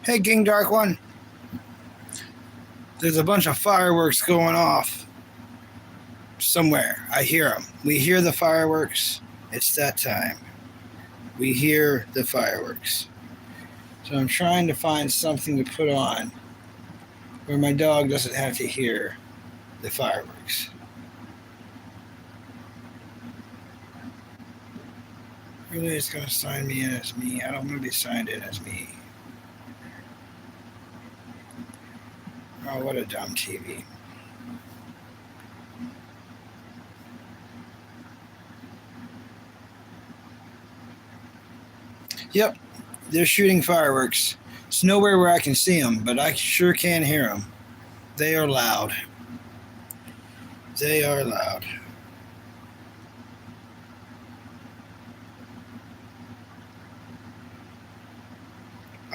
Hey, King Dark One. There's a bunch of fireworks going off somewhere. I hear them. We hear the fireworks. It's that time. We hear the fireworks. So I'm trying to find something to put on where my dog doesn't have to hear the fireworks. Really, it's going to sign me in as me. I don't want to be signed in as me. Oh, what a dumb TV. Yep, they're shooting fireworks. It's nowhere where I can see them, but I sure can hear them. They are loud. They are loud.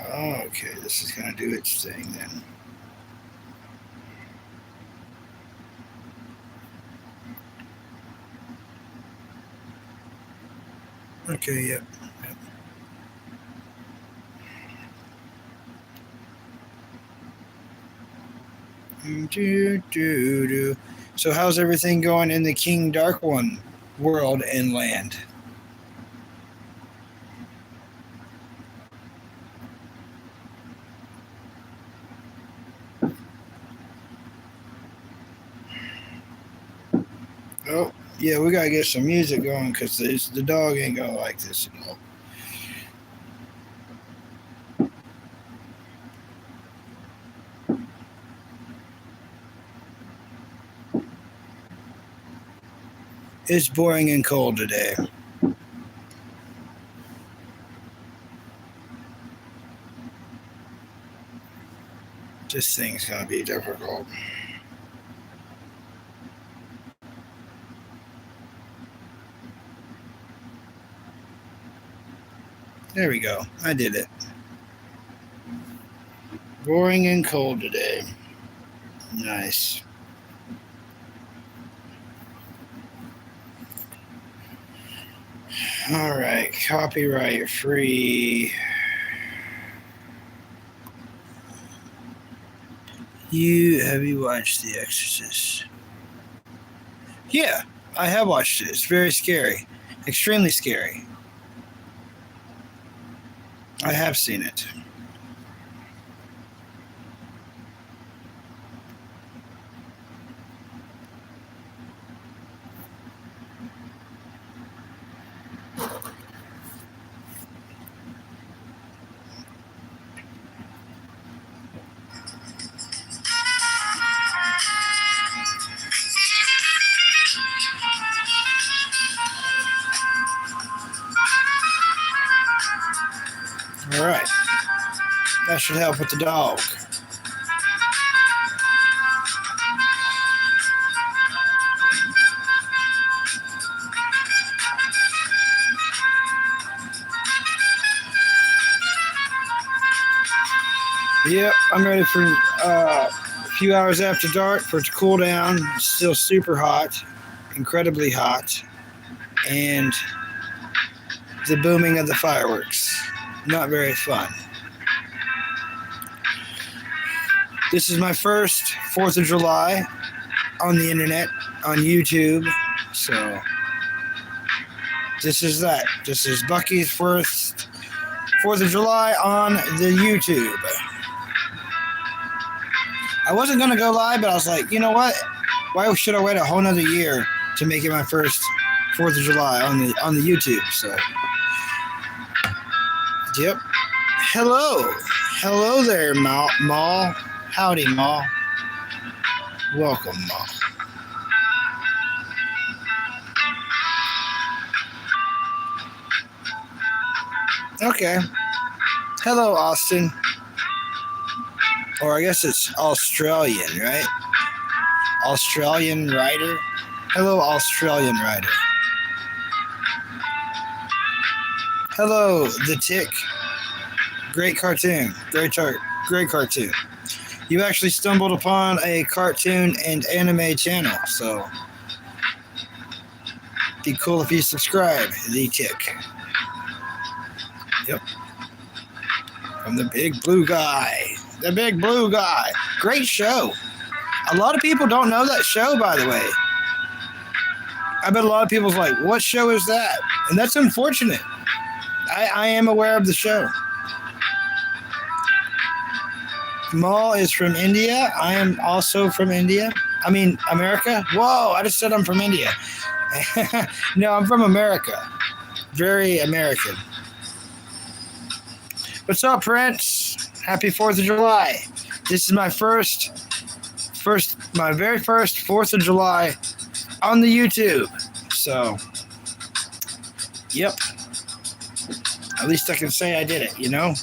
Okay, this is going to do its thing then. Okay, yep. So how's everything going in the King Dark One world and land? Oh, yeah, we gotta get some music going because the dog ain't gonna like this at all. It's boring and cold today. This thing's gonna be difficult. There we go. I did it. Boring and cold today. Nice. All right, copyright free. Have you watched The Exorcist? Yeah, I have watched it. It's very scary. Extremely scary. I have seen it. All right. That should help with the dog. Yep, I'm ready for a few hours after dark for it to cool down. It's still super hot, incredibly hot, and the booming of the fireworks. Not very fun. This is my first 4th of July on the internet, on YouTube. So this is that. This is Bucky's first 4th of July on the YouTube. I wasn't going to go live, but I was like, you know what? Why should I wait a whole nother year to make it my first 4th of July on the YouTube? So, yep. Hello there, Maul. Howdy, Maul. Welcome, Maul. Okay. Hello, Austin. Or I guess it's Australian, right? Australian writer. Hello, Australian writer. Hello, The Tick. Great cartoon. Great cartoon. You actually stumbled upon a cartoon and anime channel, so be cool if you subscribe. The Tick. Yep. From the big blue guy. The big blue guy. Great show. A lot of people don't know that show, by the way. I bet a lot of people's like, what show is that? And that's unfortunate. I am aware of the show. Mal is from India. I am also from India. I mean, America. Whoa, I just said I'm from India. No, I'm from America. Very American. What's up, Prince? Happy 4th of July. This is my very first 4th of July on the YouTube. So, yep. At least I can say I did it, you know?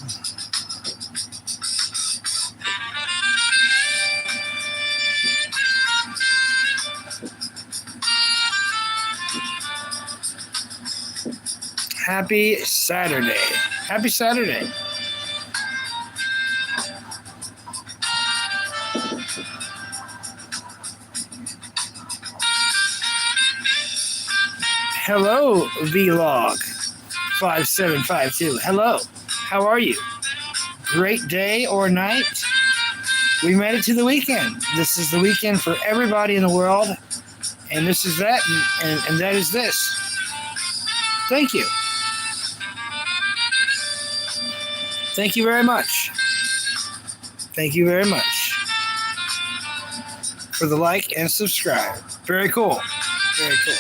Happy Saturday. Happy Saturday. Hello, Vlog 5752. Hello. How are you? Great day or night? We made it to the weekend. This is the weekend for everybody in the world. And this is that, and that is this. Thank you. Thank you very much. Thank you very much for the like and subscribe. Very cool. Very cool.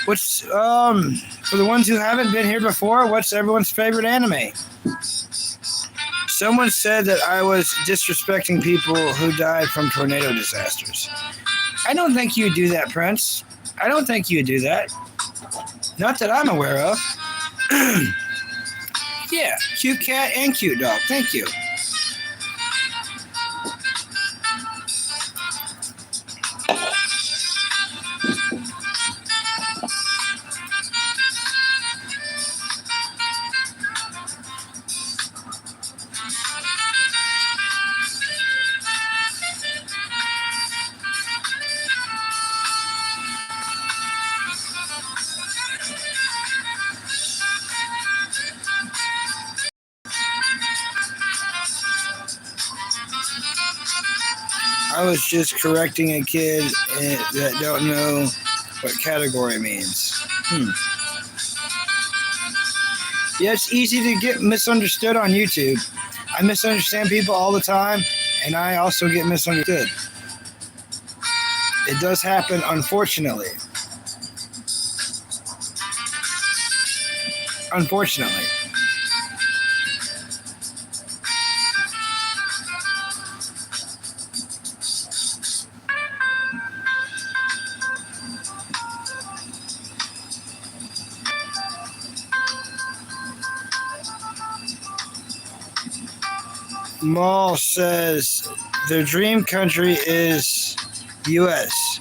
What's for the ones who haven't been here before, what's everyone's favorite anime? Someone said that I was disrespecting people who died from tornado disasters. I don't think you do that, Prince. I don't think you do that. Not that I'm aware of. Yeah, cute cat and cute dog. Thank you. I was just correcting a kid that don't know what category means. Yeah, it's easy to get misunderstood on YouTube. I misunderstand people all the time, and I also get misunderstood. It does happen, unfortunately. Unfortunately. Maul says their dream country is U.S.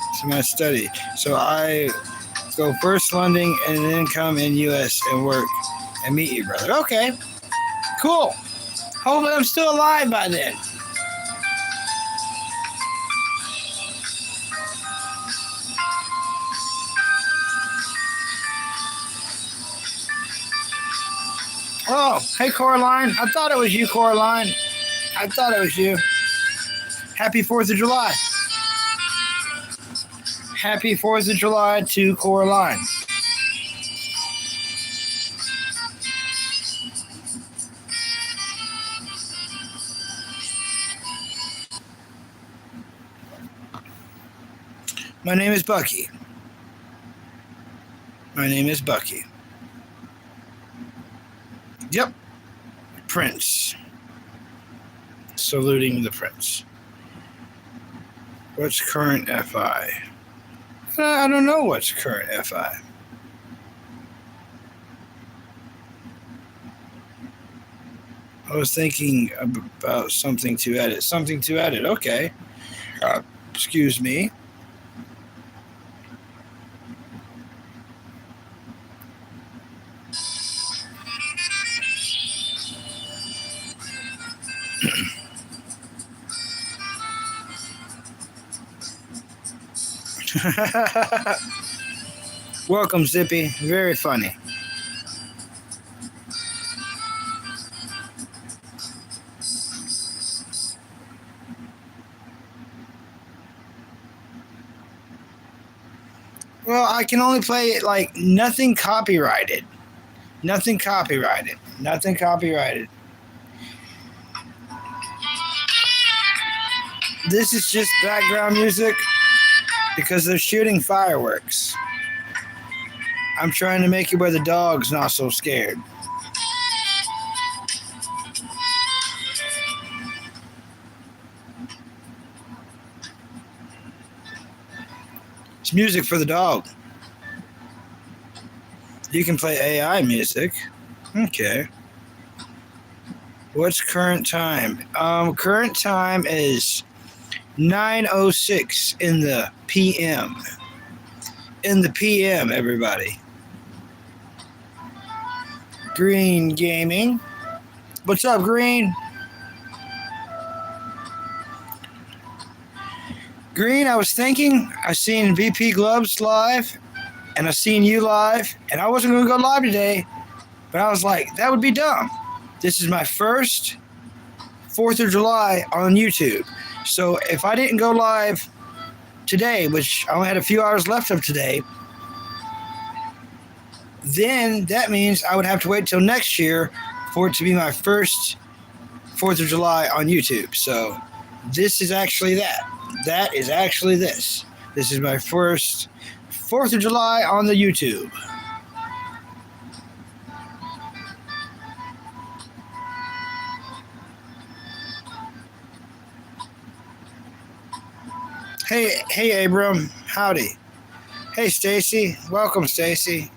It's my study. So I go first London and then come in U.S. and work and meet you, brother. Okay, cool. Hopefully I'm still alive by then. Oh, hey, Coraline. I thought it was you, Coraline. I thought it was you. Happy 4th of July. Happy 4th of July to Coraline. My name is Bucky. My name is Bucky. Yep. Prince. Saluting the Prince. What's current FI? I don't know what's current FI. I was thinking about something to edit. Something to edit. Okay. Excuse me. Welcome, Zippy. Very funny. Well, I can only play it like nothing copyrighted. Nothing copyrighted. Nothing copyrighted. This is just background music because they're shooting fireworks. I'm trying to make it where the dog's not so scared. It's music for the dog. You can play AI music. Okay. What's current time? Current time is 9:06 in the PM. In the PM, everybody. Green Gaming. What's up, Green? Green, I was thinking, I seen VP Gloves live, and I seen you live, and I wasn't going to go live today, but I was like, that would be dumb. This is my first 4th of July on YouTube. So if I didn't go live today, which I only had a few hours left of today, then that means I would have to wait till next year for it to be my first 4th of July on YouTube. So this is actually that. That is actually this. This is my first 4th of July on the YouTube. Hey, Abram. Howdy. Hey, Stacy. Welcome, Stacy.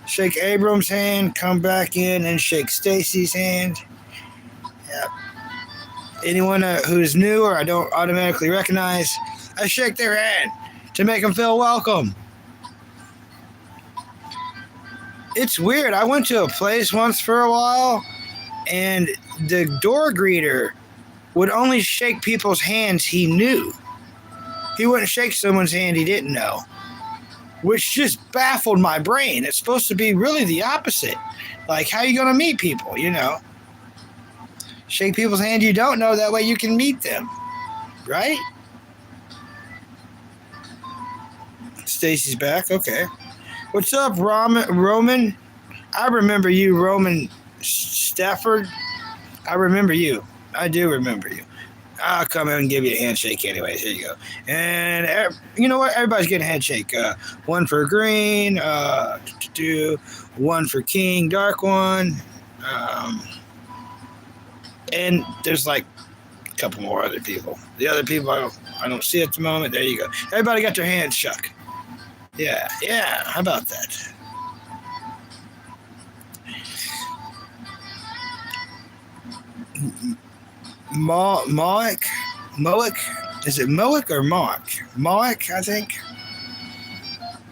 Shake Abram's hand, come back in and shake Stacy's hand. Yep. Anyone who's new or I don't automatically recognize, I shake their hand to make them feel welcome. It's weird. I went to a place once for a while, and the door greeter would only shake people's hands he knew. He wouldn't shake someone's hand he didn't know, which just baffled my brain. It's supposed to be really the opposite. Like, how are you going to meet people, you know? Shake people's hand you don't know, that way you can meet them, right? Stacy's back, okay. What's up, Roman? I remember you, Roman Stafford. I remember you. I do remember you. I'll come in and give you a handshake anyways. Here you go. And you know what? Everybody's getting a handshake. One for Green, one for King, Dark One. And there's like a couple more other people. The other people I don't see at the moment. There you go. Everybody got their hands shook. Yeah. How about that? Moic? Is it Moic or Moic? Moic, I think.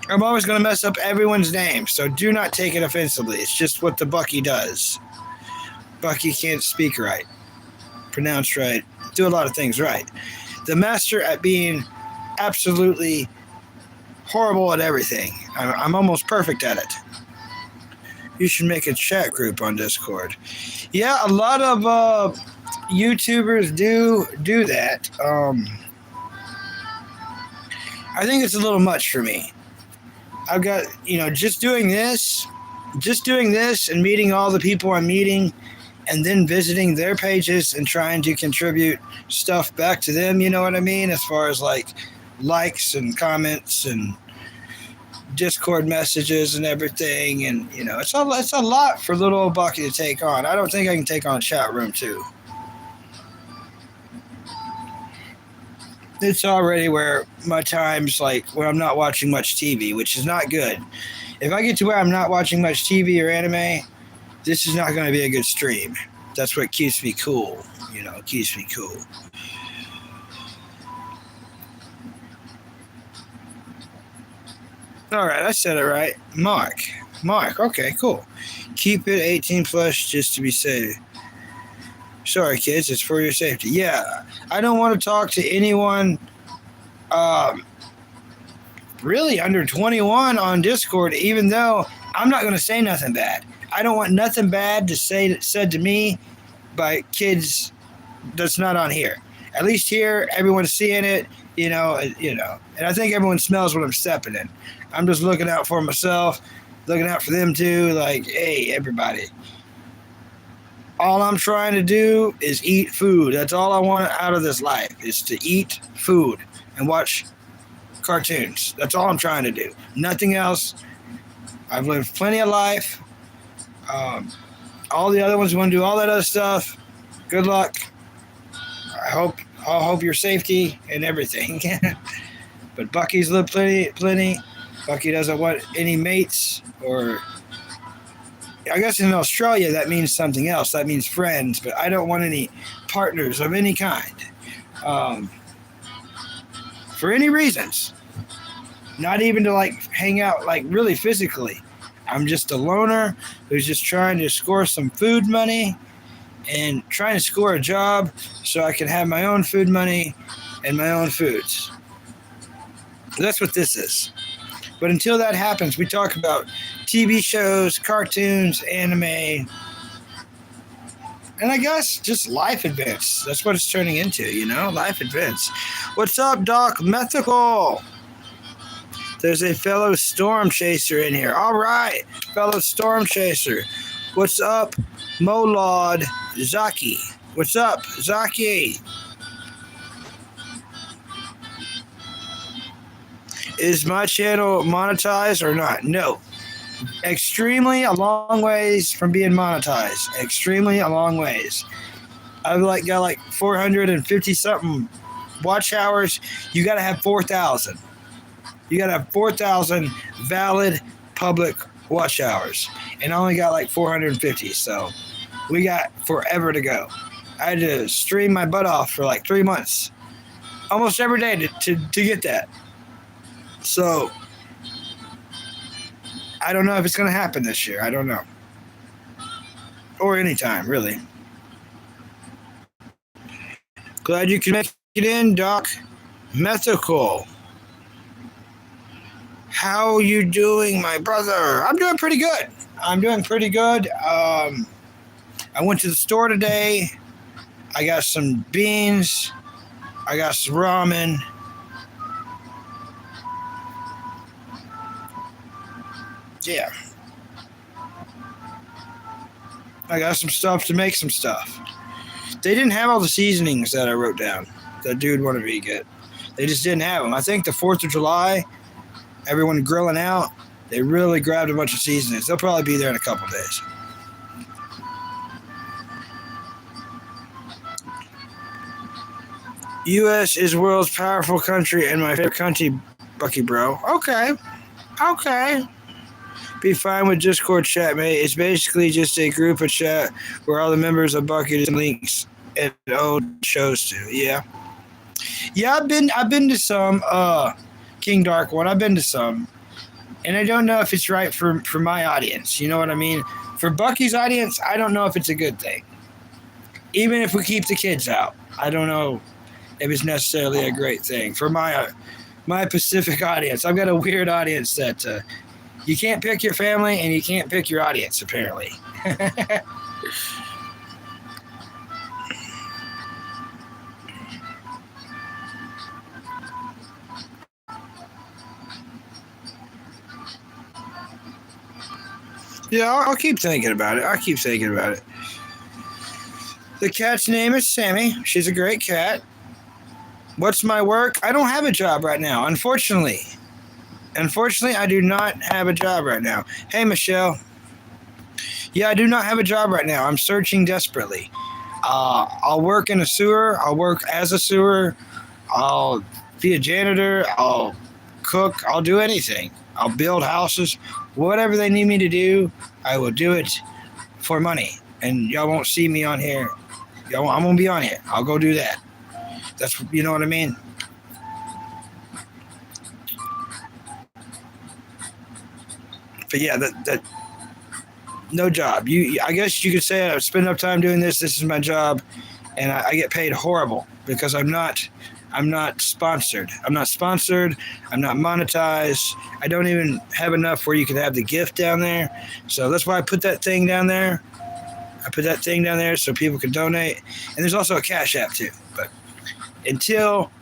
I'm always going to mess up everyone's name, so do not take it offensively. It's just what the Bucky does. Bucky can't speak right, pronounce right, do a lot of things right. The master at being absolutely horrible at everything. I'm almost perfect at it. You should make a chat group on Discord. Yeah, a lot of YouTubers do that. I think it's a little much for me. I've got, just doing this and meeting all the people I'm meeting and then visiting their pages and trying to contribute stuff back to them, you know what I mean? As far as like likes and comments and Discord messages and everything. And, it's a lot for little old Bucky to take on. I don't think I can take on a chat room too. It's already where my time's like where I'm not watching much TV, which is not good. If I get to where I'm not watching much TV or anime, this is not going to be a good stream. That's what keeps me cool. Keeps me cool. All right, I said it right. Mark. Okay, cool. Keep it 18 plus just to be safe. Sorry, kids, it's for your safety. Yeah, I don't want to talk to anyone really under 21 on Discord, even though I'm not going to say nothing bad. I don't want nothing bad to say said to me by kids that's not on here. At least here, everyone's seeing it. And I think everyone smells what I'm stepping in. I'm just looking out for myself, looking out for them too. Like, hey, everybody. All I'm trying to do is eat food. That's all I want out of this life is to eat food and watch cartoons. That's all I'm trying to do. Nothing else. I've lived plenty of life. All the other ones want to do all that other stuff. Good luck. I hope your safety and everything. But Bucky's lived plenty. Bucky doesn't want any mates, or I guess in Australia that means something else. That means friends, but I don't want any partners of any kind. For any reasons. Not even to like hang out like really physically. I'm just a loner who's just trying to score some food money and trying to score a job so I can have my own food money and my own foods. That's what this is. But until that happens, we talk about TV shows, cartoons, anime, and I guess just life events. That's what it's turning into, life events. What's up, Doc Methical? There's a fellow storm chaser in here. All right, fellow storm chaser. What's up, Molod Zaki? What's up, Zaki? Is my channel monetized or not? No. Extremely a long ways from being monetized. Extremely a long ways. I've got 450 something watch hours. You got to have 4,000. You got to have 4,000 valid public watch hours. And I only got 450. So we got forever to go. I had to stream my butt off for 3 months. Almost every day to get that. So I don't know if it's going to happen this year. I don't know. Or anytime, really. Glad you can make it in, Doc. Methical. How you doing, my brother? I'm doing pretty good. I went to the store today. I got some beans. I got some ramen. Yeah. I got some stuff to make some stuff. They didn't have all the seasonings that I wrote down. That dude wanted me to get. They just didn't have them. I think the 4th of July, everyone grilling out, they really grabbed a bunch of seasonings. They'll probably be there in a couple days. U.S. is world's powerful country and my favorite country, Bucky bro. Okay. Be fine with Discord chat, mate. It's basically just a group of chat where all the members of Bucky just links and old shows to. Yeah, I've been to some King Dark one. I've been to some, and I don't know if it's right for my audience. You know what I mean? For Bucky's audience, I don't know if it's a good thing. Even if we keep the kids out, I don't know if it's necessarily a great thing for my Pacific audience. I've got a weird audience that. You can't pick your family and you can't pick your audience, apparently. Yeah, I'll keep thinking about it. The cat's name is Sammy. She's a great cat. What's my work? I don't have a job right now, unfortunately. I do not have a job right now. Hey, Michelle. Yeah, I do not have a job right now. I'm searching desperately. I'll work in a sewer. I'll work as a sewer. I'll be a janitor. I'll cook. I'll do anything. I'll build houses. Whatever they need me to do, I will do it for money. And y'all won't see me on here. I won't be on here. I'll go do that. That's, you know what I mean? But yeah, that no job. I guess you could say I spend enough time doing this. This is my job, and I get paid horrible because I'm not sponsored. I'm not monetized. I don't even have enough where you can have the gift down there. So that's why I put that thing down there. So people can donate. And there's also a Cash App too. But until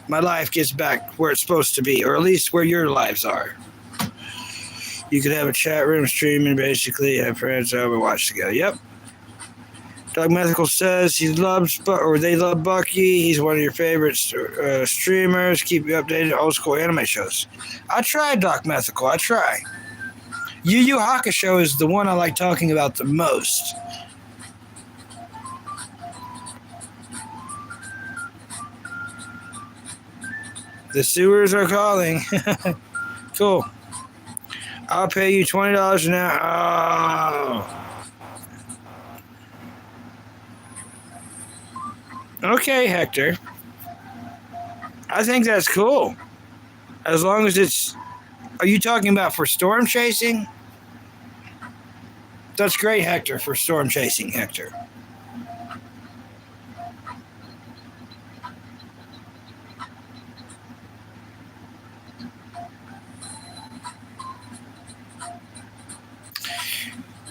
my life gets back where it's supposed to be, or at least where your lives are. You could have a chat room streaming, basically, have friends over, watch together. Yep. Doug Mythical says he loves, or they love Bucky. He's one of your favorite streamers. Keep you updated on old school anime shows. I try, Doc Mythical. I try. Yu Yu Hakusho is the one I like talking about the most. The sewers are calling. Cool. I'll pay you $20 an hour. Oh. Okay, Hector. I think that's cool. As long as it's... Are you talking about for storm chasing? That's great, Hector, for storm chasing, Hector.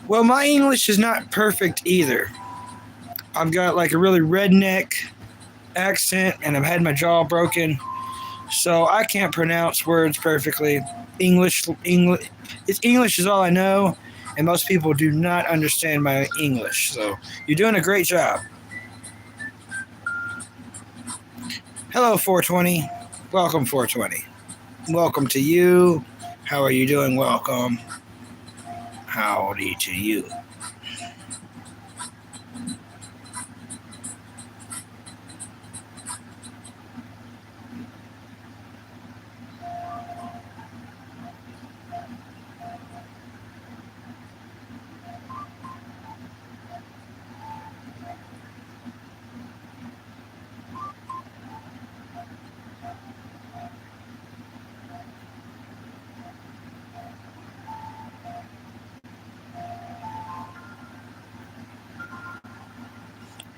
Well, my English is not perfect either. I've got like a really redneck accent and I've had my jaw broken, so I can't pronounce words perfectly. English is all I know, and most people do not understand my English, so you're doing a great job. Hello, 420. Welcome, 420. Welcome to you. How are you doing? Welcome. Howdy to you.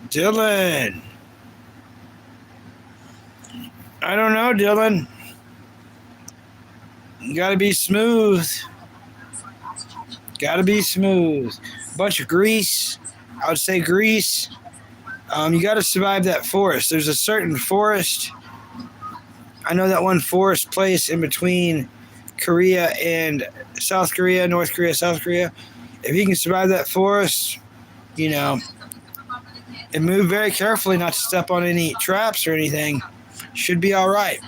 Dylan. I don't know, Dylan. You gotta be smooth. Gotta be smooth. Bunch of grease. I would say grease. You gotta survive that forest. There's a certain forest. I know that one forest place in between Korea and South Korea, North Korea, South Korea. If you can survive that forest, you know, and move very carefully not to step on any traps or anything, should be all right.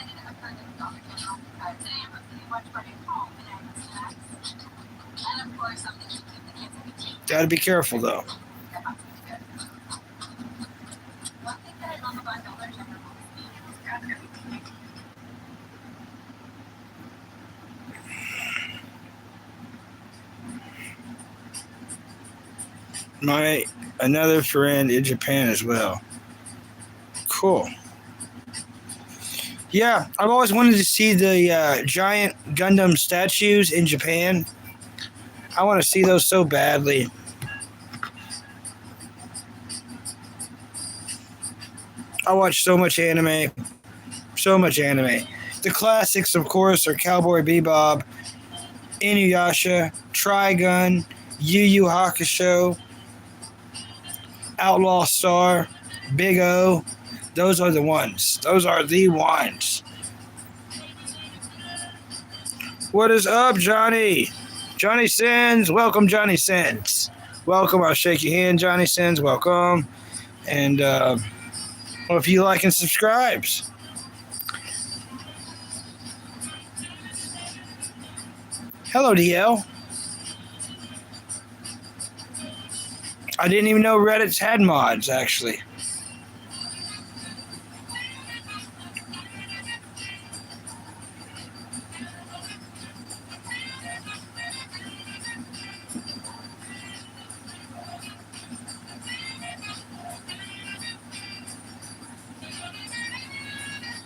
Gotta be careful though. Another friend in Japan as well. Cool. Yeah, I've always wanted to see the giant Gundam statues in Japan. I want to see those so badly. I watch so much anime. So much anime. The classics, of course, are Cowboy Bebop, Inuyasha, Trigun, Yu Yu Hakusho, Outlaw Star, Big O. Those are the ones. Those are the ones. What is up, Johnny? Johnny Sins. Welcome, Johnny Sins. Welcome. I'll shake your hand, Johnny Sins. Welcome. And well, if you like and subscribes. Hello, DL. I didn't even know Reddit's had mods, actually.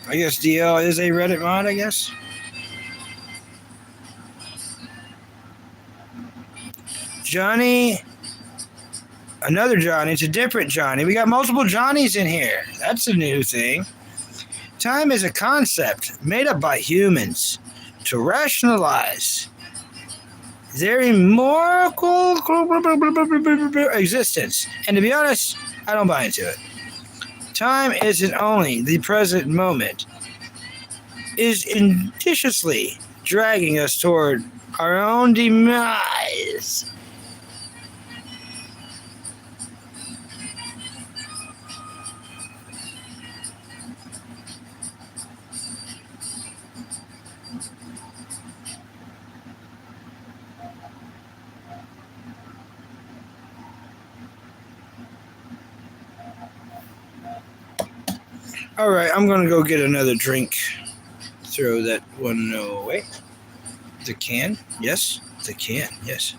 I guess DL is a Reddit mod, I guess. Johnny. Another Johnny. It's a different Johnny. We got multiple Johnnies in here. That's a new thing. Time is a concept made up by humans to rationalize their immortal existence. And to be honest, I don't buy into it. Time isn't only the present moment. is insidiously dragging us toward our own demise. All right, I'm going to go get another drink. Throw that one away. The can? Yes. The can? Yes.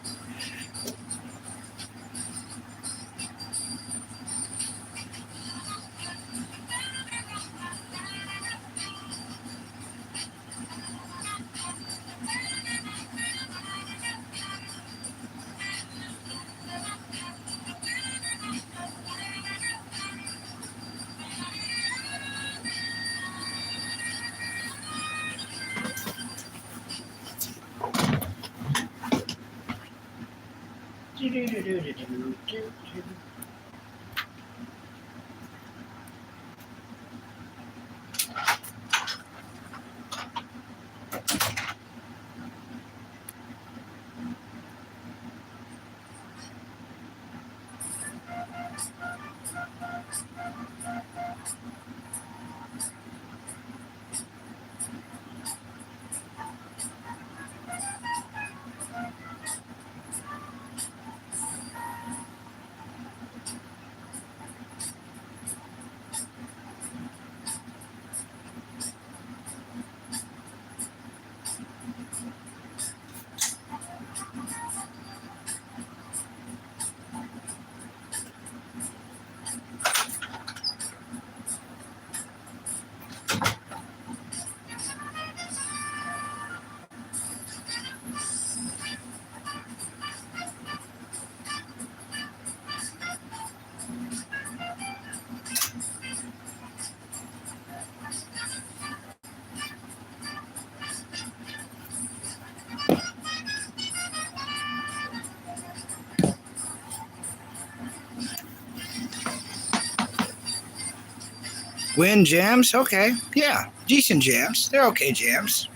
Win jams? Okay. Yeah. Decent jams. They're okay jams.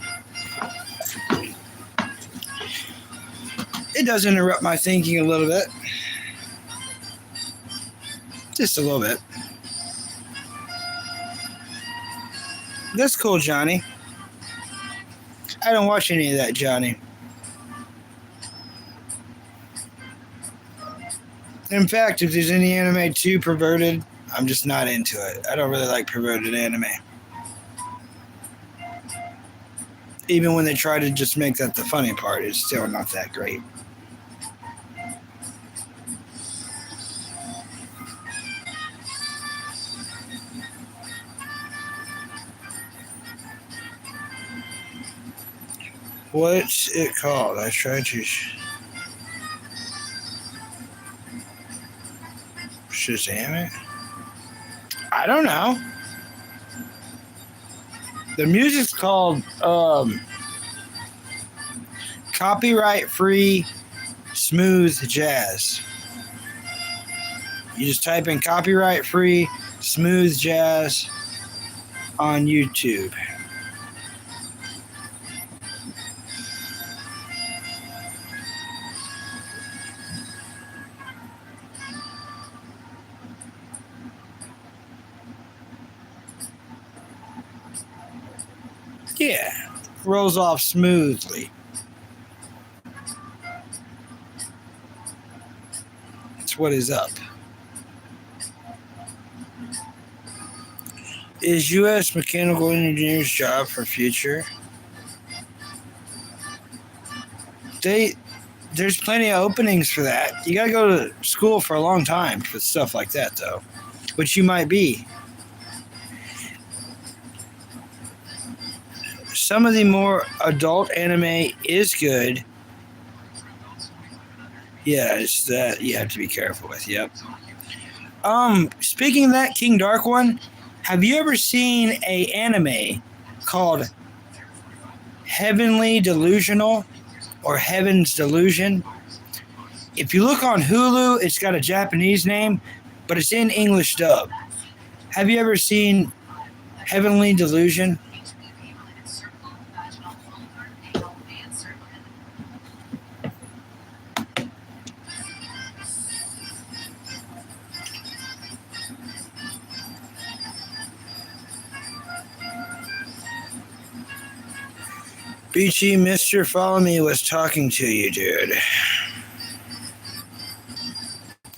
It does interrupt my thinking a little bit. Just a little bit. That's cool, Johnny. I don't watch any of that, Johnny. In fact, if there's any anime too perverted, I'm just not into it. I don't really like perverted anime. Even when they try to just make that the funny part, it's still not that great. What's it called? I tried to Shazam it. I don't know. The music's called copyright-free smooth jazz. You just type in copyright-free smooth jazz on YouTube. Yeah, rolls off smoothly. That's what is up. Is U.S. mechanical engineer's job for future? There's plenty of openings for that. You gotta go to school for a long time for stuff like that, though, which you might be. Some of the more adult anime is good. Yeah, it's that you have to be careful with. Yep. Speaking of that, King Dark One, have you ever seen a anime called Heavenly Delusional or Heaven's Delusion? If you look on Hulu, it's got a Japanese name, but it's in English dub. Have you ever seen Heavenly Delusion? Beachy, Mr. Follow Me was talking to you, dude.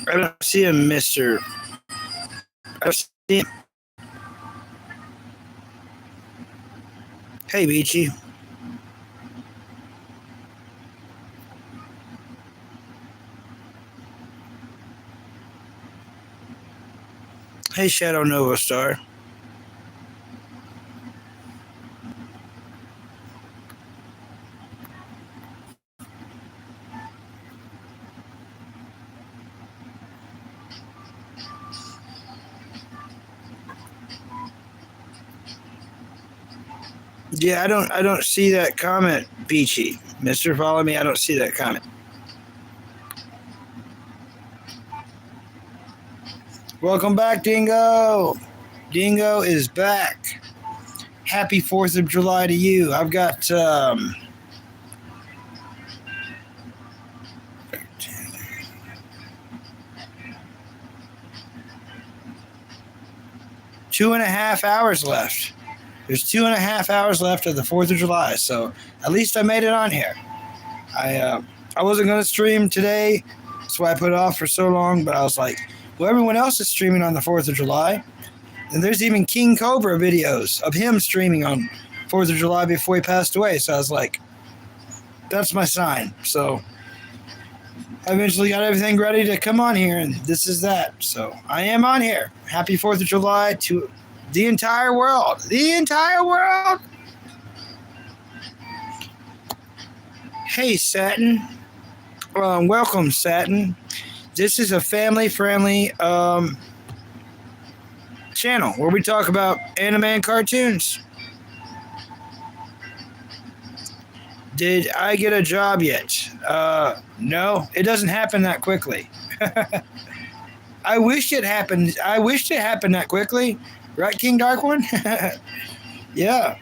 I don't see him, Mr. I don't see him. Hey, Beachy. Hey, Shadow Nova Star. Yeah, I don't see that comment, Beachy. Mr. Follow Me, I don't see that comment. Welcome back, Dingo. Dingo is back. Happy 4th of July to you. I've got 2.5 hours left. There's 2.5 hours left of the 4th of July, so at least I made it on here. I wasn't going to stream today, that's why I put it off for so long, but I was like, well, everyone else is streaming on the 4th of July. And there's even King Cobra videos of him streaming on 4th of July before he passed away. So I was like, that's my sign. So I eventually got everything ready to come on here, and this is that. So I am on here. Happy 4th of July to the entire world. The entire world. Hey, Satin. Welcome, Satin. This is a family-friendly channel where we talk about anime and cartoons. Did I get a job yet? No, it doesn't happen that quickly. I wished it happened. I wished it happened that quickly. Right, King Dark One? Yeah.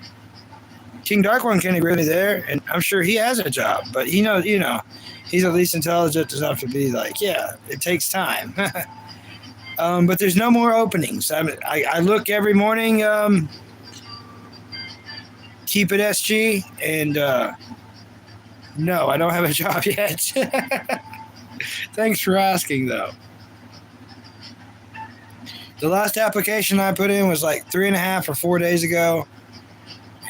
King Dark One can agree there, and I'm sure he has a job, but he knows, he's at least intelligent enough to be like, yeah, it takes time. But there's no more openings. I look every morning, keep it SG, and no, I don't have a job yet. Thanks for asking, though. The last application I put in was like 3.5 or 4 days ago,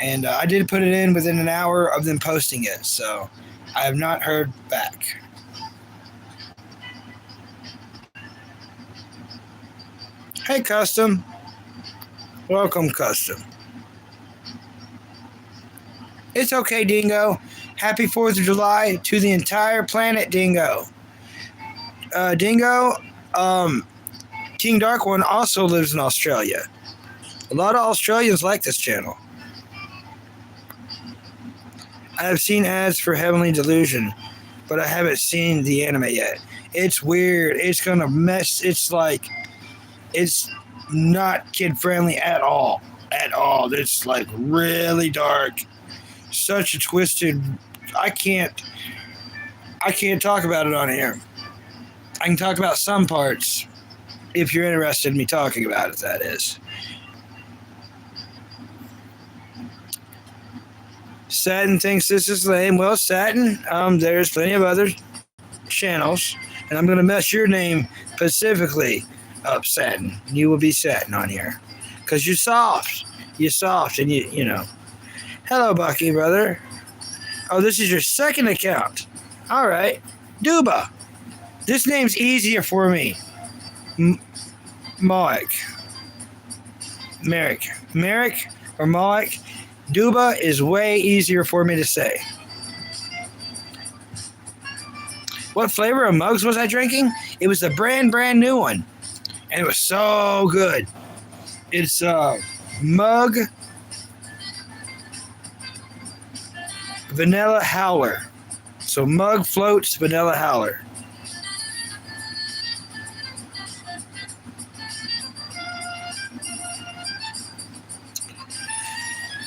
and I did put it in within an hour of them posting it, so I have not heard back. Hey, Custom. Welcome, Custom. It's okay, Dingo. Happy 4th of July to the entire planet, Dingo. Dingo, King Dark One also lives in Australia. A lot of Australians like this channel. I have seen ads for Heavenly Delusion, but I haven't seen the anime yet. It's weird. It's gonna mess. It's like, it's not kid friendly at all. At all. It's like really dark. Such a twisted. I can't talk about it on here. I can talk about some parts if you're interested in me talking about it, that is. Satin thinks this is lame. Well, Satin, there's plenty of other channels, and I'm going to mess your name specifically up, Satin. You will be Satin on here because you're soft. You're soft, and you know. Hello, Bucky, brother. Oh, this is your second account. All right. Duba. This name's easier for me. Malik. Merrick or Malik. Duba is way easier for me to say. What flavor of mugs was I drinking? It was the brand new one. And it was so good. It's mug vanilla howler. So mug floats vanilla howler.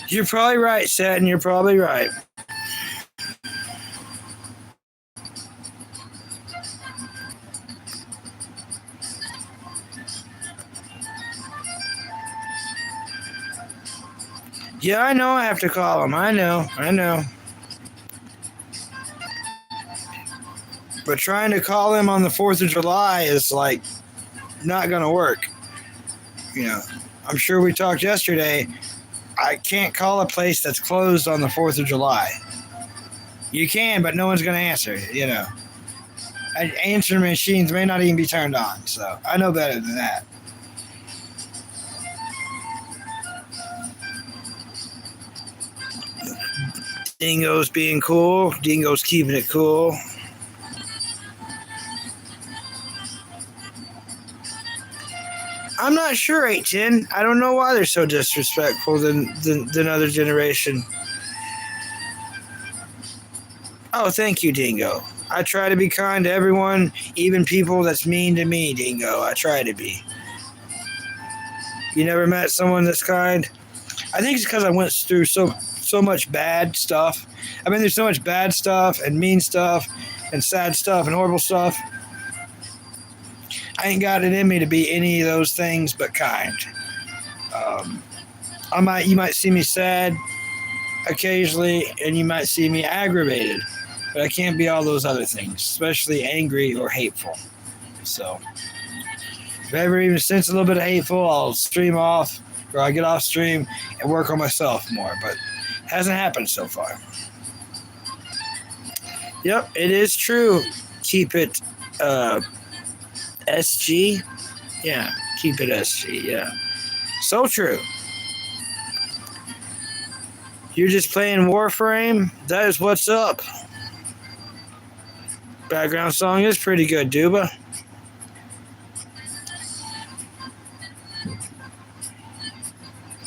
You're probably right, Satin. You're probably right. Yeah, I know I have to call him. I know. But trying to call him on the 4th of July is like not going to work. I'm sure we talked yesterday. I can't call a place that's closed on the 4th of July. You can, but no one's going to answer, Answering machines may not even be turned on, so I know better than that. Dingo's being cool. Dingo's keeping it cool. I'm not sure, 810. I don't know why they're so disrespectful than other generation. Oh, thank you, Dingo. I try to be kind to everyone, even people that's mean to me, Dingo. I try to be. You never met someone that's kind? I think it's because I went through so much bad stuff. I've been through so much bad stuff and mean stuff and sad stuff and horrible stuff. I ain't got it in me to be any of those things but kind. You might see me sad occasionally, and you might see me aggravated, but I can't be all those other things, especially angry or hateful. So, if I ever even sense a little bit of hateful, I'll stream off, or I'll get off stream and work on myself more, but it hasn't happened so far. Yep, it is true. Keep it SG. Yeah, keep it SG. Yeah, so true. You're just playing Warframe? That is what's up. Background song is pretty good, Duba.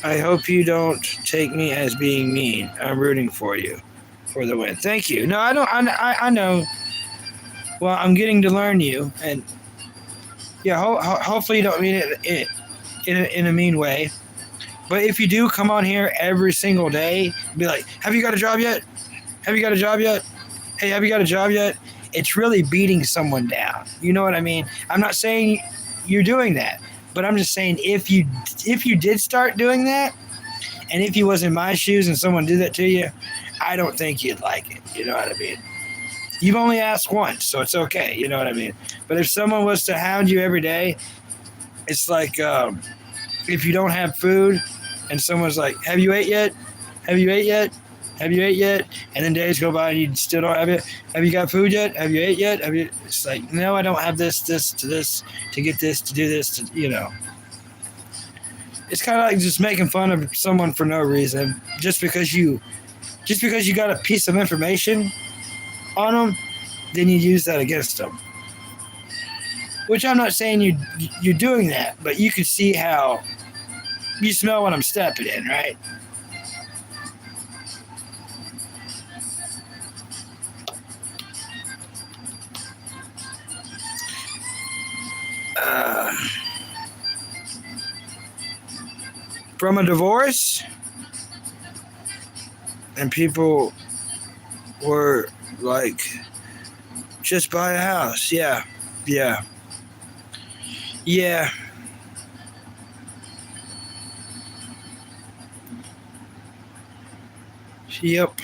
I hope you don't take me as being mean. I'm rooting for you for the win. Thank you. No, I don't. I know. Well, I'm getting to learn you, and yeah, hopefully you don't mean it in a mean way. But if you do, come on here every single day, be like, have you got a job yet? Have you got a job yet? Hey, have you got a job yet? It's really beating someone down. You know what I mean? I'm not saying you're doing that, but I'm just saying if you did start doing that, and if you was in my shoes and someone did that to you, I don't think you'd like it. You know what I mean? You've only asked once, so it's okay. You know what I mean? But if someone was to hound you every day, it's like if you don't have food and someone's like, have you ate yet? Have you ate yet? Have you ate yet? And then days go by and you still don't have it. Have you got food yet? Have you ate yet? It's like, no, I don't have this, to get this, to do this, It's kind of like just making fun of someone for no reason. Just because you got a piece of information on them, then you use that against them. Which I'm not saying you're doing that, but you can see how you smell what I'm stepping in, right? From a divorce, and people were like, just buy a house. Yeah. Yep.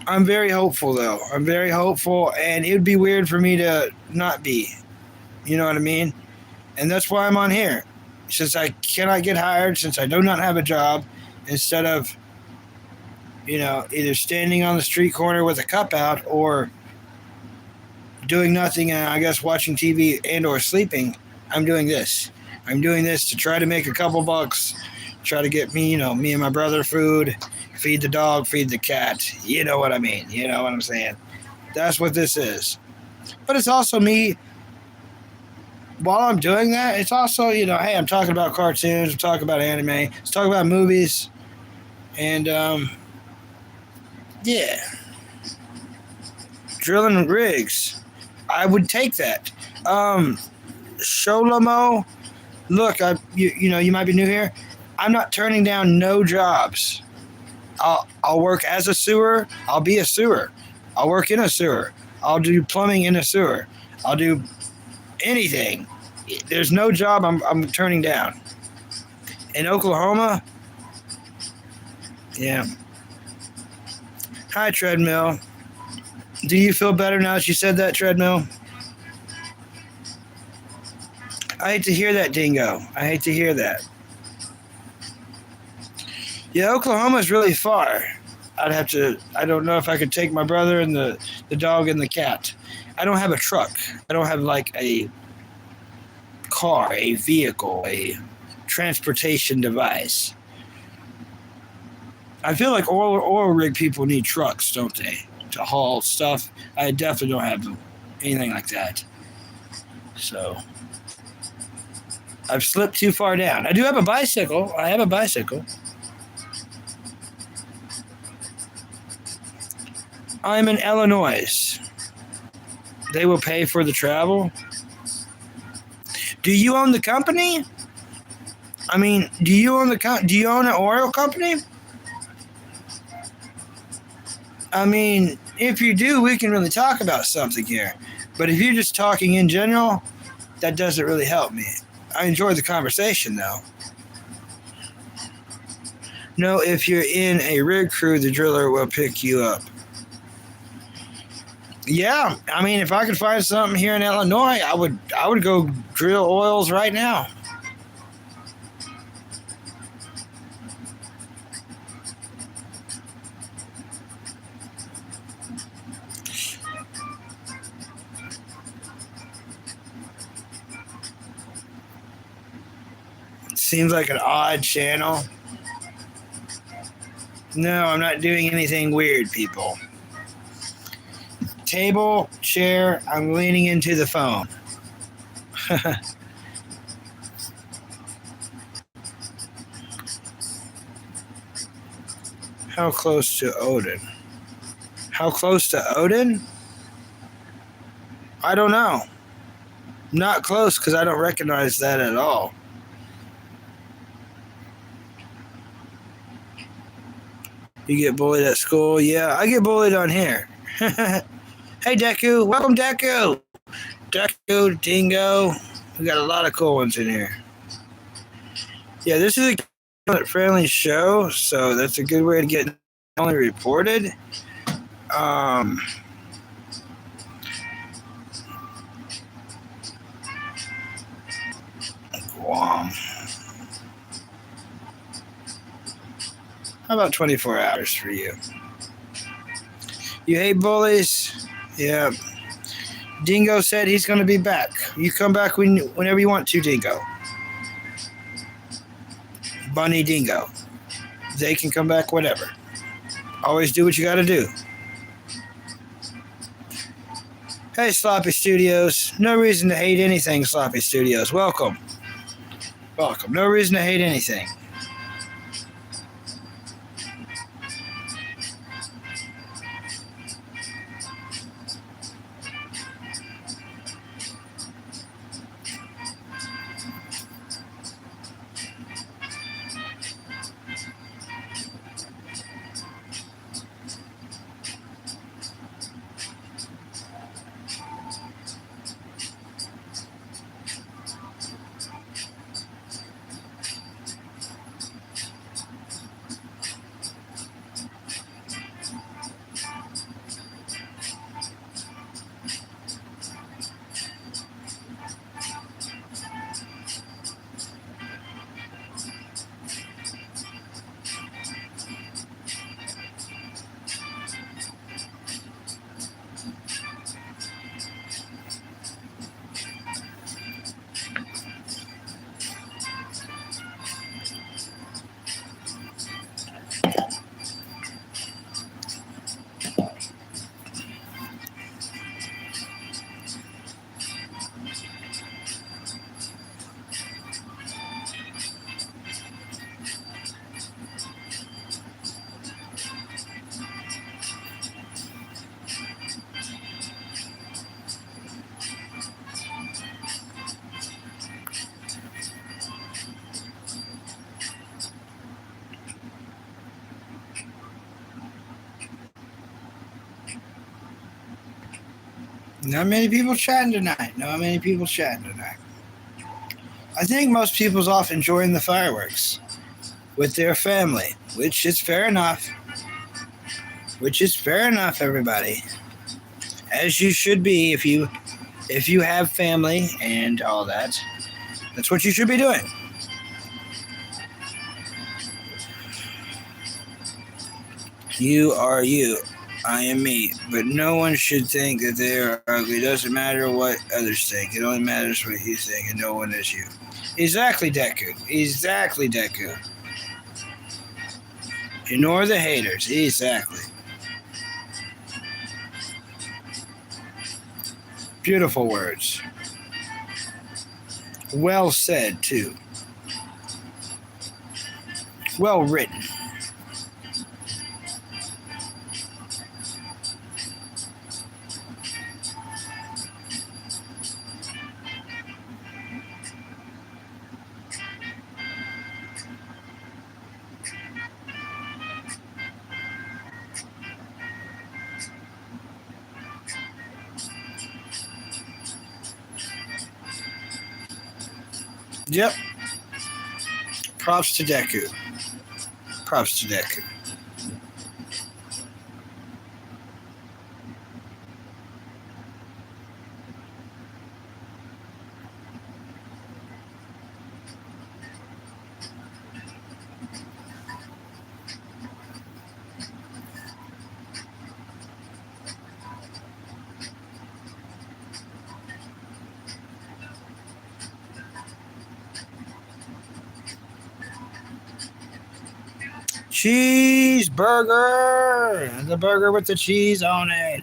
I'm very hopeful, though. I'm very hopeful, and it would be weird for me to not be. You know what I mean? And that's why I'm on here. Since I cannot get hired, since I do not have a job, instead of, either standing on the street corner with a cup out or doing nothing and I guess watching TV and or sleeping, I'm doing this. I'm doing this to try to make a couple bucks, try to get me, me and my brother food, feed the dog, feed the cat. You know what I mean? You know what I'm saying? That's what this is. But it's also me, while I'm doing that, it's also, hey, I'm talking about cartoons, I'm talking about anime, I'm talking about movies, and, yeah. Drilling rigs. I would take that. Sholomo, look, you might be new here. I'm not turning down no jobs. I'll work as a sewer. I'll be a sewer. I'll work in a sewer. I'll do plumbing in a sewer. I'll do anything. There's no job I'm turning down. In Oklahoma, yeah. Hi, Treadmill. Do you feel better now that you said that, Treadmill? I hate to hear that, Dingo. I hate to hear that. Yeah, Oklahoma's really far. I don't know if I could take my brother and the dog and the cat. I don't have a truck. I don't have like a car, a vehicle, a transportation device. I feel like oil rig people need trucks, don't they? To haul stuff. I definitely don't have anything like that. So I've slipped too far down. I do have a bicycle. I have a bicycle. I'm in Illinois. They will pay for the travel. Do you own the company? I mean, do you own an oil company? I mean, if you do, we can really talk about something here. But if you're just talking in general, that doesn't really help me. I enjoy the conversation, though. No, if you're in a rig crew, the driller will pick you up. Yeah, I mean, if I could find something here in Illinois, I would go drill oils right now. Seems like an odd channel. No, I'm not doing anything weird, people. Table, chair, I'm leaning into the phone. How close to Odin? How close to Odin? I don't know. Not close because I don't recognize that at all. You get bullied at school? Yeah, I get bullied on here. Hey, Deku. Welcome, Deku. Deku, Dingo. We got a lot of cool ones in here. Yeah, this is a friendly show, so that's a good way to get only reported. Guam. How about 24 hours for you? You hate bullies? Yeah. Dingo said he's going to be back. You come back whenever you want to, Dingo. Bunny Dingo. They can come back whenever. Always do what you got to do. Hey, Sloppy Studios. No reason to hate anything, Sloppy Studios. Welcome. Welcome. No reason to hate anything. Not many people chatting tonight. Not many people chatting tonight. I think most people's off enjoying the fireworks with their family, which is fair enough. Which is fair enough, everybody. as you should be if you have family and all that. That's what you should be doing. You are you. I am me. But no one should think that they are ugly. It doesn't matter what others think. It only matters what you think, and no one is you. Exactly, Deku. Exactly, Deku. Ignore the haters. Exactly. Beautiful words. Well said, too. Well written. Yep. Props to Deku. Props to Deku. Cheeseburger! The burger with the cheese on it.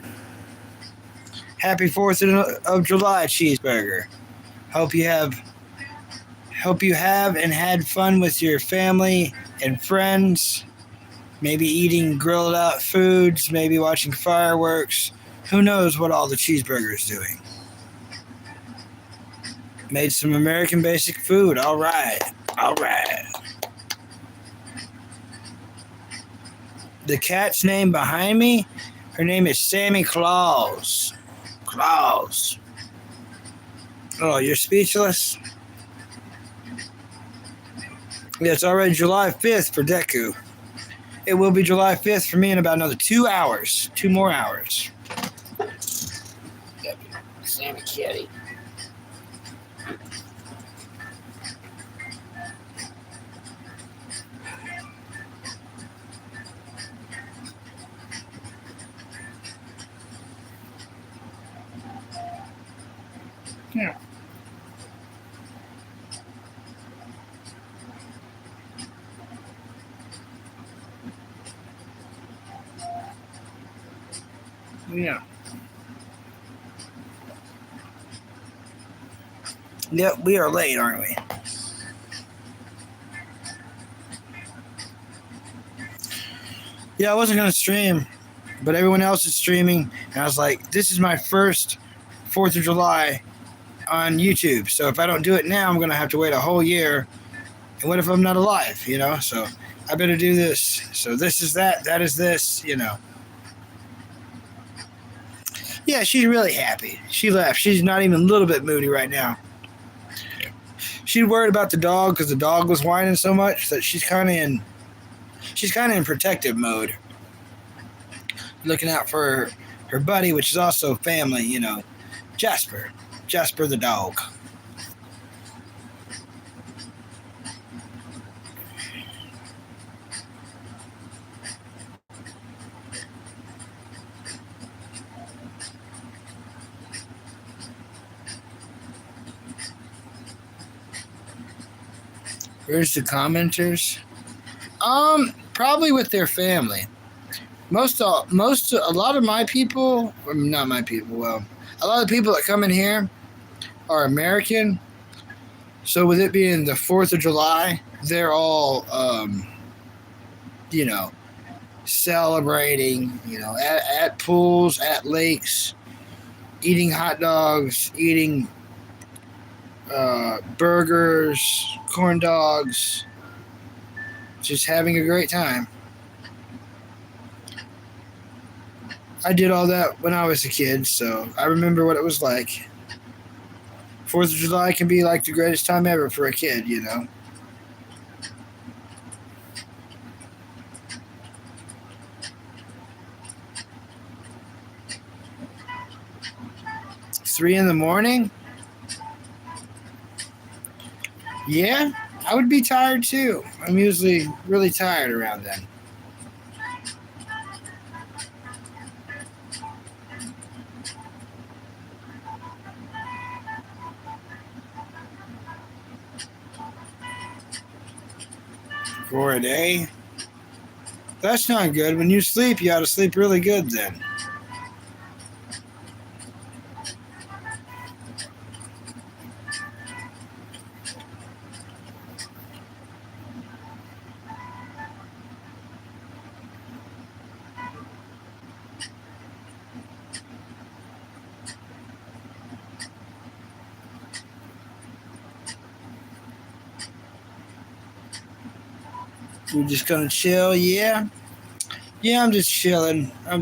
Happy 4th of July, cheeseburger. Hope you have and had fun with your family and friends. Maybe eating grilled out foods, maybe watching fireworks. Who knows what all the cheeseburger is doing? Made some American basic food. All right. All right. The cat's name behind me, her name is Sammy Claus. Claus. Oh, you're speechless? Yeah, it's already July 5th for Deku. It will be July 5th for me in about another 2 hours. 2 more hours. Sammy Kitty. Yeah. Yeah. Yep, we are late, aren't we? Yeah, I wasn't going to stream, but everyone else is streaming, and I was like, this is my first 4th of July on YouTube, so if I don't do it now, I'm going to have to wait a whole year, and what if I'm not alive, you know? So I better do this. So this is that is this, you know. Yeah, she's really happy. She left. She's not even a little bit moody right now. She's worried about the dog because the dog was whining so much that she's kind of in protective mode, looking out for her buddy, which is also family, you know, Jasper the dog. Where's the commenters? Probably with their family. A lot of my people, not my people, well, a lot of people that come in here are American. So with it being the 4th of July, they're all, you know, celebrating, you know, at pools, at lakes, eating hot dogs, eating burgers, corn dogs, just having a great time. I did all that when I was a kid, so I remember what it was like. 4th of July can be like the greatest time ever for a kid, you know. 3 in the morning? Yeah, I would be tired too. I'm usually really tired around then. For a day? That's not good. When you sleep, you ought to sleep really good then. You're just gonna chill? Yeah. Yeah, I'm just chilling. I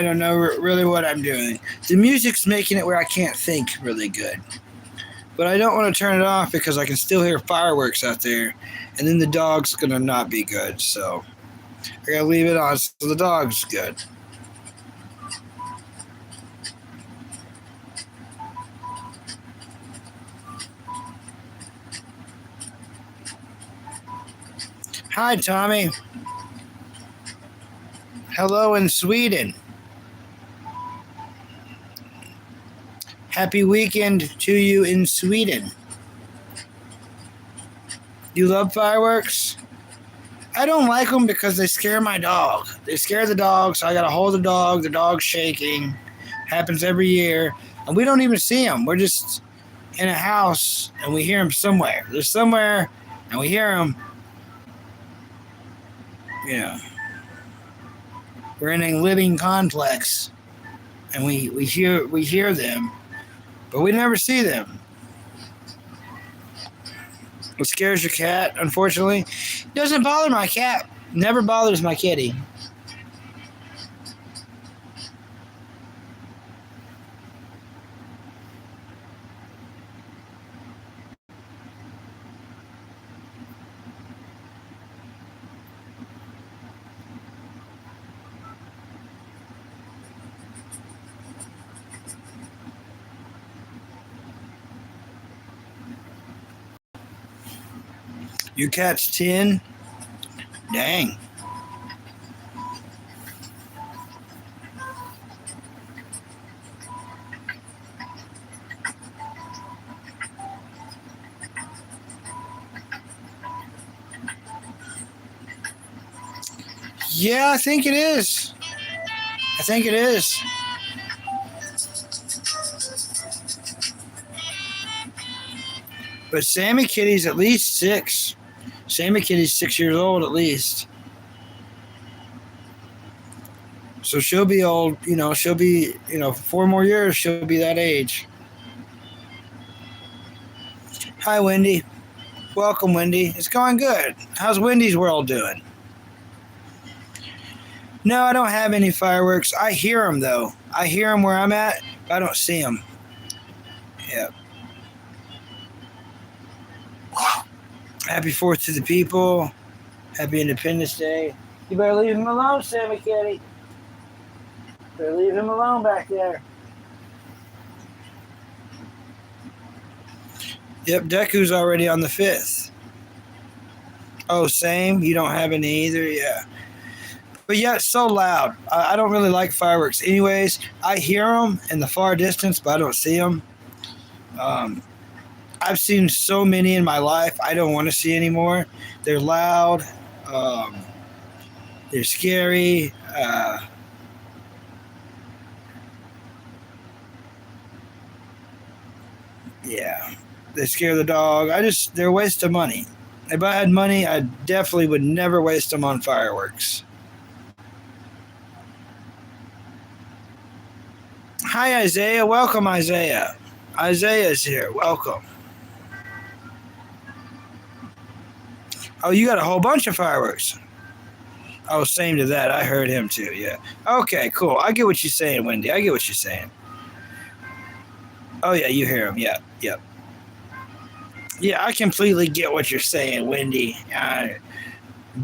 don't know really what I'm doing. The music's making it where I can't think really good. But I don't want to turn it off because I can still hear fireworks out there. And then the dog's going to not be good. So I got to leave it on so the dog's good. Hi, Tommy. Hello in Sweden. Happy weekend to you in Sweden. You love fireworks? I don't like them because they scare my dog. They scare the dog, so I got to hold the dog. The dog's shaking. Happens every year. And we don't even see them. We're just in a house, and we hear them somewhere. They're somewhere, and we hear them. Yeah. We're in a living complex, and we hear them, but we never see them. It scares your cat, unfortunately. It doesn't bother my cat. Never bothers my kitty. Your cat's 10? Dang. Yeah, I think it is. But Sammy Kitty's at least 6. Sammy Kitty's 6 years old at least. So she'll be old, she'll be, 4 more years, she'll be that age. Hi, Wendy. Welcome, Wendy. It's going good. How's Wendy's world doing? No, I don't have any fireworks. I hear them, though. I hear them where I'm at, but I don't see them. Yeah. Happy 4th to the people. Happy Independence Day. You better leave him alone, Sammy Kitty. Better leave him alone back there. Yep, Deku's already on the 5th. Oh, same? You don't have any either? Yeah. But yeah, it's so loud. I don't really like fireworks anyways. I hear them in the far distance, but I don't see them. I've seen so many in my life. I don't want to see anymore. They're loud. They're scary. Yeah. They scare the dog. They're a waste of money. If I had money, I definitely would never waste them on fireworks. Hi, Isaiah. Welcome, Isaiah. Isaiah's here. Welcome. Oh, you got a whole bunch of fireworks. Oh, same to that. I heard him too. Yeah. Okay, cool. I get what you're saying, Wendy. I get what you're saying. Oh, yeah, you hear him. Yeah, yep. Yeah, I completely get what you're saying, Wendy.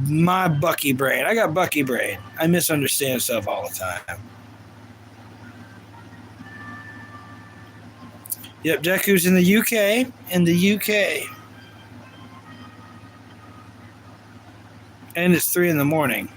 My Bucky brain. I got Bucky brain. I misunderstand stuff all the time. Yep, Deku's in the UK. In the UK. And it's 3 in the morning.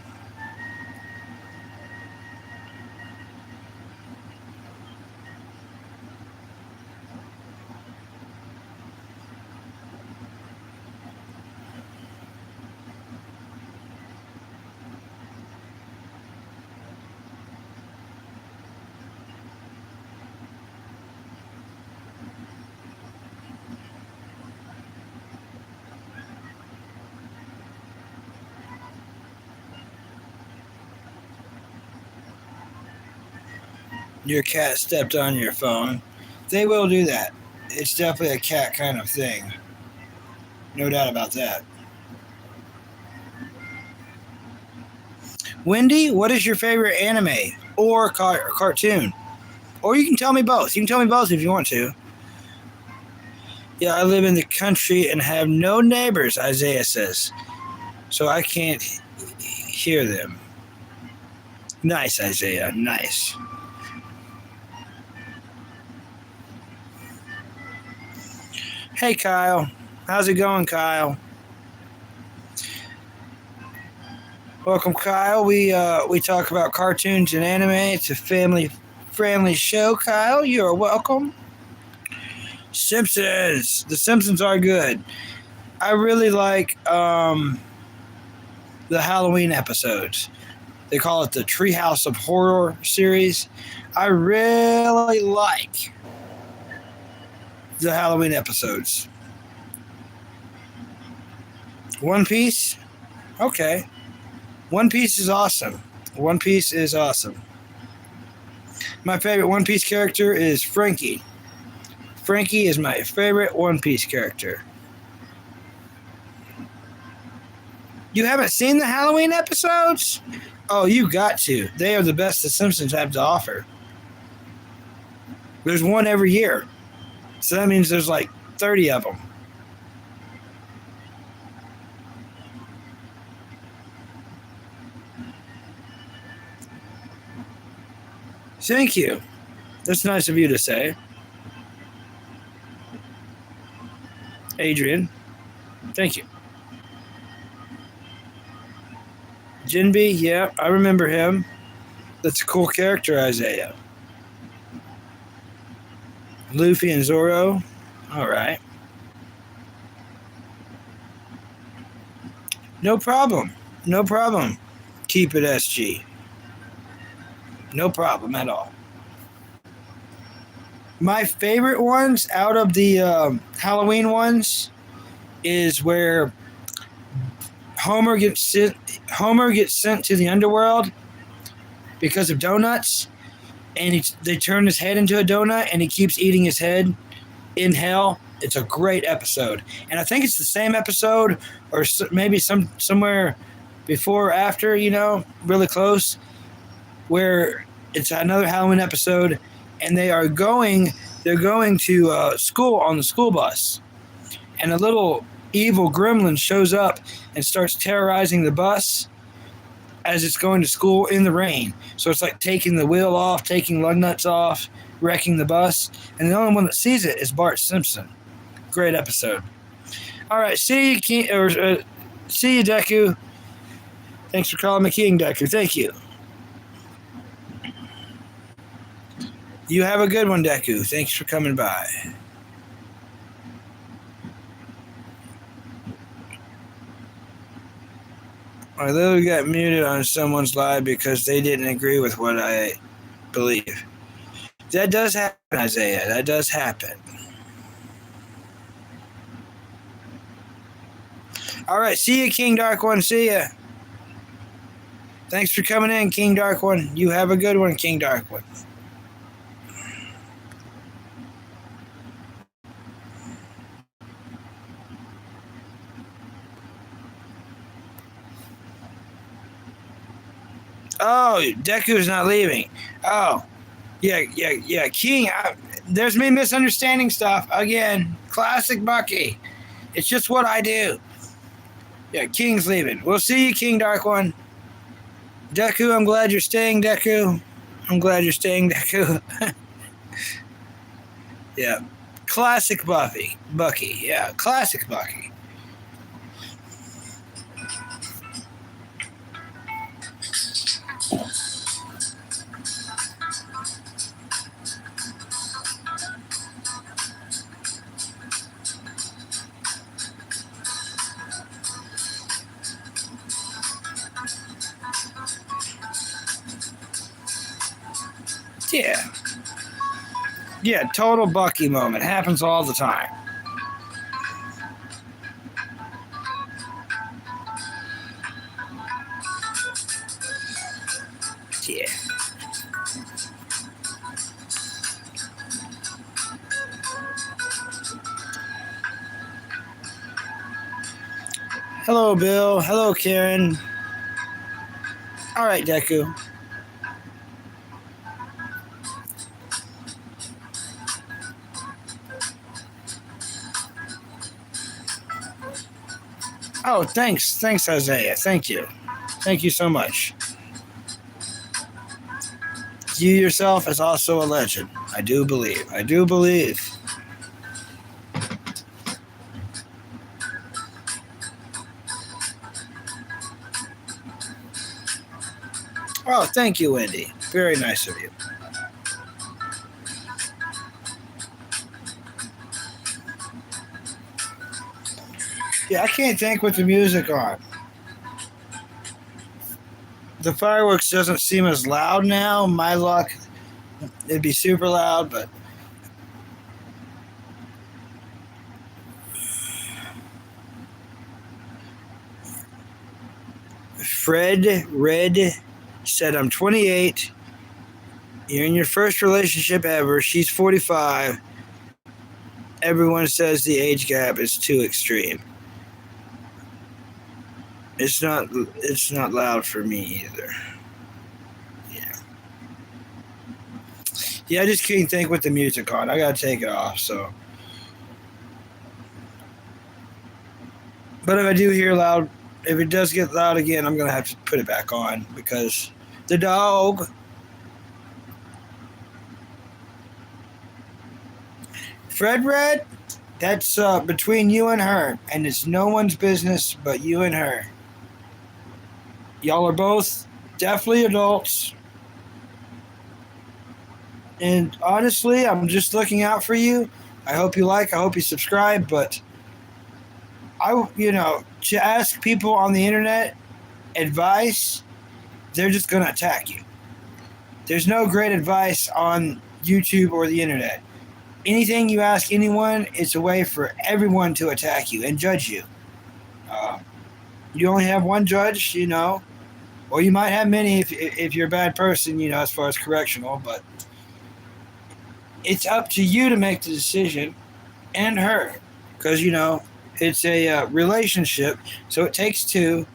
Your cat stepped on your phone. They will do that. It's definitely a cat kind of thing. No doubt about that. Wendy, what is your favorite anime or cartoon? Or you can tell me both. You can tell me both if you want to. Yeah, I live in the country and have no neighbors, Isaiah says. So I can't hear them. Nice, Isaiah. Nice. Hey, Kyle. How's it going, Kyle? Welcome, Kyle. We talk about cartoons and anime. It's a family-friendly show, Kyle. You're welcome. Simpsons. The Simpsons are good. I really like the Halloween episodes. They call it the Treehouse of Horror series. I really like the Halloween episodes. One Piece? Okay. One Piece is awesome. One Piece is awesome. My favorite One Piece character is Frankie. Frankie is my favorite One Piece character. You haven't seen the Halloween episodes? Oh, you got to. They are the best the Simpsons have to offer. There's one every year. So that means there's like 30 of them. Thank you. That's nice of you to say. Adrian, thank you. Jinbe, yeah, I remember him. That's a cool character, Isaiah. Luffy and Zoro. All right. No problem. No problem. Keep it SG. No problem at all. My favorite ones out of the Halloween ones is where Homer gets sent to the underworld because of donuts, and they turn his head into a donut, and he keeps eating his head in hell. It's a great episode, and I think it's the same episode, or maybe somewhere before or after, really close, where it's another Halloween episode, and they're going to school on the school bus, and a little evil gremlin shows up and starts terrorizing the bus as it's going to school in the rain. So it's like taking the wheel off, taking lug nuts off, wrecking the bus, and the only one that sees it is Bart Simpson. Great episode. All right, see you, Deku. Thanks for calling me King, Deku. Thank you. You have a good one, Deku. Thanks for coming by. I literally got muted on someone's live because they didn't agree with what I believe. That does happen, Isaiah. That does happen. All right, see you, King Dark One. See ya. Thanks for coming in, King Dark One. You have a good one, King Dark One. Oh, Deku's not leaving. Oh, yeah. King, there's me misunderstanding stuff. Again, classic Bucky. It's just what I do. Yeah, King's leaving. We'll see you, King Dark One. Deku, I'm glad you're staying, Deku. I'm glad you're staying, Deku. Yeah. Classic Bucky. Yeah, classic Bucky. Yeah. Yeah, total Bucky moment. Happens all the time. Yeah. Hello, Bill. Hello, Karen. All right, Deku. Oh, thanks. Thanks, Isaiah. Thank you. Thank you so much. You yourself is also a legend. I do believe. I do believe. Oh, thank you, Wendy. Very nice of you. Yeah, I can't think with the music on. The fireworks doesn't seem as loud now. My luck, it'd be super loud, but Fred Red said, I'm 28. You're in your first relationship ever. She's 45. Everyone says the age gap is too extreme. It's not loud for me either. Yeah, I just can't think with the music on. I gotta take it off, so. But if I do hear loud, if it does get loud again, I'm gonna have to put it back on because the dog. Fred Red, that's between you and her, and it's no one's business but you and her. Y'all are both definitely adults. And honestly, I'm just looking out for you. I hope you I hope you subscribe, but to ask people on the internet advice, they're just going to attack you. There's no great advice on YouTube or the internet. Anything you ask anyone, it's a way for everyone to attack you and judge you. You only have one judge, or you might have many if you're a bad person, as far as correctional, but it's up to you to make the decision and her because, it's a relationship, so it takes two,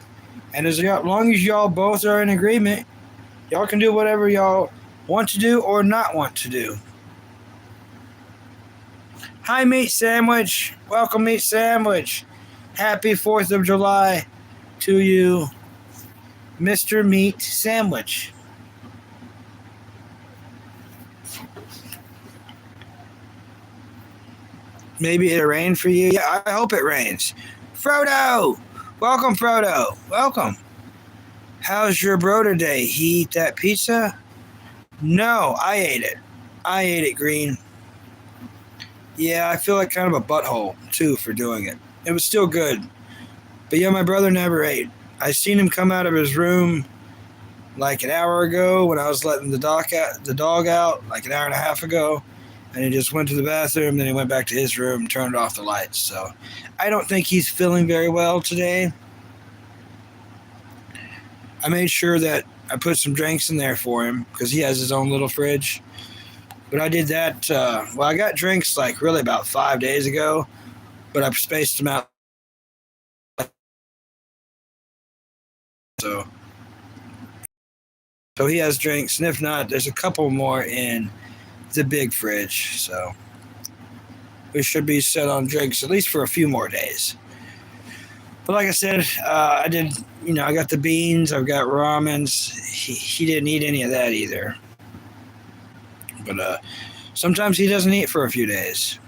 and as long as y'all both are in agreement, y'all can do whatever y'all want to do or not want to do. Hi, Meat Sandwich. Welcome, Meat Sandwich. Happy 4th of July to you, Mr. Meat Sandwich. Maybe it'll rain for you. Yeah, I hope it rains. Frodo! Welcome, Frodo. Welcome. How's your bro today? He eat that pizza? No, I ate it. I ate it, Green. Yeah, I feel like kind of a butthole, too, for doing it. It was still good. But yeah, my brother never ate. I seen him come out of his room like an hour ago when I was letting the dog out like an hour and a half ago. And he just went to the bathroom, then he went back to his room and turned off the lights. So I don't think he's feeling very well today. I made sure that I put some drinks in there for him because he has his own little fridge. But I did that, I got drinks like really about 5 days ago, but I spaced them out. So he has drinks, and if not, there's a couple more in the big fridge, so we should be set on drinks at least for a few more days. But like I said, I did, I got the beans, I've got ramens. He didn't eat any of that either. But sometimes he doesn't eat for a few days.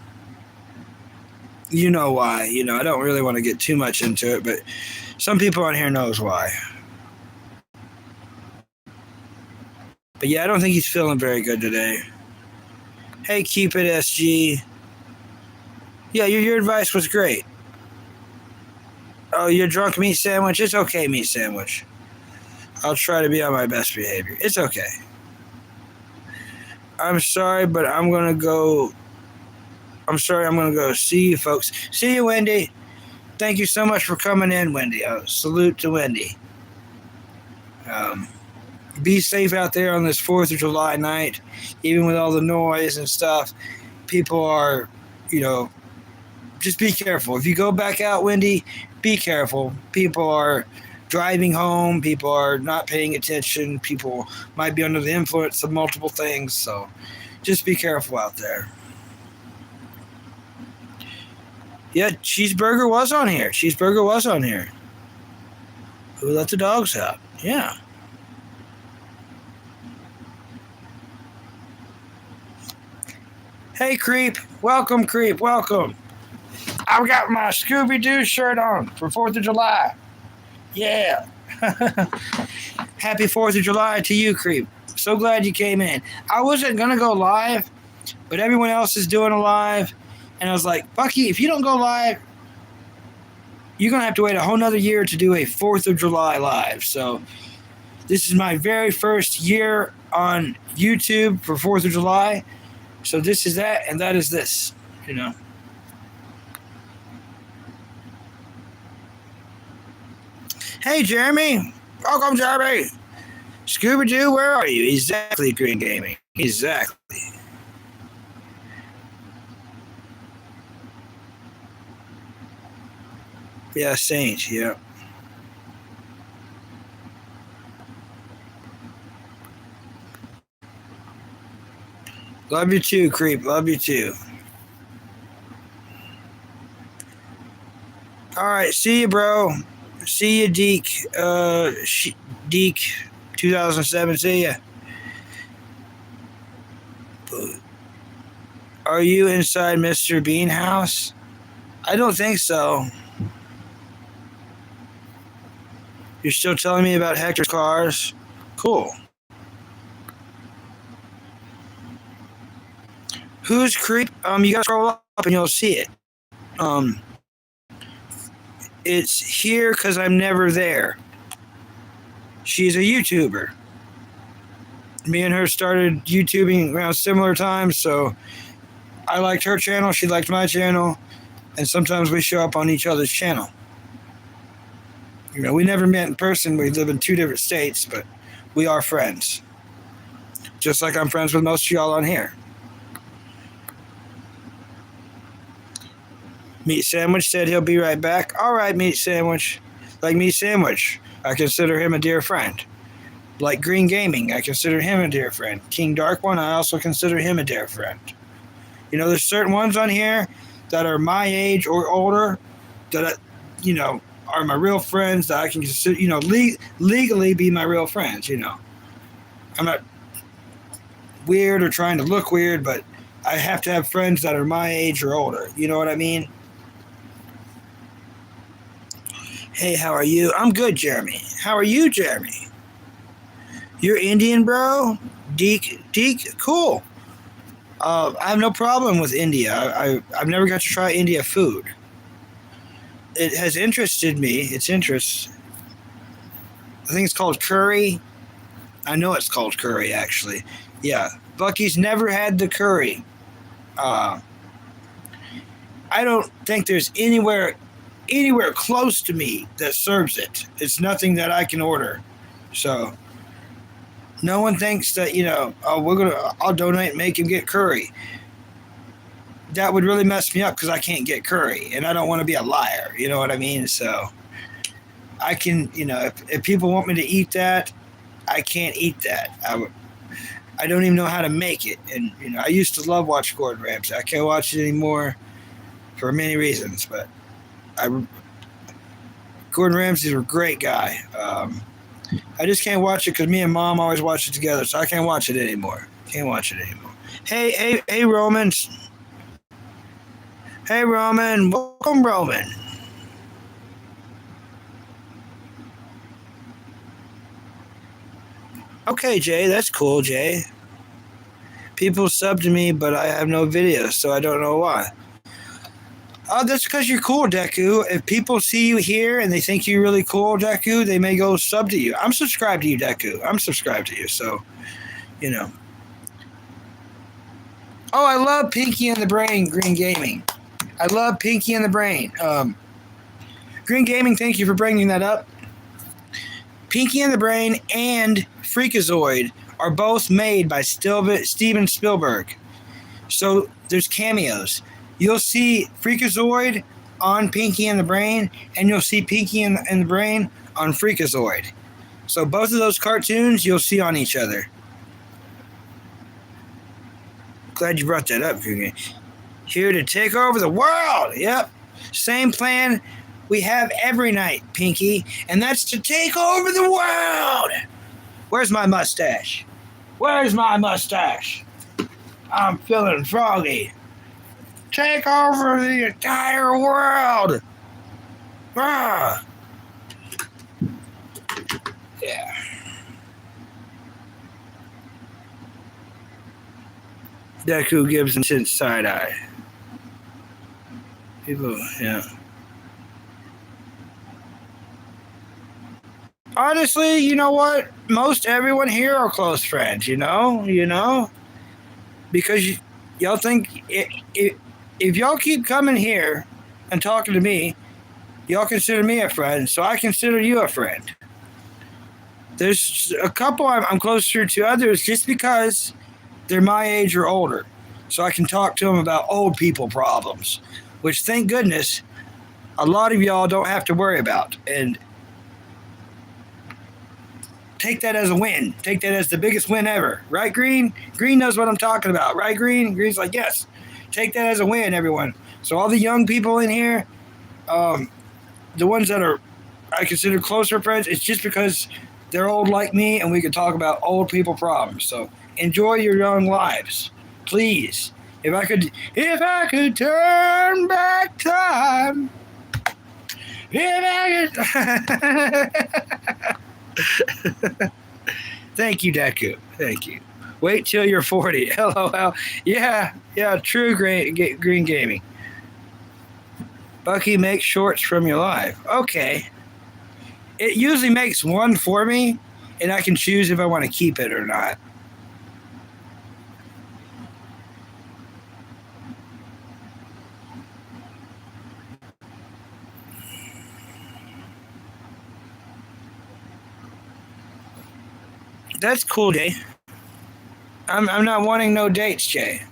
You know why. I don't really want to get too much into it, but some people on here knows why. But yeah, I don't think he's feeling very good today. Hey, keep it SG. Yeah, your advice was great. Oh, you're drunk meat sandwich? It's okay, meat sandwich. I'll try to be on my best behavior. It's okay. I'm sorry, but I'm going to go. I'm sorry, I'm going to go. See you, folks. See you, Wendy. Thank you so much for coming in, Wendy. Salute to Wendy. Be safe out there on this 4th of July night, even with all the noise and stuff. People are, just be careful. If you go back out, Wendy, be careful. People are driving home. People are not paying attention. People might be under the influence of multiple things. So just be careful out there. Yeah, Cheeseburger was on here. Who let the dogs out? Yeah. Hey, Creep. Welcome, Creep. Welcome. I've got my Scooby-Doo shirt on for 4th of July. Yeah. Happy 4th of July to you, Creep. So glad you came in. I wasn't going to go live, but everyone else is doing a live. And I was like, Bucky, if you don't go live, you're going to have to wait a whole nother year to do a 4th of July live. So this is my very first year on YouTube for 4th of July. So this is that, and that is this, Hey, Jeremy. Welcome, Jeremy. Scooby-Doo, where are you? Exactly, Green Gaming. Exactly. Yeah, Saint, yeah. Love you too, Creep. Love you too. All right, see you, bro. See you, Deke. Deke, 2007. See ya. Are you inside Mr. Bean house? I don't think so. You're still telling me about Hector's cars? Cool. Who's Creep? You gotta scroll up and you'll see it. It's here because I'm never there. She's a YouTuber. Me and her started YouTubing around similar times, so I liked her channel, she liked my channel, and sometimes we show up on each other's channel. We never met in person. We live in 2 different states, but we are friends. Just like I'm friends with most of y'all on here. Meat Sandwich said he'll be right back. All right, Meat Sandwich. Like Meat Sandwich, I consider him a dear friend. Like Green Gaming, I consider him a dear friend. King Dark One, I also consider him a dear friend. There's certain ones on here that are my age or older that, are my real friends that I can consider, legally be my real friends, I'm not weird or trying to look weird, but I have to have friends that are my age or older. You know what I mean? Hey, how are you? I'm good, Jeremy. How are you, Jeremy? You're Indian, bro? Deke, cool. I have no problem with India. I've never got to try India food. It has interested me. I think it's called curry. I know it's called curry, actually. Yeah. Bucky's never had the curry. I don't think there's anywhere close to me that serves it. It's nothing that I can order. So no one thinks that, I'll donate and make him get curry. That would really mess me up because I can't get curry and I don't want to be a liar. You know what I mean? So I can, if people want me to eat that, I can't eat that. I don't even know how to make it. And, I used to love watch Gordon Ramsay. I can't watch it anymore for many reasons, but Gordon Ramsay's a great guy. I just can't watch it because me and Mom always watch it together, so I can't watch it anymore. Hey, Romans. Hey, Roman. Welcome, Roman. Okay, Jay. That's cool, Jay. People sub to me, but I have no videos, so I don't know why. Oh, that's because you're cool, Deku. If people see you here and they think you're really cool, Deku, they may go sub to you. I'm subscribed to you, Deku. I'm subscribed to you, so, you know. Oh, I love Pinky and the Brain, Green Gaming. I love Pinky and the Brain. Green Gaming, thank you for bringing that up. Pinky and the Brain and Freakazoid are both made by Steven Spielberg. So there's cameos. You'll see Freakazoid on Pinky and the Brain, and you'll see Pinky and the Brain on Freakazoid. So both of those cartoons you'll see on each other. Glad you brought that up. Here to take over the world. Yep. Same plan we have every night, Pinky, and that's to take over the world. Where's my mustache? Where's my mustache? I'm feeling froggy. Take over the entire world. Ah. Yeah. Deku Gibson sits side eye. People, yeah. Honestly, you know what? Most everyone here are close friends, you know? Because y'all think if y'all keep coming here and talking to me, y'all consider me a friend, so I consider you a friend. There's a couple I'm closer to others just because they're my age or older, so I can talk to them about old people problems, which, thank goodness, a lot of y'all don't have to worry about. And take that as a win. Take that as the biggest win ever. Right, Green? Green knows what I'm talking about. Right, Green? Green's like, yes. Take that as a win, everyone. So all the young people in here, the ones that are I consider closer friends, it's just because they're old like me and we can talk about old people problems. So enjoy your young lives. Please. If I could turn back time. Thank you, Deku. Thank you. Wait till you're 40. LOL. Yeah, true green gaming. Bucky makes shorts from your life. Okay. It usually makes one for me, and I can choose if I want to keep it or not. That's cool, Jay. I'm not wanting no dates, Jay.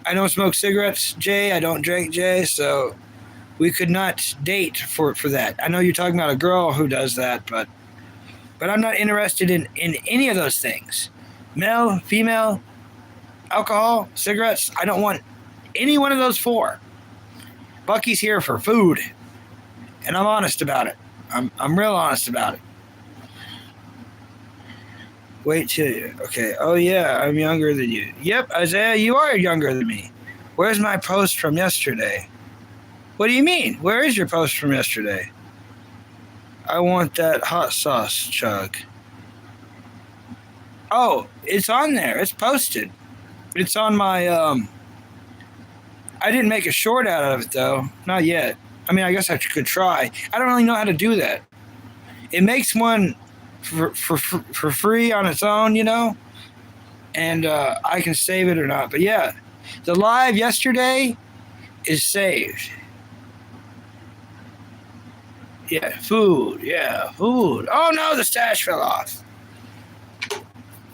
I don't smoke cigarettes, Jay. I don't drink, Jay. So we could not date for that. I know you're talking about a girl who does that, but I'm not interested in any of those things. Male, female, alcohol, cigarettes. I don't want any one of those four. Bucky's here for food, and I'm honest about it. I'm real honest about it. Wait till you. Okay. Oh, yeah, I'm younger than you. Yep, Isaiah, you are younger than me. Where's my post from yesterday? What do you mean? Where is your post from yesterday? I want that hot sauce, Chug. Oh, it's on there. It's posted. It's on my, I didn't make a short out of it, though. Not yet. I mean, I guess I could try. I don't really know how to do that. It makes one for free on its own, you know, and I can save it or not. But yeah, the live yesterday is saved. Yeah, food. Yeah, food. Oh no, the stash fell off.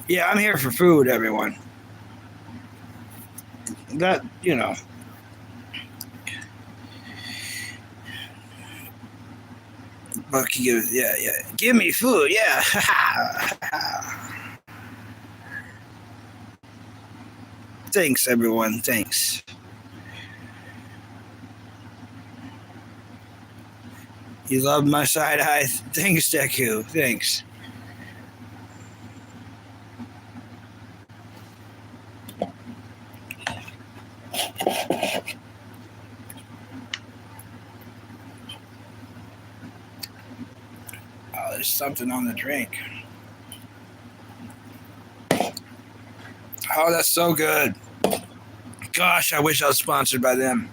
Yeah, I'm here for food, everyone. That, you know. Bucky gives, yeah. Give me food, yeah. Thanks, everyone. Thanks. You love my side eye. Thanks, Deku. Thanks. Oh, there's something on the drink. Oh, that's so good. Gosh, I wish I was sponsored by them.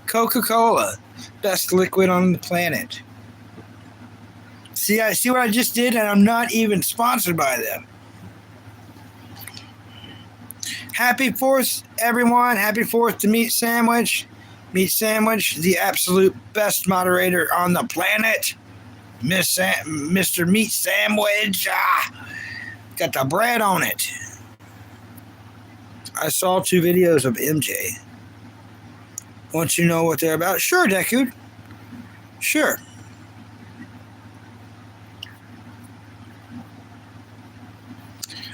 Coca-Cola, best liquid on the planet. See, I see what I just did, and I'm not even sponsored by them. Happy 4th, everyone. Happy 4th to Meat Sandwich. Meat Sandwich, the absolute best moderator on the planet. Mr. Meat Sandwich. Got the bread on it. I saw 2 videos of MJ. Want you to know what they're about? Sure, Deku. Sure.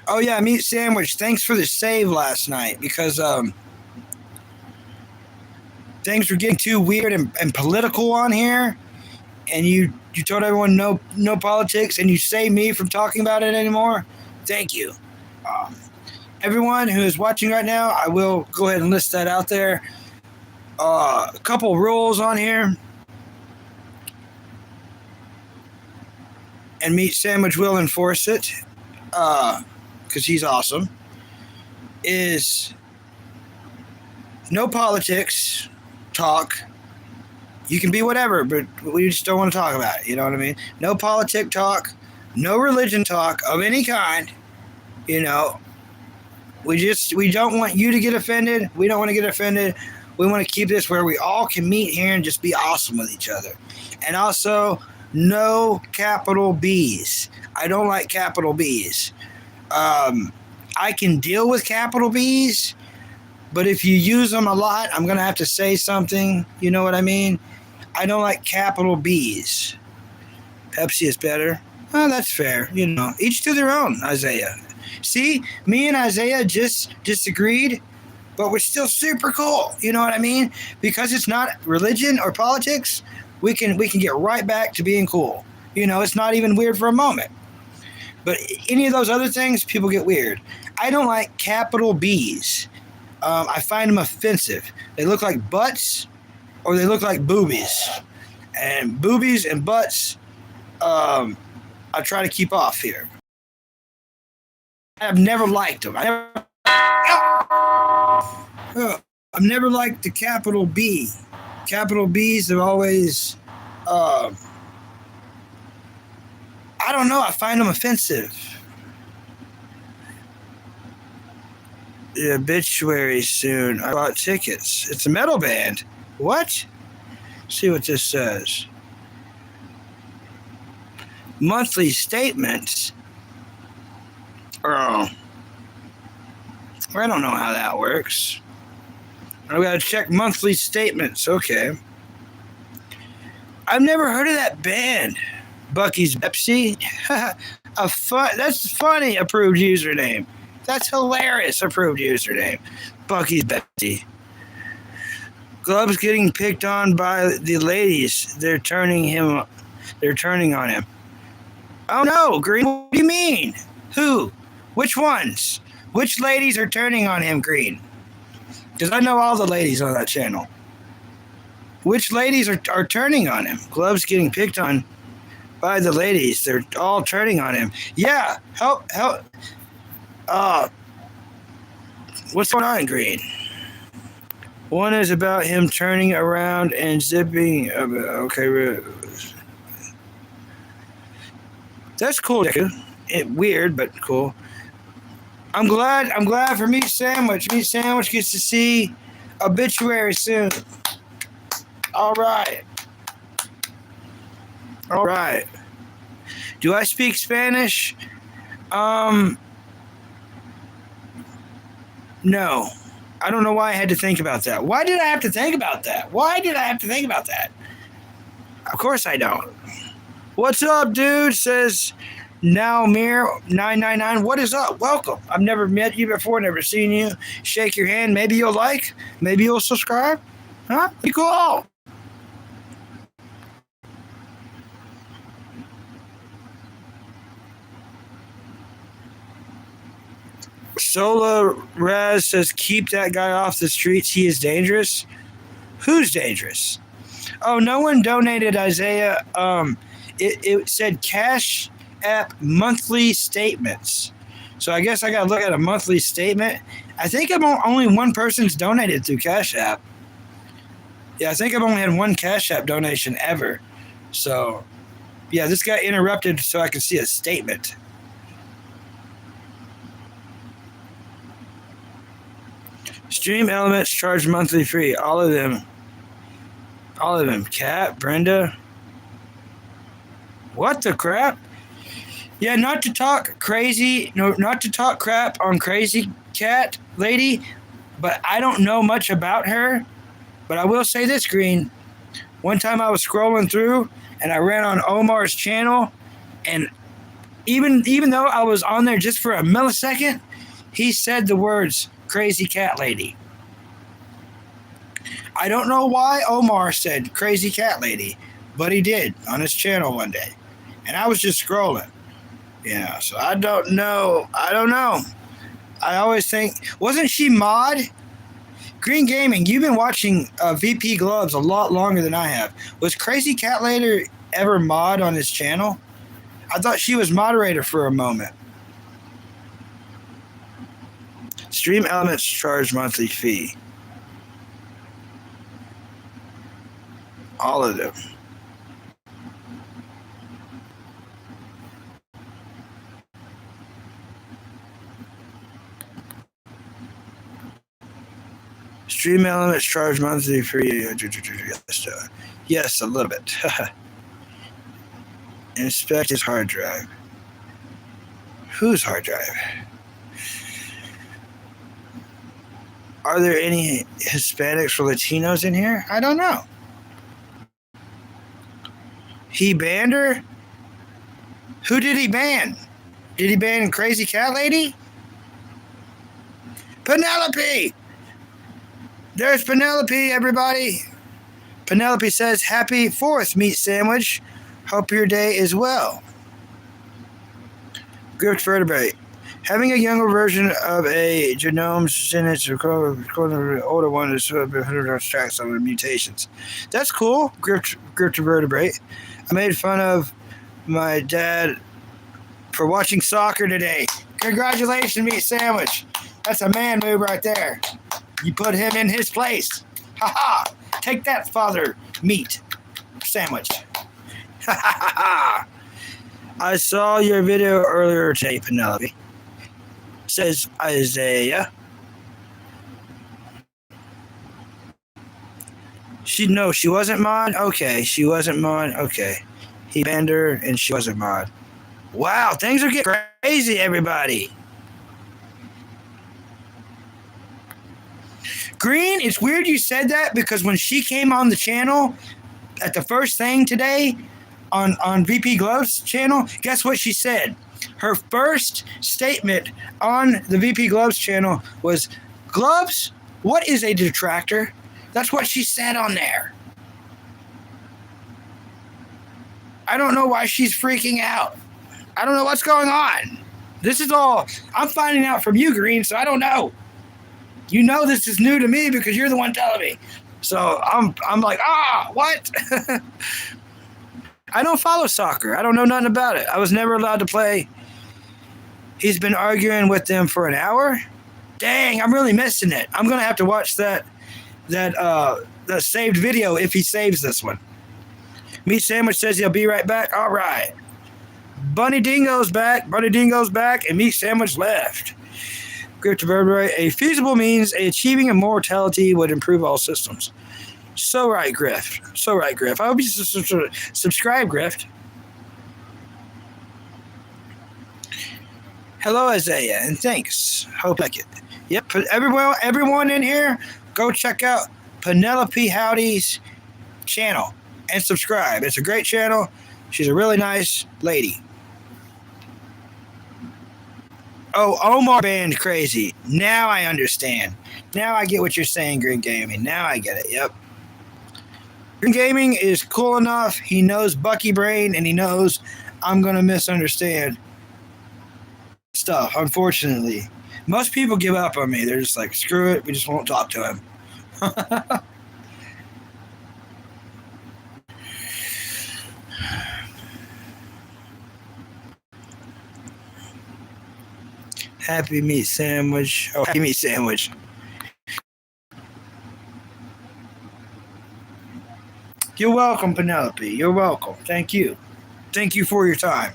Oh yeah, Meat Sandwich. Thanks for the save last night because things were getting too weird and political on here, and you told everyone no politics, and you saved me from talking about it anymore. Thank you. Everyone who is watching right now, I will go ahead and list that out there. A couple rules on here, and Meat Sandwich will enforce it. Because he's awesome, is no politics talk. You can be whatever, but we just don't want to talk about it. You know what I mean? No politic talk, no religion talk of any kind. You know, we don't want you to get offended. We don't want to get offended. We want to keep this where we all can meet here and just be awesome with each other. And also, no capital B's. I don't like capital B's. I can deal with capital B's, but if you use them a lot, I'm going to have to say something. You know what I mean? I don't like capital B's. Pepsi is better. Oh, that's fair. You know, each to their own, Isaiah. See, me and Isaiah just disagreed, but we're still super cool. You know what I mean? Because it's not religion or politics, we can get right back to being cool. You know, it's not even weird for a moment. But any of those other things, people get weird. I don't like capital B's. I find them offensive. They look like butts or they look like boobies. And boobies and butts, I try to keep off here. I've never liked them. I've never liked the capital B. Capital B's are always... I don't know. I find them offensive. The obituary soon. I bought tickets. It's a metal band. What? See what this says. Monthly statements. Oh. I don't know how that works. I've got to check monthly statements. Okay. I've never heard of that band. Bucky's Pepsi. That's funny, approved username. That's hilarious, approved username. Bucky's Pepsi. Glub's getting picked on by the ladies. They're turning on him. Oh no, Green, what do you mean? Who? Which ones? Which ladies are turning on him, Green? Because I know all the ladies on that channel. Which ladies are turning on him? Glub's getting picked on by the ladies. They're all turning on him. Yeah, help. What's going on, Green? One is about him turning around and zipping. Okay, that's cool. Weird, but cool. I'm glad for Meat Sandwich. Meat Sandwich gets to see obituary soon. All right. Do I speak Spanish? No. I don't know why I had to think about that. Why did I have to think about that? Of course I don't. What's up, dude? Says now Mir 999. What is up? Welcome. I've never met you before, never seen you. Shake your hand. Maybe you'll like. Maybe you'll subscribe. Huh? Be cool. Sola Raz says, keep that guy off the streets. He is dangerous. Who's dangerous? Oh, no one donated, Isaiah. It said Cash App monthly statements. So I guess I got to look at a monthly statement. I think only one person's donated through Cash App. Yeah, I think I've only had one Cash App donation ever. So, yeah, this got interrupted so I could see a statement. Stream Elements charge monthly free. All of them. Kat, Brenda. What the crap? Yeah, not to talk crap on Crazy Cat Lady, but I don't know much about her. But I will say this, Green. One time I was scrolling through and I ran on Omar's channel, and even though I was on there just for a millisecond, he said the words Crazy Cat Lady. I don't know why Omar said Crazy Cat Lady, but he did on his channel one day. And I was just scrolling. Yeah, so I don't know. I always think, wasn't she mod? Green Gaming, you've been watching VP Gloves a lot longer than I have. Was Crazy Cat Lady ever mod on his channel? I thought she was moderator for a moment. Stream Elements charge monthly fee. All of them. Stream Elements charge monthly fee. Yes, a little bit. Inspect his hard drive. Whose hard drive? Are there any Hispanics or Latinos in here? I don't know. He banned her? Who did he ban? Did he ban Crazy Cat Lady? Penelope! There's Penelope, everybody. Penelope says, happy 4th meat sandwich. Hope your day is well. Gripped vertebrae. Having a younger version of a genome sentence recording the older one is tracks some of the mutations. That's cool. Gripped vertebrate. I made fun of my dad for watching soccer today. Congratulations, meat sandwich. That's a man move right there. You put him in his place. Ha ha! Take that, father meat sandwich. Ha ha ha! I saw your video earlier today, Penelope. Says Isaiah. She wasn't mod? Okay, she wasn't mod. Okay. He banned her and she wasn't mod. Wow, things are getting crazy, everybody. Green, it's weird you said that because when she came on the channel at the first thing today on VP Gloves channel, guess what she said? Her first statement on the VP Gloves channel was, Gloves, what is a detractor? That's what she said on there. I don't know why she's freaking out. I don't know what's going on. This is all I'm finding out from you, Green, so I don't know. You know this is new to me because you're the one telling me. So I'm like, what? I don't follow soccer. I don't know nothing about it. I was never allowed to play. He's been arguing with them for an hour. Dang, I'm really missing it. I'm gonna have to watch that saved video if he saves this one. Meat Sandwich says he'll be right back. All right. Bunny Dingo's back, and Meat Sandwich left. Grift vertebrae. A feasible means achieving immortality would improve all systems. So right, Grift. I hope you subscribe, Grift. Hello, Isaiah, and thanks. Hope I like it. Yep, everyone in here, go check out Penelope Howdy's channel and subscribe. It's a great channel. She's a really nice lady. Oh, Omar banned Crazy. Now I understand. Now I get what you're saying, Green Gaming. Now I get it. Yep. Green Gaming is cool enough. He knows Bucky Brain, and he knows I'm going to misunderstand stuff, unfortunately. Most people give up on me. They're just like, screw it, we just won't talk to him. Happy meat sandwich. Oh, happy meat sandwich. You're welcome, Penelope. You're welcome. Thank you. Thank you for your time.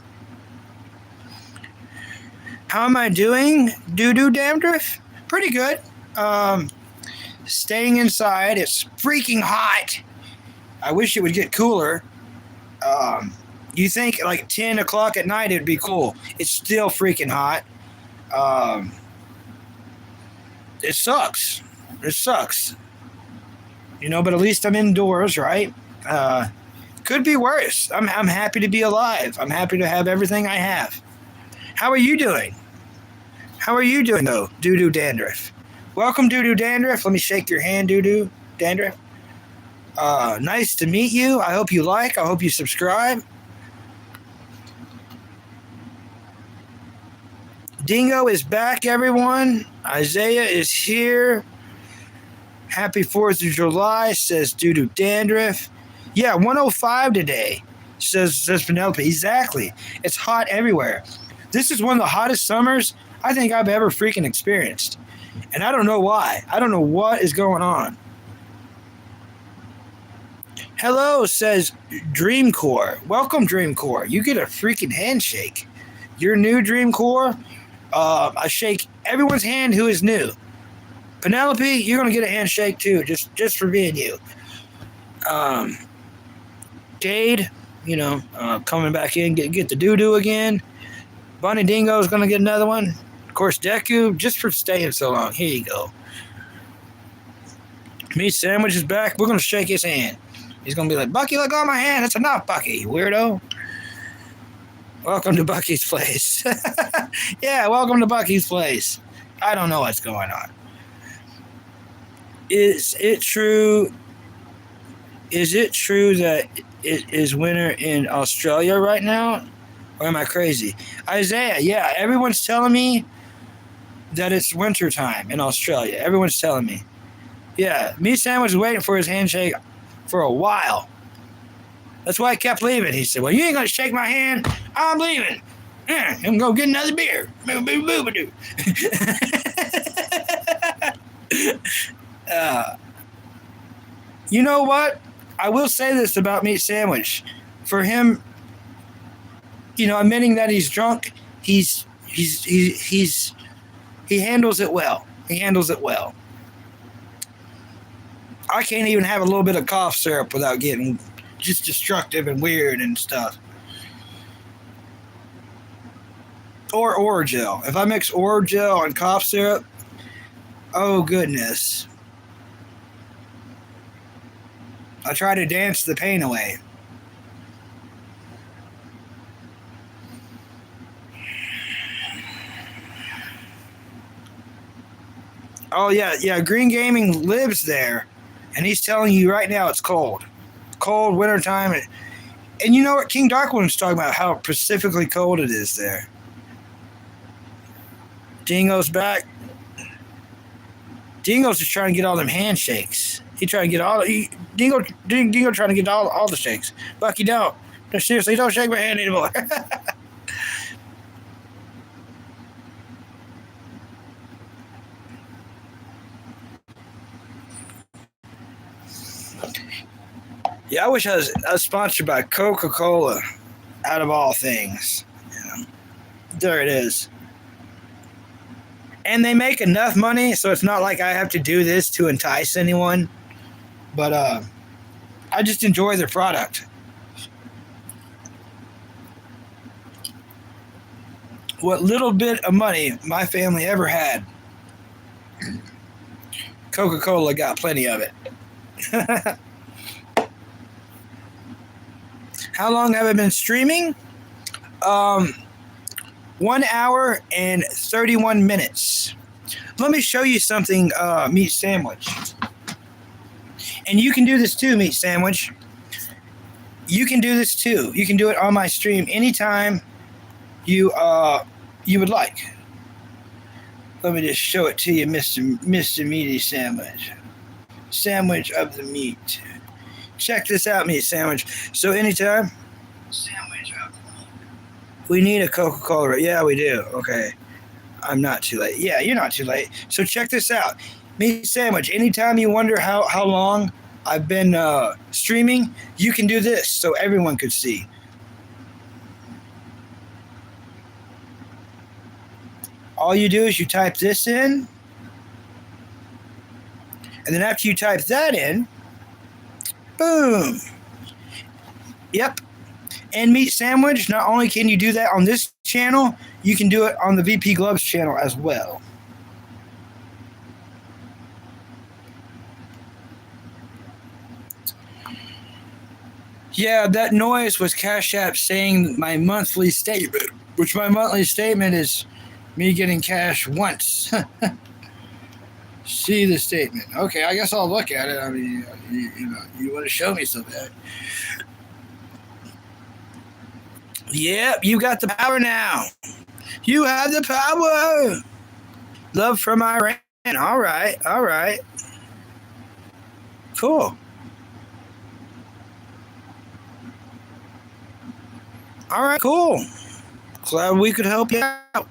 How am I doing? Doo-doo Damdrift? Pretty good. Staying inside. It's freaking hot. I wish it would get cooler. You think like 10 o'clock at night it'd be cool. It's still freaking hot. It sucks. It sucks. You know, but at least I'm indoors, right? Could be worse. I'm happy to be alive. I'm happy to have everything I have. How are you doing? How are you doing, though, Doo-Doo Dandruff? Welcome, Doo-Doo Dandruff. Let me shake your hand, Doo-Doo Dandruff. Nice to meet you. I hope you like. I hope you subscribe. Dingo is back, everyone. Isaiah is here. Happy 4th of July, says Doo-Doo Dandruff. Yeah, 105 today, says Penelope. Exactly. It's hot everywhere. This is one of the hottest summers I think I've ever freaking experienced. And I don't know why. I don't know what is going on. Hello, says Dreamcore. Welcome, Dreamcore. You get a freaking handshake. You're new, Dreamcore. I shake everyone's hand who is new. Penelope, you're going to get a handshake too, just for being you. Jade, you know, coming back in, get the doo-doo again. Bunny Dingo's going to get another one. Of course, Deku, just for staying so long. Here you go. Meat Sandwich is back. We're going to shake his hand. He's going to be like, Bucky, let go of my hand. That's enough, Bucky, you weirdo. Welcome to Bucky's place. Yeah, welcome to Bucky's place. I don't know what's going on. Is it true that it is winter in Australia right now? Or am I crazy? Isaiah, yeah, everyone's telling me that it's winter time in Australia. Everyone's telling me. Yeah, Meat Sandwich was waiting for his handshake for a while. That's why I kept leaving. He said, well, you ain't going to shake my hand. I'm leaving. I'm going to go get another beer. You know what? I will say this about Meat Sandwich. For him, you know, admitting that he's drunk, he handles it well. He handles it well. I can't even have a little bit of cough syrup without getting just destructive and weird and stuff. Or Orajel. If I mix Orajel and cough syrup, oh goodness. I try to dance the pain away. Oh yeah, Green Gaming lives there, and he's telling you right now it's cold. Cold wintertime. And you know what? King Darkwind's talking about how specifically cold it is there. Dingo's back. Dingo's just trying to get all them handshakes. He trying to get all Dingo trying to get all the shakes. Bucky, don't. Seriously, don't shake my hand anymore. Yeah, I wish I was sponsored by Coca-Cola, out of all things. You know, there it is. And they make enough money, so it's not like I have to do this to entice anyone. But I just enjoy their product. What little bit of money my family ever had, Coca-Cola got plenty of it. How long have I been streaming? 1 hour and 31 minutes. Let me show you something, Meat Sandwich. And you can do this too, Meat Sandwich. You can do this too. You can do it on my stream anytime you would like. Let me just show it to you, Mr. Meaty Sandwich. Sandwich of the meat. Check this out, meat sandwich. So anytime. Sandwich of the meat. We need a Coca-Cola. Yeah, we do. Okay. I'm not too late. Yeah, you're not too late. So check this out. Meat sandwich. Anytime you wonder how long I've been streaming, you can do this so everyone could see. All you do is you type this in, and then after you type that in, boom. Yep. And meat sandwich, not only can you do that on this channel, you can do it on the VP Gloves channel as well. Yeah, that noise was Cash App saying my monthly statement, which my monthly statement is me getting cash once. See the statement. Okay, I guess I'll look at it. I mean, you want to show me something. Yep, you got the power now. You have the power. Love from Iran. All right. Cool. All right, cool. Glad we could help you out.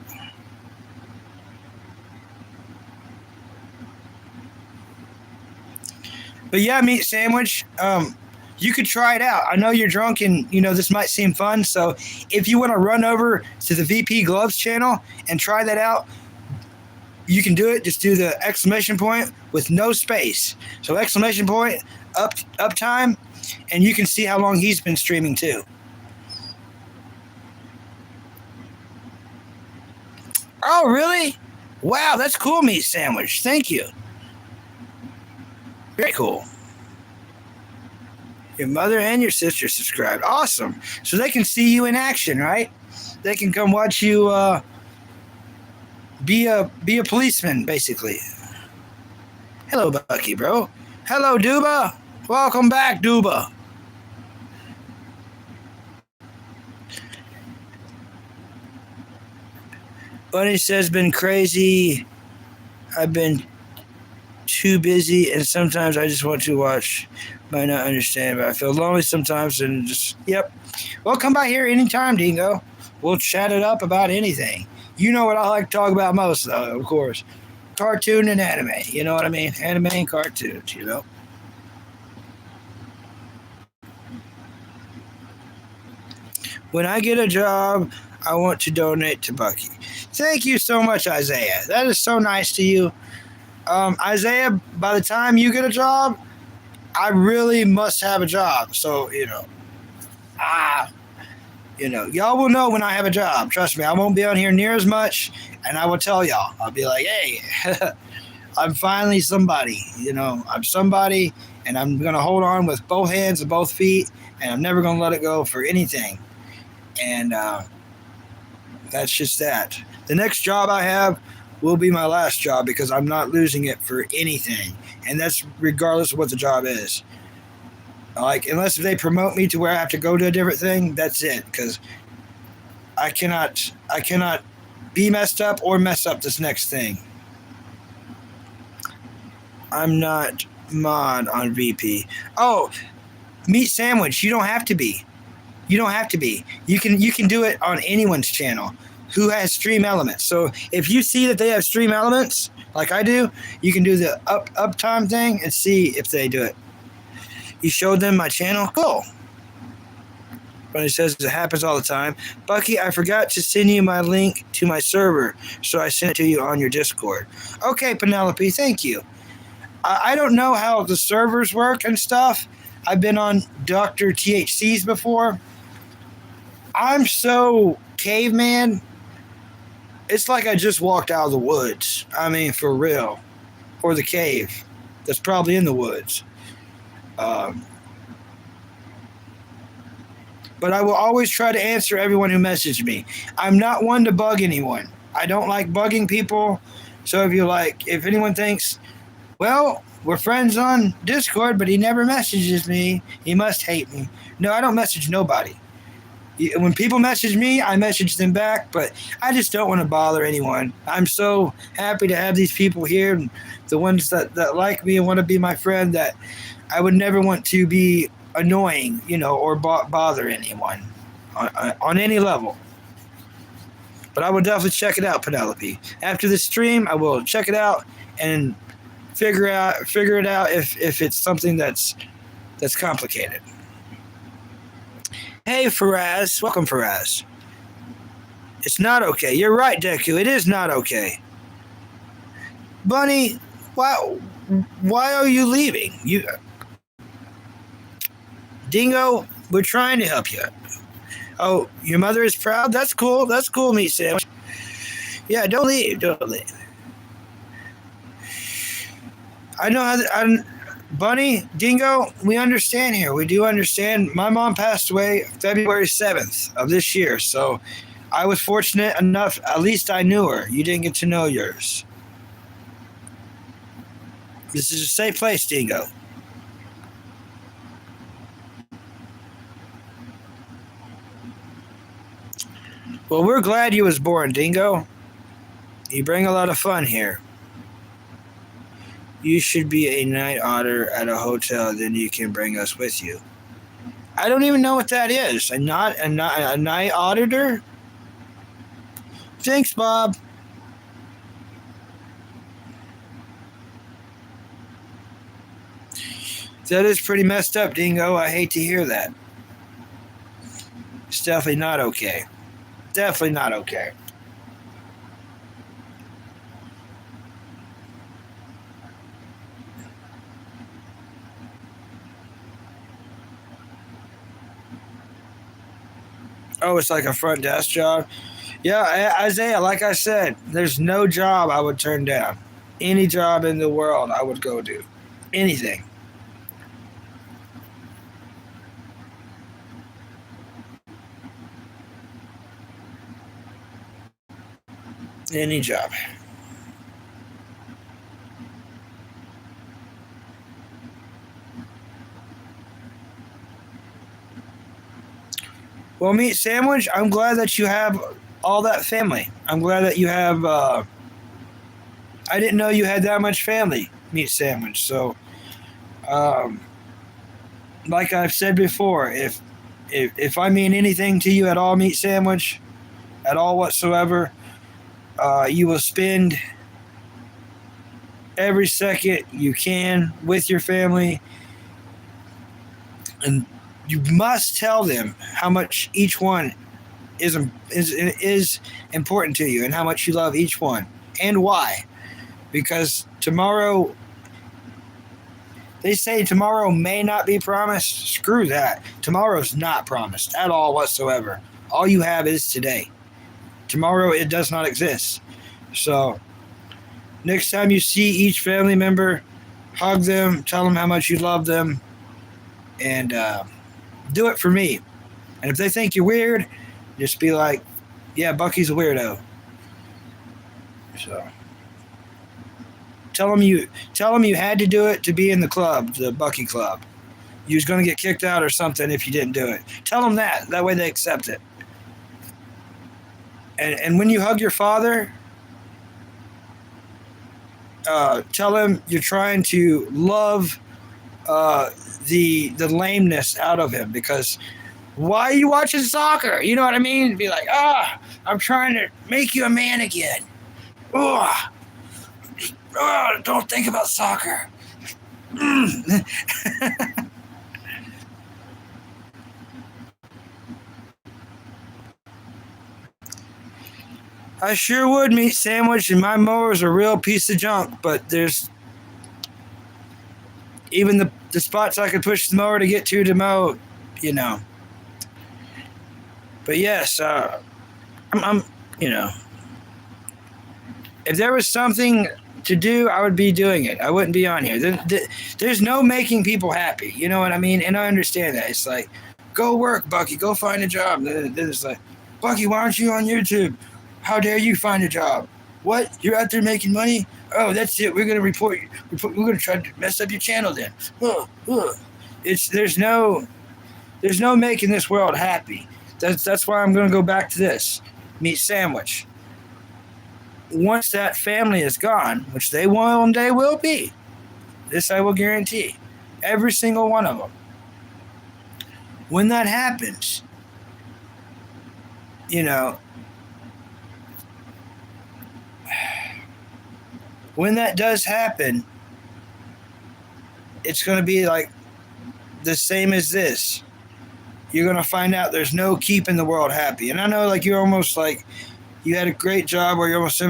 But yeah, meat sandwich. You could try it out. I know you're drunk and, this might seem fun. So if you want to run over to the VP Gloves channel and try that out, you can do it. Just do the exclamation point with no space. So exclamation point, up time, and you can see how long he's been streaming too. Oh, really? Wow, that's cool, meat sandwich. Thank you. Very cool. Your mother and your sister subscribed. Awesome. So they can see you in action, right? They can come watch you be a policeman, basically. Hello, Bucky, bro. Hello, Duba. Welcome back, Duba. Bunny says, been crazy. I've been too busy, and sometimes I just want to watch. Might not understand, but I feel lonely sometimes, and just, yep. Well, come by here anytime, Dingo. We'll chat it up about anything. You know what I like to talk about most, though, of course. Cartoon and anime. You know what I mean? Anime and cartoons, When I get a job, I want to donate to Bucky. Thank you so much, Isaiah. That is so nice to you. Isaiah, by the time you get a job, I really must have a job. So, y'all will know when I have a job. Trust me, I won't be on here near as much, and I will tell y'all. I'll be like, hey, I'm finally somebody. I'm somebody, and I'm going to hold on with both hands and both feet, and I'm never going to let it go for anything. And that's just that. The next job I have will be my last job because I'm not losing it for anything. And that's regardless of what the job is. Like, unless they promote me to where I have to go to a different thing, that's it. Because I cannot be messed up or mess up this next thing. I'm not mod on VP. Oh, meat sandwich. You don't have to be. You don't have to be. You can do it on anyone's channel who has stream elements. So if you see that they have stream elements, like I do, you can do the uptime thing and see if they do it. You showed them my channel? Cool. But it says it happens all the time. Bucky, I forgot to send you my link to my server, so I sent it to you on your Discord. Okay, Penelope, thank you. I don't know how the servers work and stuff. I've been on Dr. THC's before. I'm so caveman. It's like I just walked out of the woods. I mean, for real. Or the cave that's probably in the woods. But I will always try to answer everyone who messaged me. I'm not one to bug anyone. I don't like bugging people. So if anyone thinks, well, we're friends on Discord, but he never messages me, he must hate me. No, I don't message nobody. When people message me, I message them back, but I just don't want to bother anyone. I'm so happy to have these people here, and the ones that like me and want to be my friend, that I would never want to be annoying, or bother anyone on any level. But I will definitely check it out, Penelope. After the stream, I will check it out and figure it out if it's something that's complicated. Hey, Faraz. Welcome, Faraz. It's not okay. You're right, Deku. It is not okay. Bunny, why are you leaving? Dingo, we're trying to help you. Oh, your mother is proud? That's cool. That's cool, meat sandwich. Yeah, don't leave. I know how... Bunny, Dingo, we understand here. We do understand. My mom passed away February 7th of this year, so I was fortunate enough, at least I knew her. You didn't get to know yours. This is a safe place, Dingo. Well, we're glad you was born, Dingo. You bring a lot of fun here. You should be a night otter at a hotel, then you can bring us with you. I don't even know what that is. A night auditor? Thanks, Bob. That is pretty messed up, Dingo. I hate to hear that. It's definitely not okay. Definitely not okay. Oh, it's like a front desk job? Yeah, Isaiah, like I said, there's no job I would turn down. Any job in the world I would go do. Anything. Any job. Well, meat sandwich, I'm glad that you have all that family. I'm glad that you have... I didn't know you had that much family, meat sandwich. So, like I've said before, if I mean anything to you at all, meat sandwich, at all whatsoever, you will spend every second you can with your family, and you must tell them how much each one is important to you and how much you love each one and why. Because tomorrow, they say tomorrow may not be promised. Screw that. Tomorrow's not promised at all whatsoever. All you have is today. Tomorrow, it does not exist. So, next time you see each family member, hug them, tell them how much you love them, and do it for me. And if they think you're weird, just be like, yeah, Bucky's a weirdo. So, tell them you had to do it to be in the club, the Bucky Club. You was going to get kicked out or something if you didn't do it. Tell them that. That way they accept it. And when you hug your father, tell him you're trying to love the lameness out of him, because why are you watching soccer? You know what I mean? Be like, I'm trying to make you a man again. Don't think about soccer. I sure would, meat sandwich, and my mower's a real piece of junk, but there's even the spots I could push the mower to get to mow, But yes, I'm if there was something to do, I would be doing it. I wouldn't be on here. There's no making people happy. You know what I mean? And I understand that. It's like, go work, Bucky. Go find a job. Then it's like, Bucky, why aren't you on YouTube? How dare you find a job? What? You're out there making money? Oh, that's it. We're going to report you. We're going to try to mess up your channel then. There's no making this world happy. That's why I'm going to go back to this meat sandwich. Once that family is gone, which they one day will be, this I will guarantee, every single one of them. When that happens, when that does happen, it's going to be like the same as this. You're going to find out there's no keeping the world happy. And I know, like, you're almost like you had a great job or you're almost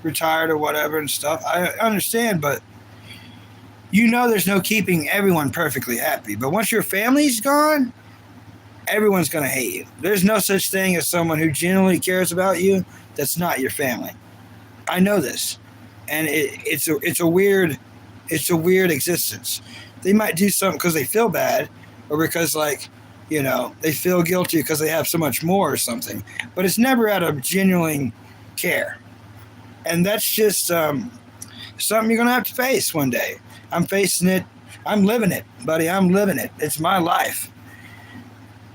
retired or whatever and stuff. I understand, but there's no keeping everyone perfectly happy. But once your family's gone, everyone's going to hate you. There's no such thing as someone who genuinely cares about you that's not your family. I know this. And it's a weird existence. They might do something because they feel bad or because, like, they feel guilty because they have so much more or something. But it's never out of genuine care. And that's just something you're going to have to face one day. I'm facing it. I'm living it, buddy. I'm living it. It's my life.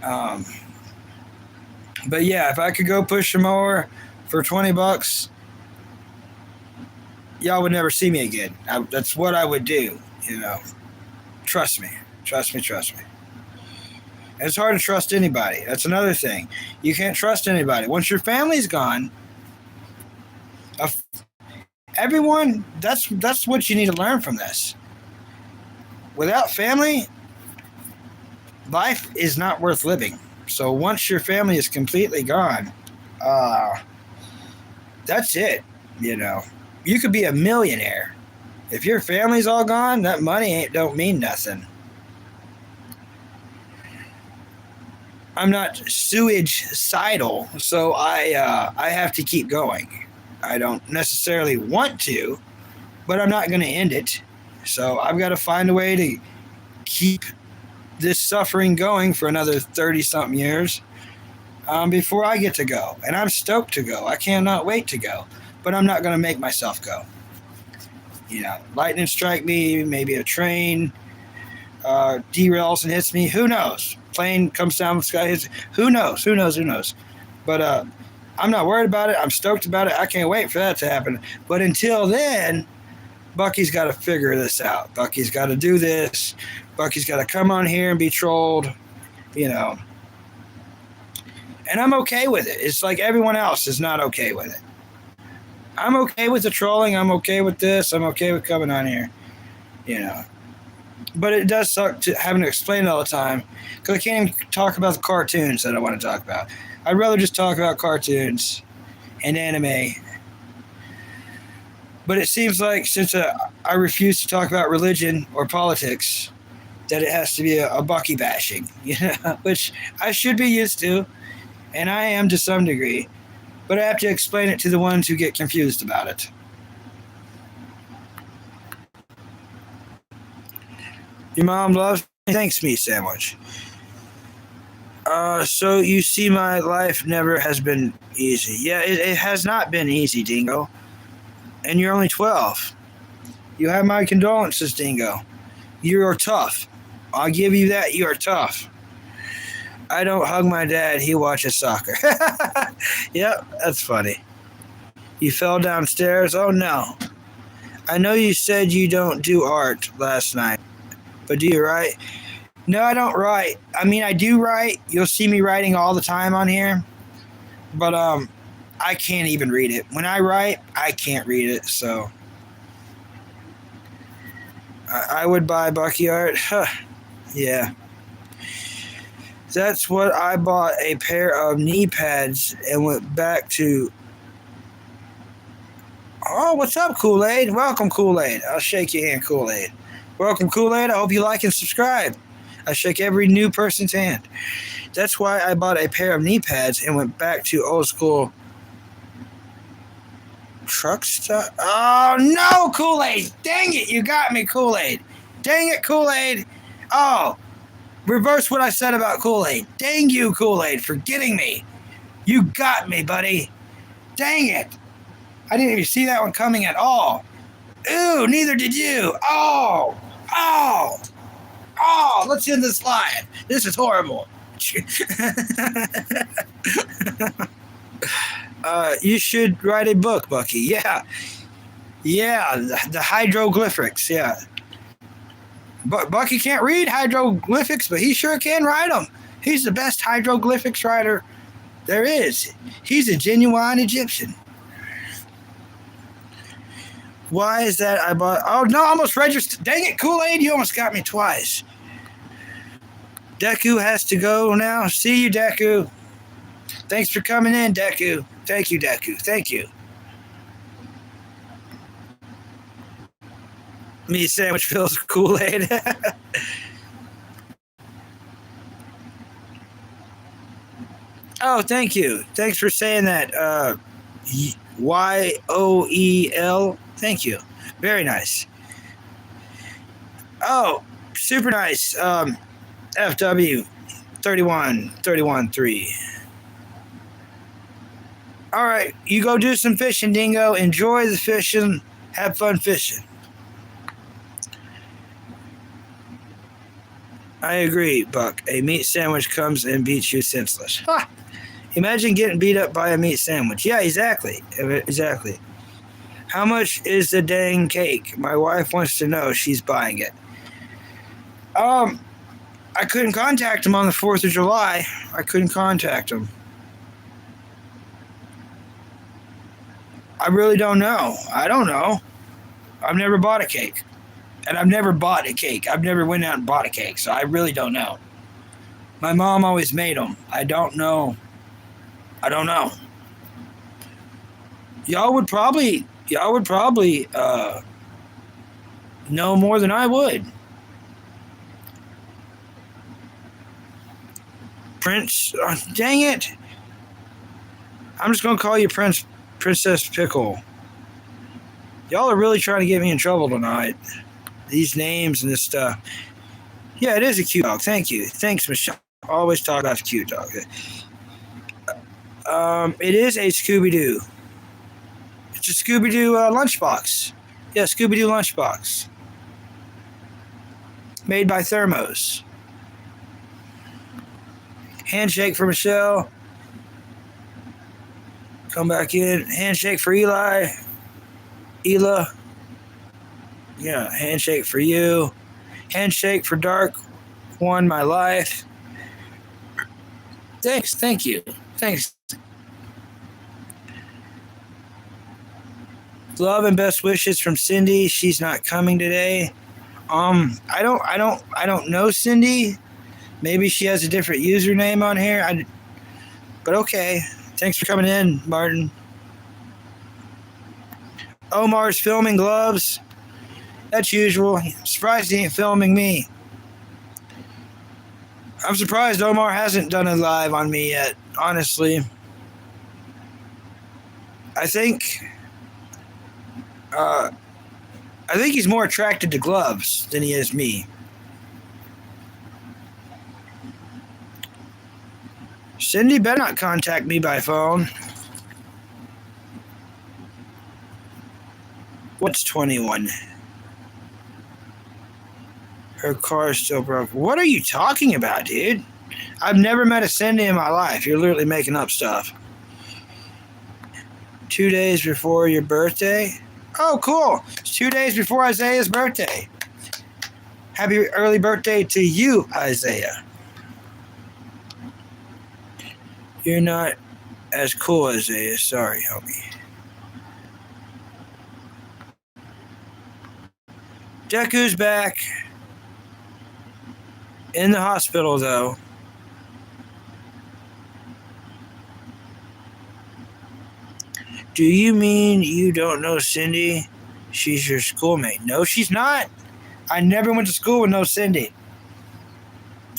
But yeah, if I could go push a mower for $20, y'all would never see me again. That's what I would do, Trust me. Trust me. And it's hard to trust anybody. That's another thing. You can't trust anybody. Once your family's gone, everyone, that's what you need to learn from this. Without family, life is not worth living. So once your family is completely gone, that's it, You could be a millionaire. If your family's all gone, that money don't mean nothing. I'm not suicidal, so I have to keep going. I don't necessarily want to, but I'm not going to end it. So I've got to find a way to keep this suffering going for another 30-something years before I get to go. And I'm stoked to go. I cannot wait to go. But I'm not going to make myself go. Lightning strike me, maybe a train derails and hits me. Who knows? Plane comes down the sky, hits. Who knows? But I'm not worried about it. I'm stoked about it. I can't wait for that to happen. But until then, Bucky's got to figure this out. Bucky's got to do this. Bucky's got to come on here and be trolled, And I'm okay with it. It's like everyone else is not okay with it. I'm okay with the trolling. I'm okay with this. I'm okay with coming on here, But it does suck having to explain it all the time because I can't even talk about the cartoons that I want to talk about. I'd rather just talk about cartoons and anime. But it seems like since I refuse to talk about religion or politics, that it has to be a Bucky bashing, which I should be used to, and I am to some degree. But I have to explain it to the ones who get confused about it. Your mom loves me? Thanks, meat sandwich. So you see, my life never has been easy. Yeah, it has not been easy, Dingo. And you're only 12. You have my condolences, Dingo. You are tough. I'll give you that. You are tough. I don't hug my dad. He watches soccer. Yep, that's funny. You fell downstairs? Oh, no. I know you said you don't do art last night, but do you write? No, I don't write. I mean, I do write. You'll see me writing all the time on here, but I can't even read it. When I write, I can't read it, so I would buy Bucky art. Huh. Yeah. That's what I bought a pair of knee pads and went back to. Oh, what's up, Kool-Aid? Welcome, Kool-Aid. I'll shake your hand, Kool-Aid. Welcome, Kool-Aid. I hope you like and subscribe. I shake every new person's hand. That's why I bought a pair of knee pads and went back to old school truck stuff. Oh, no, Kool-Aid. Dang it. You got me, Kool-Aid. Dang it, Kool-Aid. Oh. Reverse what I said about Kool-Aid. Dang you, Kool-Aid, for getting me. You got me, buddy. Dang it. I didn't even see that one coming at all. Ooh, neither did you. Oh, let's end this live. This is horrible. You should write a book, Bucky. Yeah. Yeah, the hieroglyphics. Yeah. Bucky can't read hieroglyphics, but he sure can write them. He's the best hieroglyphics writer there is. He's a genuine Egyptian. Why is that? I bought. Oh no! I almost registered. Dang it, Kool-Aid! You almost got me twice. Deku has to go now. See you, Deku. Thanks for coming in, Deku. Thank you, Deku. Thank you. Meat sandwich fills Kool-Aid. Oh, thank you. Thanks for saying that. YOEL. Thank you. Very nice. Oh, super nice. FW 3. All right, you go do some fishing, Dingo. Enjoy the fishing. Have fun fishing. I agree, Buck. A meat sandwich comes and beats you senseless. Ha! Imagine getting beat up by a meat sandwich. Yeah, exactly. Exactly. How much is the dang cake? My wife wants to know. She's buying it. I couldn't contact him on the 4th of July. I couldn't contact him. I really don't know. I don't know. I've never bought a cake. And I've never bought a cake. I've never went out and bought a cake, so I really don't know. My mom always made them. I don't know. Y'all would probably know more than I would. Prince, dang it. I'm just going to call you Princess Pickle. Y'all are really trying to get me in trouble tonight. These names and this stuff. Yeah, it is a cute dog. Thank you. Thanks, Michelle. Always talk about the cute dog. It is a Scooby-Doo. It's a Scooby-Doo lunchbox. Yeah, Scooby-Doo lunchbox. Made by Thermos. Handshake for Michelle. Come back in. Handshake for Eli. Ela. Yeah, handshake for you. Handshake for Dark One, my life. Thanks, thank you. Thanks. Love and best wishes from Cindy. She's not coming today. I don't know Cindy. Maybe she has a different username on here. But okay. Thanks for coming in, Martin. Omar's filming gloves. That's usual. Surprised he ain't filming me. I'm surprised Omar hasn't done a live on me yet, honestly. I think he's more attracted to gloves than he is me. Cindy better not contact me by phone. What's 21? Her car is still broke. What are you talking about, dude? I've never met a Cindy in my life. You're literally making up stuff. 2 days before your birthday? Oh, cool. It's 2 days before Isaiah's birthday. Happy early birthday to you, Isaiah. You're not as cool as Isaiah. Sorry, homie. Deku's back. In the hospital, though. Do you mean you don't know Cindy? She's your schoolmate. No, she's not. I never went to school with no Cindy.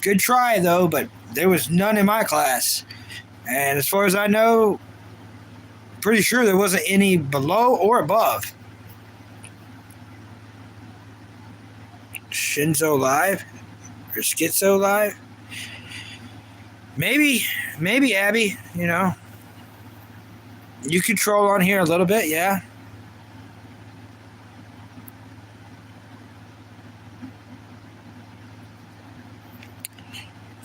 Good try, though, but there was none in my class. And as far as I know, pretty sure there wasn't any below or above. Shinzo Live? Or Schizo Live? Maybe, Abby, you know. You could troll on here a little bit, yeah.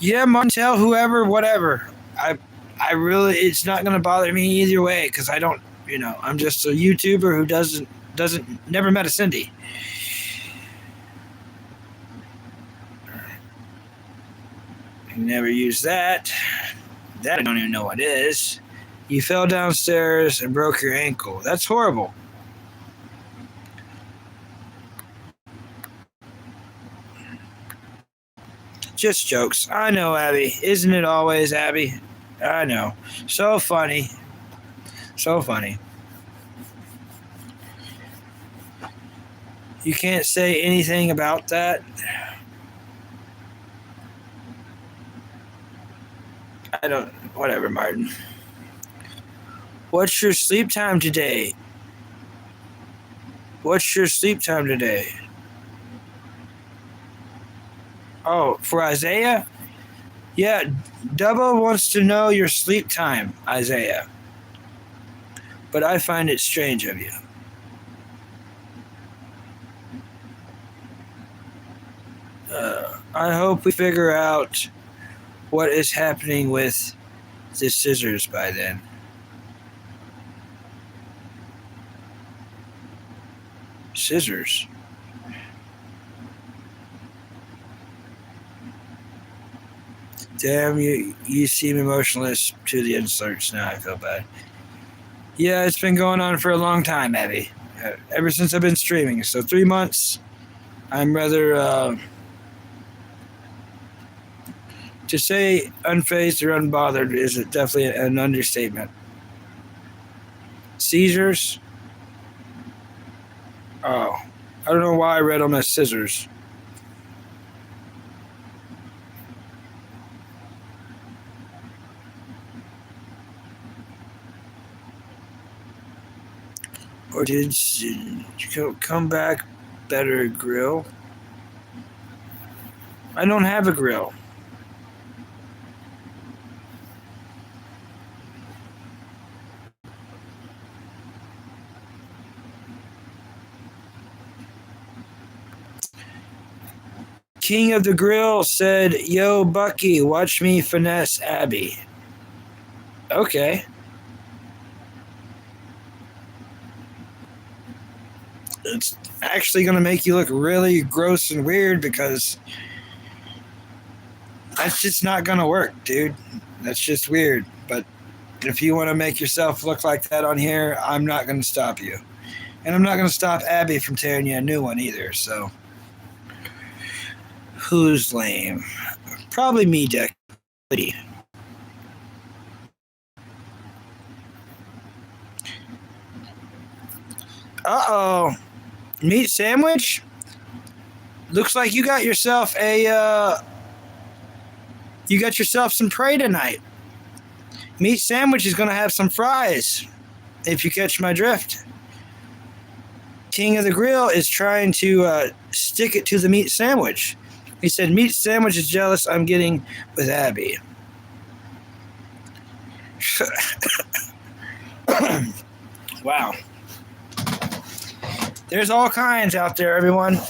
Yeah, Montel, whoever, whatever. I really, it's not gonna bother me either way because I don't, I'm just a YouTuber who doesn't never met a Cindy. Never use that. That I don't even know what is. You fell downstairs and broke your ankle. That's horrible. Just jokes. I know, Abby. Isn't it always, Abby? I know. So funny. So funny. You can't say anything about that. I don't. Whatever, Martin. What's your sleep time today? What's your sleep time today? Oh, for Isaiah? Yeah, Dubbo wants to know your sleep time, Isaiah. But I find it strange of you. I hope we figure out what is happening with the scissors by then. Scissors? Damn, you seem emotionless to the inserts now. I feel bad. Yeah, it's been going on for a long time, Abby. Ever since I've been streaming. So 3 months. I'm rather, to say unfazed or unbothered is definitely an understatement. Seizures? Oh, I don't know why I read them as scissors. Or did you come back better grill? I don't have a grill. King of the Grill said, "Yo, Bucky, watch me finesse Abby." Okay. It's actually going to make you look really gross and weird because that's just not going to work, dude. That's just weird. But if you want to make yourself look like that on here, I'm not going to stop you. And I'm not going to stop Abby from tearing you a new one either, so. Who's lame? Probably me, Deck. Uh-oh. Meat sandwich? Looks like you got yourself you got yourself some prey tonight. Meat sandwich is going to have some fries, if you catch my drift. King of the Grill is trying to stick it to the meat sandwich. He said, meat sandwich is jealous I'm getting with Abby. Wow. There's all kinds out there, everyone.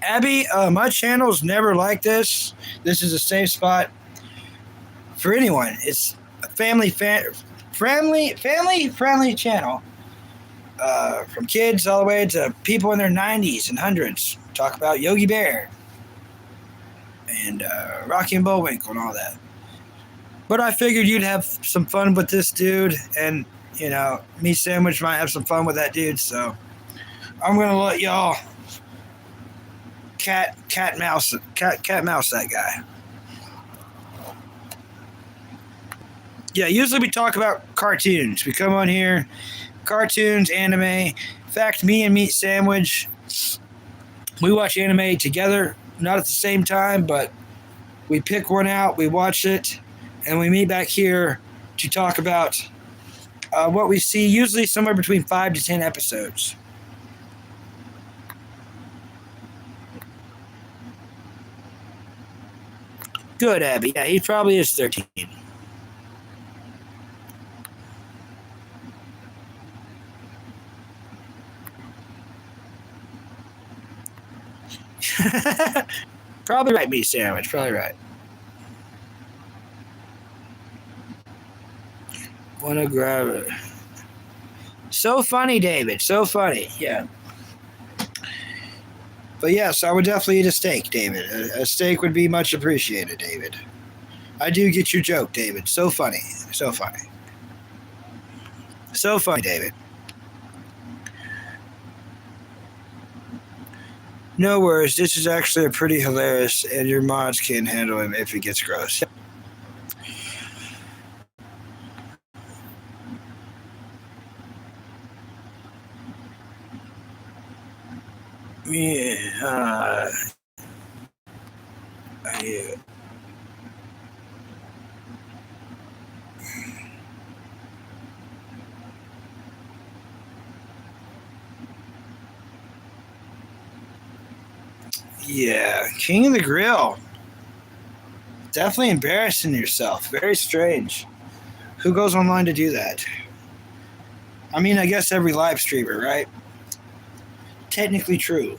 Abby, my channel's never like this. This is a safe spot for anyone. It's a family friendly channel. From kids all the way to people in their 90s and hundreds. Talk about Yogi Bear and Rocky and Bullwinkle and all that. But I figured you'd have some fun with this dude, and Meat Sandwich might have some fun with that dude. So I'm gonna let y'all cat mouse that guy. Yeah, usually we talk about cartoons. We come on here, cartoons, anime. In fact, me and Meat Sandwich, we watch anime together, not at the same time, but we pick one out, we watch it, and we meet back here to talk about what we see, usually somewhere between 5 to 10 episodes. Good, Abby. Yeah, he probably is 13. Probably right, meat sandwich. Probably right. Wanna grab it? So funny, David. So funny. Yeah. But yes, I would definitely eat a steak, David. A steak would be much appreciated, David. I do get your joke, David. So funny. So funny. So funny, David. No worries. This is actually a pretty hilarious, and your mods can't handle him if he gets gross. Yeah. Yeah. Yeah. King of the Grill. Definitely embarrassing yourself. Very strange. Who goes online to do that? I mean, I guess every live streamer, right? Technically true.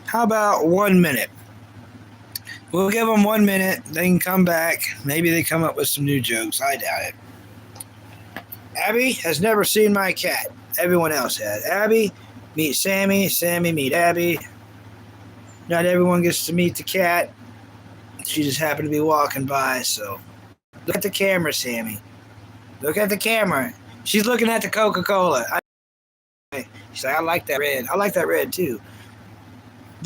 How about 1 minute? We'll give them 1 minute. They can come back. Maybe they come up with some new jokes. I doubt it. Abby has never seen my cat. Everyone else has. Abby, meet Sammy. Sammy, meet Abby. Not everyone gets to meet the cat. She just happened to be walking by, so. Look at the camera, Sammy. Look at the camera. She's looking at the Coca-Cola. She's like, I like that red. I like that red, too.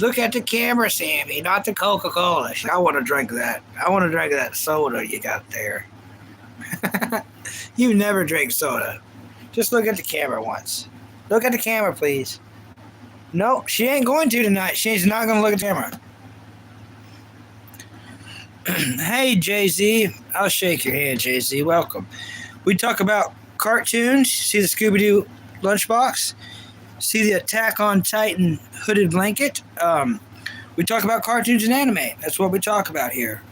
Look at the camera, Sammy, not the Coca-Cola. She's like, I want to drink that. I want to drink that soda you got there. You never drink soda. Just look at the camera once. Look at the camera, please. No, she ain't going to tonight. She's not going to look at the camera. Hey, Jay-Z. I'll shake your hand, Jay-Z. Welcome. We talk about cartoons. See the Scooby-Doo lunchbox? See the Attack on Titan hooded blanket? We talk about cartoons and anime. That's what we talk about here.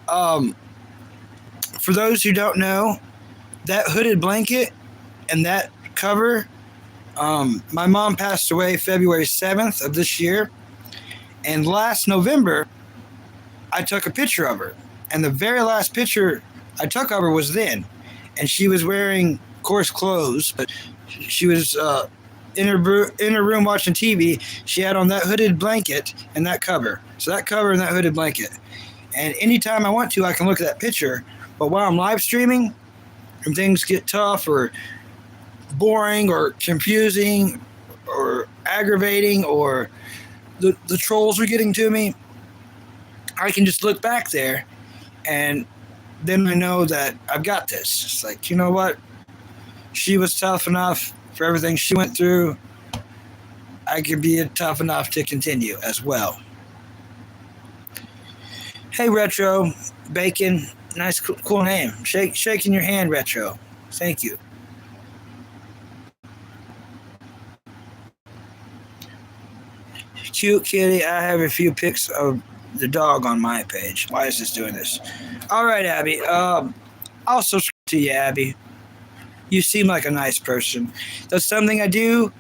For those who don't know, that hooded blanket and that cover, my mom passed away February 7th of this year. And last November, I took a picture of her. And the very last picture I took of her was then. And she was wearing, of course, clothes, but she was in her room watching TV. She had on that hooded blanket and that cover. So that cover and that hooded blanket. And anytime I want to, I can look at that picture. But while I'm live streaming and things get tough or boring or confusing or aggravating or the trolls are getting to me, I can just look back there and then I know that I've got this. It's like, you know what? She was tough enough for everything she went through. I can be tough enough to continue as well. Hey, Retro Bacon. Nice, cool name. Shaking your hand, Retro. Thank you. Cute kitty. I have a few pics of the dog on my page. Why is this doing this? All right, Abby. I'll subscribe to you, Abby. You seem like a nice person. That's something I do.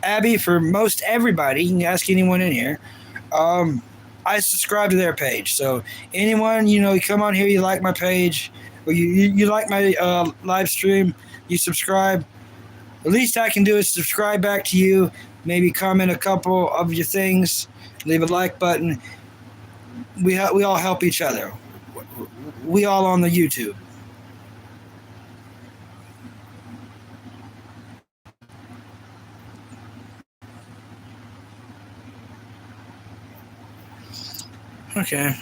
Abby, for most everybody, you can ask anyone in here. I subscribe to their page. So anyone, you come on here, you like my page, or you like my live stream, you subscribe. The least I can do is subscribe back to you, maybe comment a couple of your things, leave a like button. We all help each other. We all on the YouTube. Okay.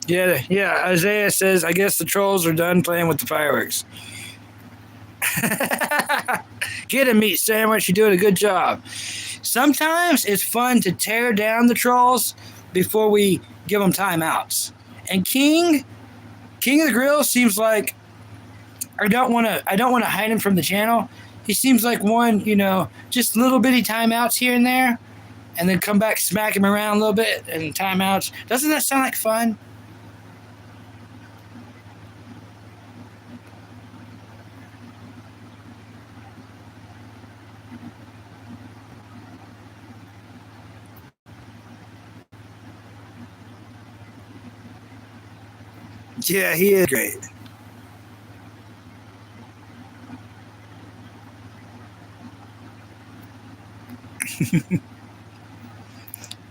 Yeah. Isaiah says, I guess the trolls are done playing with the fireworks. Get a meat sandwich. You're doing a good job. Sometimes it's fun to tear down the trolls before we give them timeouts. And King of the Grill seems like I don't want to hide him from the channel. He seems like one, just little bitty timeouts here and there, and then come back, smack him around a little bit, and timeouts. Doesn't that sound like fun? Yeah, he is great.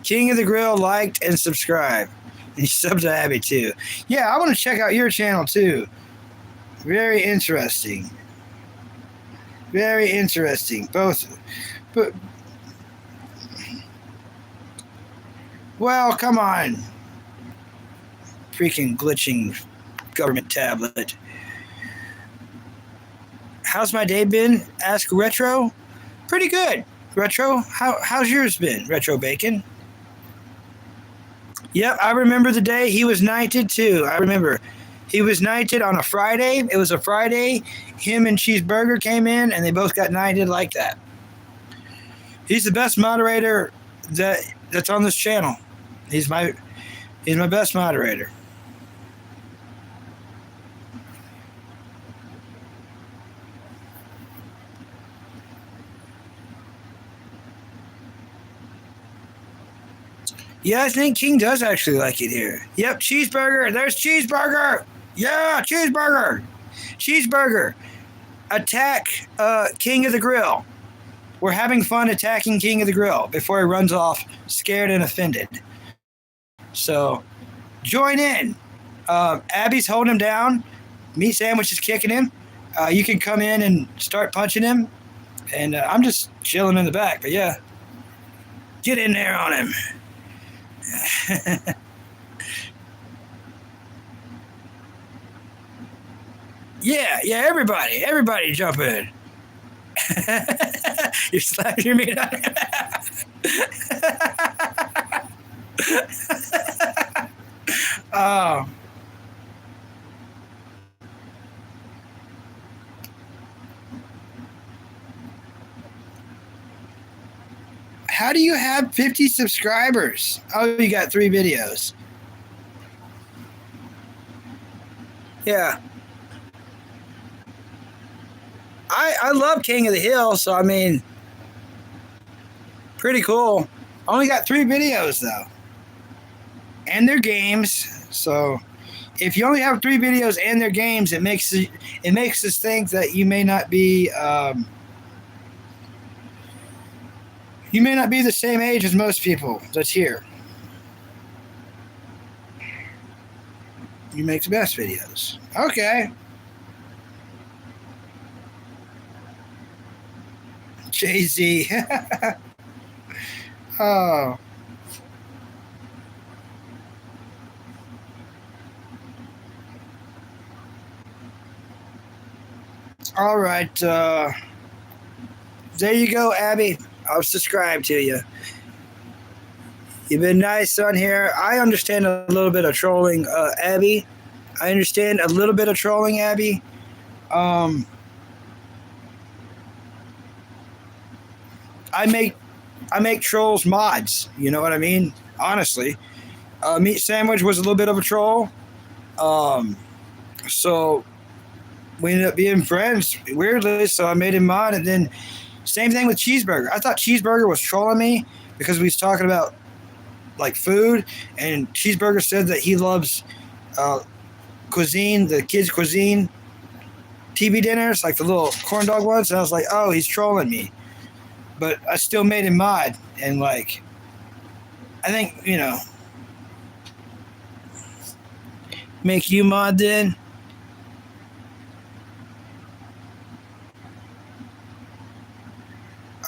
King of the Grill liked and subscribed. And he subbed to Abby too. Yeah, I want to check out your channel too. Very interesting. Very interesting. Both. But, well, come on. Freaking glitching government tablet. How's my day been? Ask Retro. Pretty good. Retro, how's yours been? Retro Bacon. Yep, I remember the day he was knighted too. I remember. He was knighted on a Friday. It was a Friday. Him and Cheeseburger came in and they both got knighted like that. He's the best moderator that's on this channel. He's my best moderator. Yeah, I think King does actually like it here. Yep, Cheeseburger. There's Cheeseburger. Yeah, Cheeseburger. Cheeseburger. Attack King of the Grill. We're having fun attacking King of the Grill before he runs off scared and offended. So, join in. Abby's holding him down. Meat Sandwich is kicking him. You can come in and start punching him. And I'm just chilling in the back. But yeah, get in there on him. Yeah, everybody jump in. You slapping your meat on Oh. How do you have 50 subscribers? Oh, you got 3 videos. Yeah. I love King of the Hill, so I mean, pretty cool. Only got 3 videos though. And their games. So if you only have 3 videos and their games, it makes us think that you may not be the same age as most people that's here. You make the best videos. Okay. Jay-Z. Oh. All right. There you go, Abby. I'll subscribe to you. You've been nice on here. I understand a little bit of trolling, Abby. I understand a little bit of trolling, Abby. I make trolls mods. You know what I mean? Honestly, Meat Sandwich was a little bit of a troll. So we ended up being friends weirdly. So I made him mod, and then same thing with Cheeseburger. I thought Cheeseburger was trolling me because we was talking about like food, and Cheeseburger said that he loves cuisine, the kids' cuisine TV dinners, like the little corn dog ones. And I was like, oh, he's trolling me. But I still made him mod, and like, I think, make you mod then.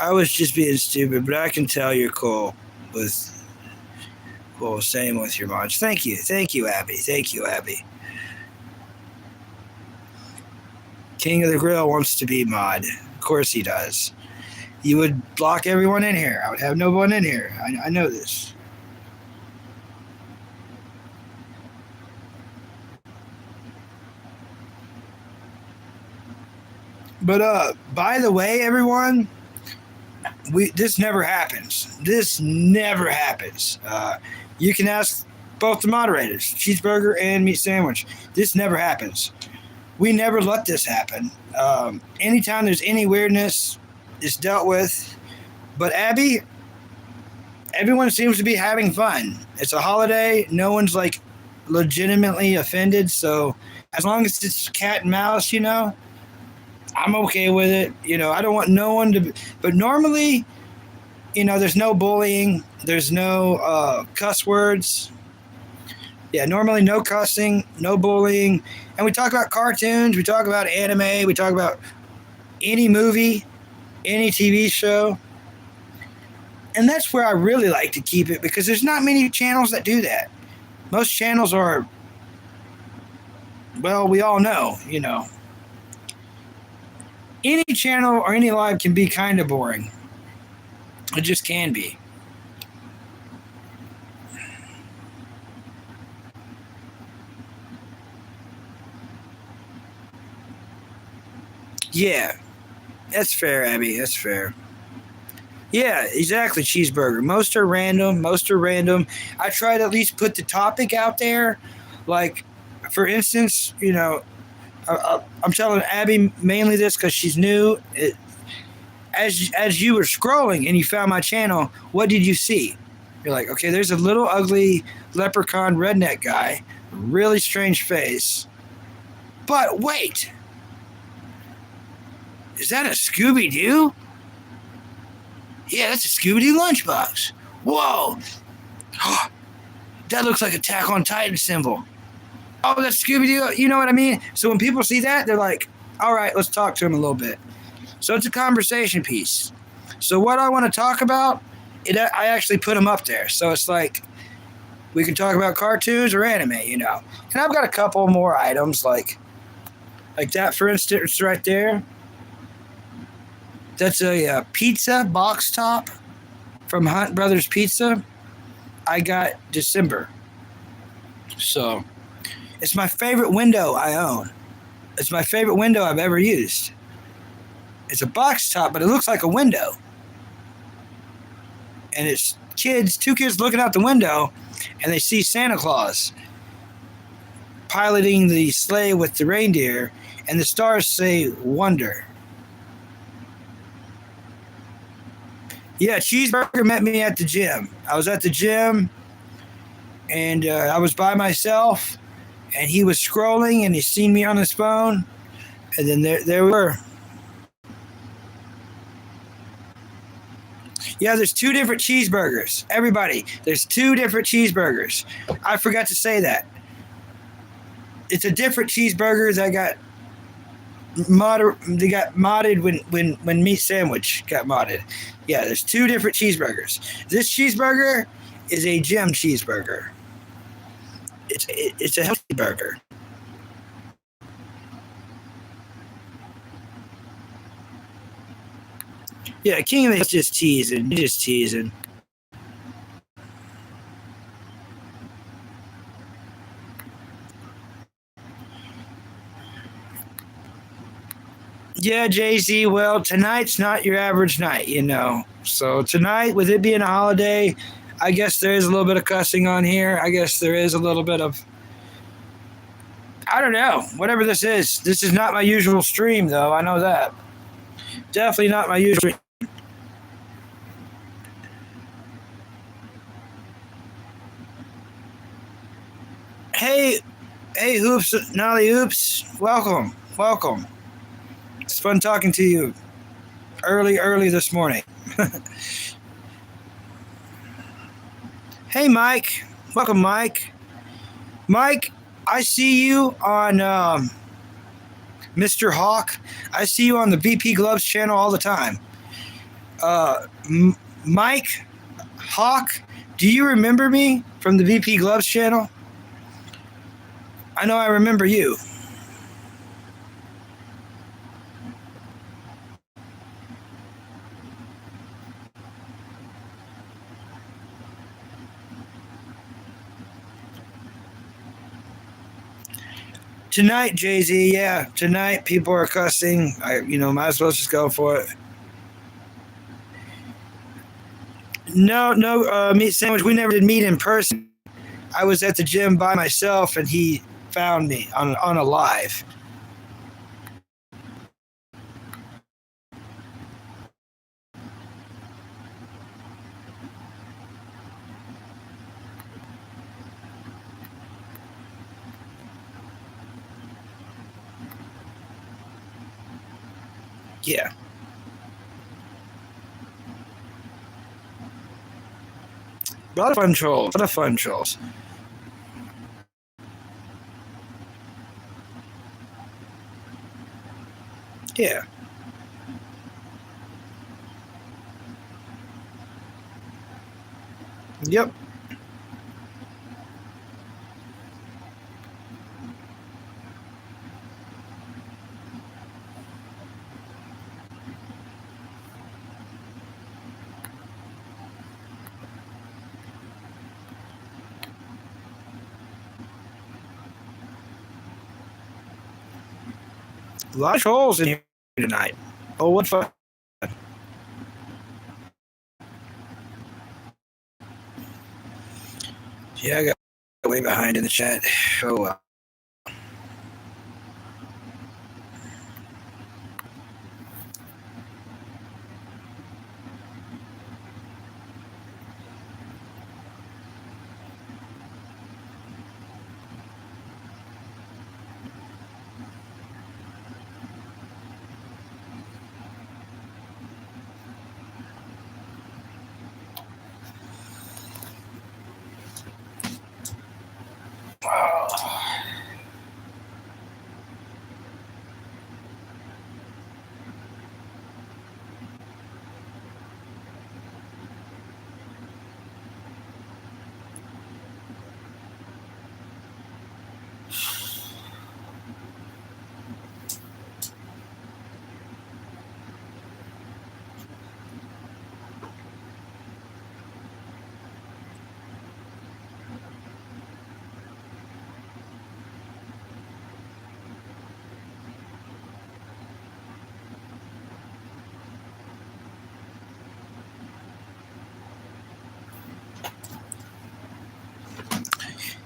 I was just being stupid, but I can tell you're cool same with your mods. Thank you, Abby. Thank you, Abby. King of the Grill wants to be mod. Of course he does. You would block everyone in here. I would have no one in here. I know this. But by the way, everyone, this never happens. This never happens. You can ask both the moderators, cheeseburger and meat sandwich. This never happens. We never let this happen. Anytime there's any weirdness, it's dealt with. But Abby, everyone seems to be having fun. It's a holiday. No one's like legitimately offended. So as long as it's cat and mouse, I'm okay with it. I don't want no one to. But normally, there's no bullying. There's no cuss words. Yeah, normally no cussing, no bullying. And we talk about cartoons. We talk about anime. We talk about any movie, any TV show. And that's where I really like to keep it because there's not many channels that do that. Most channels are, well, we all know. Any channel or any live can be kind of boring. It just can be. Yeah, that's fair, Abby. That's fair. Yeah, exactly. Cheeseburger. Most are random. I try to at least put the topic out there. Like, for instance, I'm telling Abby mainly this because she's new. As you were scrolling and you found my channel, what did you see? You're like, okay, there's a little ugly leprechaun redneck guy, really strange face. But wait, is that a Scooby-Doo? Yeah, that's a Scooby-Doo lunchbox. Whoa, that looks like Attack on Titan symbol. Oh, that's Scooby-Doo. You know what I mean? So when people see that, they're like, all right, let's talk to him a little bit. So it's a conversation piece. So what I want to talk about, I actually put them up there. So it's like we can talk about cartoons or anime, And I've got a couple more items like that, for instance, right there. That's a pizza box top from Hunt Brothers Pizza. I got December. So it's my favorite window I own. It's my favorite window I've ever used. It's a box top, but it looks like a window. And it's two kids looking out the window, and they see Santa Claus piloting the sleigh with the reindeer, and the stars say wonder. Yeah, Cheeseburger met me at the gym. I was at the gym, and I was by myself, and he was scrolling, and he seen me on his phone, and then there we were. Yeah, there's 2 different cheeseburgers. Everybody, there's 2 different cheeseburgers. I forgot to say that. It's a different cheeseburger that got they got modded when meat sandwich got modded. Yeah, there's 2 different cheeseburgers. This cheeseburger is a gym cheeseburger. It's a healthy burger. Yeah, King of the just teasing. Just teasing. Yeah, Jay-Z, well, tonight's not your average night, So tonight, with it being a holiday, I guess there is a little bit of cussing on here. I guess there is a little bit of, I don't know, whatever this is. This is not my usual stream, though. I know that. Definitely not my usual stream. Hey, Hoops, Nolly Hoops, welcome. It's fun talking to you early this morning. Hey, Mike. Welcome, Mike. Mike, I see you on Mr. Hawk. I see you on the VP Gloves channel all the time. Mike Hawk, do you remember me from the VP Gloves channel? I know I remember you. Tonight, Jay-Z, yeah. Tonight, people are cussing. Might as well just go for it. No, meat sandwich. We never did meet in person. I was at the gym by myself, and he found me on a live. Yeah. A lot of fun trolls. Yeah. Yep. A lot of trolls in here tonight. Oh, what fun. Yeah, I got way behind in the chat. Oh, well.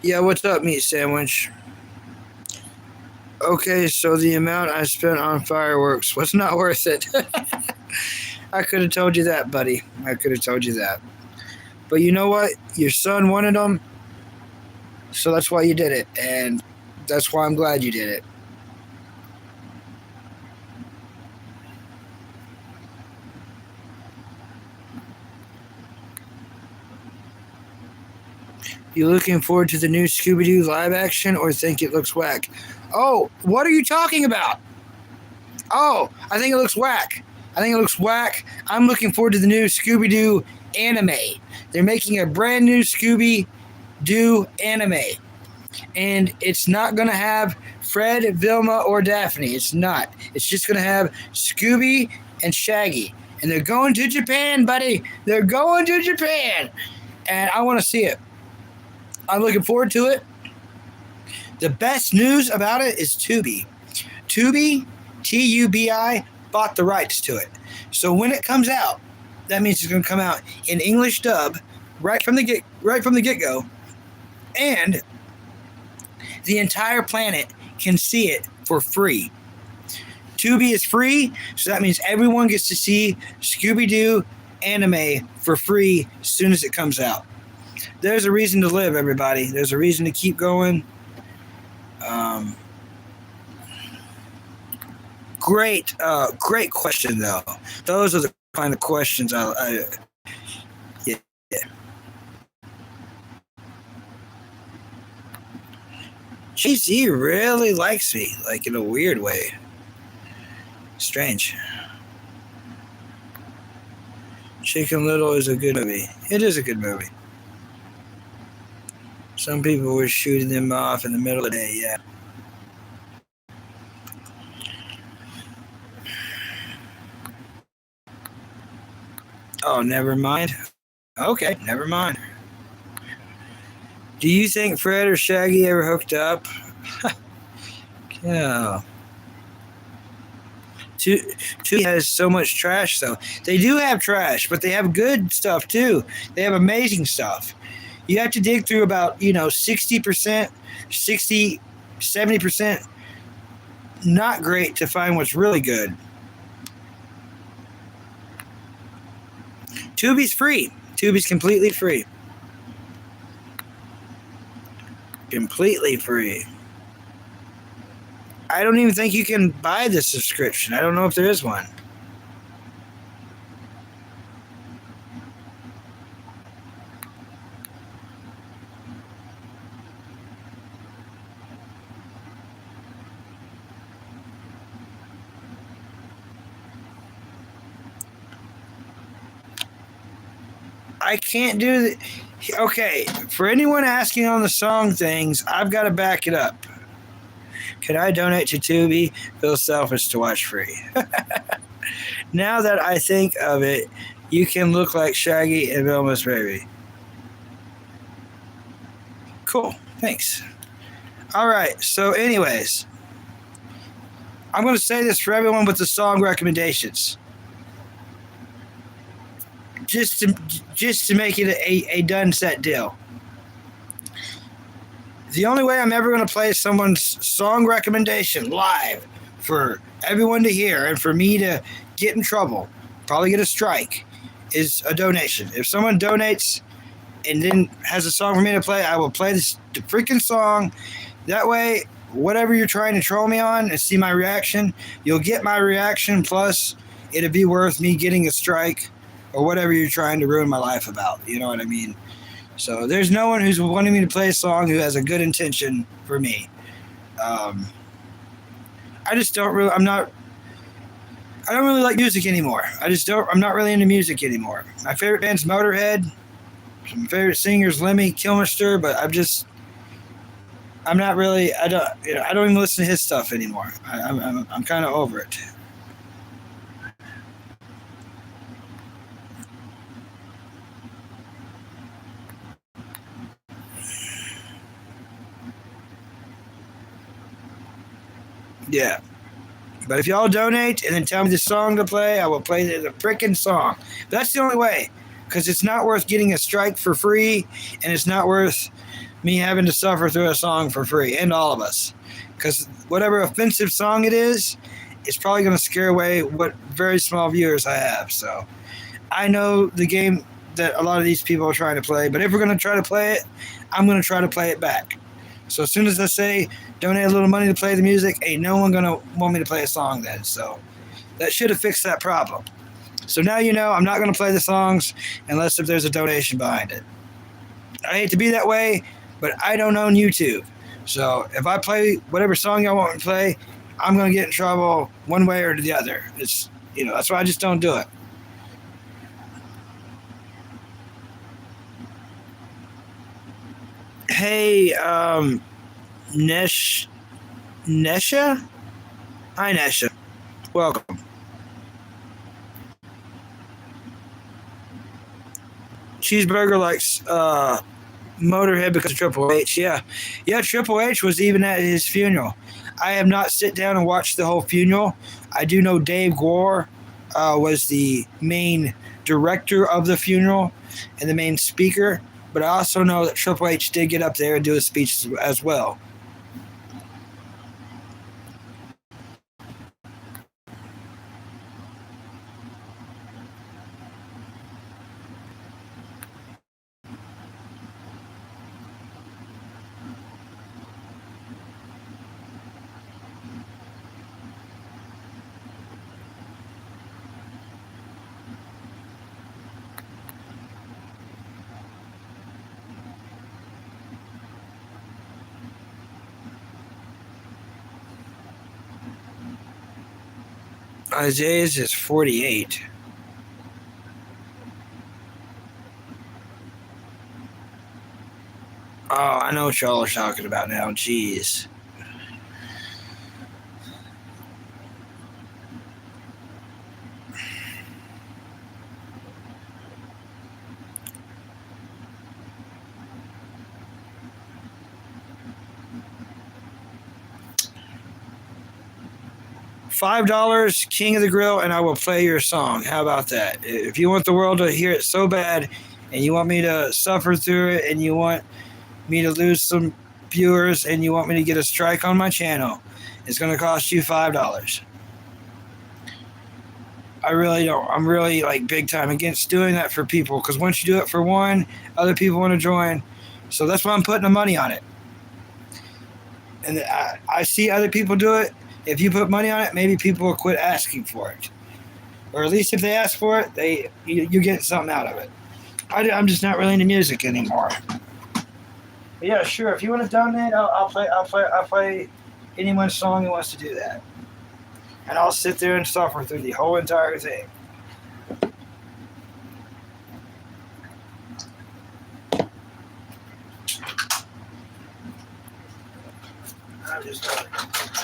Yeah, what's up, meat sandwich? Okay, so the amount I spent on fireworks was not worth it. I could have told you that, buddy. I could have told you that. But you know what? Your son wanted them, so that's why you did it, and that's why I'm glad you did it. You looking forward to the new Scooby-Doo live action or think it looks whack? Oh, what are you talking about? Oh, I think it looks whack. I'm looking forward to the new Scooby-Doo anime. They're making a brand new Scooby-Doo anime. And it's not going to have Fred, Vilma, or Daphne. It's not. It's just going to have Scooby and Shaggy. And they're going to Japan, buddy. They're going to Japan. And I want to see it. I'm looking forward to it. The best news about it is Tubi. Tubi, Tubi, bought the rights to it. So when it comes out, that means it's going to come out in English dub right from the get-go. And the entire planet can see it for free. Tubi is free, so that means everyone gets to see Scooby-Doo anime for free as soon as it comes out. There's a reason to live, everybody. There's a reason to keep going. Great question, though. Those are the kind of questions yeah. Jay-Z really likes me, like in a weird way. Strange. Chicken Little is a good movie. It is a good movie. Some people were shooting them off in the middle of the day, yeah. Oh, never mind. Okay, never mind. Do you think Fred or Shaggy ever hooked up? Yeah. Tubi has so much trash, though. They do have trash, but they have good stuff, too. They have amazing stuff. You have to dig through about, 60%, 60, 70% not great to find what's really good. Tubi's free. Tubi's completely free. Completely free. I don't even think you can buy the subscription. I don't know if there is one. I can't do the. Okay, for anyone asking on the song things, I've got to back it up. Can I donate to Tubi? Feel selfish to watch free. Now that I think of it, you can look like Shaggy and Velma's Baby. Cool, thanks. All right, so, anyways, I'm going to say this for everyone with the song recommendations. Just to make it a done set deal. The only way I'm ever going to play someone's song recommendation live for everyone to hear and for me to get in trouble, probably get a strike, is a donation. If someone donates and then has a song for me to play, I will play the freaking song. That way, whatever you're trying to troll me on and see my reaction, you'll get my reaction, plus it'll be worth me getting a strike or whatever you're trying to ruin my life about. You know what I mean? So there's no one who's wanting me to play a song who has a good intention for me. I just don't really. I don't really like music anymore. I'm not really into music anymore. My favorite band's Motorhead. My favorite singer's Lemmy Kilmister, but I'm not really. I don't even listen to his stuff anymore. I'm kind of over it. Yeah. But if y'all donate and then tell me the song to play, I will play the freaking song. But that's the only way, because it's not worth getting a strike for free, and it's not worth me having to suffer through a song for free, and all of us. Because whatever offensive song it is, it's probably going to scare away what very small viewers I have. So I know the game that a lot of these people are trying to play, but if we're going to try to play it, I'm going to try to play it back. So as soon as I say donate a little money to play the music, ain't no one gonna want me to play a song then. So that should have fixed that problem. So now you know I'm not gonna play the songs unless if there's a donation behind it. I hate to be that way, but I don't own YouTube. So if I play whatever song y'all want me to play, I'm gonna get in trouble one way or the other. It's that's why I just don't do it. Hey, Nesha? Hi, Nesha. Welcome. Cheeseburger likes Motorhead because of Triple H. Yeah. Triple H was even at his funeral. I have not sit down and watched the whole funeral. I do know Dave Gore was the main director of the funeral and the main speaker, but I also know that Triple H did get up there and do a speech as well. Isaiah's is 48. Oh, I know what y'all are talking about now. Jeez. $5, King of the Grill, and I will play your song. How about that? If you want the world to hear it so bad, and you want me to suffer through it, and you want me to lose some viewers, and you want me to get a strike on my channel, it's going to cost you $5. I really don't. I'm really like big time against doing that for people, because once you do it for one, other people want to join. So that's why I'm putting the money on it. And I see other people do it. If you put money on it, maybe people will quit asking for it. Or at least if they ask for it, you get something out of it. I'm just not really into music anymore. But yeah, sure. If you want to donate, I'll play anyone's song who wants to do that. And I'll sit there and suffer through the whole entire thing.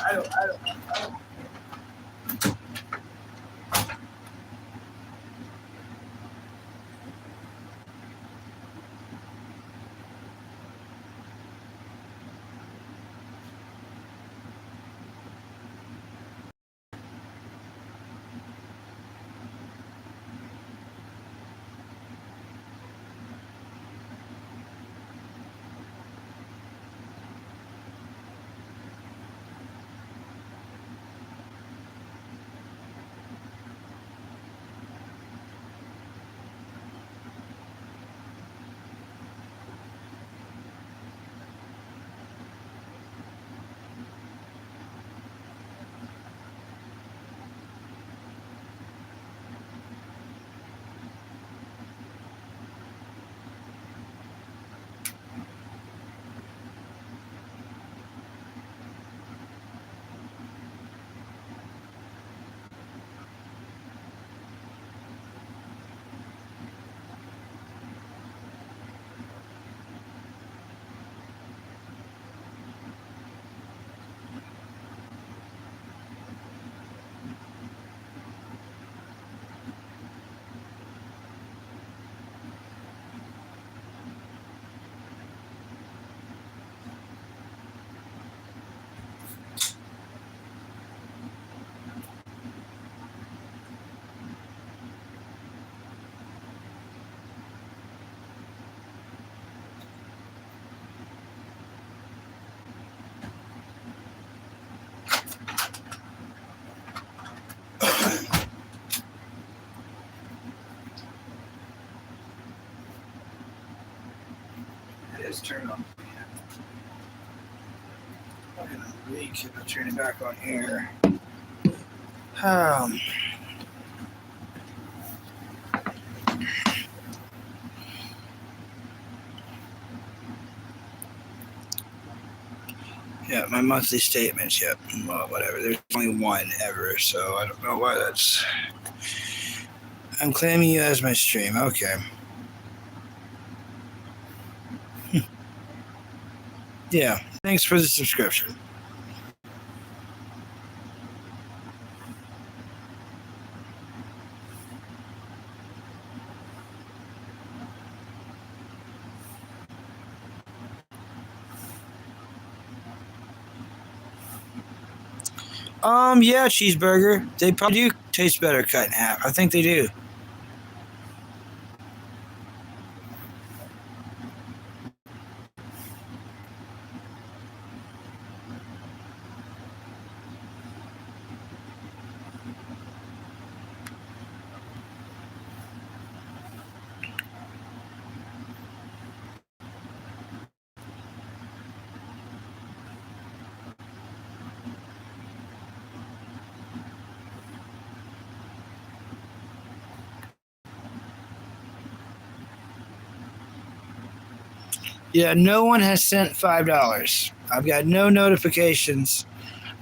I don't. It is turned on. I'm gonna leak it. I'll turn it back on here. Yeah, my monthly statements. Yep. Well, whatever. There's only one ever, so I don't know why that's. I'm claiming you as my stream. Okay. Yeah. Thanks for the subscription. Yeah, cheeseburger. They probably do taste better cut in half. I think they do. Yeah, no one has sent $5. I've got no notifications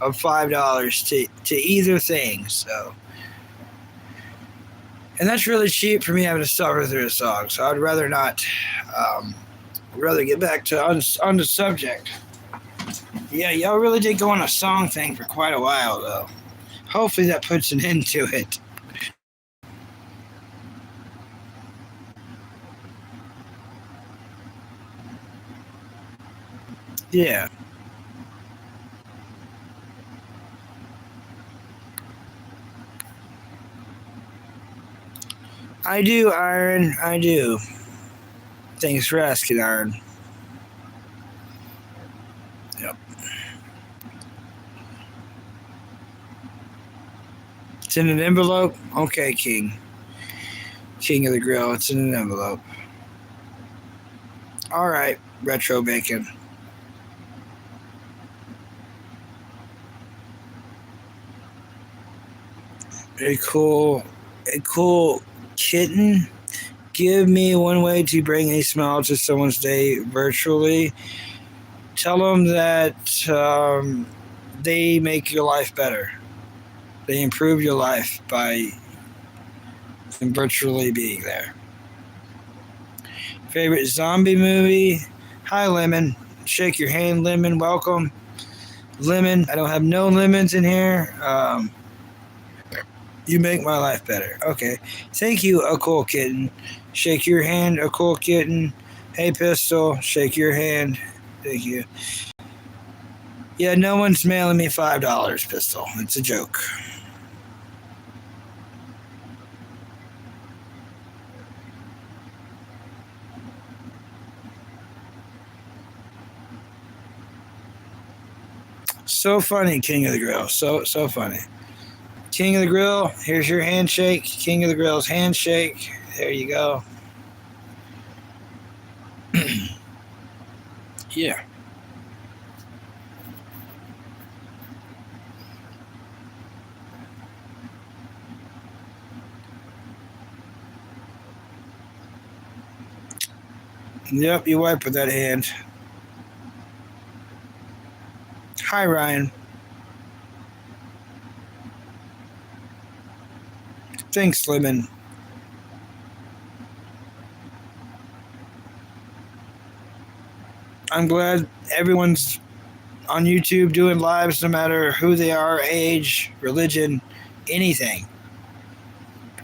of $5 to either thing. So, and that's really cheap for me having to suffer through a song. So I'd rather not. I'd rather get back to on the subject. Yeah, y'all really did go on a song thing for quite a while, though. Hopefully that puts an end to it. Yeah. I do, Iron. I do. Thanks for asking, Iron. Yep. It's in an envelope? Okay, King. King of the Grill. It's in an envelope. All right, Retro Bacon. A cool kitten. Give me one way to bring a smile to someone's day virtually. Tell them that they make your life better. They improve your life by virtually being there. Favorite zombie movie? Hi, Lemon. Shake your hand, Lemon. Welcome. Lemon. I don't have no lemons in here. You make my life better. Okay. Thank you, a cool kitten. Shake your hand, a cool kitten. Hey, Pistol. Shake your hand. Thank you. Yeah, no one's mailing me $5, Pistol. It's a joke. So funny, King of the Grill. So funny. King of the Grill, here's your handshake. King of the Grill's handshake. There you go. Yeah. Yep, you wipe with that hand. Hi, Ryan. Thanks, Lemon. I'm glad everyone's on YouTube doing lives no matter who they are, age, religion, anything.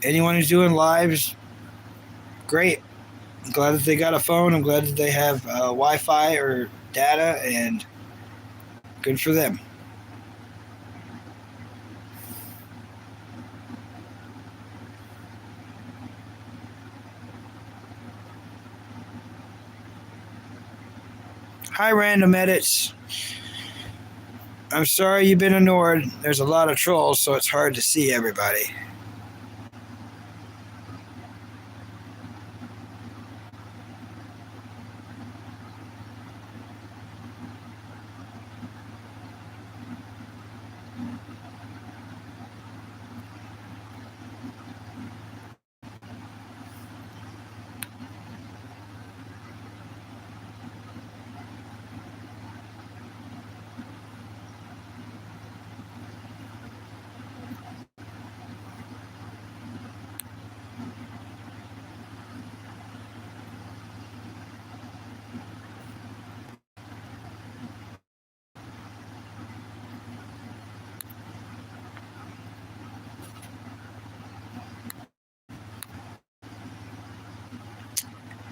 Anyone who's doing lives, great. I'm glad that they got a phone. I'm glad that they have Wi-Fi or data, and good for them. Hi, Random Edits. I'm sorry you've been ignored. There's a lot of trolls, so it's hard to see everybody.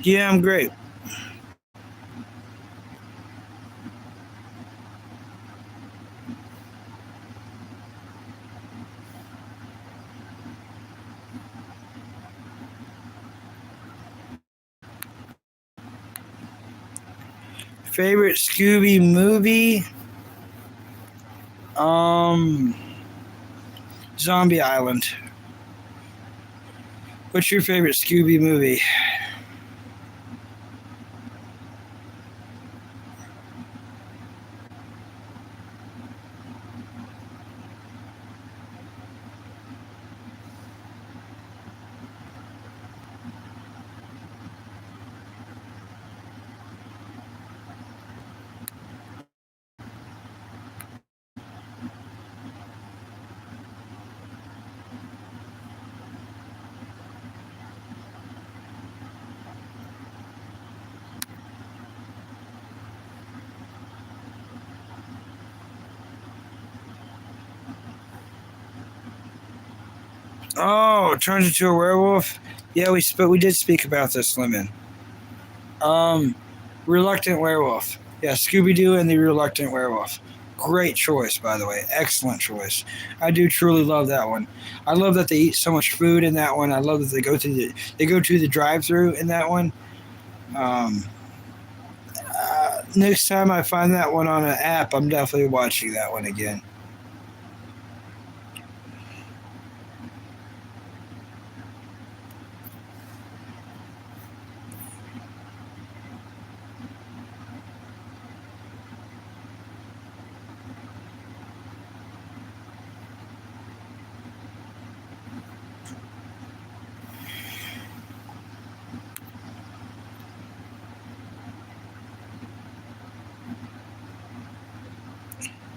Yeah, I'm great. Favorite Scooby movie? Zombie Island. What's your favorite Scooby movie? Oh, it turns into a werewolf? Yeah, we did speak about this, Lemon. Reluctant werewolf. Yeah, Scooby-Doo and the Reluctant Werewolf. Great choice, by the way. Excellent choice. I do truly love that one. I love that they eat so much food in that one. I love that they go to the drive-through in that one. Um, Next time I find that one on an app, I'm definitely watching that one again.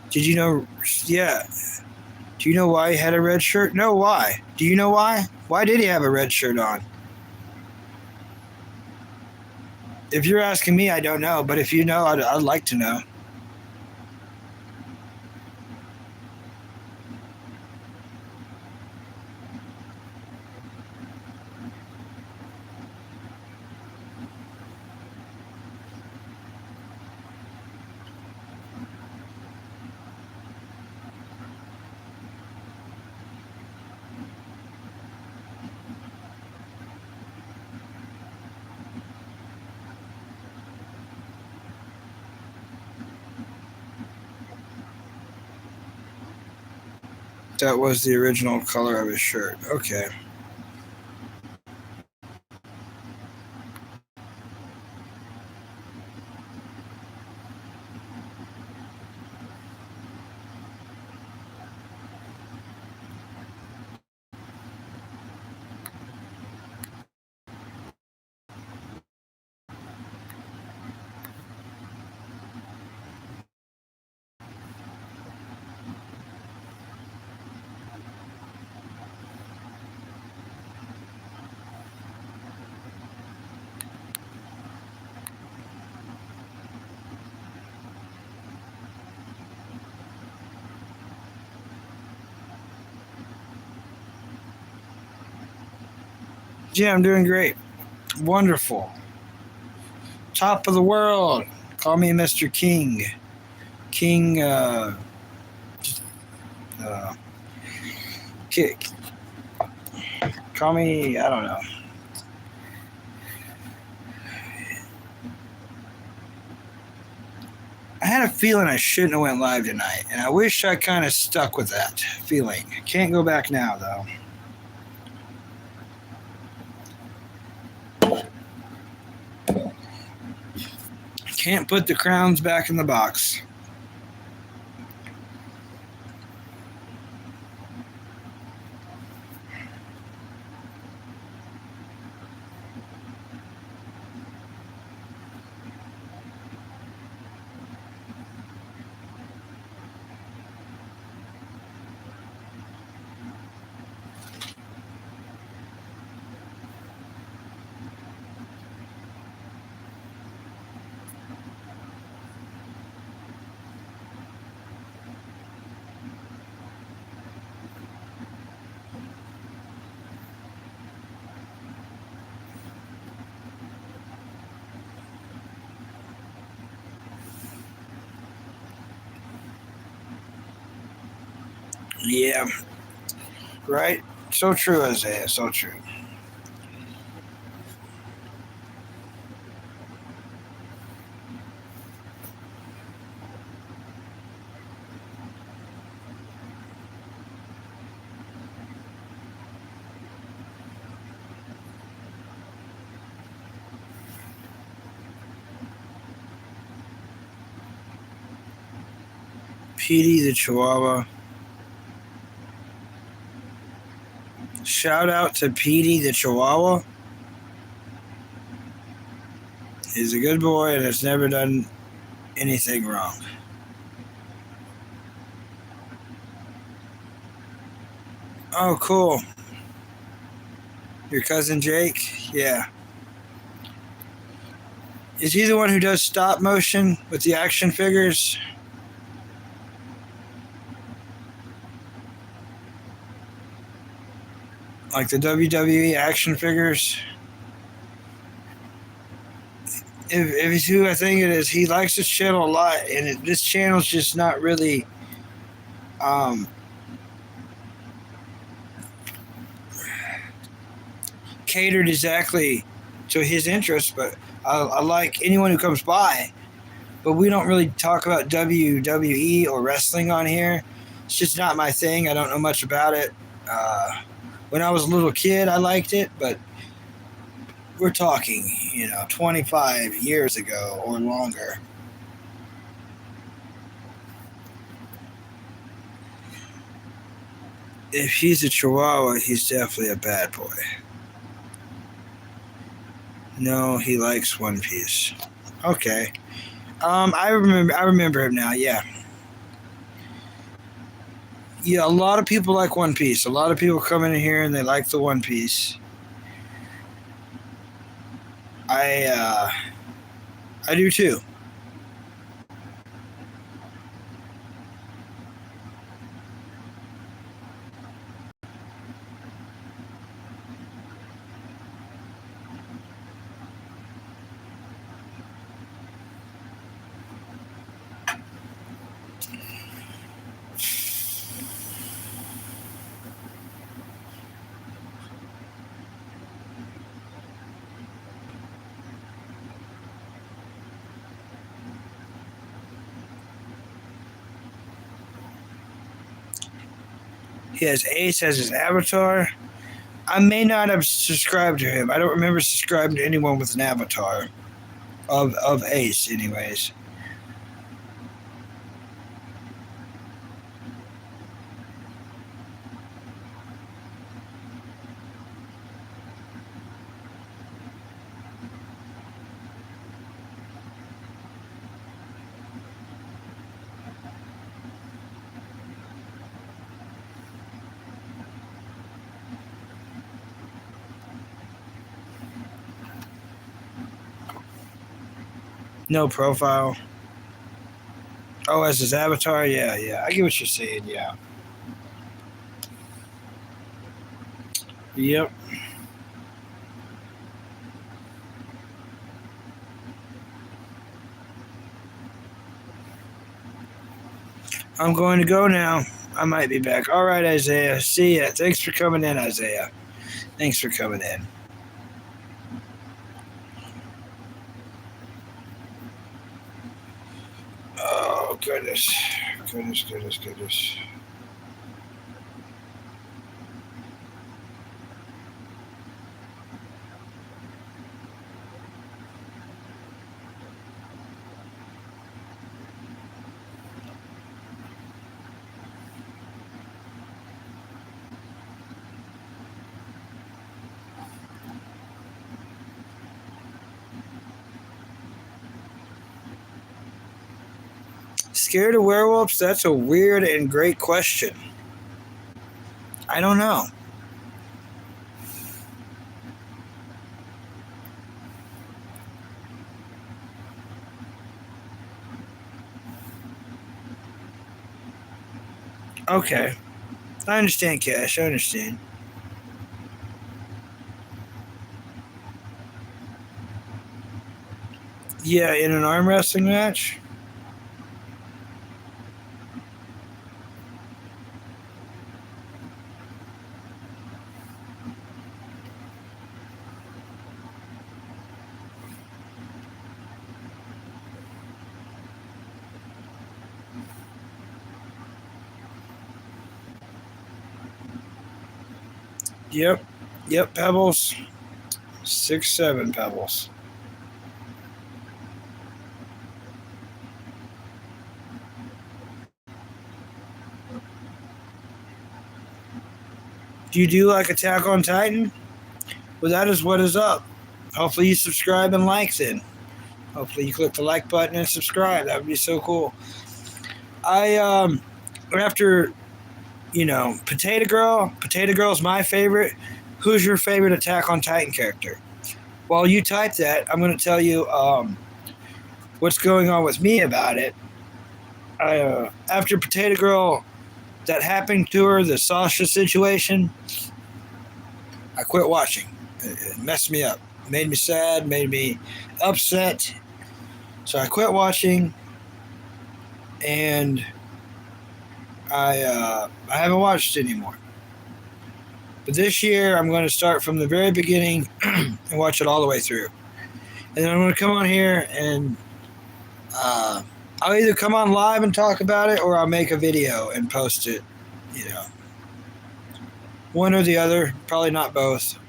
Did you know? Yeah. Do you know why he had a red shirt? No, why? Do you know why? Why did he have a red shirt on? If you're asking me, I don't know. But if you know, I'd like to know. That was the original color of his shirt. Okay. Yeah, I'm doing great. Wonderful. Top of the world. Call me Mr. King. King, uh, Kick. Call me, I don't know. I had a feeling I shouldn't have went live tonight, and I wish I kind of stuck with that feeling. Can't go back now, though. Can't put the crowns back in the box. Yeah, right? So true, Isaiah. So true. Petey the Chihuahua. Shout out to Petey the Chihuahua. He's a good boy and has never done anything wrong. Oh, cool. Your cousin Jake? Yeah. Is he the one who does stop motion with the action figures? Like the WWE action figures? if it's who I think it is, he likes this channel a lot, and this channel's just not really um, catered exactly to his interests. But I like anyone who comes by. But we don't really talk about WWE or wrestling on here. It's just not my thing. I don't know much about it. When I was a little kid, I liked it, but we're talking, 25 years ago or longer. If he's a Chihuahua, he's definitely a bad boy. No, he likes One Piece. Okay. I remember him now. Yeah. Yeah, a lot of people like One Piece. A lot of people come in here and they like the One Piece. I do too. He has Ace as his avatar. I may not have subscribed to him. I don't remember subscribing to anyone with an avatar of Ace, anyways. No profile. Oh, as his avatar? Yeah. I get what you're saying, yeah. Yep. I'm going to go now. I might be back. All right, Isaiah. See ya. Thanks for coming in, Isaiah. Thanks for coming in. Oh, goodness. Goodness. Scared of werewolves? That's a weird and great question. I don't know. Okay. I understand, Cash. I understand. Yeah, in an arm wrestling match? Yep, Pebbles. 6'7" Pebbles. Do you do like Attack on Titan? Well, that is what is up. Hopefully you subscribe and like then. Hopefully you click the like button and subscribe. That would be so cool. After, Potato Girl's my favorite. Who's your favorite Attack on Titan character? While you type that, I'm going to tell you what's going on with me about it. After Potato Girl, that happened to her, the Sasha situation, I quit watching. It messed me up. Made me sad, made me upset. So I quit watching, and I haven't watched anymore. But this year I'm going to start from the very beginning and watch it all the way through. And then I'm going to come on here and I'll either come on live and talk about it, or I'll make a video and post it. You know, one or the other. Probably not both.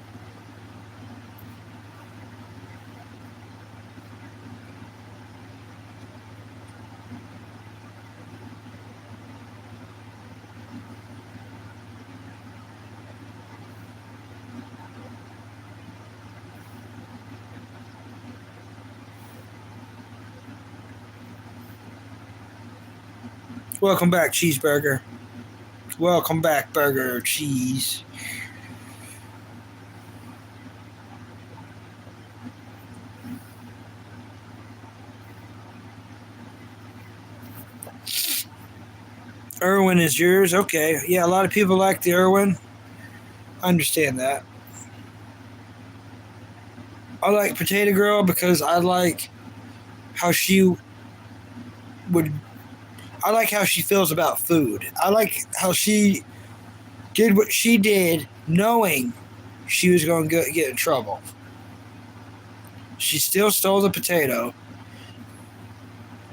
Welcome back, cheeseburger. Welcome back, burger cheese. Irwin is yours. Okay. Yeah, a lot of people like the Irwin. I understand that. I like Potato Girl because I like how she would. I like how she feels about food. I like how she did what she did knowing she was going to get in trouble. She still stole the potato,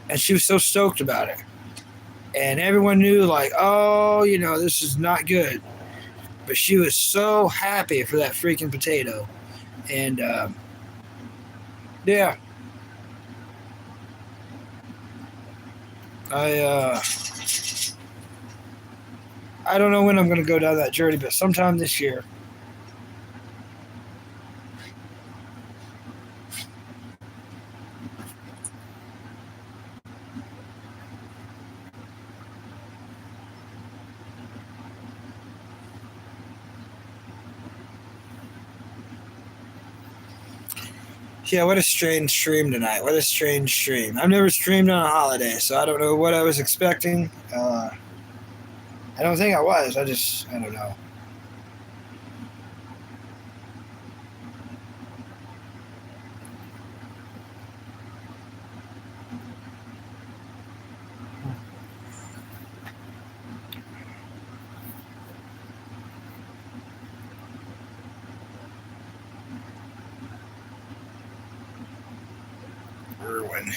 and she was so stoked about it. And everyone knew, like, oh, you know, this is not good. But she was so happy for that freaking potato. And, yeah. I don't know when I'm going to go down that journey, but sometime this year. Yeah, what a strange stream tonight. What a strange stream. I've never streamed on a holiday, so I don't know what I was expecting. I don't think I was. I don't know. Irwin.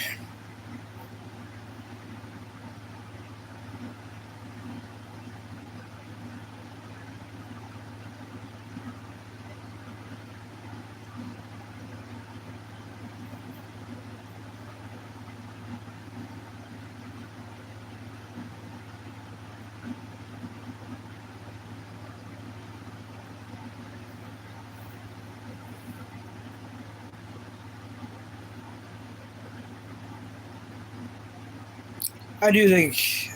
I do think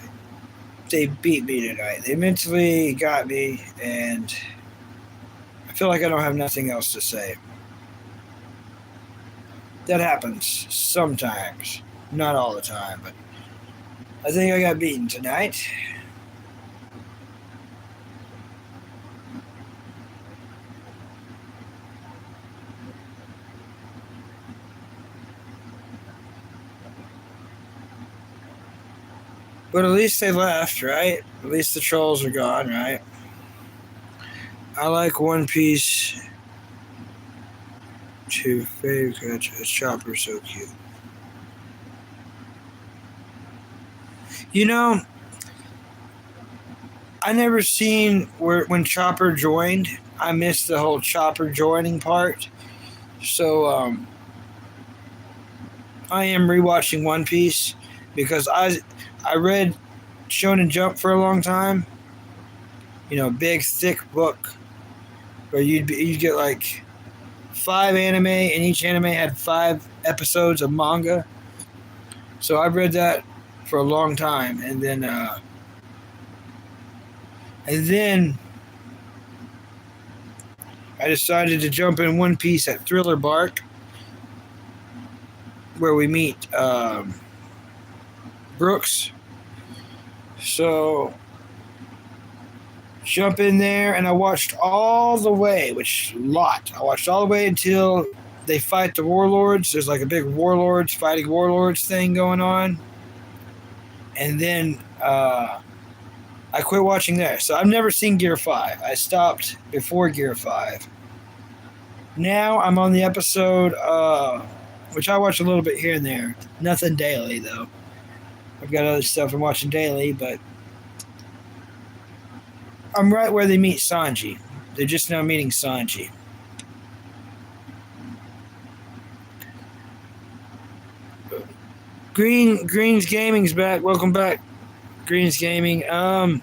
they beat me tonight. They mentally got me, and I feel like I don't have nothing else to say. That happens sometimes, not all the time, but I think I got beaten tonight. But at least they left, right? At least the trolls are gone, right? I like One Piece to favorite Chopper, so cute. You know, I never seen when Chopper joined. I missed the whole Chopper joining part. So I am rewatching One Piece because I read Shonen Jump for a long time. You know, big thick book where you'd get like 5 anime, and each anime had 5 episodes of manga. So I read that for a long time, and then I decided to jump in One Piece at Thriller Bark, where we meet Brooks. So jump in there, and I watched all the way, I watched all the way until they fight the warlords. There's like a big warlords fighting warlords thing going on. And then I quit watching there. So I've never seen Gear 5. I stopped before Gear 5. Now I'm on the episode, which I watch a little bit here and there. Nothing daily, though. I've got other stuff I'm watching daily, but I'm right where they meet Sanji. They're just now meeting Sanji. Green's Gaming's back. Welcome back, Green's Gaming. I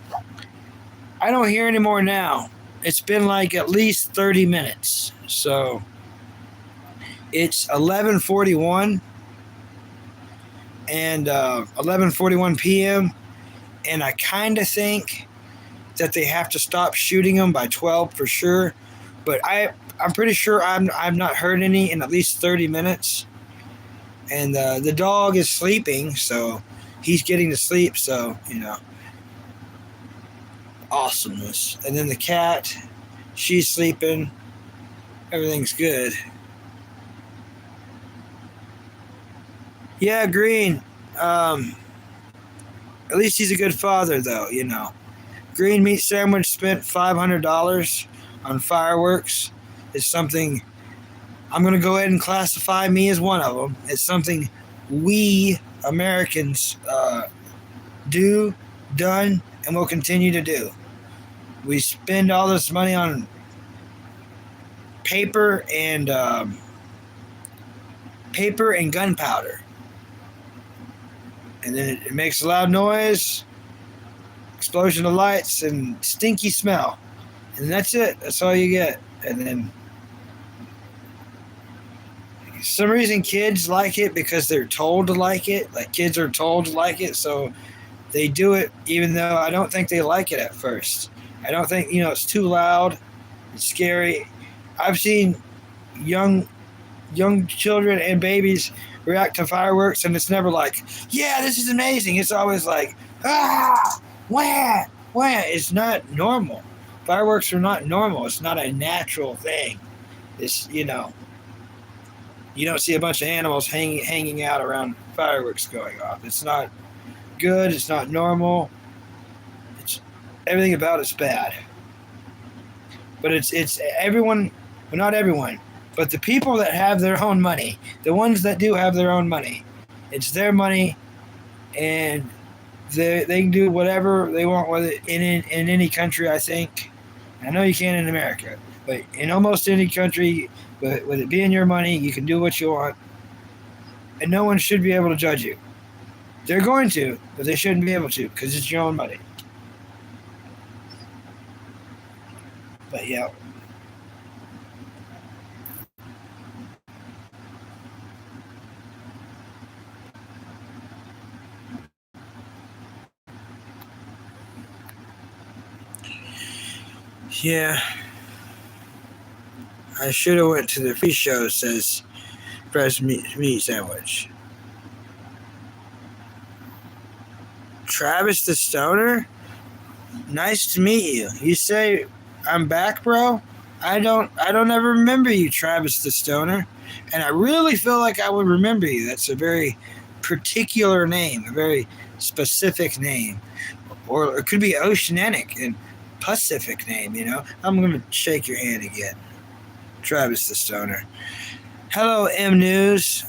don't hear anymore now. It's been like at least 30 minutes. So it's 11:41 and 11:41 p.m. And I kind of think that they have to stop shooting them by 12 for sure. But I'm pretty sure I've not heard any in at least 30 minutes. And the dog is sleeping, so he's getting to sleep. So, awesomeness. And then the cat, she's sleeping. Everything's good. Yeah, Green. At least he's a good father, though, Green Meat Sandwich spent $500 on fireworks. It's something I'm going to go ahead and classify me as one of them. It's something we Americans done, and will continue to do. We spend all this money on paper and gunpowder. And then it makes a loud noise, explosion of lights, and stinky smell. And that's it. That's all you get. And then for some reason kids like it because they're told to like it. Like kids are told to like it, so they do it even though I don't think they like it at first. I don't think, it's too loud. It's scary. I've seen young children and babies react to fireworks, and it's never like, yeah, this is amazing. It's always like, ah, wah, wah. It's not normal. Fireworks are not normal. It's not a natural thing. It's, you don't see a bunch of animals hanging out around fireworks going off. It's not good. It's not normal. It's everything about it's bad. But it's everyone, well, not everyone, but the people that have their own money, the ones that do have their own money, it's their money, and they can do whatever they want with it in any country, I think. I know you can in America, but in almost any country, with it being your money, you can do what you want, and no one should be able to judge you. They're going to, but they shouldn't be able to because it's your own money. But yeah. Yeah. I should have went to the free show, says Fresh Meat Sandwich. Travis the Stoner? Nice to meet you. You say I'm back, bro? I don't ever remember you, Travis the Stoner. And I really feel like I would remember you. That's a very particular name, a very specific name. Or it could be oceanic and Pacific name, I'm going to shake your hand again. Travis the Stoner. Hello, M News.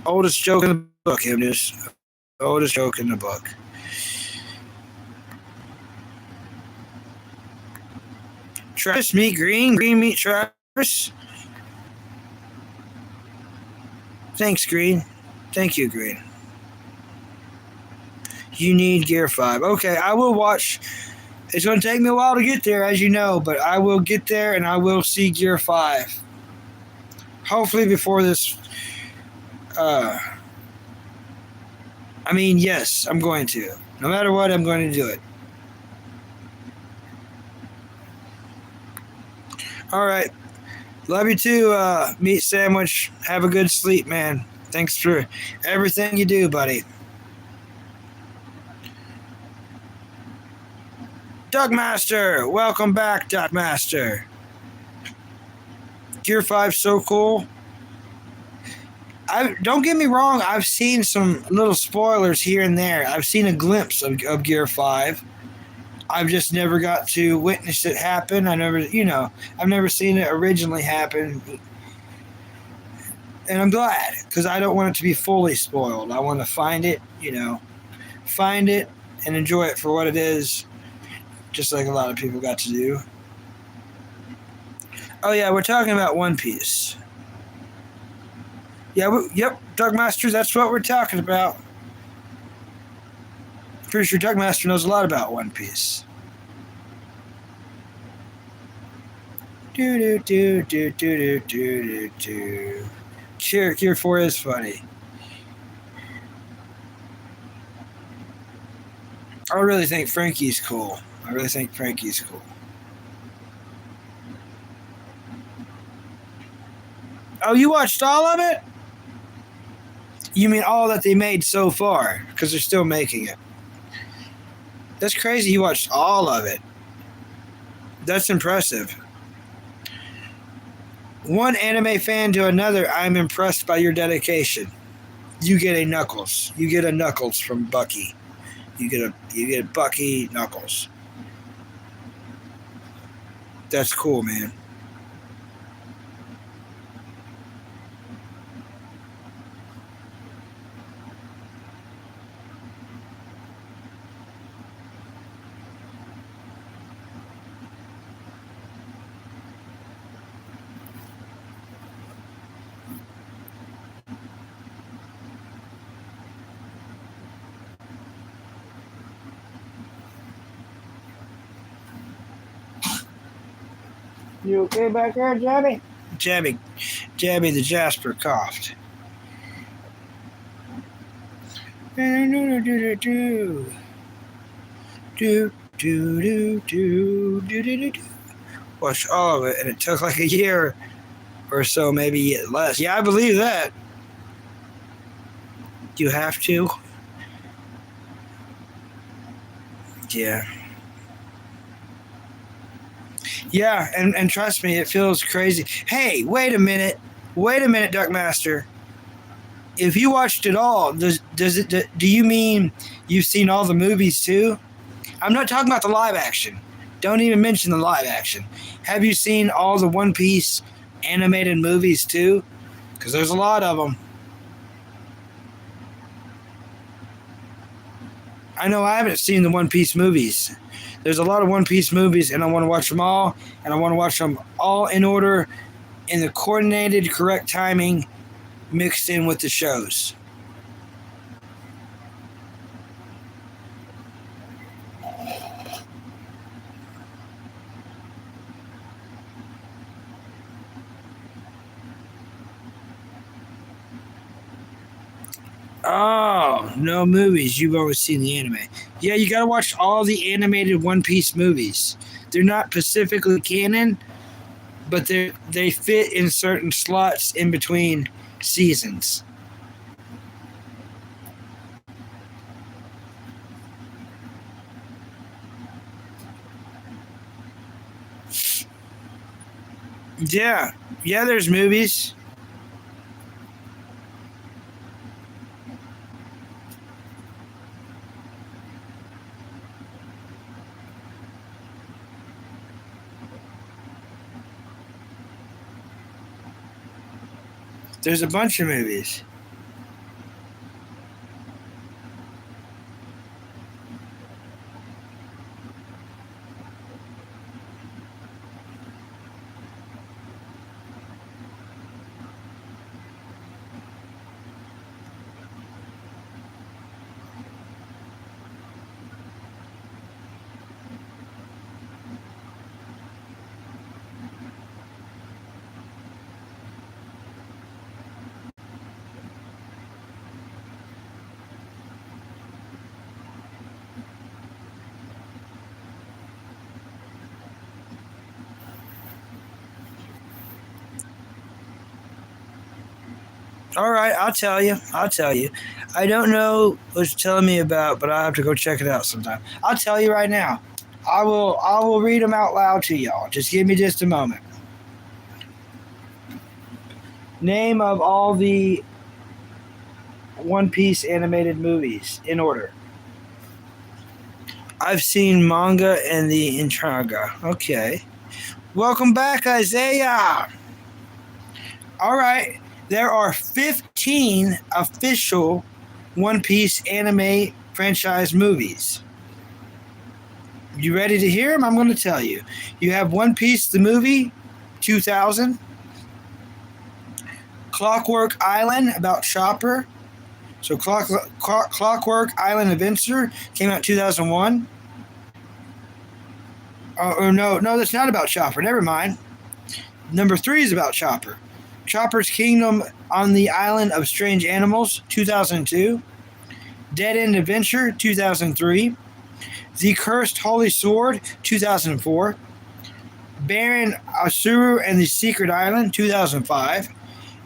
Oldest joke in the book, M News. Oldest joke in the book. Travis Meat Green Meat Travis. Thanks, Green. Thank you, Green. You need Gear 5. Okay, I will watch. It's going to take me a while to get there, as you know, but I will get there and I will see Gear 5. Hopefully before this. Yes, I'm going to. No matter what, I'm going to do it. All right. Love you too, Meat Sandwich. Have a good sleep, man. Thanks for everything you do, buddy. Dougmaster, welcome back, Dougmaster. Gear 5 so cool. Don't get me wrong, I've seen some little spoilers here and there. I've seen a glimpse of Gear 5. I've just never got to witness it happen. I've never seen it originally happen. And I'm glad, because I don't want it to be fully spoiled. I want to find it and enjoy it for what it is, just like a lot of people got to do. Oh yeah, we're talking about One Piece. Yeah, yep, Dougmaster, that's what we're talking about. Pretty sure Dougmaster knows a lot about One Piece. Gear 4 is funny. I really think Frankie's cool. Oh, you watched all of it? You mean all that they made so far? Because they're still making it. That's crazy. You watched all of it. That's impressive. One anime fan to another, I'm impressed by your dedication. You get a Knuckles. You get a Knuckles from Bucky. You get Bucky Knuckles. That's cool, man. You okay back there, Jabby? Jabby the Jasper coughed. Watched all of it, and it took like a year or so, maybe less. Yeah, I believe that. You have to. Yeah. Yeah, and trust me, it feels crazy. Hey, wait a minute, Duckmaster. If you watched it all, do you mean you've seen all the movies too? I'm not talking about the live action. Don't even mention the live action. Have you seen all the One Piece animated movies too? Because there's a lot of them. I know I haven't seen the One Piece movies. There's a lot of One Piece movies, and I want to watch them all, and I want to watch them all in order, in the coordinated, correct timing, mixed in with the shows. Oh, no movies. You've always seen the anime. Yeah, you gotta watch all the animated One Piece movies. They're not specifically canon, but they fit in certain slots in between seasons. Yeah, there's movies. There's a bunch of movies. All right, I'll tell you. I don't know what you're telling me about, but I'll have to go check it out sometime. I'll tell you right now. I will read them out loud to y'all. Just give me just a moment. Name of all the One Piece animated movies in order. I've seen manga and the intraga. Okay. Welcome back, Isaiah. All right. There are 15 official One Piece anime franchise movies. You ready to hear them? I'm going to tell you. You have One Piece, the movie, 2000. Clockwork Island, about Chopper. So Clockwork Island Adventure came out 2001. Or no, that's not about Chopper. Never mind. Number 3 is about Chopper. Chopper's Kingdom on the Island of Strange Animals, 2002. Dead End Adventure, 2003. The Cursed Holy Sword, 2004. Baron Asuru and the Secret Island, 2005.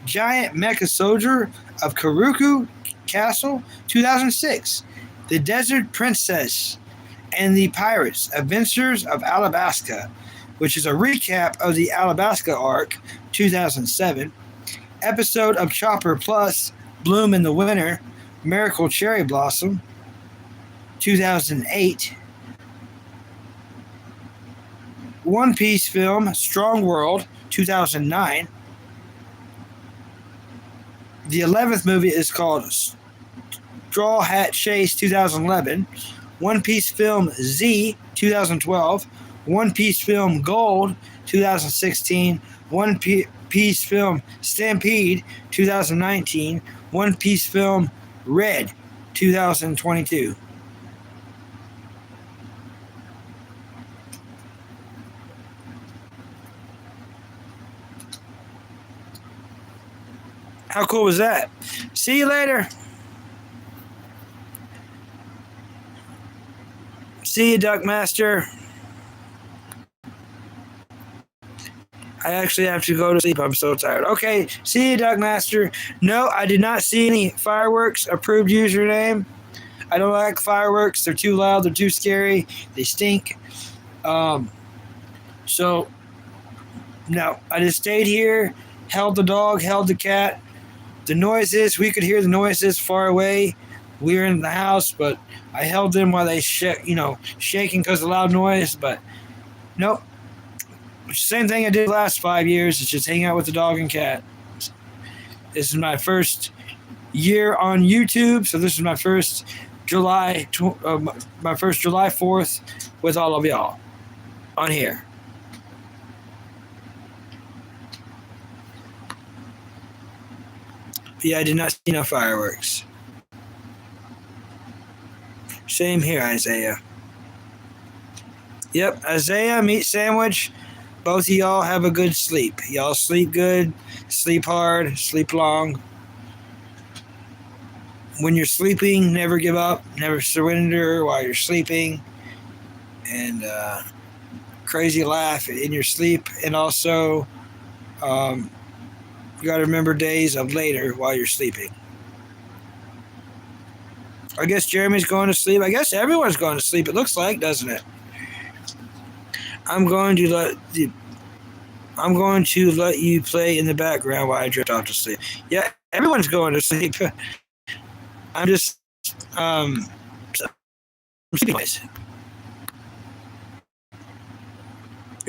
Giant Mecha Soldier of Karuku Castle, 2006. The Desert Princess and the Pirates, Adventures of Alabasta, which is a recap of the Alabasta arc, 2007. Episode of Chopper Plus, Bloom in the Winter, Miracle Cherry Blossom, 2008. One Piece film, Strong World, 2009. The 11th movie is called Straw Hat Chase, 2011. One Piece film Z, 2012. One Piece film Gold, 2016. One Piece film Stampede, 2019. One Piece film Red, 2022. How cool was that? See you later. See you, Duckmaster. I actually have to go to sleep. I'm so tired. Okay, see you, Duckmaster. No, I did not see any fireworks. Approved username. I don't like fireworks. They're too loud. They're too scary. They stink. So, no. I just stayed here, held the dog, held the cat. The noises, we could hear the noises far away. We were in the house, but I held them while they shaking because of the loud noise. But nope. Same thing I did the last 5 years. It's just hang out with the dog and cat. This is my first year on YouTube, so this is my first July 4th with all of y'all on here. Yeah, I did not see no fireworks. Same here, Isaiah. Yep, Isaiah, meat sandwich. Both of y'all have a good sleep. Y'all sleep good, sleep hard, sleep long. When you're sleeping, never give up, never surrender while you're sleeping. And crazy laugh in your sleep. And also, you got to remember days of later while you're sleeping. I guess Jeremy's going to sleep. I guess everyone's going to sleep. It looks like, doesn't it? I'm going to let you play in the background while I drift off to sleep. Yeah, everyone's going to sleep. I'm just anyways.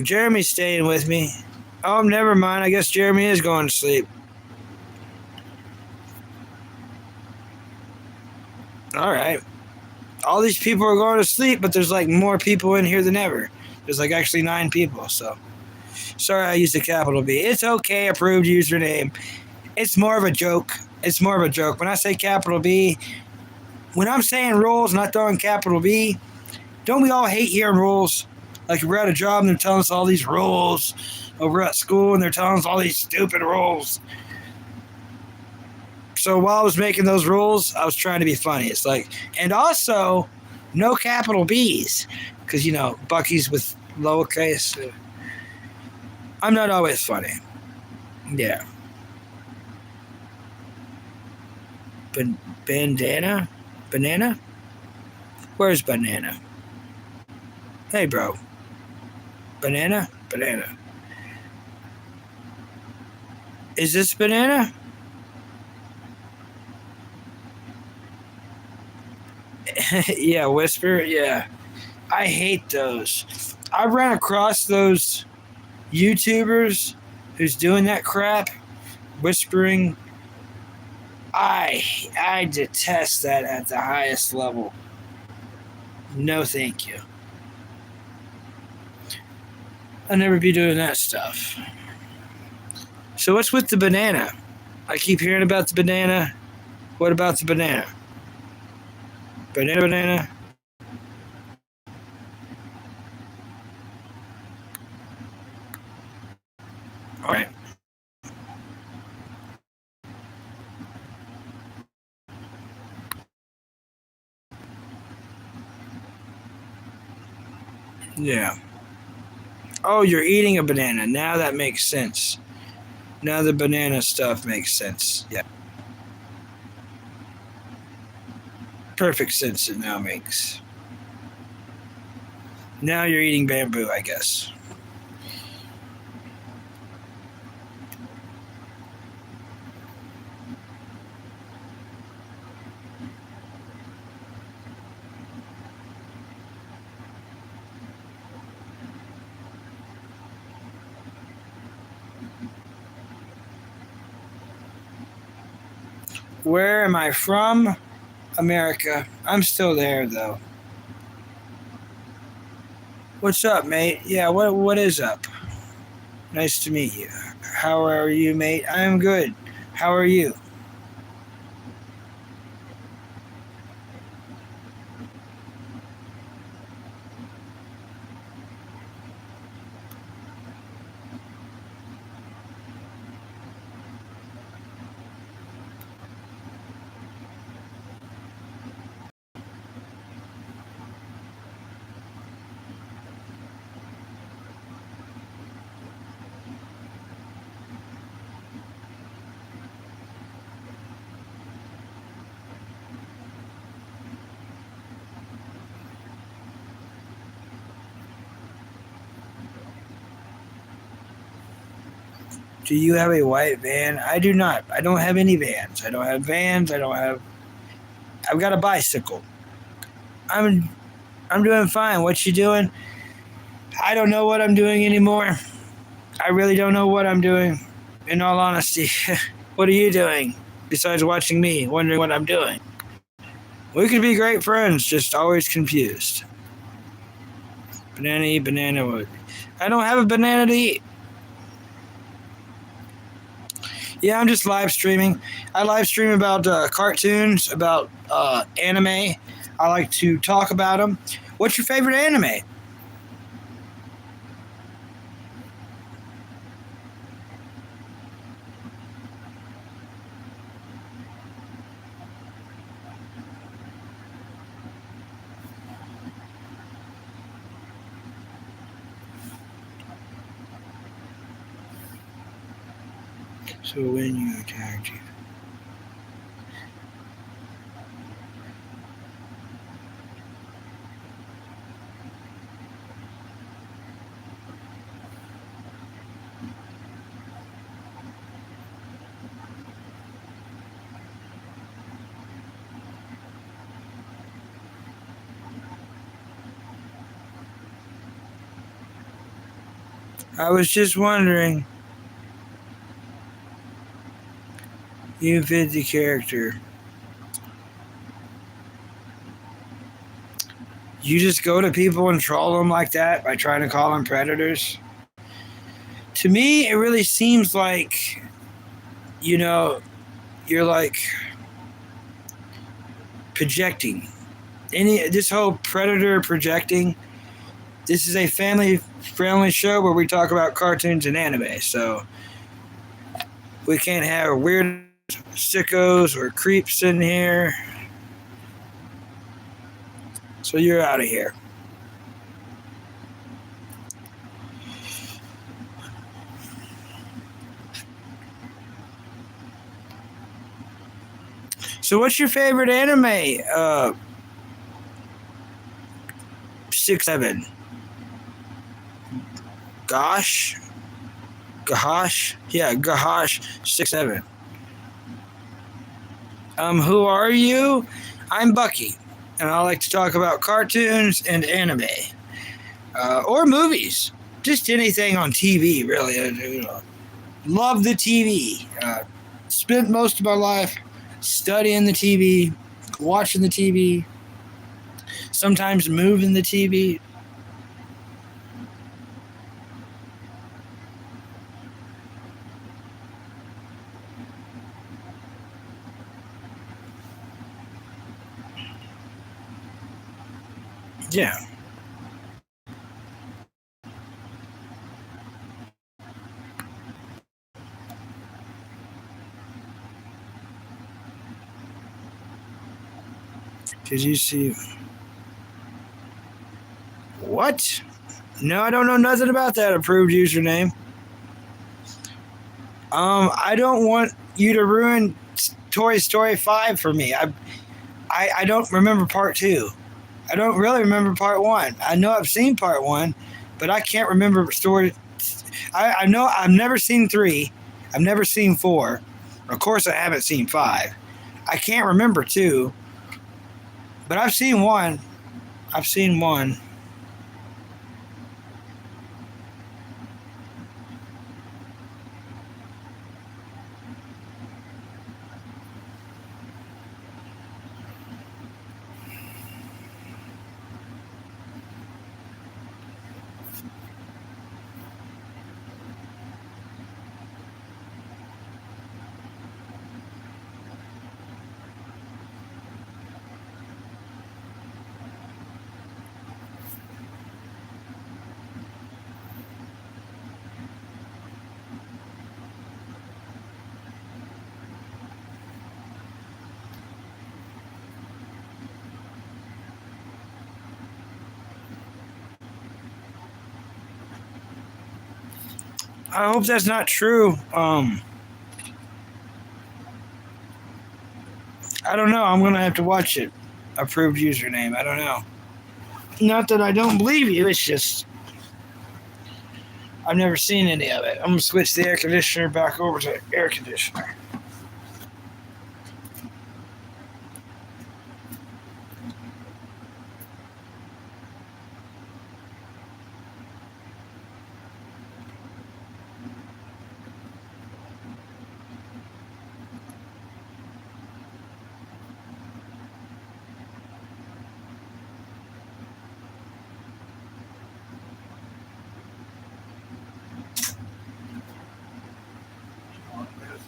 Jeremy's staying with me. Oh, never mind. I guess Jeremy is going to sleep. All right. All these people are going to sleep, but there's like more people in here than ever. There's like actually 9 people, so. Sorry I used a capital B. It's okay, approved username. It's more of a joke. It's more of a joke. When I say capital B, when I'm saying rules, not throwing capital B, don't we all hate hearing rules? Like we're at a job and they're telling us all these rules over at school and they're telling us all these stupid rules. So while I was making those rules, I was trying to be funny. It's like, and also, no capital B's. Because, Bucky's with lowercase. I'm not always funny. Yeah. Bandana? Banana? Where's Banana? Hey, bro. Banana? Banana. Is this banana? Yeah, whisper. Yeah. I hate those. I ran across those YouTubers who's doing that crap, whispering. I detest that at the highest level. No, thank you. I'll never be doing that stuff. So what's with the banana? I keep hearing about the banana. What about the banana? Banana, banana. All right. Yeah. Oh, you're eating a banana. Now that makes sense. Now the banana stuff makes sense. Yeah. Perfect sense it now makes. Now you're eating bamboo, I guess. Where am I from? America. I'm still there though. What's up, mate? Yeah, what is up? Nice to meet you. How are you, mate? I'm good. How are you? Do you have a white van? I do not. I don't have any vans. I don't have vans. I've got a bicycle. I'm I'm doing fine. What you doing? I don't know what I'm doing anymore. I really don't know what I'm doing. In all honesty, what are you doing besides watching me, wondering what I'm doing? We could be great friends, just always confused. Banana eat banana wood. I don't have a banana to eat. Yeah, I'm just live streaming. I live stream about cartoons, about anime. I like to talk about them. What's your favorite anime? So when you attacked you. I was just wondering. You fit the character. You just go to people and troll them like that by trying to call them predators? To me, it really seems like, you know, you're like projecting. This whole predator projecting. This is a family-friendly show where we talk about cartoons and anime, so we can't have weird sickos or creeps in here. So you're out of here. So what's your favorite anime? 6'7". Gosh. Gahash? Yeah, Gahash67. Who are you? I'm Bucky, and I like to talk about cartoons and anime, or movies. Just anything on TV, really. Love the TV. Spent most of my life studying the TV, watching the TV, sometimes moving the TV. Yeah. Did you see? What? No, I don't know nothing about that approved username. I don't want you to ruin Toy Story 5 for me. I don't remember part 2. I don't really remember part 1. I know I've seen part 1, but I can't remember story. I know I've never seen 3. I've never seen 4. Of course, I haven't seen 5. I can't remember 2, but I've seen 1. I've seen 1. I hope that's not true. I don't know. I'm gonna have to watch it. Approved username. I don't know. Not that I don't believe you. It's just I've never seen any of it. I'm gonna switch the air conditioner back over to air conditioner.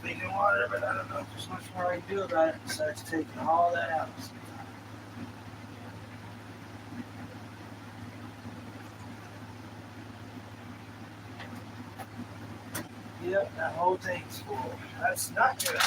Speaking water, but I don't know if there's much more I can do about it besides taking all that out. Yep, that whole tank's full. That's not good.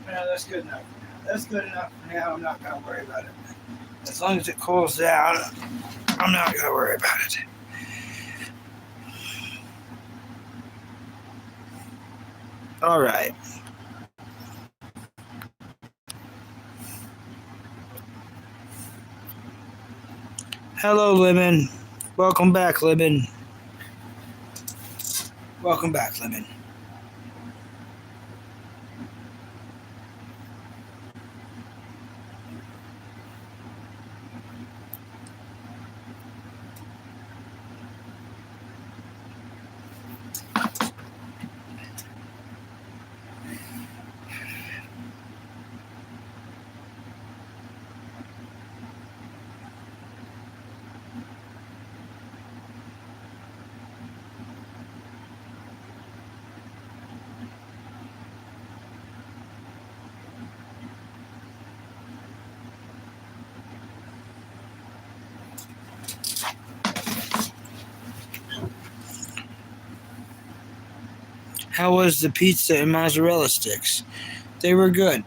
Yeah, that's good enough. That's good enough for now. I'm not gonna worry about it. As long as it cools down, I'm not gonna worry about it. All right. Hello, Lemon. Welcome back, Lemon. Welcome back, Lemon. How was the pizza and mozzarella sticks? They were good.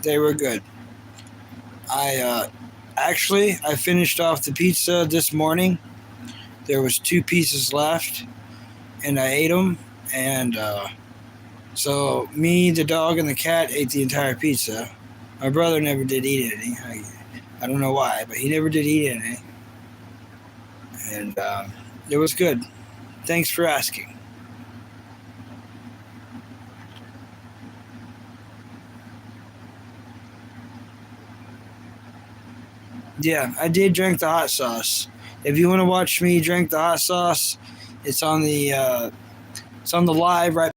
They were good. I finished off the pizza this morning. There was 2 pieces left, and I ate them. And so me, the dog, and the cat ate the entire pizza. My brother never did eat any. I don't know why, but he never did eat any. And it was good. Thanks for asking. Yeah, I did drink the hot sauce. If you want to watch me drink the hot sauce, it's on the live right.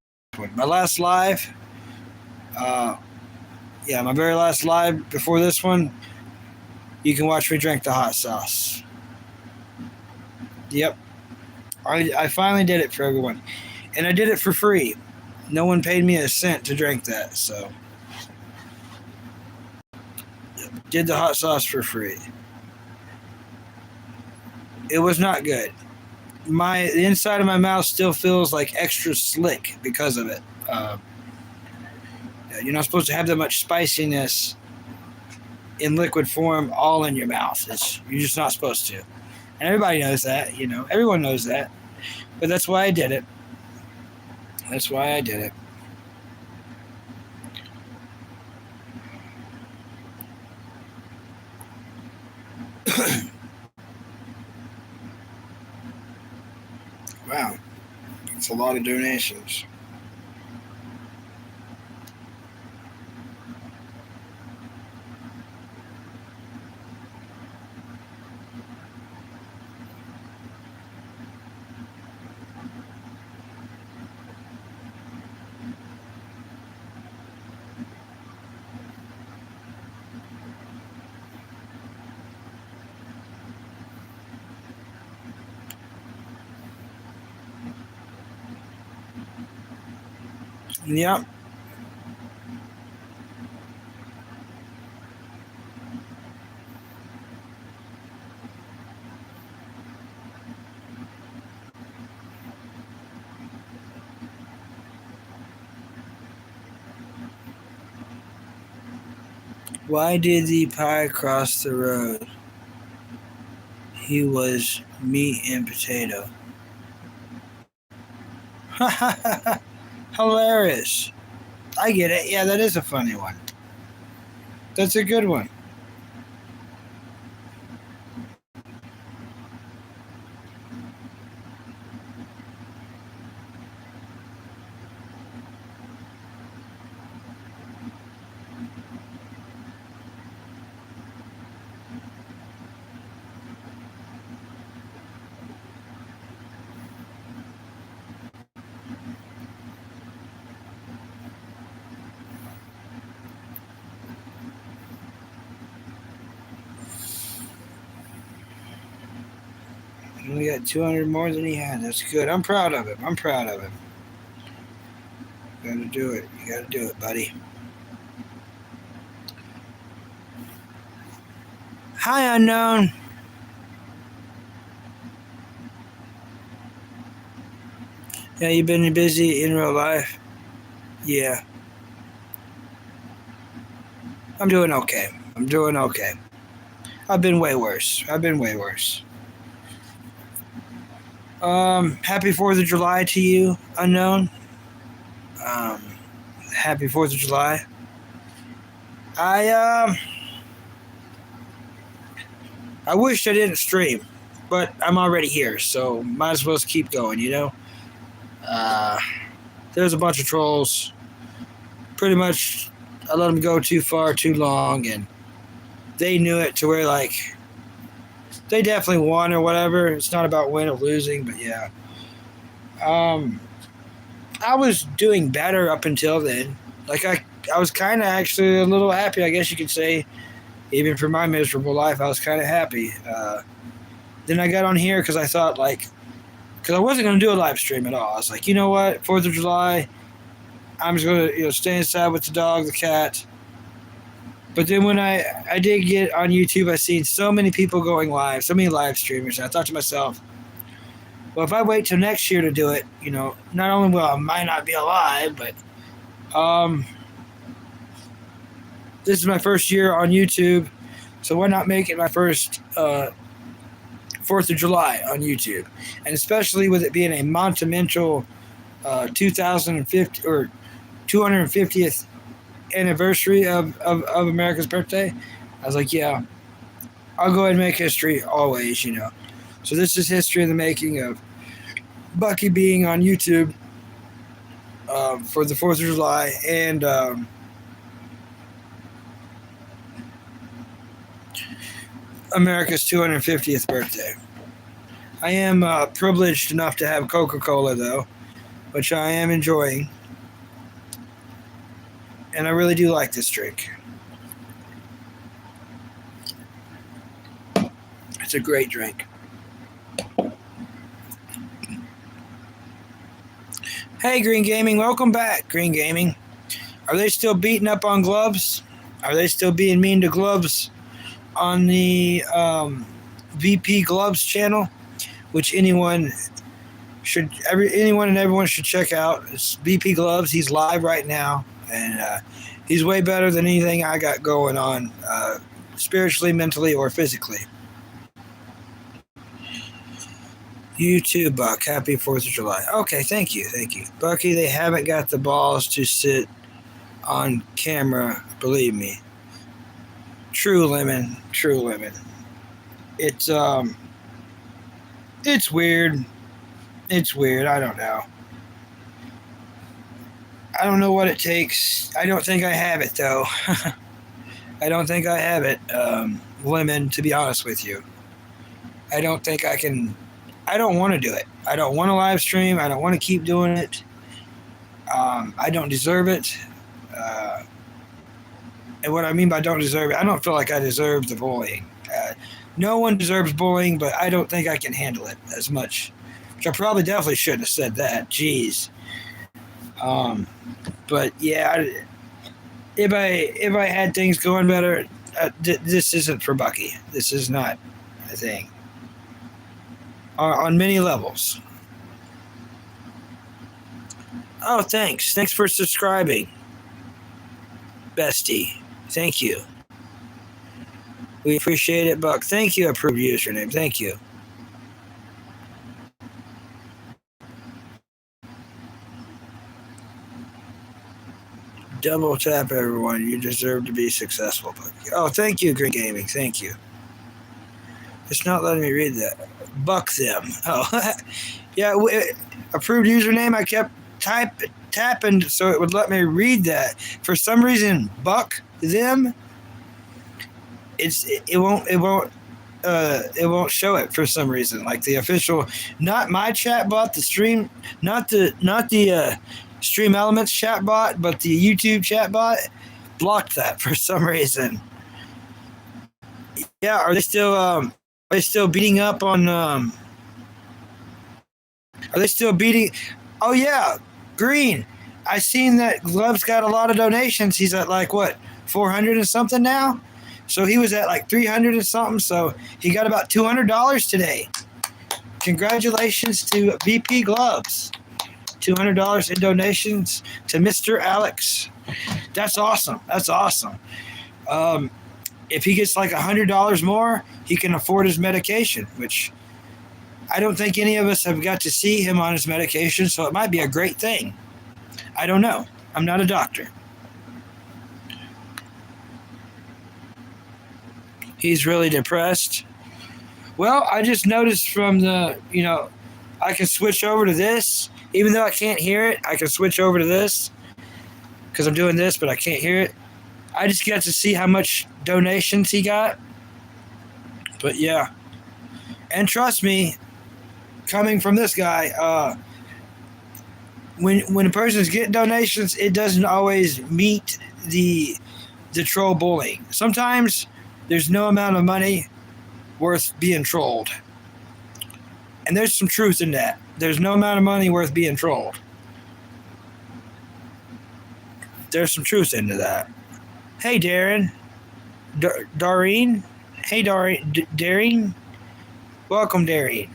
My last live, my very last live before this one, you can watch me drink the hot sauce. Yep, I finally did it for everyone, and I did it for free. No one paid me a cent to drink that, so did the hot sauce for free. It was not good. The inside of my mouth still feels like extra slick because of it. You're not supposed to have that much spiciness in liquid form all in your mouth. You're just not supposed to. And everybody knows that, everyone knows that. But that's why I did it. That's why I did it. Wow. It's a lot of donations. Yep. Why did the pie cross the road? He was meat and potato. Hilarious. I get it. Yeah, that is a funny one. That's a good one. We got 200 more than he had. That's good. I'm proud of him. I'm proud of him. You gotta do it. You gotta do it, buddy. Hi, Unknown. Yeah, you been busy in real life? Yeah. I'm doing okay. I'm doing okay. I've been way worse. Happy 4th of July to you, Unknown. Happy 4th of July. I wish I didn't stream, but I'm already here, so might as well keep going, you know? There's a bunch of trolls. Pretty much, I let them go too far, too long, and they knew it to where, like, they definitely won or whatever. It's not about win or losing, but yeah. I was doing better up until then. Like, I was kind of actually a little happy, I guess you could say. Even for my miserable life, I was kind of happy. Then I got on here because I thought, like, because I wasn't going to do a live stream at all. I was like, you know what? 4th of July, I'm just going to stay inside with the dog, the cat. But then when I did get on YouTube, I seen so many people going live, so many live streamers. And I thought to myself, well, if I wait till next year to do it, not only will I might not be alive, but this is my first year on YouTube. So why not make it my first 4th of July on YouTube? And especially with it being a monumental 2050 or 250th anniversary of America's birthday, I was like, yeah, I'll go ahead and make history always, So this is history in the making of Bucky being on YouTube for the 4th of July and America's 250th birthday. I am privileged enough to have Coca-Cola, though, which I am enjoying. And I really do like this drink. It's a great drink. Hey, Green Gaming. Welcome back, Green Gaming. Are they still beating up on gloves? Are they still being mean to gloves on the VP Gloves channel? Which anyone and everyone should check out. It's VP Gloves. He's live right now. And he's way better than anything I got going on, spiritually, mentally, or physically. You too, Buck. Happy 4th of July. Okay, thank you. Bucky, they haven't got the balls to sit on camera, believe me. True lemon. It's weird. It's weird. I don't know. I don't know what it takes. I don't think I have it, though. I don't think I have it, lemon, to be honest with you. I don't think I can. I don't want to do it. I don't want to live stream. I don't want to keep doing it. I don't deserve it. And what I mean by don't deserve it, I don't feel like I deserve the bullying. No one deserves bullying, but I don't think I can handle it as much. Which I probably definitely shouldn't have said that. Jeez. But yeah, if I had things going better, this isn't for Bucky. This is not a thing. On many levels. Oh, thanks. Thanks for subscribing, bestie. Thank you. We appreciate it, Buck. Thank you, approved username. Thank you. Double tap, everyone. You deserve to be successful, Bucky. Oh, thank you, Green Gaming. Thank you. It's not letting me read that. Buck them. Oh, yeah. Approved username. I kept tapping so it would let me read that. For some reason, Buck them. It won't show it for some reason. Like the official, not my chat bot, the stream, not the Stream Elements chat bot, but the YouTube chat bot blocked that for some reason. Yeah, are they still beating up on are they still beating? Oh yeah, Green. I seen that Glove's got a lot of donations. He's at like what, 400 and something now? So he was at like 300 and something. So he got about $200 today. Congratulations to VP Gloves. $200 in donations to Mr. Alex. That's awesome. If he gets like $100 more, he can afford his medication, which I don't think any of us have got to see him on his medication, so it might be a great thing. I don't know. I'm not a doctor. He's really depressed. Well, I just noticed from the, I can switch over to this. Even though I can't hear it, I can switch over to this because I'm doing this, but I can't hear it. I just got to see how much donations he got. But yeah. And trust me, coming from this guy, when a person's getting donations, it doesn't always meet the troll bullying. Sometimes there's no amount of money worth being trolled. And there's some truth in that. There's no amount of money worth being trolled. There's some truth into that. Hey, Darren. Dareen? Hey, Dareen. Welcome, Dareen.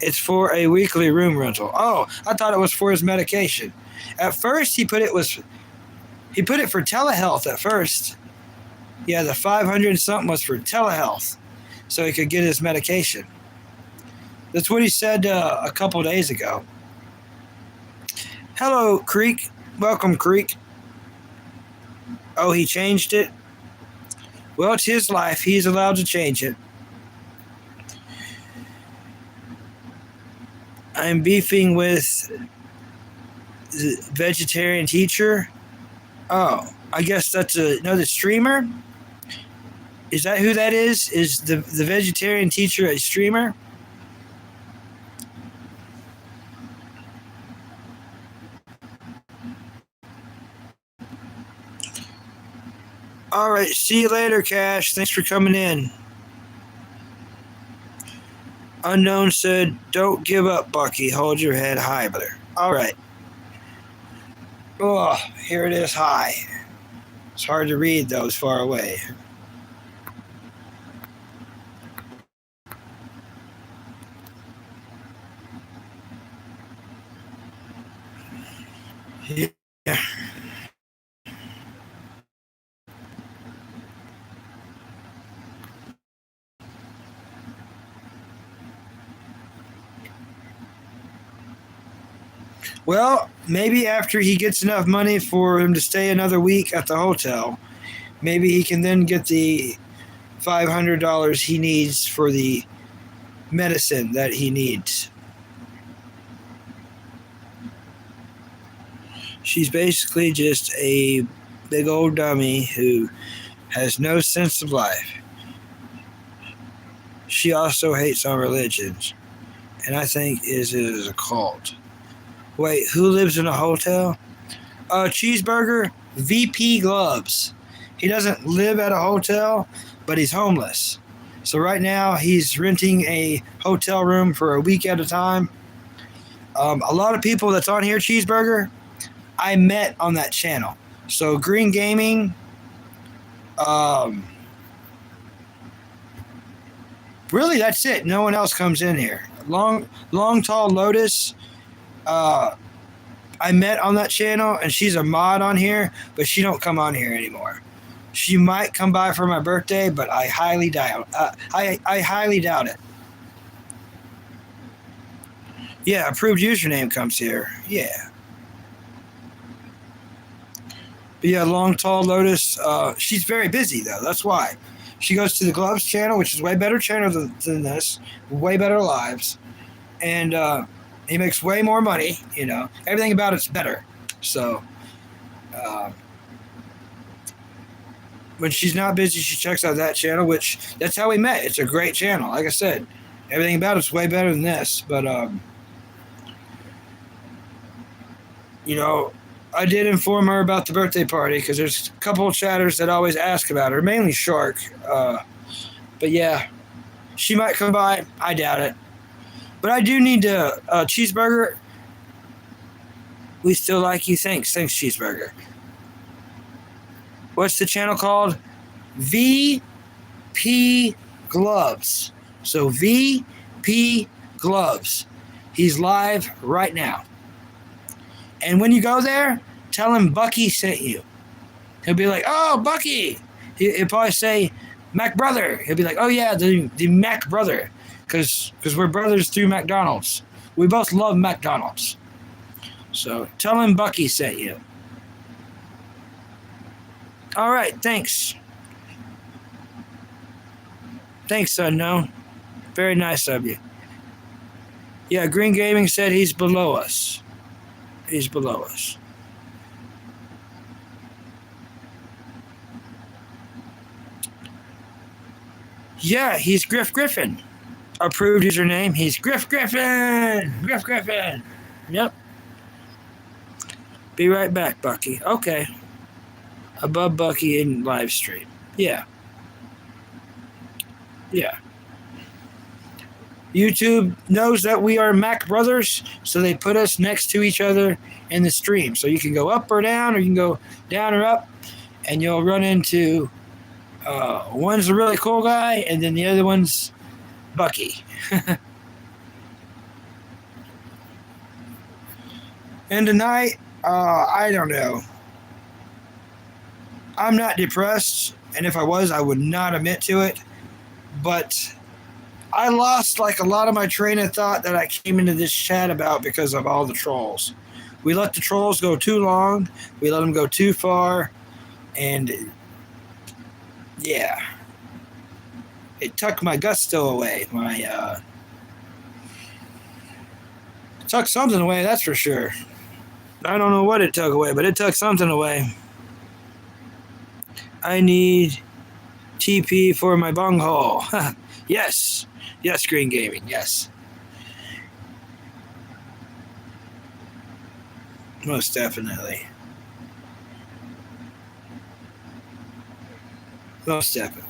It's for a weekly room rental. Oh, I thought it was for his medication. At first, he put it for telehealth at first. Yeah, the 500 something was for telehealth, so he could get his medication. That's what he said a couple days ago. Hello, Creek. Welcome, Creek. Oh, he changed it? Well, it's his life. He's allowed to change it. I'm beefing with the vegetarian teacher. Oh, I guess that's another streamer? Is that who that is? Is the vegetarian teacher a streamer? All right, see you later, Cash. Thanks for coming in. Unknown said, don't give up, Bucky. Hold your head high, brother. All right. Oh, here it is high. It's hard to read, though. It's far away. Yeah. Well, maybe after he gets enough money for him to stay another week at the hotel, maybe he can then get the $500 he needs for the medicine that he needs. She's basically just a big old dummy who has no sense of life. She also hates on religions, and I think it is a cult. Wait, who lives in a hotel? Cheeseburger, VP Gloves. He doesn't live at a hotel, but he's homeless. So right now he's renting a hotel room for a week at a time. A lot of people that's on here, Cheeseburger, I met on that channel. So Green Gaming, really that's it. No one else comes in here. Long Tall Lotus, I met on that channel, and she's a mod on here, but she don't come on here anymore. She might come by for my birthday, but I highly doubt. I highly doubt it. Yeah, approved username comes here. Yeah. But yeah, Long Tall Lotus. She's very busy though. That's why she goes to the Gloves channel, which is way better channel than this, way better lives, and he makes way more money. Everything about it's better. So when she's not busy, she checks out that channel, which that's how we met. It's a great channel. Like I said, everything about it's way better than this. But I did inform her about the birthday party because there's a couple of chatters that always ask about her, mainly Shark. But yeah, she might come by. I doubt it. But I do need to, Cheeseburger. We still like you. Thanks, Cheeseburger. What's the channel called? VP Gloves. So VP Gloves. He's live right now. And when you go there, tell him Bucky sent you. He'll be like, oh, Bucky. He'll probably say, Mac Brother. He'll be like, oh, yeah, the Mac Brother. Because we're brothers through McDonald's. We both love McDonald's. So tell him Bucky sent you. All right, thanks. Thanks, Unknown. Very nice of you. Yeah, Green Gaming said he's below us. He's below us. Yeah, he's Griff Griffin. Approved username. He's Griff Griffin. Griff Griffin. Yep. Be right back, Bucky. Okay. Above Bucky in live stream. Yeah. Yeah. YouTube knows that we are Mac brothers, so they put us next to each other in the stream. So you can go up or down, or you can go down or up, and you'll run into one's a really cool guy, and then the other one's Bucky. And tonight, I don't know. I'm not depressed, and if I was, I would not admit to it. But I lost like a lot of my train of thought that I came into this chat about because of all the trolls. We let the trolls go too long. We let them go too far. And yeah, it took my gusto away. It took something away, that's for sure. I don't know what it took away, but it took something away. I need TP for my bunghole. Yes. Yes, Green Gaming, yes. Most definitely. Most definitely.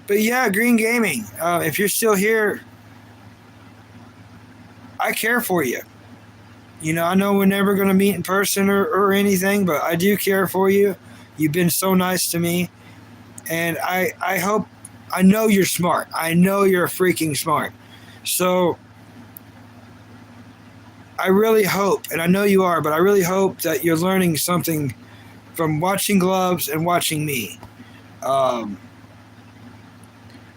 But yeah, Green Gaming, if you're still here, I care for you. You know, I know we're never going to meet in person or anything, but I do care for you. You've been so nice to me. And I hope, I know you're smart. I know you're freaking smart. So I really hope, and I know you are, but I really hope that you're learning something from watching Gloves and watching me.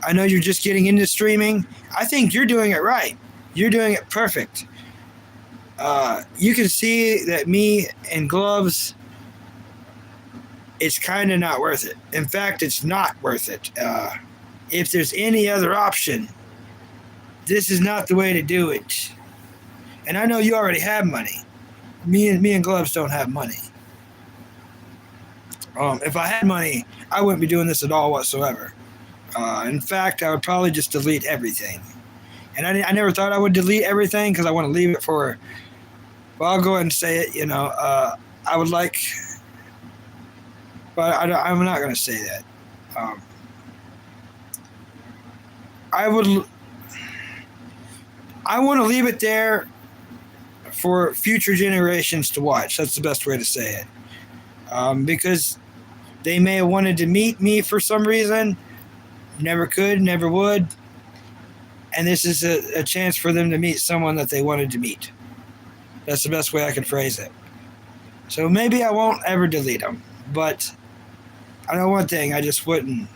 I know you're just getting into streaming. I think you're doing it right. You're doing it perfect. You can see that me and Gloves, it's kind of not worth it. In fact, it's not worth it. If there's any other option, this is not the way to do it. And I know you already have money. Me and Gloves don't have money. If I had money, I wouldn't be doing this at all whatsoever. In fact, I would probably just delete everything. And I never thought I would delete everything because I want to leave it for, well, I'll go ahead and say it, you know, I would like, but I'm not going to say that. I want to leave it there for future generations to watch. That's the best way to say it. Because they may have wanted to meet me for some reason, never could, never would. And this is a chance for them to meet someone that they wanted to meet. That's the best way I can phrase it. So maybe I won't ever delete them. But I know one thing, I just wouldn't.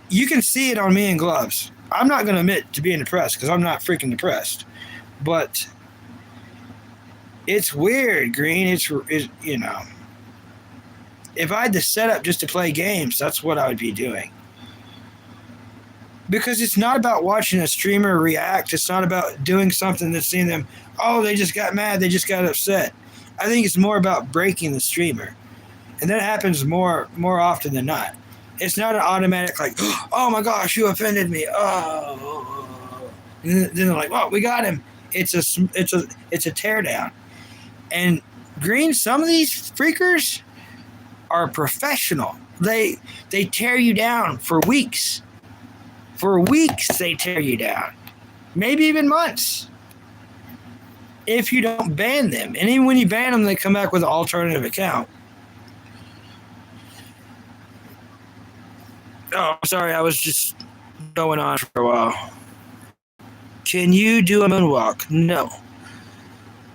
You can see it on me and Gloves. I'm not going to admit to being depressed because I'm not freaking depressed. But it's weird, Green. It's, you know. If I had the setup just to play games, that's what I would be doing. Because it's not about watching a streamer react. It's not about doing something that's seeing them, oh, they just got mad, they just got upset. I think it's more about breaking the streamer. And that happens more often than not. It's not an automatic like, oh my gosh, you offended me. Oh. And then they're like, oh, we got him. It's a teardown. And Green, some of these freakers are professional. They tear you down for weeks. For weeks, they tear you down. Maybe even months. If you don't ban them. And even when you ban them, they come back with an alternative account. Oh, sorry, I was just going on for a while. Can you do a moonwalk? No.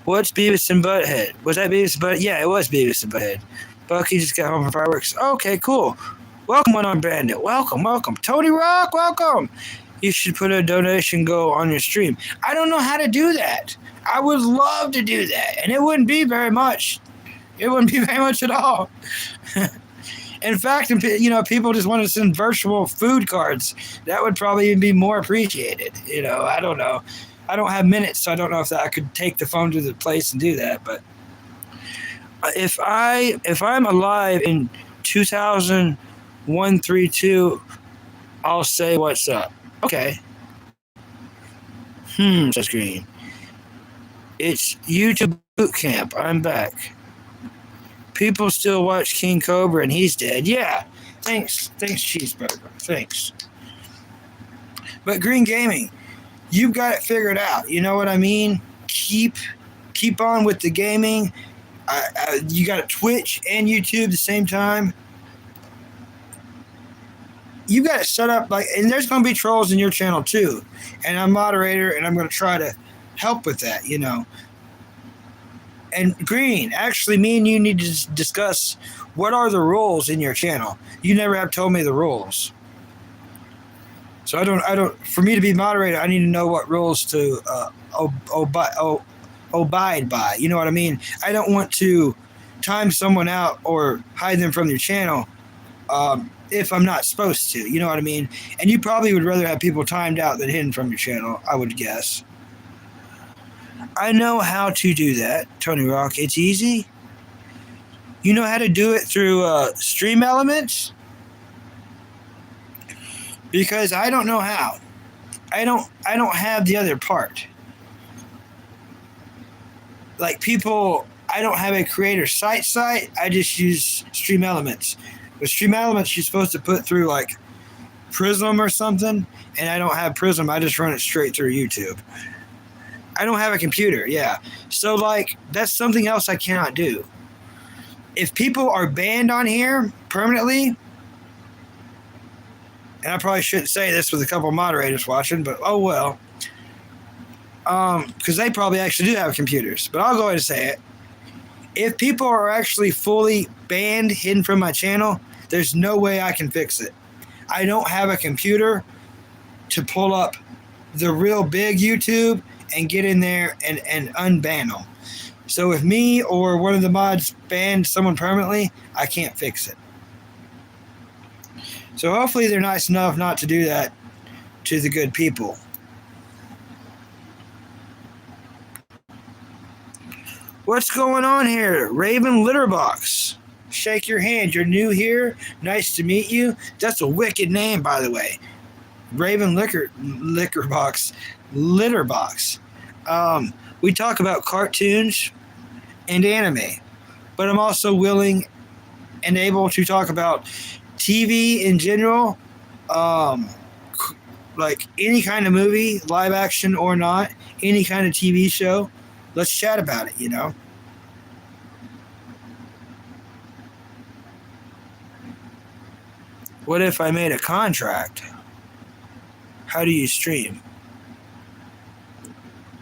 What's Beavis and Butthead? Was that Beavis and Butthead? Yeah, it was Beavis and Butthead. Bucky just got home from fireworks. Okay, cool. Welcome, One on Bandit. Welcome. Tony Rock, welcome. You should put a donation goal on your stream. I don't know how to do that. I would love to do that, and it wouldn't be very much. It wouldn't be very much at all. In fact, people just want to send virtual food cards. That would probably even be more appreciated. I don't know. I don't have minutes, so I don't know if I could take the phone to the place and do that. But if I'm alive in 2132, I'll say what's up. Okay. Says Green. It's YouTube boot camp. I'm back. People still watch King Cobra and he's dead. Yeah. Thanks, Cheeseburger. Thanks. But Green Gaming, you've got it figured out. You know what I mean? Keep on with the gaming. You got Twitch and YouTube at the same time. You got it set up and there's going to be trolls in your channel too. And I'm moderator, and I'm going to try to help with that. And Green, actually, me and you need to discuss what are the rules in your channel. You never have told me the rules. So I don't. For me to be moderator, I need to know what rules to abide by. You know what I mean? I don't want to time someone out or hide them from your channel if I'm not supposed to. You know what I mean? And you probably would rather have people timed out than hidden from your channel, I would guess. I know how to do that, Tony Rock. It's easy. You know how to do it through Stream Elements? Because I don't know how. I don't have the other part. I don't have a creator site. I just use Stream Elements. With Stream Elements, you're supposed to put through Prism or something, and I don't have Prism. I just run it straight through YouTube. I don't have a computer, yeah. So, that's something else I cannot do. If people are banned on here permanently, and I probably shouldn't say this with a couple of moderators watching, but oh well. Because they probably actually do have computers. But I'll go ahead and say it. If people are actually fully banned, hidden from my channel, there's no way I can fix it. I don't have a computer to pull up the real big YouTube and get in there and unban them. So if me or one of the mods banned someone permanently, I can't fix it. So hopefully they're nice enough not to do that to the good people. What's going on here? Raven Litterbox. Shake your hand. You're new here. Nice to meet you. That's a wicked name, by the way. Raven Litterbox. We talk about cartoons and anime, but I'm also willing and able to talk about TV in general, any kind of movie, live action or not, any kind of TV show. Let's chat about it, What if I made a contract? How do you stream?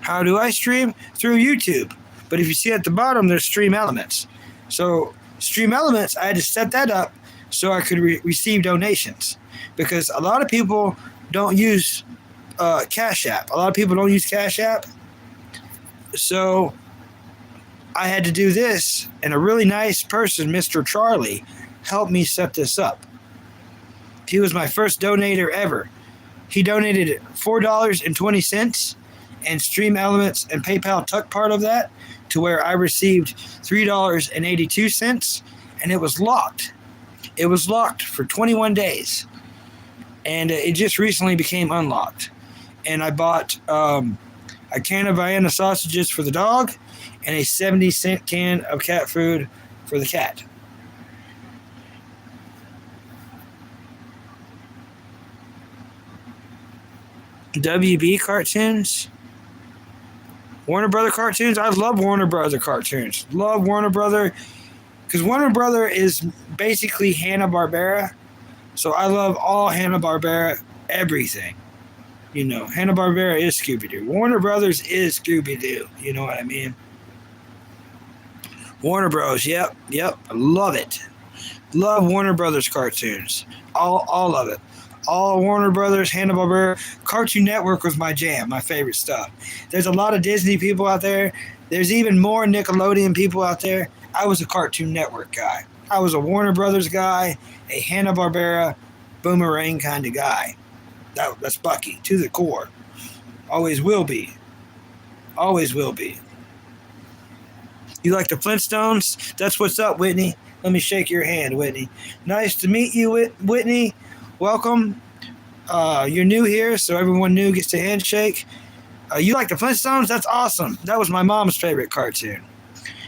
How do I stream? Through YouTube. But if you see at the bottom, there's Stream Elements. So Stream Elements, I had to set that up so I could receive donations. Because a lot of people don't use Cash App. A lot of people don't use Cash App. So I had to do this, and a really nice person, Mr. Charlie, helped me set this up. He was my first donator ever. He donated $4.20, and Stream Elements and PayPal took part of that to where I received $3.82, and it was locked. It was locked for 21 days, and it just recently became unlocked. And I bought a can of Vienna sausages for the dog and a 70-cent can of cat food for the cat. WB cartoons? Warner Brother cartoons? I love Warner Brother cartoons. Love Warner Brother, because Warner Brother is basically Hanna-Barbera. So I love all Hanna-Barbera, everything. Hanna-Barbera is Scooby-Doo. Warner Brothers is Scooby-Doo. You know what I mean? Warner Bros. Yep. I love it. Love Warner Brothers cartoons. All of it. All Warner Brothers, Hanna-Barbera. Cartoon Network was my jam, my favorite stuff. There's a lot of Disney people out there. There's even more Nickelodeon people out there. I was a Cartoon Network guy. I was a Warner Brothers guy, a Hanna-Barbera, Boomerang kind of guy. That's Bucky, to the core. Always will be. Always will be. You like the Flintstones? That's what's up, Whitney. Let me shake your hand, Whitney. Nice to meet you, Whitney. Welcome. You're new here, so everyone new gets a handshake. You like the Flintstones? That's awesome. That was my mom's favorite cartoon.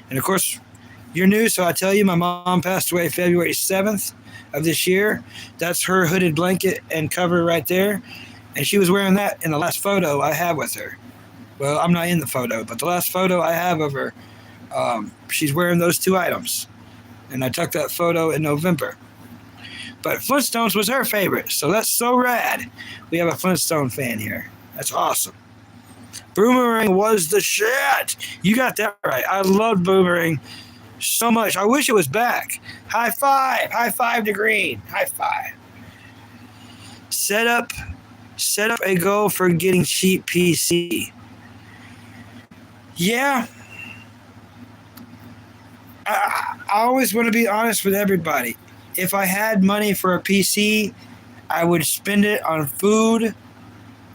And of course, you're new, so I tell you, my mom passed away February 7th of this year. That's her hooded blanket and cover right there. And she was wearing that in the last photo I have with her. Well, I'm not in the photo, but the last photo I have of her, she's wearing those two items. And I took that photo in November. But Flintstones was her favorite, so that's so rad. We have a Flintstone fan here. That's awesome. Boomerang was the shit. You got that right. I loved Boomerang so much. I wish it was back. High five. High five to Green. High five. Set up a goal for getting cheap PC. Yeah. I always want to be honest with everybody. If I had money for a PC, I would spend it on food,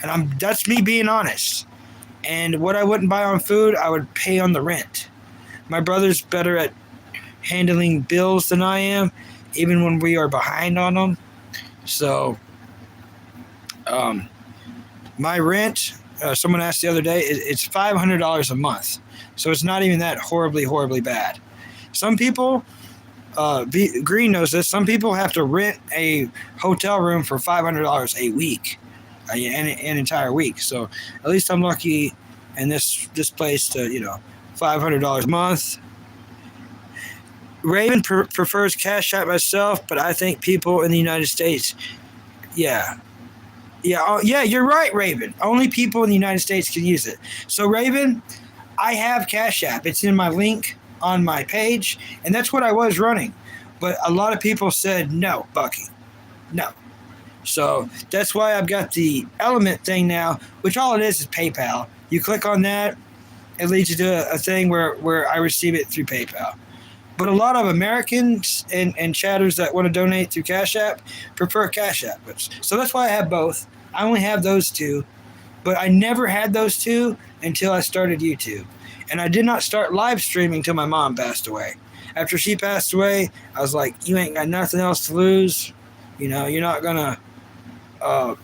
and that's me being honest. And what I wouldn't buy on food, I would pay on the rent. My brother's better at handling bills than I am, even when we are behind on them. So, my rent, someone asked the other day, it's $500 a month. So it's not even that horribly bad. Some people, Green knows this, some people have to rent a hotel room for $500 a week, an entire week. So at least I'm lucky in this place to, $500 a month. Raven prefers Cash App myself, but I think people in the United States, yeah, you're right, Raven. Only people in the United States can use it. So, Raven, I have Cash App. It's in my link on my page, and that's what I was running. But a lot of people said, no, Bucky, no. So that's why I've got the Element thing now, which all it is PayPal. You click on that, it leads you to a thing where I receive it through PayPal. But a lot of Americans and chatters that want to donate through Cash App prefer Cash App. So that's why I have both. I only have those two, but I never had those two until I started YouTube. And I did not start live streaming till my mom passed away. After she passed away, I was like, you ain't got nothing else to lose. You're not going to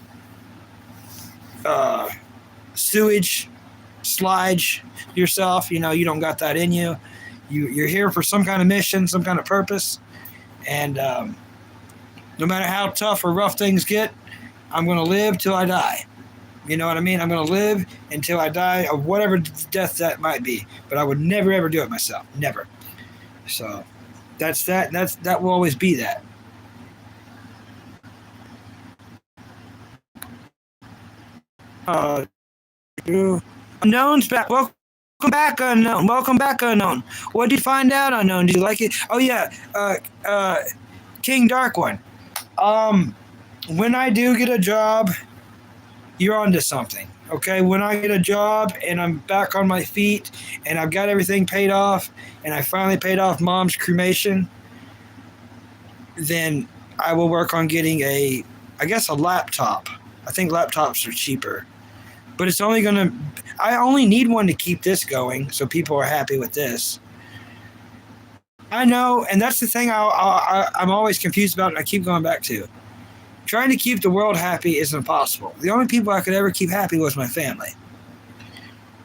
sewage slide yourself. You don't got that in you. You're here for some kind of mission, some kind of purpose. And no matter how tough or rough things get, I'm going to live till I die. You know what I mean? I'm going to live until I die of whatever death that might be. But I would never, ever do it myself. Never. So that's that. That will always be that. Unknown's back. Welcome back, Unknown. Welcome back, Unknown. What did you find out, Unknown? Did you like it? Oh, yeah. King Dark One. When I do get a job, you're onto something, okay? When I get a job and I'm back on my feet and I've got everything paid off and I finally paid off Mom's cremation, then I will work on getting a laptop. I think laptops are cheaper. But it's only going to... I only need one to keep this going, so people are happy with this. I know, and that's the thing I'm always confused about and I keep going back to. Trying to keep the world happy is impossible. The only people I could ever keep happy was my family.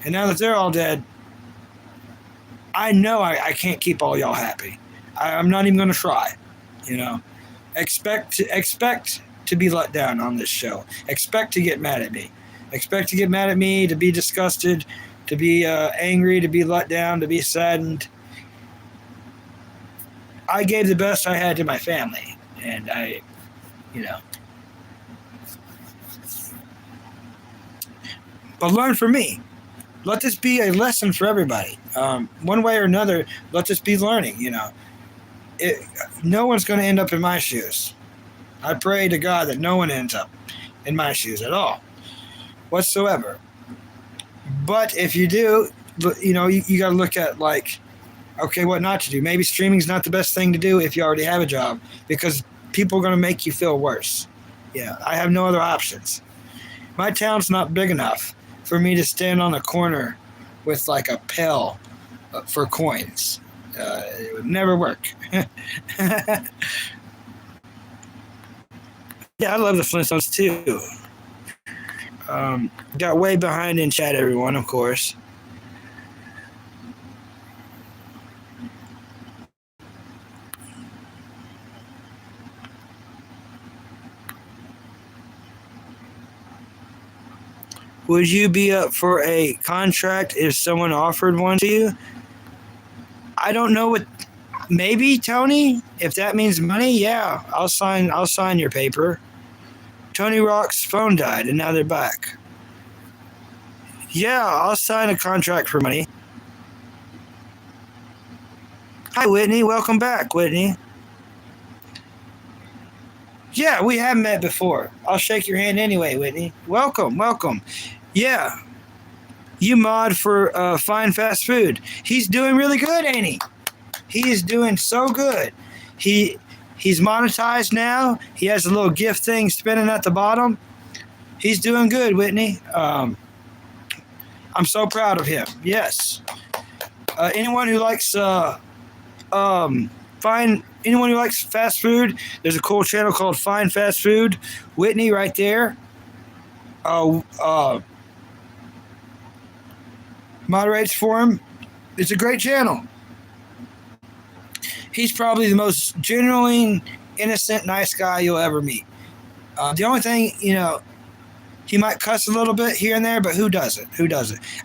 And now that they're all dead, I know I can't keep all y'all happy. I'm not even going to try. Expect to be let down on this show. Expect to get mad at me. Expect to get mad at me, to be disgusted, to be angry, to be let down, to be saddened. I gave the best I had to my family. And But learn from me. let this be a lesson for everybody. One way or another, let this be learning. No one's going to end up in my shoes. I pray to God that no one ends up in my shoes at all, whatsoever. But if you do, you got to look at okay, what not to do. Maybe streaming's not the best thing to do if you already have a job, because people are going to make you feel worse. I have no other options. My town's not big enough for me to stand on a corner with a pail for coins. It would never work. Yeah, I love the Flintstones too. Got way behind in chat, everyone, of course. Would you be up for a contract if someone offered one to you? I don't know what. Maybe, Tony, if that means money, yeah, I'll sign your paper. Tony Rock's phone died and now they're back. Yeah, I'll sign a contract for money. Hi, Whitney. Welcome back, Whitney. Yeah, we have met before. I'll shake your hand anyway, Whitney. Welcome. Yeah. You mod for Fine Fast Food. He's doing really good, ain't he? He is doing so good. He's monetized now. He has a little gift thing spinning at the bottom. He's doing good, Whitney. I'm so proud of him. Yes. Anyone who likes anyone who likes fast food, there's a cool channel called Fine Fast Food. Whitney right there. Moderates for him. It's a great channel. He's probably the most genuine, innocent, nice guy you'll ever meet. The only thing, he might cuss a little bit here and there, but who doesn't?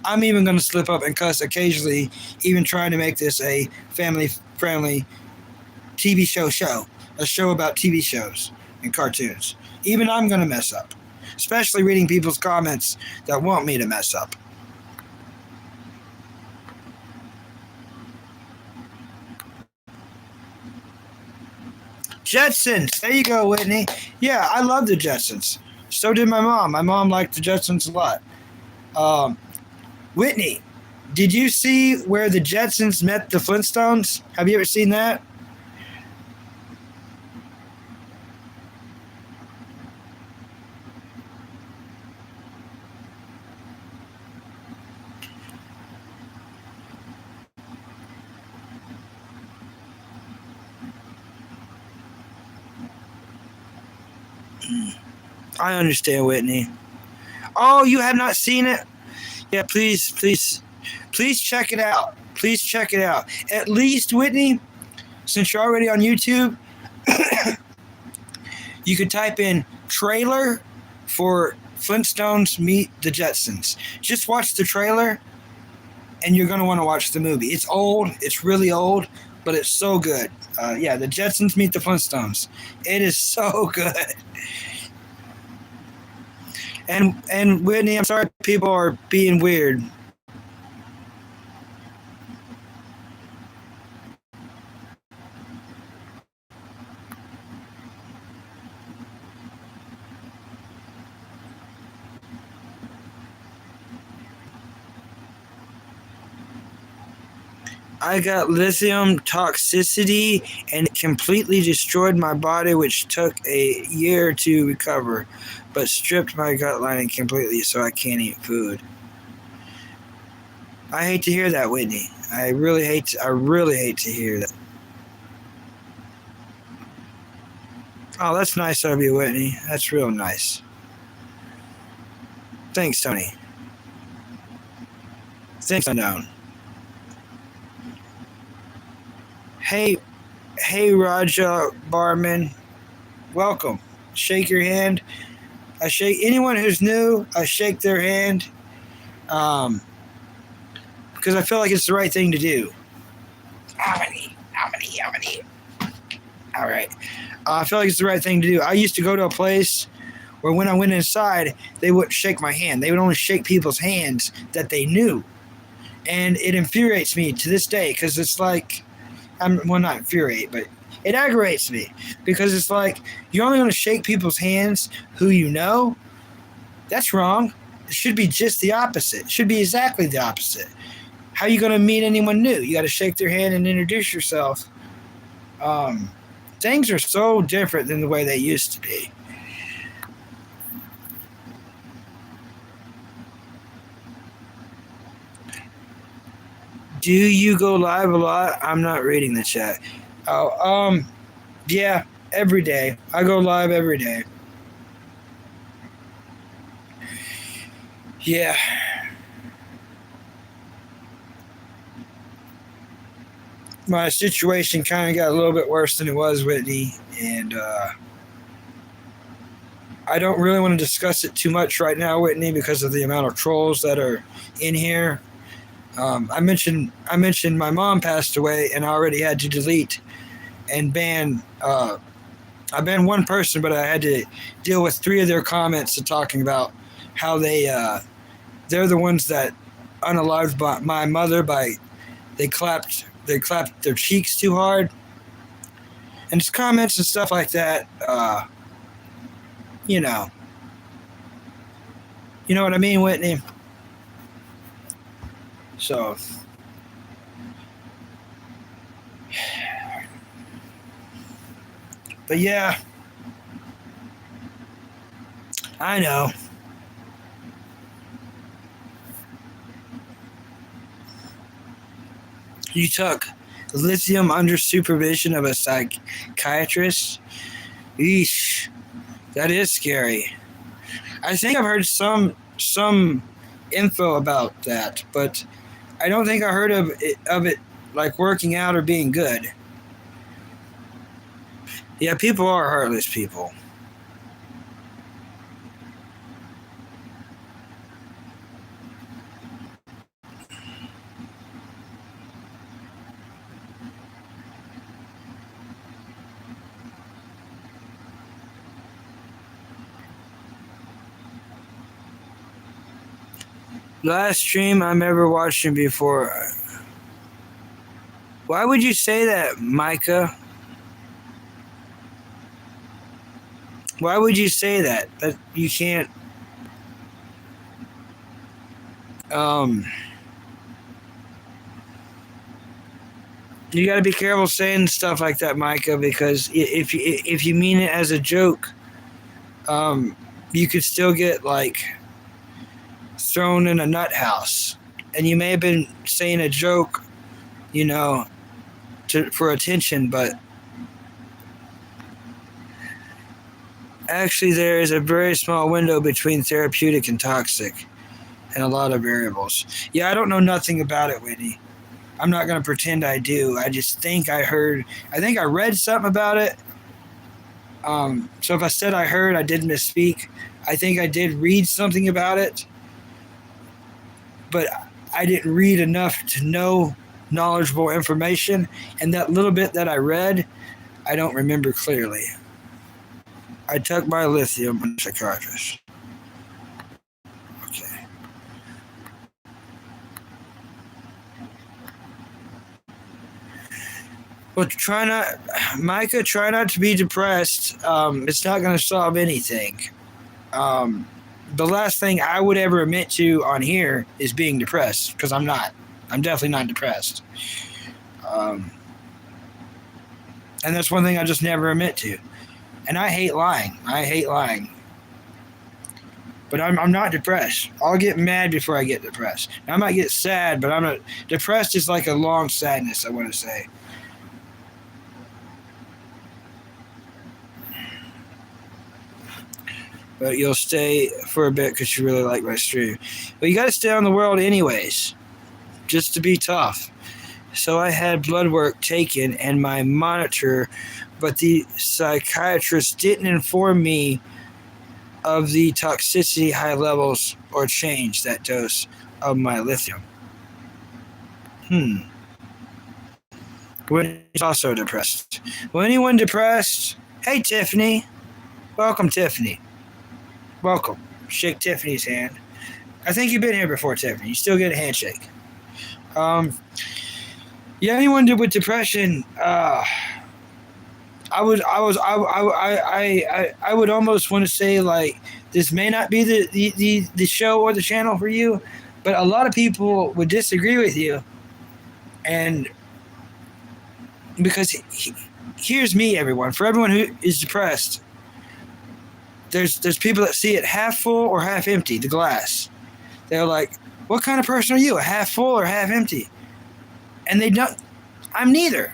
I'm even going to slip up and cuss occasionally, even trying to make this a family-friendly TV show, a show about TV shows and cartoons. Even I'm going to mess up, especially reading people's comments that want me to mess up. Jetsons. There you go, Whitney. Yeah, I love the Jetsons. So did my mom. My mom liked the Jetsons a lot. Whitney, did you see where the Jetsons met the Flintstones? Have you ever seen that? I understand, Whitney. Oh, you have not seen it? Yeah, please check it out. Please check it out. At least, Whitney, since you're already on YouTube, you could type in trailer for Flintstones Meet the Jetsons. Just watch the trailer, and you're going to want to watch the movie. It's old. It's really old, but it's so good. Yeah, the Jetsons Meet the Flintstones. It is so good. And Whitney, I'm sorry people are being weird. I got lithium toxicity and it completely destroyed my body, which took a year to recover, but stripped my gut lining completely so I can't eat food. I hate to hear that, Whitney. I really hate to hear that. Oh, that's nice of you, Whitney. That's real nice. Thanks, Tony. Thanks, Unknown. Hey, Raja Barman. Welcome. Shake your hand. I shake anyone who's new. I shake their hand, because I feel like it's the right thing to do. How many? All right. I feel like it's the right thing to do. I used to go to a place where when I went inside, they wouldn't shake my hand. They would only shake people's hands that they knew. And it infuriates me to this day because it's like, not infuriate, but it aggravates me because it's like, you're only going to shake people's hands who you know. That's wrong. It should be just the opposite. It should be exactly the opposite. How are you going to meet anyone new? You got to shake their hand and introduce yourself. Things are so different than the way they used to be. Do you go live a lot? I'm not reading the chat. Oh, yeah, every day. I go live every day. Yeah. My situation kind of got a little bit worse than it was, Whitney, and I don't really want to discuss it too much right now, Whitney, because of the amount of trolls that are in here. I mentioned my mom passed away, and I already had to delete and ban. I banned one person, but I had to deal with 3 of their comments and talking about how they're the ones that unalived my mother by they clapped their cheeks too hard, and just comments and stuff like that. You know what I mean, Whitney. So, but yeah, I know. You took lithium under supervision of a psychiatrist? Eesh, that is scary. I think I've heard some info about that, but I don't think I heard of it like working out or being good. Yeah, people are heartless people. Last stream I'm ever watching before. Why would you say that, Micah? Why would you say that? That you can't. You got to be careful saying stuff like that, Micah, because if you mean it as a joke, you could still get like thrown in a nut house, and you may have been saying a joke, for attention, but actually there is a very small window between therapeutic and toxic, and a lot of variables. Yeah, I don't know nothing about it, Whitney. I'm not going to pretend I do. I just think I read something about it. So if I said I heard, I did misspeak. I think I did read something about it, but I didn't read enough to know knowledgeable information, and that little bit that I read, I don't remember clearly. I took my lithium from a psychiatrist. Okay. Well, Micah, try not to be depressed. It's not going to solve anything. The last thing I would ever admit to on here is being depressed, because I'm not. I'm definitely not depressed. And that's one thing I just never admit to. And I hate lying. But I'm not depressed. I'll get mad before I get depressed. I might get sad, but I'm not. Depressed is like a long sadness, I want to say. But you'll stay for a bit because you really like my stream. But you got to stay on the world anyways, just to be tough. So I had blood work taken and my monitor, but the psychiatrist didn't inform me of the toxicity, high levels, or change that dose of my lithium. Wendy's also depressed. Well, anyone depressed? Hey, Tiffany. Welcome, Tiffany. Welcome. Shake Tiffany's hand. I think you've been here before, Tiffany. You still get a handshake. Yeah, anyone with depression, I would almost want to say like this may not be the show or the channel for you, but a lot of people would disagree with you, and because here's me, everyone. For everyone who is depressed, there's people that see it half full or half empty, the glass. They're like, what kind of person are you, a half full or half empty? And they don't. I'm neither.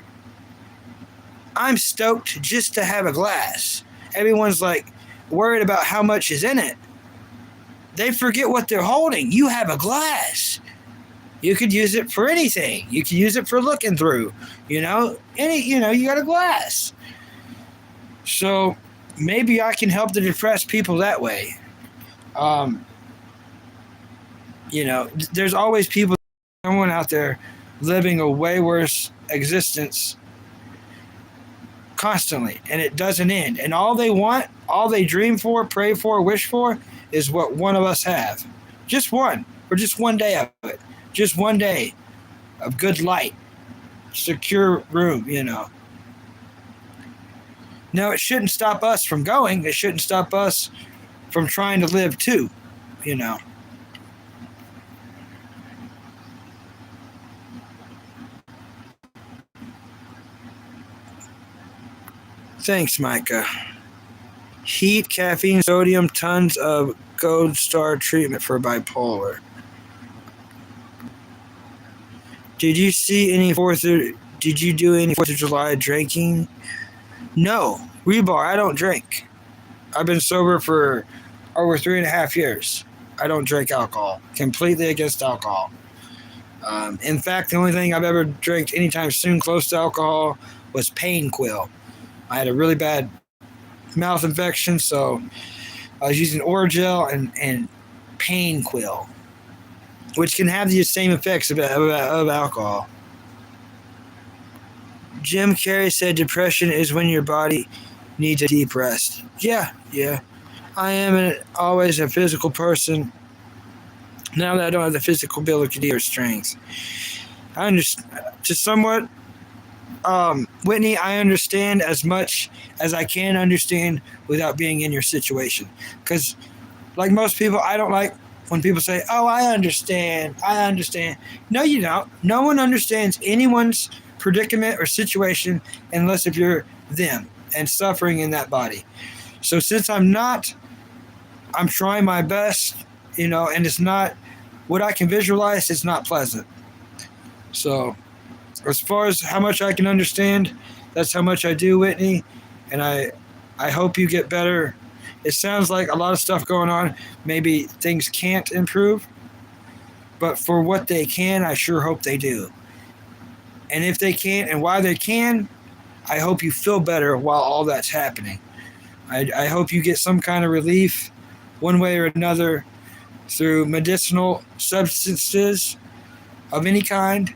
I'm stoked just to have a glass. Everyone's like worried about how much is in it. They forget what they're holding. You have a glass. You could use it for anything. You could use it for looking through. You got a glass. So maybe I can help the depressed people that way. There's always people, someone out there living a way worse existence constantly, and it doesn't end. And all they want, all they dream for, pray for, wish for is what one of us have. Just one, or just one day of it. Just one day of good light, secure room, Now, it shouldn't stop us from going. It shouldn't stop us from trying to live too, Thanks, Micah. Heat, caffeine, sodium, tons of gold star treatment for bipolar. Did you do any 4th of July drinking? No. Rebar, I don't drink. I've been sober for over 3.5 years. I don't drink alcohol. Completely against alcohol. In fact, the only thing I've ever drank anytime soon close to alcohol was Pain Quill. I had a really bad mouth infection, so I was using Oragel and Pain Quill, which can have the same effects of alcohol. Jim Carrey said depression is when your body needs a deep rest. Yeah. I am always a physical person. Now that I don't have the physical ability or strength, I understand to somewhat. Whitney, I understand as much as I can understand without being in your situation. Because, like most people, I don't like when people say, oh, I understand. No, you don't. No one understands anyone's predicament or situation unless if you're them and suffering in that body. So since I'm trying my best, and it's not what I can visualize, it's not pleasant. So as far as how much I can understand, that's how much I do, Whitney. And I hope you get better. It sounds like a lot of stuff going on. Maybe things can't improve. But for what they can, I sure hope they do. And if they can't, and while they can, I hope you feel better while all that's happening. I hope you get some kind of relief one way or another through medicinal substances of any kind,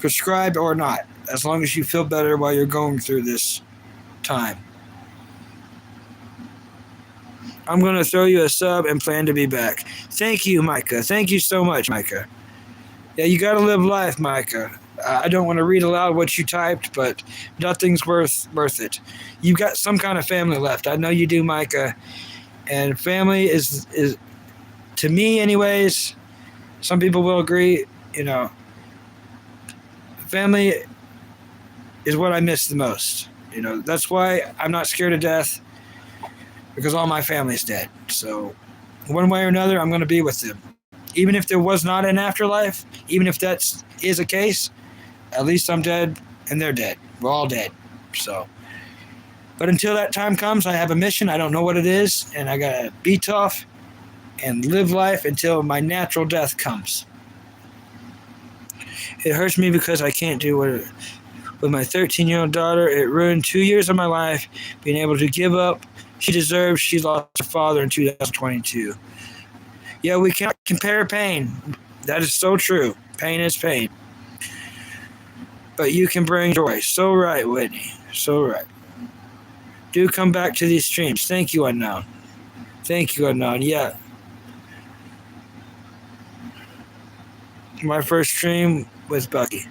prescribed or not, as long as you feel better while you're going through this time. I'm going to throw you a sub and plan to be back. Thank you, Micah. Thank you so much, Micah. Yeah, you got to live life, Micah. I don't want to read aloud what you typed, but nothing's worth it. You've got some kind of family left. I know you do, Micah. And family is to me anyways, some people will agree, family is what I miss the most. That's why I'm not scared of death, because all my family's dead. So one way or another, I'm going to be with them. Even if there was not an afterlife, even if that is a case, at least I'm dead and they're dead. We're all dead. So, but until that time comes, I have a mission. I don't know what it is, and I got to be tough and live life until my natural death comes. It hurts me because I can't do what with my 13-year-old daughter. It ruined 2 years of my life, being able to give up. She deserves. She lost her father in 2022. Yeah, we cannot compare pain. That is so true. Pain is pain. But you can bring joy. So right, Whitney. So right. Do come back to these streams. Thank you, Unknown. Thank you, Adnan. Yeah. My first stream with Bucky.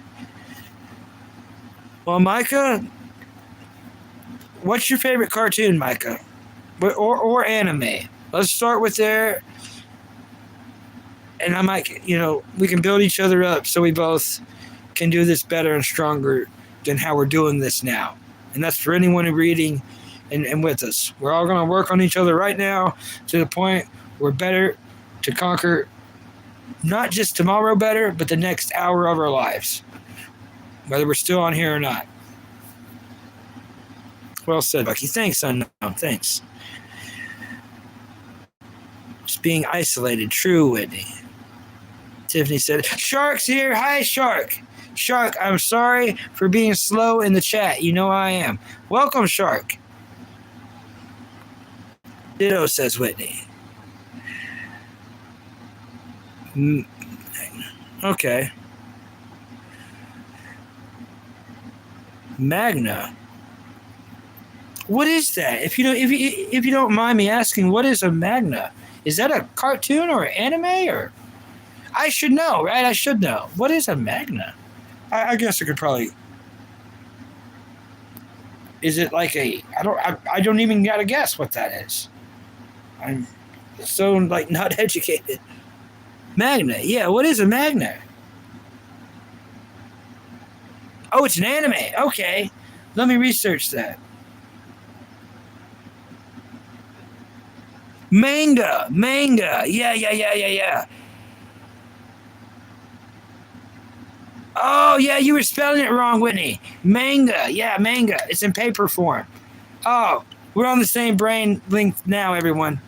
Well, Micah, what's your favorite cartoon, Micah? Or anime? Let's start with there, and I might, we can build each other up so we both can do this better and stronger than how we're doing this now. And that's for anyone who's reading and with us. We're all going to work on each other right now to the point we're better to conquer not just tomorrow better, but the next hour of our lives, whether we're still on here or not. Well said, Bucky. Thanks, Unknown. Thanks. Just being isolated. True, Whitney. Tiffany said, Shark's here. Hi, Shark. Shark, I'm sorry for being slow in the chat. You know I am. Welcome, Shark. Ditto, says Whitney. Okay. Magna. What is that? If you don't mind me asking, what is a Magna? Is that a cartoon or anime or? I should know, right? I should know. What is a Magna? I guess I could probably. Is it like a? I don't even gotta guess what that is. I'm so not educated. Magna, yeah. What is a Magna? Oh, it's an anime. Okay, let me research that. Manga. Yeah. Oh, yeah, you were spelling it wrong, Whitney. Manga. Yeah, manga. It's in paper form. Oh, we're on the same brain link now, everyone.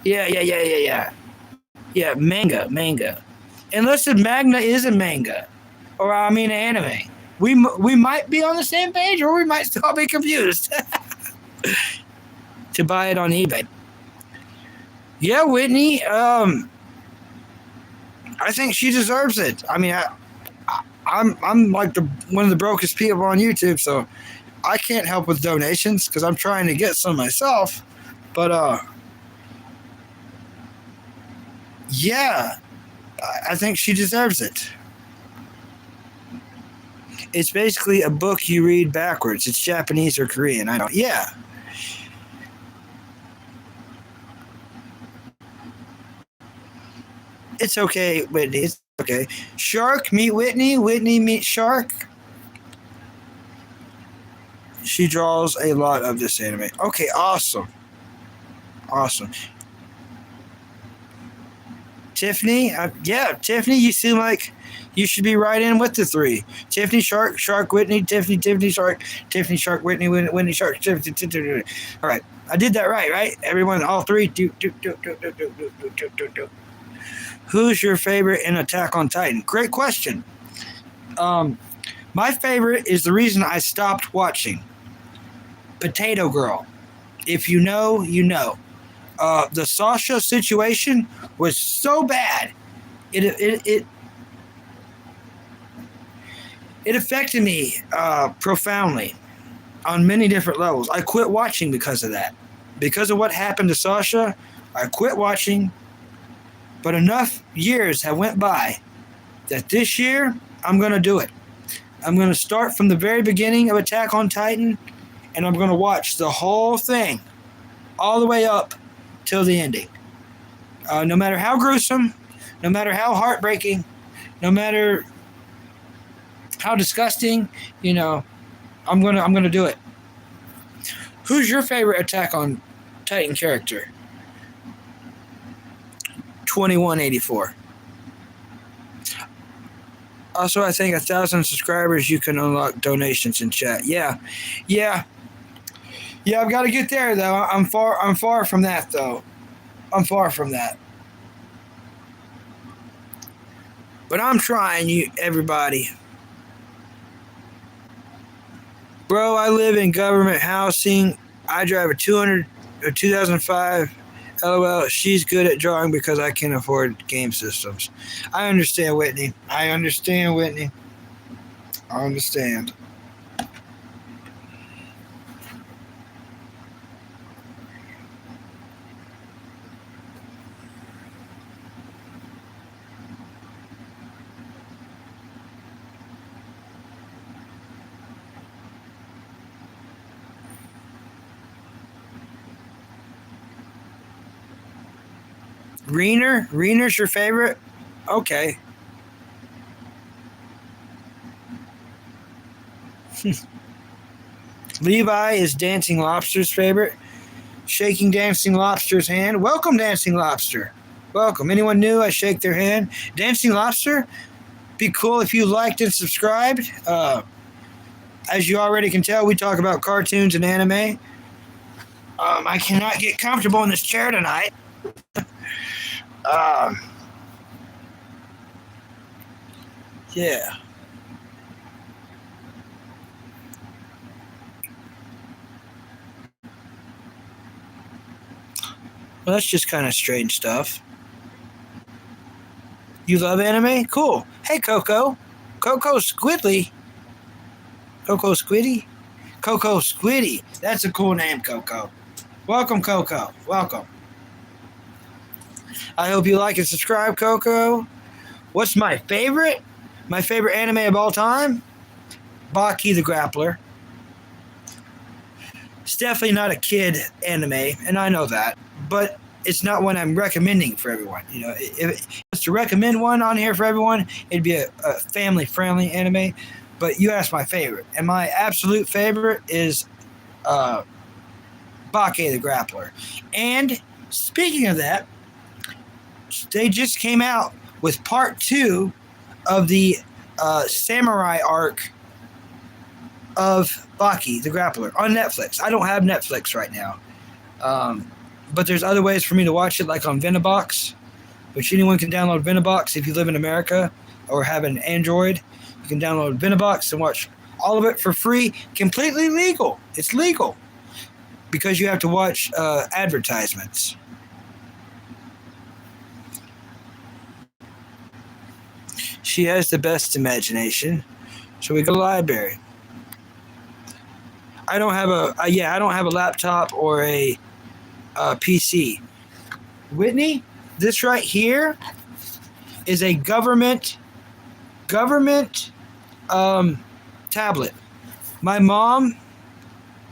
Yeah. Yeah, manga. Unless the Magna is a manga. Or, I mean, an anime. We might be on the same page, or we might still be confused. To buy it on eBay. Yeah, Whitney. I think she deserves it. I mean, I'm like one of the brokest people on YouTube, so I can't help with donations because I'm trying to get some myself. But yeah, I think she deserves it. It's basically a book you read backwards. It's Japanese or Korean. I don't. Yeah. It's okay, Whitney. It's okay. Shark, meet Whitney. Whitney, meet Shark. She draws a lot of this anime. Okay, awesome. Tiffany, yeah, Tiffany, you seem like you should be right in with the three. Tiffany, Shark, Whitney, Tiffany, Shark, Whitney, Whitney, Shark, Tiffany. All right, I did that right? Everyone, all three. Do. Who's your favorite in Attack on Titan? Great question. My favorite is the reason I stopped watching. Potato Girl. If you know, you know. The Sasha situation was so bad. It affected me profoundly on many different levels. I quit watching because of that. Because of what happened to Sasha, I quit watching. But enough years have went by that this year I'm going to do it. I'm going to start from the very beginning of Attack on Titan, and I'm going to watch the whole thing all the way up till the ending. No matter how gruesome, no matter how heartbreaking, no matter how disgusting, I'm gonna do it. Who's your favorite Attack on Titan character? 2184. Also, I think 1,000 subscribers, you can unlock donations in chat. Yeah. I've got to get there though. I'm far from that though. I'm far from that. But I'm trying, everybody. Bro, I live in government housing. I drive a 2005. LOL, she's good at drawing because I can afford game systems. I understand, Whitney. I understand. Reener's your favorite? Okay. Levi is Dancing Lobster's favorite. Shaking Dancing Lobster's hand. Welcome, Dancing Lobster. Welcome. Anyone new, I shake their hand. Dancing Lobster, be cool if you liked and subscribed. As you already can tell, we talk about cartoons and anime. I cannot get comfortable in this chair tonight. Yeah. Well, that's just kind of strange stuff. You love anime? Cool. Hey, Coco. Coco Squidly. Coco Squiddy? Coco Squiddy. That's a cool name, Coco. Welcome, Coco. Welcome. I hope you like and subscribe, Coco. What's my favorite? My favorite anime of all time? Baki the Grappler. It's definitely not a kid anime, and I know that, but it's not one I'm recommending for everyone. You know, if I was to recommend one on here for everyone, it'd be a family-friendly anime. But you asked my favorite, and my absolute favorite is Baki the Grappler. And speaking of that, they just came out with part 2 of the samurai arc of Baki the Grappler on Netflix. I don't have Netflix right now, but there's other ways for me to watch it, like on Venibox, which anyone can download Venibox if you live in America or have an Android. You can download Venibox and watch all of it for free, completely legal. It's legal because you have to watch advertisements. She has the best imagination. So we go to the library. I don't have a laptop or a PC. Whitney, this right here is a government tablet. My mom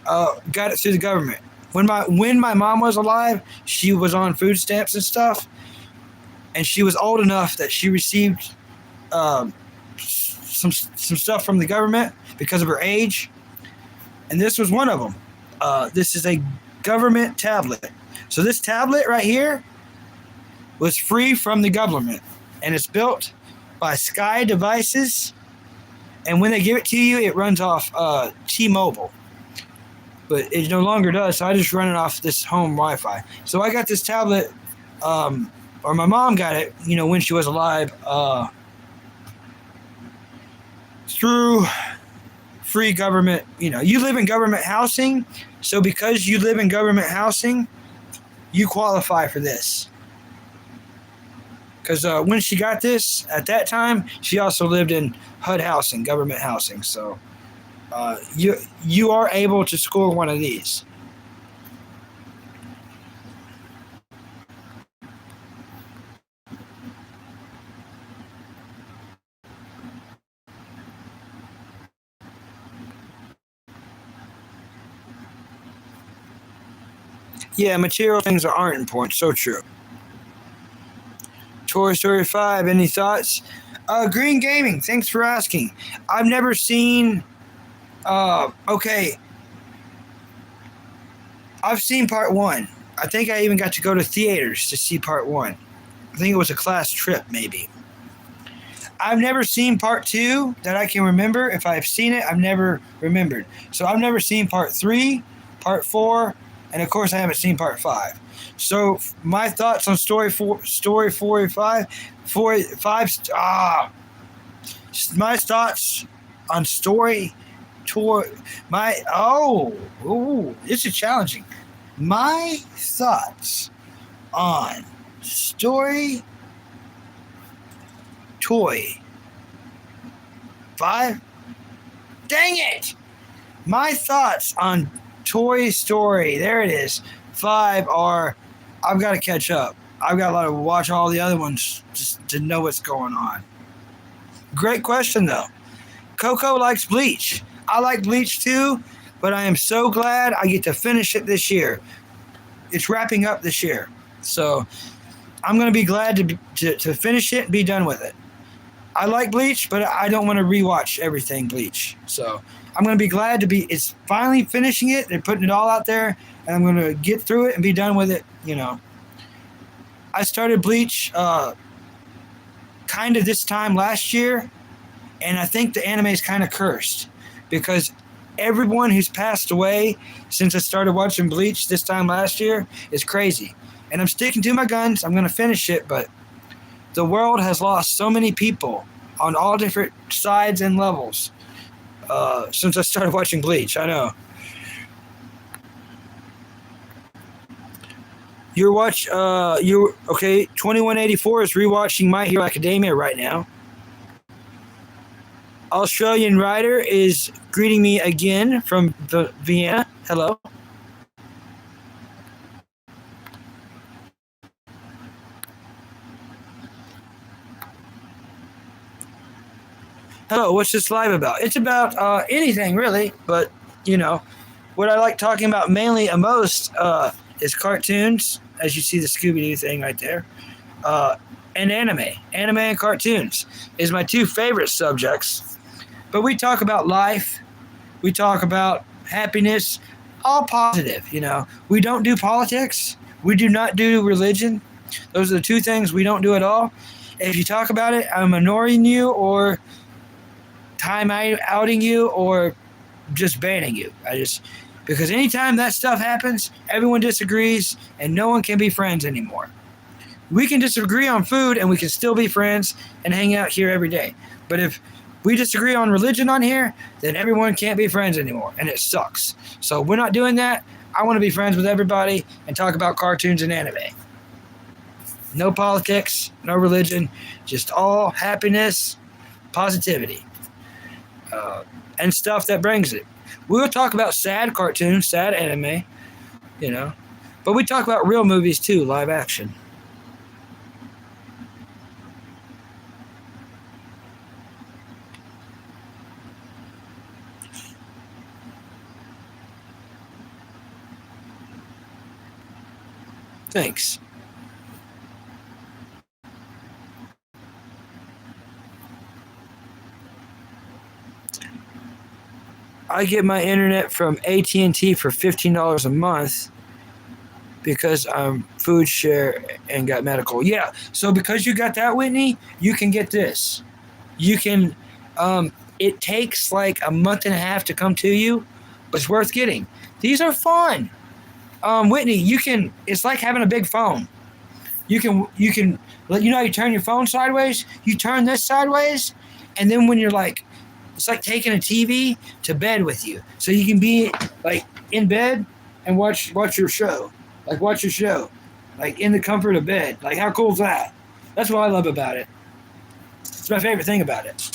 got it through the government. When my mom was alive, she was on food stamps and stuff, and she was old enough that she received some stuff from the government because of her age, and this was one of them. This is a government tablet. So this tablet right here was free from the government, and it's built by Sky Devices, and when they give it to you, it runs off T-Mobile. But it no longer does, so I just run it off this home Wi-Fi. So I got this tablet, or my mom got it, when she was alive, through free government. You live in government housing, so because you live in government housing, you qualify for this. Because when she got this, at that time, she also lived in HUD housing, government housing. So you are able to score one of these. Yeah, material things aren't important. So true. Toy Story 5, any thoughts? Green Gaming, thanks for asking. I've never seen... okay. I've seen part 1. I think I even got to go to theaters to see part 1. I think it was a class trip, maybe. I've never seen part 2 that I can remember. If I've seen it, I've never remembered. So I've never seen part 3, part 4, and of course I haven't seen part 5. So my thoughts on story 4 and 5. My thoughts on story tour. This is challenging. My thoughts on story toy 5. Dang it! My thoughts on Toy Story, there it is, 5 are, I've got to catch up. I've got a lot to watch all the other ones just to know what's going on. Great question, though. Coco likes Bleach. I like Bleach, too, but I am so glad I get to finish it this year. It's wrapping up this year. So I'm going to be glad to finish it and be done with it. I like Bleach, but I don't want to rewatch everything Bleach. So I'm going to be glad to be. It's finally finishing it. They're putting it all out there, and I'm going to get through it and be done with it. You know, I started Bleach kind of this time last year, and I think the anime is kind of cursed because everyone who's passed away since I started watching Bleach this time last year is crazy. And I'm sticking to my guns. I'm going to finish it, but the world has lost so many people on all different sides and levels since I started watching Bleach. I know. You're 2184 is rewatching My Hero Academia right now. Australian Rider is greeting me again from Vienna. Hello. Hello, what's this live about? It's about anything, really. But, you know, what I like talking about mainly and most is cartoons, as you see the Scooby-Doo thing right there, and anime. Anime and cartoons is my two favorite subjects. But we talk about life. We talk about happiness, all positive, you know. We don't do politics. We do not do religion. Those are the two things we don't do at all. If you talk about it, I'm ignoring you or time outing you or just banning you. Because anytime that stuff happens, everyone disagrees and no one can be friends anymore. We can disagree on food and we can still be friends and hang out here every day. But if we disagree on religion on here, then everyone can't be friends anymore and it sucks. So we're not doing that. I want to be friends with everybody and talk about cartoons and anime. No politics, no religion, just all happiness, positivity. And stuff that brings it. We'll talk about sad cartoons, sad anime, you know. But we talk about real movies too, live action. Thanks. I get my internet from AT&T for $15 a month because I'm food share and got medical. Yeah, so because you got that, Whitney, you can get this. You can, it takes like a month and a half to come to you, but it's worth getting. These are fun. Whitney, it's like having a big phone. You can, you know how you turn your phone sideways? You turn this sideways, and then when you're like, it's like taking a TV to bed with you. So you can be like in bed and watch your show. Like watch your show. Like in the comfort of bed. Like how cool is that? That's what I love about it. It's my favorite thing about it.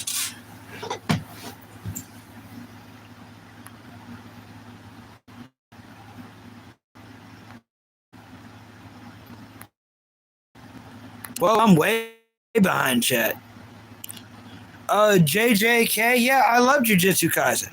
Well, I'm way behind chat. JJK, yeah, I love Jujutsu Kaisen.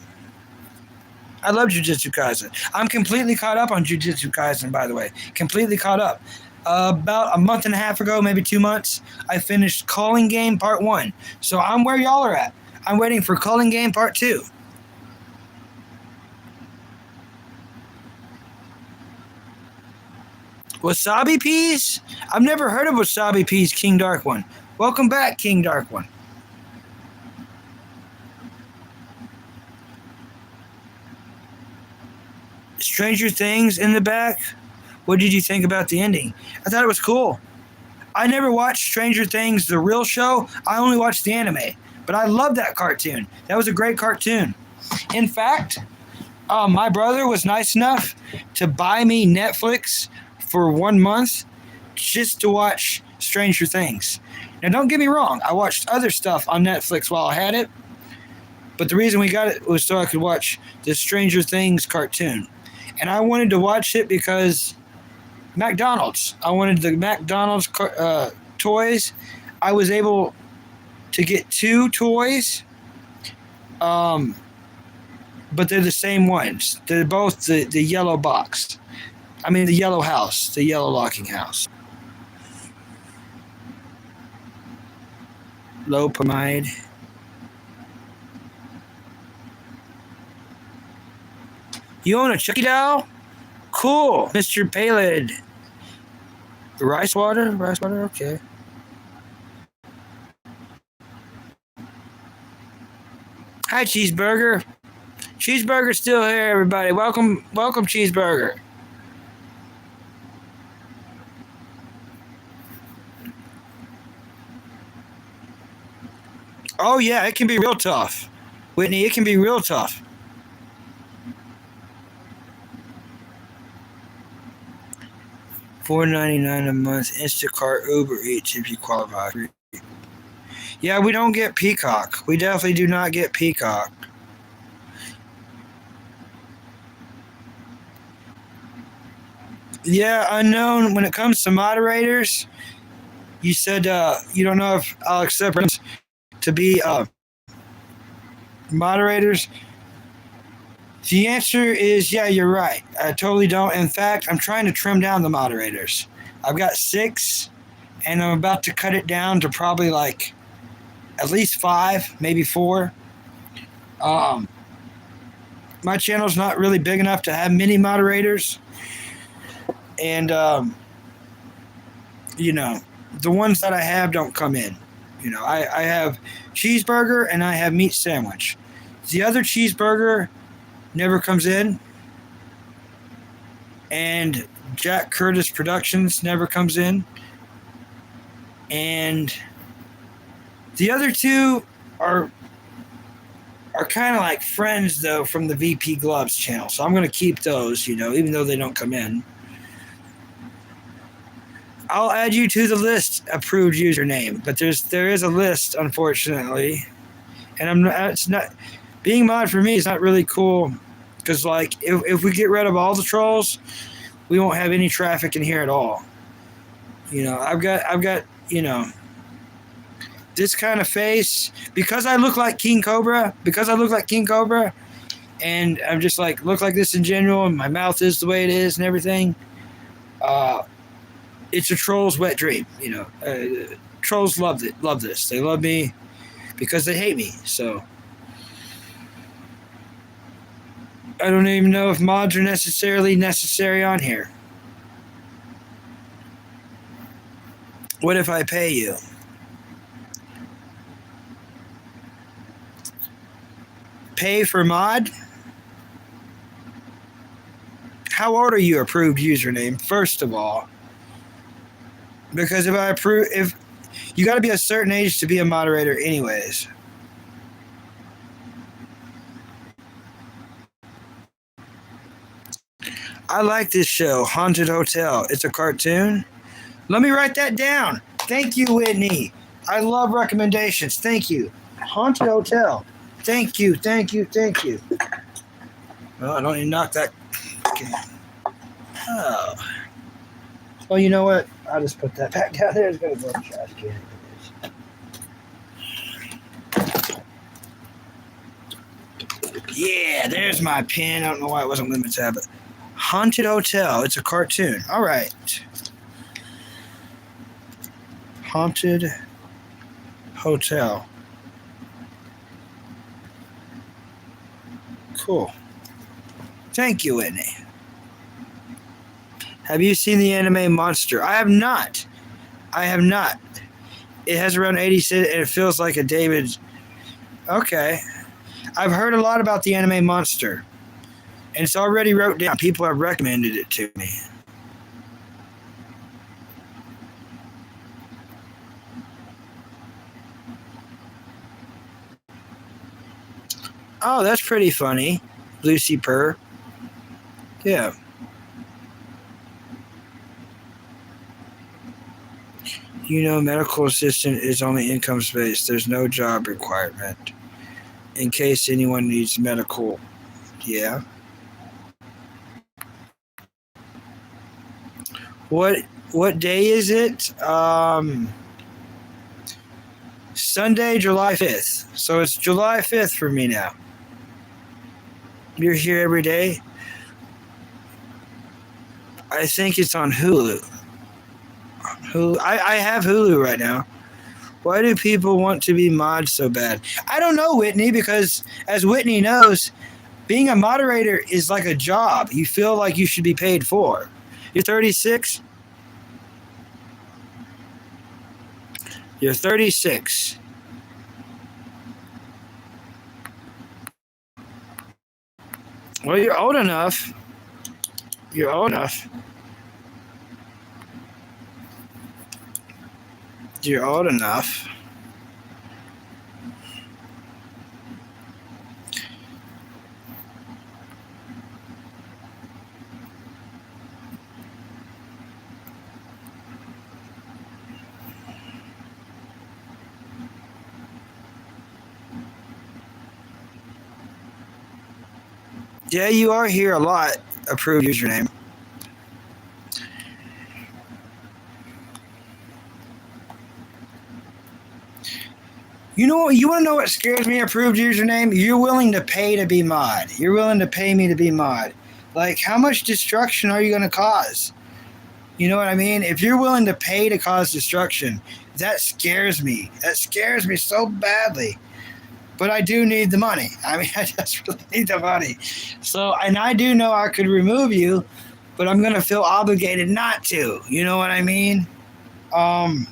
I'm completely caught up on Jujutsu Kaisen, by the way. Completely caught up. About a month and a half ago, maybe 2 months, I finished Calling Game Part 1. So I'm where y'all are at. I'm waiting for Calling Game Part 2. Wasabi Peas? I've never heard of Wasabi Peas, King Dark One. Welcome back, King Dark One. Stranger Things in the back. What did you think about the ending? I thought it was cool. I never watched Stranger Things, the real show. I only watched the anime. But I love that cartoon. That was a great cartoon. In fact, my brother was nice enough to buy me Netflix for 1 month just to watch Stranger Things. Now, don't get me wrong. I watched other stuff on Netflix while I had it. But the reason we got it was so I could watch the Stranger Things cartoon. And I wanted to watch it because McDonald's. I wanted the McDonald's toys. I was able to get 2 toys, but they're the same ones. They're both the yellow box. I mean the yellow house, the yellow locking house. Lopamide. You own a Chucky doll? Cool, Mr. Palid. Rice water? Rice water? Okay. Hi, Cheeseburger. Cheeseburger's still here, everybody. Welcome, Cheeseburger. Oh, yeah, it can be real tough. Whitney, it can be real tough. $4.99 a month, Instacart, Uber Eats if you qualify. Yeah, we don't get Peacock. We definitely do not get Peacock. Yeah, unknown. When it comes to moderators, you said you don't know if I'll accept to be moderators. The answer is yeah, you're right. I totally don't. In fact, I'm trying to trim down the moderators. I've got 6, and I'm about to cut it down to probably like at least 5, maybe 4. My channel's not really big enough to have many moderators, and the ones that I have don't come in. I have cheeseburger and I have meat sandwich. The other cheeseburger never comes in, and Jack Curtis Productions never comes in, and the other 2 are kind of like friends though from the VP Gloves channel, so I'm going to keep those, even though they don't come in. I'll add you to the list, approved username, but there is a list, unfortunately, and it's not being mod for me is not really cool, because like if we get rid of all the trolls, we won't have any traffic in here at all. I've got this kind of face because I look like King Cobra, and I'm just like look like this in general, and my mouth is the way it is and everything. It's a troll's wet dream, trolls love this. They love me because they hate me. So I don't even know if mods are necessary on here. What if I pay you? Pay for mod? How old are you, approved username, first of all? Because if you got to be a certain age to be a moderator anyways. I like this show, Haunted Hotel. It's a cartoon. Let me write that down. Thank you, Whitney. I love recommendations. Thank you. Haunted Hotel. Thank you. Well, I don't even knock that. Okay. Oh. Well, you know what? I'll just put that back down there. It's going to go in the trash can. Yeah, there's my pin. I don't know why it wasn't limit tab, but Haunted Hotel. It's a cartoon. All right. Haunted Hotel. Cool. Thank you, Whitney. Have you seen the anime Monster? I have not. It has around 80 cents, and it feels like a David. Okay. I've heard a lot about the anime Monster, and it's already wrote down. People have recommended it to me. Oh, that's pretty funny. Lucy Purr. Yeah. Medical assistant is only income-based. There's no job requirement. In case anyone needs medical. Yeah. What day is it? Sunday, July 5th. So it's July 5th for me now. You're here every day? I think it's on Hulu. I have Hulu right now. Why do people want to be mods so bad? I don't know, Whitney, because as Whitney knows, being a moderator is like a job. You feel like you should be paid for. You're 36? You're 36. Well, you're old enough. You're old enough. You're old enough. Yeah, you are here a lot. Approved username. You know what? You want to know what scares me? Approved username. You're willing to pay to be mod. You're willing to pay me to be mod. Like, how much destruction are you going to cause? You know what I mean? If you're willing to pay to cause destruction, that scares me. That scares me so badly. But I do need the money. I mean, I just really need the money. So, and I do know I could remove you, but I'm going to feel obligated not to. You know what I mean? I'm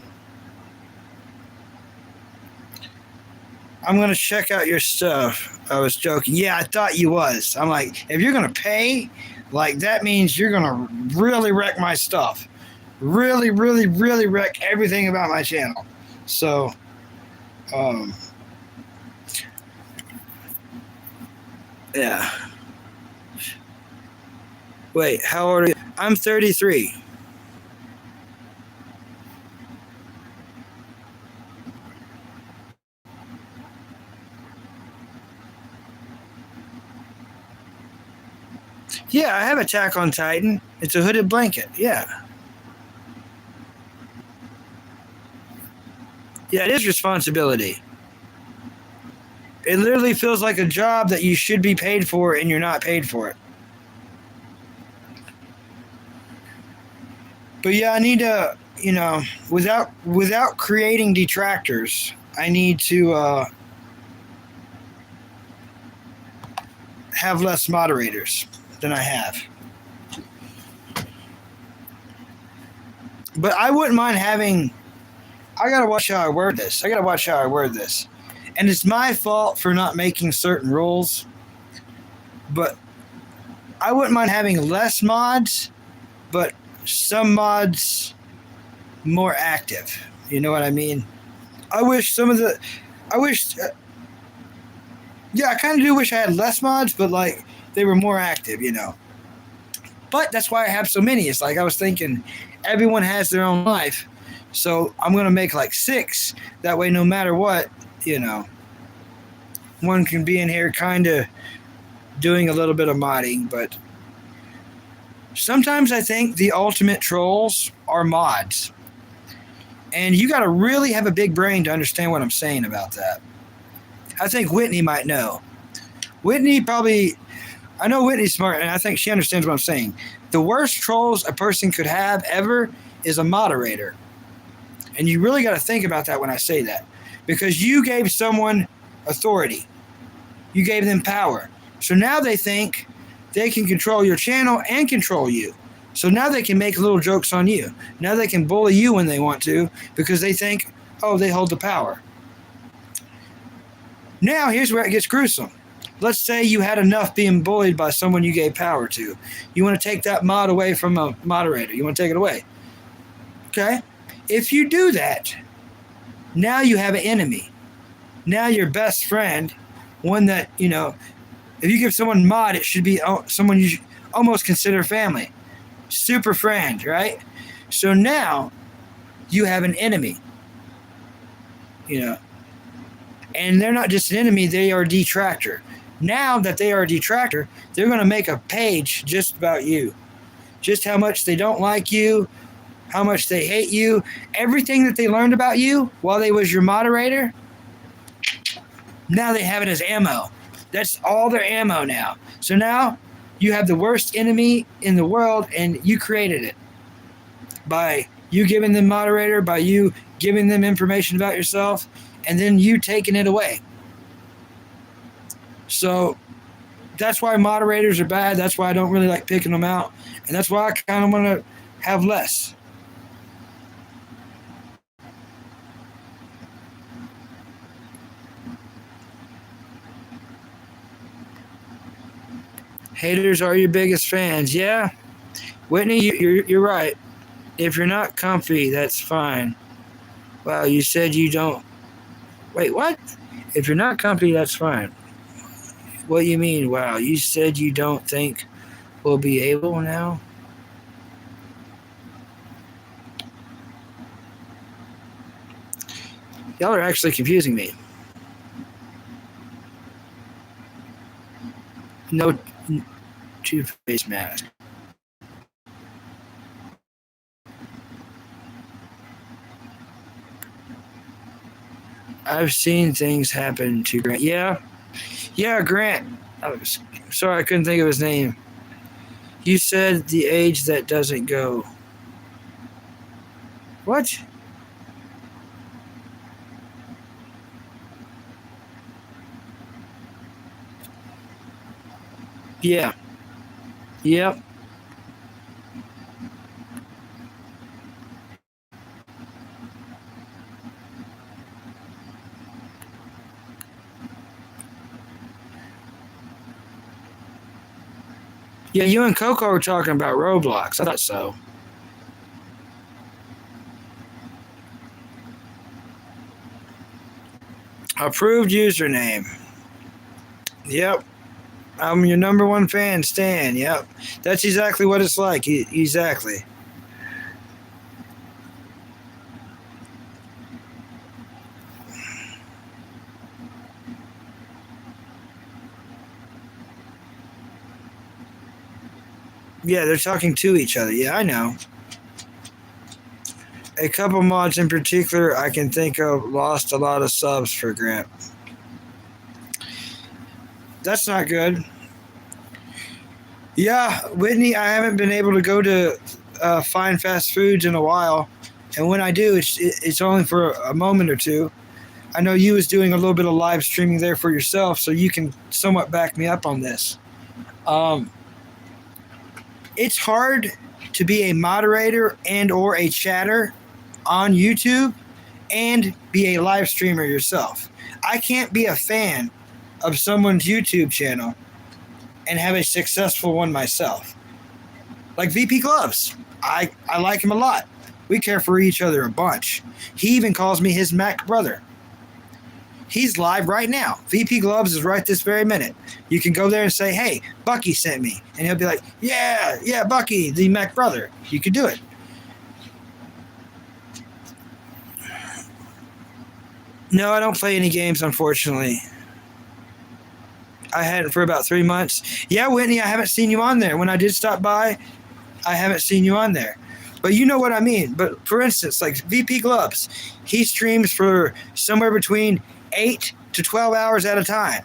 going to check out your stuff. I was joking. Yeah, I thought you was. I'm like, if you're going to pay, like, that means you're going to really wreck my stuff. Really, really, really wreck everything about my channel. So, yeah. Wait, how old are you? I'm 33. Yeah, I have Attack on Titan. It's a hooded blanket. Yeah. Yeah, it is responsibility. It literally feels like a job that you should be paid for and you're not paid for it. But yeah, I need to, without creating detractors, I need to have less moderators than I have. But I wouldn't mind having. I gotta watch how I word this. And it's my fault for not making certain rules. But I wouldn't mind having less mods, but some mods more active. You know what I mean? I kind of do wish I had less mods, but like they were more active, But that's why I have so many. It's like I was thinking everyone has their own life. So I'm going to make like 6. That way, no matter what, one can be in here kind of doing a little bit of modding. But sometimes I think the ultimate trolls are mods. And you got to really have a big brain to understand what I'm saying about that. I think Whitney might know. I know Whitney's smart, and I think she understands what I'm saying. The worst trolls a person could have ever is a moderator. And you really got to think about that when I say that. Because you gave someone authority. You gave them power. So now they think they can control your channel and control you. So now they can make little jokes on you. Now they can bully you when they want to because they think, oh, they hold the power. Now here's where it gets gruesome. Let's say you had enough being bullied by someone you gave power to. You want to take that mod away from a moderator. You want to take it away. Okay? If you do that, now you have an enemy. Now your best friend, one that, if you give someone mod, it should be someone you should almost consider family. Super friend, right? So now you have an enemy. And they're not just an enemy, they are a detractor. Now that they are a detractor, they're going to make a page just about you. Just how much they don't like you, how much they hate you, everything that they learned about you while they was your moderator, now they have it as ammo. That's all their ammo now. So now you have the worst enemy in the world and you created it by you giving them moderator, by you giving them information about yourself, and then you taking it away. So that's why moderators are bad. That's why I don't really like picking them out. And that's why I kind of want to have less. Haters are your biggest fans. Yeah. Whitney, you're right. If you're not comfy, that's fine. Wow, you said you don't. Wait, what? If you're not comfy, that's fine. What do you mean? Wow, you said you don't think we'll be able now? Y'all are actually confusing me. No two-face mask. I've seen things happen to Grant. Yeah, Grant. Sorry, I couldn't think of his name. You said the age that doesn't go. What? Yeah. Yep. Yeah, you and Coco were talking about Roblox. I thought so. Approved username. Yep. I'm your number one fan, Stan. Yep. That's exactly what it's like. Exactly. Yeah, they're talking to each other. Yeah, I know. A couple mods in particular I can think of lost a lot of subs for Grant. That's not good. Yeah, Whitney, I haven't been able to go to fine fast foods in a while, and when I do, it's only for a moment or two. I know you was doing a little bit of live streaming there for yourself, so you can somewhat back me up on this. It's hard to be a moderator and or a chatter on YouTube and be a live streamer yourself. I can't be a fan of someone's YouTube channel and have a successful one myself. Like VP Gloves. I like him a lot. We care for each other a bunch. He even calls me his Mac brother. He's live right now. VP Gloves is right this very minute. You can go there and say, hey, Bucky sent me. And he'll be like, yeah, Bucky, the Mac brother. You could do it. No, I don't play any games, unfortunately. I hadn't for about 3 months. Yeah, Whitney, I haven't seen you on there. When I did stop by, I haven't seen you on there. But you know what I mean. But for instance, like VP Gloves, he streams for somewhere between 8 to 12 hours at a time.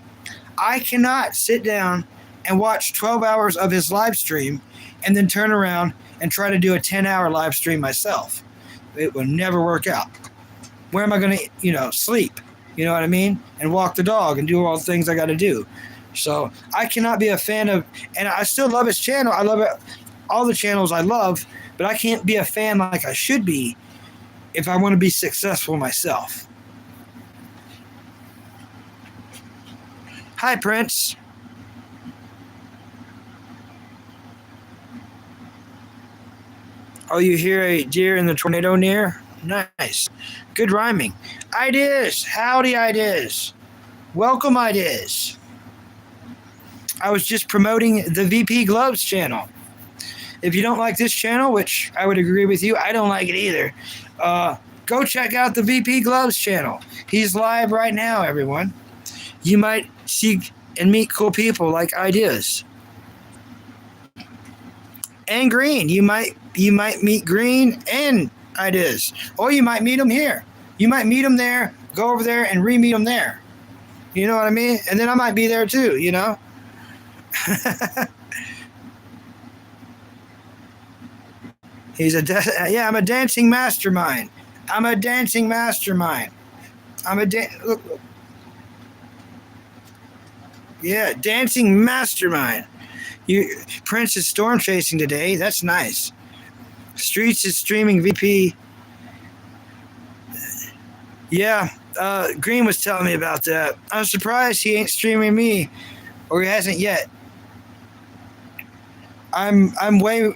I cannot sit down and watch 12 hours of his live stream and then turn around and try to do a 10-hour live stream myself. It will never work out. Where am I going to, sleep? You know what I mean? And walk the dog and do all the things I got to do. So I cannot be a fan of, and I still love his channel. I love it, all the channels I love, but I can't be a fan like I should be if I want to be successful myself. Hi, Prince. Oh, you hear a deer in the tornado near? Nice. Good rhyming. Ideas. Howdy, ideas. Welcome, ideas. I was just promoting the VP Gloves channel. If you don't like this channel, which I would agree with you, I don't like it either, go check out the VP Gloves channel. He's live right now, everyone. You might see and meet cool people like Ideas. And Green. You might meet Green and Ideas. Or you might meet them here. You might meet them there, go over there, and re-meet them there. You know what I mean? And then I might be there too, Yeah, I'm a dancing mastermind. I'm a dancing mastermind. Look. Yeah, dancing mastermind. Prince is storm chasing today. That's nice. Streets is streaming VP. Yeah, Green was telling me about that. I'm surprised he ain't streaming me, or he hasn't yet. I'm way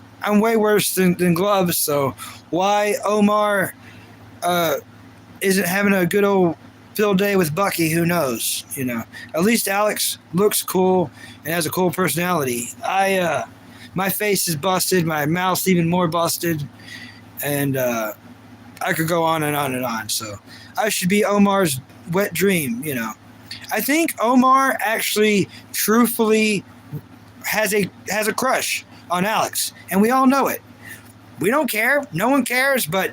worse than Gloves. So why Omar isn't having a good old field day with Bucky? Who knows? At least Alex looks cool and has a cool personality. My face is busted, my mouth's even more busted, and I could go on and on and on. So I should be Omar's wet dream. I think Omar actually, truthfully, has a crush on Alex, and we all know it. We don't care. No one cares, but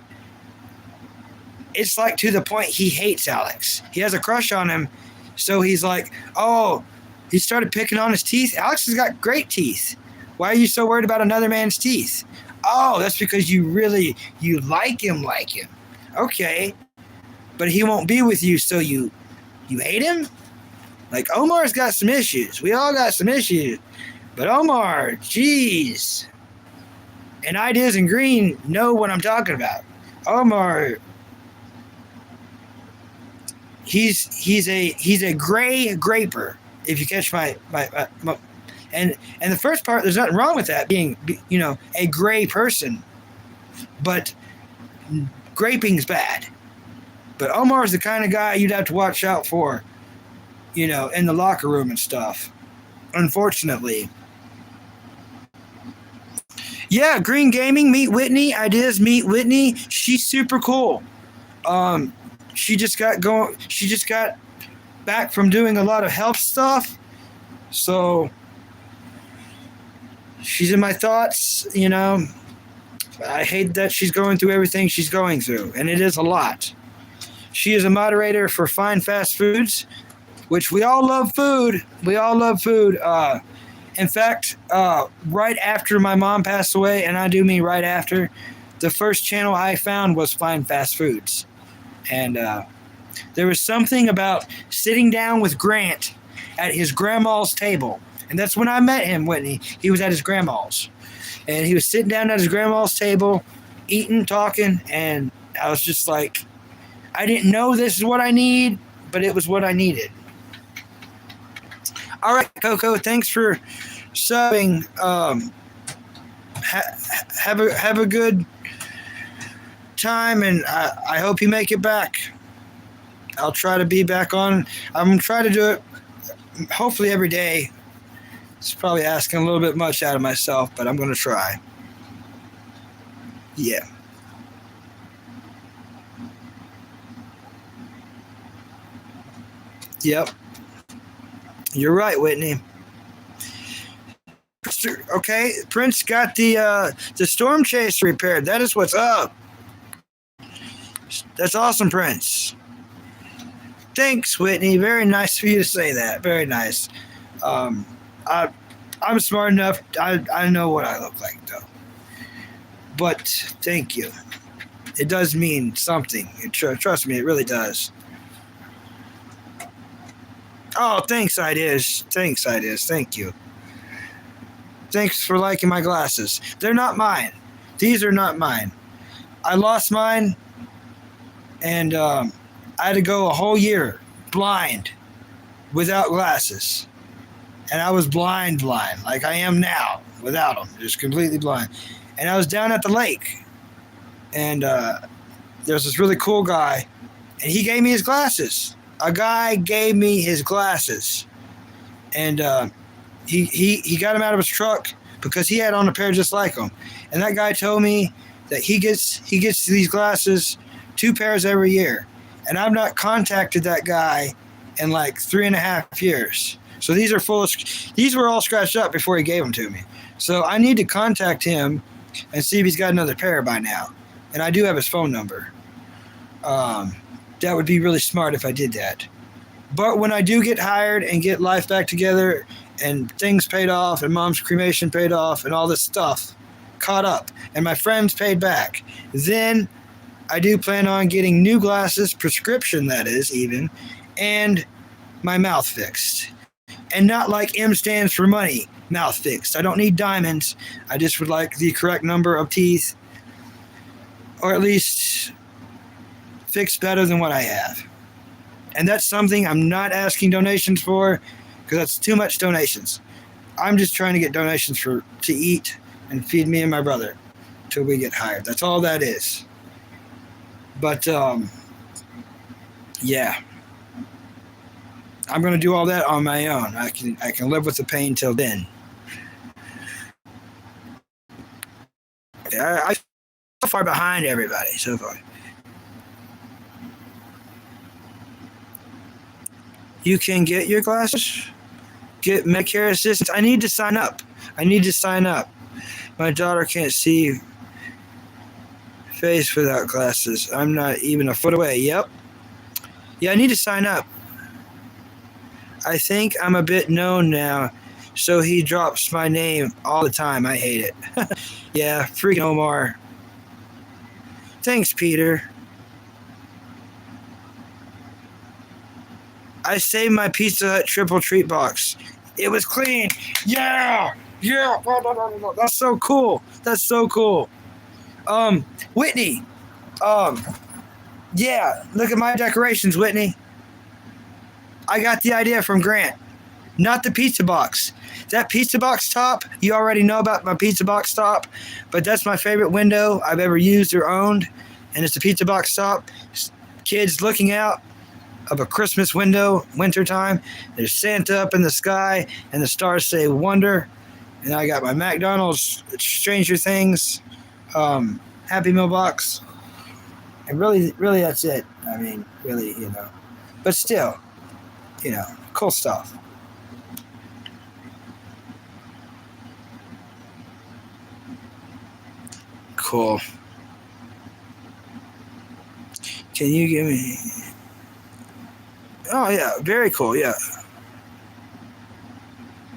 it's like to the point he hates Alex. He has a crush on him, so he's like, oh, he started picking on his teeth. Alex has got great teeth. Why are you so worried about another man's teeth? Oh, that's because you like him. Okay, but he won't be with you, so you hate him? Like, Omar's got some issues. We all got some issues. But Omar, jeez. And Ideas in Green know what I'm talking about. Omar, he's a gray graper, if you catch my and the first part, there's nothing wrong with that, being a gray person, but graping's bad. But Omar's the kind of guy you'd have to watch out for, in the locker room and stuff, unfortunately. Yeah, Green Gaming, meet Whitney. Ideas, meet Whitney. She's super cool. She just got back from doing a lot of health stuff, so she's in my thoughts. I hate that she's going through everything she's going through, and it is a lot. She is a moderator for Fine Fast Foods, which we all love food. In fact, right after my mom passed away, and I do mean right after, the first channel I found was Fine Fast Foods. And there was something about sitting down with Grant at his grandma's table. And that's when I met him, Whitney. He was at his grandma's. And he was sitting down at his grandma's table, eating, talking, and I was just like, I didn't know this is what I need, but it was what I needed. All right, Coco, thanks for subbing. Have a good time, and I hope you make it back. I'll try to be back on. I'm going to try to do it hopefully every day. It's probably asking a little bit much out of myself, but I'm going to try. Yeah. Yep. You're right, Whitney. Okay, Prince got the storm chaser repaired. That is what's up. That's awesome, Prince. Thanks, Whitney. Very nice for you to say that. Very nice. I'm smart enough. I know what I look like, though. But thank you. It does mean something. Trust me, it really does. Oh, thanks, Ideas. Thank you. Thanks for liking my glasses. They're not mine. These are not mine. I lost mine, and I had to go a whole year blind without glasses. And I was blind, like I am now, without them, just completely blind. And I was down at the lake, and there's this really cool guy, and he gave me his glasses. A guy gave me his glasses, and he got them out of his truck because he had on a pair just like them. And that guy told me that he gets these glasses 2 pairs every year, and I've not contacted that guy in like 3.5 years. So these were all scratched up before he gave them to me. So I need to contact him and see if he's got another pair by now. And I do have his phone number. That would be really smart if I did that. But when I do get hired and get life back together and things paid off and mom's cremation paid off and all this stuff caught up, and my friends paid back. Then I do plan on getting new glasses, prescription that is, even, and my mouth fixed. And not like M stands for money, mouth fixed. I don't need diamonds. I just would like the correct number of teeth, or at least fixed better than what I have. And that's something I'm not asking donations for, because that's too much donations. I'm just trying to get donations to eat and feed me and my brother till we get hired. That's all that is. But yeah, I'm going to do all that on my own. I can live with the pain till then. I'm so far behind everybody so far. You can get your glasses, get Medicare assistance. I need to sign up. My daughter can't see face without glasses. I'm not even a foot away. Yep. Yeah, I need to sign up. I think I'm a bit known now, so he drops my name all the time. I hate it. Yeah, freaking Omar. Thanks, Peter. I saved my Pizza Hut triple treat box. It was clean. Yeah. That's so cool. Whitney. Yeah, look at my decorations, Whitney. I got the idea from Grant. Not the pizza box. That pizza box top, you already know about my pizza box top, but that's my favorite window I've ever used or owned, and it's a pizza box top. Kids looking out of a Christmas window, wintertime. There's Santa up in the sky, and the stars say wonder. And I got my McDonald's Stranger Things Happy Meal box. And really, that's it. I mean, really, But still, cool stuff. Cool. Can you give me... Oh, yeah, very cool, yeah.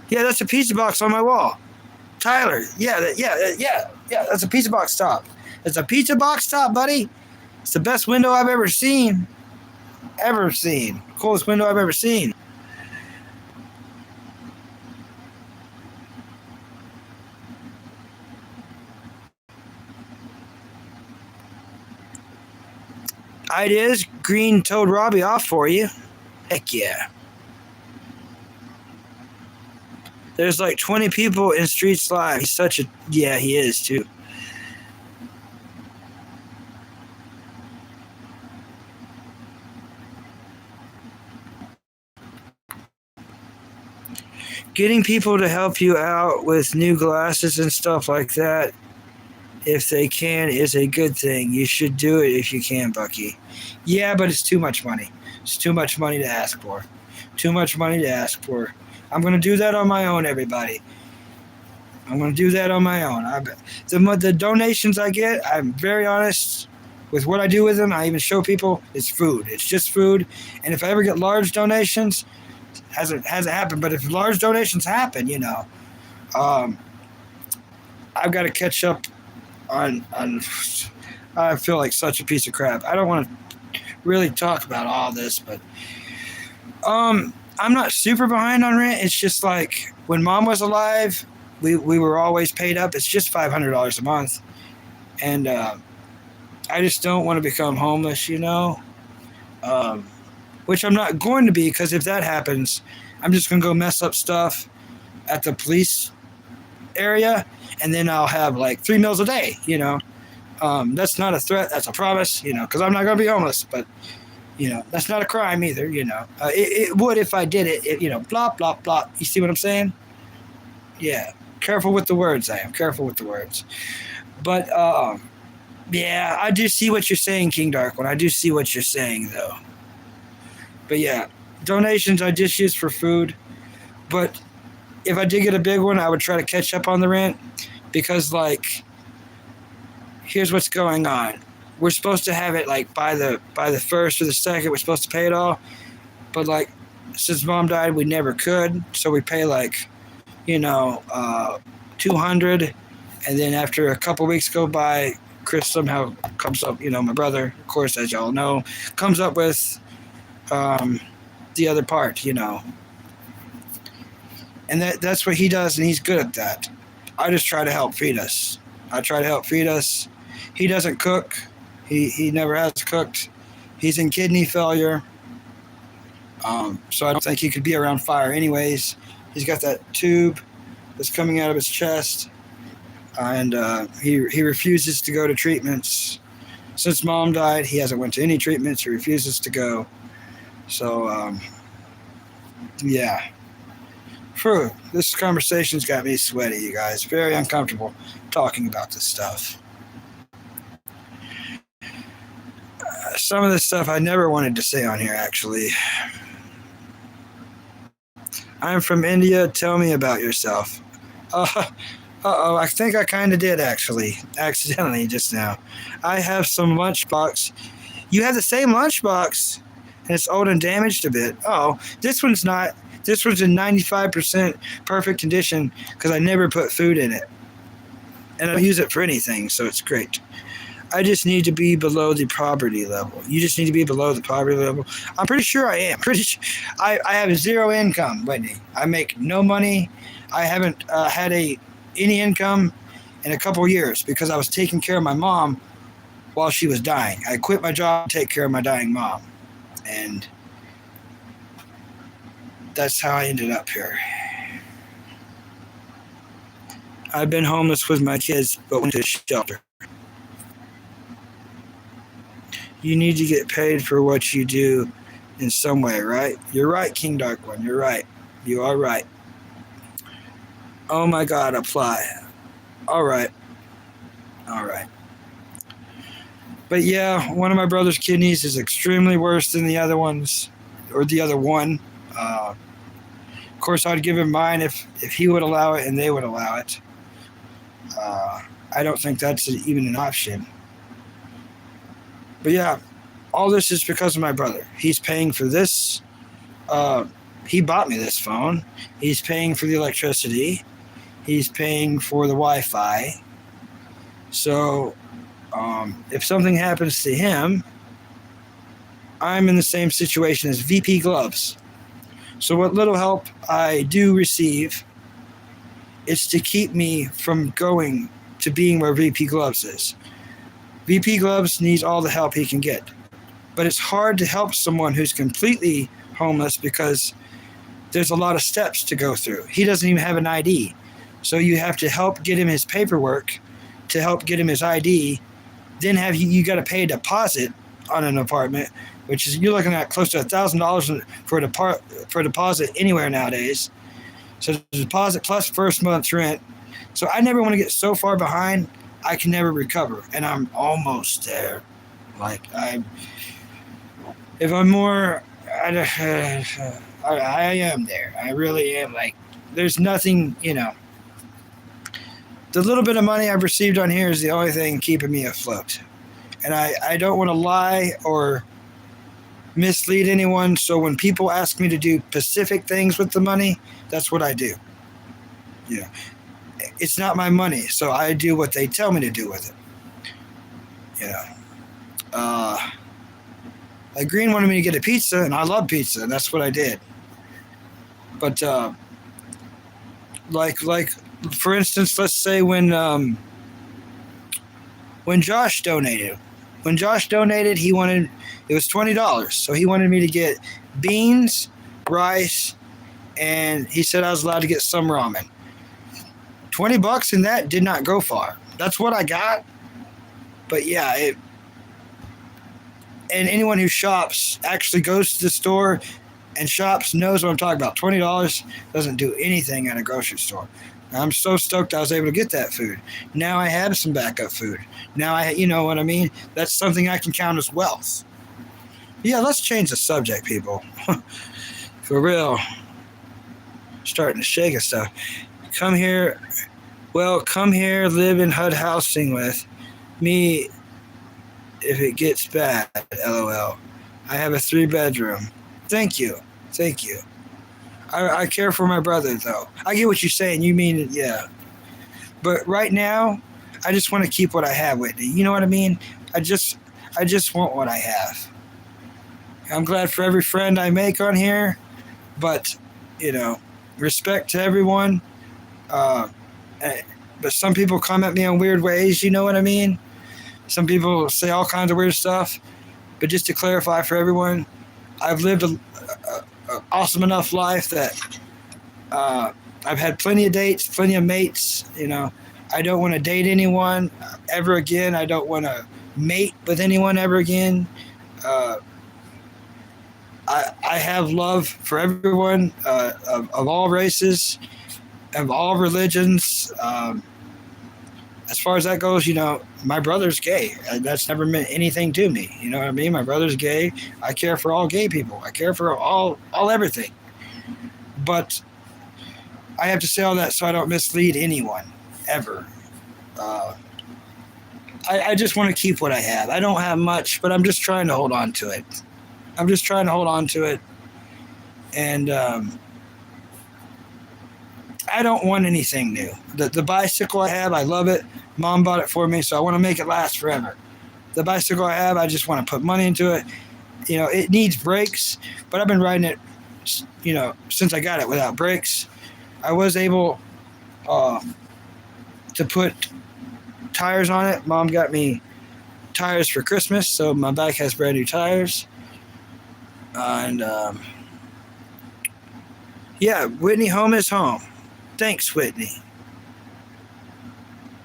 Yeah, that's a pizza box on my wall. Tyler, yeah, that's a pizza box top. It's a pizza box top, buddy. It's the best window I've ever seen. Coolest window I've ever seen. Ideas, Green told Robbie off for you. Heck yeah. There's like 20 people in Streets Live. He's such a... Yeah, he is too. Getting people to help you out with new glasses and stuff like that, if they can, is a good thing. You should do it if you can, Bucky. Yeah, but it's too much money. It's too much money to ask for. I'm going to do that on my own, everybody. The donations I get, I'm very honest with what I do with them. I even show people it's food. It's just food. And if I ever get large donations, hasn't happened, but if large donations happen, I've got to catch up on I feel like such a piece of crap. I don't want to really talk about all this, but I'm not super behind on rent. It's just like when Mom was alive, we were always paid up. It's just $500 a month, and I just don't want to become homeless, which I'm not going to be, because if that happens, I'm just going to go mess up stuff at the police area, and then I'll have like 3 meals a day, That's not a threat. That's a promise, because I'm not going to be homeless, but, that's not a crime either, It would if I did it, blah, blah, blah. You see what I'm saying? Yeah. Careful with the words, I am. Careful with the words. But, yeah, I do see what you're saying, King Dark. I do see what you're saying, though. But yeah, donations I just use for food. But if I did get a big one, I would try to catch up on the rent, because here's what's going on. We're supposed to have it by the 1st or the 2nd. We're supposed to pay it all. But since Mom died, we never could. So we pay $200, And then after a couple weeks go by, Chris somehow comes up, my brother, of course, as y'all know, comes up with the other part, And that's what he does, and he's good at that. I just try to help feed us. He doesn't cook. He never has cooked. He's in kidney failure. So I don't think he could be around fire anyways. He's got that tube that's coming out of his chest. And he refuses to go to treatments. Since Mom died, he hasn't went to any treatments. He refuses to go. So, yeah. Phew, this conversation's got me sweaty, you guys. Very uncomfortable talking about this stuff. Some of this stuff I never wanted to say on here, actually. I'm from India. Tell me about yourself. Uh-oh, I think I kind of did, actually. Accidentally just now. I have some lunchbox. You have the same lunchbox, and it's old and damaged a bit. Oh, this one's not. This one's in 95% perfect condition because I never put food in it. And I don't use it for anything, so it's great. I just need to be below the poverty level. You just need to be below the poverty level. I'm pretty sure I am. I have zero income, Whitney. I make no money. I haven't had any income in a couple years because I was taking care of my mom while she was dying. I quit my job to take care of my dying mom. And that's how I ended up here. I've been homeless with my kids, but went to shelter. You need to get paid for what you do in some way, right? You're right, King Dark One. You're right. You are right. Oh my God, apply. All right. But yeah, one of my brother's kidneys is extremely worse than the other ones, or the other one. Of course, I'd give him mine if he would allow it and they would allow it. I don't think that's even an option. But yeah, all this is because of my brother. He's paying for this. He bought me this phone. He's paying for the electricity. He's paying for the Wi-Fi. So if something happens to him, I'm in the same situation as VP Gloves. So what little help I do receive is to keep me from going to being where VP Gloves is. VP Gloves needs all the help he can get. But it's hard to help someone who's completely homeless because there's a lot of steps to go through. He doesn't even have an ID. So you have to help get him his paperwork to help get him his ID. Then you got to pay a deposit on an apartment, which is you're looking at close to $1,000 for a deposit anywhere nowadays. So the deposit plus first month's rent. So I never want to get so far behind I can never recover, and I'm almost there. If I'm more, I am there. I really am. There's nothing, The little bit of money I've received on here is the only thing keeping me afloat. And I don't want to lie or mislead anyone, so when people ask me to do specific things with the money, that's what I do. It's not my money, so I do what they tell me to do with it. Green wanted me to get a pizza, and I love pizza, and that's what I did. But for instance, let's say when Josh donated, it was $20, so he wanted me to get beans, rice, and he said I was allowed to get some ramen. $20 and that did not go far. That's what I got. But yeah, and anyone who shops, actually goes to the store and shops, knows what I'm talking about. $20 doesn't do anything at a grocery store. I'm so stoked I was able to get that food. Now I have some backup food. Now you know what I mean? That's something I can count as wealth. Yeah, let's change the subject, people. For real. Starting to shake and stuff. Come here, live in HUD housing with me if it gets bad, LOL. I have a 3-bedroom. Thank you. I care for my brother, though. I get what you're saying. You mean it, yeah. But right now, I just want to keep what I have, Whitney. You know what I mean? I just want what I have. I'm glad for every friend I make on here, but you know, respect to everyone. Uh, eh, but some people come at me in weird ways. You know what I mean? Some people say all kinds of weird stuff. But just to clarify for everyone, I've lived a awesome enough life that I've had plenty of dates, plenty of mates. You know, I don't want to date anyone ever again. I don't want to mate with anyone ever again. Uh, I have love for everyone of all races, of all religions. As far as that goes, you know, my brother's gay. That's never meant anything to me. You know what I mean? My brother's gay. I care for all gay people. I care for all everything. But I have to say all that so I don't mislead anyone ever. Uh, I just want to keep what I have. I don't have much, but I'm just trying to hold on to it. I'm just trying to hold on to it. And I don't want anything new. The bicycle I have, I love it. Mom bought it for me, so I want to make it last forever. The bicycle I have, I just want to put money into it. You know, it needs brakes, but I've been riding it, you know, since I got it without brakes. I was able to put tires on it. Mom got me tires for Christmas, so my bike has brand new tires. And yeah, Whitney, home is home. Thanks, Whitney.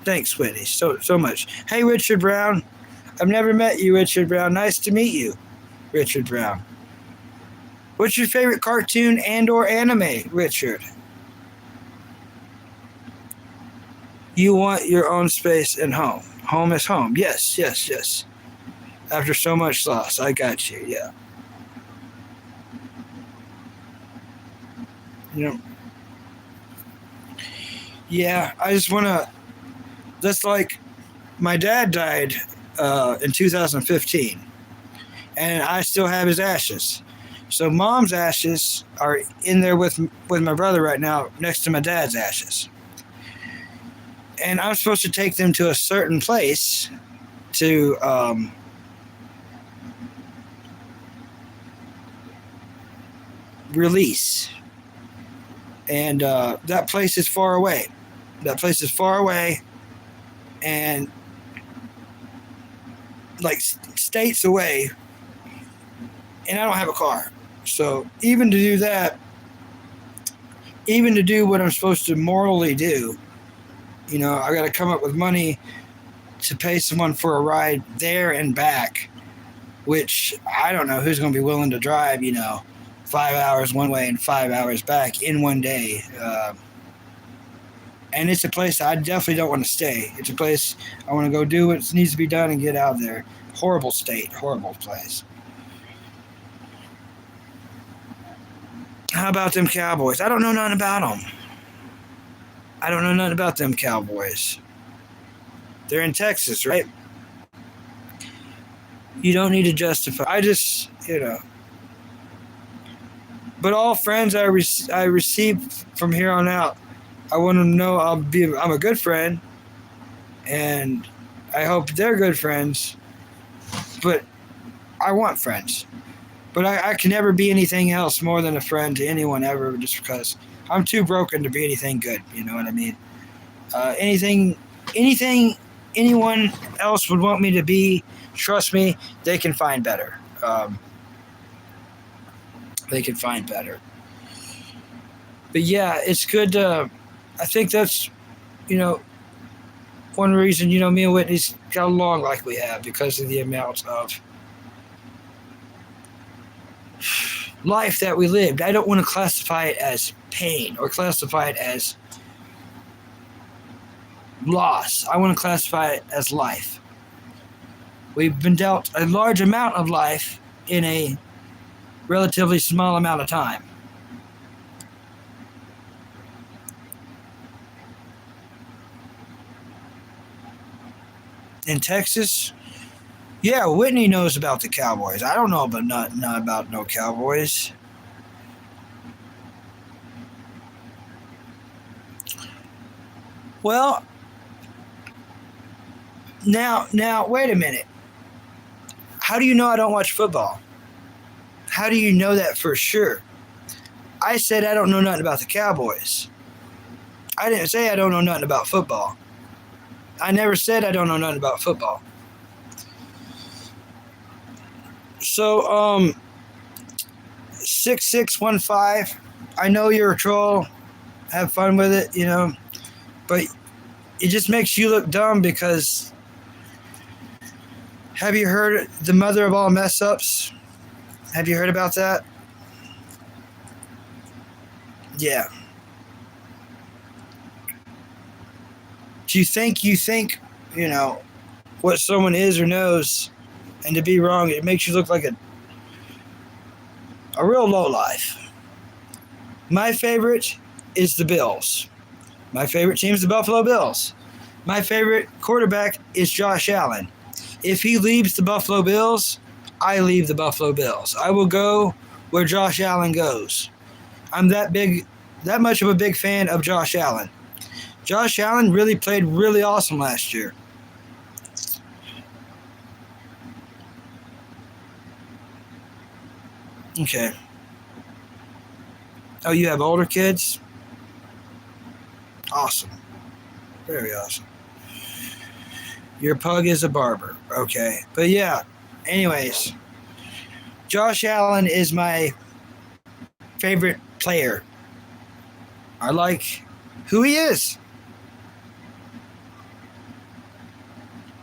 Thanks, Whitney, so much. Hey, Richard Brown. I've never met you, Richard Brown. Nice to meet you, Richard Brown. What's your favorite cartoon and or anime, Richard? You want your own space and home. Home is home. Yes, yes, yes. After so much loss, I got you, yeah. You know, yeah, I just want to, that's like, my dad died in 2015, and I still have his ashes. So mom's ashes are in there with my brother right now, next to my dad's ashes. And I'm supposed to take them to a certain place to release. And that place is far away. That place is far away, and like states away, and I don't have a car. So even to do that, even to do what I'm supposed to morally do, you know, I got to come up with money to pay someone for a ride there and back, which I don't know who's going to be willing to drive, you know, 5 hours one way and 5 hours back in one day. And it's a place I definitely don't want to stay. It's a place I want to go do what needs to be done and get out of there. Horrible state, horrible place. How about them Cowboys? I don't know nothing about them. I don't know nothing about them Cowboys. They're in Texas, right? You don't need to justify. I just, you know. But all friends I receive from here on out, I want them to know I'm a good friend, and I hope they're good friends. But I want friends. But I can never be anything else more than a friend to anyone ever, just because I'm too broken to be anything good. You know what I mean? Anything anyone else would want me to be, trust me, they can find better. They can find better. But yeah, it's good to, I think that's, you know, one reason, you know, me and Whitney's got along like we have, because of the amount of life that we lived. I don't want to classify it as pain or classify it as loss. I want to classify it as life. We've been dealt a large amount of life in a relatively small amount of time. In Texas, yeah, Whitney knows about the Cowboys. I don't know about not about no Cowboys. Well, Now, wait a minute. How do you know I don't watch football? How do you know that for sure? I said I don't know nothing about the Cowboys. I didn't say I don't know nothing about football. I never said I don't know nothing about football. So, 6615, I know you're a troll. Have fun with it, but it just makes you look dumb because have you heard the mother of all mess ups? Have you heard about that? Yeah. Do you think, what someone is or knows, and to be wrong, it makes you look like a real lowlife. My favorite is the Bills. My favorite team is the Buffalo Bills. My favorite quarterback is Josh Allen. If he leaves the Buffalo Bills, I leave the Buffalo Bills. I will go where Josh Allen goes. I'm that much of a big fan of Josh Allen. Josh Allen really played really awesome last year. Okay. Oh, you have older kids? Awesome. Very awesome. Your pug is a barber. Okay. But yeah, anyways, Josh Allen is my favorite player. I like who he is.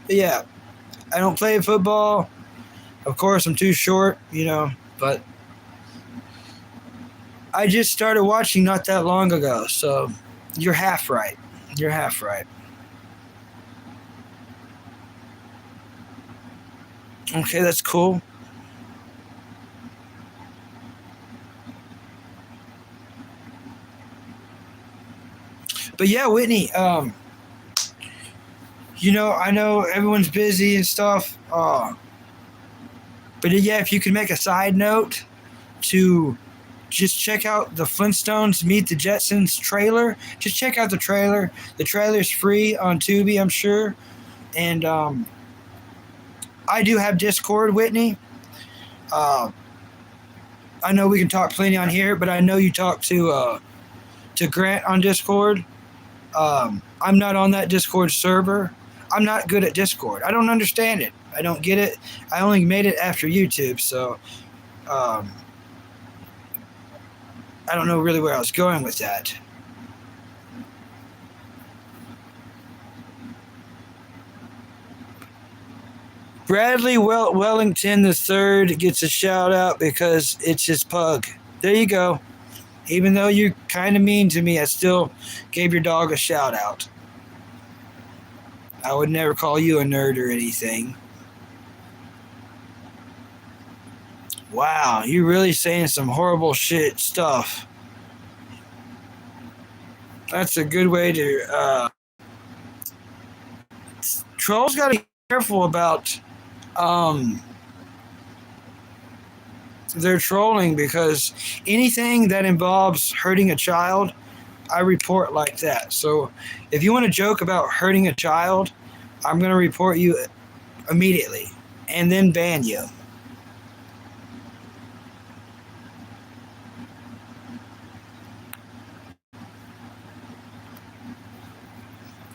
But yeah, I don't play football. Of course, I'm too short, but I just started watching not that long ago, so you're half right. You're half right. Okay, that's cool. But yeah, Whitney, I know everyone's busy and stuff, but yeah, if you could make a side note to just check out the Flintstones Meet the Jetsons trailer. Just check out the trailer. The trailer's free on Tubi, I'm sure. And I do have Discord, Whitney. I know we can talk plenty on here, but I know you talk to Grant on Discord. I'm not on that Discord server. I'm not good at Discord. I don't understand it. I don't get it. I only made it after YouTube, so I don't know really where I was going with that. Bradley Wellington III gets a shout out because it's his pug. There you go. Even though you're kind of mean to me, I still gave your dog a shout out. I would never call you a nerd or anything. Wow, you're really saying some horrible shit stuff. That's a good way to... Trolls got to be careful about their trolling, because anything that involves hurting a child, I report like that. So if you want to joke about hurting a child, I'm going to report you immediately and then ban you.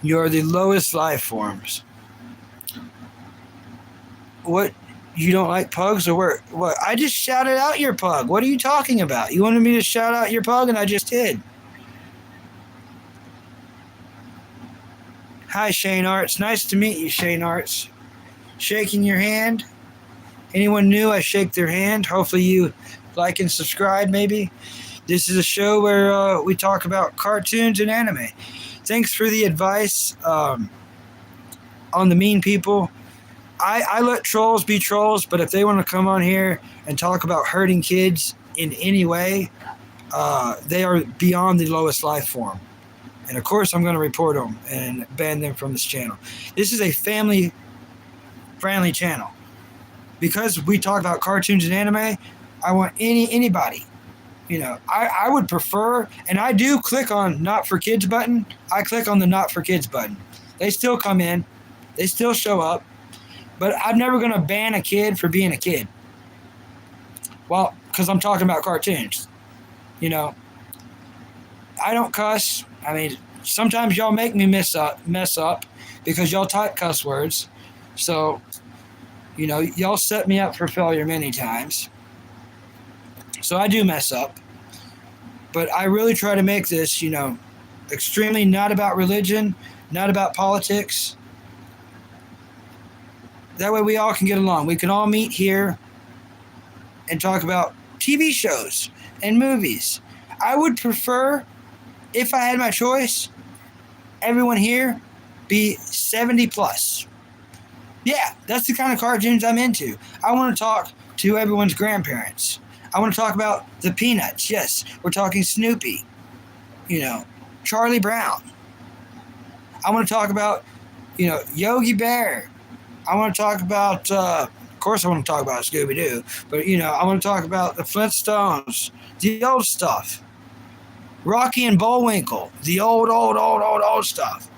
You're the lowest life forms. What? You don't like pugs, or what? I just shouted out your pug. What are you talking about? You wanted me to shout out your pug, and I just did. Hi, Shane Arts. Nice to meet you, Shane Arts. Shaking your hand. Anyone new, I shake their hand. Hopefully you like and subscribe, maybe. This is a show where we talk about cartoons and anime. Thanks for the advice on the mean people. I let trolls be trolls, but if they want to come on here and talk about hurting kids in any way, they are beyond the lowest life form. And of course, I'm going to report them and ban them from this channel. This is a family-friendly channel. Because we talk about cartoons and anime, I want anybody. I would prefer, and I do click on Not for Kids button. I click on the Not for Kids button. They still come in. They still show up. But I'm never going to ban a kid for being a kid. Well, because I'm talking about cartoons. You know, I don't cuss. I mean, sometimes y'all make me mess up because y'all type cuss words. So, you know, y'all set me up for failure many times. So I do mess up. But I really try to make this, you know, extremely not about religion, not about politics. That way we all can get along. We can all meet here and talk about TV shows and movies. I would prefer, if I had my choice, everyone here be 70 plus. Yeah, that's the kind of cartoons I'm into. I want to talk to everyone's grandparents. I want to talk about the Peanuts. Yes, we're talking Snoopy. You know, Charlie Brown. I want to talk about, you know, Yogi Bear. I want to talk about, of course I want to talk about Scooby-Doo, but, you know, I want to talk about the Flintstones, the old stuff. Rocky and Bullwinkle, the old stuff.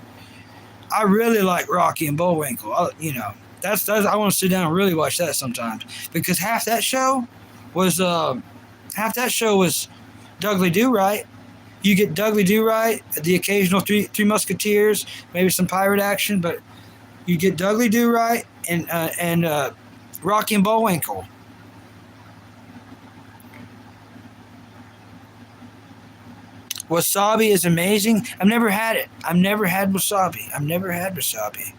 I really like Rocky and Bullwinkle. You know, that's I want to sit down and really watch that sometimes, because half that show was Dudley Do-Right. You get Dudley Do-Right, the occasional three Musketeers, maybe some pirate action, but you get Dudley Do-Right and Rocky and Bullwinkle. Wasabi is amazing. I've never had it. I've never had wasabi.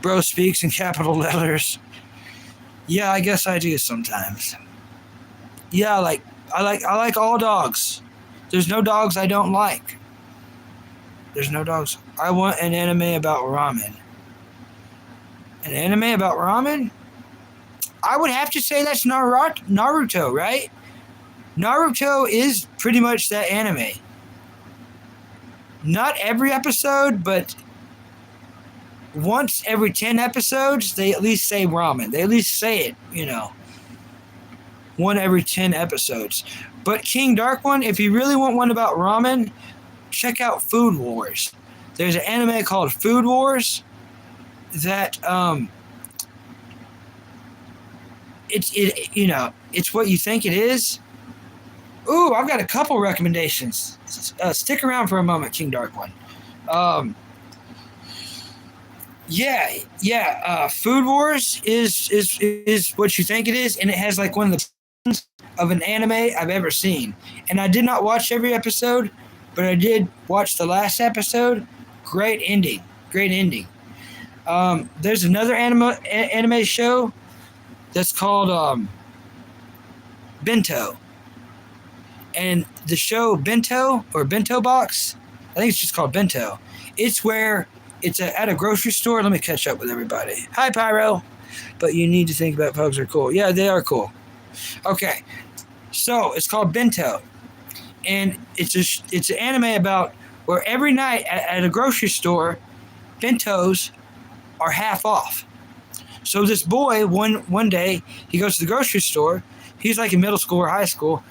Bro speaks in capital letters. Yeah, I guess I do sometimes. Yeah, I like all dogs. There's no dogs I don't like. There's no dogs. I want an anime about ramen. An anime about ramen? I would have to say that's Naruto, right? Naruto is pretty much that anime. Not every episode, but once every 10 episodes, they at least say ramen. They at least say it, you know. One every 10 episodes. But King Dark One, if you really want one about ramen, check out Food Wars. There's an anime called Food Wars that it's what you think it is. Ooh, I've got a couple recommendations. Stick around for a moment, King Dark One. Food Wars is what you think it is, and it has like one of the of an anime I've ever seen. And I did not watch every episode, but I did watch the last episode. Great ending. There's another anime show that's called Bento. And the show Bento, or Bento Box, I think it's just called Bento. It's where it's at a grocery store. Let me catch up with everybody. Hi, Pyro. But you need to think about bugs are cool. Yeah, they are cool. Okay. So it's called Bento. And it's an anime about where every night at a grocery store, bentos are half off. So this boy, one day, he goes to the grocery store. He's like in middle school or high school.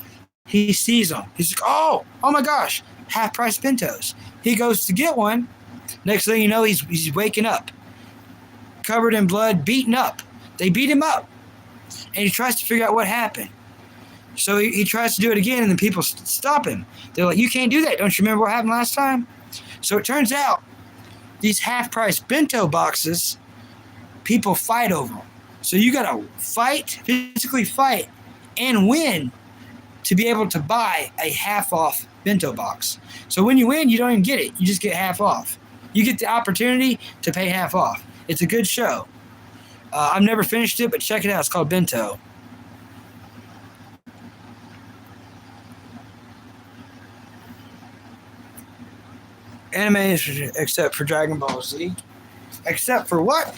He sees them. He's like, oh my gosh, half price bentos. He goes to get one. Next thing you know, he's waking up, covered in blood, beaten up. They beat him up. And he tries to figure out what happened. So he tries to do it again, and then people stop him. They're like, you can't do that. Don't you remember what happened last time? So it turns out these half-price bento boxes, people fight over them. So you got to physically fight, and win to be able to buy a half-off bento box. So when you win, you don't even get it. You just get half off. You get the opportunity to pay half off. It's a good show. I've never finished it, but check it out. It's called Bento. Anime except for Dragon Ball Z. Except for what?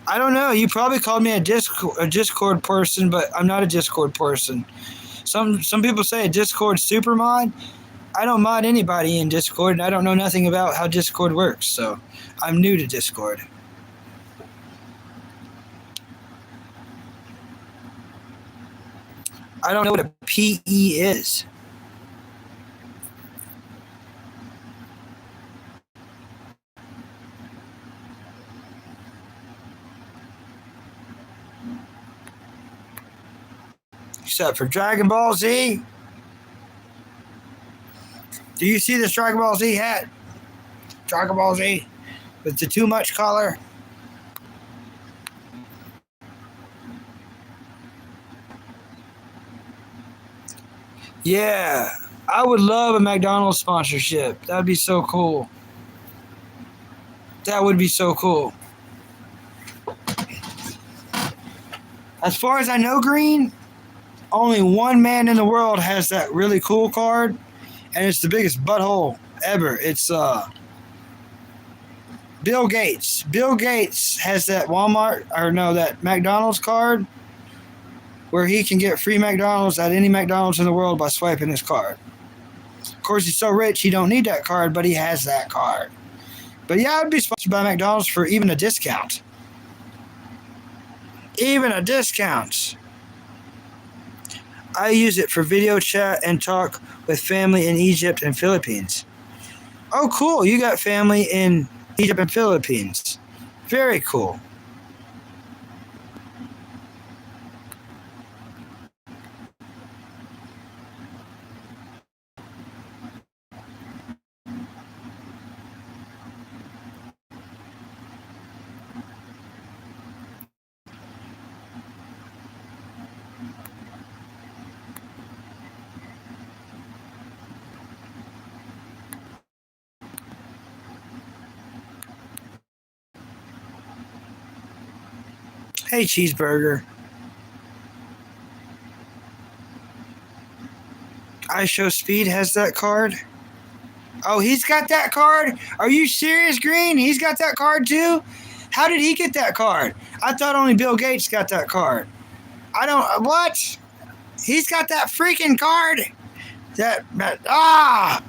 I don't know. You probably called me a Discord person, but I'm not a Discord person. Some people say a Discord super mod. I don't mod anybody in Discord, and I don't know nothing about how Discord works, so I'm new to Discord. I don't know what a PE is. Except for Dragon Ball Z. Do you see this Dragon Ball Z hat? Dragon Ball Z with the too much color. Yeah, I would love a McDonald's sponsorship. That'd be so cool. That would be so cool. As far as I know, Green, only one man in the world has that really cool card, and it's the biggest butthole ever. It's Bill Gates. Bill Gates has that that McDonald's card where he can get free McDonald's at any McDonald's in the world by swiping his card. Of course, he's so rich he don't need that card, but he has that card. But yeah, I'd be sponsored by McDonald's for even a discount. Even a discount. I use it for video chat and talk with family in Egypt and Philippines. Oh, cool. You got family in Egypt and Philippines. Very cool. Hey, Cheeseburger. I Show Speed has that card. Oh, he's got that card? Are you serious, Green? He's got that card too? How did he get that card? I thought only Bill Gates got that card. I don't. What? He's got that freaking card. Ah!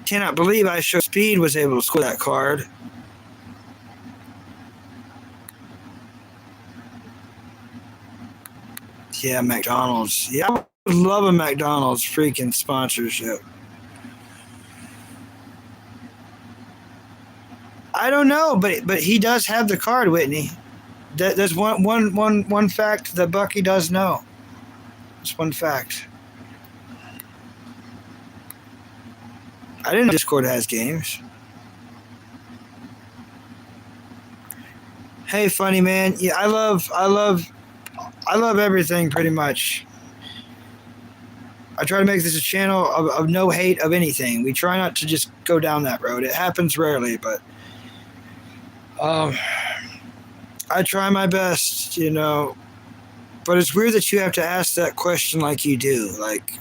Cannot believe I Show Speed was able to score that card. Yeah, McDonald's. Yeah, I would love a McDonald's freaking sponsorship. I don't know, but he does have the card, Whitney. That's one fact that Bucky does know. It's one fact. I didn't know Discord has games. Hey, funny man. Yeah, I love everything pretty much. I try to make this a channel of no hate of anything. We try not to just go down that road. It happens rarely, but I try my best, you know. But it's weird that you have to ask that question like you do. Like,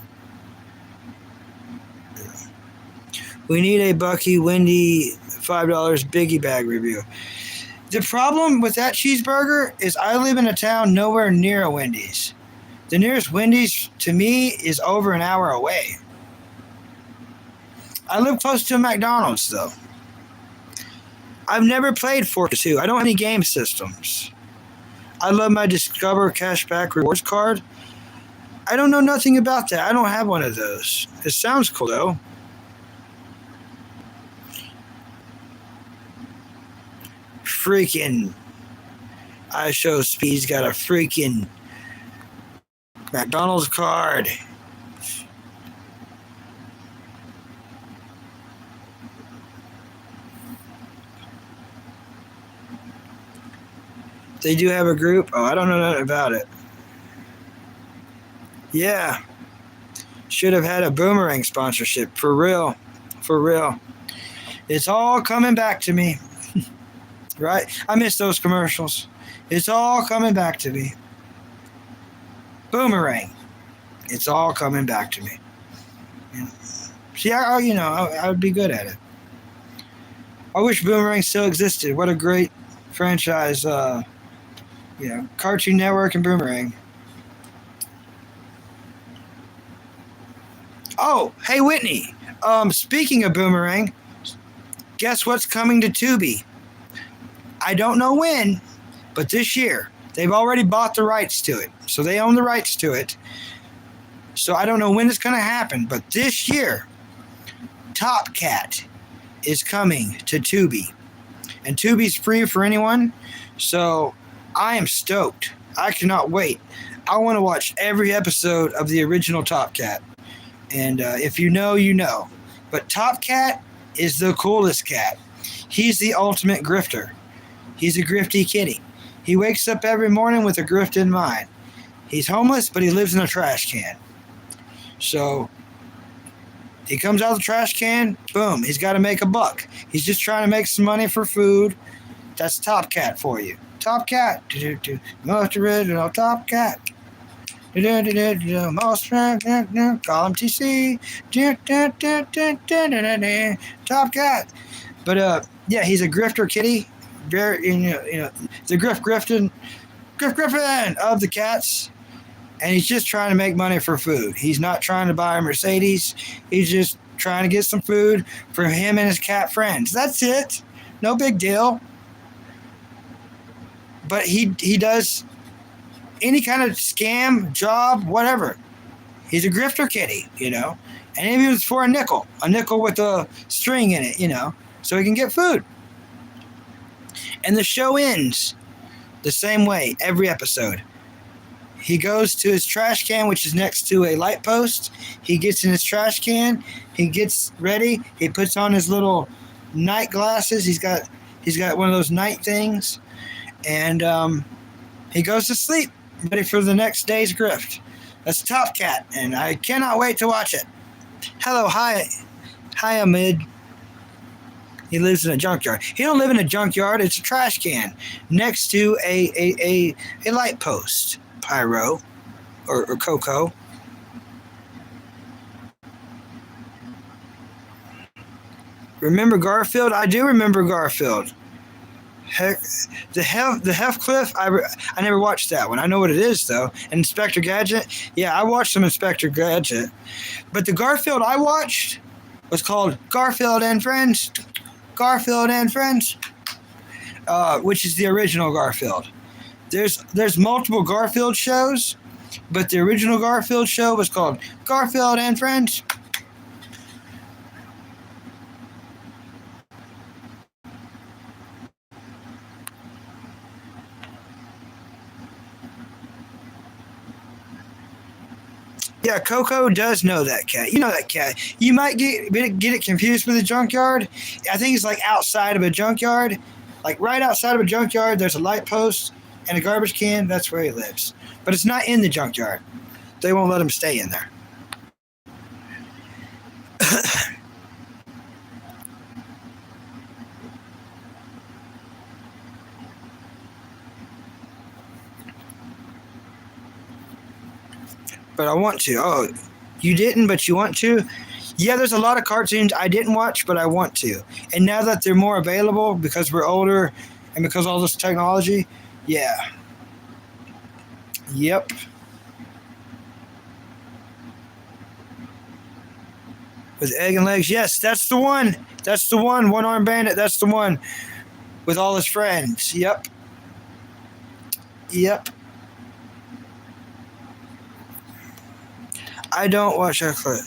we need a Bucky Wendy $5 Biggie Bag review. The problem with that cheeseburger is I live in a town nowhere near a Wendy's. The nearest Wendy's to me is over an hour away. I live close to a McDonald's though. I've never played Forza 2. I don't have any game systems. I love my Discover Cashback Rewards card. I don't know nothing about that. I don't have one of those. It sounds cool though. Freaking I Show Speed's got a freaking McDonald's card. They do have a group? Oh, I don't know nothing about it. Yeah. Should have had a Boomerang sponsorship. For real. For real. It's all coming back to me. Right? I miss those commercials. It's all coming back to me. Boomerang. It's all coming back to me. Yeah. See, I would be good at it. I wish Boomerang still existed. What a great franchise. Cartoon Network and Boomerang. Oh, hey, Whitney. Speaking of Boomerang, guess what's coming to Tubi? I don't know when, but this year. They've already bought the rights to it, so they own the rights to it. So I don't know when it's going to happen, but this year, Top Cat is coming to Tubi. And Tubi's free for anyone, so I am stoked. I cannot wait. I want to watch every episode of the original Top Cat. And if you know, you know. But Top Cat is the coolest cat. He's the ultimate grifter. He's a grifty kitty. He wakes up every morning with a grift in mind. He's homeless, but he lives in a trash can. So he comes out of the trash can, boom, he's got to make a buck. He's just trying to make some money for food. That's Top Cat for you. Top Cat. Most original Top Cat. Most call him TC. Top Cat. But yeah, he's a grifter kitty. Very, the Griffin of the cats, and he's just trying to make money for food. He's not trying to buy a Mercedes. He's just trying to get some food for him and his cat friends. That's it. No big deal. But he does any kind of scam, job, whatever. He's a grifter kitty, and if it was for a nickel with a string in it, so he can get food. And the show ends the same way every episode. He goes to his trash can, which is next to a light post. He gets in his trash can. He gets ready. He puts on his little night glasses. He's got one of those night things. And he goes to sleep, ready for the next day's grift. That's Top Cat, and I cannot wait to watch it. Hello, hi, Amid. He lives in a junkyard. He don't live in a junkyard. It's a trash can next to a light post. Pyro or Coco. Remember Garfield? I do remember Garfield. Heck, the Heathcliff. I never watched that one. I know what it is though. And Inspector Gadget. Yeah, I watched some Inspector Gadget. But the Garfield I watched was called Garfield and Friends. Garfield and Friends, which is the original Garfield. There's multiple Garfield shows, but the original Garfield show was called Garfield and Friends. Yeah, Coco does know that cat. You know that cat. You might get it confused with a junkyard. I think it's like outside of a junkyard. Like right outside of a junkyard, there's a light post and a garbage can. That's where he lives. But it's not in the junkyard. They won't let him stay in there. But I want to. Oh, you didn't, but you want to? Yeah, there's a lot of cartoons I didn't watch, but I want to. And now that they're more available because we're older and because of all this technology, yeah. Yep. With egg and legs. Yes, that's the one. That's the one. One-armed bandit. That's the one. With all his friends. Yep. Yep. I don't watch that clip.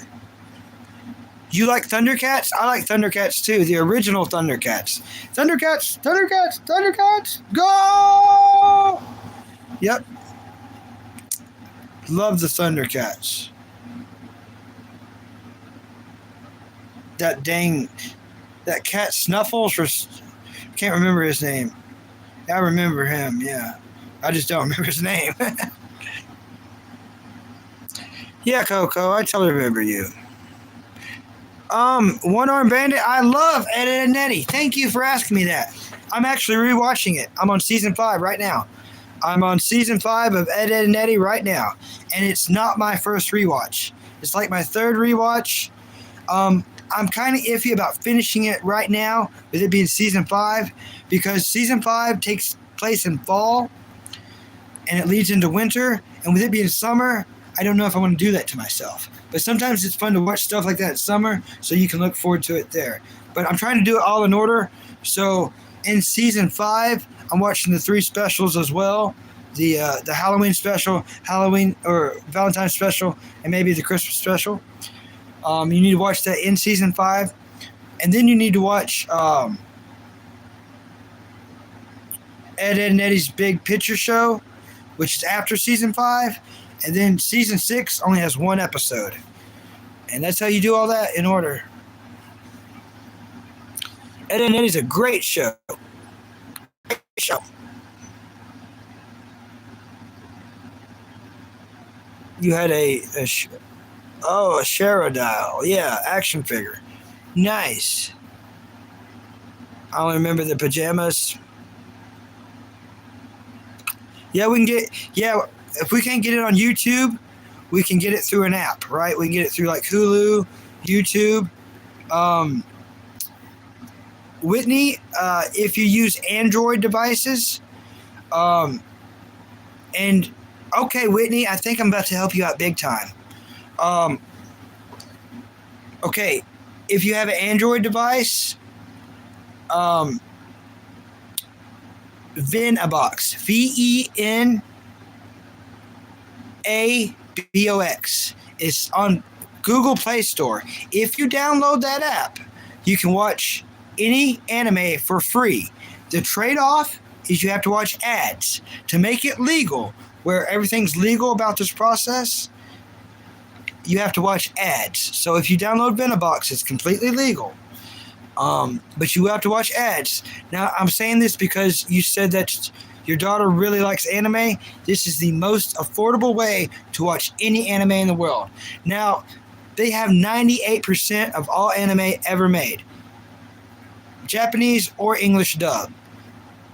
You like Thundercats? I like Thundercats too. The original Thundercats. Thundercats! Thundercats! Thundercats! Go! Yep. Love the Thundercats. That cat Snuffles, or can't remember his name. I remember him, yeah. I just don't remember his name. Yeah, Coco, I totally remember you. One-Armed Bandit, I love Ed, Edd and Eddy. Thank you for asking me that. I'm actually rewatching it. I'm on season 5 right now. I'm on season 5 of Ed, Edd and Eddy right now. And it's not my first rewatch. It's like my third rewatch. I'm kind of iffy about finishing it right now, with it being season 5, because season 5 takes place in fall, and it leads into winter, and with it being summer, I don't know if I want to do that to myself. But sometimes it's fun to watch stuff like that in summer, so you can look forward to it there. But I'm trying to do it all in order. So in season 5, I'm watching the 3 specials as well. The Halloween special, Halloween or Valentine special, and maybe the Christmas special. You need to watch that in season 5. And then you need to watch Ed, and Eddie's Big Picture Show, which is after season 5. And then season 6 only has 1 episode. And that's how you do all that in order. Ed, and Eddie's a great show. Great show. You had a Sharadile. Yeah, action figure. Nice. I only remember the pajamas. Yeah, if we can't get it on YouTube, we can get it through an app, right? We can get it through like Hulu, YouTube. Whitney, if you use Android devices, and okay, Whitney, I think I'm about to help you out big time. Okay, if you have an Android device, Venabox, Venabox, is on Google Play Store. If you download that app, you can watch any anime for free. The trade-off is you have to watch ads. To make it legal, where everything's legal about this process, you have to watch ads. So if you download Venabox, it's completely legal. But you have to watch ads. Now, I'm saying this because you said that your daughter really likes anime. This is the most affordable way to watch any anime in the world. Now, they have 98% of all anime ever made, Japanese or English dub.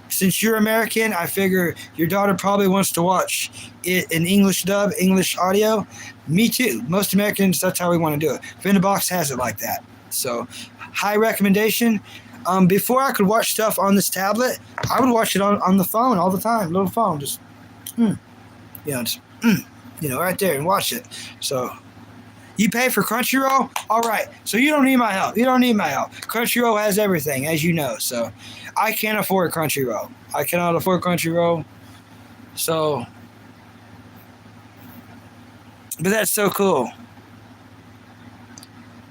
Since you're American, I figure your daughter probably wants to watch it in English dub, English audio. Me too. Most Americans, that's how we want to do it. Venabox has it like that. So, high recommendation. Before I could watch stuff on this tablet, I would watch it on the phone all the time. Little phone, just, right there and watch it. So, you pay for Crunchyroll? All right. So, you don't need my help. Crunchyroll has everything, as you know. So, I can't afford Crunchyroll. I cannot afford Crunchyroll. So, but that's so cool.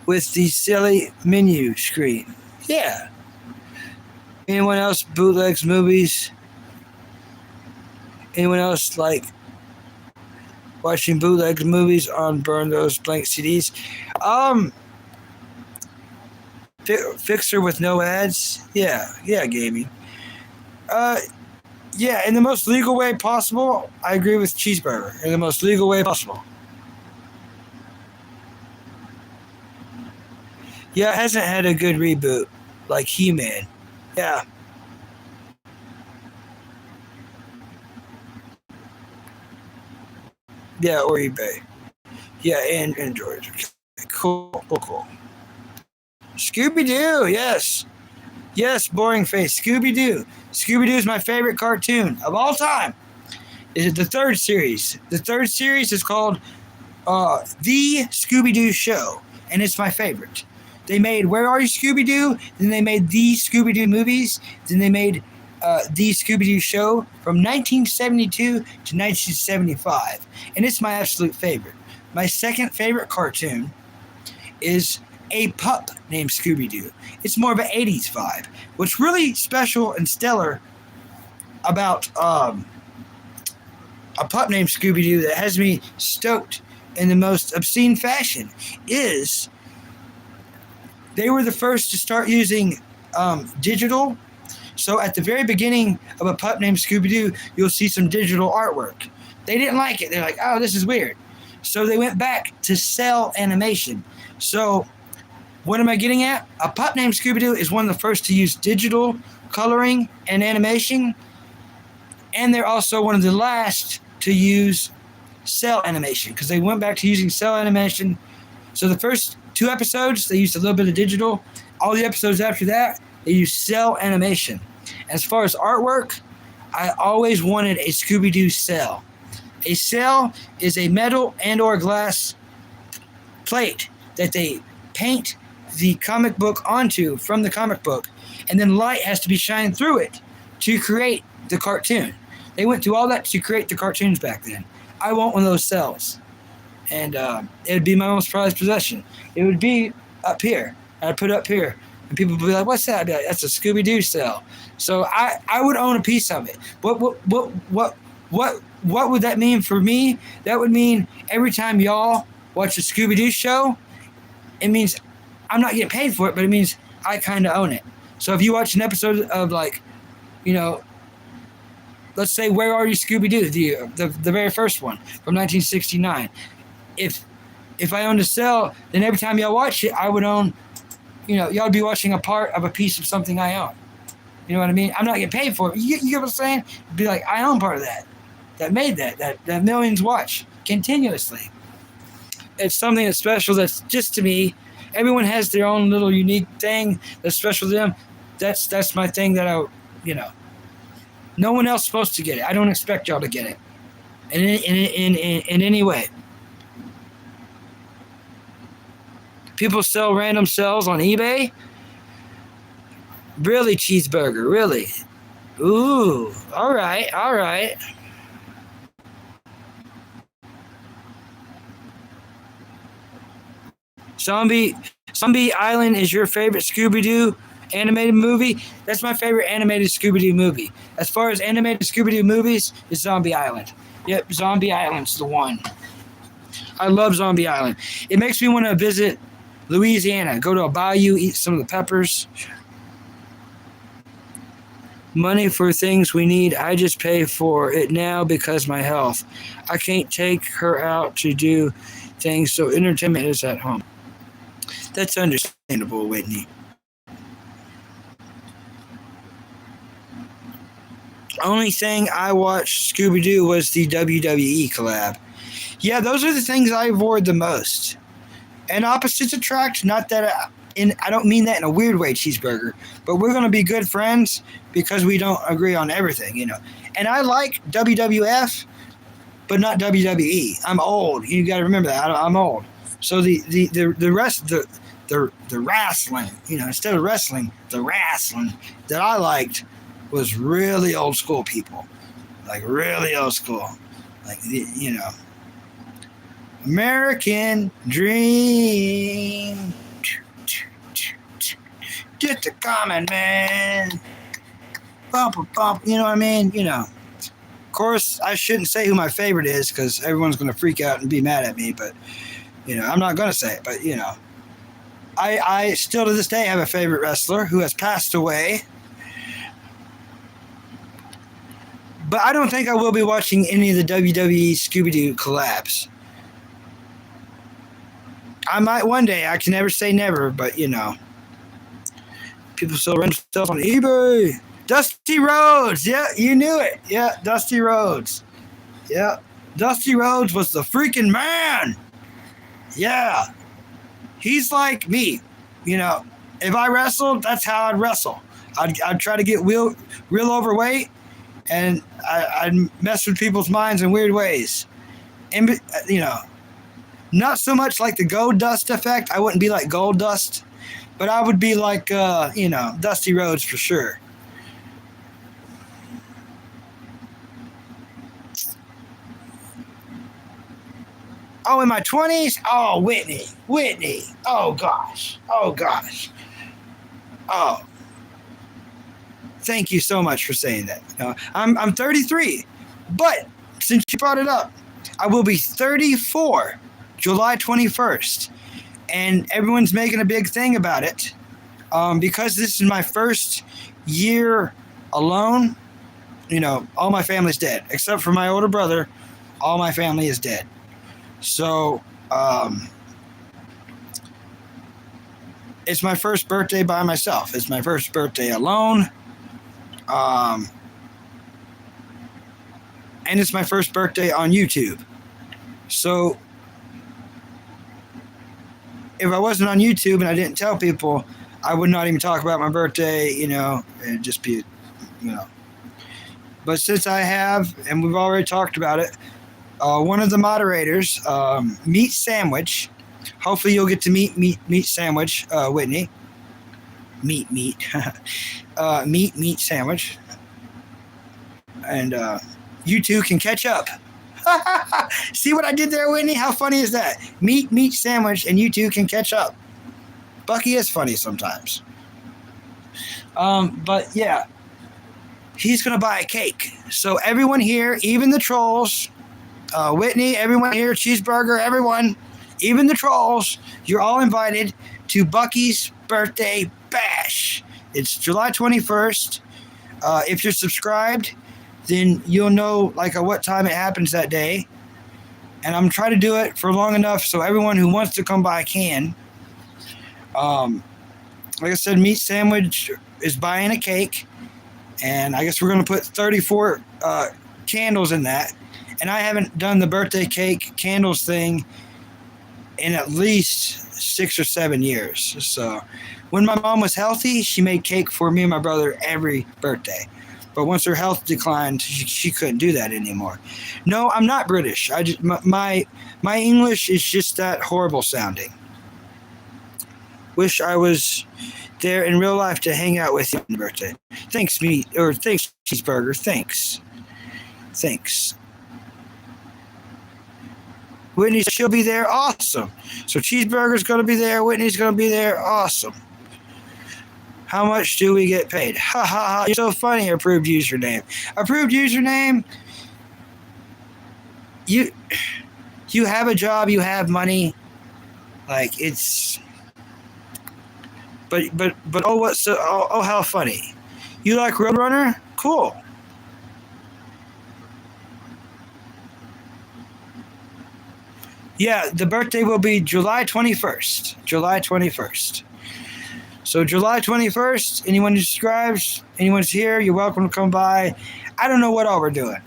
With the silly menu screen. Yeah. Anyone else bootlegs movies? Anyone else like watching bootleg movies on Burn Those Blank CDs? Fixer with no ads? Yeah, gaming. Yeah, in the most legal way possible. I agree with Cheeseburger. In the most legal way possible. Yeah, it hasn't had a good reboot like He-Man. Yeah. Yeah, or eBay. Yeah, and Android. Cool. Scooby-Doo, yes. Yes, boring face. Scooby-Doo. Scooby-Doo is my favorite cartoon of all time. It is the 3rd series. The 3rd series is called The Scooby-Doo Show, and it's my favorite. They made Where Are You, Scooby-Doo? Then they made The Scooby-Doo Movies. Then they made The Scooby-Doo Show from 1972 to 1975. And it's my absolute favorite. My second favorite cartoon is A Pup Named Scooby-Doo. It's more of an 80s vibe. What's really special and stellar about A Pup Named Scooby-Doo that has me stoked in the most obscene fashion is they were the first to start using digital. So at the very beginning of A Pup Named Scooby-Doo, you'll see some digital artwork. They didn't like it. They're like, oh, this is weird. So they went back to cell animation. So what am I getting at? A Pup Named Scooby-Doo is one of the first to use digital coloring and animation. And they're also one of the last to use cell animation because they went back to using cell animation. So the first 2 episodes, they used a little bit of digital. All the episodes after that, they used cell animation. As far as artwork, I always wanted a Scooby-Doo cell. A cell is a metal and or glass plate that they paint the comic book onto from the comic book, and then light has to be shined through it to create the cartoon. They went through all that to create the cartoons back then. I want one of those cells, and it would be my most prized possession. It would be up here. I'd put it up here, and people would be like, "What's that?" I'd be like, "That's a Scooby-Doo cell." So I would own a piece of it. What would that mean for me? That would mean every time y'all watch a Scooby-Doo show, it means I'm not getting paid for it, but it means I kind of own it. So if you watch an episode of, like, you know, let's say Where Are You, Scooby-Doo, the very first one from 1969. If I owned a cell, then every time y'all watch it, I would own, y'all would be watching a part of a piece of something I own. You know what I mean? I'm not getting paid for it. You get what I'm saying? It'd be like, I own part of that made that millions watch continuously. It's something that's special that's just to me. Everyone has their own little unique thing that's special to them. That's my thing that no one else is supposed to get it. I don't expect y'all to get it in any way. People sell random cells on eBay. Really, Cheeseburger? Really? Ooh, all right. Zombie Island is your favorite Scooby-Doo animated movie? That's my favorite animated Scooby-Doo movie. As far as animated Scooby-Doo movies, it's Zombie Island. Yep, Zombie Island's the one. I love Zombie Island. It makes me want to visit Louisiana, go to a bayou, eat some of the peppers. Money for things we need. I just pay for it now because my health. I can't take her out to do things, so entertainment is at home. That's understandable, Whitney. Only thing I watched Scooby-Doo was the WWE collab. Yeah, those are the things I avoid the most. And opposites attract, not that I don't mean that in a weird way, Cheeseburger, but we're going to be good friends because we don't agree on everything, And I like WWF, but not WWE. I'm old. You got to remember that. I'm old. So the wrestling, instead of wrestling, the wrestling that I liked was really old school people, like really old school, like American Dream, just a common man, bump, you know what I mean? Of course, I shouldn't say who my favorite is because everyone's going to freak out and be mad at me, but I'm not going to say it, but I still to this day have a favorite wrestler who has passed away. But I don't think I will be watching any of the WWE Scooby-Doo collabs. I might one day. I can never say never, but people still rent stuff on eBay. Dusty Rhodes. Yeah, you knew it. Yeah, Dusty Rhodes. Yeah, Dusty Rhodes was the freaking man. Yeah. He's like me. If I wrestled, that's how I'd wrestle. I'd try to get real overweight, and I'd mess with people's minds in weird ways. And, not so much like the Gold Dust effect. I wouldn't be like Gold Dust, but I would be like, Dusty Rhodes for sure. Oh, in my 20s? Oh, Whitney. Oh, gosh. Oh. Thank you so much for saying that. I'm 33, but since you brought it up, I will be 34 July 21st, and everyone's making a big thing about it because this is my first year alone. All my family's dead, except for my older brother. All my family is dead. So, it's my first birthday by myself. It's my first birthday alone. And it's my first birthday on YouTube. So, if I wasn't on YouTube and I didn't tell people, I would not even talk about my birthday, it'd just be, But since I have, and we've already talked about it, one of the moderators, Meat Sandwich. Hopefully you'll get to meet Sandwich, Whitney. Meat, meat Sandwich. And you two can catch up. See what I did there, Whitney? How funny is that? Meat Sandwich, and you two can catch up. Bucky is funny sometimes. But yeah, he's going to buy a cake. So everyone here, even the trolls, Whitney, everyone here, Cheeseburger, everyone, even the trolls, you're all invited to Bucky's birthday bash. It's July 21st. If you're subscribed, then you'll know like at what time it happens that day. And I'm trying to do it for long enough so everyone who wants to come by can. Like I said, Meat Sandwich is buying a cake, and I guess we're going to put 34 candles in that. And I haven't done the birthday cake candles thing in at least 6 or 7 years. So when my mom was healthy, she made cake for me and my brother every birthday. But once her health declined, she couldn't do that anymore. No, I'm not British. I just my English is just that horrible sounding. Wish I was there in real life to hang out with you on your birthday. Thanks, thanks, Cheeseburger. Thanks. Whitney, she'll be there. Awesome. So Cheeseburger's going to be there. Whitney's going to be there. Awesome. How much do we get paid? Ha ha ha. You're so funny. Approved username. Approved username. You have a job. You have money. Like it's. But oh how funny. You like Roadrunner? Cool. Yeah, the birthday will be July 21st. July 21st. So July 21st, anyone who subscribes, anyone's here, you're welcome to come by. I don't know what all we're doing.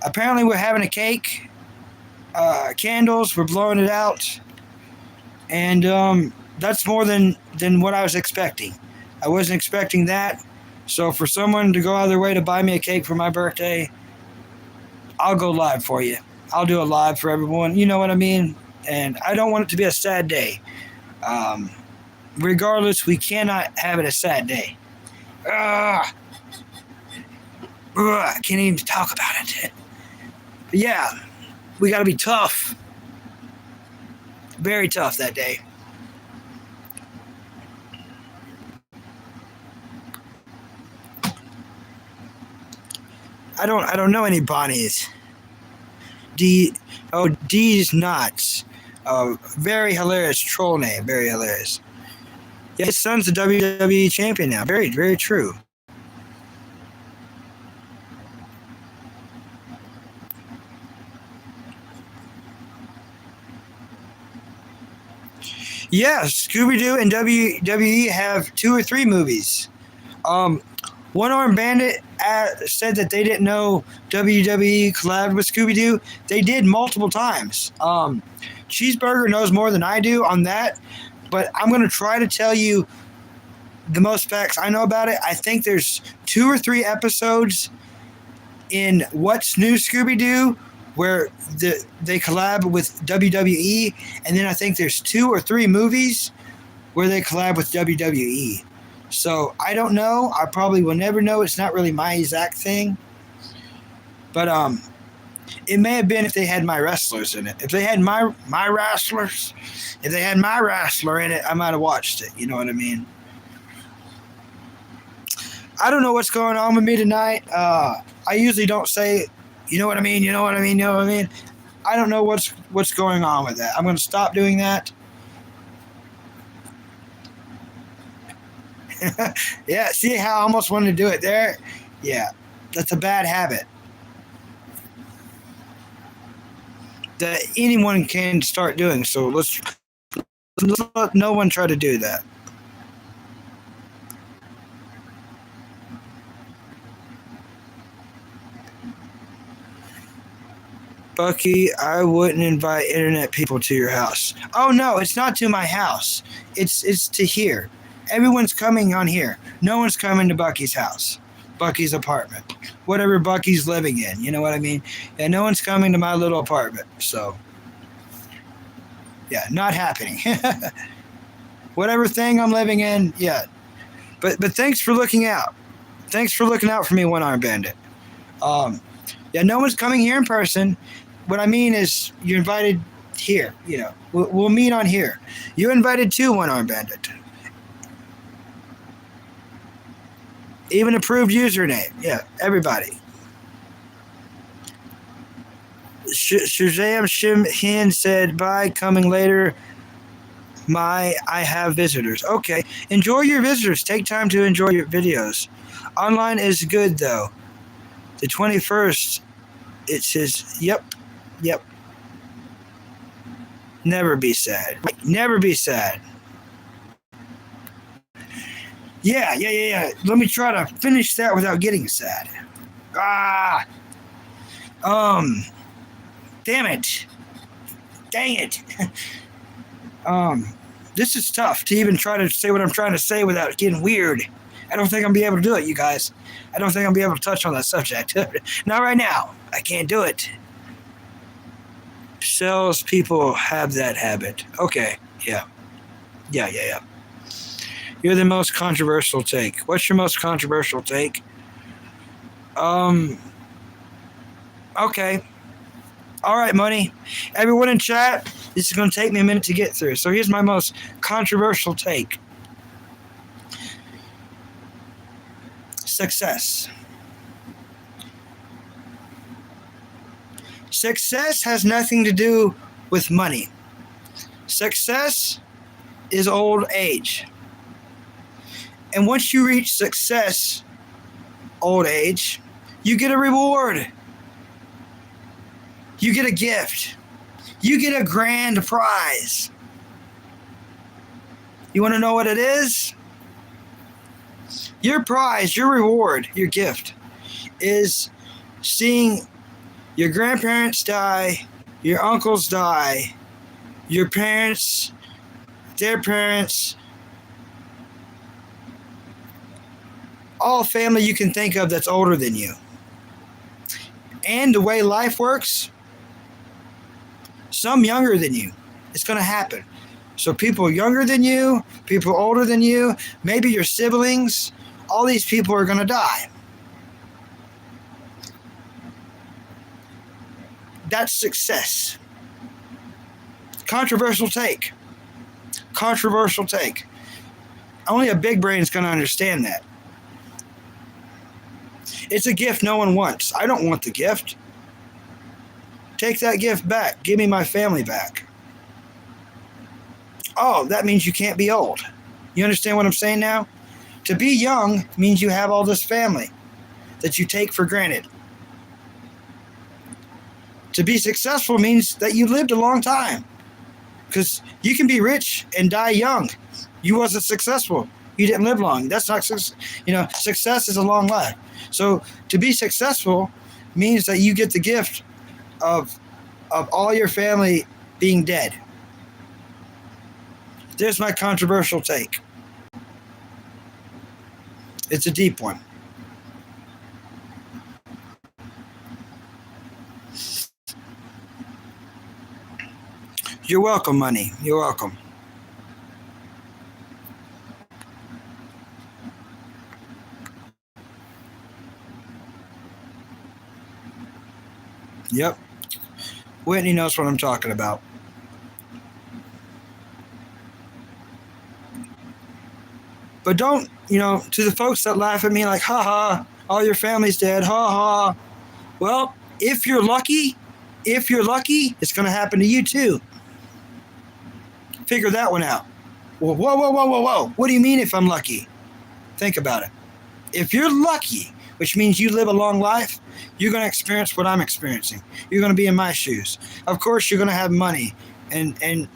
Apparently we're having a cake, candles, we're blowing it out. And that's more than what I was expecting. I wasn't expecting that. So for someone to go out of their way to buy me a cake for my birthday, I'll go live for you. I'll do a live for everyone. You know what I mean? And I don't want it to be a sad day. Regardless, we cannot have it a sad day. I can't even talk about it. But yeah, we got to be tough. Very tough that day. I don't know any Bonnies. D's Nuts. Very hilarious troll name. Very hilarious. Yeah, his son's the WWE champion now. Very, very true. Yeah, Scooby-Doo and WWE have 2 or 3 movies. One Armed Bandit said that they didn't know WWE collabed with Scooby-Doo. They did multiple times. Cheeseburger knows more than I do on that, but I'm going to try to tell you the most facts I know about it. I think there's 2 or 3 episodes in What's New Scooby-Doo where they collab with WWE, and then I think there's 2 or 3 movies where they collab with WWE. So I don't know. I probably will never know. It's not really my exact thing. But it may have been if they had my wrestlers in it. If they had my wrestlers, if they had my wrestler in it, I might have watched it. You know what I mean? I don't know what's going on with me tonight. I usually don't say, you know what I mean, you know what I mean, you know what I mean. I don't know what's going on with that. I'm going to stop doing that. Yeah, see how I almost wanted to do it there? Yeah, that's a bad habit that anyone can start doing. So let's let no one try to do that. Bucky, I wouldn't invite internet people to your house. Oh no, it's not to my house. It's to here. Everyone's coming on here. No one's coming to Bucky's house. Bucky's apartment, whatever Bucky's living in. You know what I mean? And no one's coming to my little apartment. So, yeah, not happening. Whatever thing I'm living in, yeah. But thanks for looking out. Thanks for looking out for me, One Arm Bandit. Yeah, no one's coming here in person. What I mean is, you're invited here. You know, we'll meet on here. You're invited too, One Arm Bandit. Even approved username. Yeah, everybody. Shazam Shimhin said, bye, coming later. I have visitors. Okay. Enjoy your visitors. Take time to enjoy your videos. Online is good, though. The 21st, it says, yep. Never be sad. Never be sad. Yeah. Let me try to finish that without getting sad. Damn it. Dang it. This is tough to even try to say what I'm trying to say without getting weird. I don't think I'll be able to do it, you guys. I don't think I'll be able to touch on that subject. Not right now. I can't do it. Salespeople have that habit. Okay, yeah. You're the most controversial take. What's your most controversial take? Okay. All right, money. Everyone in chat, this is going to take me a minute to get through. So here's my most controversial take. Success. Success has nothing to do with money. Success is old age. And once you reach success, old age, you get a reward. You get a gift. You get a grand prize. You want to know what it is? Your prize, your reward, your gift is seeing your grandparents die, your uncles die, your parents, their parents, all family you can think of that's older than you. And the way life works, some younger than you. It's going to happen. So people younger than you, people older than you, maybe your siblings, all these people are going to die. That's success. Controversial take. Controversial take. Only a big brain is going to understand that. It's a gift no one wants. I don't want the gift. Take that gift back. Give me my family back. Oh, that means you can't be old. You understand what I'm saying now? To be young means you have all this family that you take for granted. To be successful means that you lived a long time. Because you can be rich and die young. You wasn't successful. You didn't live long. That's not success. You know, success is a long life. So to be successful means that you get the gift of all your family being dead. There's my controversial take. It's a deep one. You're welcome, money. You're welcome. Yep. Whitney knows what I'm talking about. But don't, to the folks that laugh at me like, ha ha, all your family's dead, ha ha. Well, if you're lucky, it's going to happen to you too. Figure that one out. Well, whoa. What do you mean if I'm lucky? Think about it. If you're lucky, which means you live a long life, you're going to experience what I'm experiencing. You're going to be in my shoes. Of course, you're going to have money and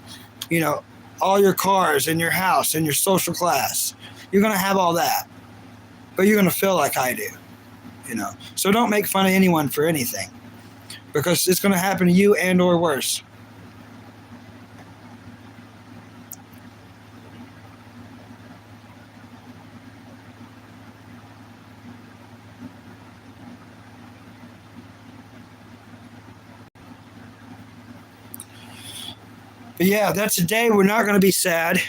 all your cars and your house and your social class. You're going to have all that. But you're going to feel like I do. So don't make fun of anyone for anything. Because it's going to happen to you and or worse. yeah, that's a day we're not going to be sad.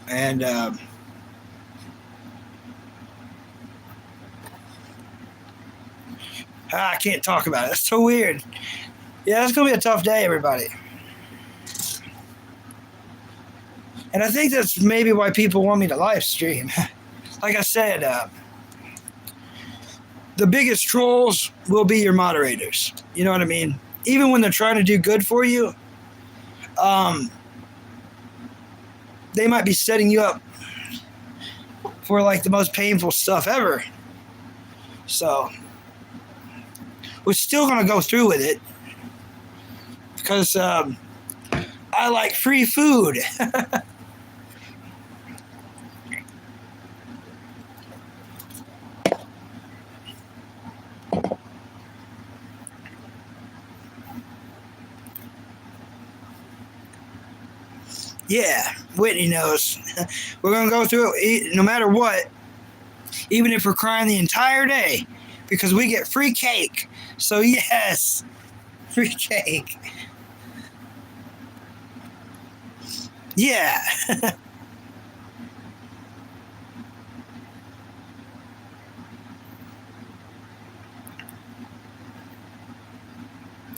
And I can't talk about it. That's so weird. Yeah, it's going to be a tough day, everybody. And I think that's maybe why people want me to live stream. Like I said, the biggest trolls will be your moderators. You know what I mean? Even when they're trying to do good for you, they might be setting you up for like the most painful stuff ever. So we're still going to go through with it because I like free food. Yeah, Whitney knows. We're going to go through it no matter what, even if we're crying the entire day, because we get free cake. So, yes, free cake. Yeah.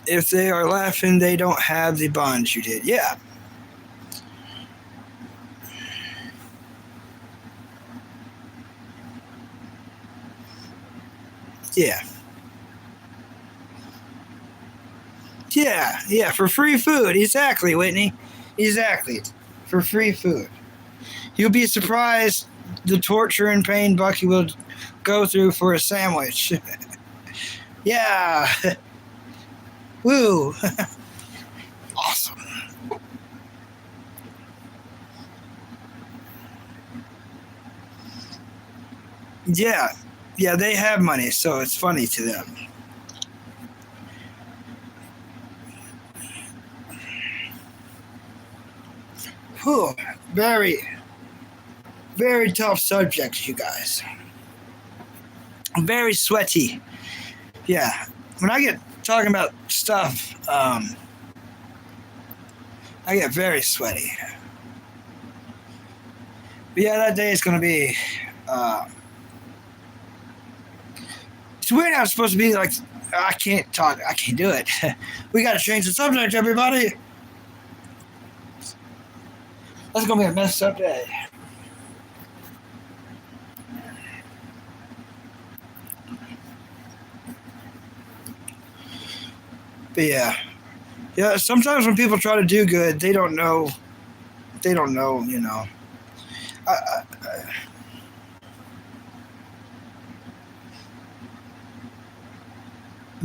If they are laughing, they don't have the bonds you did. Yeah. Yeah. Yeah, for free food. Exactly, Whitney. Exactly. For free food. You'll be surprised the torture and pain Bucky will go through for a sandwich. Yeah. Woo. Awesome. Yeah. Yeah, they have money, so it's funny to them. Whew. Very, very tough subjects, you guys. Very sweaty. Yeah. When I get talking about stuff, I get very sweaty. But yeah, that day is going to be... it's weird how it's supposed to be like, I can't talk. I can't do it. We got to change the subject, everybody. That's going to be a messed up day. But yeah. Yeah, sometimes when people try to do good, they don't know, you know.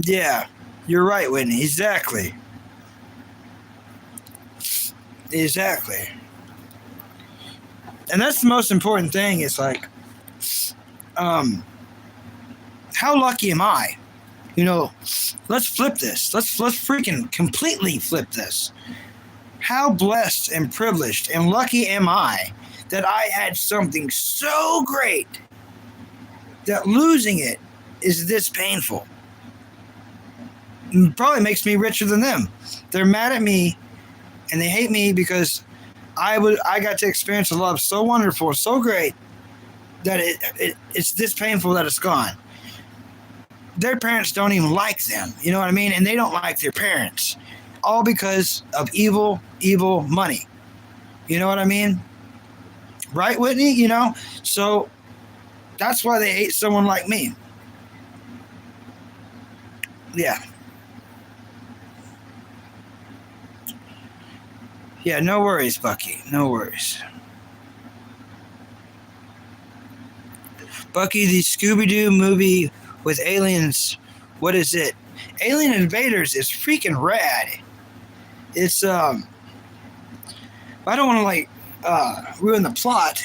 Yeah, you're right, Whitney. Exactly. Exactly. And that's the most important thing. It's like, how lucky am I? You know, let's flip this. Let's freaking completely flip this. How blessed and privileged and lucky am I that I had something so great that losing it is this painful? It probably makes me richer than them. They're mad at me and they hate me because I got to experience a love so wonderful, so great that it's this painful that it's gone. Their parents don't even like them, you know what I mean? And they don't like their parents, all because of evil money. You know what I mean? Right, Whitney? You know? So that's why they hate someone like me. Yeah. Yeah, no worries, Bucky. No worries. Bucky, the Scooby-Doo movie with aliens, what is it? Alien Invaders is freaking rad. It's, I don't want to, like, ruin the plot.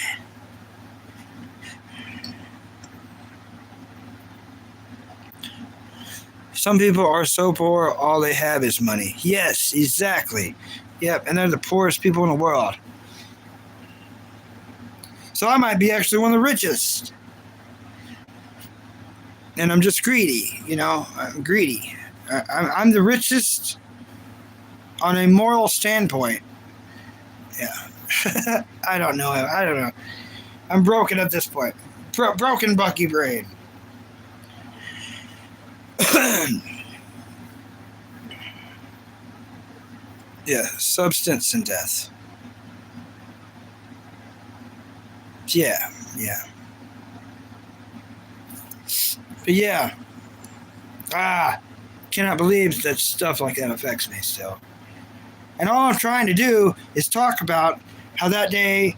Some people are so poor, all they have is money. Yes, exactly. Yep, and they're the poorest people in the world. So I might be actually one of the richest. And I'm just greedy, you know. I'm greedy. I'm the richest on a moral standpoint. Yeah. I don't know. I'm broken at this point. Broken Bucky brain. Yeah, substance and death. Yeah. But yeah. Cannot believe that stuff like that affects me still. And all I'm trying to do is talk about how that day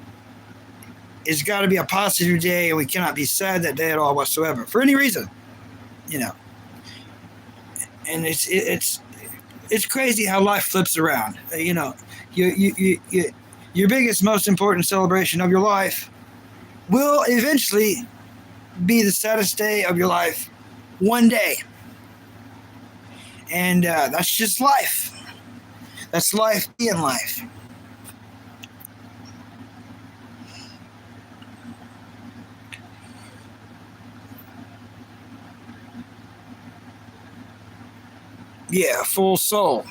is got to be a positive day, and we cannot be sad that day at all whatsoever for any reason, And it's crazy how life flips around. Your biggest, most important celebration of your life will eventually be the saddest day of your life one day. And that's just life. That's life being life. Yeah, full soul.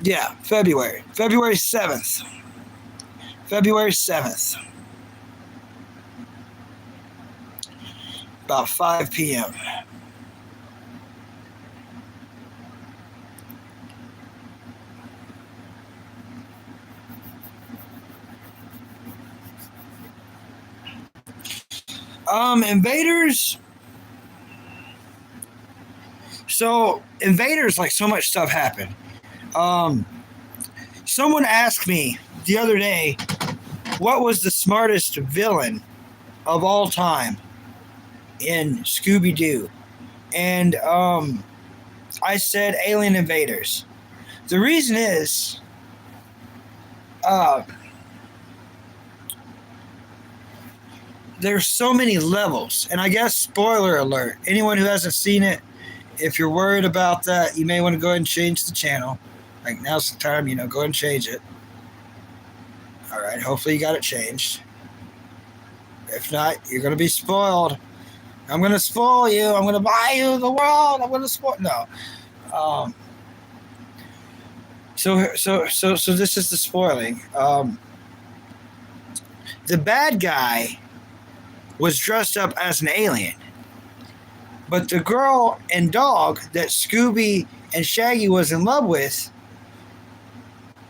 Yeah, February 7th. February 7th. About 5 p.m. Invaders. So invaders, like, so much stuff happened. Someone asked me the other day, what was the smartest villain of all time in Scooby-Doo? And I said alien invaders. The reason is, there's so many levels, and I guess, spoiler alert, anyone who hasn't seen it, if you're worried about that, you may want to go ahead and change the channel. Like, now's the time, go ahead and change it. All right, hopefully you got it changed. If not, you're going to be spoiled. I'm going to spoil you. I'm going to buy you the world. I'm going to spoil. No. So this is the spoiling. The bad guy was dressed up as an alien, but the girl and dog that Scooby and Shaggy was in love with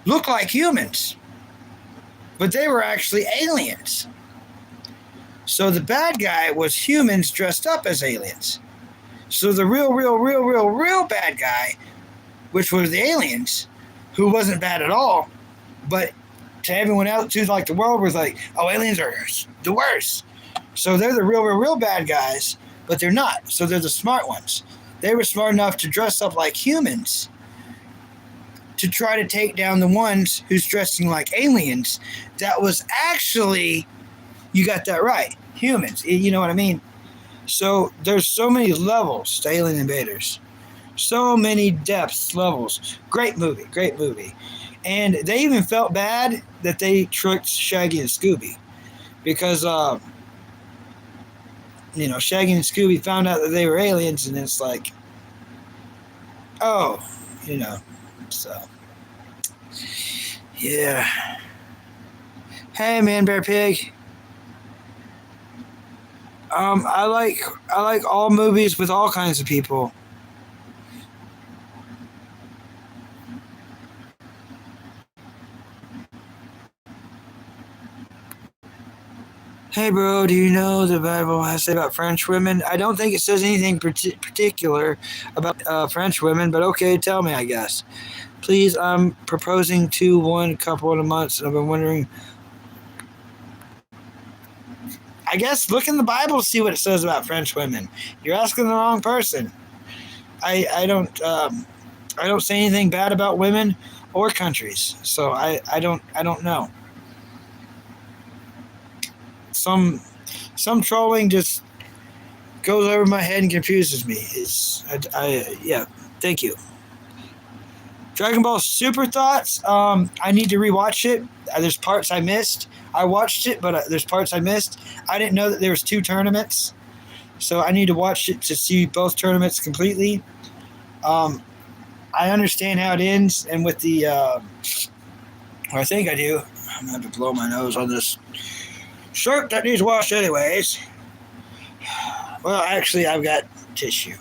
looked like humans, but they were actually aliens. So the bad guy was humans dressed up as aliens. So the real bad guy, which was the aliens, who wasn't bad at all, but to everyone else, to like the world, was like, oh, aliens are the worst. So they're the real bad guys, but they're not. So they're the smart ones. They were smart enough to dress up like humans to try to take down the ones who's dressing like aliens. That was actually, you got that right, humans. You know what I mean? So there's so many levels to Alien Invaders. So many depths, levels. Great movie. And they even felt bad that they tricked Shaggy and Scooby. Because, Shaggy and Scooby found out that they were aliens, and it's like, oh, so. Yeah. Hey, Man Bear Pig. I like all movies with all kinds of people. Hey, bro, do you know the Bible has to say about French women? I don't think it says anything particular about French women, but okay, tell me, I guess. Please, I'm proposing to one couple in a month, and I've been wondering. I guess look in the Bible to see what it says about French women. You're asking the wrong person. I don't say anything bad about women or countries, so I don't know. Some trolling just goes over my head and confuses me. Yeah. Thank you. Dragon Ball Super Thoughts. I need to rewatch it. There's parts I missed. I watched it, but there's parts I missed. I didn't know that there was 2 tournaments. So I need to watch it to see both tournaments completely. I understand how it ends, and with the, I think I do. I'm going to have to blow my nose on this shirt that needs washed anyways. Well, actually, I've got tissue.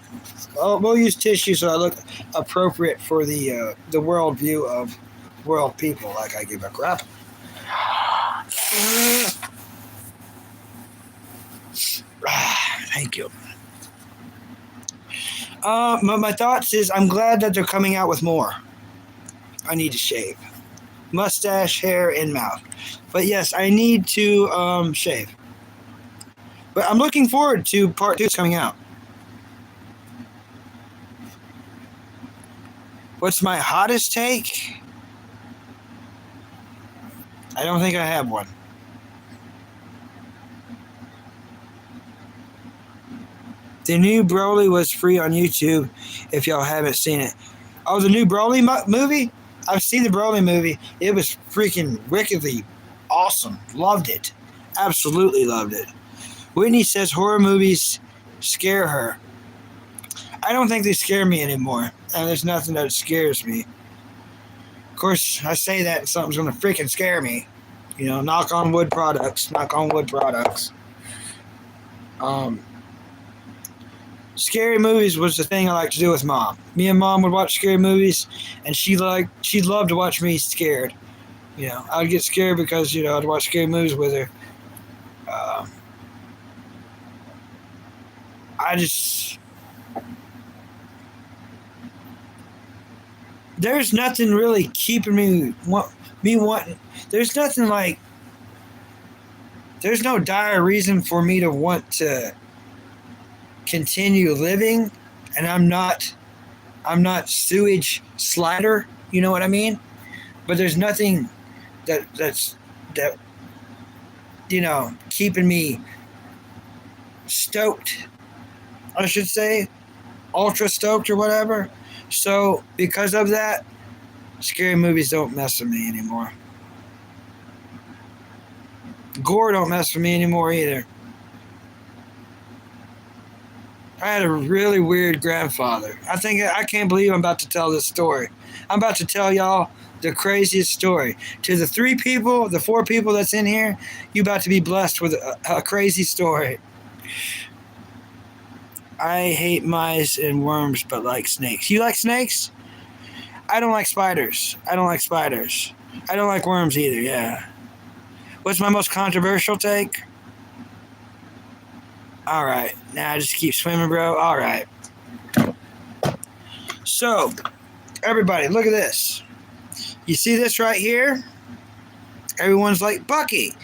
Well, we'll use tissue so I look appropriate for the world view of world people, like I give a crap. Thank you. My thoughts is I'm glad that they're coming out with more. I need to shave. Mustache, hair, and mouth. But yes, I need to shave. But I'm looking forward to part 2 coming out. What's my hottest take? I don't think I have one. The new Broly was free on YouTube if y'all haven't seen it. Oh, the new Broly movie? I've seen the Broly movie. It was freaking wickedly awesome. Loved it. Absolutely loved it. Whitney says horror movies scare her. I don't think they scare me anymore. And there's nothing that scares me. Of course, I say that and something's going to freaking scare me. You know, knock on wood products. Knock on wood products. Scary movies was the thing I like to do with Mom. Me and Mom would watch scary movies, and she'd love to watch me scared. You know, I'd get scared because, you know, I'd watch scary movies with her. There's nothing really keeping me wanting. There's nothing like. There's no dire reason for me to want to continue living, and I'm not sewage slider. You know what I mean? But there's nothing that's you know, keeping me stoked. I should say, ultra stoked or whatever. So because of that, scary movies don't mess with me anymore. Gore don't mess with me anymore either. I had a really weird grandfather. I can't believe I'm about to tell this story. I'm about to tell y'all the craziest story. To the 4 people that's in here, you about to be blessed with a crazy story. I hate mice and worms, but like snakes. You like snakes? I don't like spiders. I don't like worms either, yeah. What's my most controversial take? All right. Now just keep swimming, bro. All right. So, everybody, look at this. You see this right here? Everyone's like, Bucky,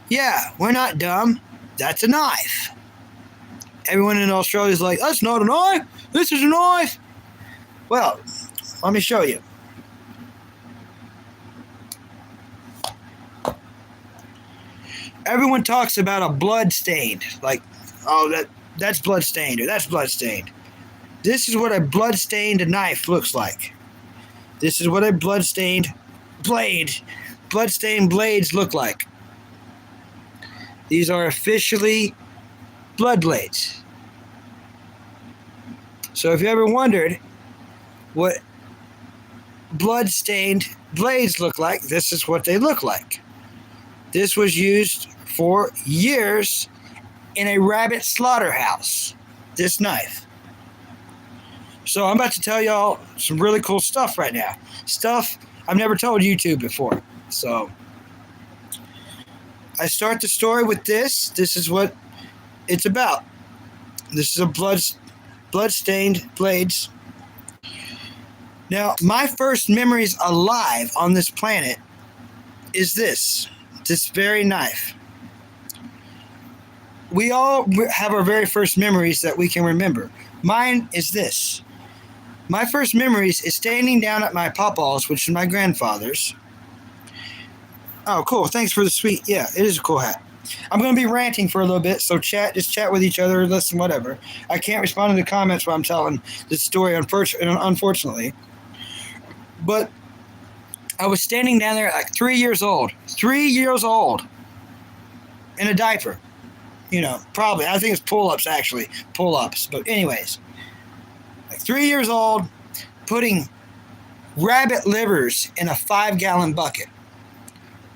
yeah, we're not dumb. That's a knife. Everyone in Australia is like, that's not a knife. This is a knife. Well, let me show you. Everyone talks about a blood stained, like, oh, that's blood stained, or that's blood stained. This is what a blood stained knife looks like. This is what a blood stained blades look like. These are officially blood blades. So if you ever wondered what blood stained blades look like, this is what they look like. This was used for years in a rabbit slaughterhouse, this knife. So I'm about to tell y'all some really cool stuff right now. Stuff I've never told YouTube before. So I start the story with this. This is what it's about. This is a blood-stained blades. Now, my first memories alive on this planet is this very knife. We all have our very first memories that we can remember. Mine is this. My first memories is standing down at my papa's, which is my grandfather's. Oh, cool. Thanks for the sweet. Yeah, it is a cool hat. I'm going to be ranting for a little bit, so just chat with each other, listen, whatever. I can't respond to the comments while I'm telling this story, unfortunately. But I was standing down there like 3 years old. 3 years old. In a diaper. Probably. I think it's pull-ups, actually. Pull-ups. But anyways, like 3 years old, putting rabbit livers in a 5-gallon bucket.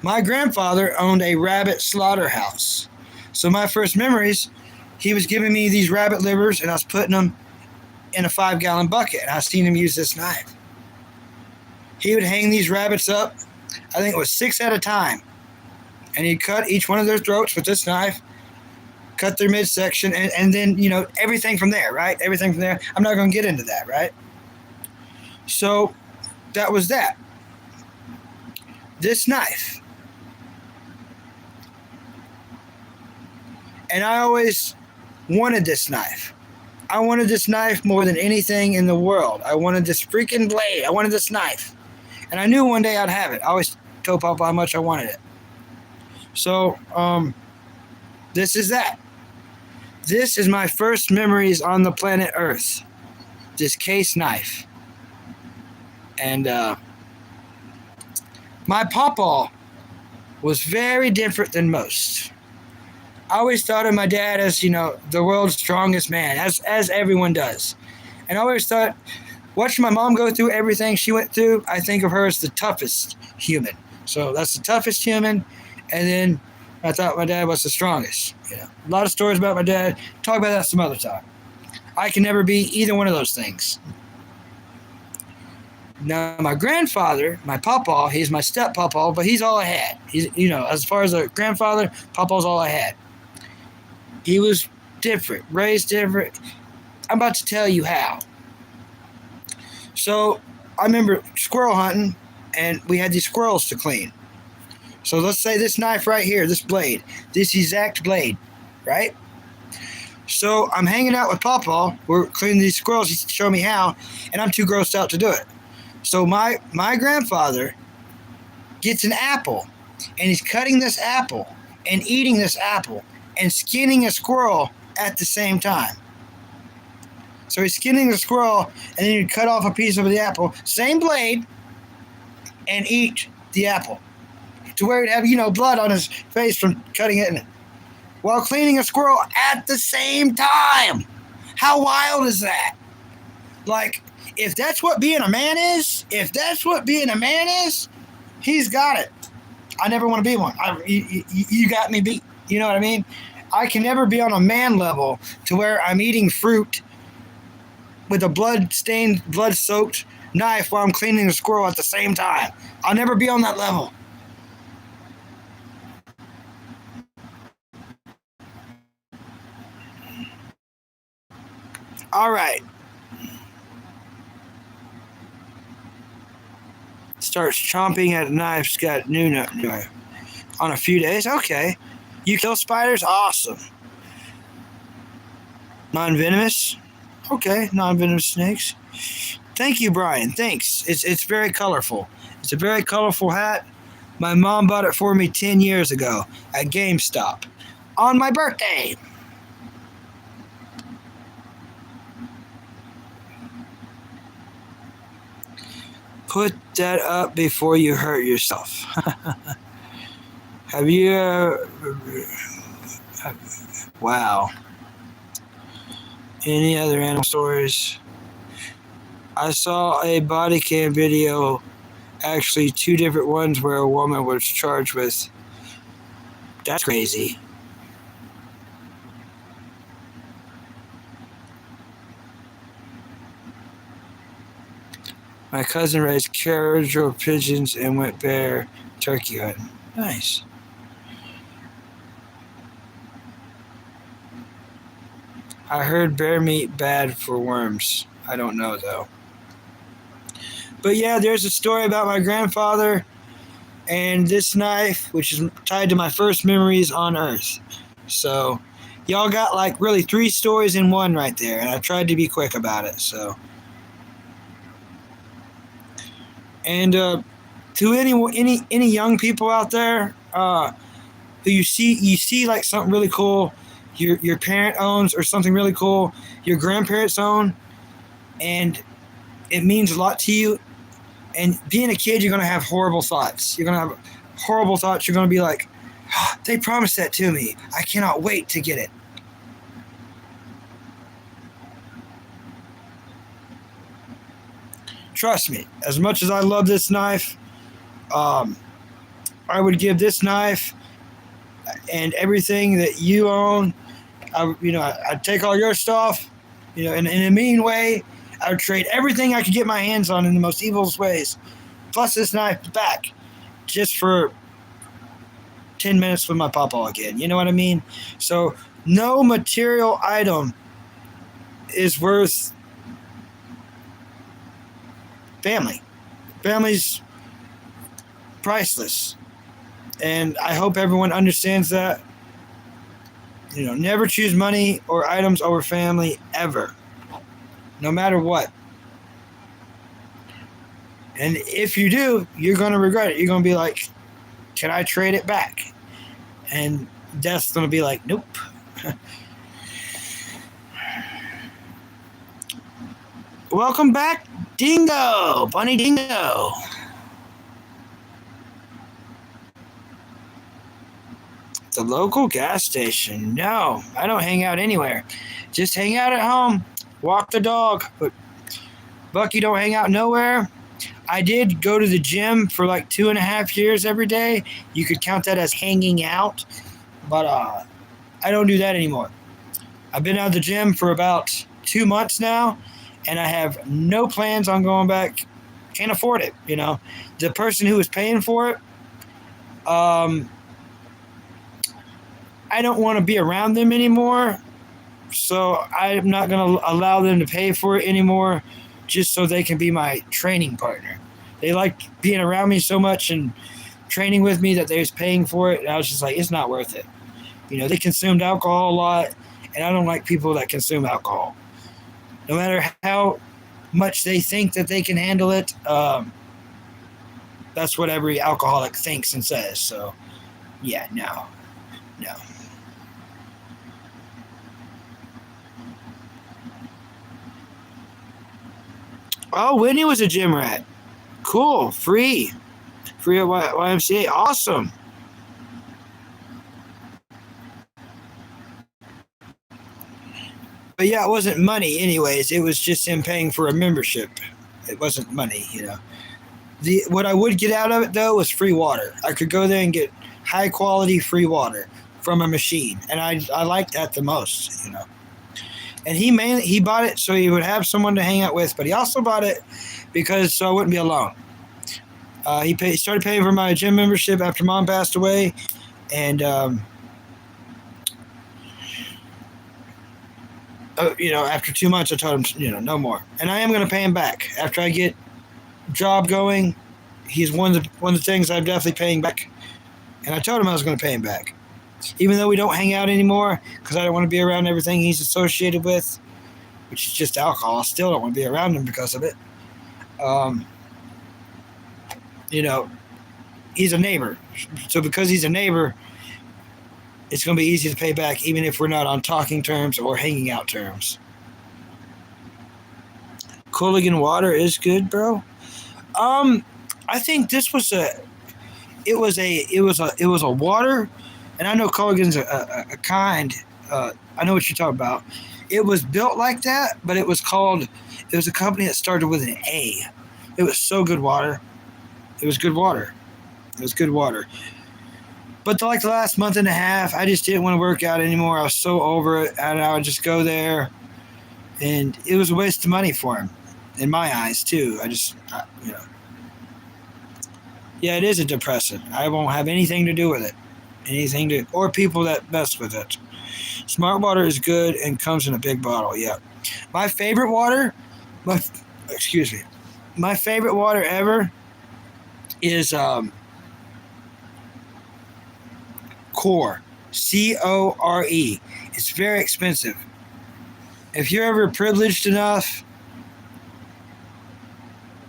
My grandfather owned a rabbit slaughterhouse. So my first memories, he was giving me these rabbit livers and I was putting them in a 5-gallon bucket. And I seen him use this knife. He would hang these rabbits up, I think it was 6 at a time. And he'd cut each one of their throats with this knife, cut their midsection, and then, everything from there, right? Everything from there. I'm not going to get into that, right? So that was that. This knife. And I always wanted this knife. I wanted this knife more than anything in the world. I wanted this freaking blade. I wanted this knife. And I knew one day I'd have it. I always told Papa how much I wanted it. So, this is that. This is my first memories on the planet Earth. This case knife. And my papa was very different than most. I always thought of my dad as, the world's strongest man, as everyone does. And I always thought, watching my mom go through everything she went through, I think of her as the toughest human. So that's the toughest human. And then I thought my dad was the strongest. A lot of stories about my dad. Talk about that some other time. I can never be either one of those things. Now, my grandfather, my papa, he's my step-papa, but he's all I had. He's, as far as a grandfather, papa's all I had. He was different, raised different. I'm about to tell you how. So, I remember squirrel hunting, and we had these squirrels to clean. So let's say this knife right here, this blade, this exact blade, right? So I'm hanging out with Papa. We're cleaning these squirrels. He showed me how, and I'm too grossed out to do it. So my grandfather gets an apple, and he's cutting this apple and eating this apple and skinning a squirrel at the same time. So he's skinning the squirrel, and then he'd cut off a piece of the apple, same blade, and eat the apple. To where he'd have, blood on his face from cutting it while cleaning a squirrel at the same time. How wild is that? Like, if that's what being a man is, he's got it. I never want to be one. You got me beat. You know what I mean? I can never be on a man level to where I'm eating fruit with a blood-stained, blood-soaked knife while I'm cleaning a squirrel at the same time. I'll never be on that level. All right. Starts chomping at knives. Got new knife on a few days. Okay. You kill spiders? Awesome. Non-venomous? Okay. Non-venomous snakes. Thank you, Brian. Thanks. It's very colorful. It's a very colorful hat. My mom bought it for me 10 years ago at GameStop on my birthday. Put that up before you hurt yourself. Have you wow. Any other animal stories? I saw a body cam video, actually 2 different ones where a woman was charged with. That's crazy. My cousin raised carriage or pigeons and went bear turkey hunting. Nice. I heard bear meat bad for worms. I don't know though. But yeah, there's a story about my grandfather and this knife, which is tied to my first memories on Earth. So y'all got like really 3 stories in one right there, and I tried to be quick about it. So. And to any young people out there who you see like something really cool, your parent owns, or something really cool your grandparents own, and it means a lot to you. And being a kid, you're gonna have horrible thoughts. You're gonna have horrible thoughts. You're gonna be like, They promised that to me. I cannot wait to get it. Trust me, as much as I love this knife, I would give this knife and everything that you own. I'd take all your stuff, in a mean way. I would trade everything I could get my hands on in the most evil ways, plus this knife back, just for 10 minutes with my papa again. You know what I mean? So no material item is worth family. Family's priceless. And I hope everyone understands that. Never choose money or items over family ever. No matter what. And if you do, you're going to regret it. You're going to be like, can I trade it back? And death's going to be like, nope. Welcome back, Dingo. Bunny Dingo. The local gas station. No, I don't hang out anywhere. Just hang out at home. Walk the dog. But Bucky don't hang out nowhere. I did go to the gym for like 2.5 years every day. You could count that as hanging out. But I don't do that anymore. I've been out of the gym for about 2 months now. And I have no plans on going back. Can't afford it, The person who was paying for it, I don't want to be around them anymore, so I'm not going to allow them to pay for it anymore just so they can be my training partner. They like being around me so much and training with me that they was paying for it, and I was just like, it's not worth it. They consumed alcohol a lot, and I don't like people that consume alcohol. No matter how much they think that they can handle it, that's what every alcoholic thinks and says. So, yeah, no. Oh, Whitney was a gym rat. Cool. Free at YMCA. Awesome. But yeah, it wasn't money anyways. It was just him paying for a membership. It wasn't money, What I would get out of it, though, was free water. I could go there and get high-quality free water from a machine. And I liked that the most, And he bought it so he would have someone to hang out with, but he also bought it because so I wouldn't be alone. He started paying for my gym membership after Mom passed away, and after 2 months, I told him, no more. And I am going to pay him back after I get job going. He's one of the things I'm definitely paying back, and I told him I was going to pay him back. Even though we don't hang out anymore because I don't want to be around everything he's associated with, which is just alcohol. I still don't want to be around him because of it. He's a neighbor. So because he's a neighbor, it's going to be easy to pay back even if we're not on talking terms or hanging out terms. Cooligan water is good, bro. I think this was it was a water. And I know Culligan's a kind. I know what you're talking about. It was built like that, but it was a company that started with an A. It was so good water. It was good water. But the last month and a half, I just didn't want to work out anymore. I was so over it, and I would just go there. And it was a waste of money for him, in my eyes, too. Yeah, it is a depressant. I won't have anything to do with it. Or people that mess with it. Smart water is good and comes in a big bottle. Yeah, my favorite water ever is Core, Core. It's very expensive. If you're ever privileged enough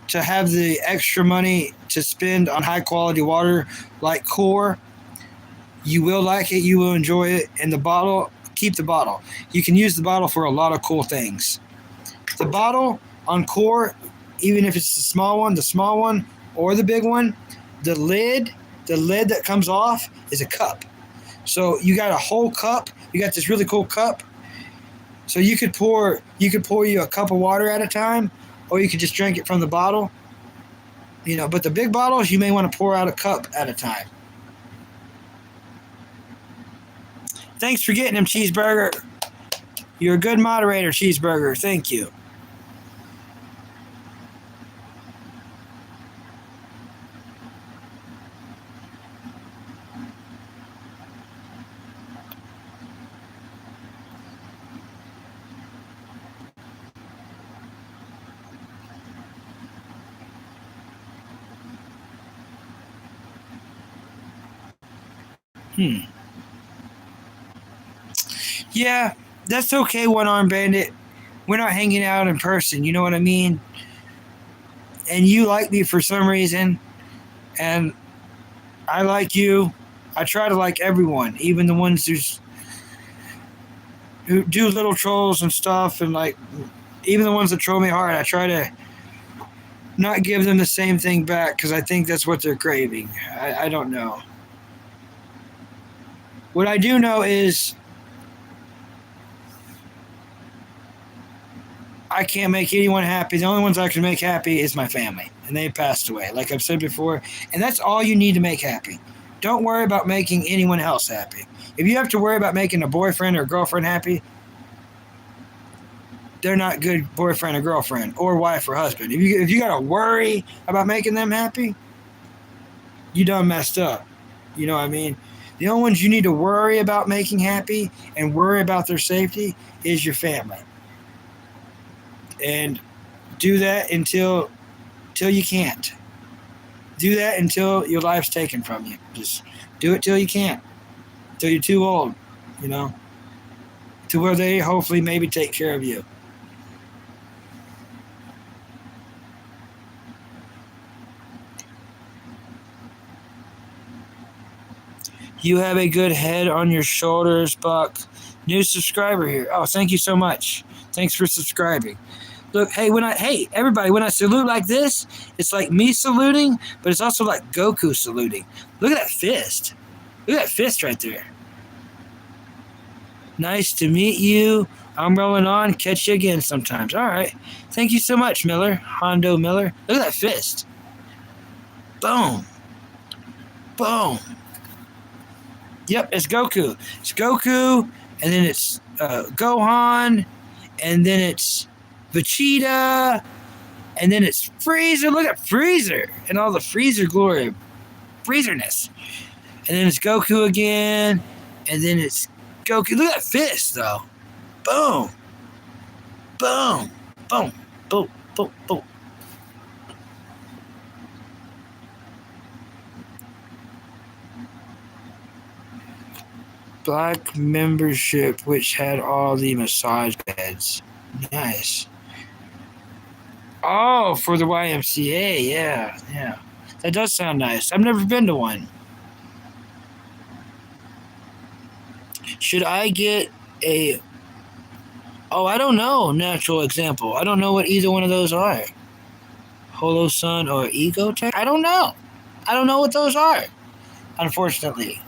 to have the extra money to spend on high quality water like Core, you will like it, you will enjoy it. And the bottle, keep the bottle. You can use the bottle for a lot of cool things. The bottle on Core, even if it's the small one or the big one, the lid that comes off is a cup. So you got a whole cup. You got this really cool cup. So you could pour you a cup of water at a time, or you could just drink it from the bottle. But the big bottles you may want to pour out a cup at a time. Thanks for getting him, Cheeseburger. You're a good moderator, Cheeseburger. Thank you. Yeah, that's okay, One Arm Bandit. We're not hanging out in person, you know what I mean? And you like me for some reason, and I like you. I try to like everyone, even the ones who do little trolls and stuff, and like even the ones that troll me hard. I try to not give them the same thing back because I think that's what they're craving. I don't know. What I do know is I can't make anyone happy. The only ones I can make happy is my family, and they passed away, like I've said before. And that's all you need to make happy. Don't worry about making anyone else happy. If you have to worry about making a boyfriend or girlfriend happy, they're not good boyfriend or girlfriend or wife or husband. If you got to worry about making them happy, you done messed up. You know what I mean? The only ones you need to worry about making happy and worry about their safety is your family. And do that until you can't. Do that until your life's taken from you. Just do it till you can't. Till you're too old, to where they hopefully maybe take care of you. You have a good head on your shoulders, Buck. New subscriber here. Oh, thank you so much. Thanks for subscribing. Look, everybody, when I salute like this, it's like me saluting, but it's also like Goku saluting. Look at that fist. Look at that fist right there. Nice to meet you. I'm rolling on. Catch you again sometimes. All right. Thank you so much, Miller. Hondo Miller. Look at that fist. Boom. Boom. Yep, it's Goku. It's Goku, and then it's Gohan, and then it's Vegeta, and then it's Freezer. Look at Freezer and all the Freezer glory, Freezerness. And then it's Goku again, and then it's Goku. Look at that fist, though. Boom. Boom. Boom. Boom. Boom. Boom. Black membership, which had all the massage beds. Nice. Oh, for the YMCA, yeah. That does sound nice. I've never been to one. Should I get a... Oh, I don't know, natural example. I don't know what either one of those are. Holo Sun or Ego Tech? I don't know. I don't know what those are, unfortunately.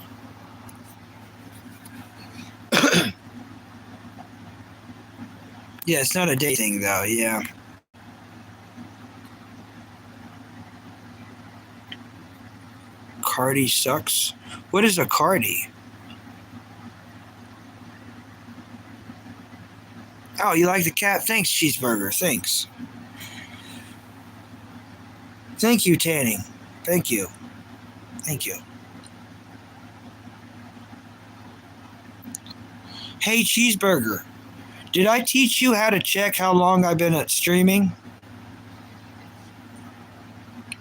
Yeah, it's not a day thing, though, yeah. Cardi sucks. What is a Cardi? Oh, you like the cat? Thanks, Cheeseburger. Thanks. Thank you, Tanning. Thank you. Thank you. Hey, Cheeseburger. Did I teach you how to check how long I've been at streaming?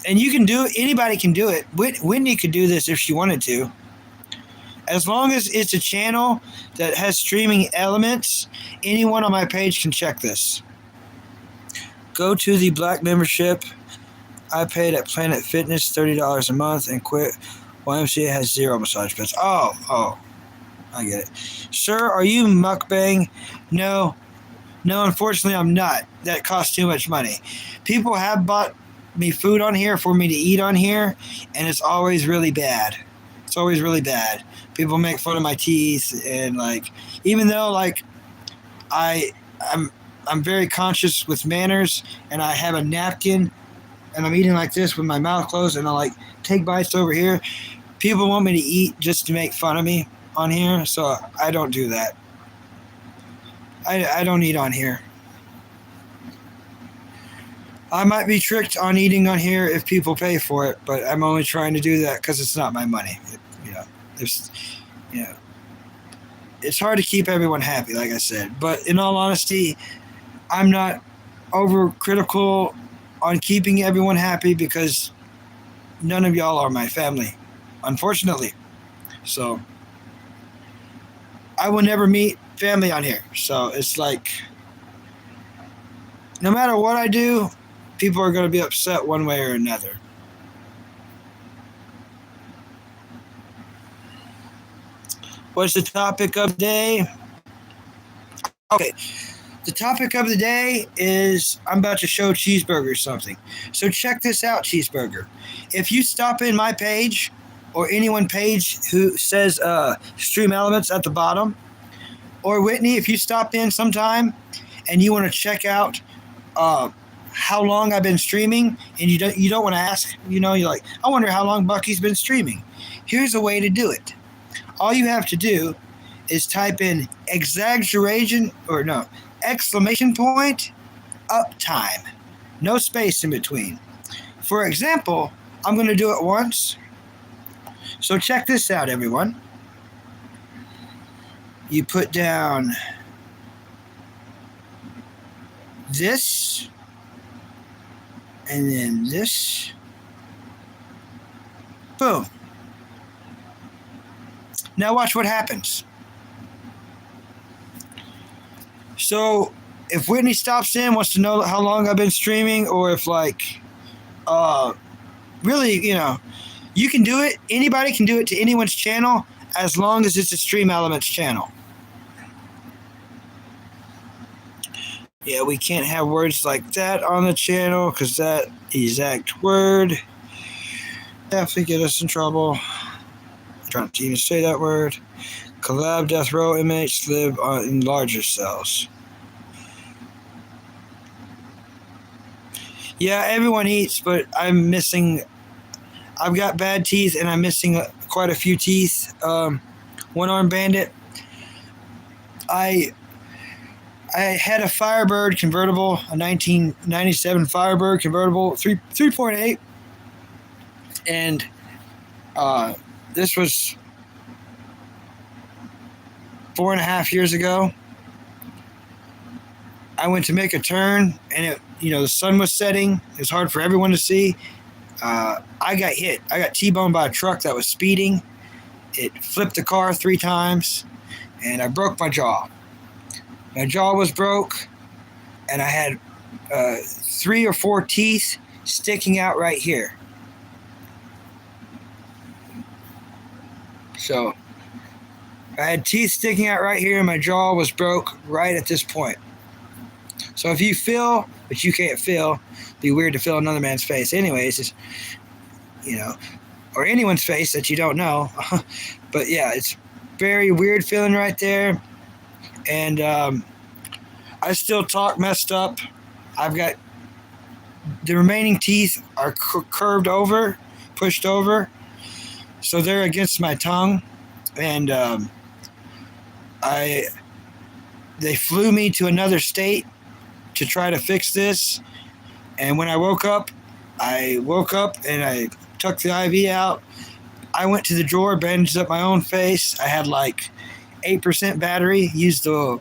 And you can do it. Anybody can do it. Whitney could do this if she wanted to. As long as it's a channel that has streaming elements, anyone on my page can check this. Go to the Black membership. I paid at Planet Fitness $30 a month and quit. YMCA has 0 massage beds. Oh. I get it. Sir, are you mukbang? No, unfortunately I'm not. That costs too much money. People have bought me food on here for me to eat on here, and it's always really bad. It's always really bad. People make fun of my teeth, and like, even though like I I'm I'm very conscious with manners, and I have a napkin, and I'm eating like this with my mouth closed, and I like take bites over here. People want me to eat just to make fun of me on here, so I don't do that. I don't eat on here. I might be tricked on eating on here if people pay for it, but I'm only trying to do that because it's not my money. You know, there's, you know, it's hard to keep everyone happy, like I said. But in all honesty, I'm not overcritical on keeping everyone happy because none of y'all are my family, unfortunately. So I will never meet family on here. So it's like, no matter what I do, people are going to be upset one way or another. What's the topic of the day? Okay, the topic of the day is I'm about to show Cheeseburger something. So check this out, Cheeseburger. If you stop in my page or anyone page who says Stream Elements at the bottom, or Whitney, if you stop in sometime and you want to check out how long I've been streaming, and you don't want to ask, you're like, I wonder how long Bucky's been streaming. Here's a way to do it. All you have to do is type in exclamation point, uptime. No space in between. For example, I'm going to do it once. So check this out, everyone. You put down this, and then this. Boom. Now watch what happens. So if Whitney stops in, wants to know how long I've been streaming, or if like, really, you can do it. Anybody can do it to anyone's channel as long as it's a Stream Elements channel. Yeah, we can't have words like that on the channel because that exact word definitely get us in trouble. I'm trying to even say that word. Collab death row inmates live in larger cells. Yeah, everyone eats, but I've got bad teeth, and I'm missing quite a few teeth. One-armed bandit. I had a Firebird convertible, a 1997 Firebird convertible, 3.8, and this was 4.5 years ago. I went to make a turn, and the sun was setting. It was hard for everyone to see. I got hit. I got T-boned by a truck that was speeding. It flipped the car 3 times, and I broke my jaw. My jaw was broke, and I had 3 or 4 teeth sticking out right here. So I had teeth sticking out right here, and my jaw was broke right at this point. So if you feel, but you can't feel, it'd be weird to feel another man's face. Anyways, it's, or anyone's face that you don't know. But yeah, it's very weird feeling right there. And I still talk messed up. I've got the remaining teeth are curved over, pushed over, so they're against my tongue. And they flew me to another state to try to fix this. And when I woke up and I took the IV out. I went to the drawer, bandaged up my own face. I had like 8% battery, used the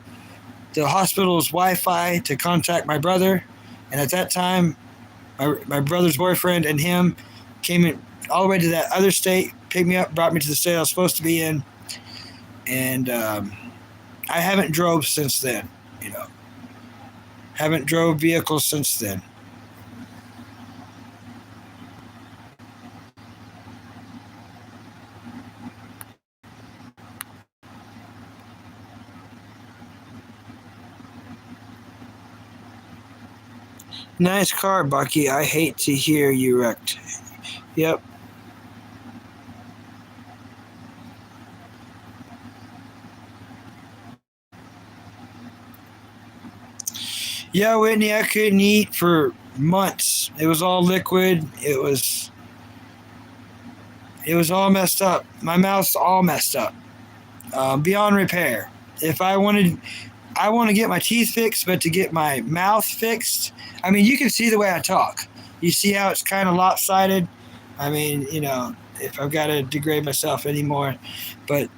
hospital's Wi-Fi to contact my brother. And at that time, my brother's boyfriend and him came in all the way to that other state, picked me up, brought me to the state I was supposed to be in. And I haven't drove since then, Haven't drove vehicles since then. Nice car, Bucky. I hate to hear you wrecked. Yep. Yeah, Whitney, I couldn't eat for months. It was all liquid. It was all messed up. My mouth's all messed up, beyond repair. If I want to get my teeth fixed, but to get my mouth fixed, I mean, you can see the way I talk. You see how it's kind of lopsided. I mean, if I've got to degrade myself anymore, but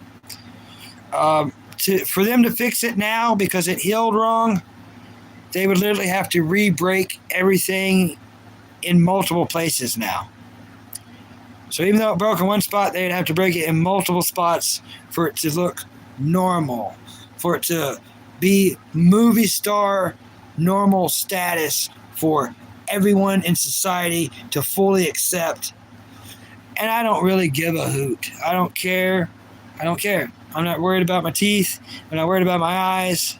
for them to fix it now because it healed wrong, they would literally have to re-break everything in multiple places now. So even though it broke in one spot, they'd have to break it in multiple spots for it to look normal, for it to be movie star normal status for everyone in society to fully accept. And I don't really give a hoot. I don't care. I don't care. I'm not worried about my teeth. I'm not worried about my eyes.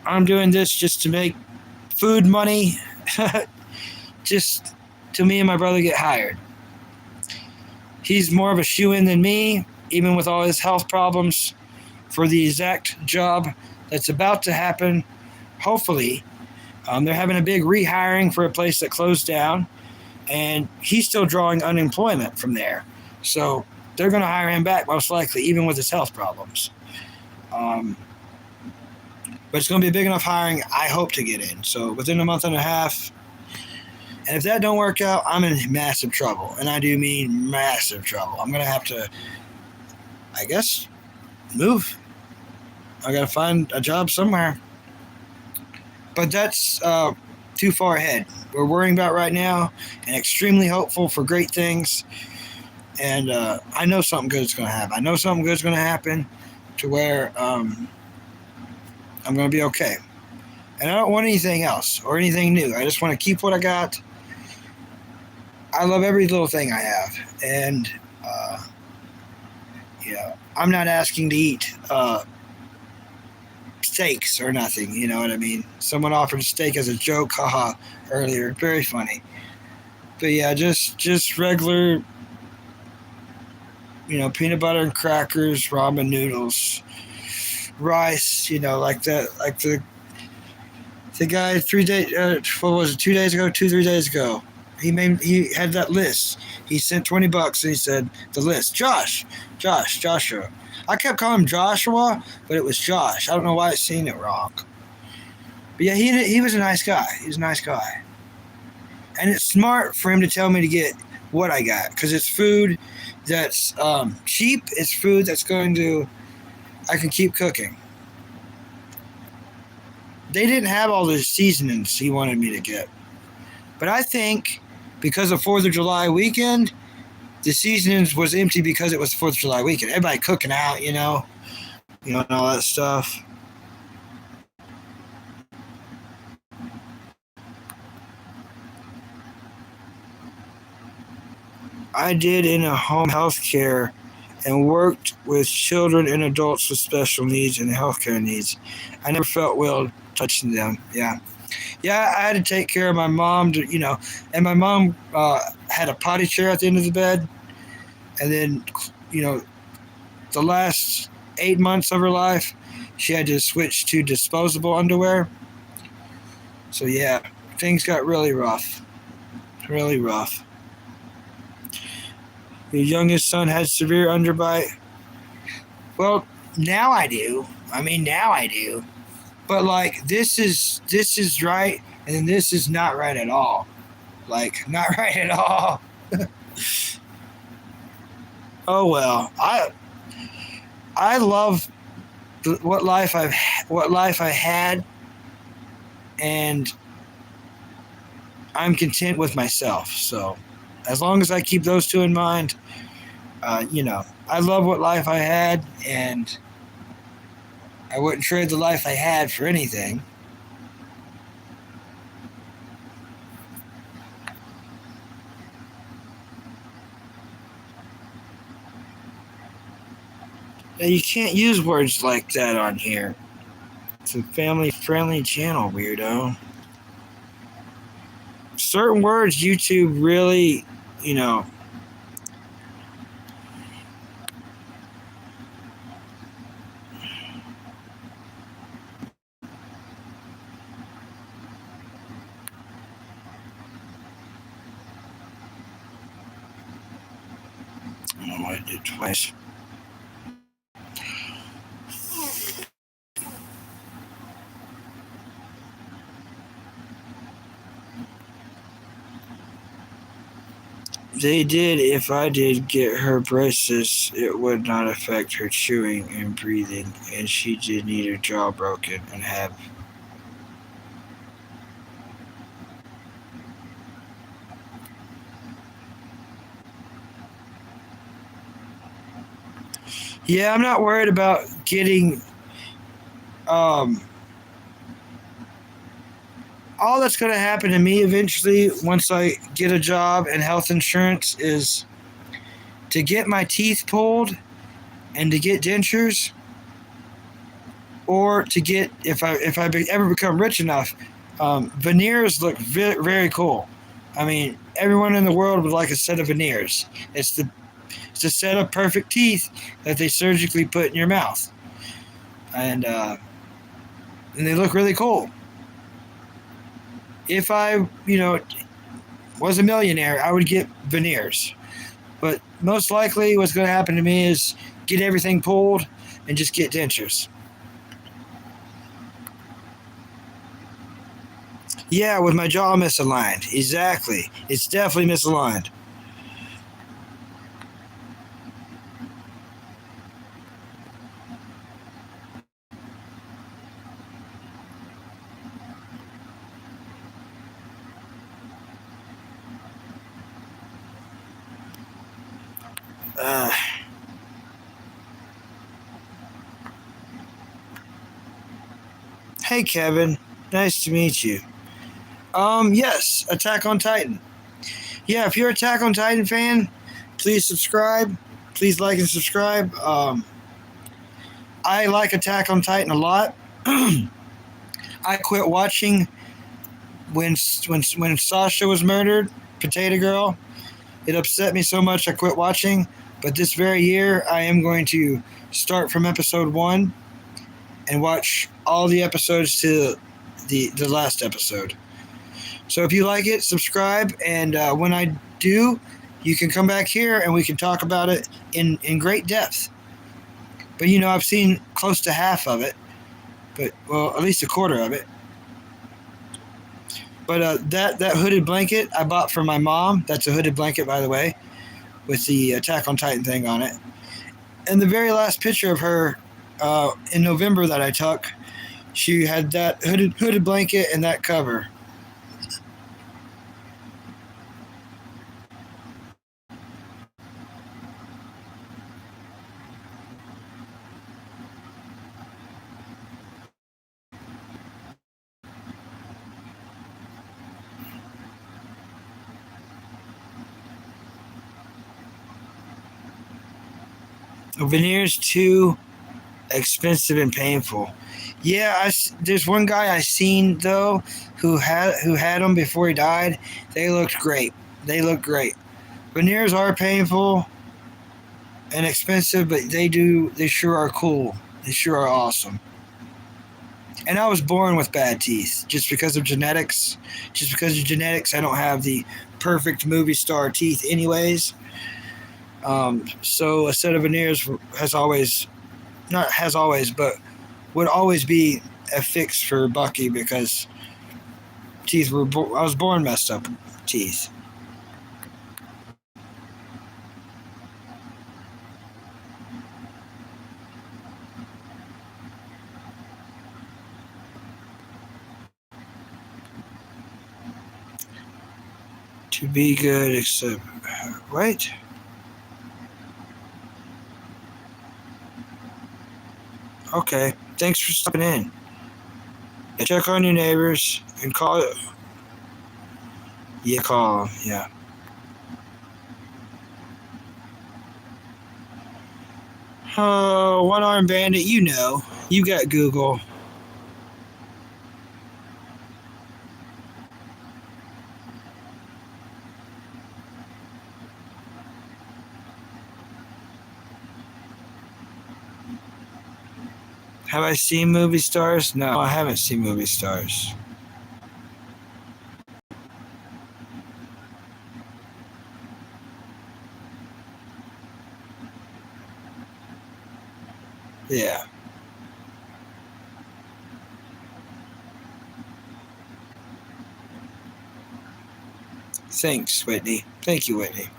I'm doing this just to make food money, just till me and my brother get hired. He's more of a shoe-in than me, even with all his health problems, for the exact job that's about to happen. Hopefully, they're having a big rehiring for a place that closed down, and he's still drawing unemployment from there. So they're going to hire him back most likely, even with his health problems. But it's going to be a big enough hiring, I hope, to get in. So within a month and a half. And if that don't work out, I'm in massive trouble. And I do mean massive trouble. I'm going to have to, I guess, move. I got to find a job somewhere. But that's too far ahead. We're worrying about right now and extremely hopeful for great things. And I know something good is going to happen. I know something good is going to happen to where I'm going to be okay. And I don't want anything else or anything new. I just want to keep what I got. I love every little thing I have. And, I'm not asking to eat steaks or nothing. You know what I mean? Someone offered a steak as a joke, haha, earlier. Very funny. But yeah, just regular, peanut butter and crackers, ramen noodles, rice, like that, like the guy 3 days, what was it, 2 days ago, 3 days ago. He had that list. He sent $20 and he said the list. Joshua. I kept calling him Joshua, but it was Josh. I don't know why I seen it wrong. But yeah, he was a nice guy. He was a nice guy. And it's smart for him to tell me to get what I got because it's food that's cheap. It's food that's I can keep cooking. They didn't have all the seasonings he wanted me to get. But I think because of 4th of July weekend, the seasonings was empty because it was 4th of July weekend. Everybody cooking out, and all that stuff. I did in a home health care and worked with children and adults with special needs and healthcare needs. I never felt well touching them. Yeah. Yeah, I had to take care of my mom, and my mom had a potty chair at the end of the bed. And then, the last 8 months of her life, she had to switch to disposable underwear. So yeah, things got really rough. Really rough. Your youngest son had severe underbite. Well, now I do. Now I do. But this is right, and then this is not right at all. Not right at all. Oh well, I love what life I had, and I'm content with myself. So, as long as I keep those two in mind, I love what life I had, and I wouldn't trade the life I had for anything. Now, you can't use words like that on here. It's a family-friendly channel, weirdo. Certain words YouTube really, I don't know why I did twice. They did. If I did get her braces, it would not affect her chewing and breathing, and she did need her jaw broken and have. Yeah, I'm not worried about getting. All that's going to happen to me eventually once I get a job and health insurance is to get my teeth pulled and to get dentures, or to get ever become rich enough. Veneers look very, very cool. I mean, everyone in the world would like a set of veneers. It's a set of perfect teeth that they surgically put in your mouth, and they look really cool. If I, was a millionaire, I would get veneers. But most likely, what's going to happen to me is get everything pulled and just get dentures. Yeah, with my jaw misaligned. Exactly. It's definitely misaligned. Uh, hey, Kevin. Nice to meet you. Yes, Attack on Titan. Yeah, if you're an Attack on Titan fan, please subscribe. Please like and subscribe. I like Attack on Titan a lot. I quit watching when Sasha was murdered, Potato Girl. It upset me so much I quit watching. But this very year, I am going to start from episode 1 and watch all the episodes to the last episode. So if you like it, subscribe, and when I do, you can come back here and we can talk about it in great depth. But I've seen close to half of it, but well, at least a quarter of it. But that hooded blanket I bought for my mom. That's a hooded blanket, by the way, with the Attack on Titan thing on it. And the very last picture of her in November that I took, she had that hooded blanket and that cover. Veneers too expensive and painful. Yeah, there's one guy I seen though who had them before he died. They looked great. They look great. Veneers are painful and expensive, but they sure are cool. They sure are awesome. And I was born with bad teeth just because of genetics. Just because of genetics, I don't have the perfect movie star teeth, anyways. So a set of veneers has always, not has always, but would always be a fix for Bucky because I was born messed up teeth. To be good, except right. Okay. Thanks for stopping in. Check on your neighbors and call. Yeah, call them. Yeah. Oh, one arm bandit. You got Google. Have I seen movie stars? No, I haven't seen movie stars. Yeah. Thanks, Whitney. Thank you, Whitney.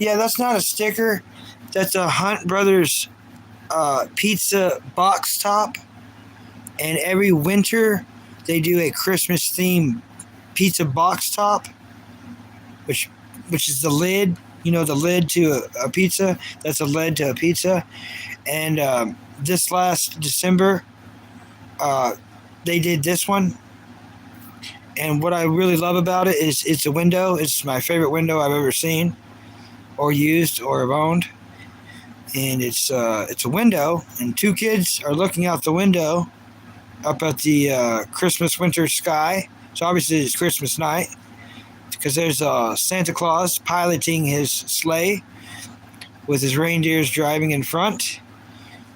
Yeah, that's not a sticker. That's a Hunt Brothers pizza box top. And every winter, they do a Christmas themed pizza box top, which is the lid. You know, the lid to a pizza. That's a lid to a pizza. And this last December, uh, they did this one. And what I really love about it is it's a window. It's my favorite window I've ever seen, or used, or have owned. And it's a window, and two kids are looking out the window up at the Christmas winter sky. So obviously it's Christmas night because there's Santa Claus piloting his sleigh with his reindeers driving in front.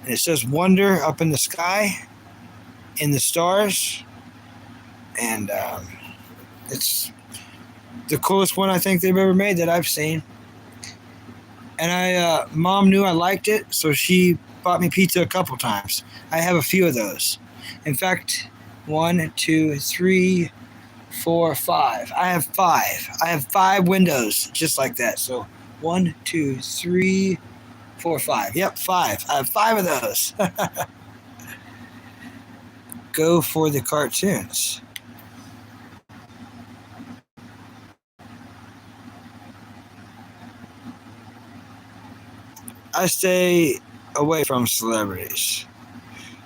And it says wonder up in the sky in the stars. And it's the coolest one I think they've ever made that I've seen. And Mom knew I liked it, so she bought me pizza a couple times. I have a few of those. In fact, 1, 2, 3, 4, 5. I have 5. I have 5 windows just like that. So 1, 2, 3, 4, 5. Yep, 5. I have 5 of those. Go for the cartoons. I stay away from celebrities.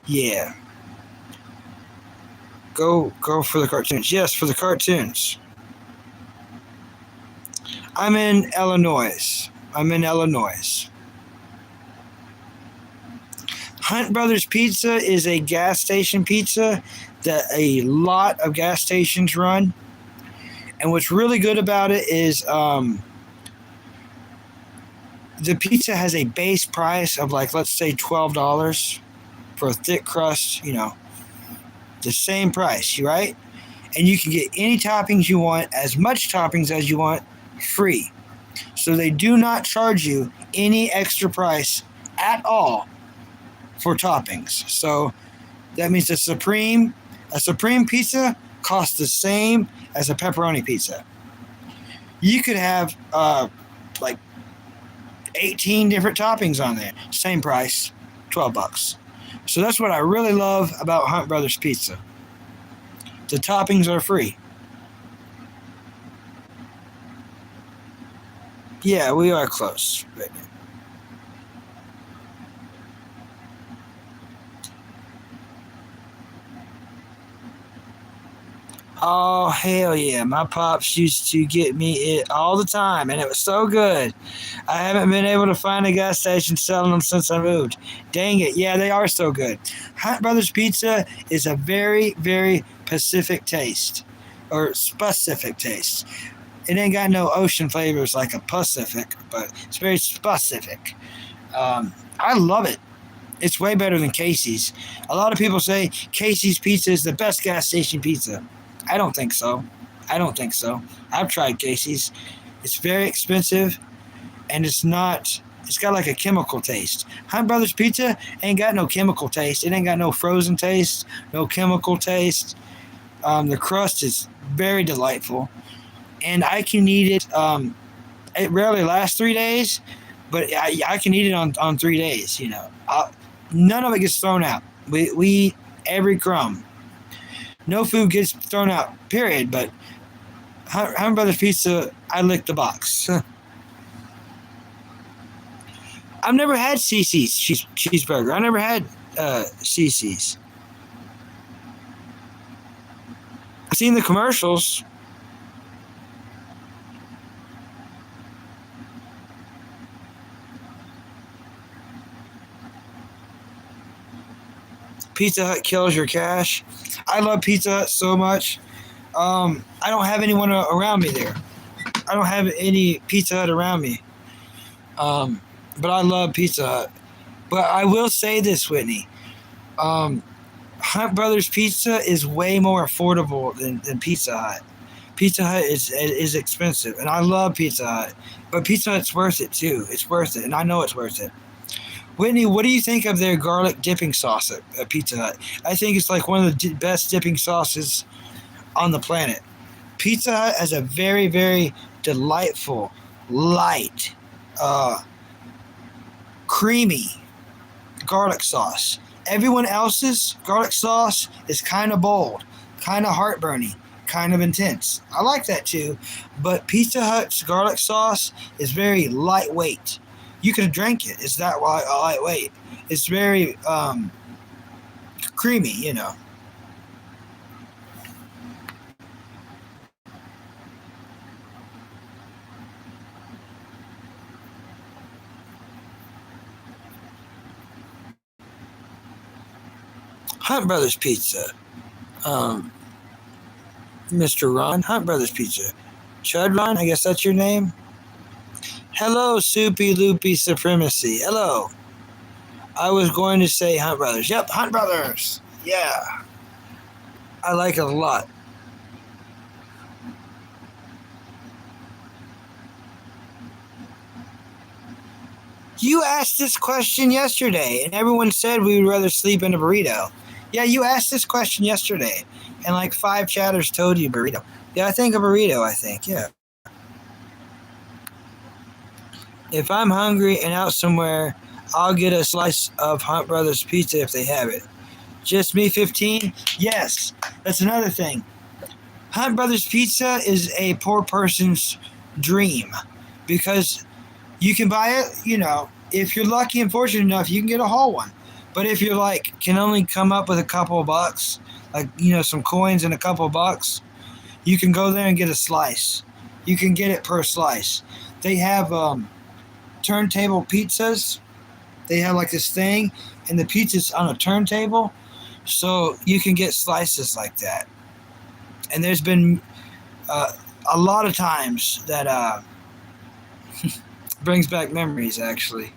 Yeah. Go for the cartoons. Yes, for the cartoons. I'm in Illinois. Hunt Brothers Pizza is a gas station pizza that a lot of gas stations run. And what's really good about it is the pizza has a base price of, like, let's say $12 for a thick crust, the same price, right? And you can get any toppings you want, as much toppings as you want, free. So they do not charge you any extra price at all for toppings. So that means a supreme pizza costs the same as a pepperoni pizza. You could have like 18 different toppings on there, same price, $12. So that's what I really love about Hunt Brothers Pizza. The toppings are free. Yeah, we are close right now. Oh, hell yeah. My pops used to get me it all the time, and it was so good. I haven't been able to find a gas station selling them since I moved. Dang it. Yeah, they are so good. Hunt Brothers Pizza is a very, very Pacific taste, or specific taste. It ain't got no ocean flavors like a Pacific, but it's very specific. I love it. It's way better than Casey's. A lot of people say Casey's Pizza is the best gas station pizza. I don't think so. I've tried Casey's. It's very expensive, and it's got like a chemical taste. Hunt Brothers Pizza ain't got no chemical taste. It ain't got no frozen taste, no chemical taste. The crust is very delightful, and I can eat it. It rarely lasts 3 days, but I can eat it on 3 days. None of it gets thrown out. We eat every crumb. No food gets thrown out, period. But Hunt Brothers Pizza, I lick the box. I've never had CC's cheeseburger. I never had CC's. I've seen the commercials. Pizza Hut kills your cash. I love Pizza Hut so much. I don't have anyone around me there. I don't have any Pizza Hut around me. But I love Pizza Hut. But I will say this, Whitney. Hunt Brothers Pizza is way more affordable than Pizza Hut. Pizza Hut is expensive, and I love Pizza Hut, but Pizza Hut's worth it too. It's worth it, and I know it's worth it. Whitney, what do you think of their garlic dipping sauce at Pizza Hut? I think it's like one of the best dipping sauces on the planet. Pizza Hut has a very, very delightful, light, creamy garlic sauce. Everyone else's garlic sauce is kind of bold, kind of heartburny, kind of intense. I like that too, but Pizza Hut's garlic sauce is very lightweight. You could drink it. It's that lightweight. It's very creamy, you know. Hunt Brothers Pizza. Mr. Ron, Hunt Brothers Pizza. Chud Ron, I guess that's your name. Hello, Soupy Loopy Supremacy. Hello. I was going to say Hunt Brothers. Yep, Hunt Brothers. Yeah. I like it a lot. You asked this question yesterday, and everyone said we would rather sleep in a burrito. Yeah, you asked this question yesterday, and like 5 chatters told you burrito. Yeah, I think a burrito, yeah. If I'm hungry and out somewhere, I'll get a slice of Hunt Brothers Pizza if they have it. Just me 15? Yes, that's another thing. Hunt Brothers Pizza is a poor person's dream because you can buy it, you know, if you're lucky and fortunate enough, you can get a whole one. But if you're like, can only come up with a couple of bucks, like, you know, some coins and a couple of bucks, you can go there and get a slice. You can get it per slice. They have turntable pizzas. They have like this thing, and the pizza's on a turntable, so you can get slices like that. And there's been a lot of times that brings back memories, actually.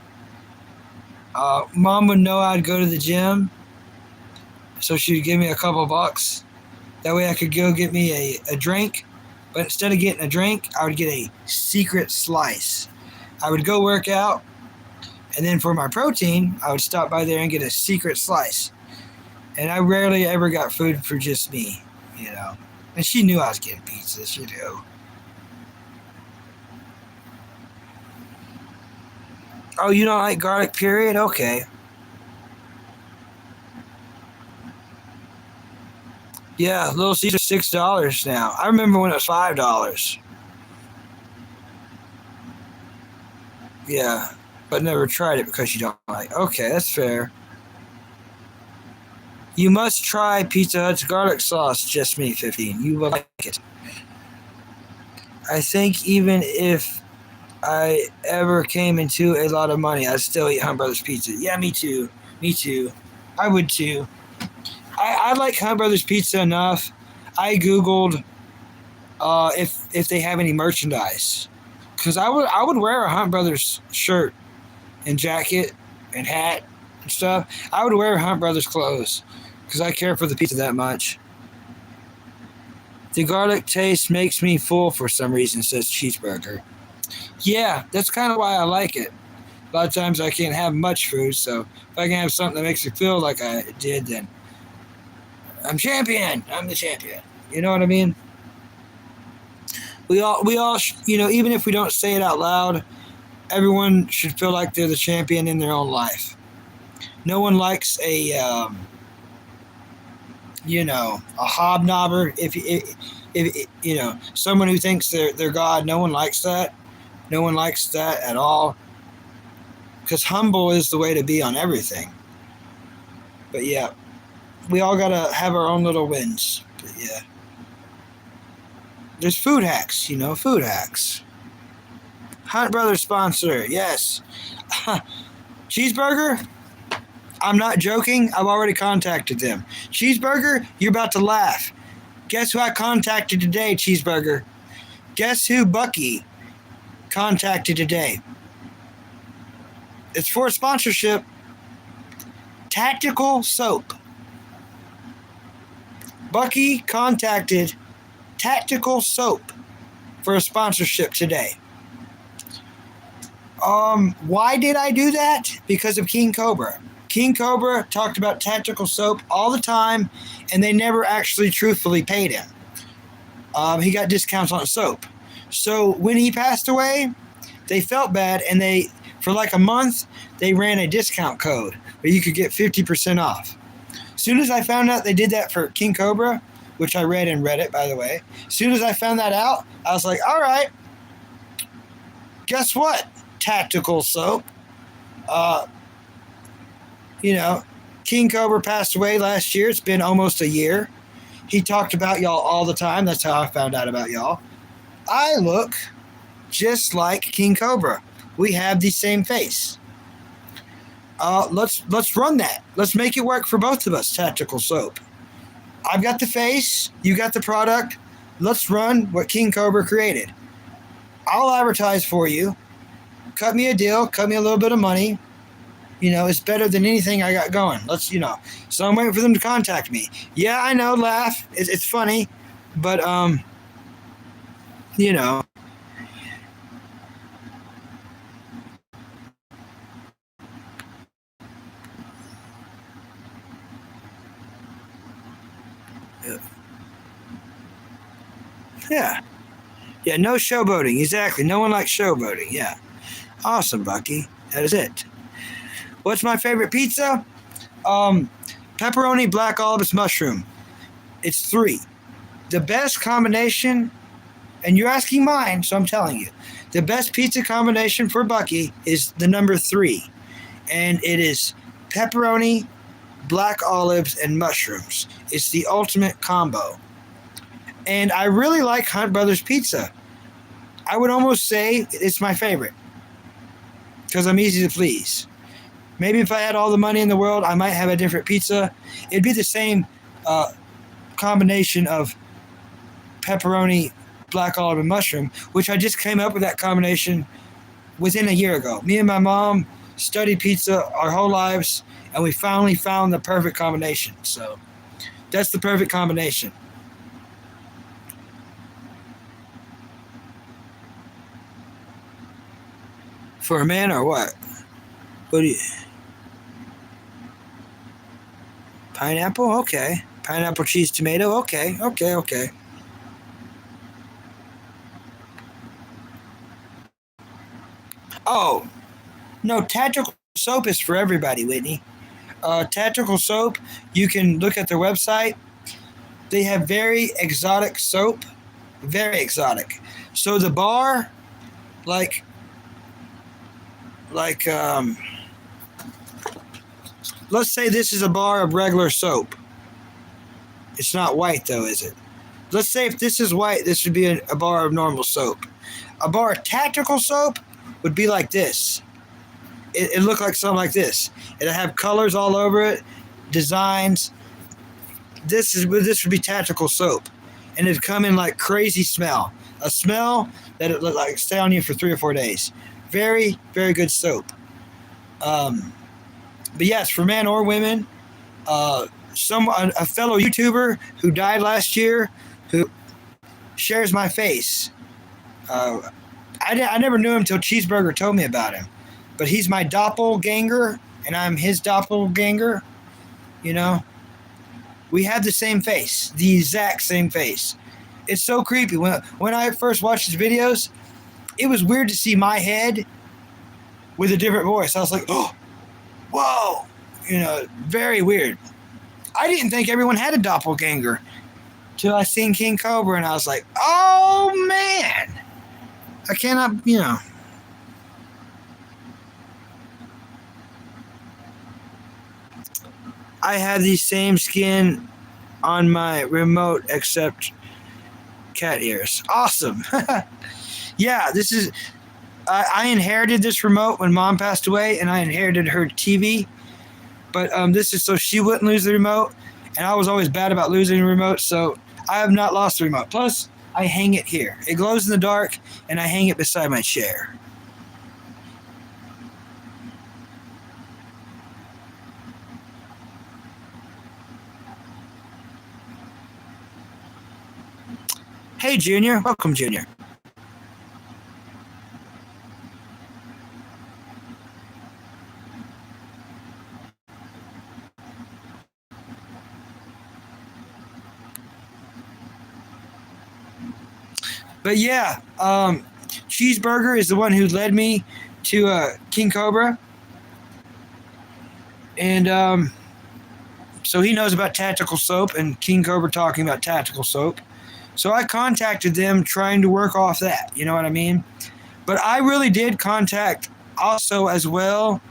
Mom would know I'd go to the gym, so she'd give me a couple bucks. That way I could go get me a drink. But instead of getting a drink, I would get a secret slice. I would go work out, and then for my protein, I would stop by there and get a secret slice. And I rarely ever got food for just me, you know. And she knew I was getting pizza, she knew. Oh, you don't like garlic, period? Okay. Yeah, Little Caesar's $6 now. I remember when it was $5. Yeah, but never tried it because you don't like. Okay, that's fair. You must try Pizza Hut's garlic sauce, just me 15. You will like it. I think even if I ever came into a lot of money, I'd still eat Hunt Brothers Pizza. Yeah, me too. Me too. I would too. I like Hunt Brothers Pizza enough. I Googled if they have any merchandise. Because I would wear a Hunt Brothers shirt and jacket and hat and stuff. I would wear Hunt Brothers clothes because I care for the pizza that much. The garlic taste makes me full for some reason, says Cheeseburger. Yeah, that's kind of why I like it. A lot of times I can't have much food, so if I can have something that makes me feel like I did, then I'm champion. I'm the champion. You know what I mean? We all, you know, even if we don't say it out loud, everyone should feel like they're the champion in their own life. No one likes a, you know, a hobnobber. If you know, someone who thinks they're God, no one likes that. No one likes that at all. Because humble is the way to be on everything. But yeah, we all gotta have our own little wins. But yeah. There's food hacks, you know, food hacks. Hunt Brothers sponsor, yes. Cheeseburger? I'm not joking. I've already contacted them. Cheeseburger, you're about to laugh. Guess who I contacted today, Cheeseburger? Guess who Bucky contacted today? It's for a sponsorship. Tactical Soap. Bucky contacted Tactical Soap for a sponsorship today. Why did I do that? Because of King Cobra. King Cobra talked about Tactical Soap all the time, and they never actually truthfully paid him. He got discounts on soap. So when he passed away, they felt bad, and for like a month, they ran a discount code where you could get 50% off. As soon as I found out they did that for King Cobra, which I read in Reddit, by the way, as soon as I found that out, I was like, all right, guess what, Tactical Soap? King Cobra passed away last year. It's been almost a year. He talked about y'all all the time. That's how I found out about y'all. I look just like King Cobra. We have the same face. Let's run that. Let's make it work for both of us, Tactical Soap. I've got the face. You got the product. Let's run what King Cobra created. I'll advertise for you. Cut me a deal. Cut me a little bit of money. It's better than anything I got going. So I'm waiting for them to contact me. Yeah, I know, laugh. It's funny, but, Yeah. Yeah, no showboating. Exactly. No one likes showboating. Yeah. Awesome, Bucky. That is it. What's my favorite pizza? Pepperoni, black olives, mushroom. It's 3. The best combination, and you're asking mine, so I'm telling you. The best pizza combination for Bucky is the number 3. And it is pepperoni, black olives, and mushrooms. It's the ultimate combo. And I really like Hunt Brothers Pizza. I would almost say it's my favorite because I'm easy to please. Maybe if I had all the money in the world, I might have a different pizza. It'd be the same combination of pepperoni, black olive, and mushroom, which I just came up with that combination within a year ago. Me and my mom studied pizza our whole lives, and we finally found the perfect combination. So that's the perfect combination. For a man or what? What do you... Pineapple? Okay. Pineapple, cheese, tomato? Okay. Oh, no, Tactical Soap is for everybody, Whitney. Tactical Soap, you can look at their website. They have very exotic soap. Very exotic. So the bar, let's say this is a bar of regular soap. It's not white though, is it? Let's say if this is white, this would be a bar of normal soap. A bar of Tactical Soap would be like this. It looked like something like this. It'll have colors all over it, designs. This would be Tactical Soap, and it'd come in like crazy smell. A smell that it would like stay on you for 3 or 4 days. Very, very good soap. But yes, for men or women, a fellow YouTuber who died last year, who shares my face. I never knew him until Cheeseburger told me about him, but he's my doppelganger, and I'm his doppelganger. We have the same face, the exact same face. It's so creepy. When I first watched his videos, it was weird to see my head with a different voice. I was like, oh, whoa, very weird. I didn't think everyone had a doppelganger till I seen King Cobra, and I was like, oh, man. I cannot, I have the same skin on my remote except cat ears. Awesome. Yeah, this is... I inherited this remote when Mom passed away, and I inherited her TV. But this is so she wouldn't lose the remote, and I was always bad about losing the remote, so I have not lost the remote. Plus, I hang it here. It glows in the dark, and I hang it beside my chair. Hey, Junior. Welcome, Junior. But yeah, Cheeseburger is the one who led me to King Cobra. And so he knows about tactical soap and King Cobra talking about tactical soap. So I contacted them trying to work off that. You know what I mean? But I really did contact also as well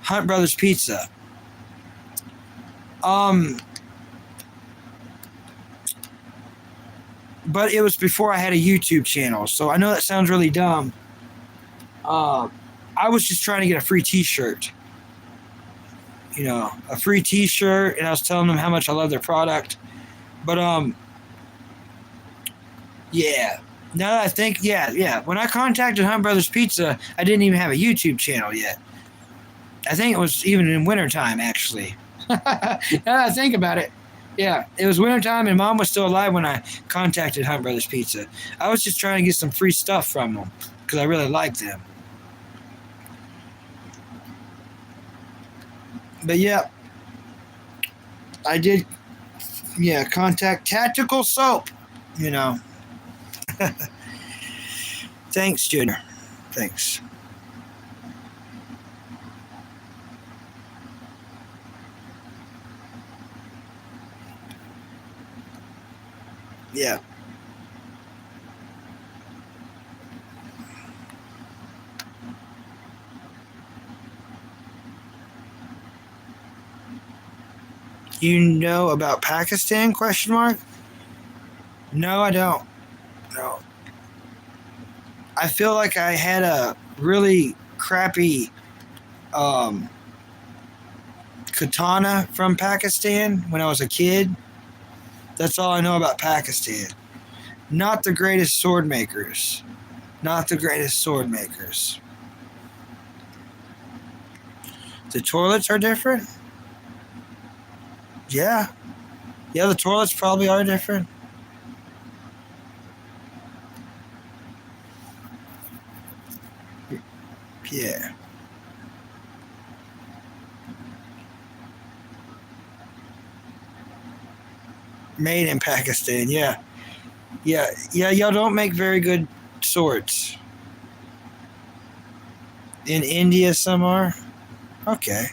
Hunt Brothers Pizza. But it was before I had a YouTube channel. So I know that sounds really dumb. I was just trying to get a free t-shirt. You know, a free t-shirt, and I was telling them how much I love their product. But yeah. Now that I think, yeah. When I contacted Hunt Brothers Pizza, I didn't even have a YouTube channel yet. I think it was even in wintertime, actually. Now that I think about it, yeah, it was wintertime and Mom was still alive when I contacted Hunt Brothers Pizza. I was just trying to get some free stuff from them because I really liked them. But yeah, I did, contact Tactical Soap, you know. Thanks, Junior. Thanks. Yeah. You know about Pakistan? Question mark. No, I don't. No. I feel like I had a really crappy katana from Pakistan when I was a kid. That's all I know about Pakistan. Not the greatest sword makers. Not the greatest sword makers. The toilets are different? Yeah. Yeah, the toilets probably are different. Yeah. Made in Pakistan, yeah. Yeah, y'all don't make very good swords. In India, some are? Okay.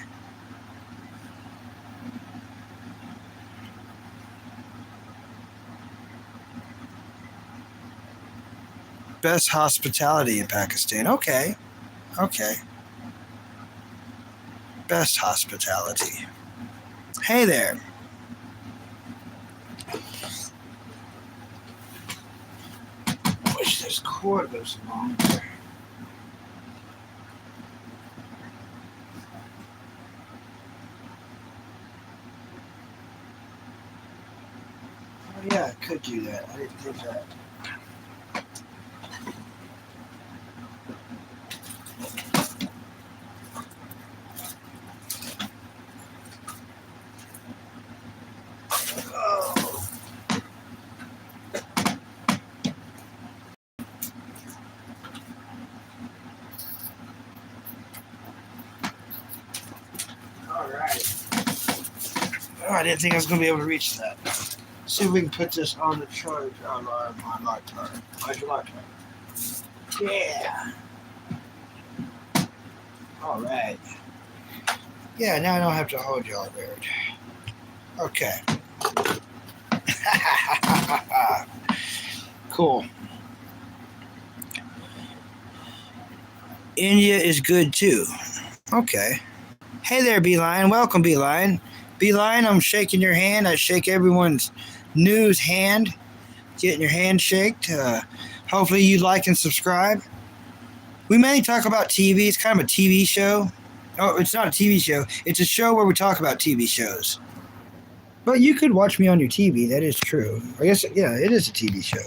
Best hospitality in Pakistan. Okay. Okay. Best hospitality. Hey there. Wish this cord was longer. Oh yeah, I could do that. I didn't think that. Oh. All right. Oh, I didn't think I was going to be able to reach that. See if we can put this on the charge. On lock charge. Why'd you lock charge? Yeah. All right. Yeah, now I don't have to hold y'all there. Okay. Cool. India is good too. Okay. Hey there, Beeline. Welcome, Beeline. Beeline, I'm shaking your hand. I shake everyone's news hand. Getting your hand shaked. Hopefully you like and subscribe. We mainly talk about TV. It's kind of a TV show. Oh, it's not a TV show. It's a show where we talk about TV shows. But you could watch me on your TV. That is true. I guess, yeah, it is a TV show.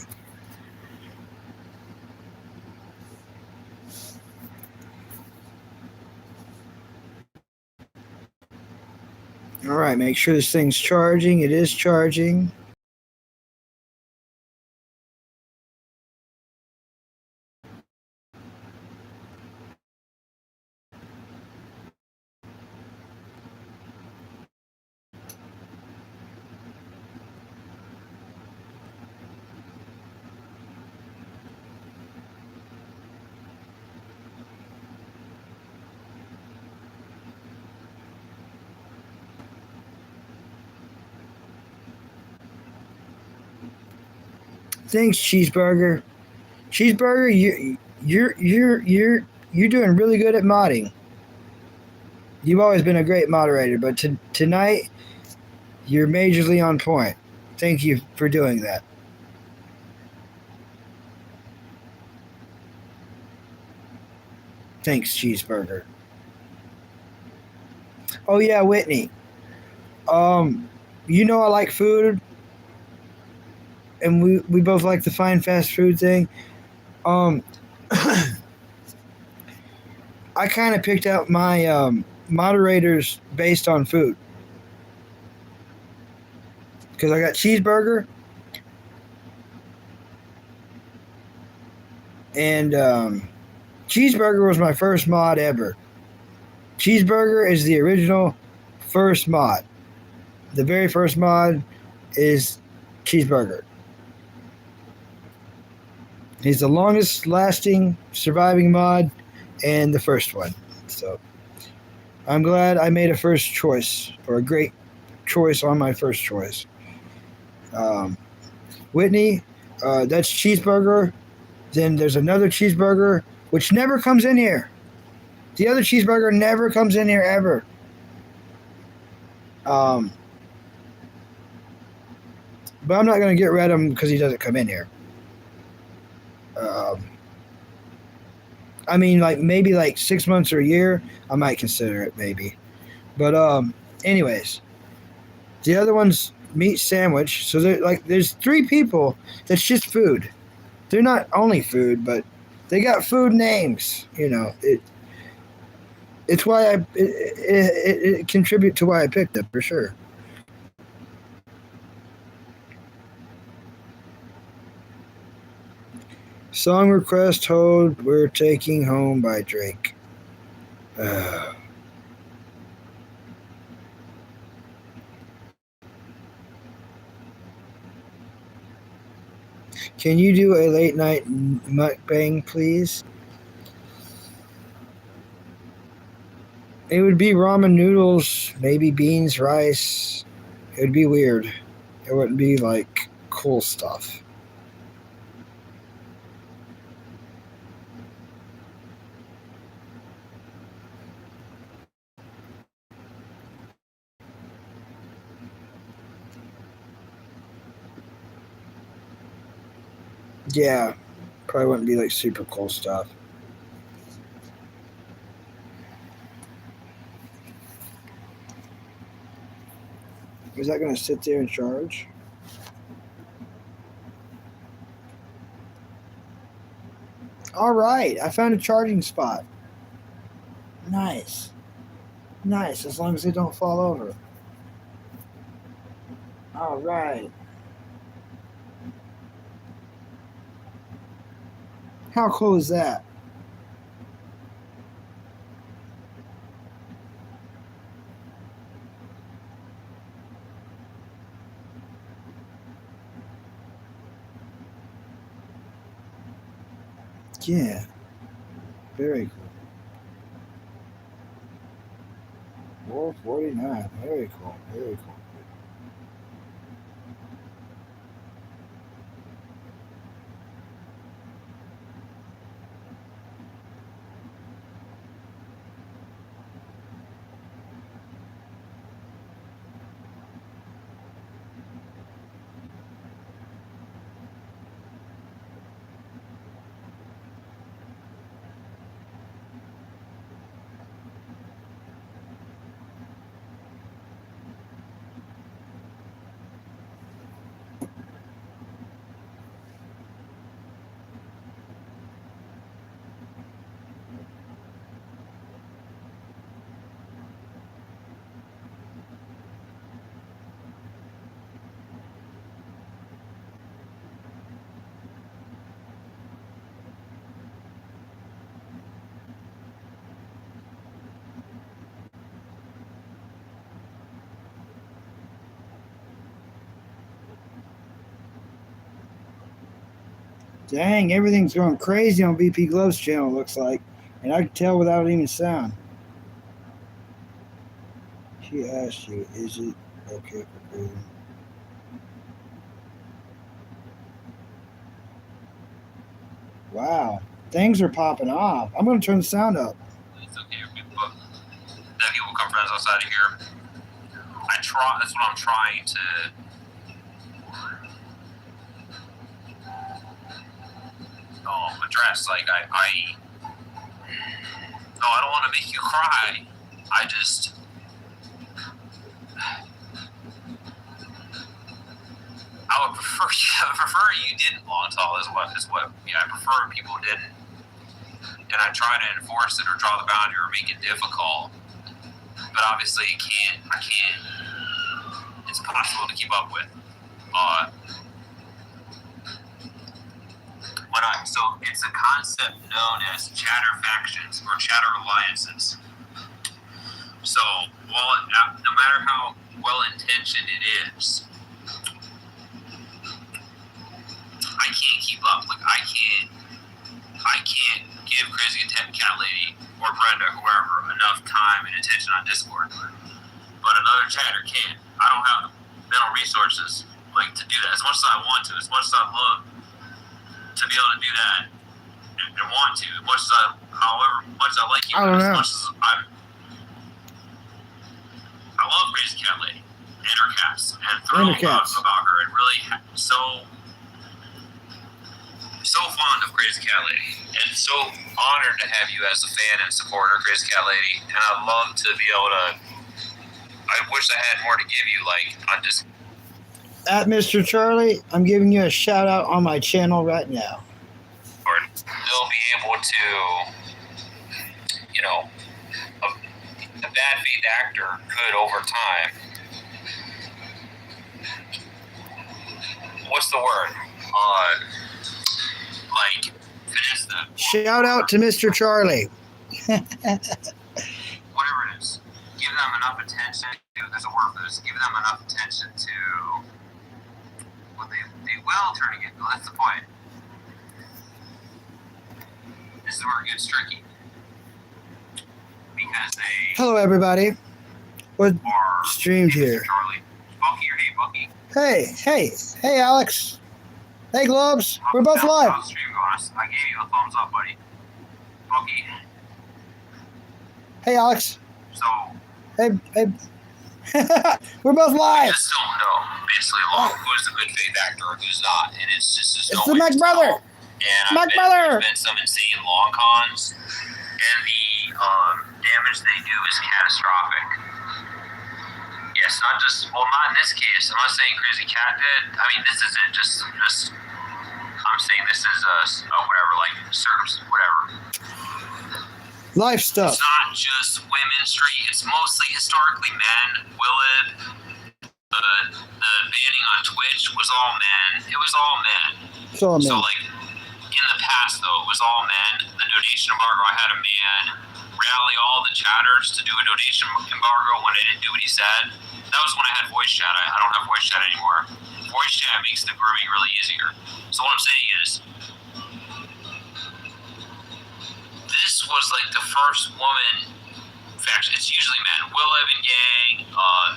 All right, make sure this thing's charging. It is charging. Thanks, Cheeseburger. Cheeseburger, you're doing really good at modding. You've always been a great moderator, but tonight you're majorly on point. Thank you for doing that. Thanks, Cheeseburger. Oh yeah, Whitney. You know I like food, and we both like the fine fast food thing. Um, I kind of picked out my moderators based on food because I got cheeseburger and cheeseburger was my first mod ever. Cheeseburger is the original first mod. The very first mod is cheeseburger. He's the longest lasting surviving mod and the first one. So I'm glad I made a first choice or a great choice on my first choice. Whitney, that's cheeseburger. Then there's another cheeseburger which never comes in here. The other cheeseburger never comes in here ever. But I'm not going to get rid of him because he doesn't come in here. I mean, like maybe like 6 months or a year, I might consider it maybe. But anyways, the other one's meat sandwich. So there's 3 people that's just food. They're not only food, but they got food names. You know, it's why it contribute to why I picked it for sure. Song request hold. We're taking home by Drake. Can you do a late night mukbang, please? It would be ramen noodles, maybe beans, rice. It would be weird. It wouldn't be like cool stuff. Yeah, probably wouldn't be like super cool stuff. Is that going to sit there and charge? All right, I found a charging spot. Nice. Nice, as long as they don't fall over. All right. How cool is that? Yeah, very cool. 449. Very cool. Very cool. Dang, everything's going crazy on BP Glove's channel, looks like. And I can tell without even sound. She asked you, is it okay for breathing? Wow. Things are popping off. I'm going to turn the sound up. It's okay. But then people become friends outside of here. That's what I'm trying to. Address. Like, I don't want to make you cry. I just. I would prefer you didn't long tall is what I prefer people didn't, and I try to enforce it or draw the boundary or make it difficult, but obviously I can't it's possible to keep up with. So it's a concept known as chatter factions or chatter alliances. So no matter how well intentioned it is, I can't keep up. Like I can't give Crazy Cat Lady or Brenda, whoever, enough time and attention on Discord. But another chatter can. I don't have the mental resources like to do that as much as I want to, as much as I love to be able to do that and want to, as much as however much I like you, as much as I love Crazy Cat Lady and her cats and thrilled about her and really so fond of Crazy Cat Lady and so honored to have you as a fan and supporter of Crazy Cat Lady, and I'd love to be able to. I wish I had more to give you, like on just at Mr. Charlie. I'm giving you a shout out on my channel right now. Or they'll be able to, a bad faith actor could over time. What's the word? Like finesse them. Shout out to Mr. Charlie. Whatever it is, give them enough attention. There's a word for this. Give them enough attention to. Well, they will turn again. That's the point. This is where it gets tricky. Because they. Hello, everybody. What streamed here? Charlie. Bucky or hey, Bucky. Hey, Alex. Hey, Globes. We're both live. How's the stream going? I gave you a thumbs up, buddy. Bucky. Hey, Alex. So. Hey. We're both live. I just don't know, basically, who's the good faith actor or who's not, and it's just it's the Mac brother. And there's been some insane long cons, and the damage they do is catastrophic. Yes, not in this case. I'm not saying Crazy Cat did. I mean, this isn't just. I'm saying this is whatever, like whatever. Life stuff. It's not just women's street. It's mostly historically men. Willib, the banning on Twitch was all men. It was all men. So like in the past though, it was all men. The donation embargo, I had a man rally all the chatters to do a donation embargo when I didn't do what he said. That was when I had voice chat. I don't have voice chat anymore. Voice chat makes the grooming really easier. So what I'm saying is, this was like the first woman faction. It's usually men. Willib and Gang, I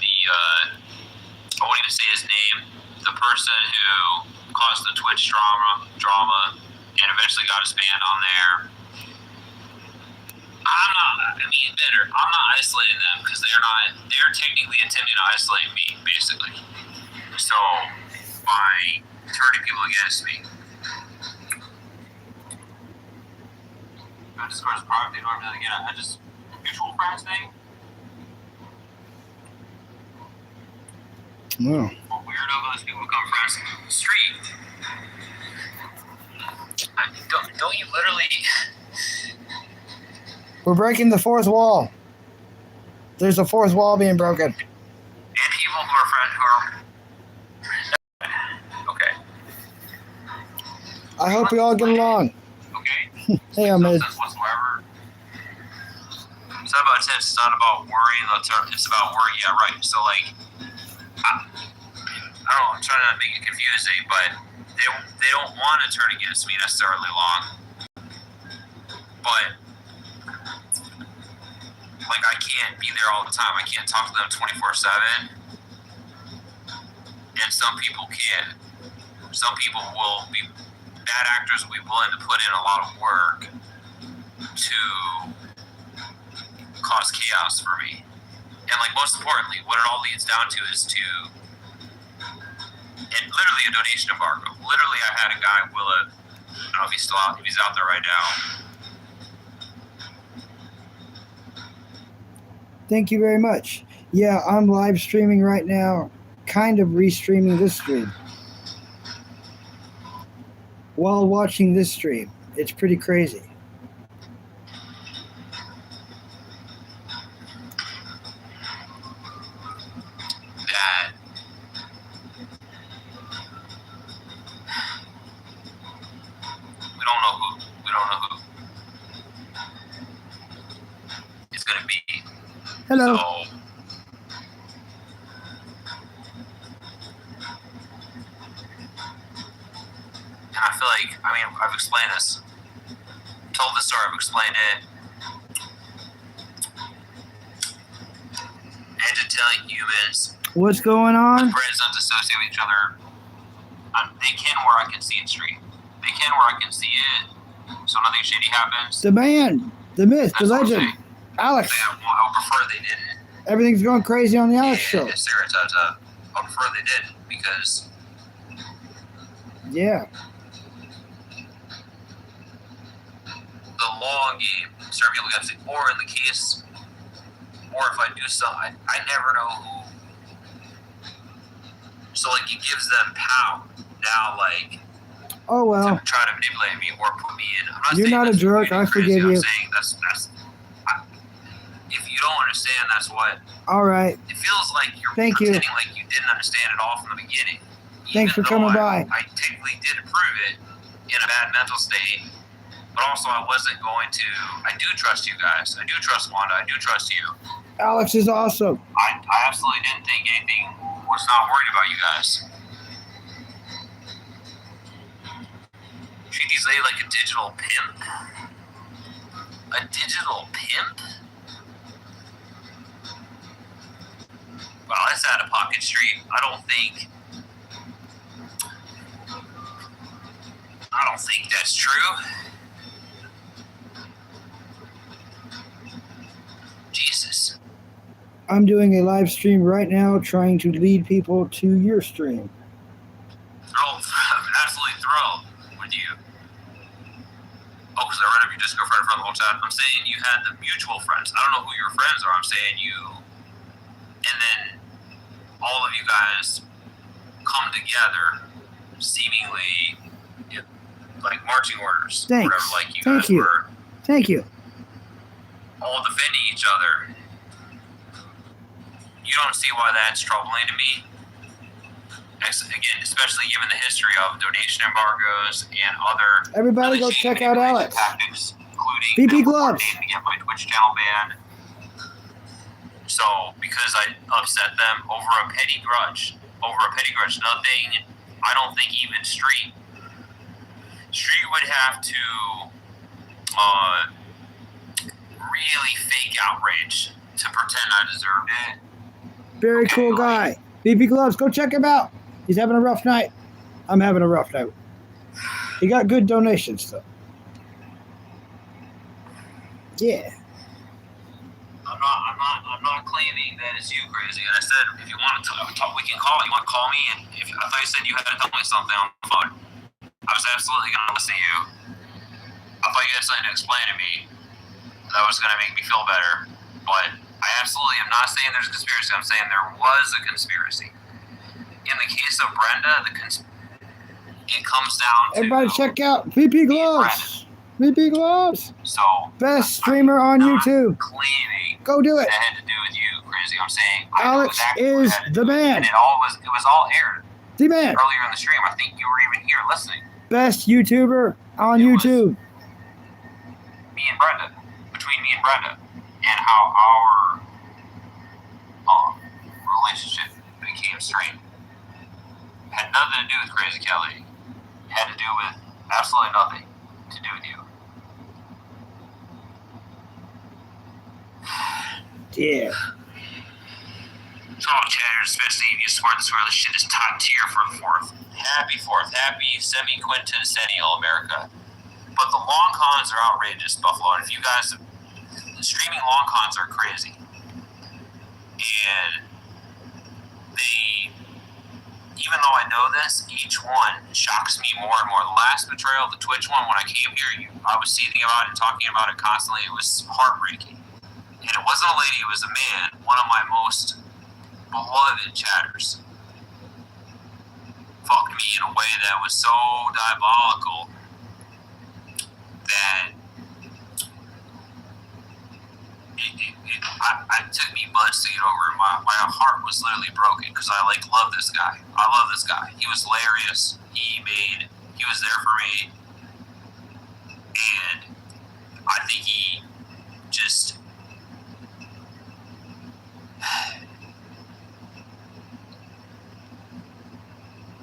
won't even say his name, the person who caused the Twitch drama and eventually got his banned on there. I'm not isolating them because they're technically attempting to isolate me, basically. So, by turning people against me. Discord is private, they don't really get it. I just, mutual friends thing? No. Weirdo, those people become friends on the street. Don't you literally... We're breaking the fourth wall. There's a fourth wall being broken. And people who are friends who are... Okay. I hope we all get along. Okay. Hey, Ahmed. Whatsoever. It's not about attempts, it's not about worrying, it's about worrying, yeah, right. So, like, I don't know, I'm trying not to make it confusing, but they don't want to turn against me necessarily long. But, like, I can't be there all the time. I can't talk to them 24/7. And some people can. Some people will be bad actors will be willing to put in a lot of work to cause chaos for me. And like most importantly, what it all leads down to is and literally a donation embargo. Literally, I had a guy, Willa, I don't know if he's still out, if he's out there right now. Thank you very much. Yeah, I'm live streaming right now, kind of restreaming this stream while watching this stream. It's pretty crazy. That we don't know who it's going to be. Hello. So, and I feel like, I mean, I've explained this. Told the story, I've explained it. Entertaining humans. What's going on? Brains don't associate with each other. They can where I can see it straight. They can where I can see it, so nothing shady happens. The man, the myth, the legend, Alex. I would prefer they didn't. Everything's going crazy on the Alex show. Yeah, Sarah, I would prefer they didn't because. Yeah. The long game, certain people got to say, or in the case, or if I do something, I never know who. So, like, it gives them power. Now, like, oh, well. To try to manipulate me or put me in. I'm not You're not a jerk. I forgive you. I'm saying that's if you don't understand, that's what. All right. It feels like you're pretending like you didn't understand it all from the beginning. Thanks for coming by. I technically did approve it in a bad mental state, but also I wasn't going to. I do trust you guys. I do trust Wanda. I do trust you. Alex is awesome. I absolutely didn't think anything was not worried about you guys. Treat these ladies like a digital pimp? A digital pimp? Well, that's out of Pocket Street. I don't think that's true. Jesus. I'm doing a live stream right now trying to lead people to your stream. Absolutely thrilled with you. Oh, because I read up your Discord friend from the whole chat. I'm saying you had the mutual friends. I don't know who your friends are. I'm saying you, and then all of you guys come together, seemingly like marching orders. Thanks. Whatever, like you Thank guys you. were Thank you. all defending each other. You don't see why that's troubling to me. Again, especially given the history of donation embargoes and other. Everybody go check out Alex. Tactics, including VP Gloves. to get my Twitch channel banned. So, because I upset them over a petty grudge, nothing. I don't think even Street would have to really fake outrage to pretend I deserved it. Very cool guy. VP Gloves, go check him out. He's having a rough night. I'm having a rough night. He got good donations, though. Yeah. I'm not claiming that it's you, Crazy. And I said, if you want to talk, we can call. You want to call me? And I thought you said you had to tell me something on the phone. I was absolutely going to listen to you. I thought you had something to explain to me that was going to make me feel better. But I absolutely am not saying there's a conspiracy. I'm saying there was a conspiracy. In the case of Brenda, it comes down to... Everybody check out VP Gloves. VP Gloves. So... Best streamer on YouTube. Claiming go do it. That had to do with you, Crazy. I'm saying... Alex is the man. And it was all aired. The man. Earlier in the stream. I think you were even here listening. Best YouTuber on YouTube. Me and Brenda. Between me and Brenda. And how our relationship became strained. Had nothing to do with Crazy Kelly. It had to do with absolutely nothing to do with you. Yeah. all chatters, especially if you support this where this shit is top tier for the 4th. Happy 4th. Happy semi-quintennial America. But the long cons are outrageous, Buffalo. And if you guys, streaming long cons are crazy. And they, even though I know this, each one shocks me more and more. The last betrayal, the Twitch one, when I came here, I was seething about it and talking about it constantly. It was heartbreaking. And it wasn't a lady, it was a man, one of my most beloved chatters. Fucked me in a way that was so diabolical that it took me months to get over it. My heart was literally broken because I love this guy. I love this guy. He was hilarious. He was there for me. And I think he just,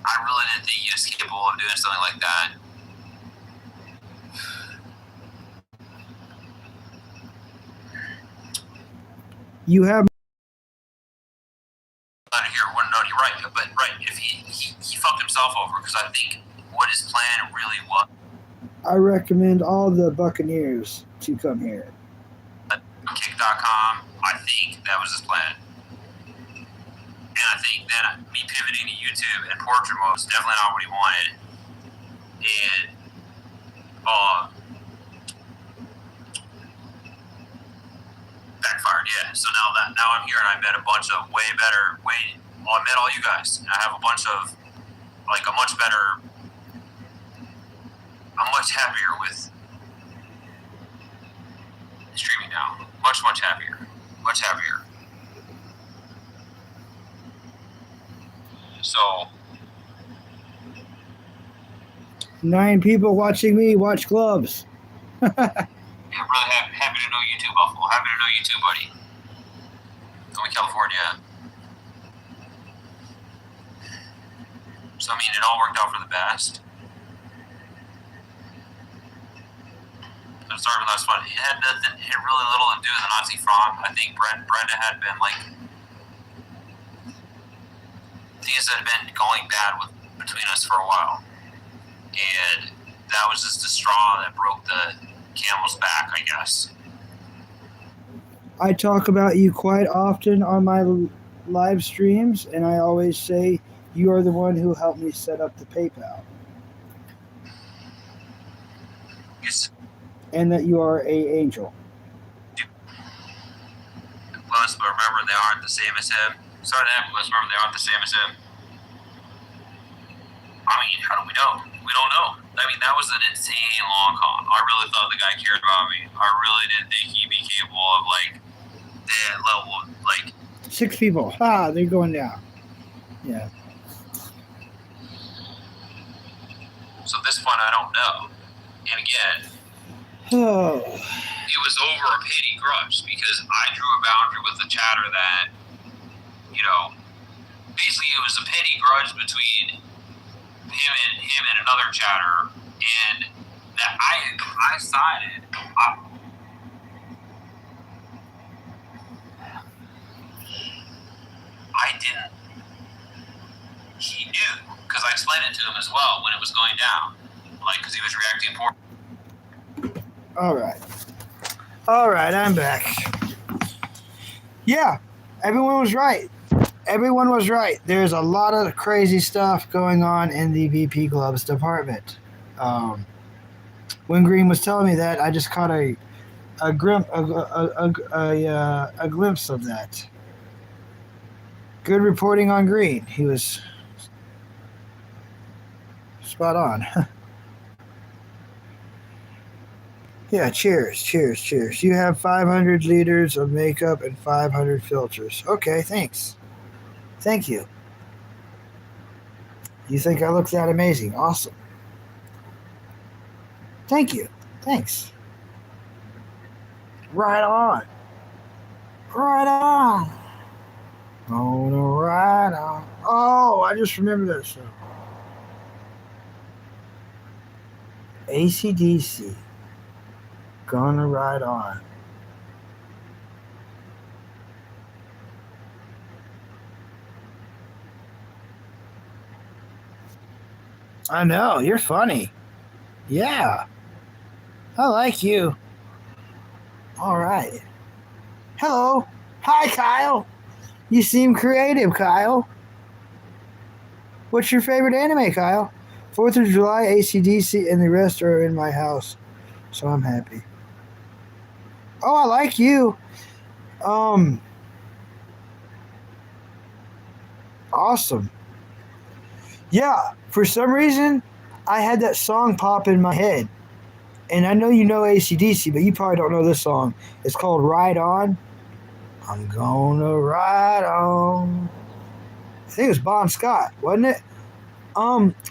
I really didn't think he was capable of doing something like that. You have out of here wouldn't know. You're right, but if he fucked himself over because I think what his plan really was. I recommend all the Buccaneers to come here. Kick.com, I think that was his plan. And I think that me pivoting to YouTube and portrait mode was definitely not what he wanted. And backfired, yeah. So now I'm here and I met a bunch of I met all you guys. And I have a bunch of I'm much happier with streaming now. Much happier. Much happier. So 9 people watching me watch gloves. Yeah, really happy to know you too, Buffalo. Happy to know you too, buddy. Going to California. So, I mean, it all worked out for the best. I'm sorry, but that's fun. It had really little to do with the Nazi front. I think Brenda had been things had been going bad between us for a while. And that was just the straw that broke the camel's back, I guess. I talk about you quite often on my live streams, and I always say you are the one who helped me set up the PayPal. Yes. And that you are an angel. Plus, but remember, they aren't the same as him. Sorry to happen, but remember, they aren't the same as him. I mean, how do we know? We don't know. I mean, that was an insane long con. I really thought the guy cared about me. I really didn't think he'd be capable of, that level of, 6 people. They're going down. Yeah. So at this point, I don't know. And again, it was over a petty grudge because I drew a boundary with the chatter that, basically it was a petty grudge between him and another chatter, and that I sided. I didn't. He knew because I explained it to him as well when it was going down, because he was reacting poor. All right, I'm back. Yeah, everyone was right. There's a lot of crazy stuff going on in the VP Gloves department. When Green was telling me that, I just caught a glimpse of that. Good reporting on Green. He was spot on. Yeah, cheers. You have 500 liters of makeup and 500 filters. Okay, thanks. Thank you. You think I look that amazing? Awesome. Thank you. Thanks. Right on. Oh, no, right on. Oh, I just remember that song. AC/DC. Gonna ride on. I know, you're funny. Yeah, I like you. All right. Hello. Hi, Kyle. You seem creative, Kyle. What's your favorite anime, Kyle? 4th of July, AC/DC, and the rest are in my house, so I'm happy. Oh, I like you. Um, awesome. Yeah, for some reason, I had that song pop in my head. And I know you know AC/DC, but you probably don't know this song. It's called Ride On. I'm gonna ride on. I think it was Bon Scott, wasn't it?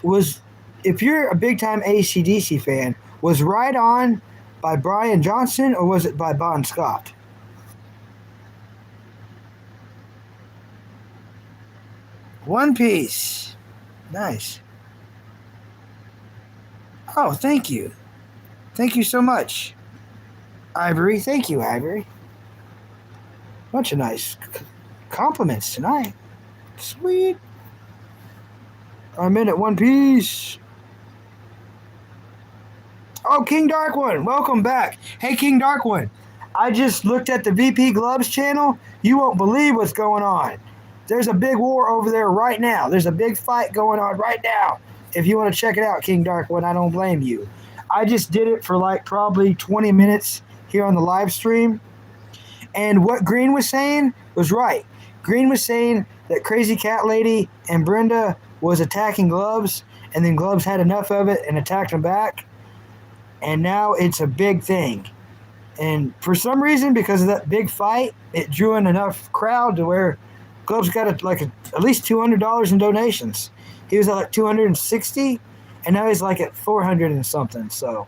Was if you're a big time AC/DC fan, was Ride On by Brian Johnson or was it by Bon Scott? One Piece. Nice. Oh, thank you. Thank you so much. Ivory, thank you, Ivory. Bunch of nice compliments tonight. Sweet. I'm in at One Piece. Oh, King Dark One, welcome back. Hey, King Dark One, I just looked at the VP Gloves channel. You won't believe what's going on. There's a big war over there right now. There's a big fight going on right now. If you want to check it out, King Dark One, I don't blame you. I just did it for like probably 20 minutes here on the live stream. And what Green was saying was right. Green was saying that Crazy Cat Lady and Brenda was attacking Gloves, and then Gloves had enough of it and attacked him back. And now it's a big thing. And for some reason, because of that big fight, it drew in enough crowd to where Gloves got at least $200 in donations. He was at like 260, and now he's like at 400 and something. So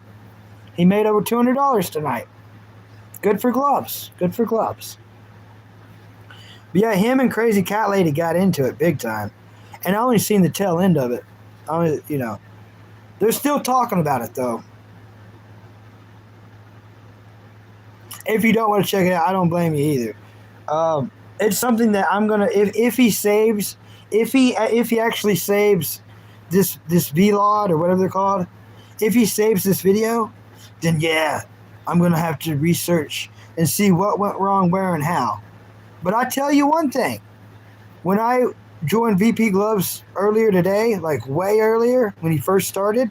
he made over $200 tonight. Good for Gloves. Good for Gloves. But yeah, him and Crazy Cat Lady got into it big time. And I only seen the tail end of it. They're still talking about it though. If you don't want to check it out, I don't blame you either. It's something that I'm gonna if he actually saves this vlog or whatever they're called, if he saves this video, then yeah, I'm gonna have to research and see what went wrong, where, and how. But I tell you one thing: when I joined VP Gloves earlier today, like way earlier when he first started,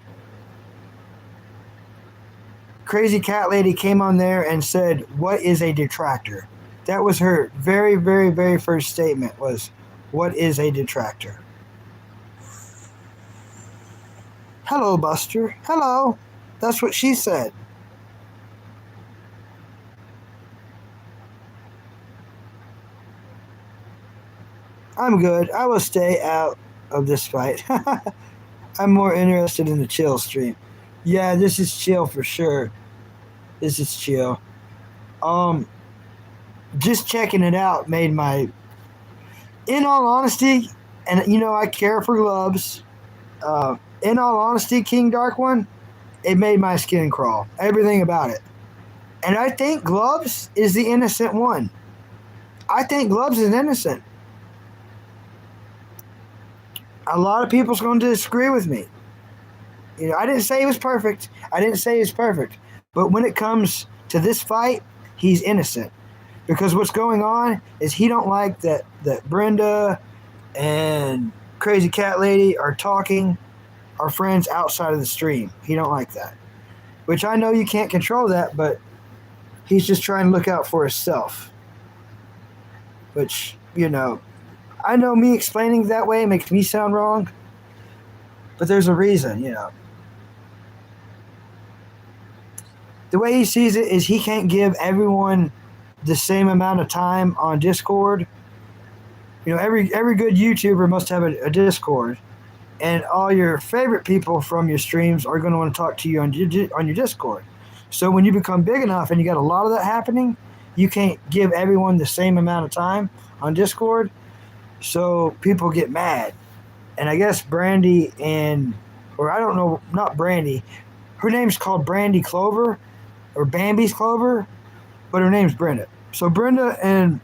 Crazy Cat Lady came on there and said, "What is a detractor?" That was her very, very, very first statement was, "What is a detractor?" Hello, Buster. Hello. That's what she said. I'm good. I will stay out of this fight. I'm more interested in the chill stream. Yeah, this is chill for sure. This is chill. Just checking it out made my... In all honesty, and I care for Gloves. In all honesty, King Dark One, it made my skin crawl. Everything about it. And I think Gloves is the innocent one. I think Gloves is innocent. A lot of people's going to disagree with me. I didn't say he was perfect. But when it comes to this fight, he's innocent. Because what's going on is he don't like that Brenda and Crazy Cat Lady are friends outside of the stream. He don't like that. Which I know you can't control that, but he's just trying to look out for himself. Which, I know me explaining that way makes me sound wrong, but there's a reason, The way he sees it is he can't give everyone the same amount of time on Discord. Every good YouTuber must have a Discord, and all your favorite people from your streams are going to want to talk to you on your Discord. So when you become big enough and you got a lot of that happening, you can't give everyone the same amount of time on Discord. So people get mad. And I guess Brandy or I don't know, not Brandy. Her name's called Brandy Clover or Bambi's Clover, but her name's Brenda. So Brenda and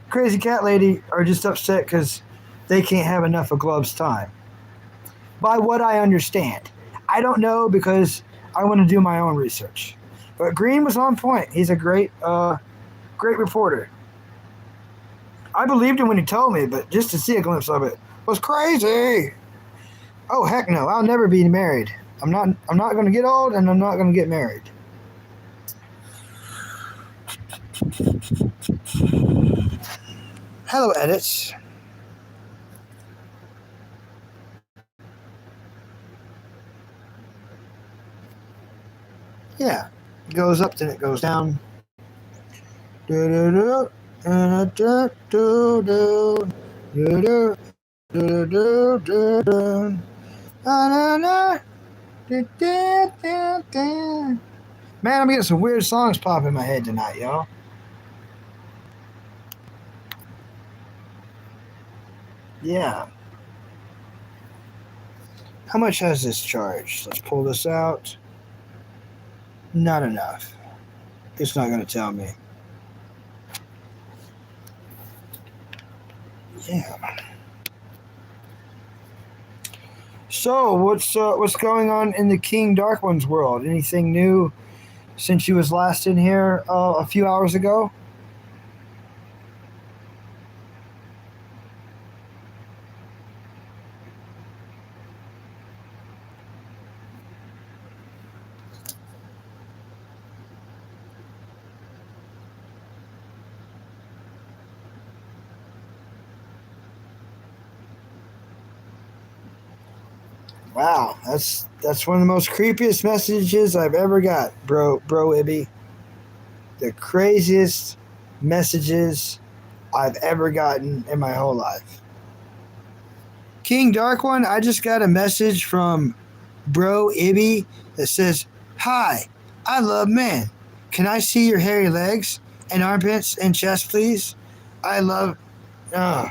Crazy Cat Lady are just upset because they can't have enough of Glove's time. by what I understand. I don't know because I want to do my own research. But Green was on point. He's a great reporter. I believed him when he told me, but just to see a glimpse of it was crazy. Oh heck no! I'll never be married. I'm not going to get old, and I'm not going to get married. Hello, edits. Yeah, it goes up, then it goes down. Man, I'm getting some weird songs pop in my head tonight, y'all. Yeah. How much has this charged? Let's pull this out. Not enough. It's not going to tell me. Yeah. So, what's going on in the King Dark One's world? Anything new since you was last in here a few hours ago? Wow, that's one of the most creepiest messages I've ever got, bro Ibby. The craziest messages I've ever gotten in my whole life. King Dark One, I just got a message from Bro Ibby that says, "Hi, I love men. Can I see your hairy legs and armpits and chest, please? I love." Uh,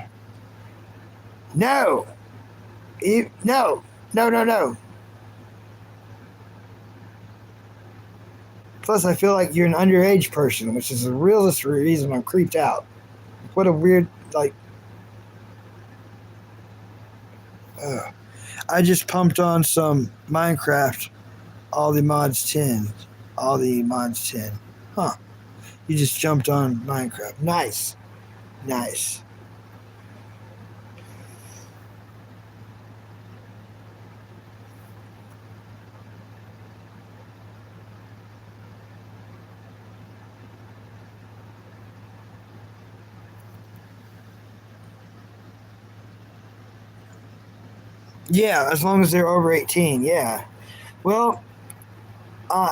no, no, no, no, no. Plus, I feel like you're an underage person, which is the realest reason I'm creeped out. What a weird, like. Uh, I just pumped on some Minecraft. All the mods 10. All the mods 10. Huh. You just jumped on Minecraft. Nice. Nice. Yeah, as long as they're over 18, yeah. Well,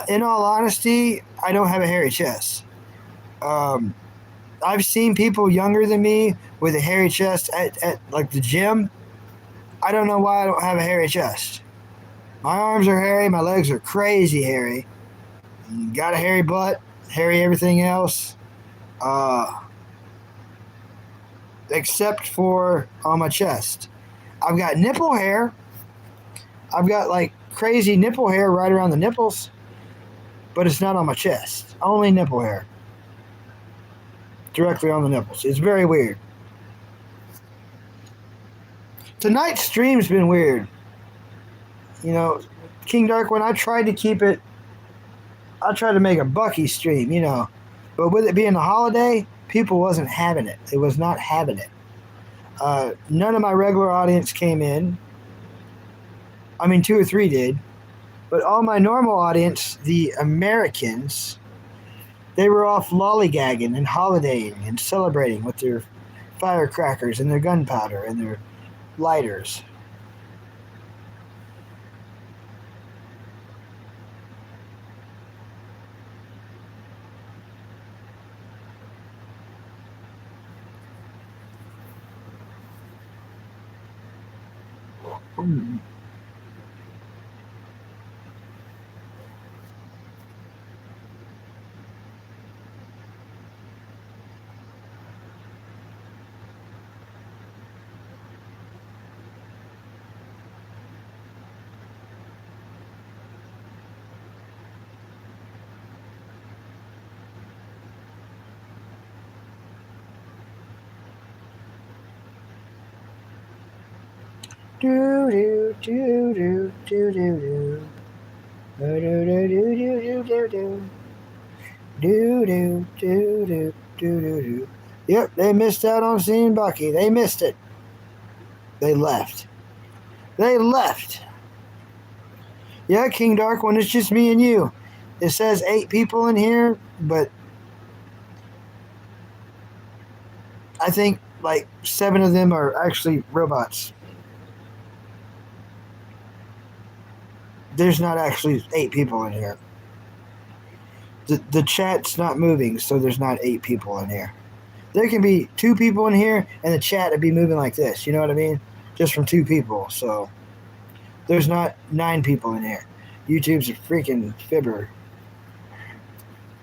in all honesty, I don't have a hairy chest. Um, I've seen people younger than me with a hairy chest at like the gym. I don't know why I don't have a hairy chest. My arms are hairy, my legs are crazy hairy. Got a hairy butt, hairy everything else. Uh, except for on my chest. I've got nipple hair. I've got like crazy nipple hair right around the nipples, but it's not on my chest. Only nipple hair. Directly on the nipples. It's very weird. Tonight's stream's been weird. You know, King Dark, when I tried to keep it, I tried to make a Bucky stream, you know. But with it being a holiday, people wasn't having it. They was not having it. None of my regular audience came in. I mean, 2 or 3 did. But all my normal audience, the Americans, they were off lollygagging and holidaying and celebrating with their firecrackers and their gunpowder and their lighters. Mm. Do do do do do do do. Do do do do do do do. Do do do do do do do. Yep, they missed out on seeing Bucky. They missed it. They left. They left. Yeah, King Dark One, it's just me and you. It says 8 people in here, but I think like 7 of them are actually robots. There's not actually 8 people in here. The chat's not moving, so there's not 8 people in here. There can be 2 people in here, and the chat would be moving like this. You know what I mean? Just from 2 people. So there's not 9 people in here. YouTube's a freaking fibber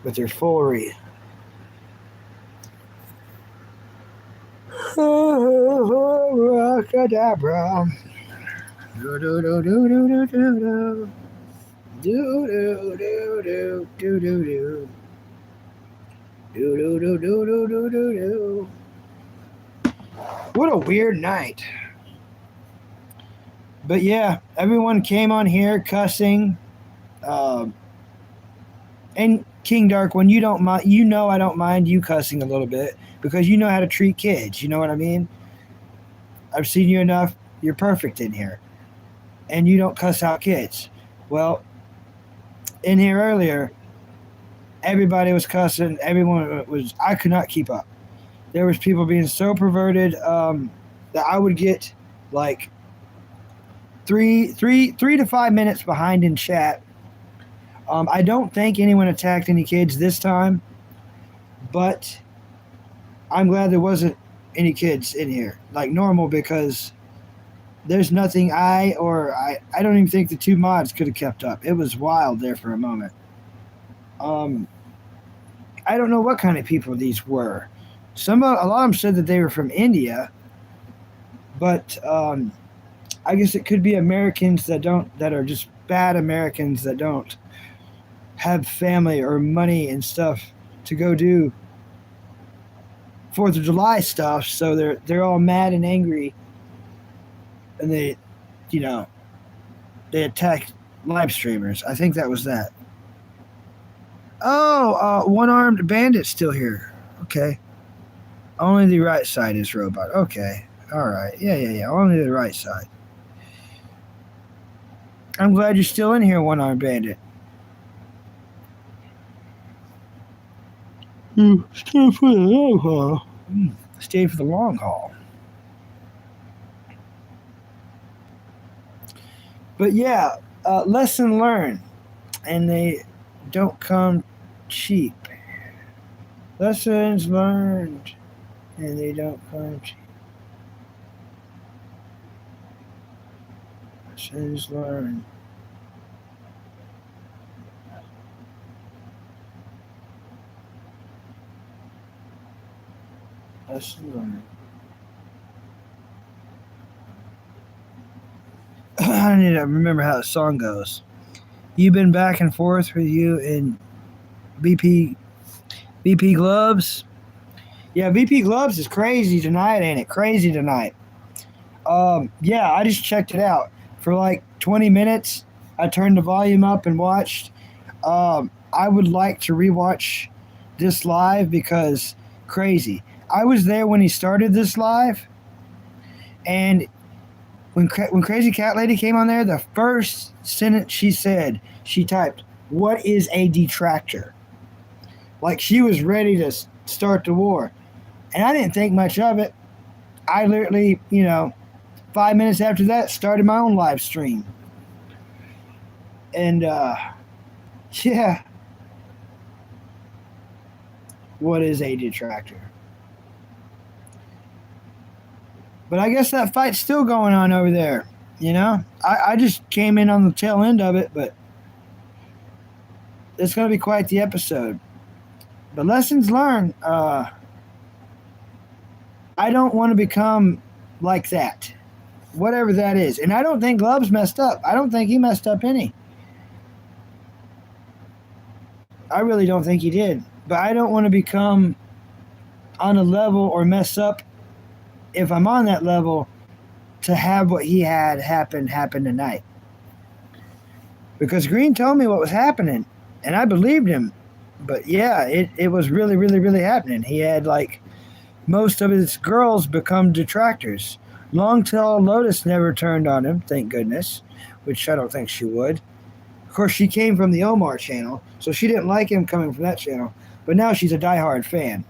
with their foolery. Oh, rockadabra. Do do do do do do do. Do do do do do do do. Do do do do do do do do. What a weird night. But yeah, everyone came on here cussing. And King Dark, when you don't mind, you know I don't mind you cussing a little bit because you know how to treat kids. You know what I mean? I've seen you enough. You're perfect in here. And you don't cuss out kids. Well, in here earlier, everybody was cussing. Everyone was, I could not keep up. There was people being so perverted that I would get like three to 5 minutes behind in chat. I don't think anyone attacked any kids this time, but I'm glad there wasn't any kids in here like normal because there's nothing I don't even think the 2 mods could have kept up. It was wild there for a moment. I don't know what kind of people these were. A lot of them said that they were from India, but I guess it could be Americans that are just bad Americans that don't have family or money and stuff to go do 4th of July stuff, so they're all mad and angry, and they attack live streamers. I think that was that. Oh, one-armed bandit still here. Okay. Only the right side is robot. Okay. All right. Yeah. Only the right side. I'm glad you're still in here, one-armed bandit. Stay for the long haul. Stay for the long haul. But yeah, lesson learned. And they don't come cheap. Lessons learned. And they don't come cheap. Lessons learned. Lessons learned. I don't need to remember how the song goes. You've been back and forth with you and VP Gloves. Yeah, VP Gloves is crazy tonight, ain't it? Crazy tonight. Yeah, I just checked it out. For like 20 minutes, I turned the volume up and watched. I would like to rewatch this live because crazy. I was there when he started this live, and when Crazy Cat Lady came on there, the first sentence she said, she typed, "What is a detractor?" Like she was ready to start the war. And I didn't think much of it. I literally, 5 minutes after that, started my own live stream. And, yeah. What is a detractor? But I guess that fight's still going on over there, I just came in on the tail end of it, but it's going to be quite the episode. But lessons learned, I don't want to become like that, whatever that is. And I don't think Gloves messed up. I don't think he messed up any. I really don't think he did. But I don't want to become on a level or mess up if I'm on that level to have what he had happen tonight. Because Green told me what was happening, and I believed him. But yeah, it was really, really, really happening. He had like most of his girls become detractors. Long Tall Lotus never turned on him, thank goodness, which I don't think she would. Of course, she came from the Omar channel, so she didn't like him coming from that channel. But now she's a diehard fan.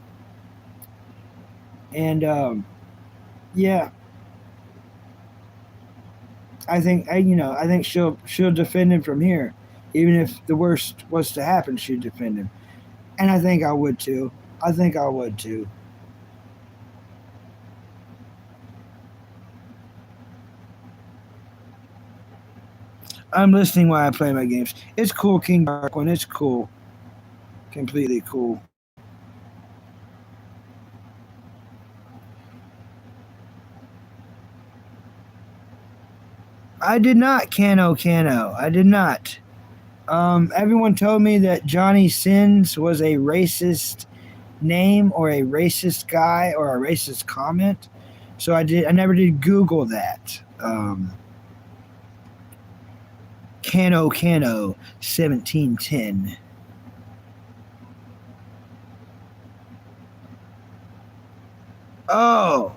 And yeah, I think she'll defend him from here, even if the worst was to happen, she'd defend him, and I think I would too. I'm listening while I play my games. It's cool, King Darkwing. It's cool, completely cool. I did not Cano. I did not. Everyone told me that Johnny Sins was a racist name or a racist guy or a racist comment. So I never did Google that. Cano 1710. Oh.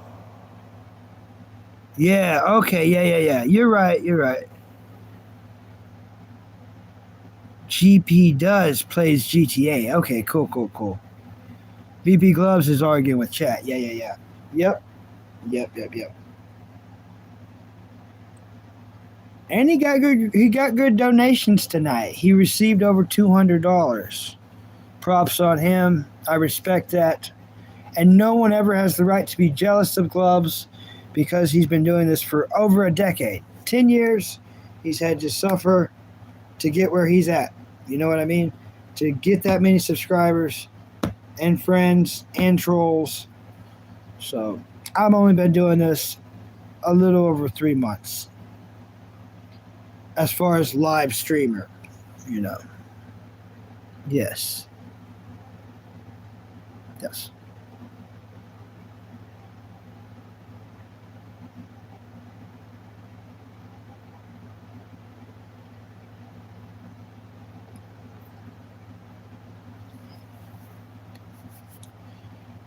Yeah, okay, yeah. You're right. GP does plays GTA. Okay, cool. VP Gloves is arguing with chat. Yeah. Yep. And he got good donations tonight. He received over $200. Props on him. I respect that. And no one ever has the right to be jealous of Gloves because he's been doing this for over a decade. 10 years he's had to suffer to get where he's at. You know what I mean? To get that many subscribers and friends and trolls. So I've only been doing this a little over 3 months. As far as live streamer, you know. Yes.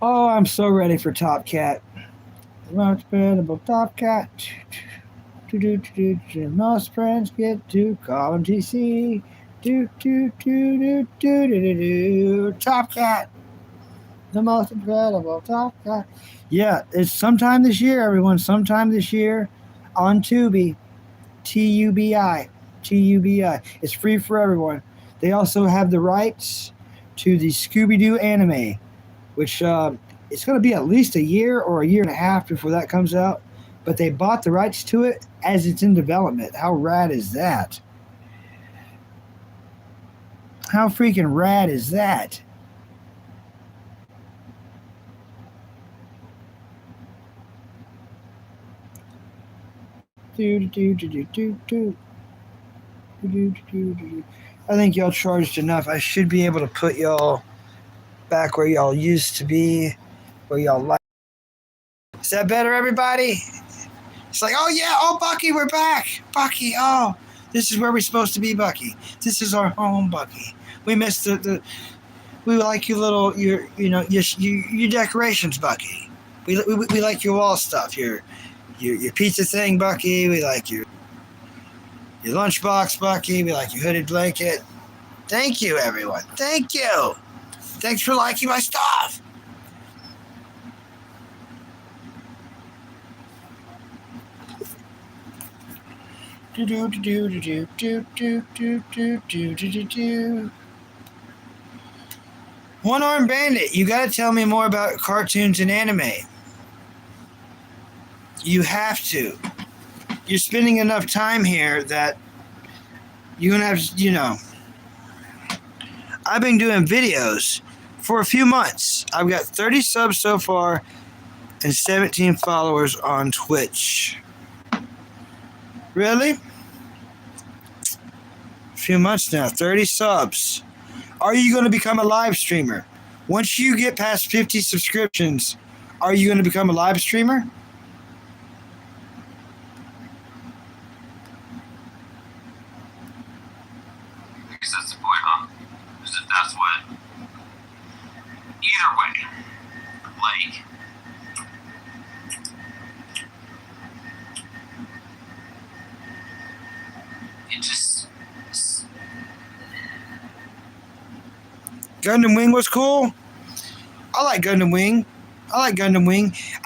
Oh, I'm so ready for Top Cat. Most incredible Top Cat. Most friends get to call him TC. Top Cat. The most incredible Top Cat. Yeah, it's sometime this year, everyone. Sometime this year on Tubi. TUBI. It's free for everyone. They also have the rights to the Scooby-Doo anime, which it's going to be at least a year or a year and a half before that comes out. But they bought the rights to it as it's in development. How rad is that? How freaking rad is that? I think y'all charged enough. I should be able to put y'all back where y'all used to be, where y'all like. Is that better, everybody? It's like, oh yeah, oh Bucky, we're back. Bucky, oh, this is where we're supposed to be, Bucky. This is our home, Bucky. We missed the we like your little your decorations, Bucky. We like your wall stuff, your pizza thing, Bucky. We like your lunchbox, Bucky. We like your hooded blanket. Thank you, everyone. Thank you. Thanks for liking my stuff. One-Armed Bandit, you gotta tell me more about cartoons and anime. You have to. You're spending enough time here that you're gonna have to, I've been doing videos for a few months. I've got 30 subs so far and 17 followers on Twitch. Really? A few months now, 30 subs. Are you going to become a live streamer? Once you get past 50 subscriptions, are you going to become a live streamer? either way, like, it just... Gundam Wing was cool. I like Gundam Wing. I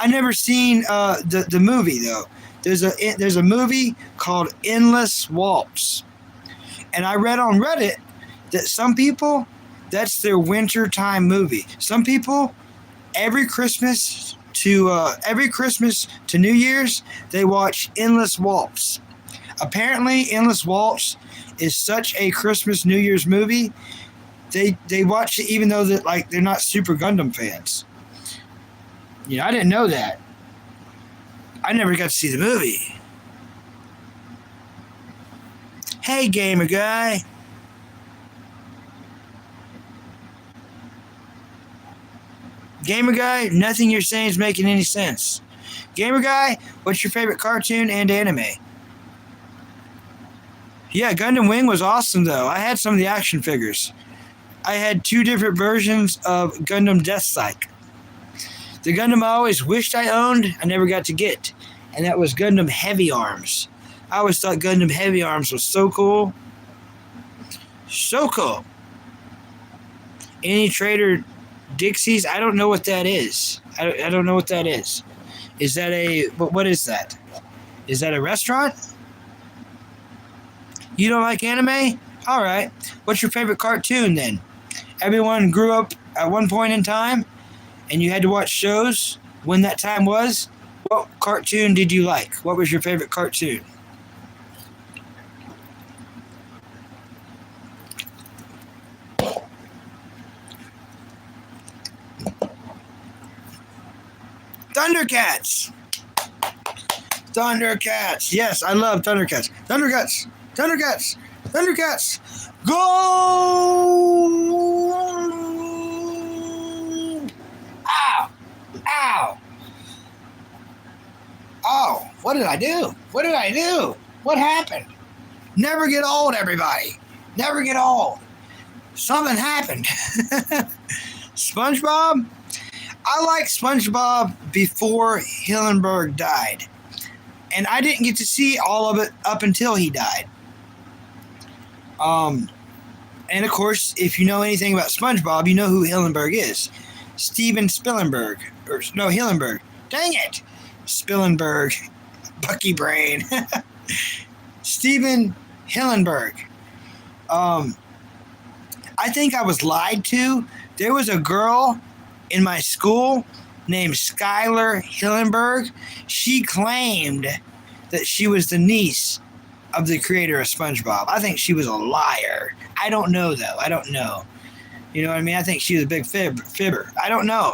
never seen the movie though. There's a movie called Endless Waltz, and I read on Reddit that some people, that's their wintertime movie. Some people, every Christmas to New Year's, they watch Endless Waltz. Apparently, Endless Waltz is such a Christmas New Year's movie. They watch it even though that like they're not super Gundam fans. You know, I didn't know that. I never got to see the movie. Hey, gamer guy. Gamer guy, nothing you're saying is making any sense. Gamer guy, what's your favorite cartoon and anime? Yeah, Gundam Wing was awesome though. I had some of the action figures. I had 2 different versions of Gundam Death Psych. The Gundam I always wished I owned, I never got to get. And that was Gundam Heavy Arms. I always thought Gundam Heavy Arms was so cool. So cool. Any Trader Dixies? I don't know what that is. I don't know what that is. Is that a... What is that? Is that a restaurant? You don't like anime? Alright. What's your favorite cartoon then? Everyone grew up at one point in time, and you had to watch shows when that time was. What cartoon did you like? What was your favorite cartoon? Thundercats! Thundercats! Yes, I love Thundercats. Thundercats! Thundercats! Thundercats! Go! Ow! Ow! Oh, what did I do? What did I do? What happened? Never get old, everybody. Never get old. Something happened. SpongeBob? I liked SpongeBob before Hillenburg died. And I didn't get to see all of it up until he died. And of course, if you know anything about SpongeBob, you know who Hillenburg is. Steven Spielberg. Or, no, Hillenburg. Dang it! Spielberg. Bucky Brain. Steven Hillenburg. I think I was lied to. There was a girl in my school named Skylar Hillenburg. She claimed that she was the niece of the creator of SpongeBob. I think she was a liar. I don't know, though. I don't know. You know what I mean? I think she was a big fibber. I don't know.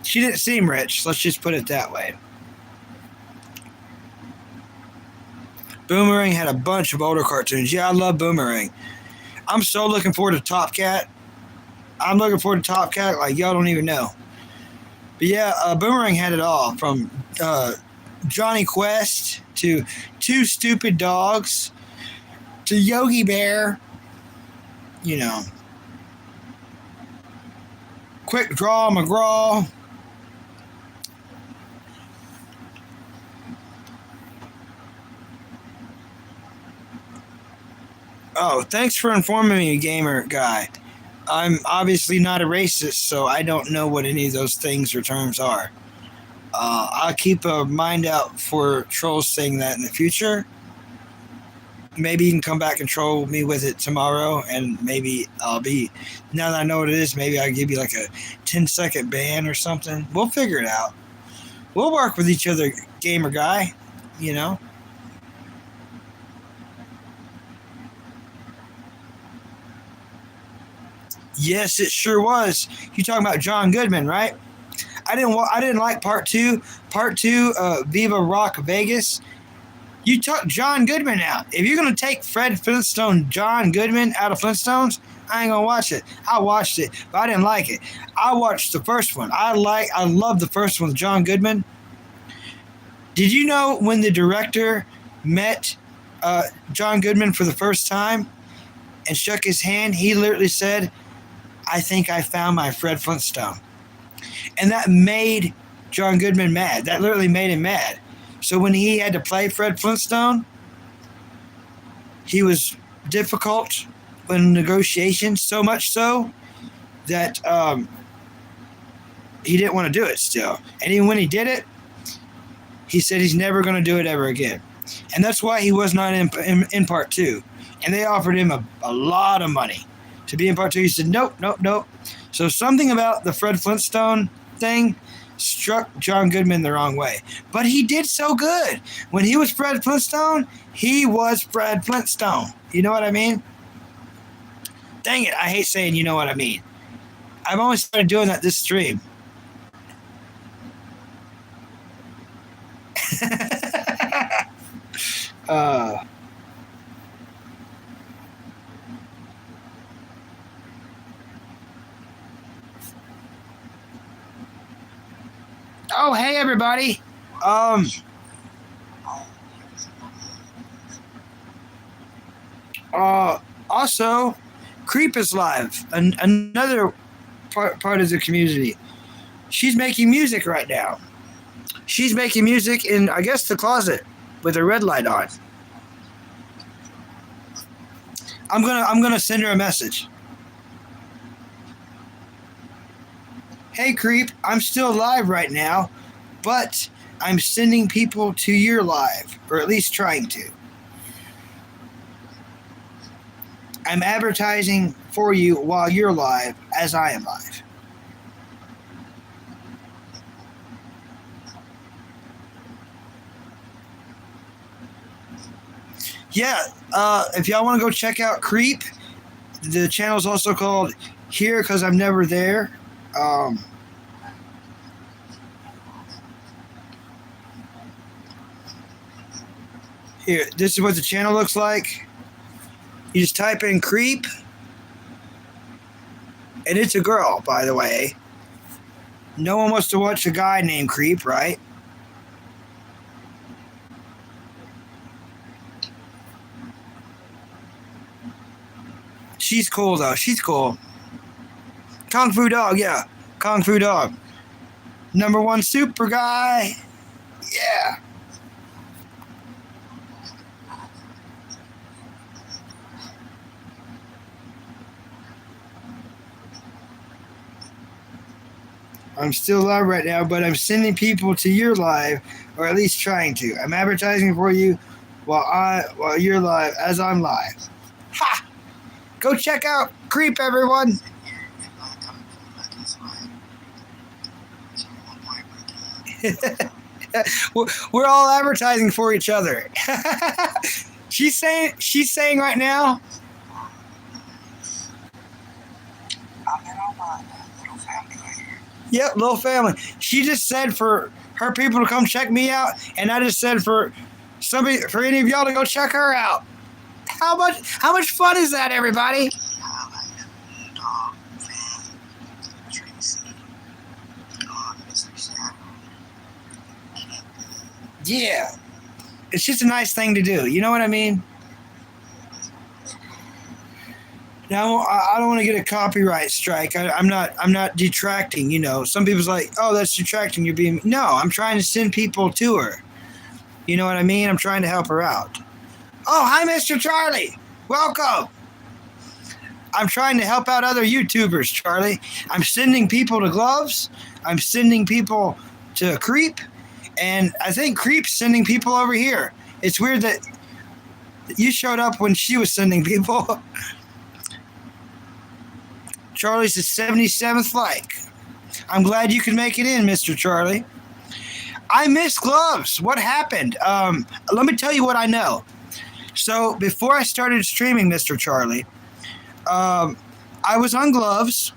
She didn't seem rich. Let's just put it that way. Boomerang had a bunch of older cartoons. Yeah, I love Boomerang. I'm so looking forward to Top Cat. I'm looking forward to Top Cat like y'all don't even know. But yeah, Boomerang had it all. From Johnny Quest to Two Stupid Dogs to Yogi Bear. You know. Quick Draw McGraw. Oh, thanks for informing me, gamer guy. I'm obviously not a racist, so I don't know what any of those things or terms are. I'll keep a mind out for trolls saying that in the future. Maybe you can come back and troll me with it tomorrow, and maybe I'll be... Now that I know what it is, maybe I'll give you like a 10-second ban or something. We'll figure it out. We'll work with each other, gamer guy, you know. Yes, it sure was. You talking about John Goodman, right? I didn't like part two. Part two, Viva Rock Vegas. You took John Goodman out. If you're gonna take Fred Flintstone, John Goodman out of Flintstones, I ain't gonna watch it. I watched it, but I didn't like it. I watched the first one. I love the first one with John Goodman. Did you know when the director met John Goodman for the first time and shook his hand, he literally said, I think I found my Fred Flintstone. And that made John Goodman mad. That literally made him mad. So when he had to play Fred Flintstone, he was difficult in negotiations, so much so that he didn't want to do it still. And even when he did it, he said he's never going to do it ever again. And that's why he was not in part 2. And they offered him a lot of money to be in part 2. He said, nope. So something about the Fred Flintstone thing struck John Goodman the wrong way. But he did so good. When he was Fred Flintstone, he was Fred Flintstone. You know what I mean? Dang it, I hate saying you know what I mean. I've only started doing that this stream. Oh, hey everybody. Also, Creep is live. Another part of the community. She's making music right now. She's making music in, I guess, the closet with a red light on. I'm gonna send her a message. Hey Creep, I'm still live right now, but I'm sending people to your live, or at least trying to. I'm advertising for you while you're live as I am live. Yeah, if y'all want to go check out Creep, the channel is also called Here Because I'm Never There. Here, this is what the channel looks like. You just type in Creep, and it's a girl, by the way. No one wants to watch a guy named Creep, right? She's cool, though. She's cool. Kung Fu Dog, yeah. Kung Fu Dog. #1 super guy. Yeah. I'm still live right now, but I'm sending people to your live, or at least trying to. I'm advertising for you while you're live, as I'm live. Ha! Go check out Creep, everyone. We're all advertising for each other. She's saying right now. Yep, little family. She just said for her people to come check me out, and I just said for any of y'all to go check her out. How much fun is that, everybody? Yeah, it's just a nice thing to do. You know what I mean? Now, I don't want to get a copyright strike. I'm not detracting. You know, some people's like, oh, that's detracting. You're being no. I'm trying to send people to her. You know what I mean? I'm trying to help her out. Oh, hi, Mr. Charlie. Welcome. I'm trying to help out other YouTubers, Charlie. I'm sending people to Gloves. I'm sending people to Creep. And I think Creep's sending people over here. It's weird that you showed up when she was sending people. Charlie's the 77th like. I'm glad you could make it in, Mr. Charlie. I miss Gloves. What happened? Let me tell you what I know. So before I started streaming, Mr. Charlie, I was on Gloves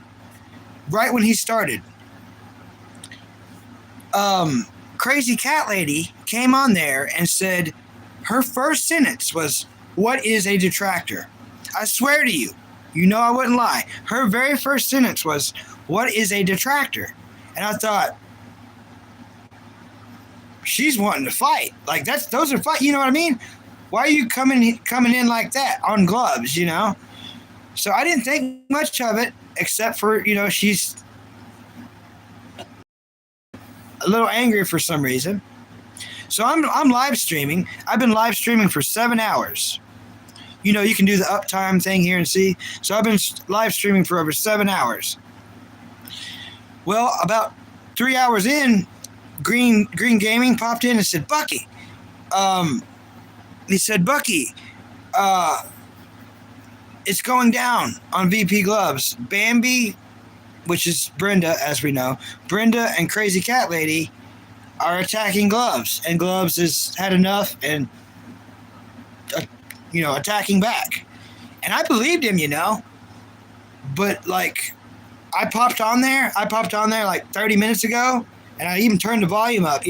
right when he started. Crazy Cat Lady came on there and said her first sentence was, "What is a detractor?" I swear to you, you know I wouldn't lie. Her very first sentence was, "What is a detractor?" And I thought, she's wanting to fight. Like those are fight. You know what I mean? Why are you coming in like that on Gloves? You know. So I didn't think much of it. except for, she's a little angry for some reason. So I'm live streaming. I've been live streaming for 7 hours. You can do the uptime thing here and see. So I've been live streaming for over 7 hours. Well, about 3 hours in, Green Gaming popped in and said, Bucky, he said, Bucky, it's going down on VP Gloves. Bambi, which is Brenda, as we know, Brenda and Crazy Cat Lady are attacking Gloves, and Gloves has had enough and, attacking back. And I believed him, but like, I popped on there like 30 minutes ago, and I even turned the volume up,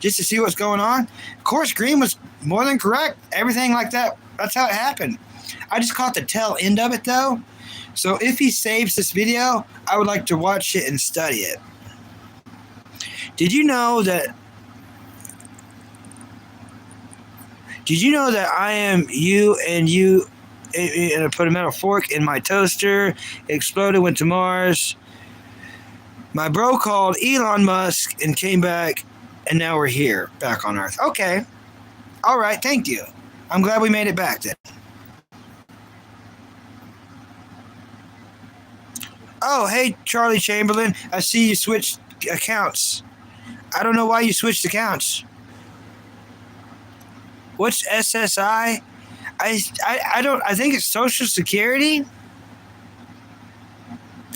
just to see what's going on. Of course, Green was more than correct. Everything like that, that's how it happened. I just caught the tail end of it, though. So if he saves this video, I would like to watch it and study it. Did you know that I am you and you, and I put a metal fork in my toaster, exploded, went to Mars. My bro called Elon Musk and came back, and now we're here, back on Earth. Okay. All right, thank you. I'm glad we made it back then. Oh, hey, Charlie Chamberlain. I see you switched accounts. I don't know why you switched accounts. What's SSI? I think it's Social Security.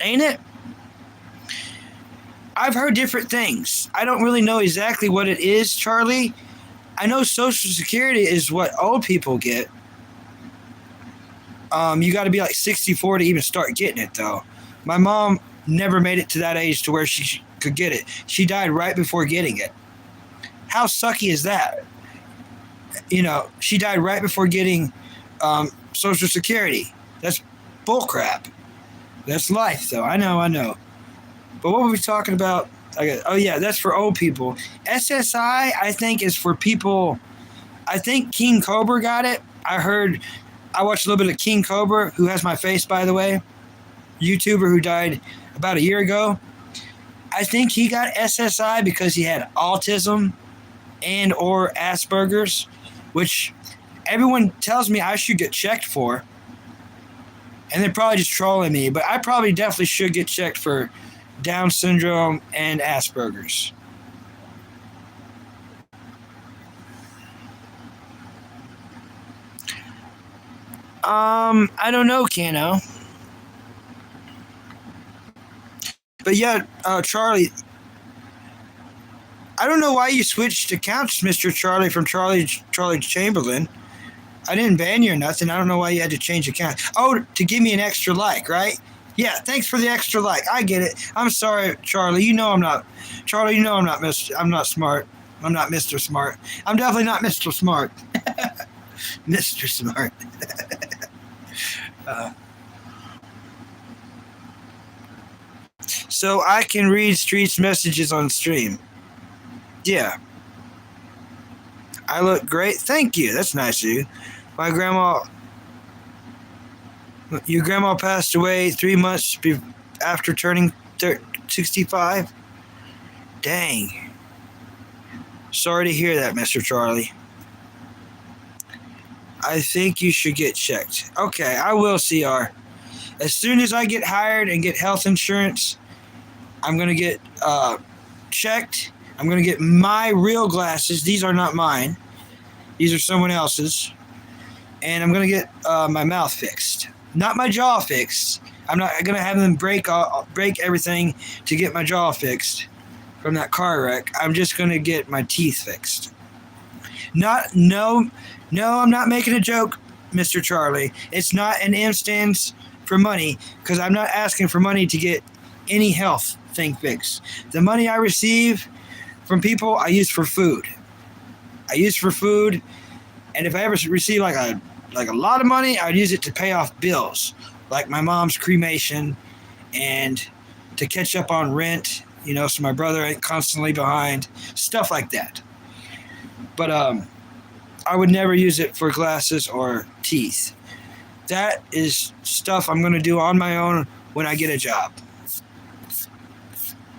Ain't it? I've heard different things. I don't really know exactly what it is, Charlie. I know Social Security is what old people get. You got to be like 64 to even start getting it, though. My mom never made it to that age to where she could get it. She died right before getting it. How sucky is that? She died right before getting Social Security. That's bullcrap. That's life, though. I know. But what were we talking about? Oh, yeah, that's for old people. SSI, I think, is for people. I think King Cobra got it. I watched a little bit of King Cobra, who has my face, by the way. YouTuber who died about a year ago. I think he got SSI because he had autism and or Asperger's, which everyone tells me I should get checked for. And they're probably just trolling me, but I probably definitely should get checked for Down syndrome and Asperger's. I don't know, Kano. But yeah, Charlie, I don't know why you switched accounts, Mr. Charlie, from Charlie Chamberlain. I didn't ban you or nothing. I don't know why you had to change accounts. Oh, to give me an extra like, right? Yeah, thanks for the extra like. I get it. I'm sorry, Charlie. I'm not. Charlie, I'm not I'm not smart. I'm not Mr. Smart. I'm definitely not Mr. Smart. Mr. Smart. So I can read Street's messages on stream. Yeah. I look great. Thank you. That's nice of you. Your grandma passed away 3 months after turning 65? Dang. Sorry to hear that, Mr. Charlie. I think you should get checked. Okay, I will, CR. As soon as I get hired and get health insurance, I'm going to get checked. I'm going to get my real glasses. These are not mine. These are someone else's. And I'm going to get my mouth fixed. Not my jaw fixed. I'm not going to have them break everything to get my jaw fixed from that car wreck. I'm just going to get my teeth fixed. No, I'm not making a joke, Mr. Charlie. It's not an instance for money, because I'm not asking for money to get any health thing fixed. The money I receive from people, I use for food. And if I ever receive like a lot of money, I'd use it to pay off bills, like my mom's cremation, and to catch up on rent, so my brother ain't constantly behind, stuff like that. But I would never use it for glasses or teeth. That is stuff I'm going to do on my own when I get a job.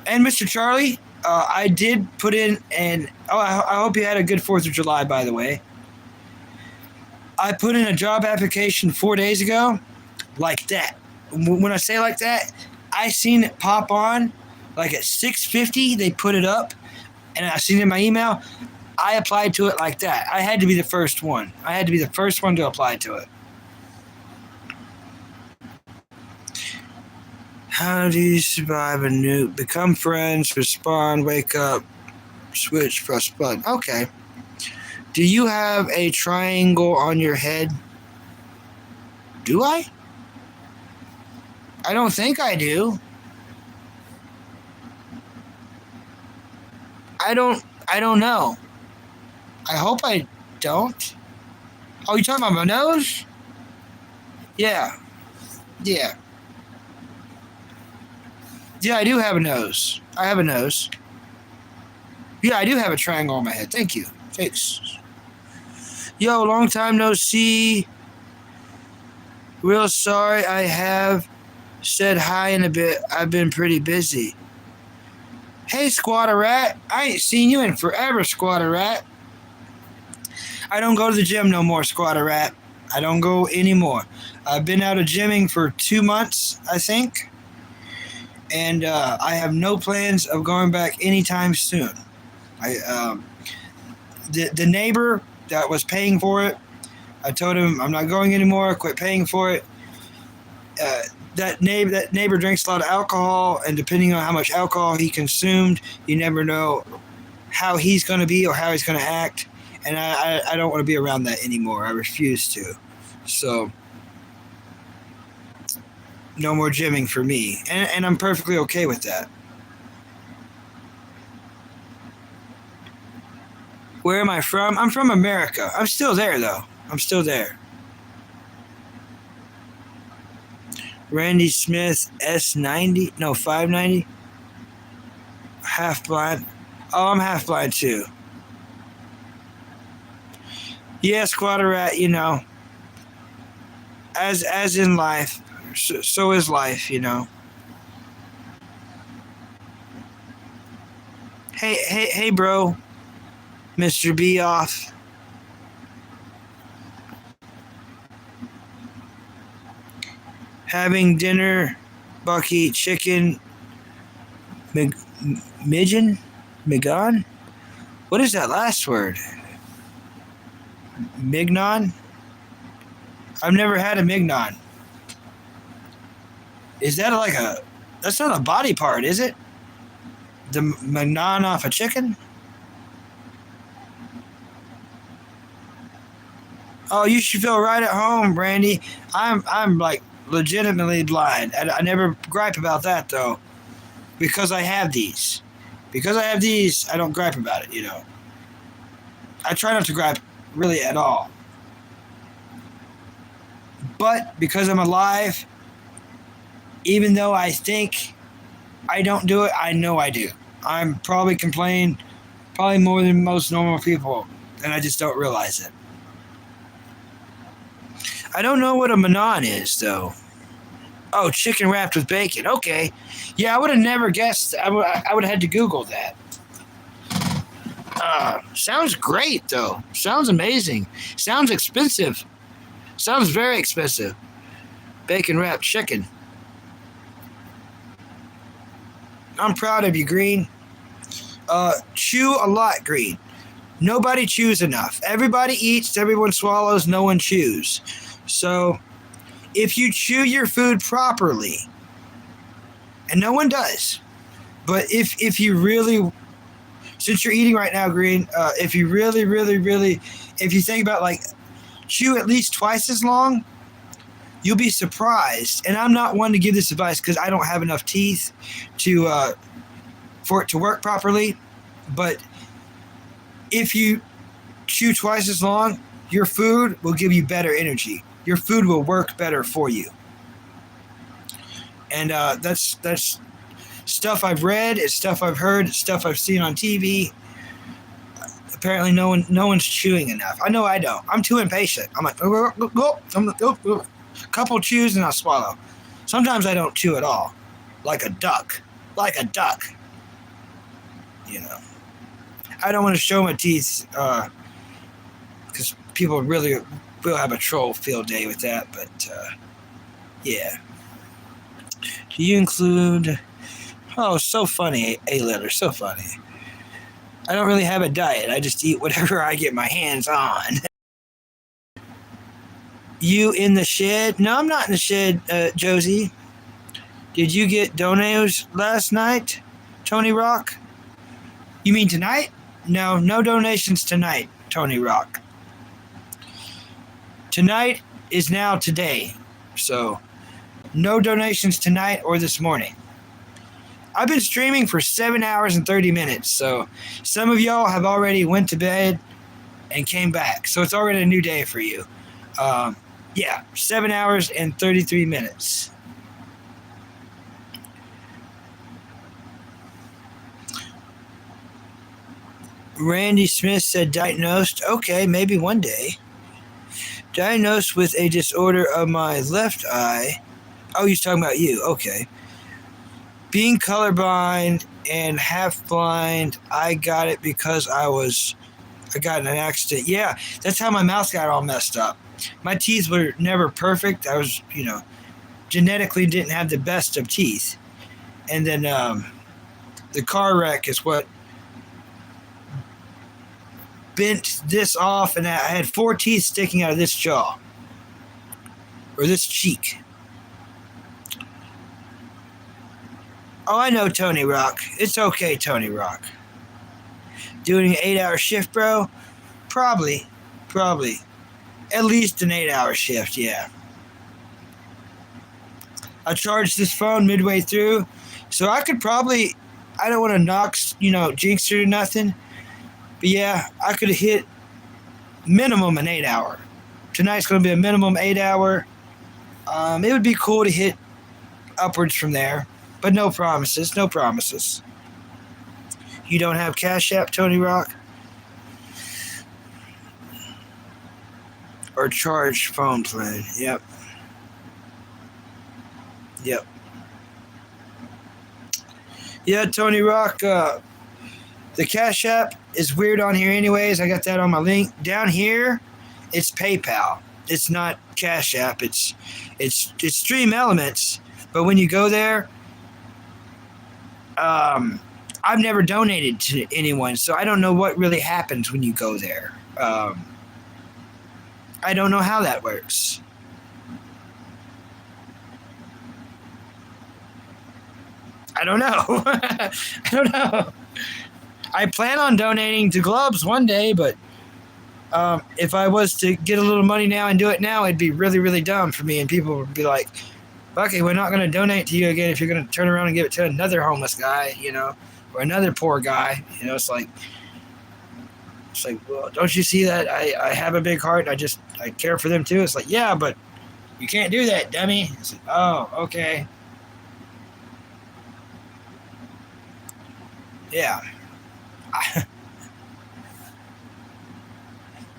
And Mr. Charlie, I did put in I hope you had a good 4th of July, by the way. I put in a job application 4 days ago, like that. When I say like that, I seen it pop on, like at 6:50, they put it up, and I seen it in my email. I applied to it like that. I had to be the first one. I had to be the first one to apply to it. How do you survive a nuke? Become friends, respond, wake up, switch, press button. Okay. Do you have a triangle on your head? Do I? I don't think I do. I don't know. I hope I don't. Oh, you talking about my nose? Yeah. Yeah. Yeah, I do have a nose. I have a nose. Yeah, I do have a triangle on my head. Thank you. Thanks. Yo, long time no see. Real sorry I have said hi in a bit. I've been pretty busy. Hey, Squatter Rat. I ain't seen you in forever, Squatter Rat. I don't go to the gym no more, Squatter Rat. I don't go anymore. I've been out of gymming for 2 months, I think. And I have no plans of going back anytime soon. The neighbor that was paying for it, I told him I'm not going anymore. Quit paying for it. That neighbor drinks a lot of alcohol, and depending on how much alcohol he consumed, you never know how he's going to be or how he's going to act. And I don't want to be around that anymore. I refuse to. So no more gymming for me, and I'm perfectly okay with that. Where am I from? I'm from America. I'm still there, though. I'm still there. Randy Smith, S90. No, 590. Half blind. Oh, I'm half blind, too. Yeah, Squatter Rat, you know. As in life, so is life, you know. Hey, bro. Mr. B off. Having dinner, Bucky, chicken, Migan? What is that last word? Mignon? I've never had a mignon. Is that that's not a body part, is it? The mignon off a chicken? Oh, you should feel right at home, Brandy. I'm like legitimately blind. I never gripe about that though, because I have these. Because I have these, I don't gripe about it. You know, I try not to gripe really at all. But because I'm alive, even though I think I don't do it, I know I do. I'm probably complaining probably more than most normal people, and I just don't realize it. I don't know what a manon is, though. Oh, chicken wrapped with bacon. Okay. Yeah, I would have never guessed. I would have had to Google that. Sounds great, though. Sounds amazing. Sounds expensive. Sounds very expensive. Bacon wrapped chicken. I'm proud of you, Green. Chew a lot, Green. Nobody chews enough. Everybody eats, everyone swallows, no one chews. So, if you chew your food properly, and no one does, but if you really, since you're eating right now, Green, if you really, if you think about like chew at least twice as long, you'll be surprised. And I'm not one to give this advice because I don't have enough teeth to for it to work properly, but if you chew twice as long, your food will give you better energy. Your food will work better for you. And that's stuff I've read, it's stuff I've heard, it's stuff I've seen on TV. Apparently no one's chewing enough. I know I don't. I'm too impatient. I'm like, go. I'm like, a couple chews and I'll swallow. Sometimes I don't chew at all, like a duck, you know. I don't want to show my teeth because people really will have a troll field day with that, but yeah. Do you include... Oh, so funny, A-letter, so funny. I don't really have a diet. I just eat whatever I get my hands on. You in the shed? No, I'm not in the shed, Josie. Did you get donos last night, Tony Rock? You mean tonight? No, no donations tonight, Tony Rock. Tonight is now today. So, no donations tonight or this morning. I've been streaming for 7 hours and 30 minutes, so some of y'all have already went to bed and came back, so it's already a new day for you. Yeah, 7 hours and 33 minutes. Randy Smith said diagnosed. Okay, maybe one day. Diagnosed with a disorder of my left eye. Oh, he's talking about you. Okay. Being colorblind and half blind, I got it because I got in an accident. Yeah, that's how my mouth got all messed up. My teeth were never perfect. I was, genetically didn't have the best of teeth. And then the car wreck is what bent this off, and I had 4 teeth sticking out of this jaw. Or this cheek. Oh, I know, Tony Rock. It's okay, Tony Rock. Doing an 8-hour shift, bro? Probably. At least an 8-hour shift, yeah. I charged this phone midway through, so I could probably... I don't want to knock, jinx it or nothing. But yeah, I could have hit minimum an 8-hour. Tonight's going to be a minimum 8-hour. It would be cool to hit upwards from there. But no promises, no promises. You don't have Cash App, Tony Rock? Or charge phone plan, yep. Yeah, Tony Rock, the Cash App is weird on here anyways. I got that on my link. Down here, it's PayPal. It's not Cash App. It's Stream Elements. But when you go there, I've never donated to anyone, so I don't know what really happens when you go there. I don't know how that works. I don't know. I plan on donating to Globes one day, but if I was to get a little money now and do it now, it'd be really, really dumb for me, and people would be like, okay, we're not going to donate to you again if you're going to turn around and give it to another homeless guy, or another poor guy. It's like, well, don't you see that I have a big heart and I care for them too? It's like, yeah, but you can't do that, dummy. It's like, oh, okay. Yeah.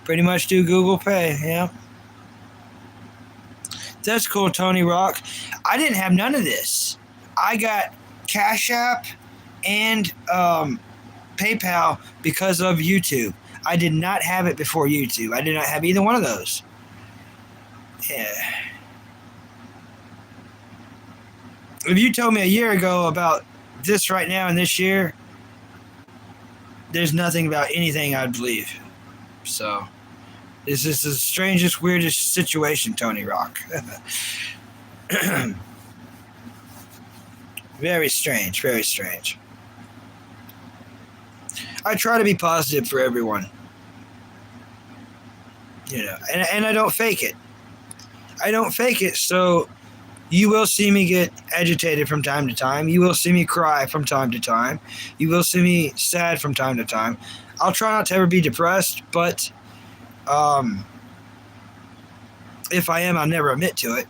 Pretty much do Google Pay, yeah. That's cool, Tony Rock. I didn't have none of this. I got Cash App and PayPal because of YouTube. I did not have it before YouTube. I did not have either one of those. Yeah. If you told me a year ago about this right now and this year, there's nothing about anything I'd believe. So, this is the strangest, weirdest situation, Tony Rock. Very strange, very strange. I try to be positive for everyone. And I don't fake it. So you will see me get agitated from time to time. You will see me cry from time to time. You will see me sad from time to time. I'll try not to ever be depressed, but if I am, I'll never admit to it,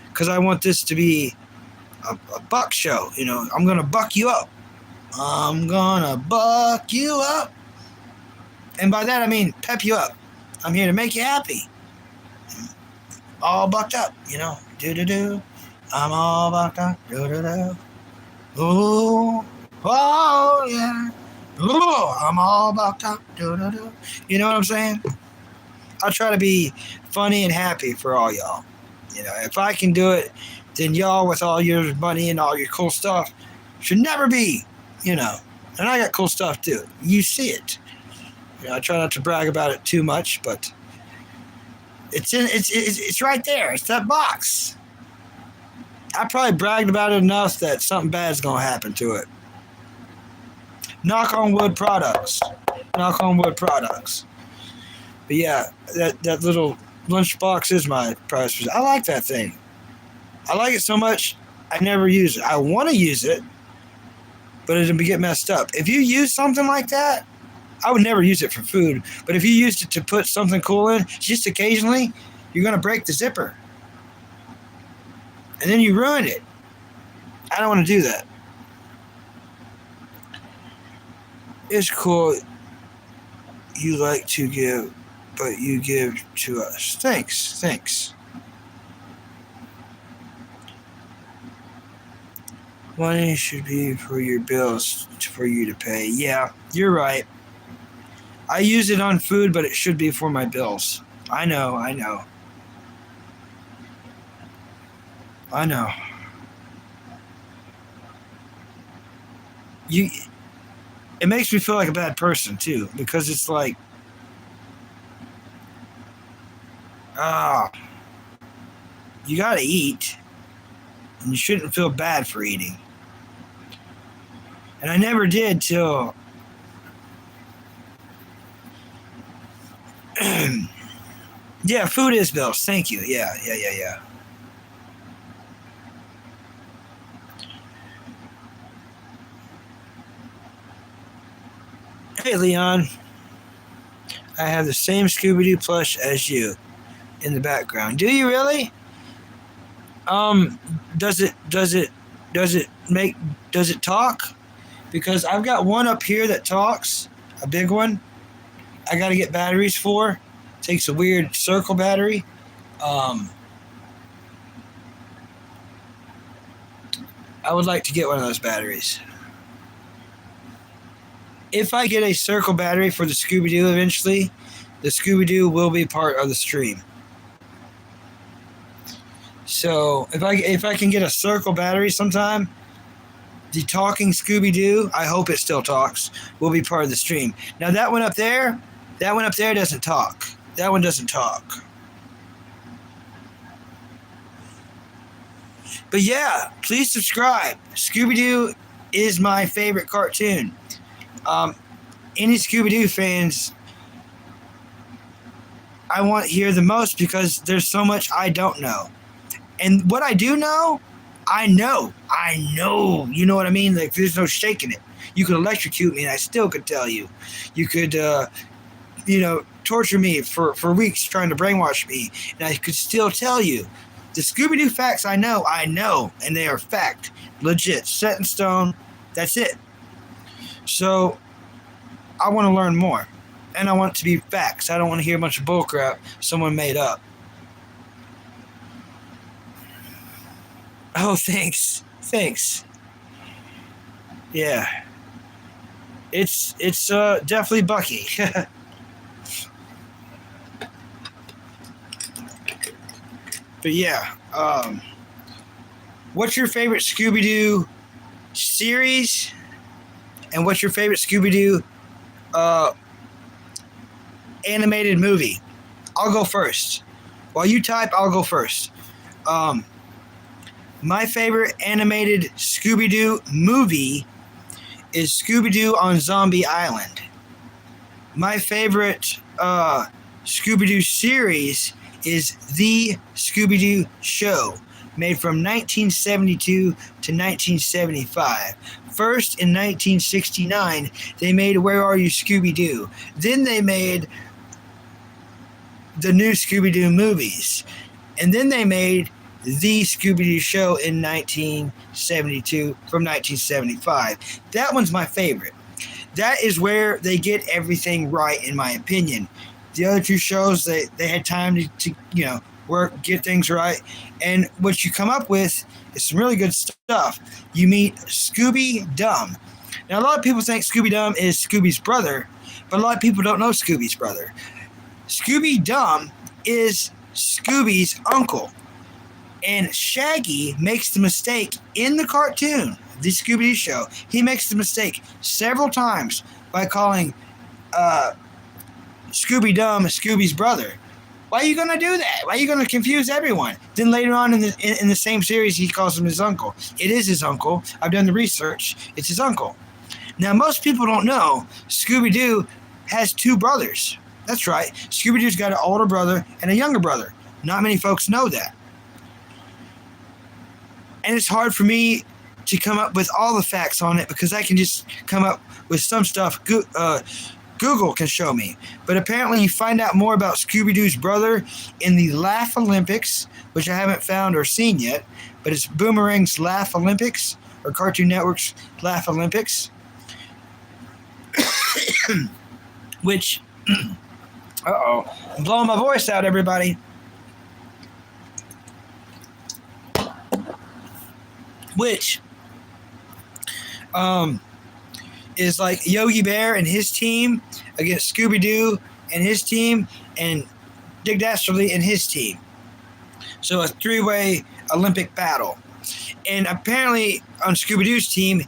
because I want this to be a buck show. I'm going to buck you up. I'm going to buck you up. And by that, I mean pep you up. I'm here to make you happy. All bucked up, do-do-do. I'm all about that. Oh, oh, yeah. Oh, I'm all about that. You know what I'm saying? I try to be funny and happy for all y'all. You know, if I can do it, then y'all with all your money and all your cool stuff should never be, you know. And I got cool stuff too. You see it. You know, I try not to brag about it too much, but it's right there. It's that box. I probably bragged about it enough that something bad's gonna happen to it. Knock on wood products. Knock on wood products. But yeah, that little lunchbox is my prize. I like that thing. I like it so much, I never use it. I want to use it, but it'll get messed up. If you use something like that, I would never use it for food. But if you used it to put something cool in, just occasionally, you're going to break the zipper. And then you ruin it. I don't want to do that. It's cool you like to give, but you give to us. Thanks. Money should be for your bills for you to pay. Yeah, you're right. I use it on food, but it should be for my bills. I know. It makes me feel like a bad person too, because it's like, you gotta eat, and you shouldn't feel bad for eating. And I never did till yeah, food is bills. Thank you. Yeah. Hey, Leon. I have the same Scooby-Doo plush as you in the background. Do you really? Does it talk? Because I've got one up here that talks, a big one. I got to get batteries for. Takes a weird circle battery. I would like to get one of those batteries. If I get a circle battery for the Scooby-Doo eventually, the Scooby-Doo will be part of the stream. So if I can get a circle battery sometime, the talking Scooby-Doo, I hope it still talks, will be part of the stream. Now that one up there doesn't talk. That one doesn't talk. But yeah, please subscribe. Scooby-Doo is my favorite cartoon. Any Scooby-Doo fans, I want to hear the most because there's so much I don't know. And what I do know, I know. You know what I mean? Like, there's no shaking it. You could electrocute me and I still could tell you. You could, torture me for weeks trying to brainwash me, and I could still tell you. The Scooby-Doo facts I know, and they are fact. Legit. Set in stone. That's it. So, I want to learn more. And I want it to be facts. I don't want to hear a bunch of bullcrap someone made up. Oh, thanks. Yeah. It's definitely Bucky. But yeah, what's your favorite Scooby-Doo series? And what's your favorite Scooby-Doo animated movie? I'll go first. While you type, I'll go first. My favorite animated Scooby-Doo movie is Scooby-Doo on Zombie Island. My favorite Scooby-Doo series is The Scooby-Doo Show, made from 1972 to 1975. First, in 1969, they made Where Are You, Scooby-Doo? Then they made the new Scooby-Doo movies. And then they made The Scooby-Doo Show in 1972 from 1975. That one's my favorite. That is where they get everything right, in my opinion. The other two shows, they had time to work, get things right. And what you come up with is some really good stuff. You meet Scooby-Doo. Now, a lot of people think Scooby-Doo is Scooby's brother, but a lot of people don't know Scooby's brother. Scooby-Doo is Scooby's uncle. And Shaggy makes the mistake in the cartoon, the Scooby-Doo show. He makes the mistake several times by calling Scooby-Doo Scooby's brother. Why are you going to do that? Why are you going to confuse everyone? Then later on in the same series, he calls him his uncle. It is his uncle. I've done the research. It's his uncle. Now, most people don't know Scooby-Doo has two brothers. That's right. Scooby-Doo's got an older brother and a younger brother. Not many folks know that. And it's hard for me to come up with all the facts on it because I can just come up with some stuff Google can show me. But apparently you find out more about Scooby-Doo's brother in the Laugh Olympics, which I haven't found or seen yet, but it's Boomerang's Laugh Olympics or Cartoon Network's Laugh Olympics. Which, I'm blowing my voice out, everybody. Which is like Yogi Bear and his team against Scooby-Doo and his team and Dick Dastardly and his team. So a three-way Olympic battle. And apparently on Scooby-Doo's team,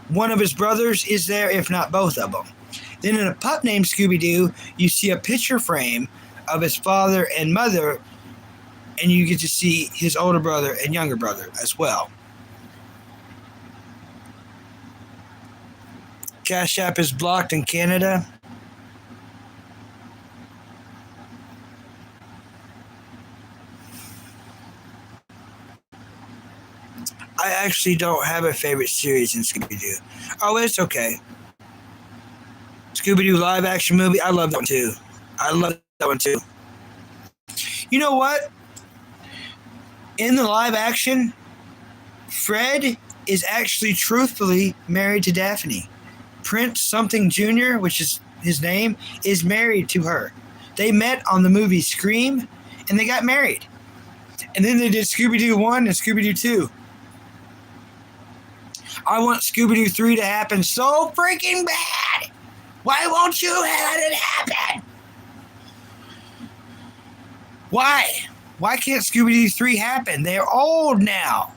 one of his brothers is there, if not both of them. Then in a pup named Scooby-Doo, you see a picture frame of his father and mother, and you get to see his older brother and younger brother as well. Cash App is blocked in Canada. I actually don't have a favorite series in Scooby-Doo. Oh, it's okay. Scooby-Doo live action movie, I love that one too. I love that one too. You know what? In the live action, Fred is actually truthfully married to Daphne. Prince something Jr., which is his name, is married to her. They met on the movie Scream, and they got married. And then they did Scooby-Doo 1 and Scooby-Doo 2. I want Scooby-Doo 3 to happen so freaking bad. Why won't you let it happen? Why? Why can't Scooby-Doo 3 happen? They're old now.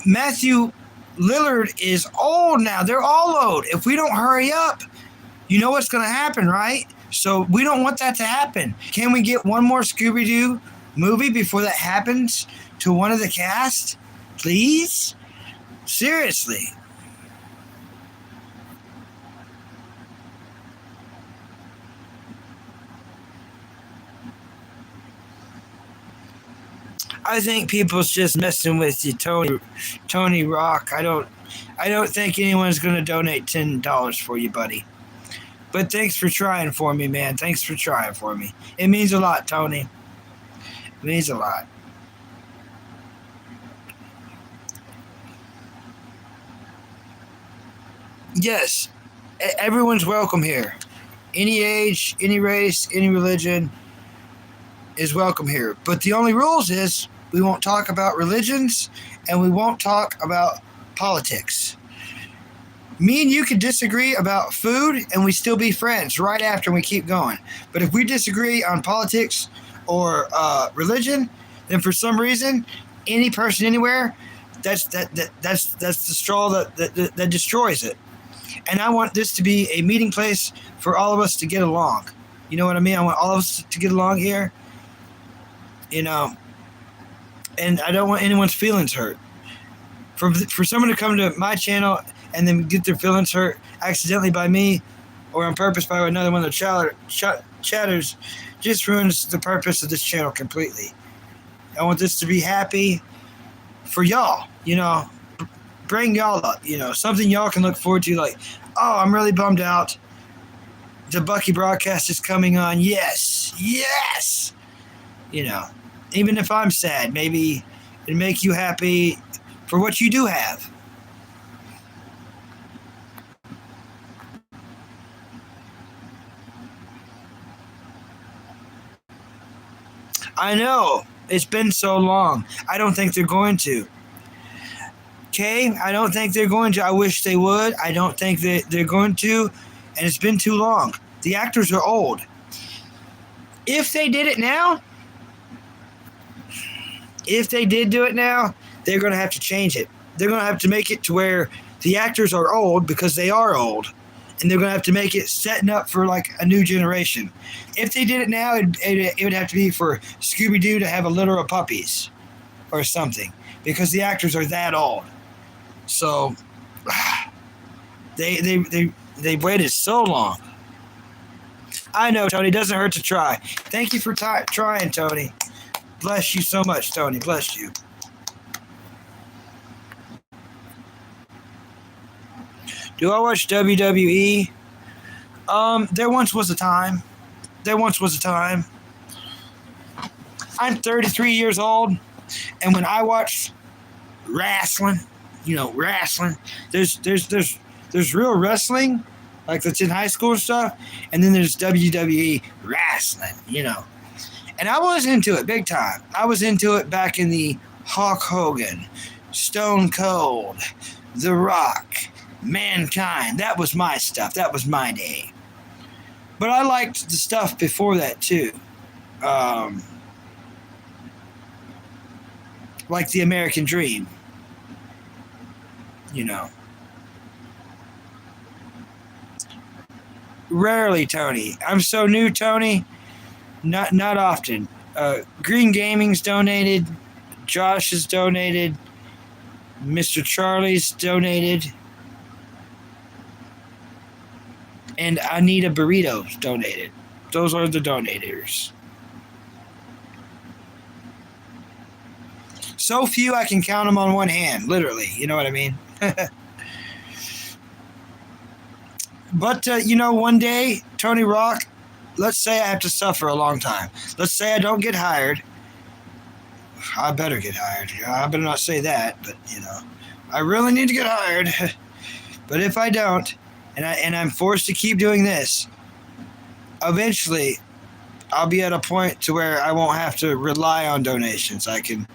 Matthew Lillard is old now. They're all old. If we don't hurry up, you know what's going to happen, right? So we don't want that to happen. Can we get one more Scooby-Doo movie before that happens to one of the cast? Please? Seriously. I think people's just messing with you, Tony Rock. I don't think anyone's going to donate $10 for you, buddy. But thanks for trying for me, man. Thanks for trying for me. It means a lot, Tony. It means a lot. Yes, everyone's welcome here. Any age, any race, any religion is welcome here. But the only rules is we won't talk about religions and we won't talk about politics. Me and you could disagree about food and we still be friends right after we keep going. But if we disagree on politics or religion, then for some reason, any person anywhere, that's the straw that destroys it. And I want this to be a meeting place for all of us to get along. You know what I mean? I want all of us to get along here. You know, and I don't want anyone's feelings hurt. For someone to come to my channel and then get their feelings hurt accidentally by me or on purpose by another one of the chatters just ruins the purpose of this channel completely. I want this to be happy for y'all, you know, bring y'all up, you know, something y'all can look forward to, like, oh, I'm really bummed out. The Bucky broadcast is coming on. Yes. You know, even if I'm sad, maybe it'll make you happy for what you do have. I know. It's been so long. I don't think they're going to. Okay? I don't think they're going to. I wish they would. I don't think that they're going to. And it's been too long. The actors are old. If they did it now, if they did do it now, they're going to have to change it. They're going to have to make it to where the actors are old because they are old. And they're going to have to make it setting up for like a new generation. If they did it now, it would have to be for Scooby-Doo to have a litter of puppies or something because the actors are that old. So they waited so long. I know, Tony. It doesn't hurt to try. Thank you for trying, Tony. Bless you so much, Tony. Bless you. Do I watch WWE? There once was a time. I'm 33 years old, and when I watch wrestling, there's real wrestling, like that's in high school and stuff, and then there's WWE wrestling, And I was into it big time. I was into it back in the Hulk Hogan, Stone Cold, The Rock, Mankind. That was my stuff. That was my day. But I liked the stuff before that too. Like the American Dream. Rarely, Tony. I'm so new, Tony. Not often. Green Gaming's donated. Josh has donated. Mr. Charlie's donated. And Anita Burrito's donated. Those are the donators. So few I can count them on one hand, literally. You know what I mean? But, one day, Tony Rock, let's say I have to suffer a long time. Let's say I don't get hired. I better get hired. I better not say that, but, I really need to get hired. But if I don't, and I'm forced to keep doing this, eventually I'll be at a point to where I won't have to rely on donations. I can,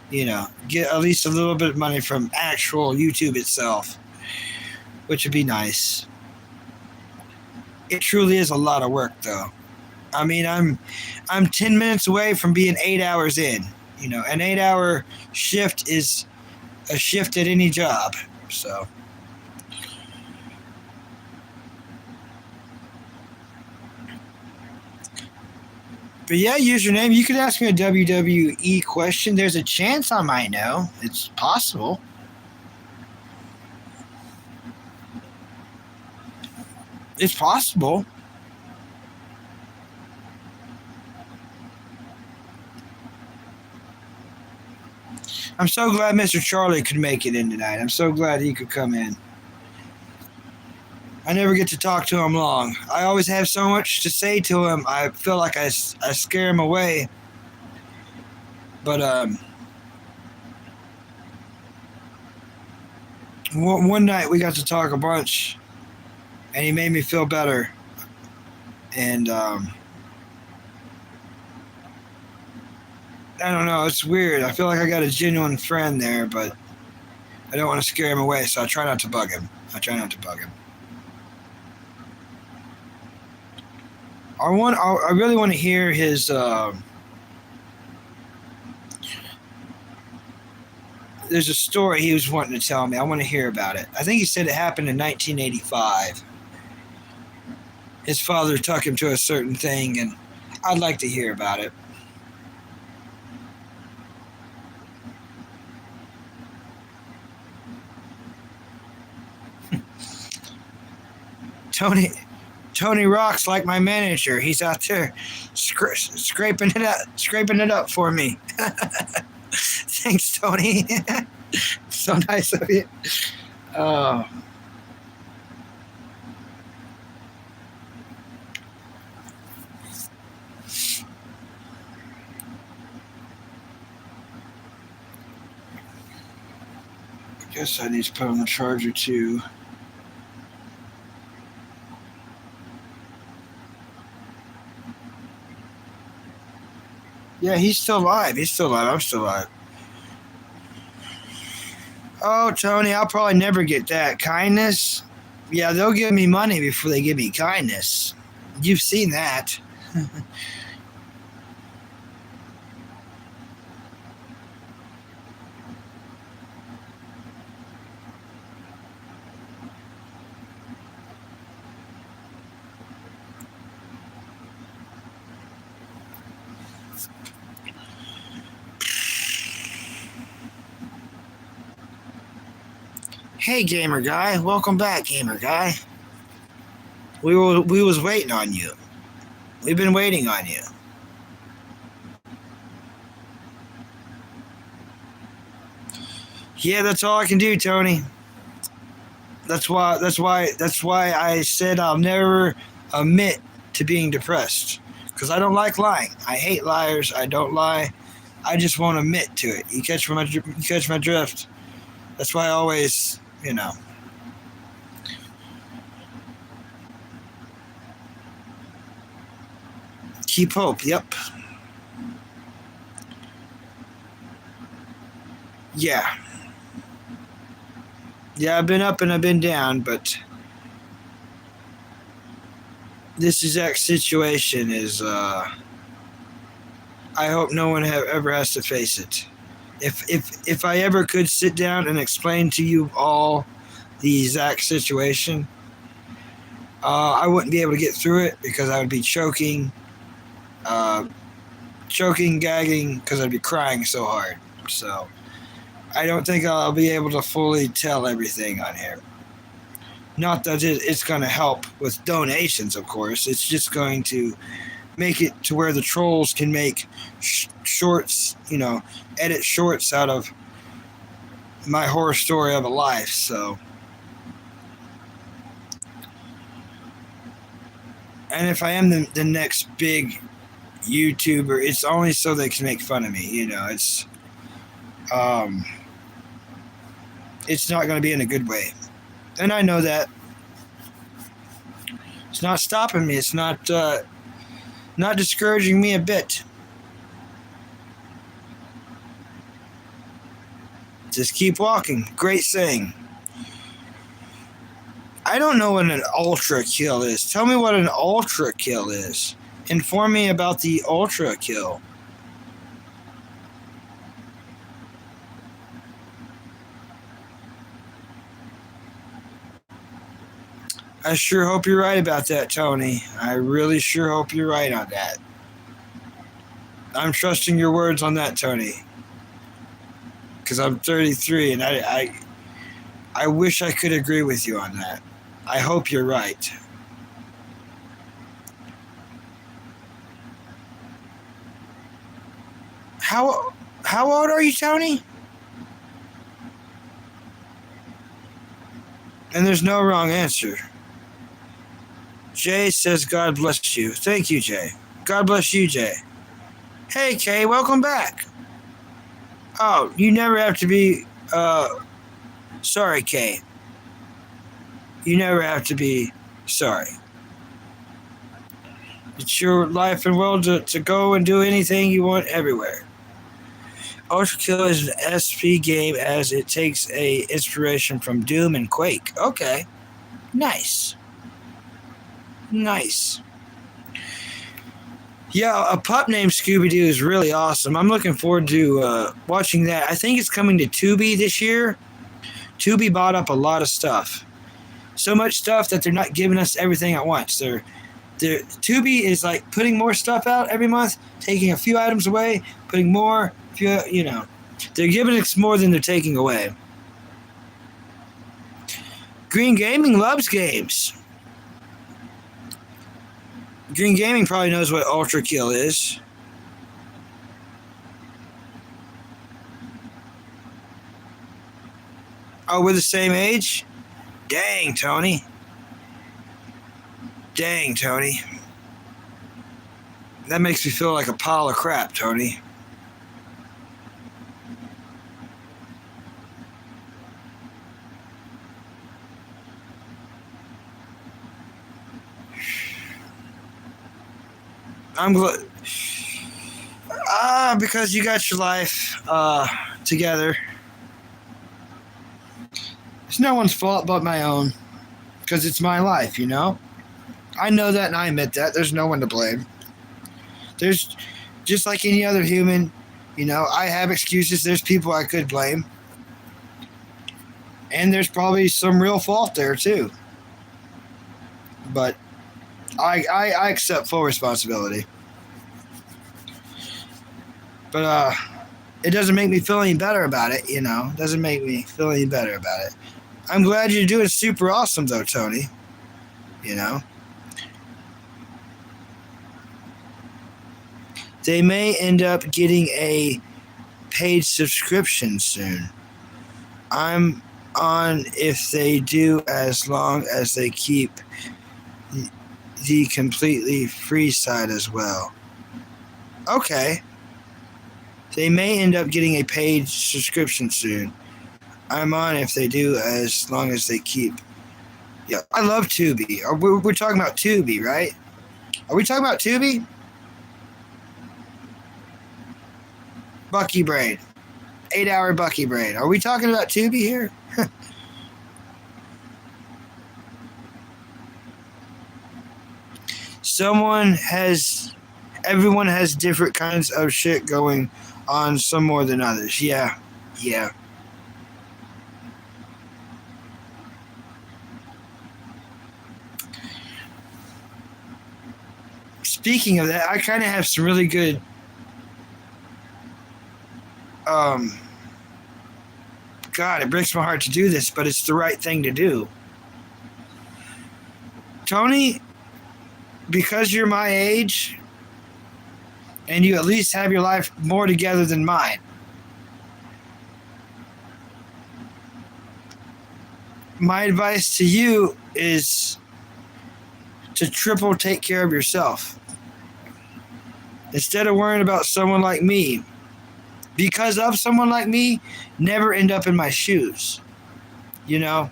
get at least a little bit of money from actual YouTube itself, which would be nice. It truly is a lot of work, though. I mean, I'm 10 minutes away from being 8 hours in. An 8-hour shift is a shift at any job. So. But yeah, username, you could ask me a WWE question. There's a chance I might know. It's possible. It's possible. I'm so glad Mr. Charlie could make it in tonight. I'm so glad he could come in. I never get to talk to him long. I always have so much to say to him. I feel like I scare him away. But one night we got to talk a bunch, and he made me feel better. And I don't know. It's weird. I feel like I got a genuine friend there, but I don't want to scare him away, so I try not to bug him. I really want to hear his. There's a story he was wanting to tell me. I want to hear about it. I think he said it happened in 1985. His father took him to a certain thing, and I'd like to hear about it. Tony Rock's like my manager. He's out there scraping it up for me. Thanks, Tony. So nice of you. Oh. I guess I need to put on the charger too. Yeah, he's still alive. He's still alive. I'm still alive. Oh, Tony, I'll probably never get that. Kindness? Yeah, they'll give me money before they give me kindness. You've seen that. Hey, gamer guy. Welcome back, gamer guy. We was waiting on you. We've been waiting on you. Yeah, that's all I can do, Tony. That's why I said I'll never admit to being depressed, because I don't like lying. I hate liars. I don't lie. I just won't admit to it. You catch my drift. That's why I always, keep hope. Yep. Yeah. Yeah, I've been up and I've been down, but this exact situation is, I hope no one ever has to face it. If I ever could sit down and explain to you all the exact situation, I wouldn't be able to get through it because I would be choking, gagging, because I'd be crying so hard. So I don't think I'll be able to fully tell everything on here. Not that it's going to help with donations, of course. It's just going to make it to where the trolls can make shorts, edit shorts out of my horror story of a life. So, and if I am the next big YouTuber, it's only so they can make fun of me. It's not going to be in a good way, and I know that. It's not stopping me. It's not discouraging me a bit. Just keep walking. Great saying. I don't know what an ultra kill is. Tell me what an ultra kill is. Inform me about the ultra kill. I sure hope you're right about that, Tony. I really sure hope you're right on that. I'm trusting your words on that, Tony. Because I'm 33, and I wish I could agree with you on that. I hope you're right. How old are you, Tony? And there's no wrong answer. Jay says, God bless you. Thank you, Jay. God bless you, Jay. Hey, Kay, welcome back. Oh, you never have to be, sorry, Kay. You never have to be sorry. It's your life and world to go and do anything you want everywhere. Ultra Kill is an SP game as it takes a inspiration from Doom and Quake. Okay. Nice. Yeah, a pup named Scooby-Doo is really awesome. I'm looking forward to watching that. I think it's coming to Tubi this year. Tubi bought up a lot of stuff. So much stuff that they're not giving us everything at once. Tubi is like putting more stuff out every month, taking a few items away, putting more, They're giving us more than they're taking away. Green Gaming loves games. Green Gaming probably knows what Ultra Kill is. Oh, we're the same age? Dang, Tony. That makes me feel like a pile of crap, Tony. I'm glad. Because you got your life together. It's no one's fault but my own. Because it's my life, you know? I know that and I admit that. There's no one to blame. There's just like any other human, you know, I have excuses. There's people I could blame. And there's probably some real fault there too. But I accept full responsibility. But it doesn't make me feel any better about it, you know. It doesn't make me feel any better about it. I'm glad you're doing super awesome though, Tony. You know. They may end up getting a paid subscription soon. I'm on if they do, as long as they keep the completely free side as well. Okay. They may end up getting a paid subscription soon. I'm on if they do, as long as they keep. Yeah, I love Tubi. We're talking about Tubi, right? Are we talking about Tubi? Bucky Brain. 8-hour Bucky Brain. Are we talking about Tubi here? Everyone has different kinds of shit going on, some more than others. Yeah. Speaking of that, I kind of have some really good God, it breaks my heart to do this, but it's the right thing to do. Tony, because you're my age and you at least have your life more together than mine, my advice to you is to triple take care of yourself. Instead of worrying about someone like me, because of someone like me, never end up in my shoes. You know?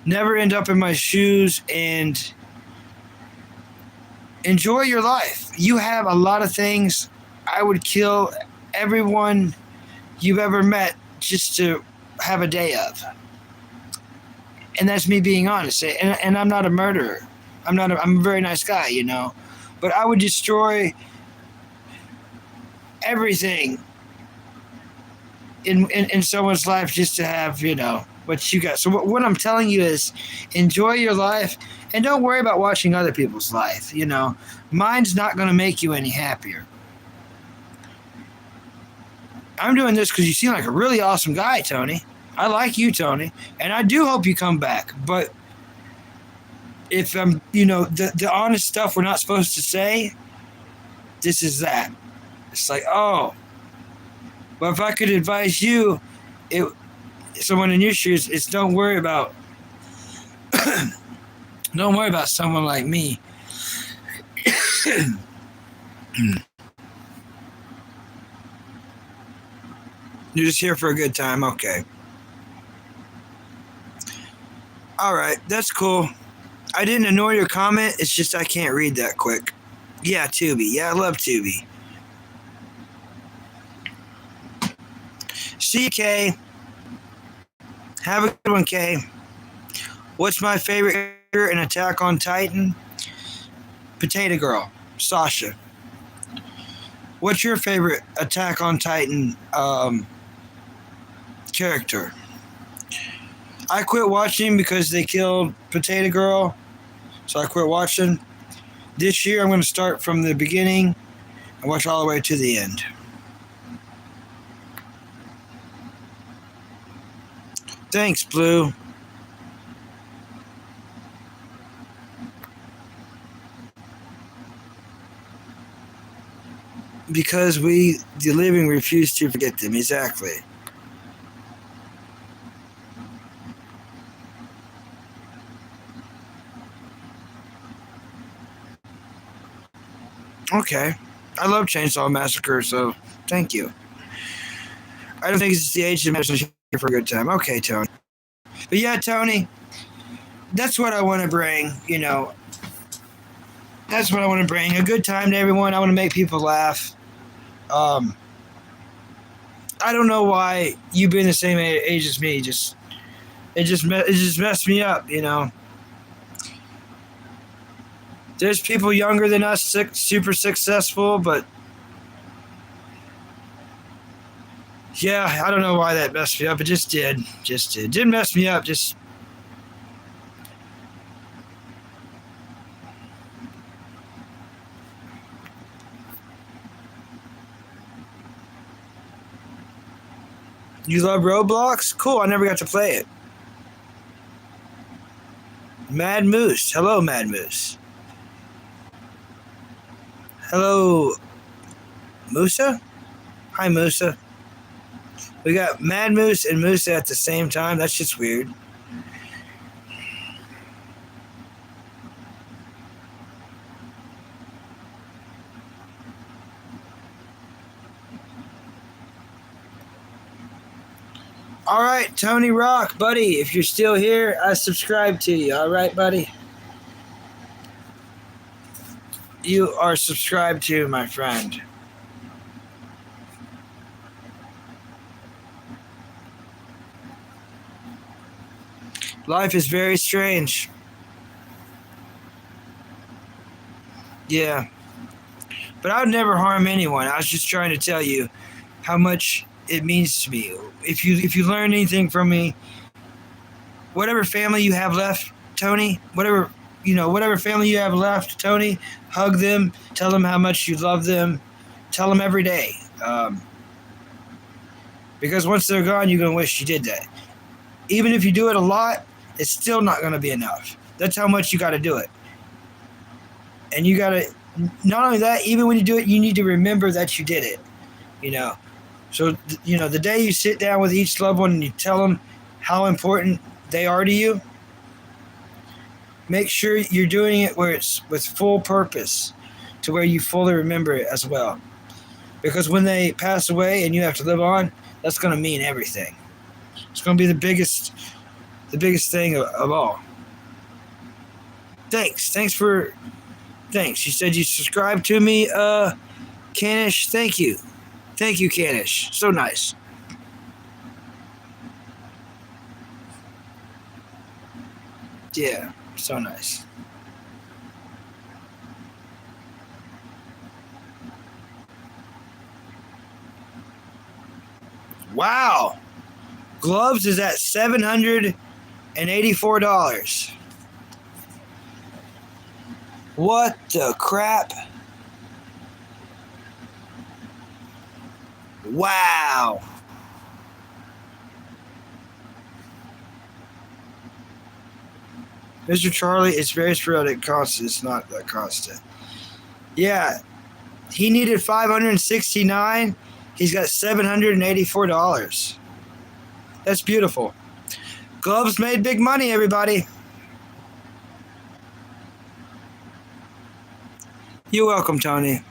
Never end up in my shoes and enjoy your life. You have a lot of things. I would kill everyone you've ever met just to have a day of. And that's me being honest. And I'm not a murderer. I'm a very nice guy, you know. But I would destroy everything in someone's life just to have, you know, what you got. So what I'm telling you is enjoy your life and don't worry about watching other people's life, you know. Mine's not going to make you any happier. I'm doing this because you seem like a really awesome guy, Tony. I like you, Tony, and I do hope you come back. But if I'm, you know, the honest stuff we're not supposed to say, this is that. It's like, oh, but if I could advise you, someone in your shoes, it's don't worry about someone like me. You're just here for a good time, okay. All right, that's cool. I didn't ignore your comment. It's just I can't read that quick. Yeah, Tubi. Yeah, I love Tubi. See you, Kay. Have a good one, Kay. What's my favorite character in Attack on Titan? Potato Girl, Sasha. What's your favorite Attack on Titan character? I quit watching because they killed Potato Girl, so I quit watching. This year I'm going to start from the beginning and watch all the way to the end. Thanks, Blue. Because we, the living, refuse to forget them. Exactly. Okay. I love Chainsaw Massacre, so thank you. I don't think it's the age of medicine here for a good time. Okay, Tony. But yeah, Tony, that's what I want to bring, you know. That's what I want to bring. A good time to everyone. I want to make people laugh. I don't know why you being the same age as me it just messed me up, you know. There's people younger than us super successful, but yeah, I don't know why that messed me up. It just did. Just did. Didn't mess me up. Just you love Roblox? Cool. I never got to play it. Mad Moose. Hello, Mad Moose. Hello, Musa. Hi, Musa. We got Mad Moose and Musa at the same time. That's just weird. All right, Tony Rock, buddy. If you're still here, I subscribe to you. All right, buddy. You are subscribed to, my friend. Life is very strange. Yeah. But I would never harm anyone. I was just trying to tell you how much it means to me. If you learn anything from me, whatever family you have left, Tony, whatever family you have left, Tony, hug them, tell them how much you love them, tell them every day. Because once they're gone, you're going to wish you did that. Even if you do it a lot, it's still not going to be enough. That's how much you got to do it. And you got to, not only that, even when you do it, you need to remember that you did it, you know. So, you know, the day you sit down with each loved one and you tell them how important they are to you, make sure you're doing it where it's with full purpose, to where you fully remember it as well. Because when they pass away and you have to live on, that's going to mean everything. It's going to be the biggest thing of all. Thanks. You said you subscribed to me, Canish. Thank you, Canish. So nice. Yeah, so nice. Wow. Gloves is at $784. What the crap? Wow. Mr. Charlie, it's very sporadic constant. It's not that constant. Yeah. He needed $569. He's got $784. That's beautiful. Gloves made big money, everybody. You're welcome, Tony.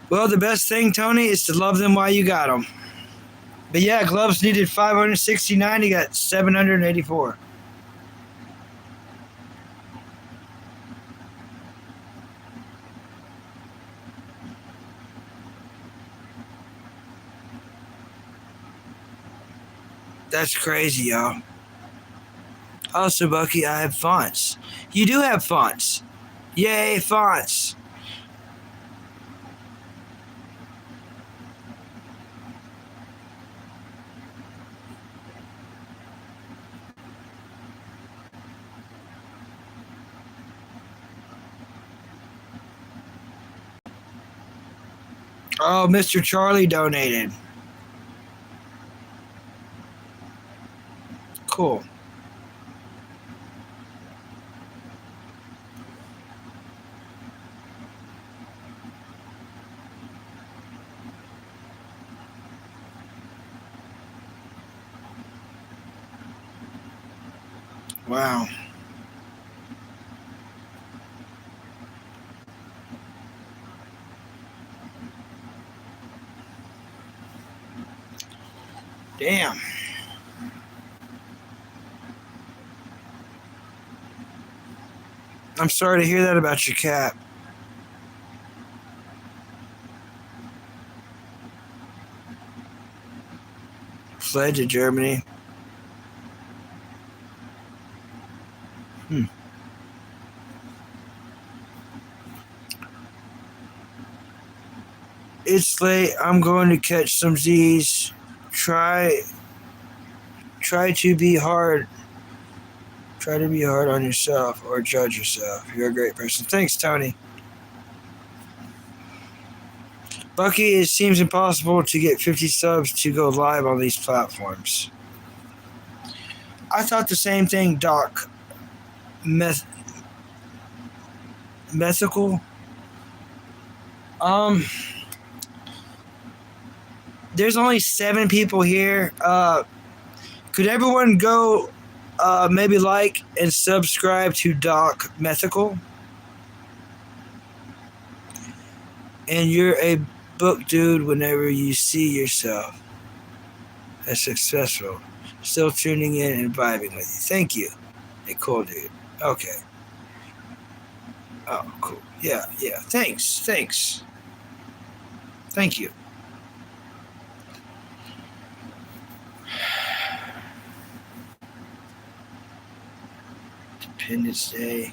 Well, the best thing, Tony, is to love them while you got them. But yeah, gloves needed $569. He got $784. That's crazy, y'all. Also, Bucky, I have fonts. You do have fonts. Yay, fonts. Oh, Mr. Charlie donated. Cool. Wow. Damn. I'm sorry to hear that about your cat. Fled to Germany. It's late. I'm going to catch some Z's. Try to be hard. Try to be hard on yourself or judge yourself. You're a great person. Thanks, Tony. Bucky, it seems impossible to get 50 subs to go live on these platforms. I thought the same thing, Doc. Methical? There's only 7 people here. Could everyone go maybe like and subscribe to Doc Methical? And you're a book dude whenever you see yourself as successful. Still tuning in and vibing with you. Thank you. Hey, cool dude. Okay. Oh, cool. Yeah. Thanks. Thank you. Independence Day.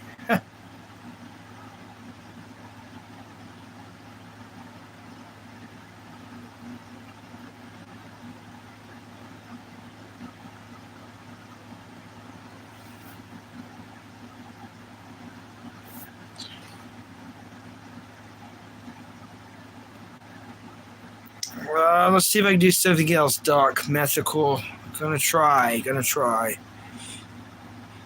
Let's see if I can do something else, Doc. Methical. Gonna try.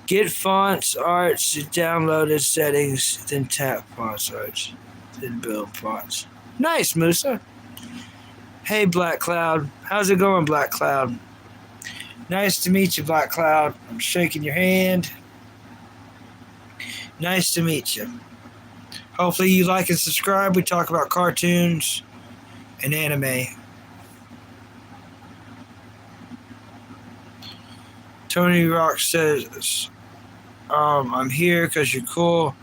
Get fonts, arts, downloaded settings, then tap fonts, arts, then build fonts. Nice, Musa. Hey, Black Cloud. How's it going, Black Cloud? Nice to meet you, Black Cloud. I'm shaking your hand. Nice to meet you. Hopefully you like and subscribe. We talk about cartoons and anime. Tony Rock says, I'm here because you're cool.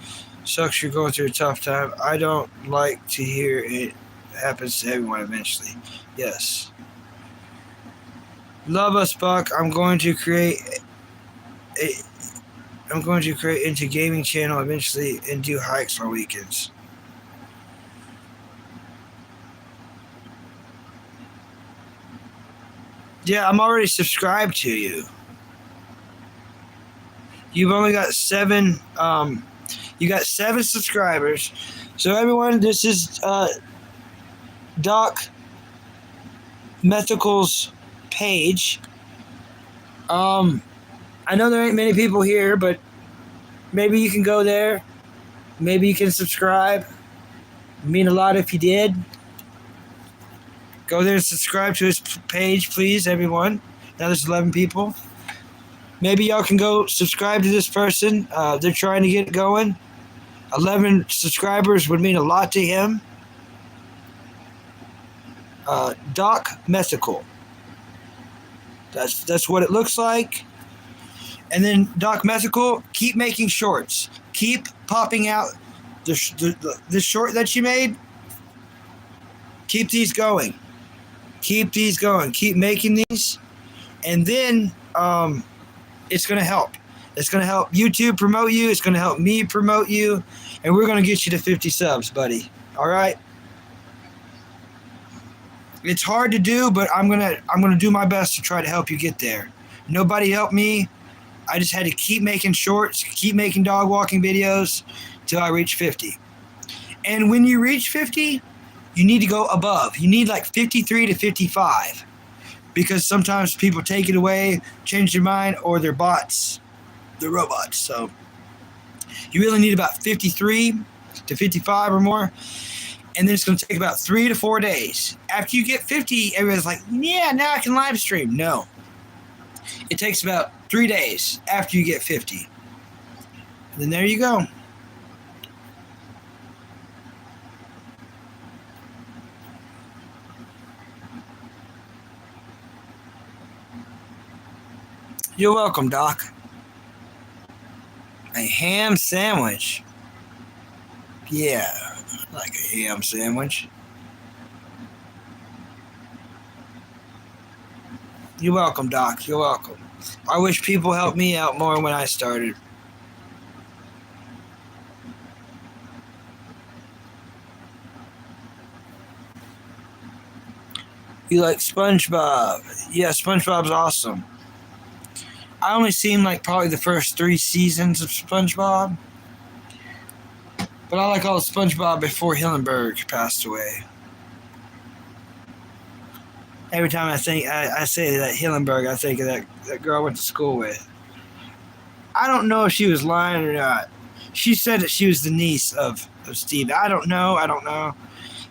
Sucks you're going through a tough time. I don't like to hear it happens to everyone eventually. Yes. Love us, Buck. I'm going to create into gaming channel eventually and do hikes on weekends. Yeah, I'm already subscribed to you. You've only got 7. You got 7 subscribers. So everyone, this is Doc Methical's page. I know there ain't many people here, but maybe you can go there. Maybe you can subscribe. It'd mean a lot if you did. Go there and subscribe to his page, please, everyone. Now there's 11 people. Maybe y'all can go subscribe to this person. They're trying to get going. 11 subscribers would mean a lot to him. Doc Methical. That's what it looks like. And then Doc Methical, keep making shorts. Keep popping out the short that you made. Keep these going. Keep making these. And then it's going to help. It's going to help YouTube promote you. It's going to help me promote you. And we're going to get you to 50 subs, buddy. All right? It's hard to do, but I'm gonna do my best to try to help you get there. Nobody helped me. I just had to keep making shorts, keep making dog walking videos till I reach 50. And when you reach 50, you need to go above. You need like 53 to 55. Because sometimes people take it away, change their mind, or they're bots. They're robots. So you really need about 53 to 55 or more. And then it's going to take about 3 to 4 days. After you get 50, everybody's like, yeah, now I can live stream. No. It takes about 3 days after you get 50. And then there you go. You're welcome, Doc. I ham sandwich. Yeah, I like a ham sandwich. You're welcome, Doc. You're welcome. I wish people helped me out more when I started. You like SpongeBob? Yeah, SpongeBob's awesome. I only seen like probably the first 3 seasons of SpongeBob. But I like all of SpongeBob before Hillenburg passed away. Every time I say that Hillenburg, I think of that girl I went to school with. I don't know if she was lying or not. She said that she was the niece of Steve. I don't know.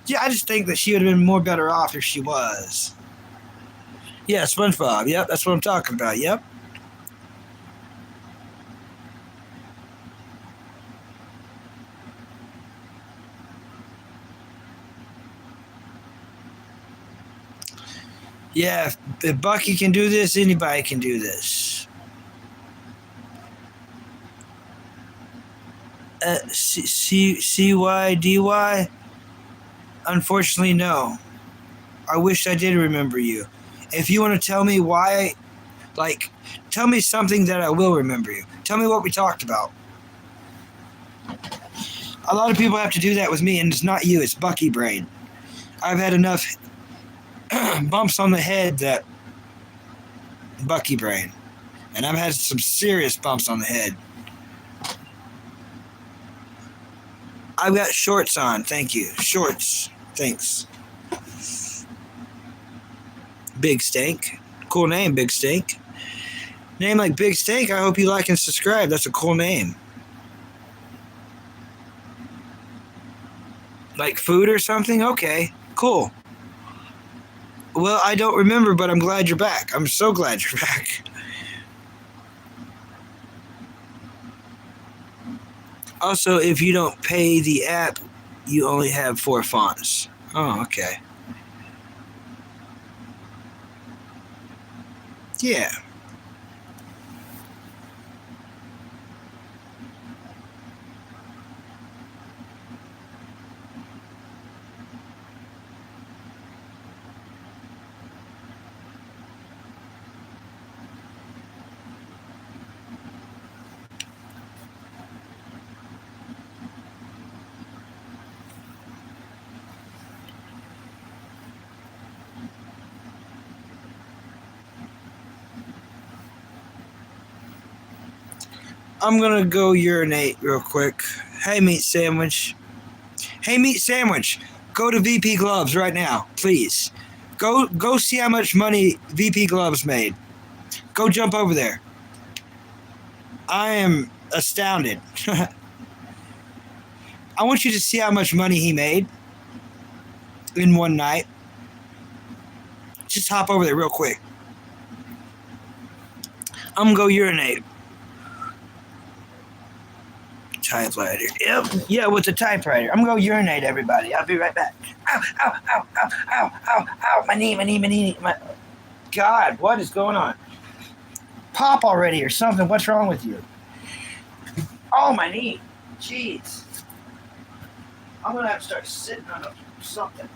Yeah, I just think that she would have been more better off if she was. Yeah, SpongeBob. Yep, that's what I'm talking about. Yep. Yeah, if Bucky can do this, anybody can do this. CYDY? Unfortunately, no. I wish I did remember you. If you want to tell me why, like, tell me something that I will remember you. Tell me what we talked about. A lot of people have to do that with me, and it's not you, it's Bucky brain. I've had enough bumps on the head that Bucky brain. And I've had some serious bumps on the head. I've got shorts on, thank you. Shorts, thanks. Big Stank. Cool name, Big Stank. Name like Big Stank, I hope you like and subscribe. That's a cool name. Like food or something? Okay, cool. Well, I don't remember, but I'm glad you're back. I'm so glad you're back. Also, if you don't pay the app, you only have 4 fonts. Oh, okay. Yeah. I'm gonna go urinate real quick. Hey, Meat Sandwich. Hey, Meat Sandwich. Go to VP Gloves right now, please. Go see how much money VP Gloves made. Go jump over there. I am astounded. I want you to see how much money he made in one night. Just hop over there real quick. I'm gonna go urinate. Typewriter. Yep. Yeah, with the typewriter. I'm gonna go urinate, everybody. I'll be right back. Ow, ow, ow, ow, ow, ow, ow. My knee. God, what is going on? Pop already or something. What's wrong with you? Oh, my knee. Jeez. I'm gonna have to start sitting on something.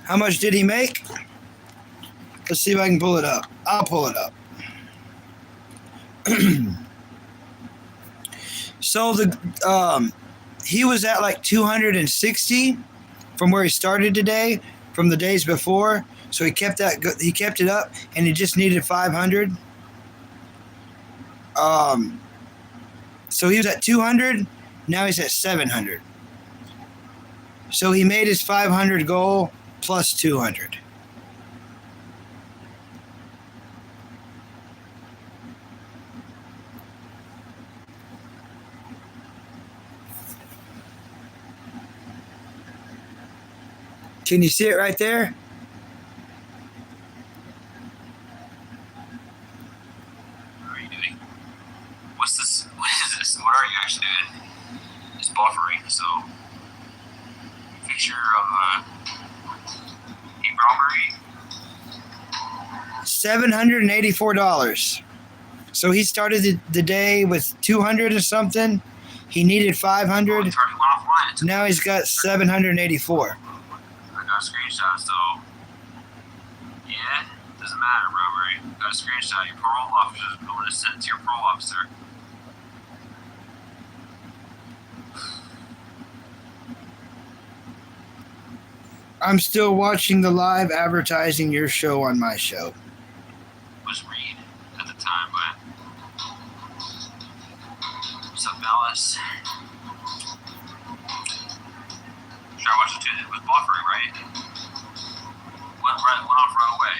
How much did he make? Let's see if I can pull it up. I'll pull it up. So he was at like 260 from where he started today, from the days before. So he kept it up, and he just needed 500. So he was at 200. Now he's at 700. So he made his 500 goal plus 200. Can you see it right there? What are you doing? What's this? What is this? What are you actually doing? It's buffering, so picture of a robbery. $784. So he started the day with 200 or something. He needed 500. Now he's got 784. I got a screenshot, so yeah, doesn't matter, robbery. Got a screenshot. Your parole officer. I'm gonna send it to your parole officer. I'm still watching the live advertising your show on my show. Was Reed at the time, but what's up, Dallas? Should I watch it too? It was buffering, right? Went off right away.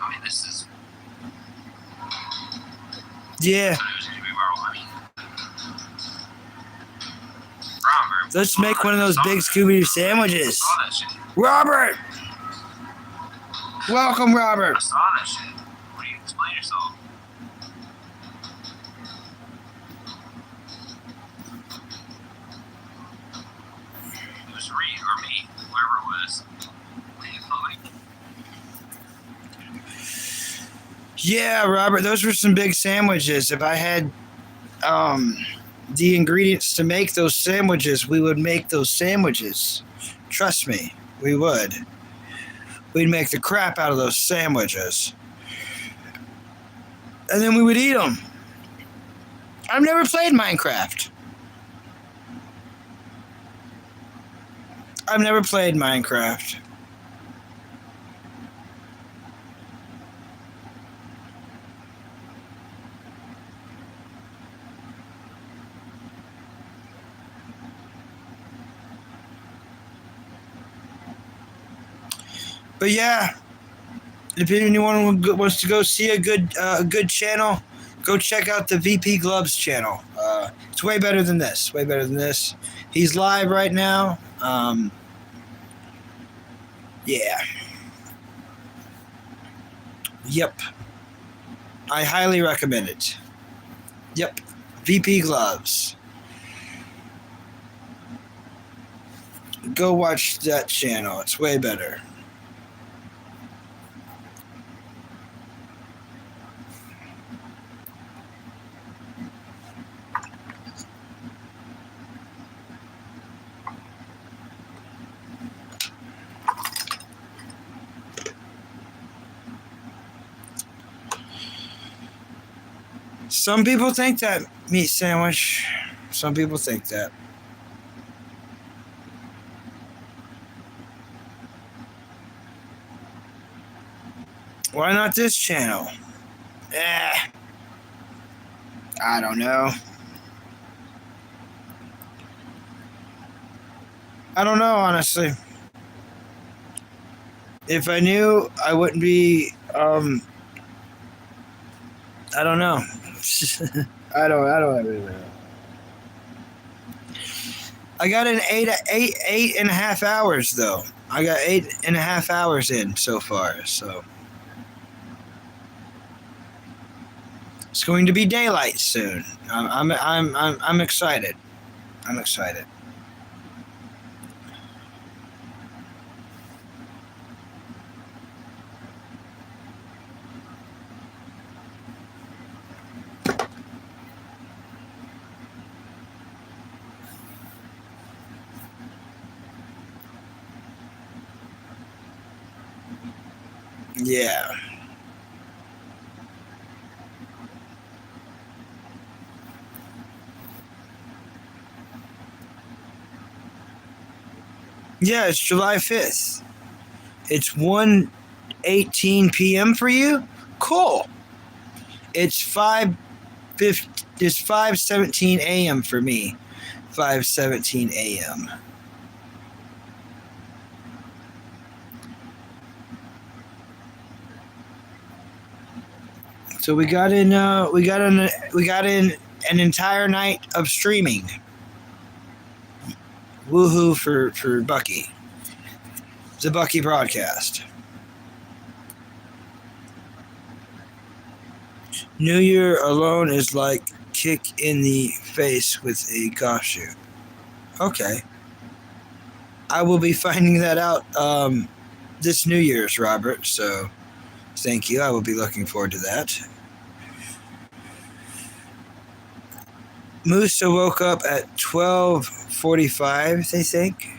I mean, this is. Yeah. Let's make one of those big Scooby-Doo sandwiches. Robert! Welcome, Robert. I saw that shit. What do you explain yourself? It was Reed or me, whoever it was. Yeah, Robert, those were some big sandwiches. If I had the ingredients to make those sandwiches, we would make those sandwiches. Trust me, we would. We'd make the crap out of those sandwiches. And then we would eat them. I've never played Minecraft. I've never played Minecraft. But yeah, if anyone wants to go see a good channel, go check out the VP Gloves channel. It's way better than this. Way better than this. He's live right now. Yeah. Yep. I highly recommend it. Yep. VP Gloves. Go watch that channel. It's way better. Some people think that meat sandwich. Some people think that. Why not this channel? I don't know. I don't know, honestly. If I knew, I wouldn't be, I don't know. I don't really know. I got an eight and a half hours though. I got 8.5 hours in so far, so it's going to be daylight soon. I'm excited. I'm excited. Yeah. Yeah, it's July 5th. It's 1:18 p.m. for you? Cool. It's 5:17 a.m. for me. 5:17 a.m. So we got in an entire night of streaming. Woohoo for Bucky. The Bucky broadcast. New Year alone is like kick in the face with a golf shoe. Okay. I will be finding that out this New Year's, Robert, so thank you. I will be looking forward to that. Musa woke up at 12:45, they think.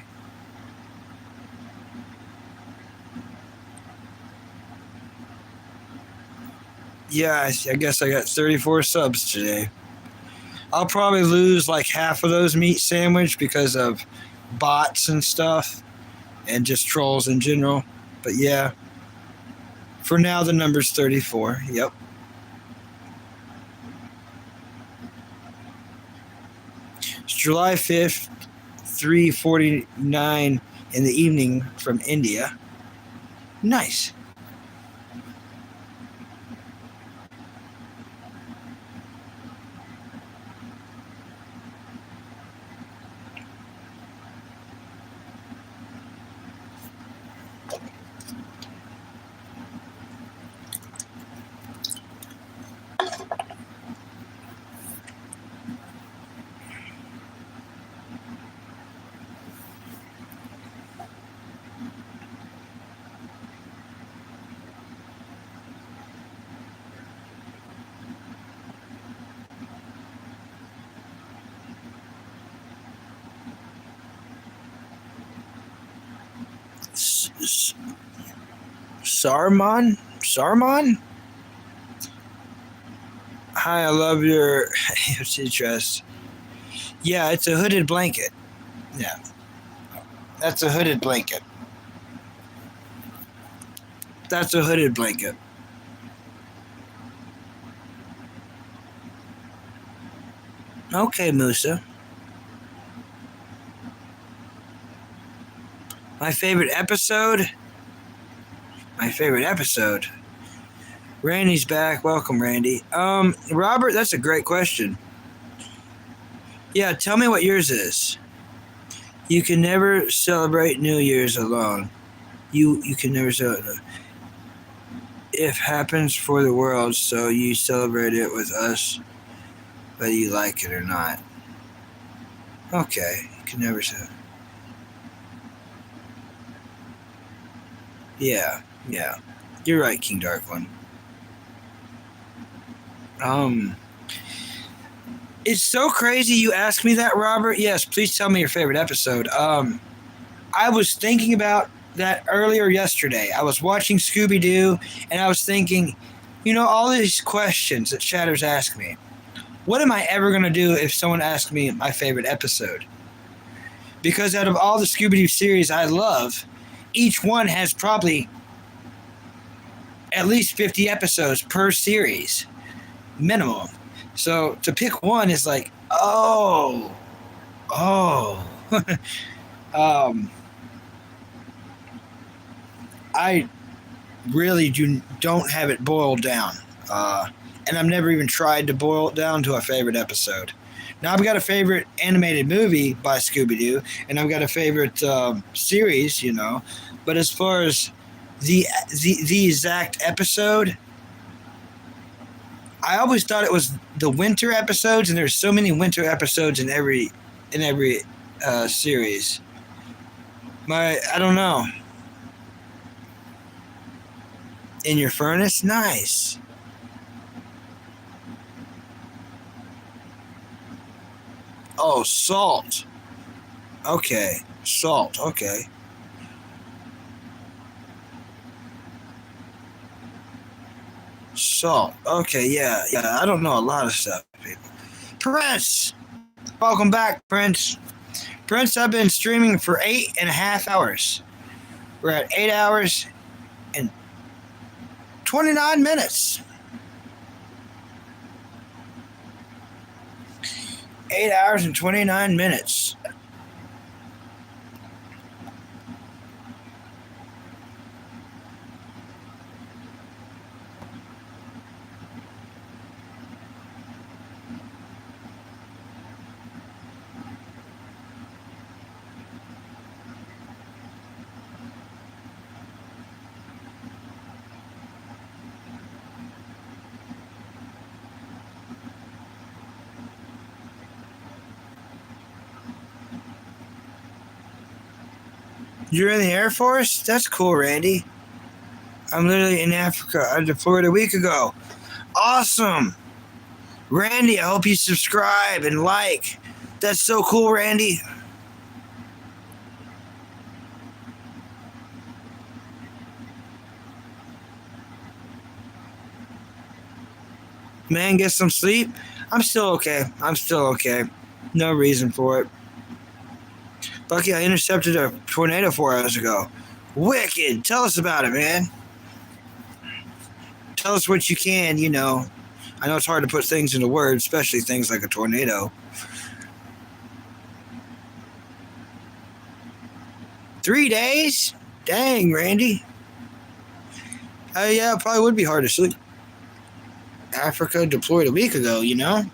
Yeah, I guess I got 34 subs today. I'll probably lose like half of those meat sandwich because of bots and stuff and just trolls in general. But yeah, for now the number's 34. Yep. It's July 5th, 3:49 in the evening from India. Nice. Sarmon? Hi, I love your AFC dress. Yeah, it's a hooded blanket. Yeah. That's a hooded blanket. That's a hooded blanket. Okay, Musa. My favorite episode? My favorite episode. Randy's back. Welcome, Randy. Robert, that's a great question. Yeah, tell me what yours is. You can never celebrate New Year's alone. You can never celebrate. If happens for the world, so you celebrate it with us, whether you like it or not. Okay, you can never celebrate. Yeah. You're right, King Dark One. It's so crazy you asked me that, Robert. Yes, please tell me your favorite episode. I was thinking about that earlier yesterday. I was watching Scooby-Doo, and I was thinking, all these questions that chatters ask me. What am I ever going to do if someone asks me my favorite episode? Because out of all the Scooby-Doo series I love, each one has probably at least 50 episodes per series, minimum. So to pick one is like, oh. I really don't have it boiled down. And I've never even tried to boil it down to a favorite episode. Now, I've got a favorite animated movie by Scooby-Doo, and I've got a favorite series, But as far as the exact episode, I always thought it was the winter episodes, and there's so many winter episodes in every series. I don't know. In your furnace? Nice. Oh, salt. Okay. Salt. Okay. salt. Okay, yeah. I don't know a lot of stuff, people. Prince! Welcome back, Prince. Prince, I've been streaming for 8.5 hours. We're at 8 hours and 29 minutes. 8 hours and 29 minutes. You're in the Air Force? That's cool, Randy. I'm literally in Africa. I deployed a week ago. Awesome. Randy, I hope you subscribe and like. That's so cool, Randy. Man, get some sleep. I'm still okay. No reason for it. Bucky, I intercepted a tornado 4 hours ago. Wicked. Tell us about it, man. Tell us what you can, I know it's hard to put things into words, especially things like a tornado. 3 days? Dang, Randy. Yeah, it probably would be hard to sleep. Africa deployed a week ago, Dang.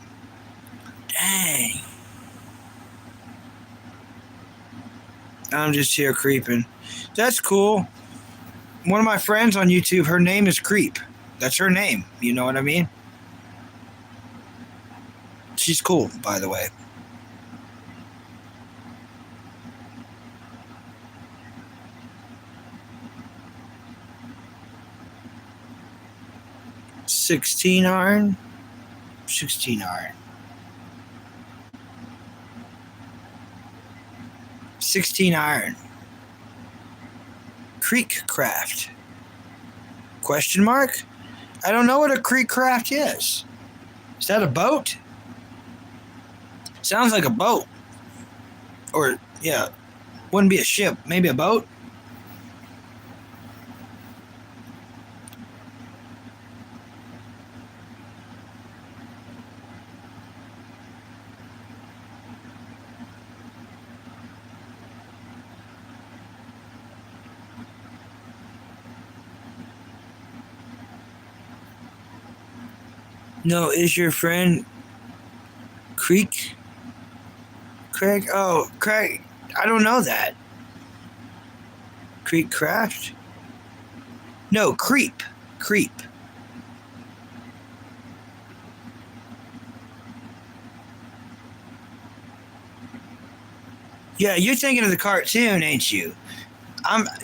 I'm just here creeping. That's cool. One of my friends on YouTube, her name is Creep. That's her name. You know what I mean? She's cool, by the way. $16 iron. 16 iron. 16 iron. Creek craft. Question mark? I don't know what a creek craft is. Is that a boat? Sounds like a boat. Or, yeah, wouldn't be a ship. Maybe a boat? No, is your friend Creek? Craig? Oh, Craig. I don't know that. Creek Craft? No, Creep. Creep. Yeah, you're thinking of the cartoon, ain't you?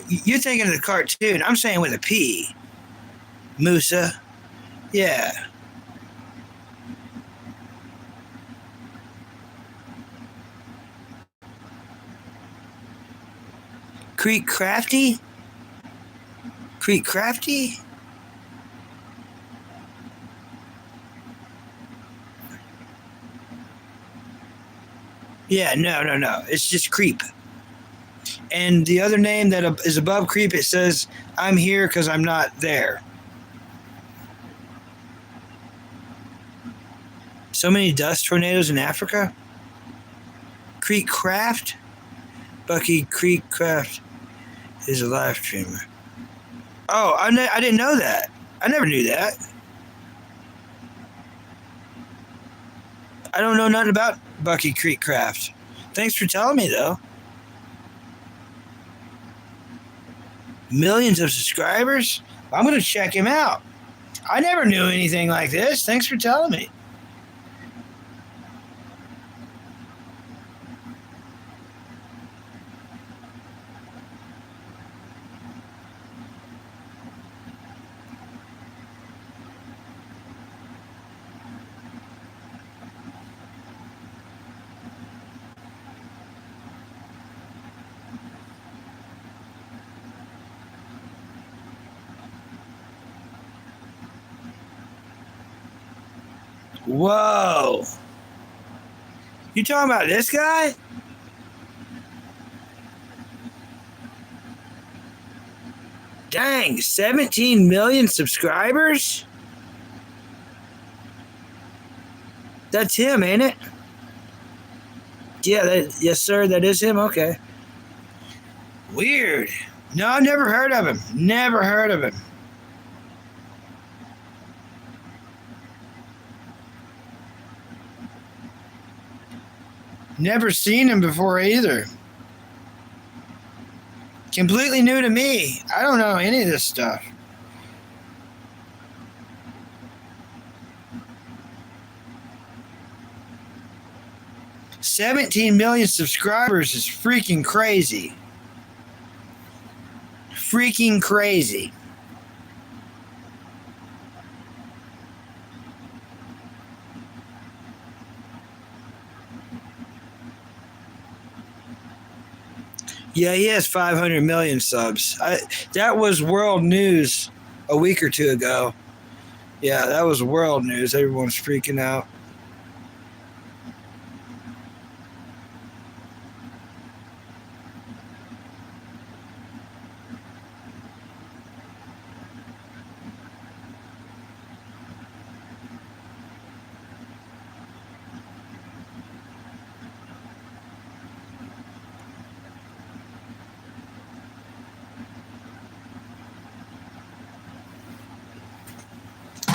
You're thinking of the cartoon. I'm saying with a P. Musa. Yeah. Creek Crafty? Creek Crafty? Yeah, no. It's just Creep. And the other name that is above Creep, it says, I'm here because I'm not there. So many dust tornadoes in Africa? Creek Craft? Bucky Creek Craft is a live streamer. Oh, I didn't know that. I never knew that. I don't know nothing about Bucky Creek Craft. Thanks for telling me, though. Millions of subscribers? I'm going to check him out. I never knew anything like this. Thanks for telling me. Whoa. You talking about this guy? Dang, 17 million subscribers? That's him, ain't it? Yeah, yes, sir, that is him. Okay. Weird. No, I've never heard of him. Never heard of him. Never seen him before either. Completely new to me. I don't know any of this stuff. $17 million subscribers is freaking crazy. Freaking crazy. Yeah, he has 500 million subs. That was world news a week or two ago. Yeah, that was world news. Everyone's freaking out.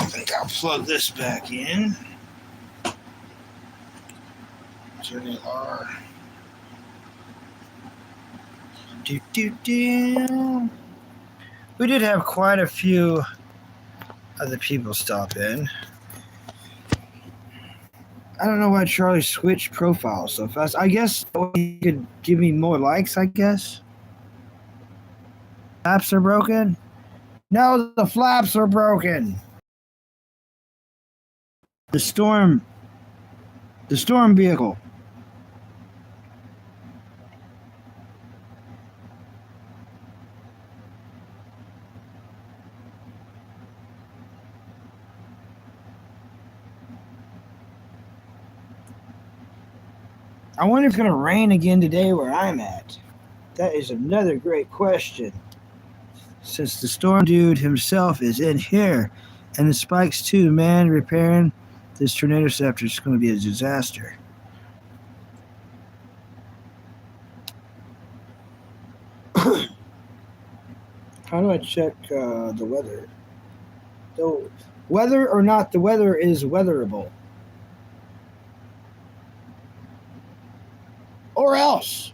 I think I'll plug this back in. JR. We did have quite a few other people stop in. I don't know why Charlie switched profiles so fast. I guess he could give me more likes, I guess. Flaps are broken? No, the flaps are broken. The storm vehicle. I wonder if it's going to rain again today where I'm at. That is another great question. Since the storm dude himself is in here, and the spikes too, man, repairing this tornado scepter is going to be a disaster. How do I check the weather? So, whether or not the weather is weatherable. Or else.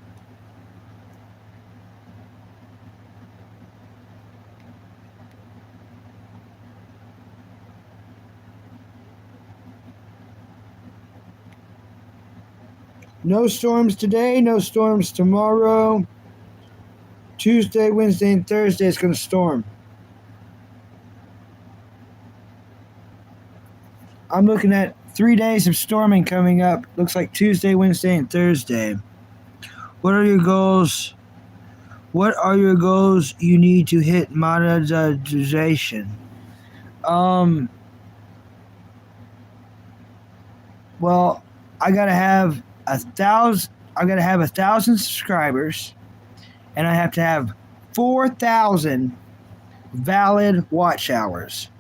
No storms today, no storms tomorrow. Tuesday, Wednesday, and Thursday it's going to storm. I'm looking at 3 days of storming coming up. Looks like Tuesday, Wednesday, and Thursday. What are your goals? What are your goals you need to hit monetization? Well, I gotta have 1,000 subscribers, and I have to have 4,000 valid watch hours.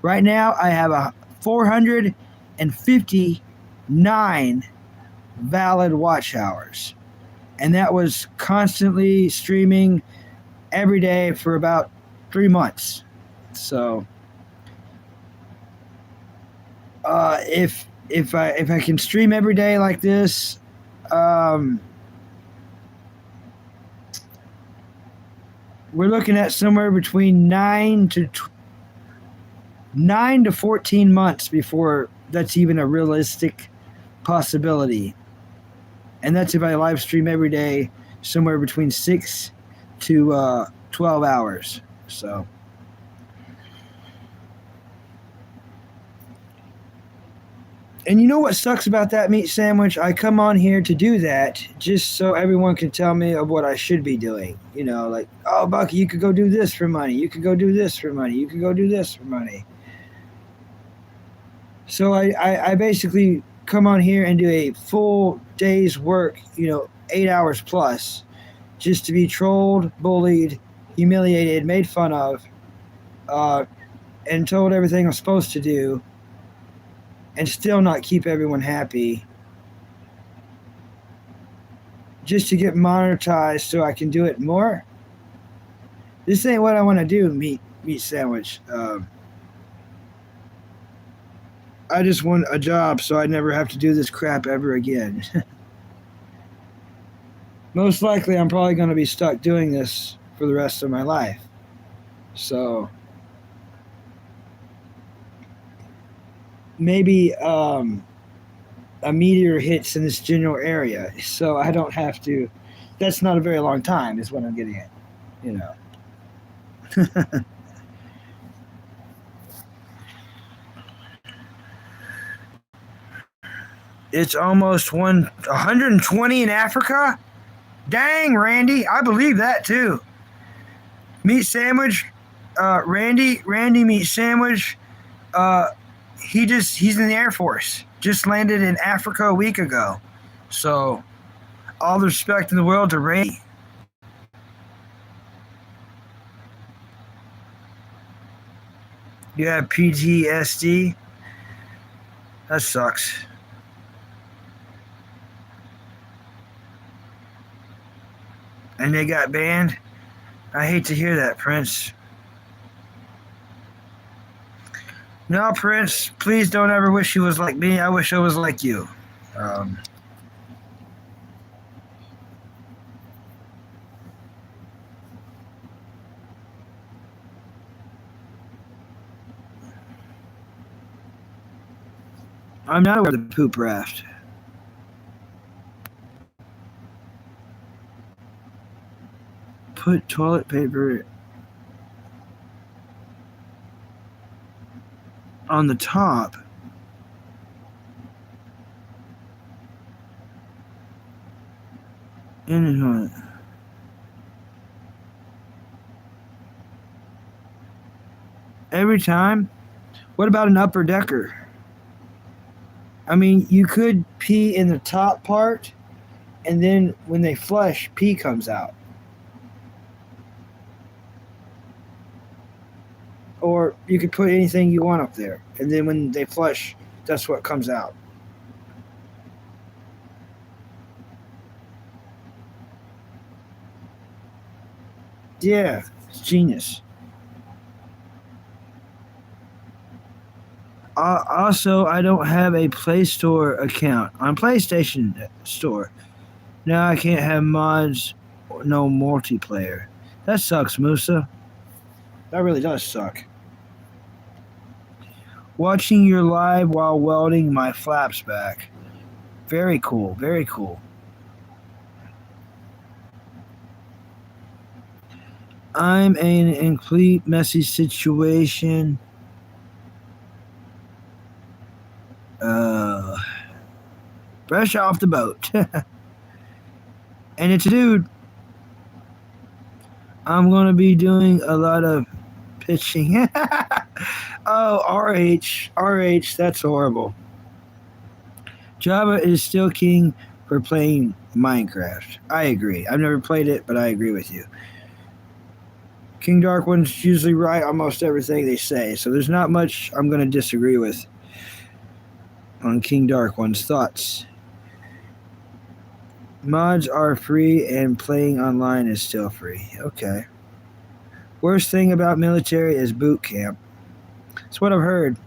Right now, I have 459 valid watch hours, and that was constantly streaming every day for about 3 months. So, if I can stream every day like this, we're looking at somewhere between 9 to 14 months before that's even a realistic possibility. And that's if I live stream every day, somewhere between 6 to 12 hours. So. And you know what sucks about that meat sandwich? I come on here to do that just so everyone can tell me of what I should be doing. You know, like, oh, Bucky, you could go do this for money. You could go do this for money. You could go do this for money. So I basically come on here and do a full day's work, 8 hours plus, just to be trolled, bullied, humiliated, made fun of, uh, and told everything I'm supposed to do, and still not keep everyone happy, just to get monetized so I can do it more. This ain't what I want to do, meat sandwich. I just want a job so I never have to do this crap ever again. Most likely, I'm probably going to be stuck doing this for the rest of my life. So maybe a meteor hits in this general area, so I don't have to. That's not a very long time, is what I'm getting at. It's almost 120 in Africa. Dang, Randy, I believe that too. Meat sandwich, Randy Meat Sandwich. He's in the Air Force. Just landed in Africa a week ago. So, all the respect in the world to Randy. You have PTSD. That sucks. And they got banned. I hate to hear that, Prince. No, Prince, please don't ever wish you was like me. I wish I was like you. I'm not aware of the poop raft. Put toilet paper on the top. And every time? What about an upper decker? I mean, you could pee in the top part, and then when they flush, pee comes out. Or you could put anything you want up there, and then when they flush, that's what comes out. Yeah, it's genius. Also, I don't have a Play Store account on PlayStation Store. Now I can't have mods or no multiplayer. That sucks, Musa. That really does suck. Watching your live while welding my flaps back. Very cool, very cool. I'm in a complete messy situation. Fresh off the boat. And it's a dude. I'm going to be doing a lot of pitching. Oh, RH, that's horrible. Java is still king for playing Minecraft. I agree. I've never played it, but I agree with you. King Dark One's usually right almost everything they say, so there's not much I'm going to disagree with on King Dark One's thoughts. Mods are free and playing online is still free. Okay. Worst thing about military is boot camp. That's what I've heard.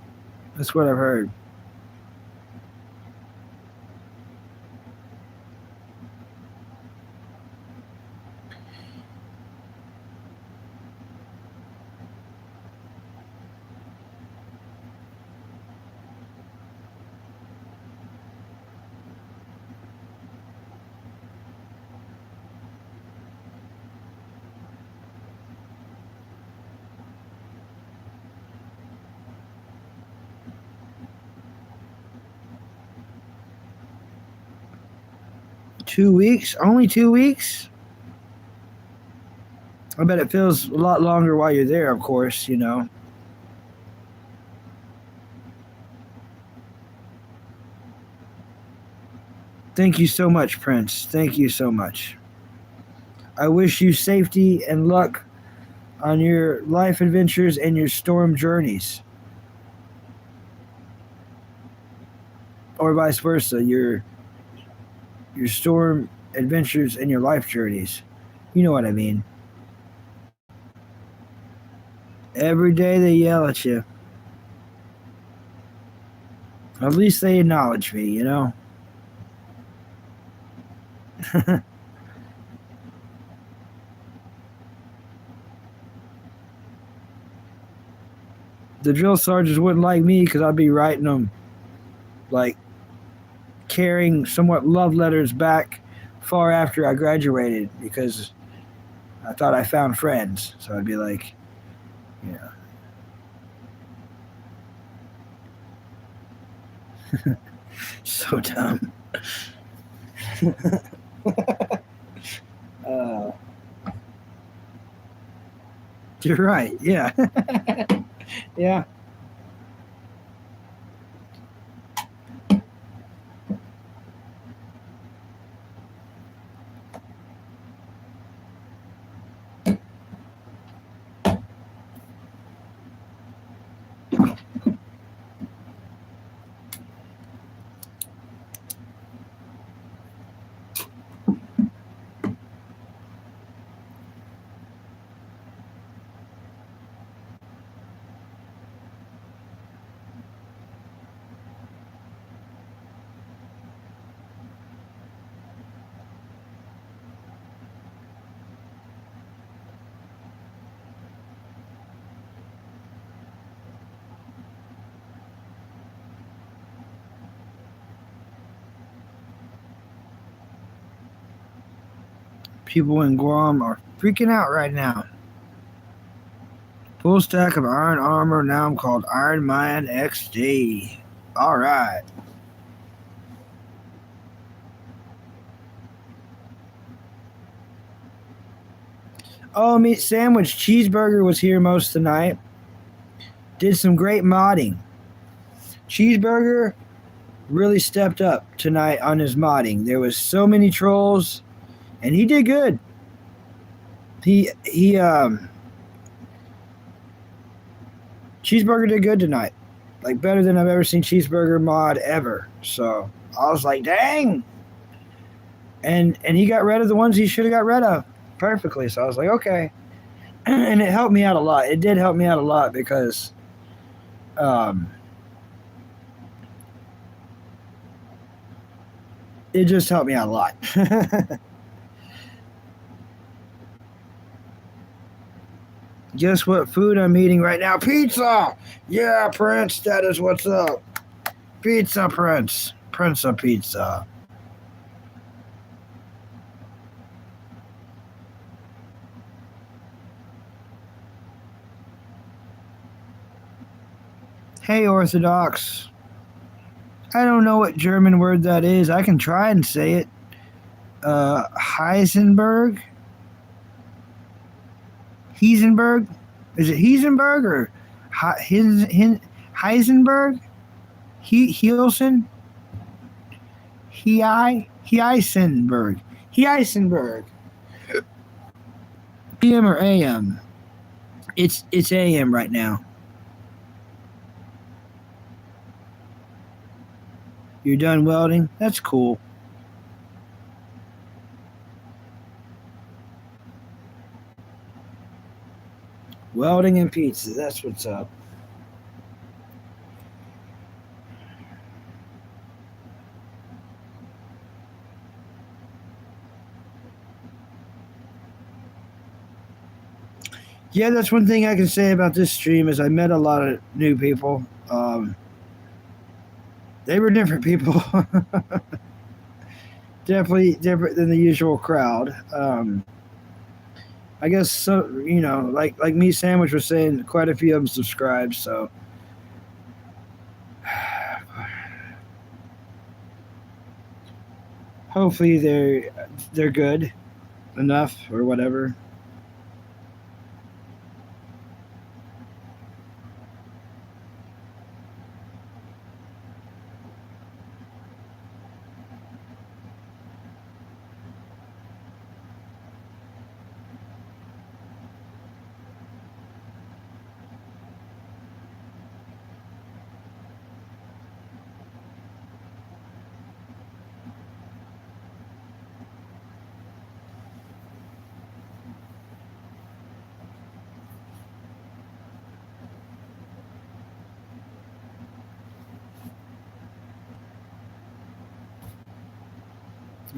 2 weeks? Only 2 weeks? I bet it feels a lot longer while you're there, of course, Thank you so much, Prince. Thank you so much. I wish you safety and luck on your life adventures and your storm journeys. Or vice versa, your storm adventures and your life journeys. You know what I mean. Every day they yell at you. At least they acknowledge me, you know? The drill sergeants wouldn't like me because I'd be writing them, like, carrying somewhat love letters back far after I graduated because I thought I found friends. So I'd be like, yeah. So dumb. uh, you're right. Yeah. Yeah. People in Guam are freaking out right now. Full stack of iron armor. Now I'm called Iron Man XD. All right. Oh, meat sandwich. Cheeseburger was here most of the night. Did some great modding. Cheeseburger really stepped up tonight on his modding. There was so many trolls, and he did good. Cheeseburger did good tonight. Like, better than I've ever seen Cheeseburger mod ever. So I was like, dang. And he got rid of the ones he should have got rid of perfectly. So I was like, okay. And it helped me out a lot. It did help me out a lot because it just helped me out a lot. Guess what food I'm eating right now? Pizza! Yeah, Prince, that is what's up. Pizza, Prince. Prince of Pizza. Hey, Orthodox. I don't know what German word that is. I can try and say it. Heisenberg? Heisenberg? Is it Heisenberg or Heisenberg? Heisenberg? Heisenberg. PM or AM? It's AM right now. You're done welding? That's cool. Welding and pizza, that's what's up. Yeah, that's one thing I can say about this stream is I met a lot of new people. They were different people. Definitely different than the usual crowd. I guess so. You know, like me, Sandwich was saying, quite a few of them subscribed. So hopefully they're good enough or whatever.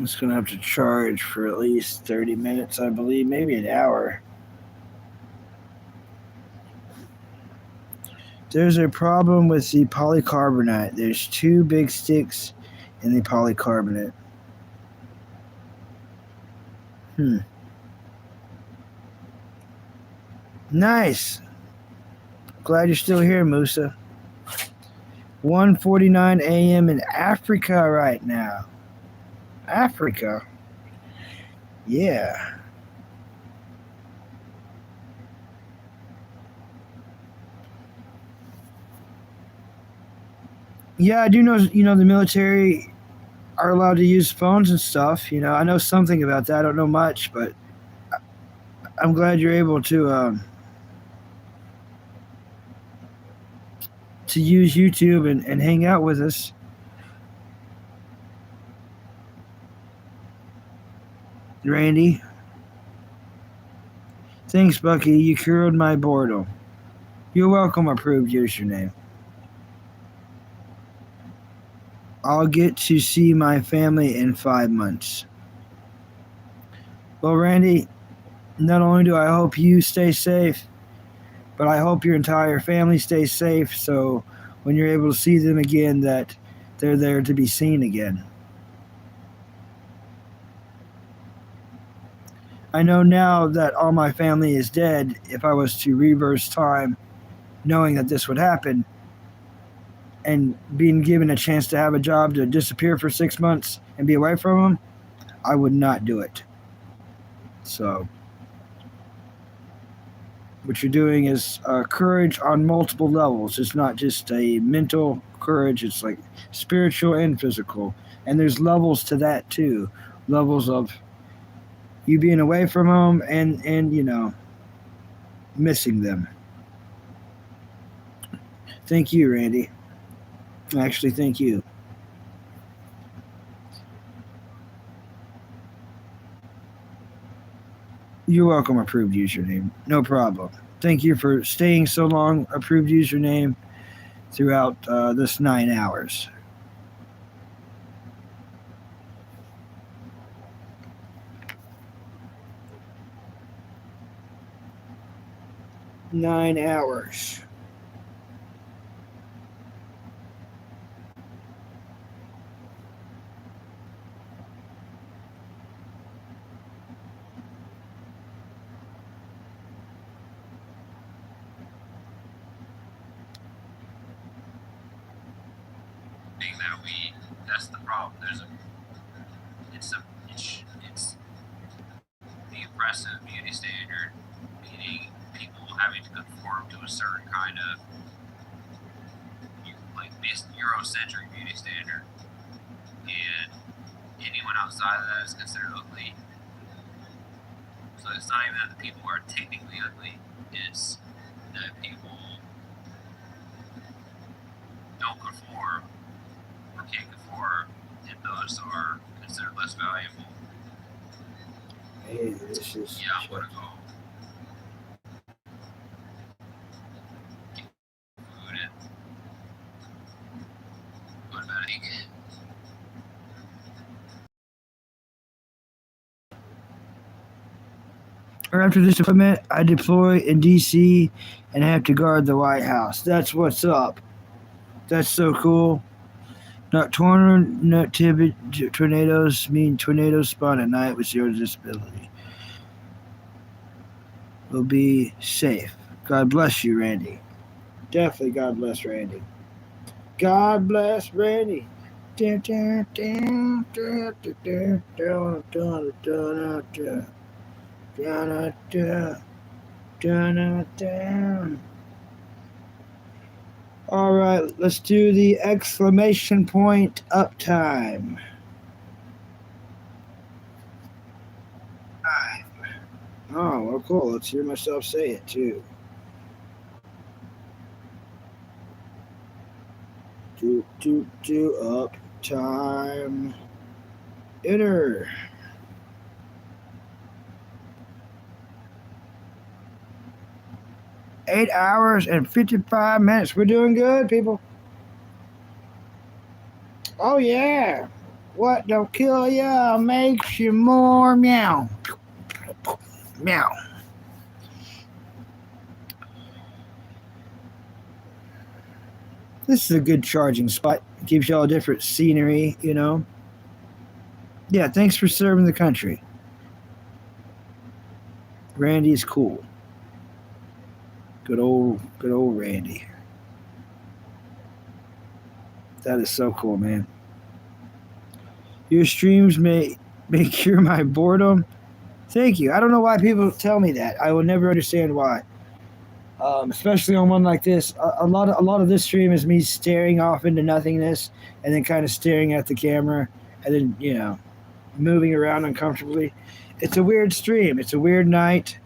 It's going to have to charge for at least 30 minutes, I believe, maybe an hour. There's a problem with the polycarbonate. There's 2 big sticks in the polycarbonate. Nice. Glad you're still here, Musa. 1:49 a.m. in Africa right now. Africa? Yeah. Yeah, I do know, the military are allowed to use phones and stuff. I know something about that. I don't know much, but I'm glad you're able to use YouTube and hang out with us. Randy. Thanks, Bucky. You cured my boredom. You're welcome, approved username. I'll get to see my family in 5 months. Well, Randy, not only do I hope you stay safe, but I hope your entire family stays safe, so when you're able to see them again, that they're there to be seen again. I know now that all my family is dead. If I was to reverse time, knowing that this would happen, and being given a chance to have a job to disappear for 6 months and be away from them, I would not do it. So what you're doing is courage on multiple levels. It's not just a mental courage, it's like spiritual and physical. And there's levels to that too. Levels of you being away from them and missing them. Thank you, Randy. Actually, thank you. You're welcome, approved username. No problem. Thank you for staying so long, approved username, throughout this 9 hours. Nine hours. That's the problem. It's the oppressive beauty standard, meaning people having to conform to a certain kind of Eurocentric beauty standard, and anyone outside of that is considered ugly. So it's not even that the people are technically ugly; it's that people don't conform or can't conform, and those are considered less valuable. Hey, this is. Yeah, I'm gonna go. After this deployment, I deploy in D.C. and have to guard the White House. That's what's up. That's so cool. Tornadoes mean tornadoes spawn at night with zero visibility. We'll be safe. God bless you, Randy. Definitely God bless Randy. God bless Randy. All right, let's do the exclamation point up time. Oh, well, cool. Let's hear myself say it too. Do up time. Enter. 8 hours and 55 minutes. We're doing good, people. Oh, yeah. What don't kill ya makes you more meow. Meow. This is a good charging spot. It gives y'all different scenery, you know. Yeah, thanks for serving the country. Randy's cool. Good old Randy. That is so cool, man. Your streams may cure my boredom. Thank you. I don't know why people tell me that. I will never understand why. Especially on one like this. A lot of this stream is me staring off into nothingness and then kind of staring at the camera and then, you know, moving around uncomfortably. It's a weird stream. It's a weird night.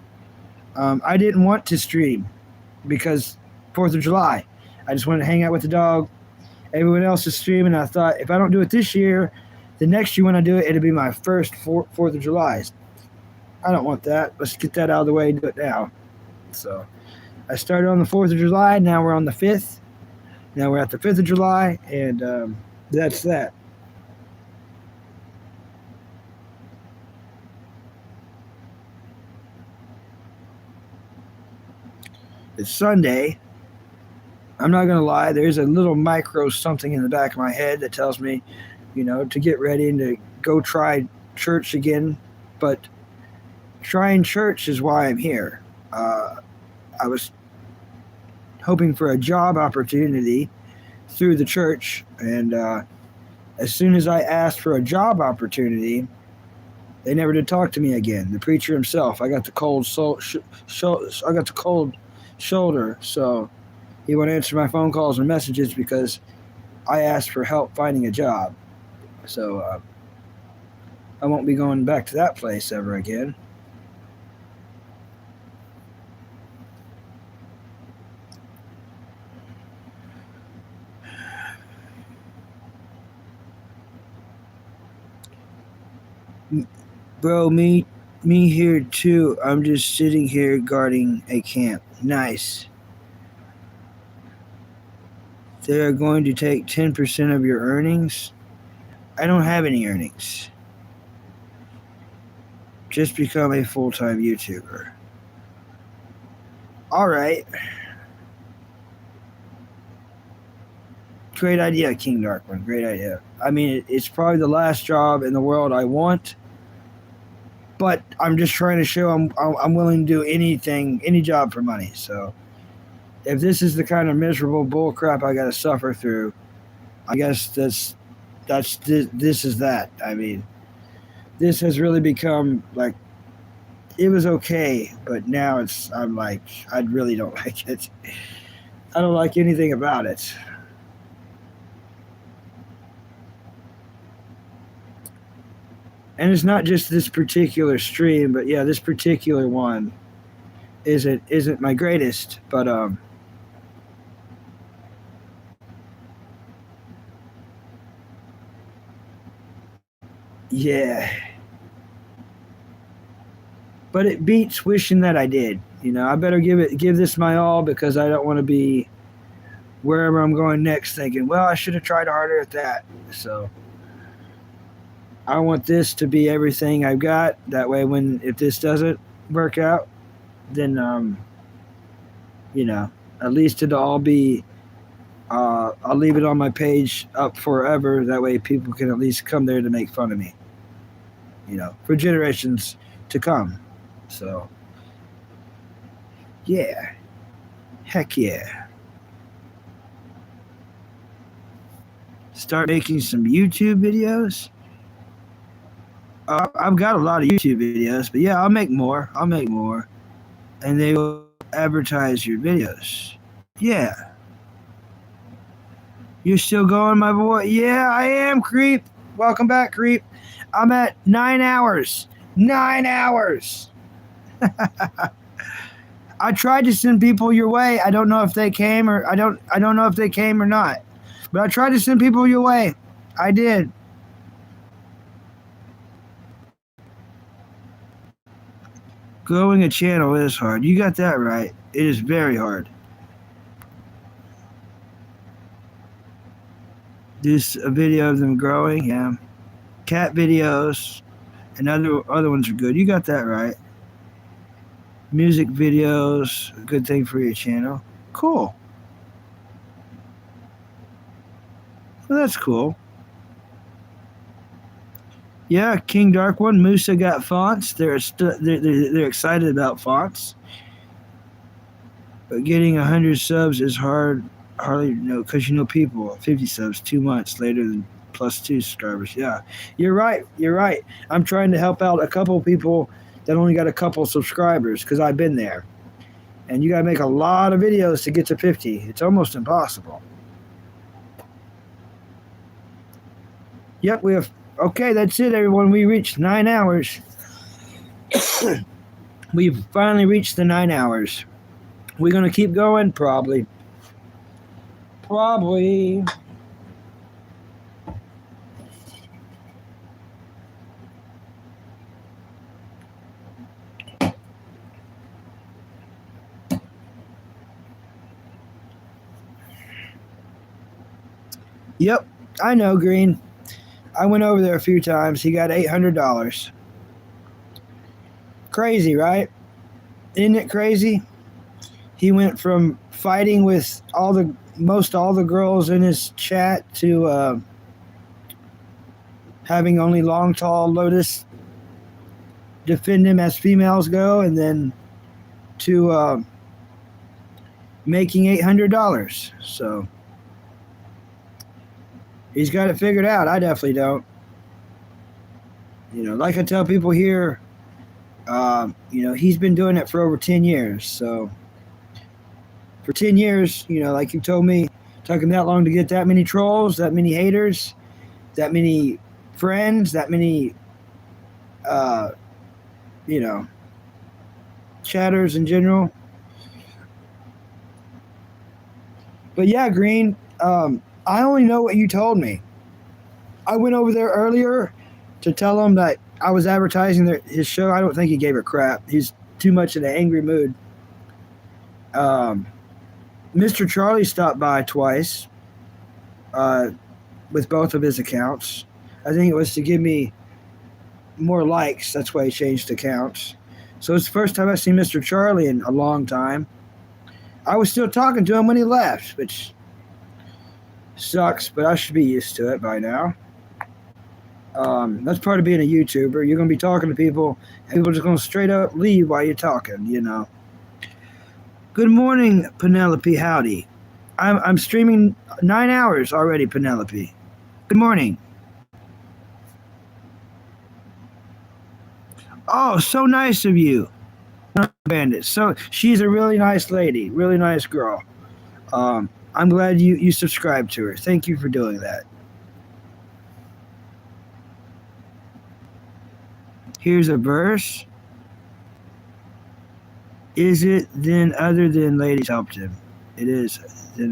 I didn't want to stream because 4th of July. I just wanted to hang out with the dog. Everyone else is streaming. I thought if I don't do it this year, the next year when I do it, it'll be my first 4th of July. I don't want that. Let's get that out of the way and do it now. So I started on the 4th of July. Now we're on the 5th. Now we're at the 5th of July, and that's that. It's Sunday. I'm not going to lie. There's a little micro something in the back of my head that tells me, you know, to get ready and to go try church again. But trying church is why I'm here. I was hoping for a job opportunity through the church, and as soon as I asked for a job opportunity, they never did talk to me again. The preacher himself. I got the cold shoulder, so he won't answer my phone calls or messages because I asked for help finding a job. So I won't be going back to that place ever again. Bro, me here too. I'm just sitting here guarding a camp. Nice. They're going to take 10% of your earnings. I don't have any earnings. Just become a full-time YouTuber. All right. Great idea, King Darkman. Great idea. I mean, it's probably the last job in the world I want, but I'm just trying to show I'm willing to do anything, any job for money. So if this is the kind of miserable bull crap I got to suffer through, I guess this is that. I mean, this has really become like, it was okay, but now I'm like, I really don't like it. I don't like anything about it. And it's not just this particular stream, but yeah, this particular one isn't my greatest, but yeah. But it beats wishing that I did. You know, I better give this my all because I don't want to be wherever I'm going next thinking, well, I should have tried harder at that. So I want this to be everything I've got. That way, if this doesn't work out, then, you know, at least it'll all be, I'll leave it on my page up forever. That way people can at least come there to make fun of me, you know, for generations to come. So, yeah. Heck yeah. Start making some YouTube videos. I've got a lot of YouTube videos, but yeah, I'll make more. And they will advertise your videos. Yeah. You're still going, my boy? Yeah, I am, Creep. Welcome back, Creep. I'm at 9 hours. 9 hours. I tried to send people your way. I don't know if they came or I don't know if they came or not. But I tried to send people your way. I did. Growing a channel is hard. You got that right. It is very hard. This a video of them growing, yeah. cat videos, and other ones are good. You got that right. Music videos, a good thing for your channel. Cool. Well, that's cool. Yeah, King Dark One, Musa got fonts. They're excited about fonts. But getting 100 subs is hardly because people 50 subs 2 months later than +2 subscribers. Yeah, you're right. I'm trying to help out a couple people that only got a couple subscribers because I've been there. And you got to make a lot of videos to get to 50. It's almost impossible. Yep, we have. Okay, that's it, everyone. We reached 9 hours. We've finally reached the 9 hours. We're going to keep going? Probably. Yep, I know, Green. I went over there a few times. He got $800. Crazy, right? Isn't it crazy? He went from fighting with all the girls in his chat to having only Long Tall Lotus defend him as females go, and then to making $800. So he's got it figured out. I definitely don't. Like I tell people here, he's been doing it for over 10 years. So for 10 years, like you told me, took him that long to get that many trolls, that many haters, that many friends, that many, chatters in general. But yeah, Green, I only know what you told me. I went over there earlier to tell him that I was advertising his show. I don't think he gave a crap. He's too much in an angry mood. Mr. Charlie stopped by twice with both of his accounts. I think it was to give me more likes. That's why he changed accounts. So it's the first time I've seen Mr. Charlie in a long time. I was still talking to him when he left, which sucks, but I should be used to it by now. That's part of being a YouTuber. You're going to be talking to people, and people are just going to straight up leave while you're talking, Good morning, Penelope. Howdy. I'm streaming 9 hours already, Penelope. Good morning. Oh, so nice of you, Bandit. So she's a really nice lady, really nice girl. I'm glad you subscribed to her. Thank you for doing that. Here's a verse. Is it then other than ladies helped him? It is. It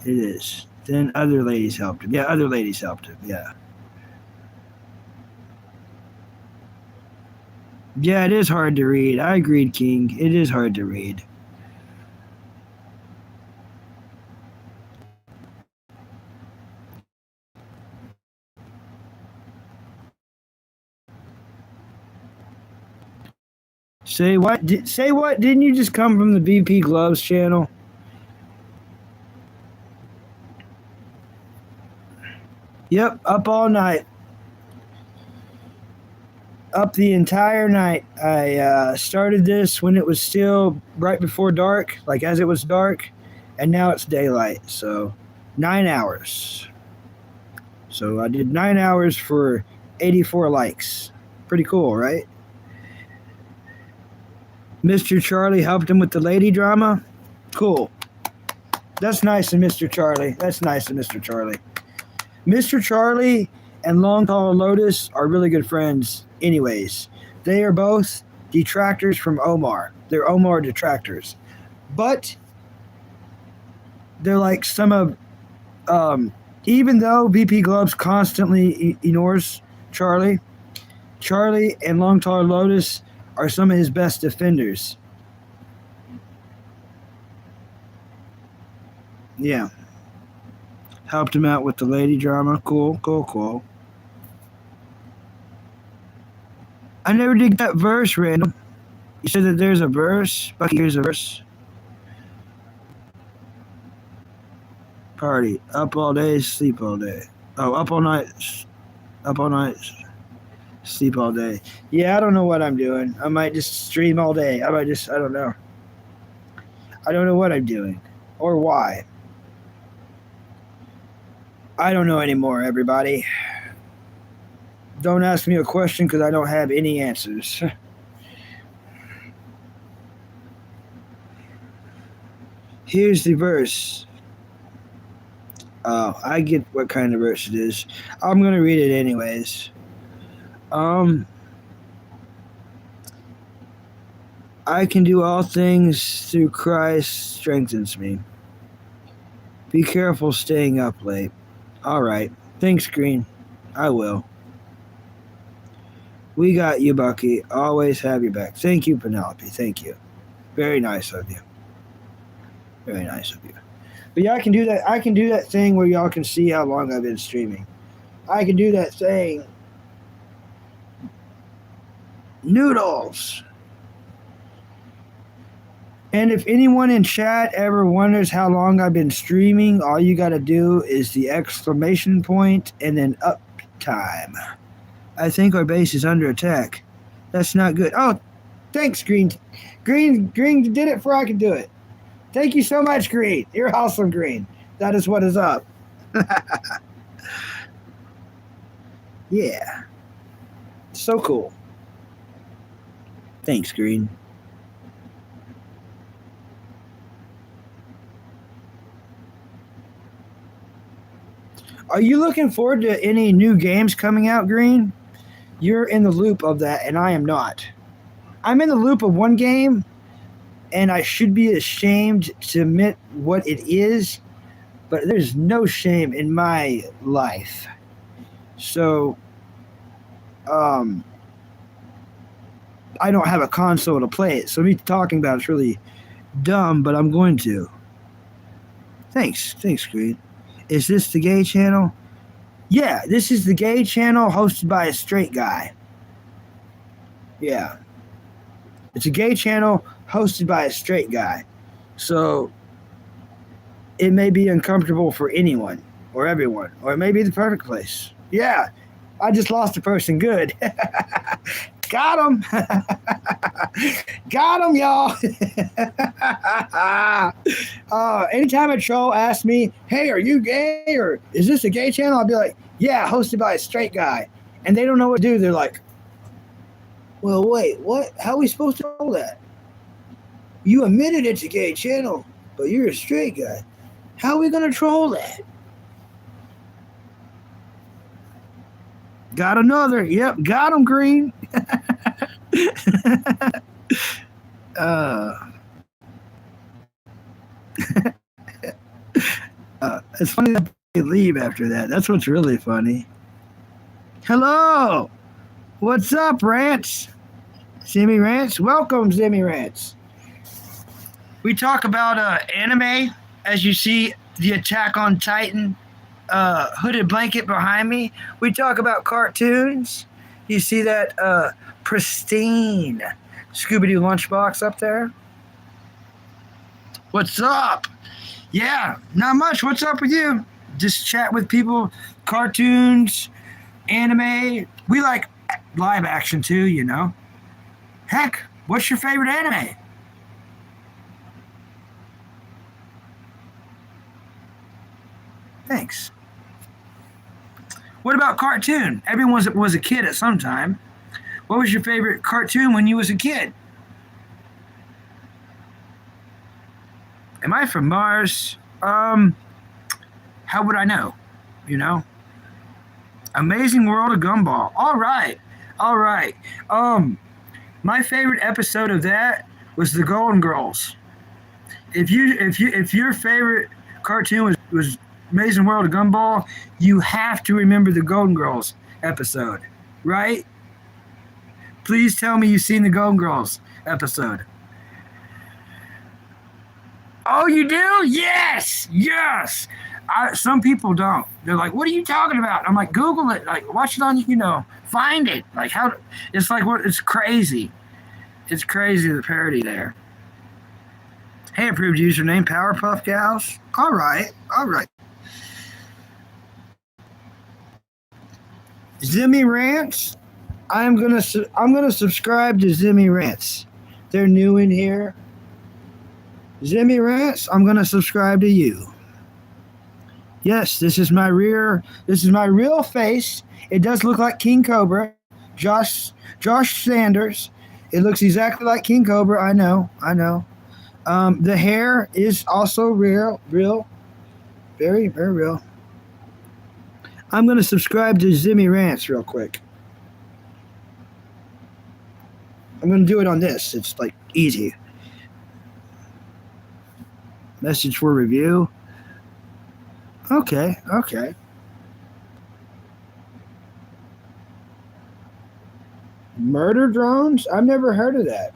is. Then other ladies helped him. Yeah, other ladies helped him. Yeah. Yeah, it is hard to read. I agreed, King. It is hard to read. Say what? Didn't you just come from the VP Gloves channel? Yep, up all night. Up the entire night. I started this when it was still right before dark, like as it was dark, and now it's daylight. So 9 hours. So I did 9 hours for 84 likes. Pretty cool, right? Mr. Charlie helped him with the lady drama. Cool. That's nice of Mr. Charlie. Mr. Charlie and Long Tall Lotus are really good friends anyways. They are both detractors from Omar. They're Omar detractors. But they're like some of... even though VP Gloves constantly ignores Charlie and Long Tall Lotus are some of his best defenders. Yeah. Helped him out with the lady drama. Cool. I never did get that verse, Randall. You said that there's a verse. Bucky, here's a verse. Party. Up all day, sleep all day. Oh, up all night, sleep all day. Yeah, I don't know what I'm doing. I might just stream all day. I don't know. I don't know what I'm doing or why. I don't know anymore, everybody. Don't ask me a question because I don't have any answers. Here's the verse. Oh, I get what kind of verse it is. I'm going to read it anyways. I can do all things through Christ strengthens me. Be careful staying up late. All right. Thanks, Green. I will. We got you, Bucky. Always have your back. Thank you, Penelope. Thank you. Very nice of you. Very nice of you. But yeah, I can do that. I can do that thing where y'all can see how long I've been streaming. I can do that thing. Noodles. And if anyone in chat ever wonders how long I've been streaming, all you got to do is the exclamation point and then up time. I think our base is under attack. That's not good. Oh, thanks, Green. Green did it before I could do it. Thank you so much, Green. You're awesome, Green. That is what is up. Yeah. So cool. Thanks, Green. Are you looking forward to any new games coming out, Green? You're in the loop of that, and I am not. I'm in the loop of one game, and I should be ashamed to admit what it is, but there's no shame in my life. So, I don't have a console to play it, so me talking about it's really dumb, but I'm going to. Thanks, Green. Is this the gay channel? Yeah, this is the gay channel hosted by a straight guy. Yeah. It's a gay channel hosted by a straight guy. So it may be uncomfortable for anyone or everyone, or it may be the perfect place. Yeah, I just lost a person. Good. Got him. Got him, y'all. Anytime a troll asks me, hey, are you gay? Or is this a gay channel? I'll be like, yeah, hosted by a straight guy. And they don't know what to do. They're like, well, wait, what? How are we supposed to know that? You admitted it's a gay channel, but you're a straight guy. How are we going to troll that? Got another. Yep, got him, Green. It's funny that they leave after that. That's what's really funny. Hello. What's up, Rants? Zimmy Rants? Welcome, Zimmy Rants. We talk about anime. As you see, the Attack on Titan hooded blanket behind me. We talk about cartoons. You see that pristine Scooby-Doo lunchbox up there? What's up? Yeah, not much. What's up with you? Just chat with people, cartoons, anime. We like live action too, you know. Heck, what's your favorite anime? Thanks. What about cartoon? Everyone was a kid at some time. What was your favorite cartoon when you was a kid? Am I from Mars? How would I know? You know? Amazing World of Gumball. All right. My favorite episode of that was the Golden Girls. If your favorite cartoon was Amazing World of Gumball, you have to remember the Golden Girls episode, right? Please tell me you've seen the Golden Girls episode. Oh, you do? Yes. Some people don't. They're like, "What are you talking about?" I'm like, "Google it. Like, watch it on. Find it. Like, how? It's like what? It's crazy. It's crazy the parody there." Hey, approved username Powerpuff Gals. All right. Zimmy Rants. I'm gonna subscribe to Zimmy Rants. They're new in here. Zimmy Rants. I'm gonna subscribe to you. Yes, this is my real face. It does look like King Cobra. Josh Sanders. It looks exactly like King Cobra. I know. The hair is also real, very, very real. I'm going to subscribe to Zimmy Rants real quick. I'm going to do it on this. It's like easy. Message for review. Okay. Murder drones? I've never heard of that.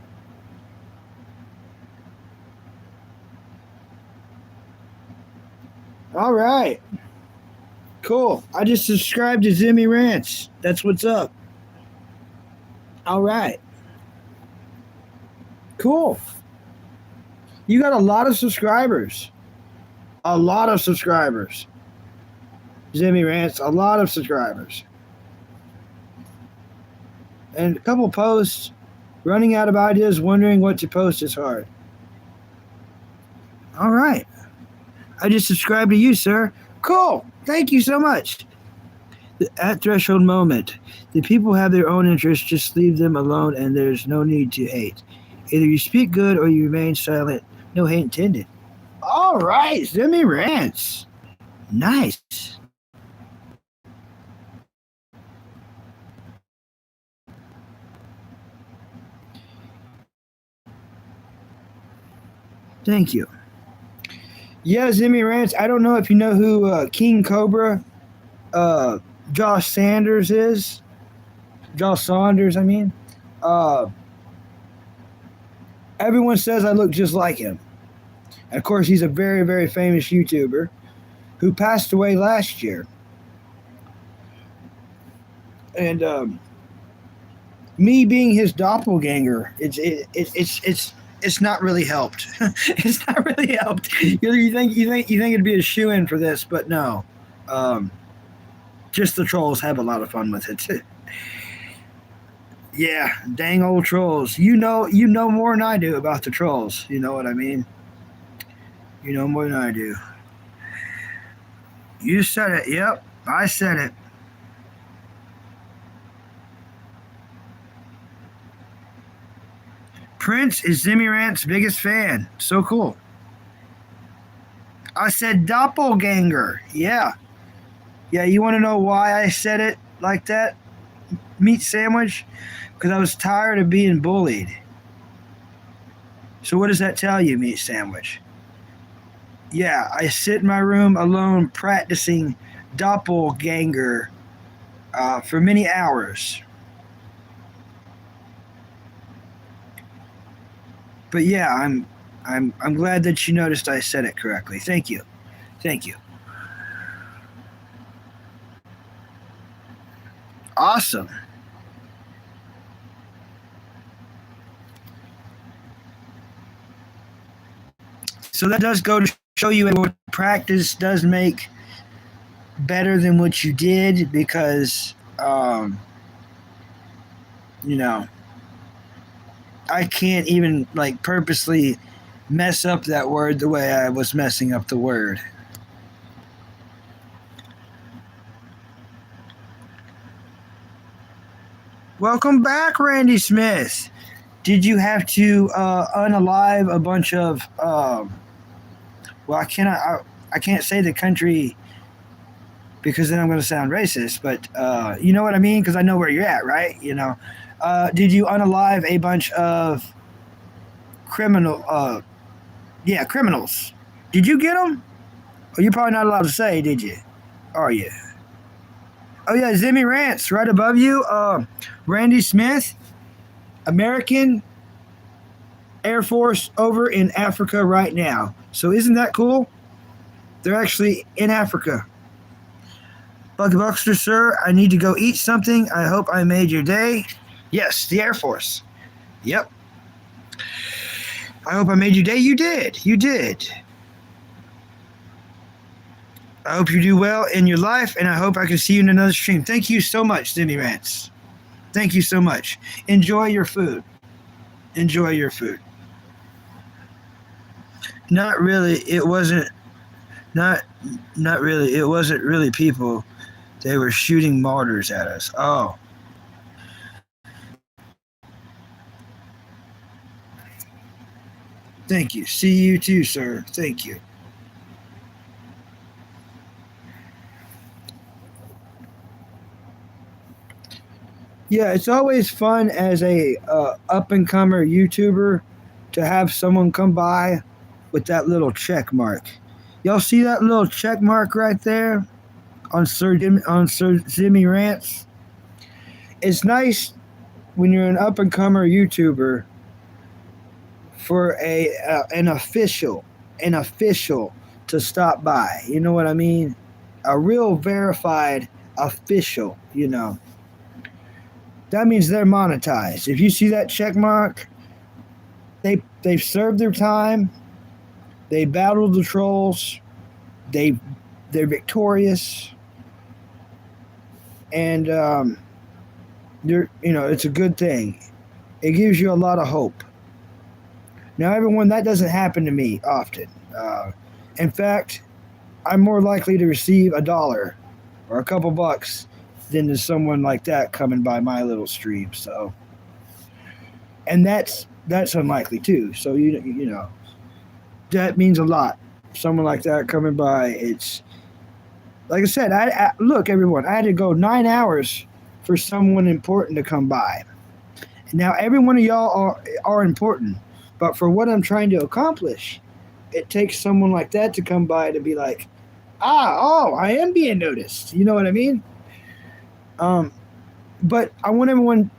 All right. Cool. I just subscribed to Zimmy Rants. That's what's up. All right. Cool. You got a lot of subscribers. Zimmy Rants, a lot of subscribers. And a couple posts. Running out of ideas, wondering what to post is hard. All right. I just subscribed to you, sir. Cool. Thank you so much. At threshold moment. The people have their own interests. Just leave them alone, and there's no need to hate. Either you speak good or you remain silent. No hate intended. All right. Zimmy Rants. Nice. Thank you. Yeah, Zimmy Rants. I don't know if you know who King Cobra, Josh Sanders is. Josh Saunders, I mean. Everyone says I look just like him. And of course, he's a very, very famous YouTuber who passed away last year. And me being his doppelganger, it's not really helped. It's not really helped. You think it'd be a shoo-in for this, but no. Just the trolls have a lot of fun with it. Yeah, dang old trolls. You know more than I do about the trolls. You know what I mean? You know more than I do. You said it. Yep, I said it. Prince is Zimmy Rant's biggest fan. So cool. I said doppelganger. Yeah. Yeah, you want to know why I said it like that? Meat sandwich? Because I was tired of being bullied. So what does that tell you, meat sandwich? Yeah, I sit in my room alone practicing doppelganger for many hours. But yeah, I'm glad that you noticed I said it correctly. Thank you. Awesome. So that does go to show you what practice does make better than what you did, because I can't even like purposely mess up that word the way I was messing up the word. Welcome back, Randy Smith. Did you have to unalive a bunch of well, I can't say the country because then I'm going to sound racist, but you know what I mean, because I know where you're at, right? Did you unalive a bunch of criminals? Did you get them? Oh, you're probably not allowed to say, did you? Are you? Oh yeah, Zimmy Rants right above you. Randy Smith, American Air Force over in Africa right now. So isn't that cool? They're actually in Africa. Bucky Buckster, sir, I need to go eat something. I hope I made your day. Yes, the Air Force. Yep. I hope I made your day. You did. You did. I hope you do well in your life, and I hope I can see you in another stream. Thank you so much, Demi Rants. Thank you so much. Enjoy your food. Enjoy your food. Not really. It wasn't. Not really. It wasn't really people. They were shooting mortars at us. Oh. Thank you. See you too, sir. Thank you. Yeah, it's always fun as a up-and-comer YouTuber to have someone come by with that little check mark. Y'all see that little check mark right there on Sir Jimmy Rants? It's nice when you're an up-and-comer YouTuber for an official to stop by. You know what I mean? A real verified official, you know. That means they're monetized. If you see that check mark, they've served their time. They battled the trolls. They're victorious, and it's a good thing. It gives you a lot of hope. Now, everyone, that doesn't happen to me often. In fact, I'm more likely to receive $1 or a couple bucks than to someone like that coming by my little stream. So, and that's unlikely too. So you know that means a lot. Someone like that coming by, it's like I said. I look, everyone. I had to go 9 hours for someone important to come by. Now, every one of y'all are important, but for what I'm trying to accomplish, it takes someone like that to come by to be like, I am being noticed. You know what I mean? But I want everyone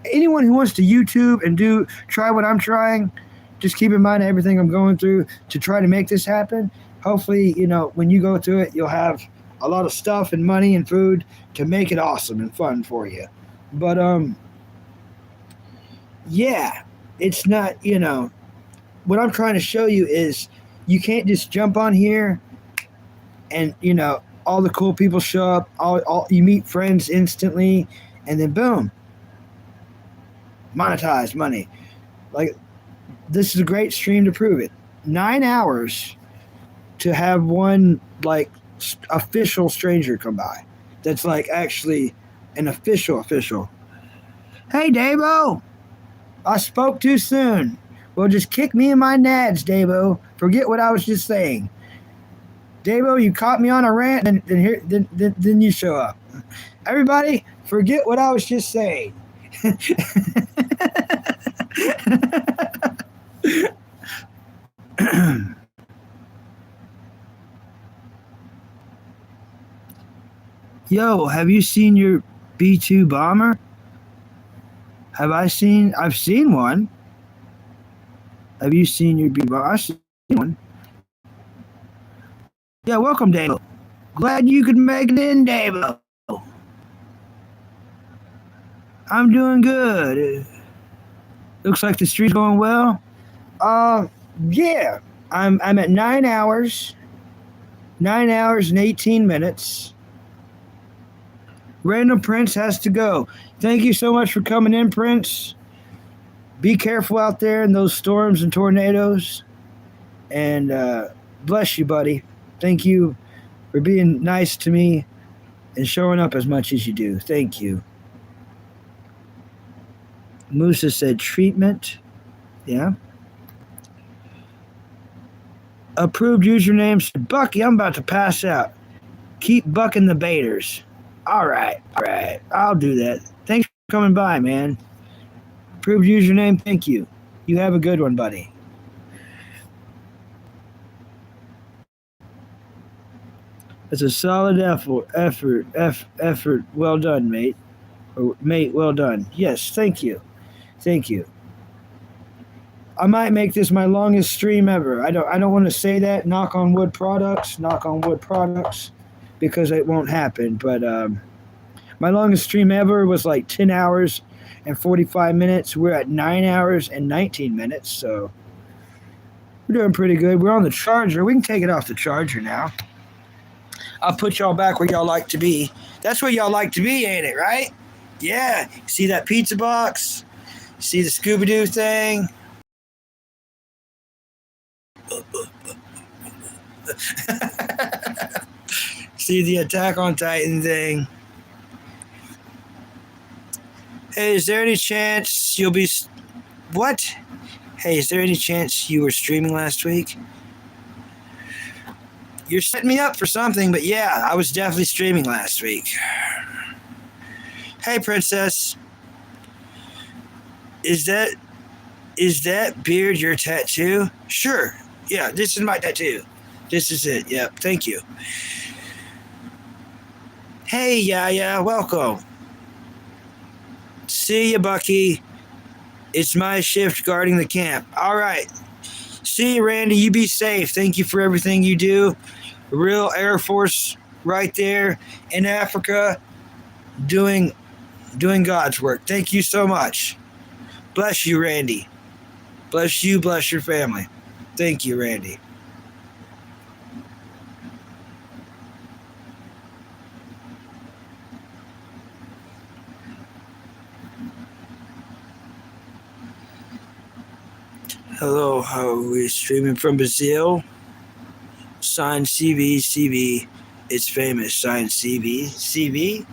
anyone who wants to YouTube and try what I'm trying, just keep in mind everything I'm going through to try to make this happen. Hopefully, when you go through it, you'll have a lot of stuff and money and food to make it awesome and fun for you. But, yeah, it's not, what I'm trying to show you is you can't just jump on here and, all the cool people show up, all you meet friends instantly, and then boom, monetize money. Like, this is a great stream to prove it. 9 hours to have one official stranger come by. That's actually an official. Hey, Davo, I spoke too soon. Well, just kick me in my nads, Davo. Forget what I was just saying. Davo, you caught me on a rant, and then you show up. Everybody, forget what I was just saying. Yo, have you seen your B-2 bomber? I've seen one. Have you seen your B-2 bomber? I've seen one. Yeah, welcome, Davo. Glad you could make it in, Davo. I'm doing good. Looks like the street's going well. Yeah. I'm at 9 hours. 9 hours and 18 minutes. Random Prince has to go. Thank you so much for coming in, Prince. Be careful out there in those storms and tornadoes. And bless you, buddy. Thank you for being nice to me and showing up as much as you do. Thank you. Musa said treatment. Yeah. Approved usernames. Bucky, I'm about to pass out. Keep bucking the baiters. All right. I'll do that. Thanks for coming by, man. Approved username. Thank you. You have a good one, buddy. It's a solid effort. Well done, mate. Or mate, well done. Yes, thank you. I might make this my longest stream ever. I don't want to say that. Knock on wood products. Because it won't happen. But my longest stream ever was like 10 hours and 45 minutes. We're at 9 hours and 19 minutes. So we're doing pretty good. We're on the charger. We can take it off the charger now. I'll put y'all back where y'all like to be. That's where y'all like to be, ain't it, right? Yeah. See that pizza box? See the Scooby-Doo thing? See the Attack on Titan thing? Hey, is there any chance you'll be... What? Hey, is there any chance you were streaming last week? You're setting me up for something, but yeah, I was definitely streaming last week. Hey, Princess. Is that beard your tattoo? Sure. Yeah, this is my tattoo. This is it. Yep, thank you. Hey, yeah, welcome. See ya, Bucky. It's my shift guarding the camp. All right. See you, Randy. You be safe. Thank you for everything you do. Real Air Force right there in Africa doing God's work. Thank you so much. Bless you, Randy. Bless you, bless your family. Thank you, Randy. Hello, how are we streaming from Brazil? Sign CV. It's famous. Sign CV.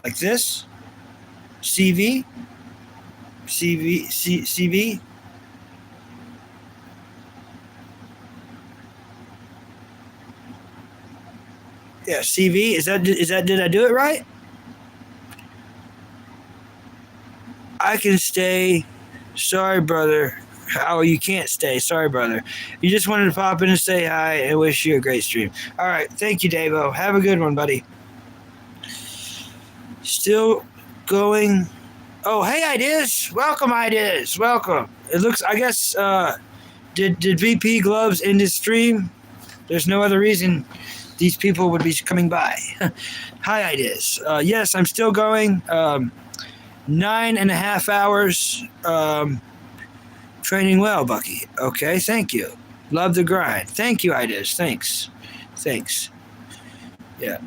Like this? CV. Yeah, CV. Is that? Did I do it right? I can stay. Sorry, brother. Oh, you can't stay. Sorry, brother. You just wanted to pop in and say hi and wish you a great stream. All right. Thank you, Davo. Have a good one, buddy. Still going. Oh, hey, Ideas. Welcome, Ideas. Welcome. It looks, I guess, did VP Gloves end his stream? There's no other reason these people would be coming by. Hi, Ideas. Yes, I'm still going. 9.5 hours. Training well, Bucky. Okay, thank you. Love the grind. Thank you, Ideas. Thanks. Yeah.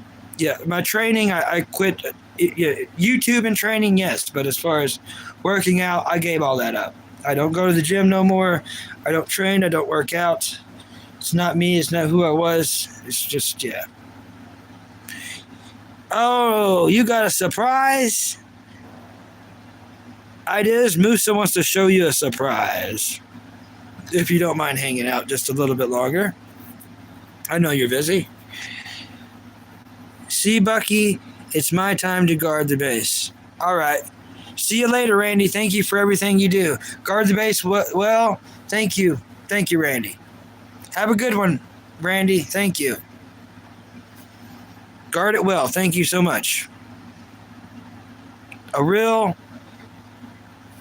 My training, I quit. YouTube and training, yes, but as far as working out, I gave all that up. I don't go to the gym no more. I don't train. I don't work out. It's not me. It's not who I was. It's just, yeah. Oh, you got a surprise? Ideas. Musa wants to show you a surprise. If you don't mind hanging out just a little bit longer. I know you're busy. See, Bucky, it's my time to guard the base. All right. See you later, Randy. Thank you for everything you do. Guard the base well. Thank you. Thank you, Randy. Have a good one, Randy. Thank you. Guard it well. Thank you so much. A real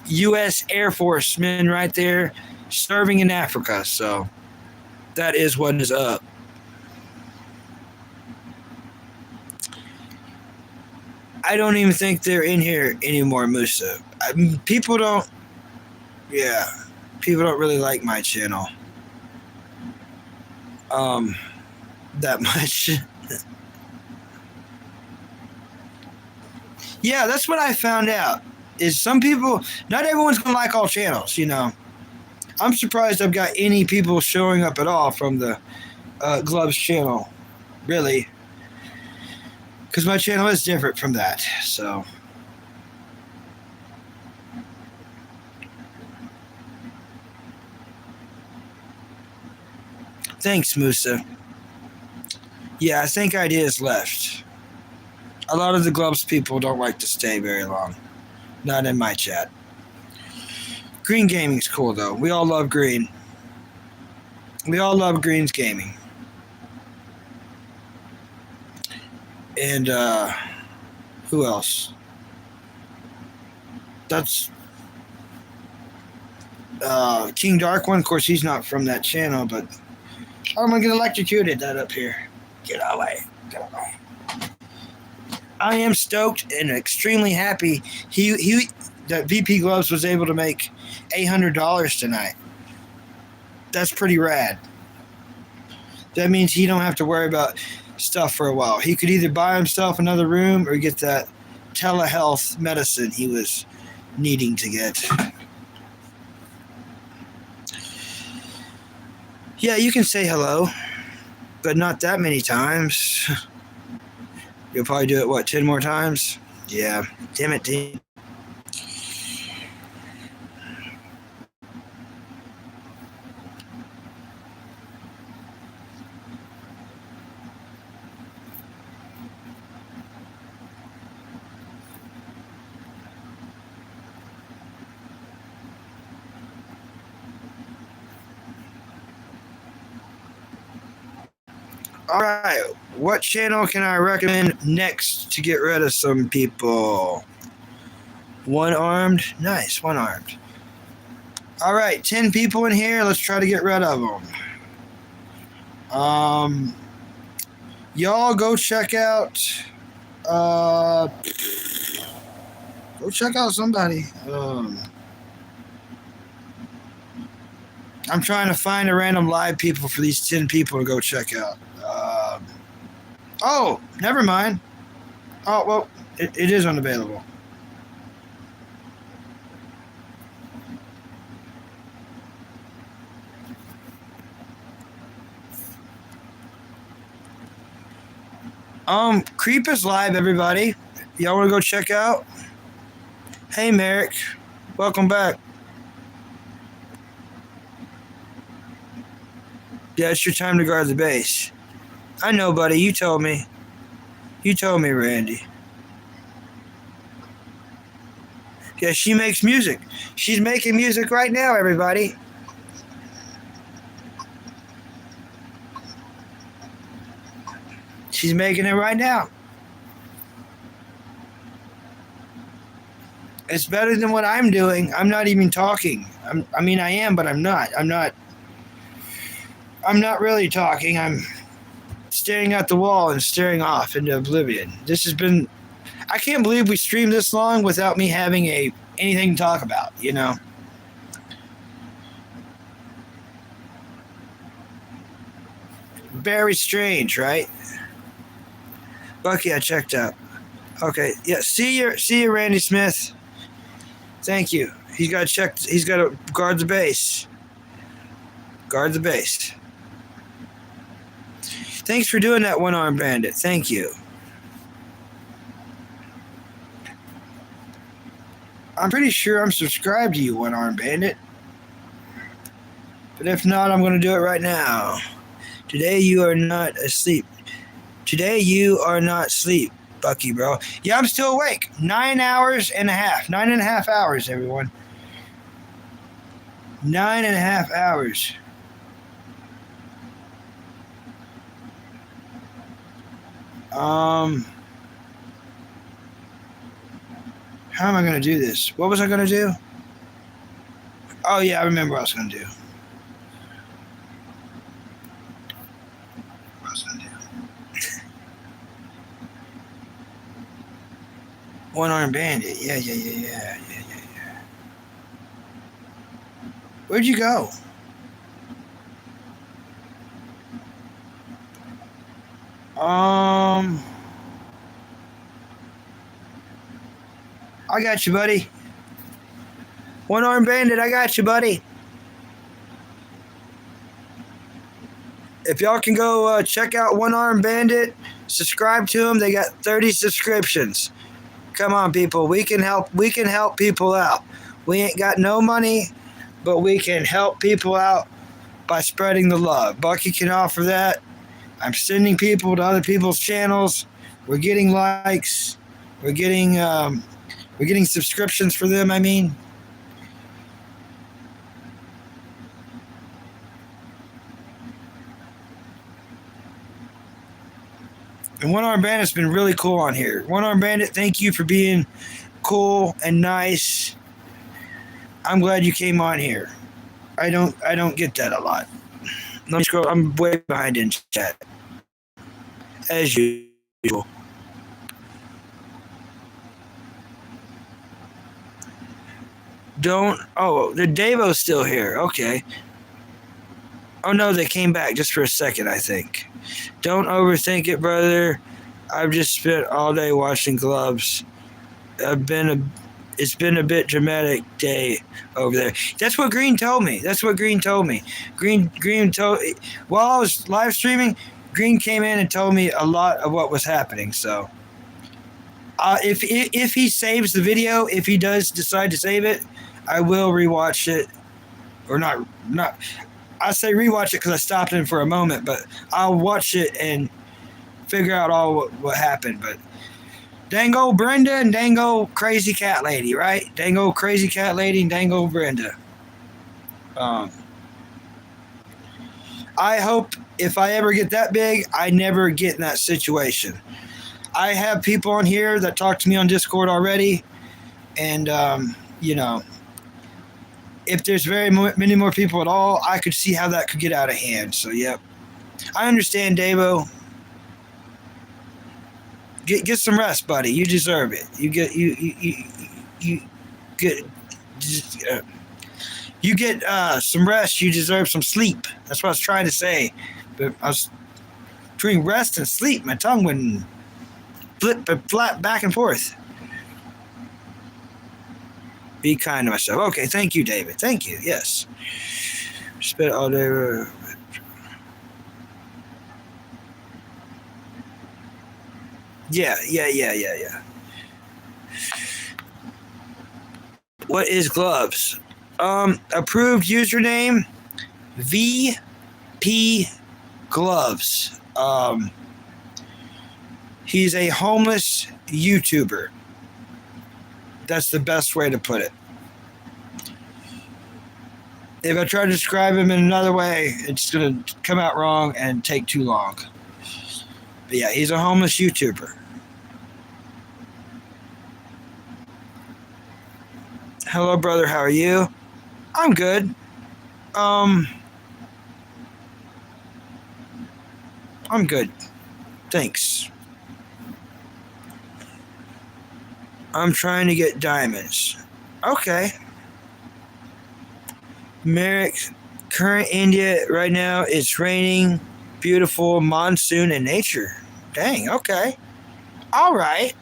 U.S. Air Force man right there serving in Africa. So that is what is up. I don't even think they're in here anymore, Musa. People don't really like my channel. That much. Yeah, that's what I found out. Is some people, not everyone's gonna like all channels, you know. I'm surprised I've got any people showing up at all from the Gloves channel, really, because my channel is different from that. So, thanks, Musa. Yeah, I think Ideas left. A lot of the Gloves people don't like to stay very long. Not in my chat. Green Gaming's cool, though. We all love Green. We all love Green's gaming. And, who else? That's King Dark One. Of course, he's not from that channel, but I'm gonna get electrocuted. That up here. Get away. Get away. I am stoked and extremely happy. That VP Gloves was able to make $800 tonight. That's pretty rad. That means he don't have to worry about stuff for a while. He could either buy himself another room or get that telehealth medicine he was needing to get. Yeah, you can say hello, but not that many times. You'll probably do it, 10 more times? Yeah. Damn it, Dean. All right, what channel can I recommend next to get rid of some people? One-armed? Nice, one-armed. All right, 10 people in here. Let's try to get rid of them. Y'all go check out... go check out somebody. I'm trying to find a random live people for these 10 people to go check out. Oh, never mind. Oh, well, it is unavailable. Creep is live, everybody. Y'all want to go check out? Hey, Merrick. Welcome back. Yeah, it's your time to guard the base. I know, buddy. You told me. You told me, Randy. Yeah, she makes music. She's making music right now, everybody. She's making it right now. It's better than what I'm doing. I'm not even talking. I mean, I am, but I'm not. I'm not really talking. I'm staring at the wall and staring off into oblivion. This has been... I can't believe we streamed this long without me having anything to talk about, you know? Very strange, right? Bucky, I checked out. Okay, yeah, see you, Randy Smith. Thank you. He's got to guard the base. Guard the base. Thanks for doing that, one-armed bandit. Thank you. I'm pretty sure I'm subscribed to you, one-armed bandit. But if not, I'm going to do it right now. Today you are not asleep. Today you are not asleep, Bucky, bro. Yeah, I'm still awake. 9 hours and a half. 9.5 hours, everyone. 9.5 hours. How am I going to do this? What was I going to do? Oh, yeah, I remember what I was going to do. One-armed bandit. Yeah. Where'd you go? I got you, buddy. One-armed bandit, I got you, buddy. If y'all can go check out One-Armed Bandit, subscribe to them. They got 30 subscriptions. Come on, people. We can help people out. We ain't got no money, but we can help people out by spreading the love. Bucky can offer that. I'm sending people to other people's channels. We're getting likes. We're getting subscriptions for them, I mean. And One-Armed Bandit's been really cool on here. One-Armed Bandit, thank you for being cool and nice. I'm glad you came on here. I don't get that a lot. Let me scroll. I'm way behind in chat, as usual. The Davo's still here. Okay. Oh no, they came back just for a second, I think. Don't overthink it, brother. I've just spent all day washing gloves. It's been a bit dramatic day over there. That's what Green told me. Green told while I was live streaming, Green came in and told me a lot of what was happening. So if he saves the video, if he does decide to save it, I will rewatch it. Or not. I say rewatch it because I stopped in for a moment, but I'll watch it and figure out all what happened. But dango Brenda and dango crazy cat lady, right? Dango crazy cat lady and dango Brenda. I hope if I ever get that big, I never get in that situation. I have people on here that talk to me on Discord already, and if there's many more people at all, I could see how that could get out of hand. So, yep. I understand, Davo. Get some rest, buddy. You deserve it. You get some rest. You deserve some sleep. That's what I was trying to say. But I was between rest and sleep. My tongue wouldn't flap back and forth. Be kind to myself. Okay, thank you, David. Thank you. Yes. Spent all day. Yeah. What is gloves? Approved username VP Gloves. He's a homeless YouTuber. That's the best way to put it. If I try to describe him in another way, it's going to come out wrong and take too long. But yeah, he's a homeless YouTuber. Hello, brother. How are you? I'm good. I'm good. Thanks. I'm trying to get diamonds. Okay. Merrick, current India right now, it's raining, beautiful monsoon and nature. Dang, okay. All right.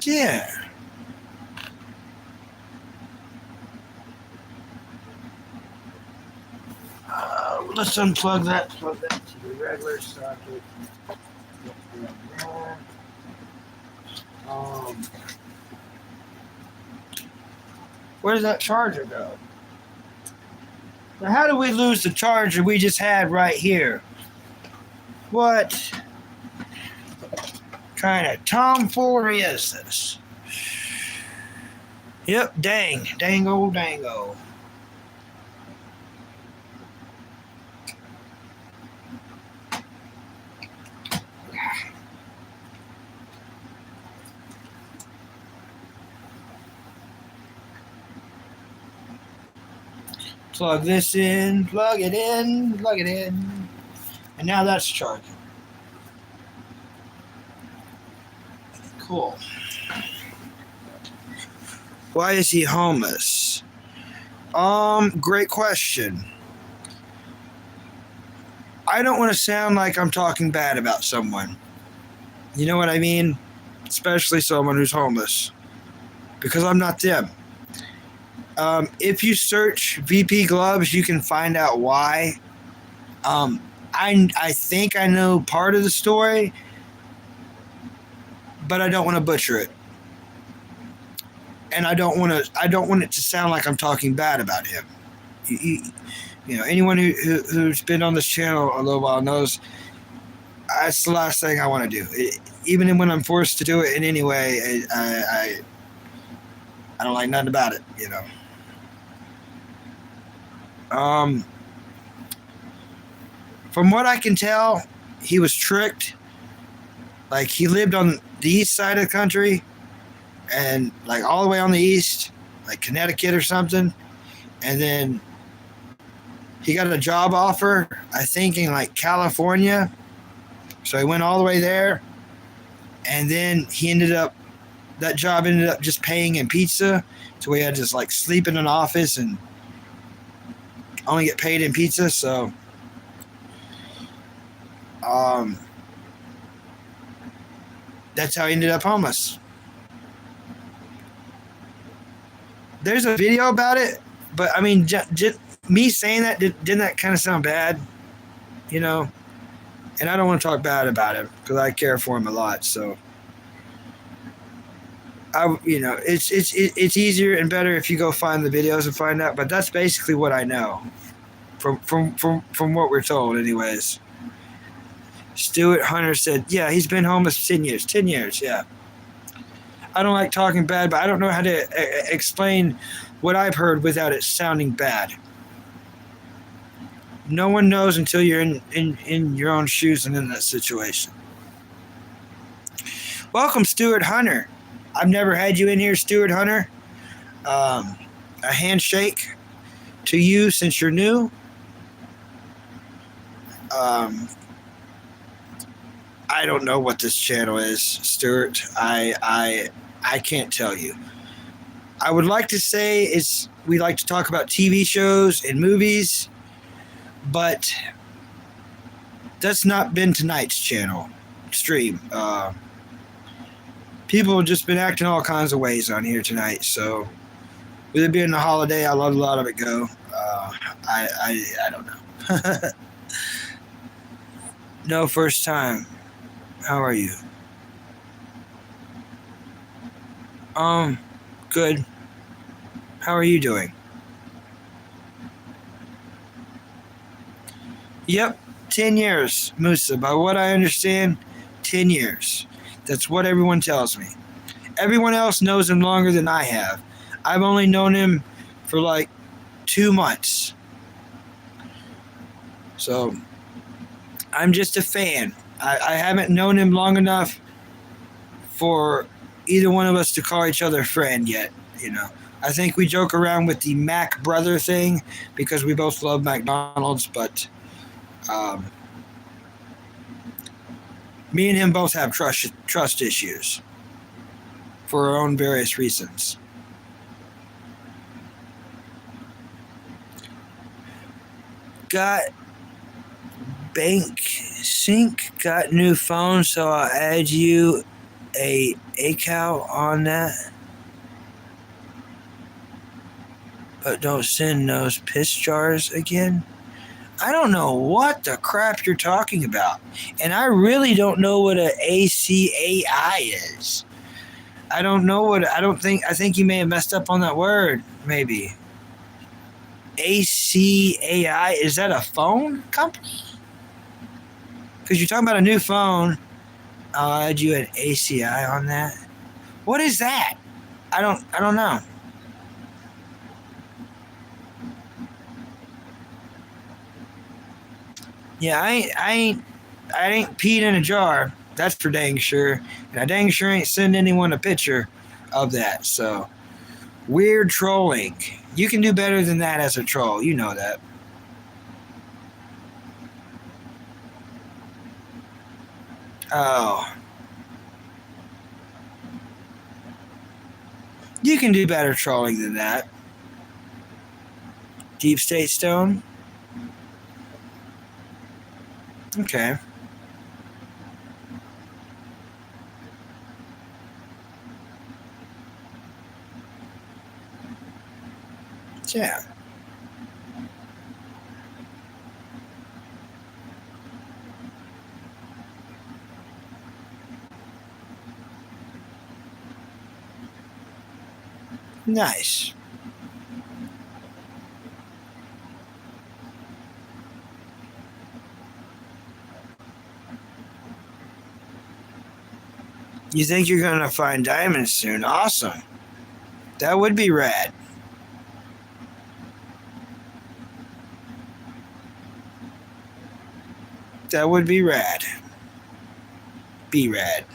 Yeah. Let's unplug that. Plug that to the regular socket. Where does that charger go? Now, how do we lose the charger we just had right here? What kind of tomfoolery is this? Yep, dango. Plug this in, plug it in. And now that's charging. Cool. Why is he homeless? Great question. I don't want to sound like I'm talking bad about someone. You know what I mean? Especially someone who's homeless. Because I'm not them. If you search VP Gloves, you can find out why. I think I know part of the story, but I don't want to butcher it. And I don't want it to sound like I'm talking bad about him. You know, anyone who's been on this channel a little while knows that's the last thing I want to do. Even when I'm forced to do it in any way, I don't like nothing about it, you know. From what I can tell, he was tricked. Like, he lived on the east side of the country, and like all the way on the east, like Connecticut or something. And then he got a job offer, I think, in like California. So he went all the way there. And then that job ended up just paying him pizza. So he had to just like sleep in an office and only get paid in pizza. So, that's how he ended up homeless. There's a video about it, but I mean, me saying that, didn't that kind of sound bad? You know? And I don't want to talk bad about him because I care for him a lot. So, it's easier and better if you go find the videos and find out. But that's basically what I know from what we're told, anyways. Stuart Hunter said, yeah, he's been homeless 10 years. 10 years, yeah. I don't like talking bad, but I don't know how to explain what I've heard without it sounding bad. No one knows until you're in your own shoes and in that situation. Welcome, Stuart Hunter. I've never had you in here, Stuart Hunter. A handshake to you since you're new. I don't know what this channel is, Stuart. I can't tell you. I would like to say we like to talk about TV shows and movies, but that's not been tonight's channel stream. People have just been acting all kinds of ways on here tonight. So with it being a holiday, I let a lot of it go. I don't know. No, first time. How are you? Good. How are you doing? Yep, 10 years, Musa. By what I understand, 10 years. That's what everyone tells me. Everyone else knows him longer than I have. I've only known him for like 2 months. So, I'm just a fan. I haven't known him long enough for either one of us to call each other friend yet, you know. I think we joke around with the Mac brother thing because we both love McDonald's, but me and him both have trust issues for our own various reasons. Got bank sync, got new phone, so I'll add you a account on that. But don't send those piss jars again. I don't know what the crap you're talking about. And I really don't know what a ACAI is. I don't know what, I think you may have messed up on that word, maybe. ACAI, is that a phone company? Because you're talking about a new phone. I'll add you an ACI on that. What is that? I don't know. Yeah, I ain't peed in a jar. That's for dang sure. And I dang sure ain't send anyone a picture of that. So, weird trolling. You can do better than that as a troll. You know that. Oh. You can do better trolling than that. Deep State Stone? Okay. Yeah. Nice. You think you're going to find diamonds soon? Awesome. That would be rad. That would be rad. Be rad.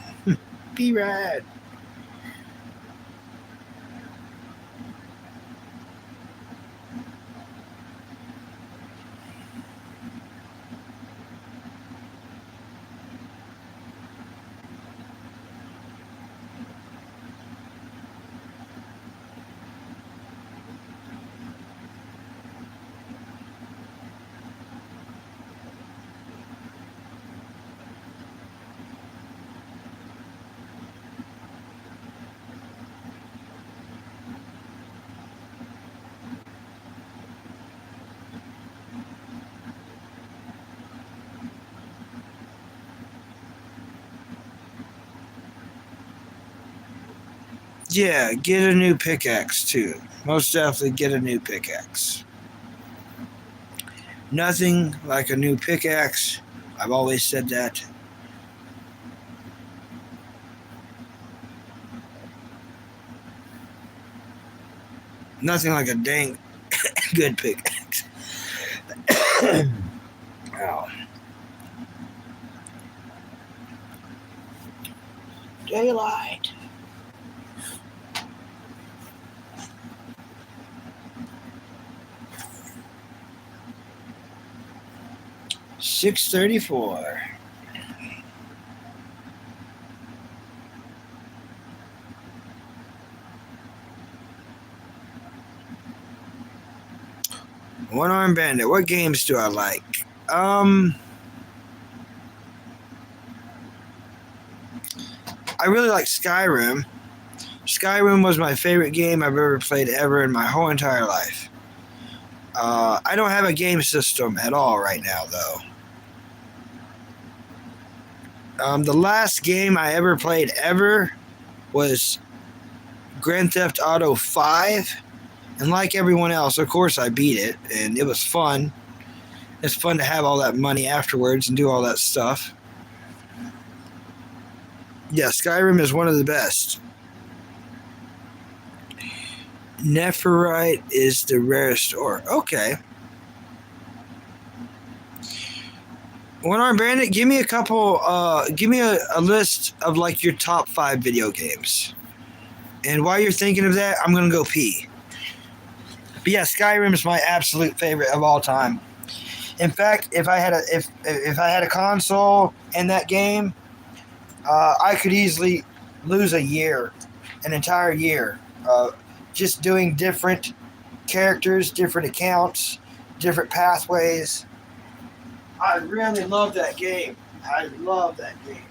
Be rad. Yeah, get a new pickaxe too. Most definitely get a new pickaxe. Nothing like a new pickaxe. I've always said that. Nothing like a dang good pickaxe. Ow. Daylight. $6.34. One Armed Bandit. What games do I like? I really like Skyrim. Skyrim was my favorite game I've ever played ever in my whole entire life. I don't have a game system at all right now, though. The last game I ever played ever was Grand Theft Auto 5. And like everyone else, of course, I beat it, and it was fun. It's fun to have all that money afterwards and do all that stuff. Yeah, Skyrim is one of the best. Nephrite is the rarest ore. Okay. One Armed Bandit, give me a couple, give me a list of like your top 5 video games. And while you're thinking of that, I'm going to go pee. But yeah, Skyrim is my absolute favorite of all time. In fact, if I had a console in that game, I could easily lose a year, an entire year, just doing different characters, different accounts, different pathways. I really love that game. I love that game.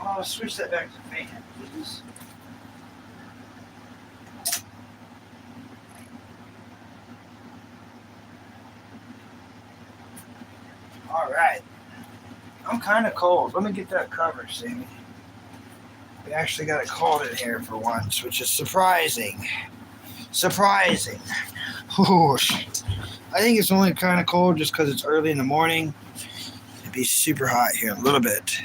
I'll switch that back to fan, please. All right. I'm kind of cold. Let me get that cover, Sammy. We actually got it cold in here for once, which is surprising. Surprising. Whoosh. I think it's only kind of cold just because it's early in the morning. It'd be super hot here in a little bit.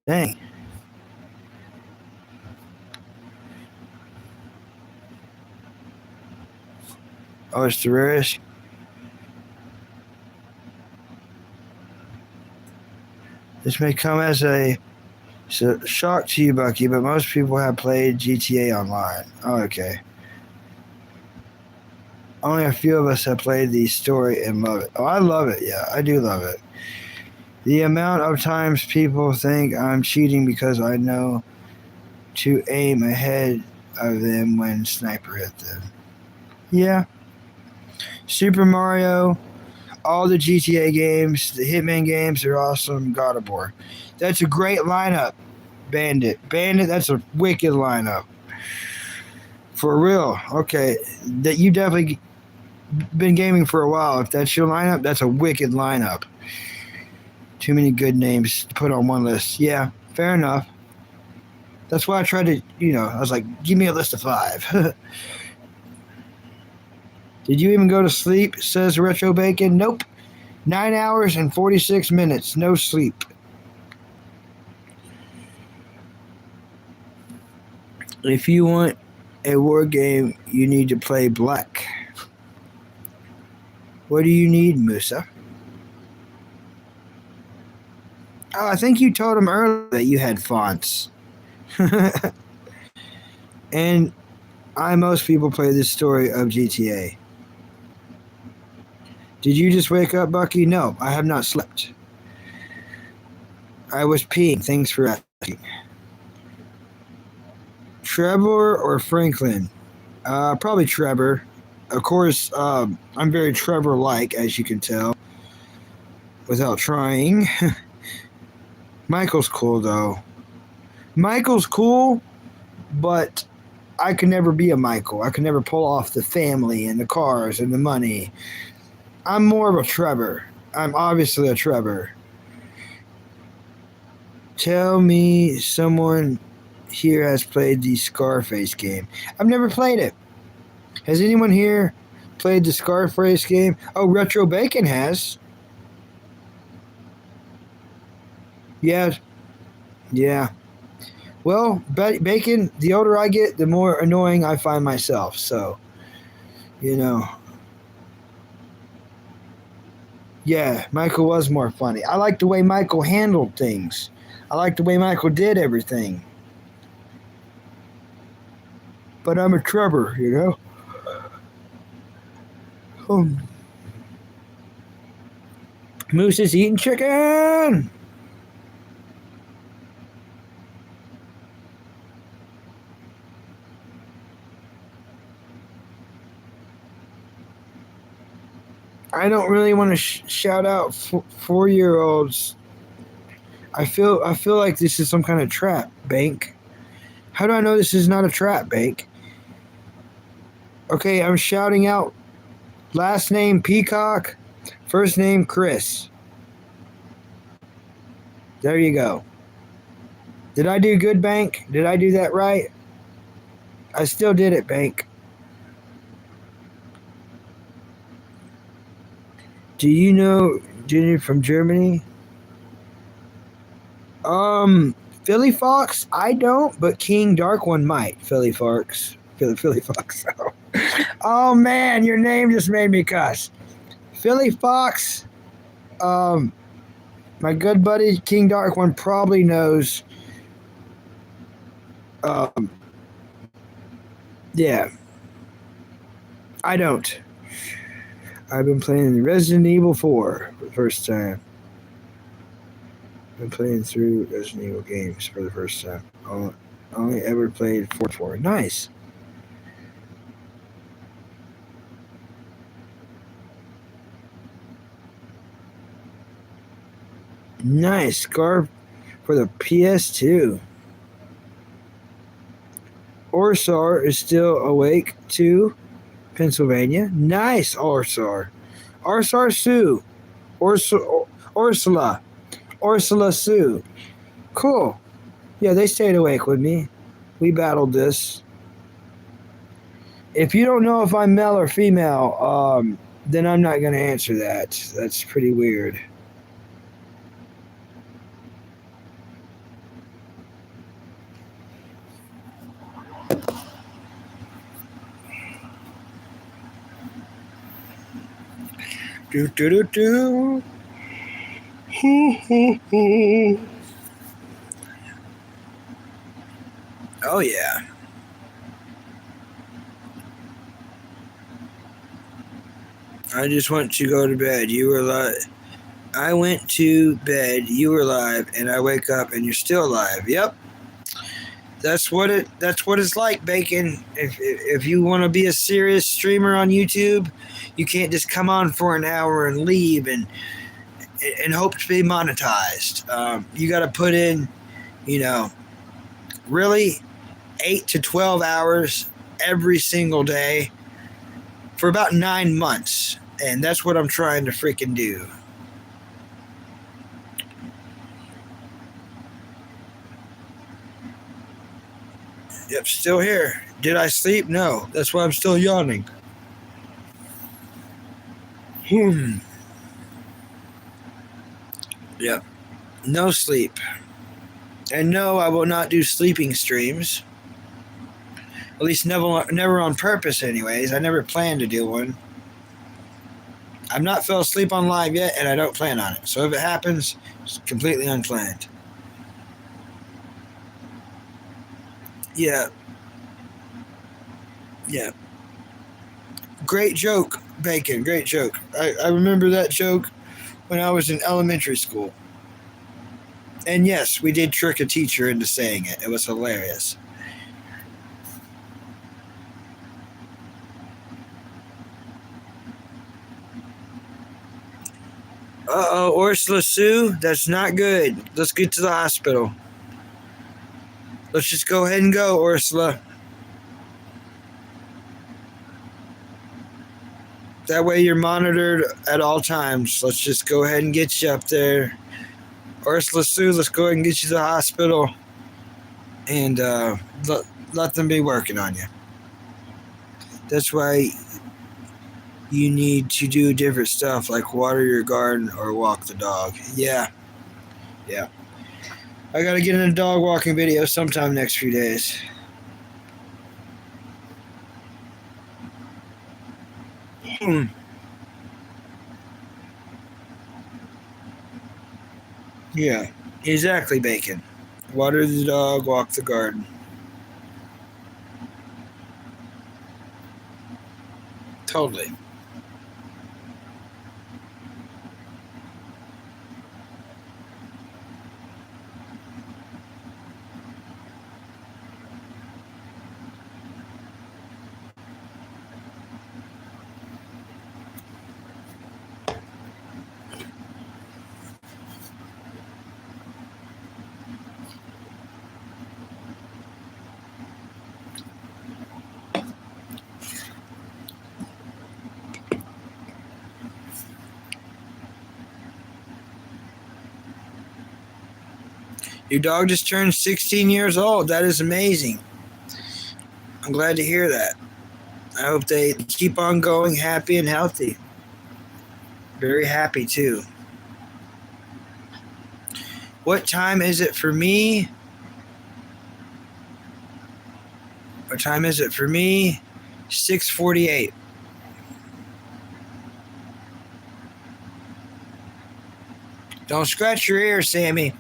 Dang. Oh, it's the rarest. This may come as a shock to you, Bucky, but most people have played GTA Online. Oh, okay. Only a few of us have played the story and love it. Oh, I love it. Yeah, I do love it. The amount of times people think I'm cheating because I know to aim ahead of them when sniper hit them. Yeah. Super Mario, all the GTA games, the Hitman games are awesome. God of War. That's a great lineup. Bandit, that's a wicked lineup. For real. Okay. That you definitely been gaming for a while. If that's your lineup, that's a wicked lineup. Too many good names to put on one list. Yeah, fair enough. That's why I tried to, I was like, give me a list of 5. Did you even go to sleep? Says Retro Bacon. Nope. 9 hours and 46 minutes. No sleep. If you want a war game, you need to play Black. What do you need, Musa? Oh, I think you told him earlier that you had fonts. And most people play this story of GTA. Did you just wake up, Bucky? No, I have not slept. I was peeing. Thanks for asking. Trevor or Franklin? Probably Trevor. Of course, I'm very Trevor-like, as you can tell, without trying. Michael's cool, though. Michael's cool, but I could never be a Michael. I could never pull off the family and the cars and the money. I'm more of a Trevor. I'm obviously a Trevor. Tell me someone here has played the Scarface game. I've never played it. Has anyone here played the Scarface game? Oh, Retro Bacon has. Yeah. Well, Bacon, the older I get, the more annoying I find myself. So, Yeah, Michael was more funny. I like the way Michael handled things. I like the way Michael did everything. But I'm a Trevor, Moose is eating chicken! I don't really want to shout out 4-year-olds. I feel like this is some kind of trap, Bank. How do I know this is not a trap, Bank? Okay, I'm shouting out last name Peacock, first name Chris. There you go. Did I do good, Bank? Did I do that right? I still did it, Bank. Do you know Junior from Germany? Philly Fox? I don't, but King Dark One might. Philly Fox. Philly Fox. Oh man, your name just made me cuss. Philly Fox. My good buddy King Dark One probably knows. Yeah. I don't. I've been playing Resident Evil 4 for the first time. I'm playing through Resident Evil games for the first time. Only ever played 4. Nice. Nice. Scar for the PS2. Orsar is still awake too. Pennsylvania. Nice, Orsar. Orsar Sue. Ursula. Ursula Sue. Cool. Yeah, they stayed awake with me. We battled this. If you don't know if I'm male or female, then I'm not going to answer that. That's pretty weird. Do do do do. Oh yeah. I just went to go to bed. You were live. I went to bed. You were live, and I wake up, and you're still live. Yep. That's what it's like, Bacon. If you want to be a serious streamer on YouTube, you can't just come on for an hour and leave and hope to be monetized. You got to put in, really 8 to 12 hours every single day for about 9 months, and that's what I'm trying to freaking do. Yep, still here. Did I sleep? No. That's why I'm still yawning. Yep. No sleep. And no, I will not do sleeping streams. At least never on purpose anyways. I never planned to do one. I've not fell asleep on live yet, and I don't plan on it. So if it happens, it's completely unplanned. Yeah. Yeah. Great joke, Bacon. Great joke. I remember that joke when I was in elementary school. And yes, we did trick a teacher into saying it. It was hilarious. Uh-oh, Ursula Sue, that's not good. Let's get to the hospital. Let's just go ahead and go, Ursula. That way you're monitored at all times. Let's just go ahead and get you up there. Ursula Sue, let's go ahead and get you to the hospital. And let them be working on you. That's why you need to do different stuff like water your garden or walk the dog. Yeah. I gotta get in a dog walking video sometime next few days. Yeah, exactly, Bacon. Water the dog, walk the garden. Totally. Your dog just turned 16 years old. That is amazing. I'm glad to hear that. I hope they keep on going happy and healthy. Very happy, too. What time is it for me? What time is it for me? 6:48. Don't scratch your ear, Sammy.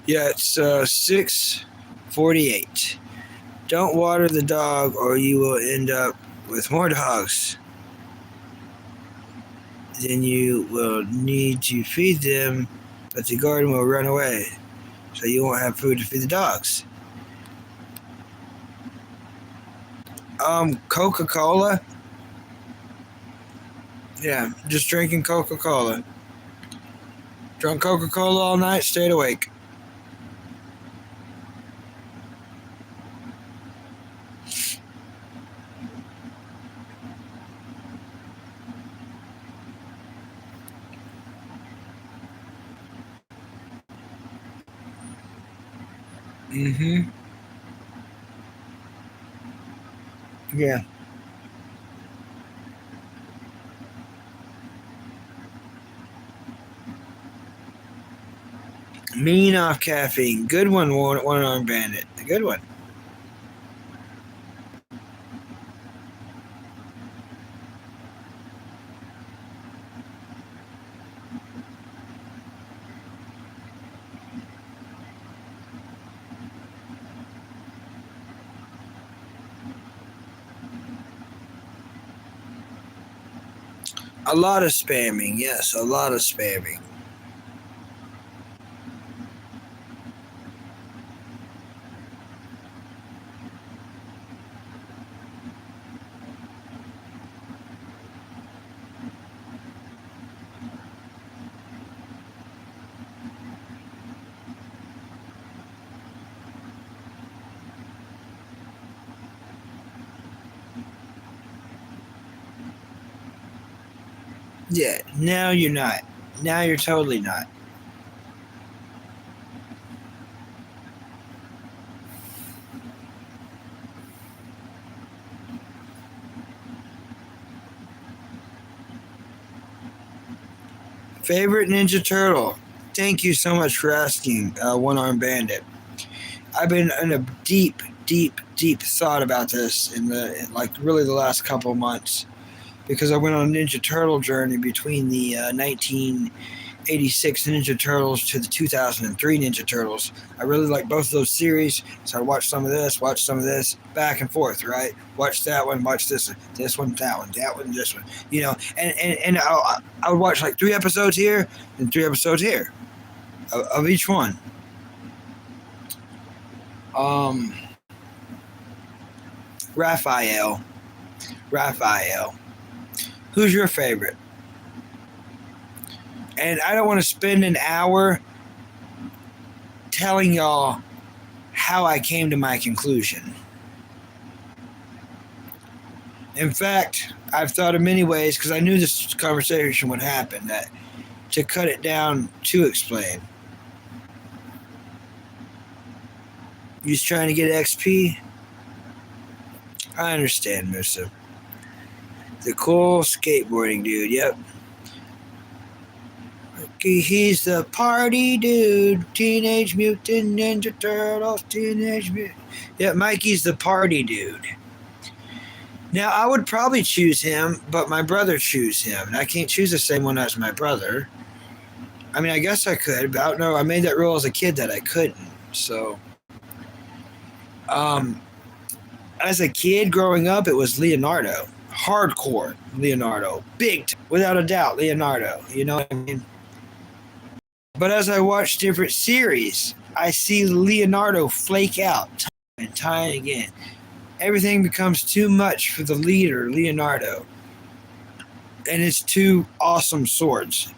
Yeah, it's 6:48. Don't water the dog or you will end up with more dogs. then you will need to feed them, but the garden will run away, so you won't have food to feed the dogs. Coca-Cola. Yeah, just drinking Coca-Cola. Drunk Coca-Cola all night, stayed awake. Mm-hmm. Yeah. Mean off caffeine. Good one, one-armed bandit. A good one. A lot of spamming. Yes, a lot of spamming. Yeah, now you're not. Now you're totally not. Favorite Ninja Turtle? Thank you so much for asking, One-Armed Bandit. I've been in a deep thought about this in really the last couple of months, because I went on a Ninja Turtle journey between the 1986 Ninja Turtles to the 2003 Ninja Turtles. I really like both of those series, so I watched some of this, back and forth, right? Watch that one, watch this one, that one, this one, and I would watch like 3 episodes here and 3 episodes here of each one. Raphael. Who's your favorite? And I don't want to spend an hour telling y'all how I came to my conclusion. In fact, I've thought of many ways, because I knew this conversation would happen, that to cut it down to explain. You just trying to get XP? I understand, Musa. The cool skateboarding dude, yep. He's the party dude. Teenage Mutant Ninja Turtles. Teenage Mutant. Yeah, Mikey's the party dude. Now, I would probably choose him, but my brother choose him. And I can't choose the same one as my brother. I mean, I guess I could, but I don't know. I made that rule as a kid that I couldn't. So, as a kid growing up, it was Leonardo. Hardcore Leonardo. Big, without a doubt, Leonardo. You know what I mean? But as I watch different series, I see Leonardo flake out time and time again. Everything becomes too much for the leader, Leonardo. And his 2 awesome swords.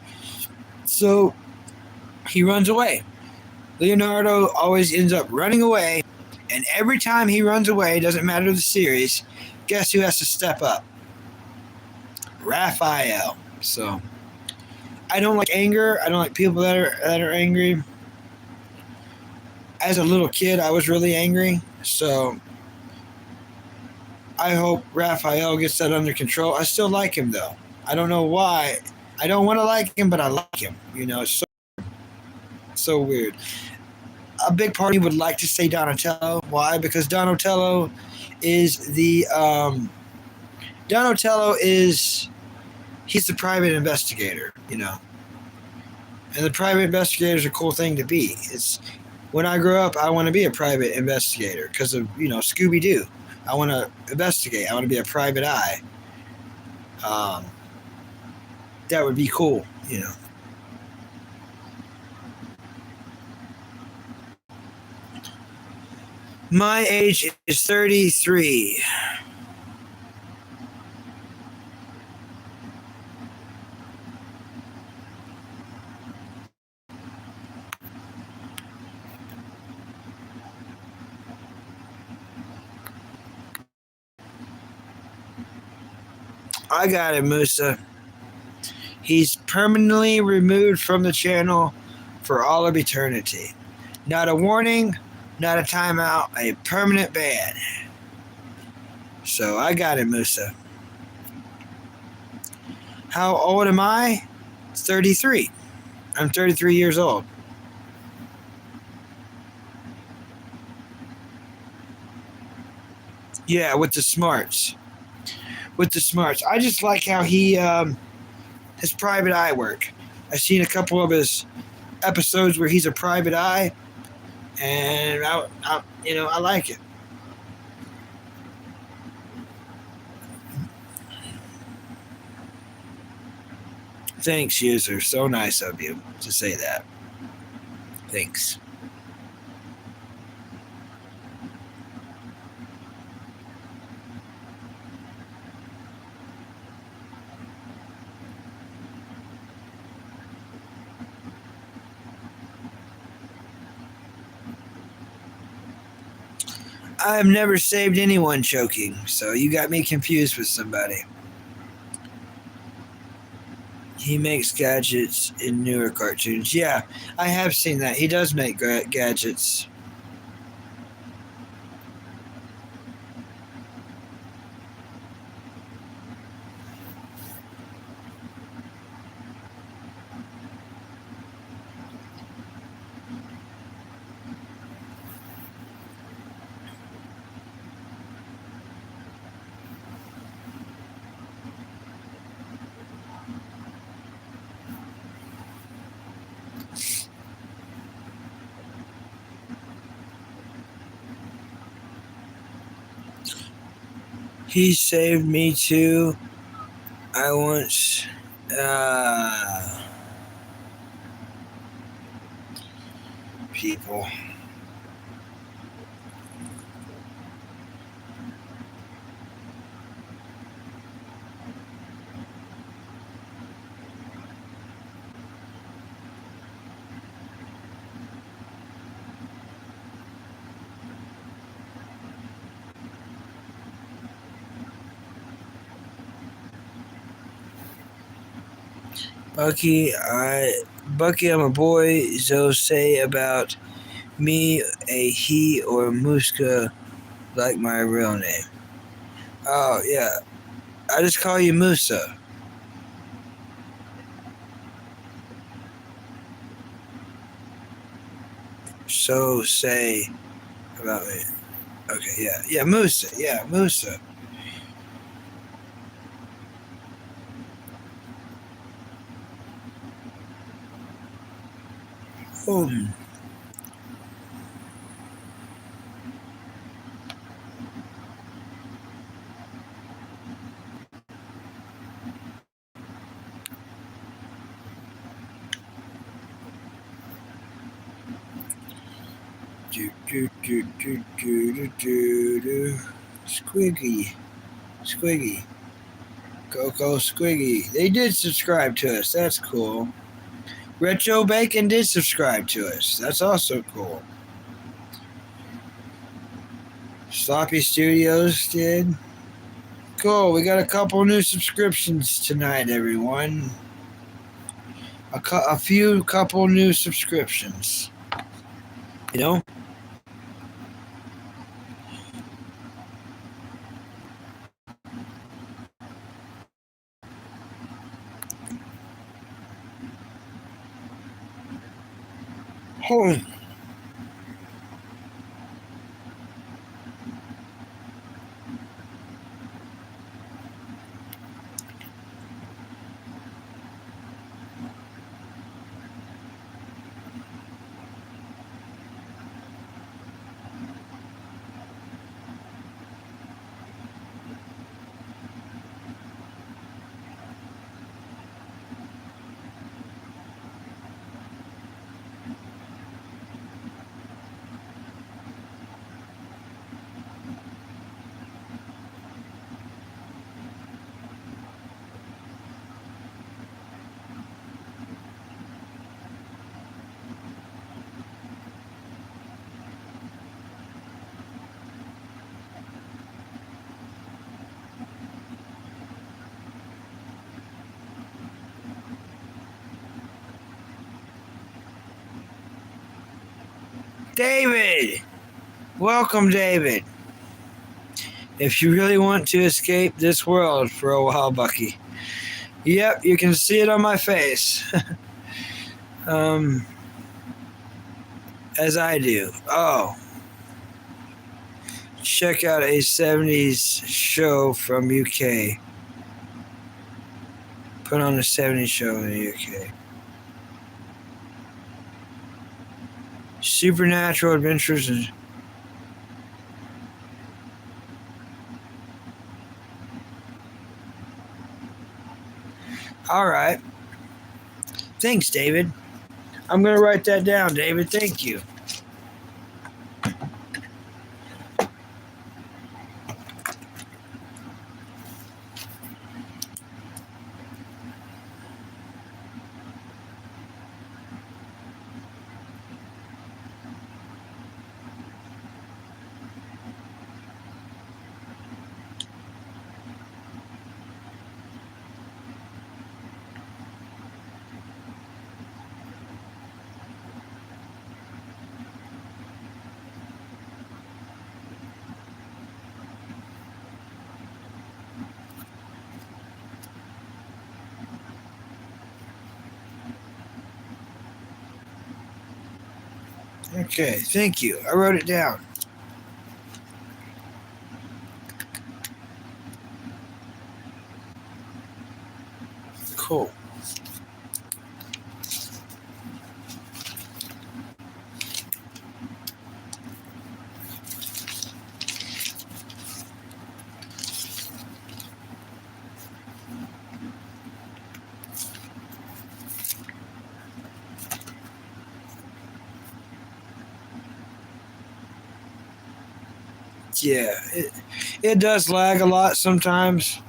So he runs away. Leonardo always ends up running away. And every time he runs away, doesn't matter the series, guess who has to step up? Raphael. So I don't like anger. I don't like people that are angry. As a little kid, I was really angry. So I hope Raphael gets that under control. I still like him, though. I don't know why. I don't want to like him, but I like him. It's so weird. A big part of me would like to say Donatello. Why? Because Donatello is he's the private investigator, And the private investigator is a cool thing to be. When I grow up, I want to be a private investigator because of, Scooby-Doo. I want to investigate. I want to be a private eye. That would be cool, you know. My age is 33. I got it, Musa. He's permanently removed from the channel for all of eternity. Not a warning, not a timeout, a permanent ban. So I got it, Musa. How old am I? 33. I'm 33 years old. Yeah, with the smarts. With the smarts. I just like how he, his private eye work. I've seen a couple of his episodes where he's a private eye, and I like it. Thanks, user. So nice of you to say that. Thanks. I've never saved anyone choking, so you got me confused with somebody. He makes gadgets in newer cartoons. Yeah, I have seen that. He does make gadgets. He saved me too. I once people. Bucky, I'm a boy. Zo say about me a he or Muska like my real name. Oh yeah, I just call you Musa. So say about me. Okay, yeah, Musa. Yeah, Musa. Oh. Squiggy. Coco Squiggy. They did subscribe to us. That's cool. Retro Bacon did subscribe to us. That's also cool. Sloppy Studios did. Cool. We got a couple new subscriptions tonight, everyone. A couple new subscriptions. You know? Home. David! Welcome, David. If you really want to escape this world for a while, Bucky. Yep, you can see it on my face. As I do. Oh. Check out a 70s show from UK. Put on a 70s show in the UK. Supernatural Adventures and all right. Thanks, David. I'm going to write that down, David. Thank you. Okay, thank you. I wrote it down. Cool. Yeah, it does lag a lot sometimes,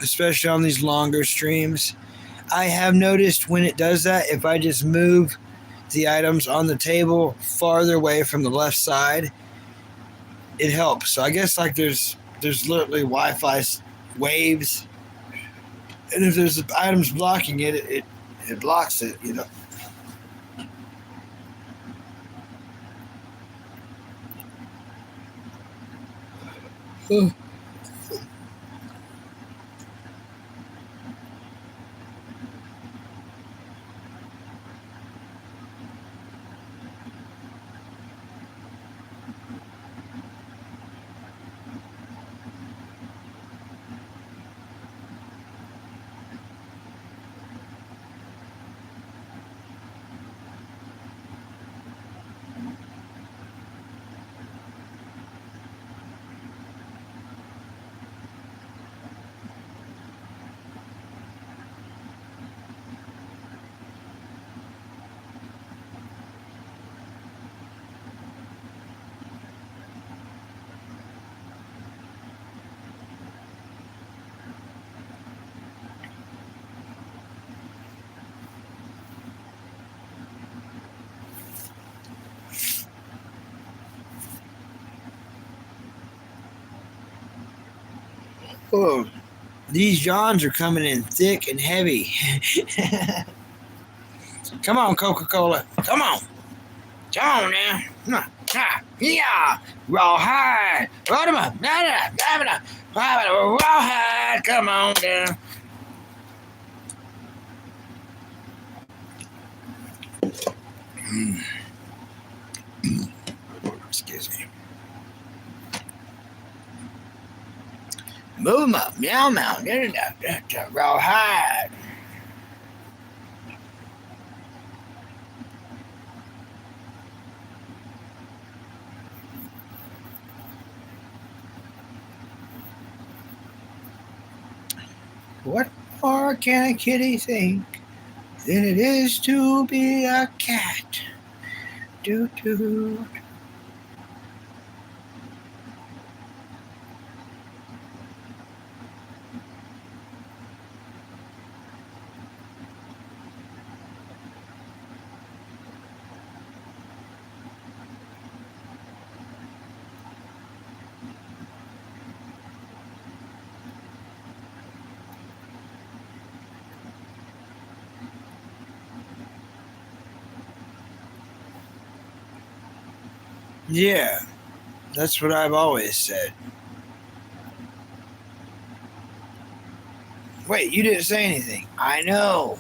especially on these longer streams. I have noticed when it does that, if I just move the items on the table farther away from the left side, it helps. So I guess like there's literally Wi-Fi waves, and if there's items blocking it, it blocks it. You know. Oh, these yawns are coming in thick and heavy. Come on, Coca-Cola. Come on. Come on now. Yeah. Rawhide. Roll them up. Rawhide. Come on down. Excuse me. Move them up. Meow, meow. Rawhide. What more can a kitty think than it is to be a cat? Doo-doo. Yeah, that's what I've always said. Wait, you didn't say anything. I know.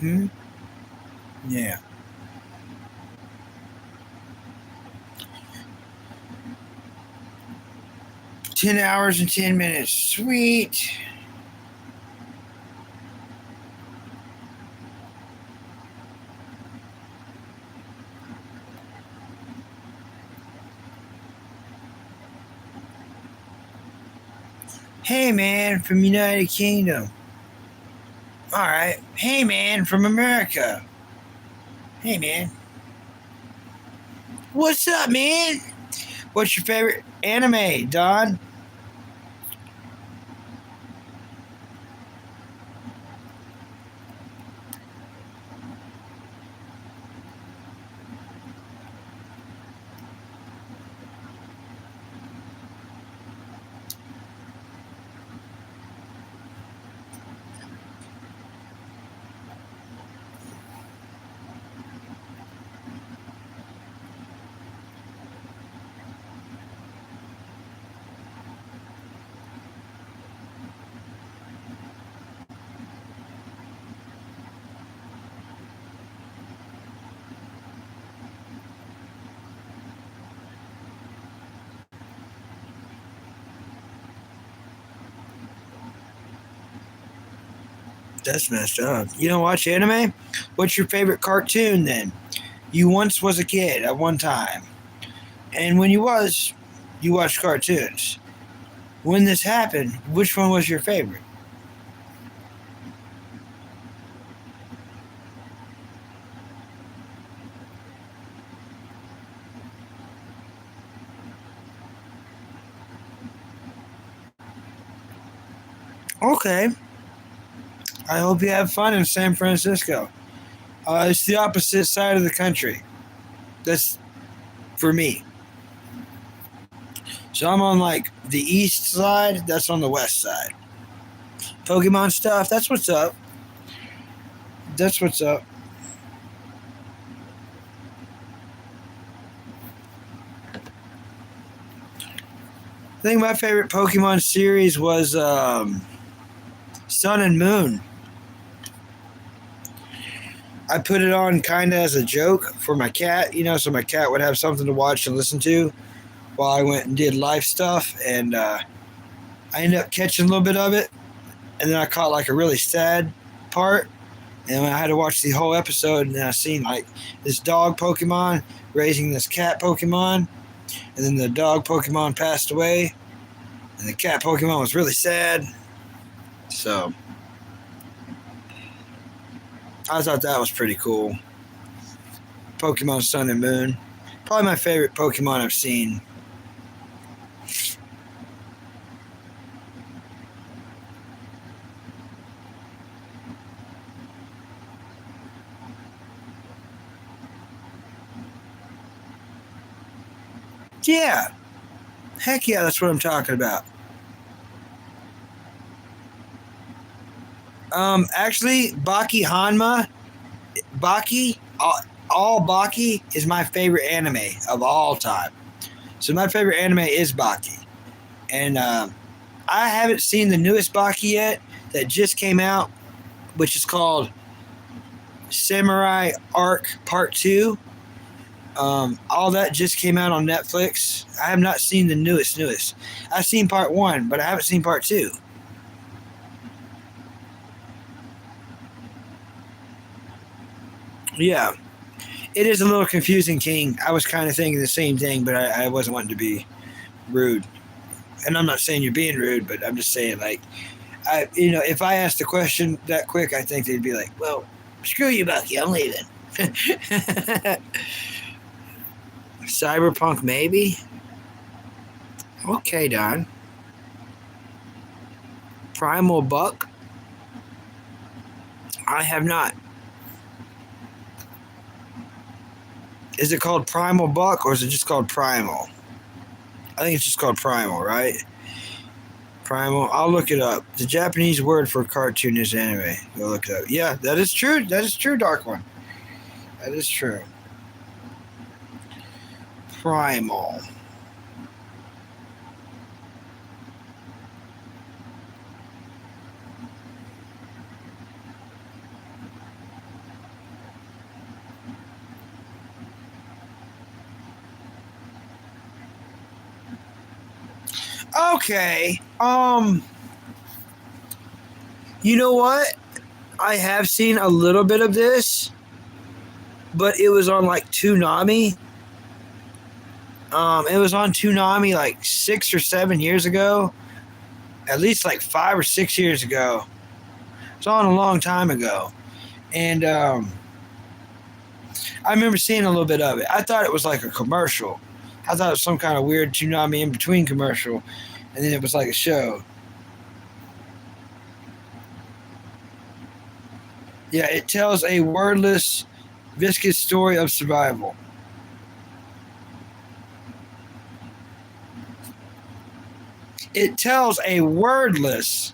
Hmm? Yeah. 10 hours and 10 minutes. Sweet. Hey, man, from United Kingdom. All right. Hey, man, from America. Hey, man. What's up, man? What's your favorite anime, Don? That's messed up. You don't watch anime? What's your favorite cartoon then? You once was a kid at one time. And when you watched cartoons. When this happened, which one was your favorite? Okay. I hope you have fun in San Francisco. It's the opposite side of the country. That's for me. So I'm on like the east side. That's on the west side. Pokemon stuff. That's what's up. That's what's up. I think my favorite Pokemon series was Sun and Moon. I put it on kind of as a joke for my cat, so my cat would have something to watch and listen to while I went and did life stuff. And I ended up catching a little bit of it. And then I caught like a really sad part. And I had to watch the whole episode. And then I seen like this dog Pokemon raising this cat Pokemon. And then the dog Pokemon passed away. And the cat Pokemon was really sad. So I thought that was pretty cool. Pokemon Sun and Moon. Probably my favorite Pokemon I've seen. Yeah. Heck yeah, that's what I'm talking about. Actually, Baki Hanma, Baki, all Baki is my favorite anime of all time. So my favorite anime is Baki. And I haven't seen the newest Baki yet that just came out, which is called Samurai Arc Part 2. All that just came out on Netflix. I have not seen the newest. I've seen Part 1, but I haven't seen Part 2. Yeah. It is a little confusing, King. I was kind of thinking the same thing, but I wasn't wanting to be rude. And I'm not saying you're being rude, but I'm just saying, like, if I asked the question that quick, I think they'd be like, well, screw you, Bucky. I'm leaving. Cyberpunk, maybe? Okay, Don. Primal Buck? I have not. Is it called Primal Buck or is it just called Primal? I think it's just called Primal, right? Primal. I'll look it up. The Japanese word for cartoon is anime. Go look it up. Yeah, that is true. That is true, Dark One. That is true. Primal. Okay. You know what? I have seen a little bit of this, but it was on like Toonami. It was on Toonami like 6 or 7 years ago. At least like 5 or 6 years ago. It was on a long time ago. And I remember seeing a little bit of it. I thought it was like a commercial. I thought it was some kind of weird Toonami in between commercial. And then it was like a show. Yeah, it tells a wordless, viscous story of survival. It tells a wordless,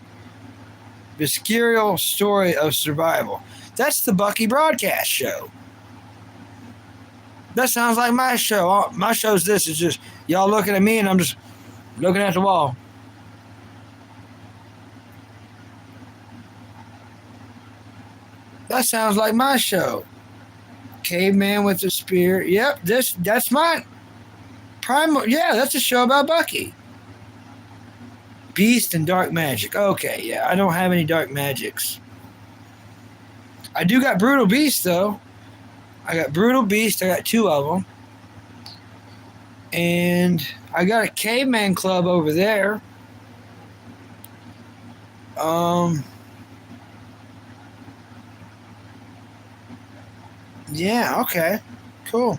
visceral story of survival. That's the Bucky broadcast show. That sounds like my show. My show's this. It's just y'all looking at me and I'm just looking at the wall. That sounds like my show. Caveman with a spear. Yep, that's mine. Primal. Yeah, that's a show about Bucky. Beast and Dark Magic. Okay, yeah, I don't have any Dark Magics. I do got Brutal Beast though. I got Brutal Beast. I got 2 of them. And I got a Caveman Club over there. Yeah, okay. Cool.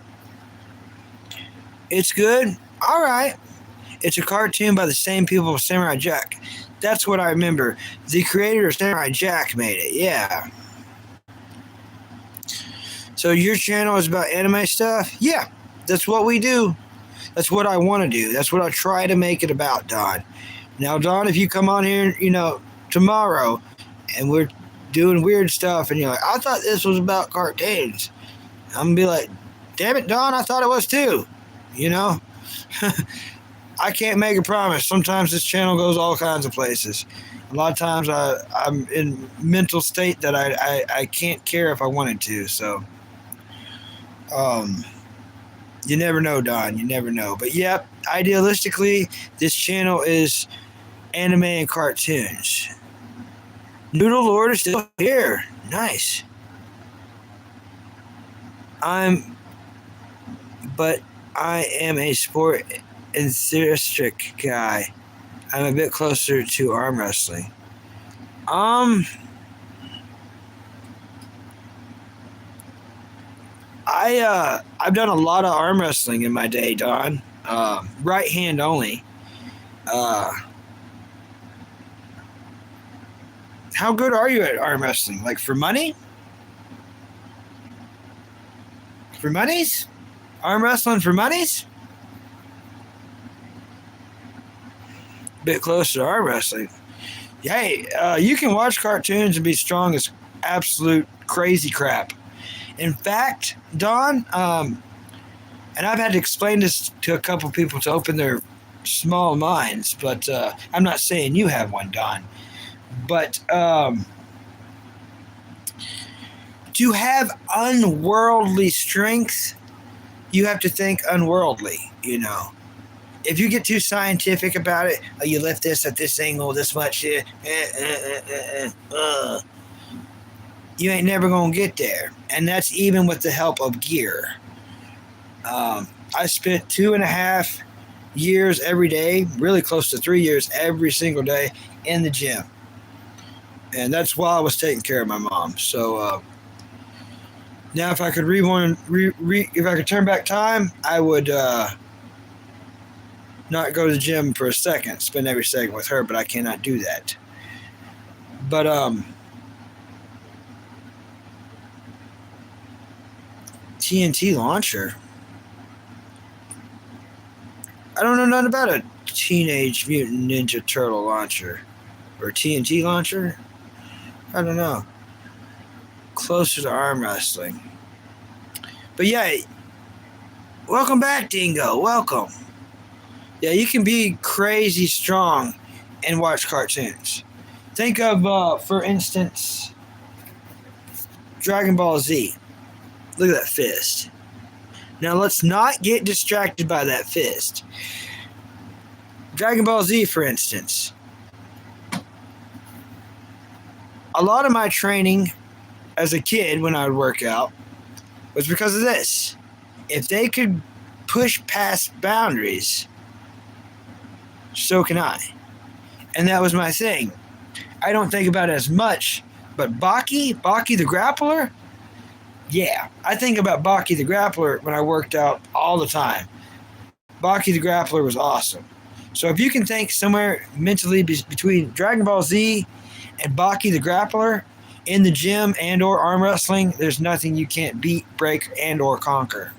It's good. All right. It's a cartoon by the same people as Samurai Jack. That's what I remember. The creator of Samurai Jack made it. Yeah. So your channel is about anime stuff? Yeah. That's what we do. That's what I want to do. That's what I try to make it about, Don. Now, Don, if you come on here, tomorrow, and we're doing weird stuff, and you're like, I thought this was about cartoons. I'm going to be like, damn it, Don, I thought it was too. I can't make a promise. Sometimes this channel goes all kinds of places. A lot of times I'm in mental state that I can't care if I wanted to. So, you never know, Don. You never know. But yep, idealistically, this channel is anime and cartoons. Noodle Lord is still here. Nice. But I am a sport enthusiastic guy. I'm a bit closer to arm wrestling. I've done a lot of arm wrestling in my day, Don. Right hand only. How good are you at arm wrestling? Like for money? For monies? Arm wrestling for monies? Bit closer to arm wrestling. Hey, you can watch cartoons and be strong as absolute crazy crap. In fact, Don, and I've had to explain this to a couple people to open their small minds, but I'm not saying you have one, Don. But to have unworldly strength, you have to think unworldly, If you get too scientific about it, you lift this at this angle, this much, you ain't never going to get there. And that's even with the help of gear. I spent 2.5 years every day, really close to 3 years every single day in the gym. And that's while I was taking care of my mom. So now if I could if I could turn back time, I would not go to the gym for a second, spend every second with her, but I cannot do that. But TNT launcher. I don't know nothing about a Teenage Mutant Ninja Turtle launcher. Or TNT launcher? I don't know. Closer to arm wrestling. But yeah, welcome back, Dingo. Welcome. Yeah, you can be crazy strong and watch cartoons. Think of, for instance, Dragon Ball Z. Look at that fist. Now let's not get distracted by that fist. Dragon Ball Z, for instance. A lot of my training as a kid when I would work out was because of this. If they could push past boundaries, so can I. And that was my thing. I don't think about it as much, but Baki the Grappler, yeah, I think about Baki the Grappler when I worked out all the time. Baki the Grappler was awesome. So if you can think somewhere mentally between Dragon Ball Z and Baki the Grappler in the gym and or arm wrestling, there's nothing you can't beat, break, and or conquer.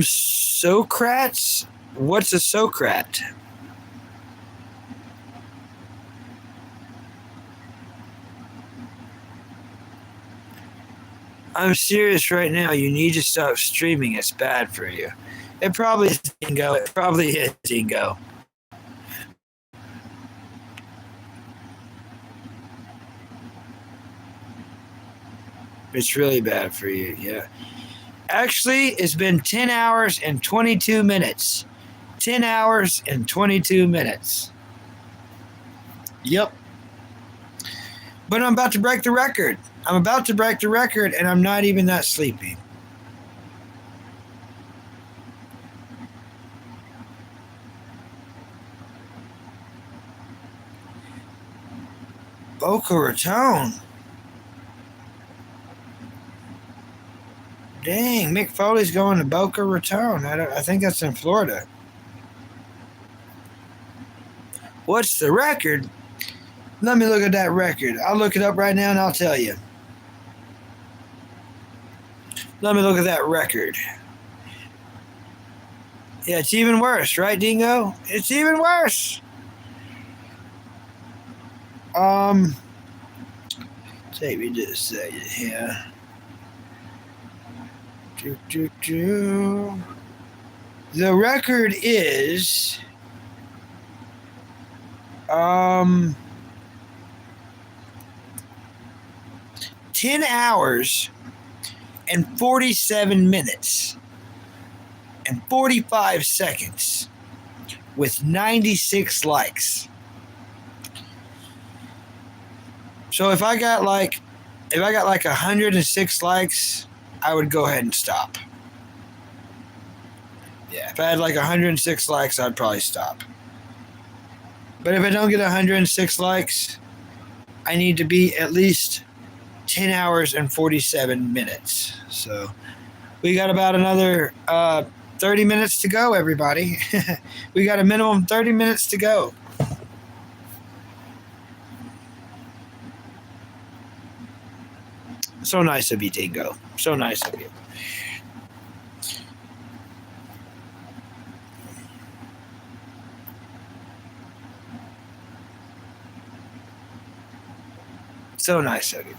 Socrates? What's a Socrat? I'm serious right now. You need to stop streaming. It's bad for you. It probably is, Dingo. It probably is, Dingo. It's really bad for you, yeah. Actually, it's been 10 hours and 22 minutes. 10 hours and 22 minutes. Yep. But I'm about to break the record. I'm about to break the record, and I'm not even that sleepy. Boca Raton. Dang, Mick Foley's going to Boca Raton. I think that's in Florida. What's the record? Let me look at that record. I'll look it up right now and I'll tell you. Let me look at that record. Yeah, it's even worse, right, Dingo? It's even worse. Take me just a second here. The record is 10 hours and 47 minutes and 45 seconds with 96 likes. So if I got like 106 likes, I would go ahead and stop. Yeah, if I had like 106 likes, I'd probably stop. But if I don't get 106 likes, I need to be at least 10 hours and 47 minutes. So we got about another 30 minutes to go, everybody. We got a minimum 30 minutes to go. So nice of you, Dingo. So nice of you. So nice of you.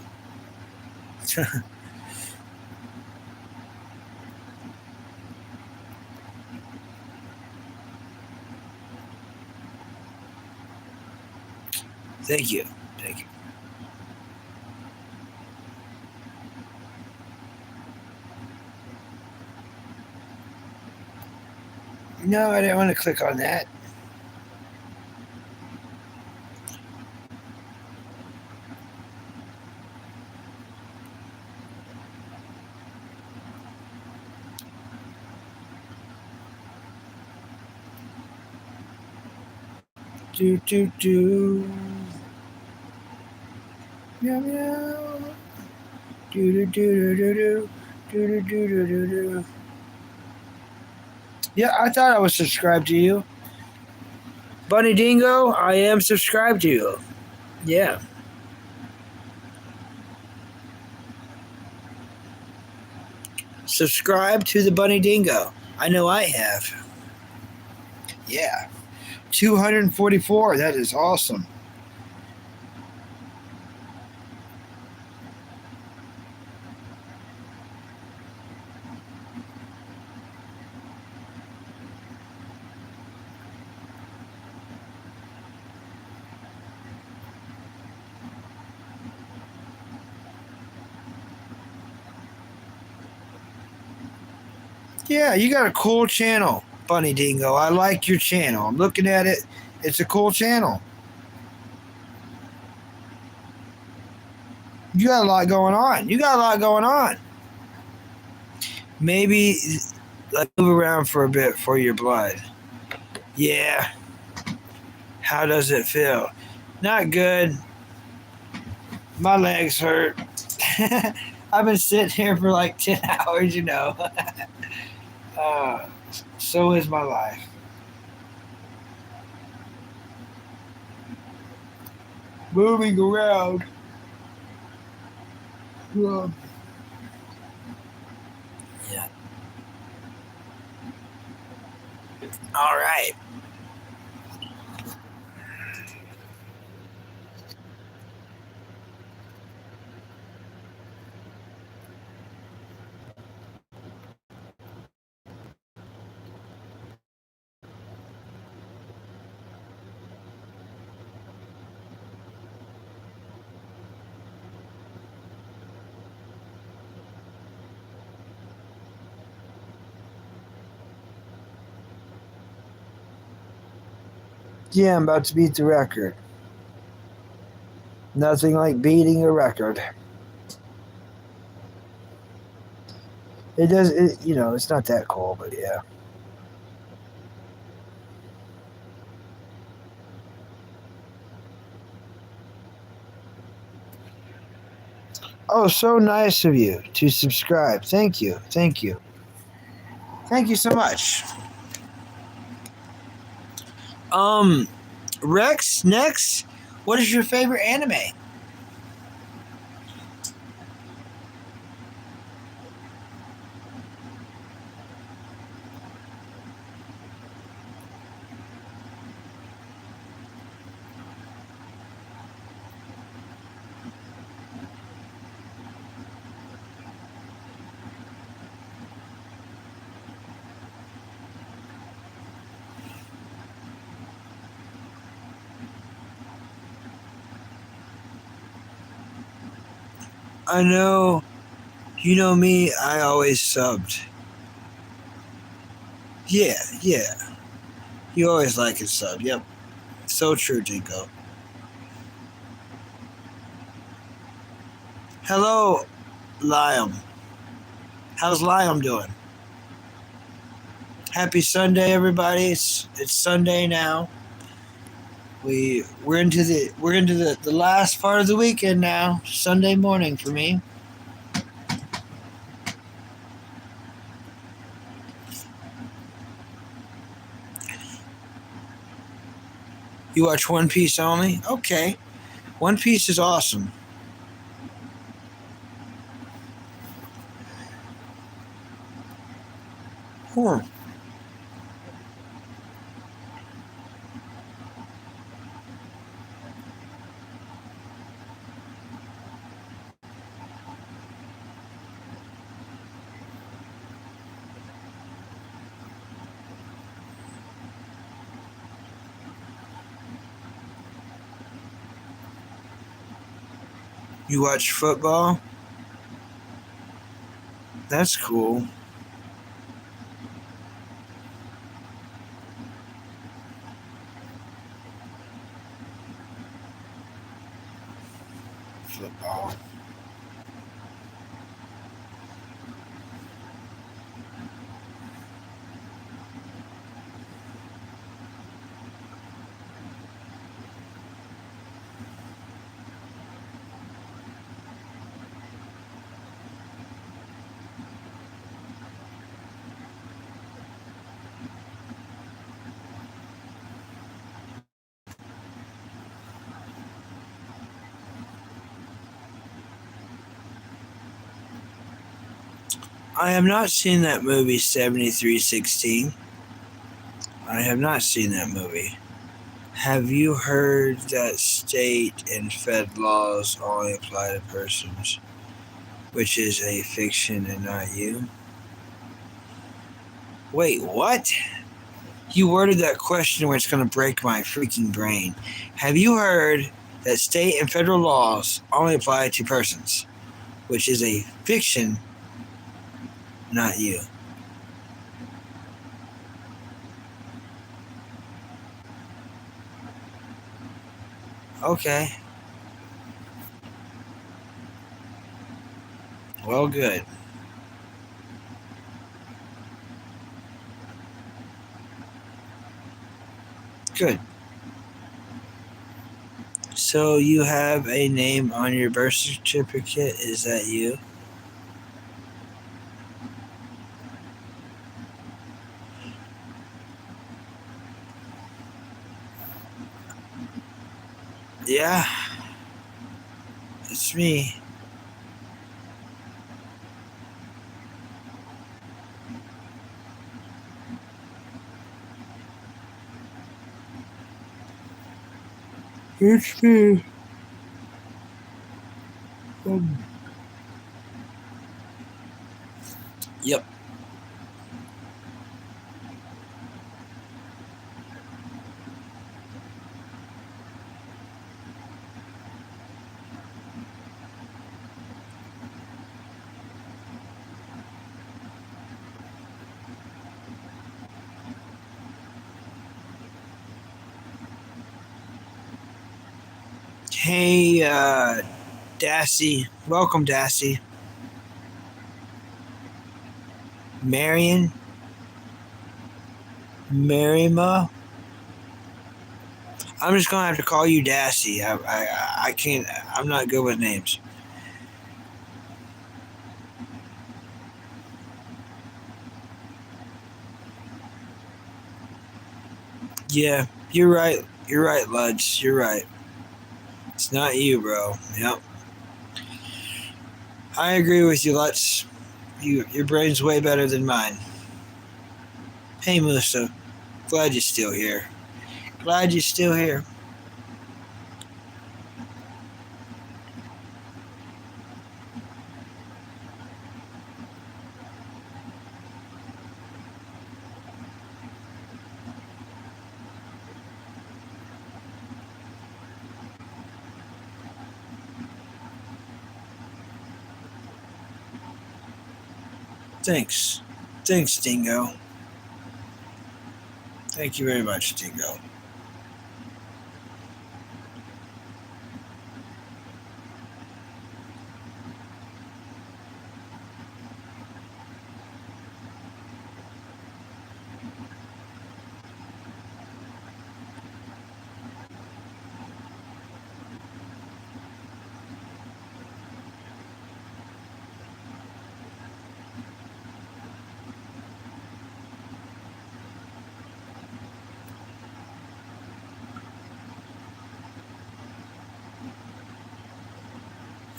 Thank you. Thank you. No, I didn't want to click on that. Do. Meow meow. Do. Yeah, I thought I was subscribed to you. Bunny Dingo, I am subscribed to you. Yeah. Subscribe to the Bunny Dingo. I know I have. Yeah. 244. That is awesome. Yeah, you got a cool channel, Bunny Dingo. I like your channel. I'm looking at it. It's a cool channel. You got a lot going on. Maybe move around for a bit for your blood. Yeah. How does it feel? Not good. My legs hurt. I've been sitting here for like 10 hours, So is my life. Moving around. Yeah. All right. Yeah, I'm about to beat the record. Nothing like beating a record. It's not that cool, but yeah. Oh, so nice of you to subscribe. Thank you. Thank you. Thank you so much. Rex, next, what is your favorite anime? I know, you know me, I always subbed. Yeah, yeah. You always like a sub. Yep. So true, Dinko. Hello, Liam. How's Liam doing? Happy Sunday, everybody. It's Sunday now. We're into the last part of the weekend now. Sunday morning for me. You watch One Piece only? Okay. One Piece is awesome. You watch football? That's cool. Football. I have not seen that movie 7316. I have not seen that movie. Have you heard that state and fed laws only apply to persons, which is a fiction and not you? Wait, what? You worded that question where it's going to break my freaking brain. Have you heard that state and federal laws only apply to persons, which is a fiction, not you? Okay. Well, good. Good. So you have a name on your birth certificate, is that you? Yeah. It's me. It's me. Yep. Hey, Dassy. Welcome, Dassy. Marion? Marima? I'm just going to have to call you Dassy. I can't, I'm not good with names. Yeah, you're right. You're right, Luds. You're right. It's not you, bro. Yep. I agree with you, Lutz. Your brain's way better than mine. Hey, Musa. Glad you're still here. Glad you're still here. Thanks. Thanks, Dingo. Thank you very much, Dingo.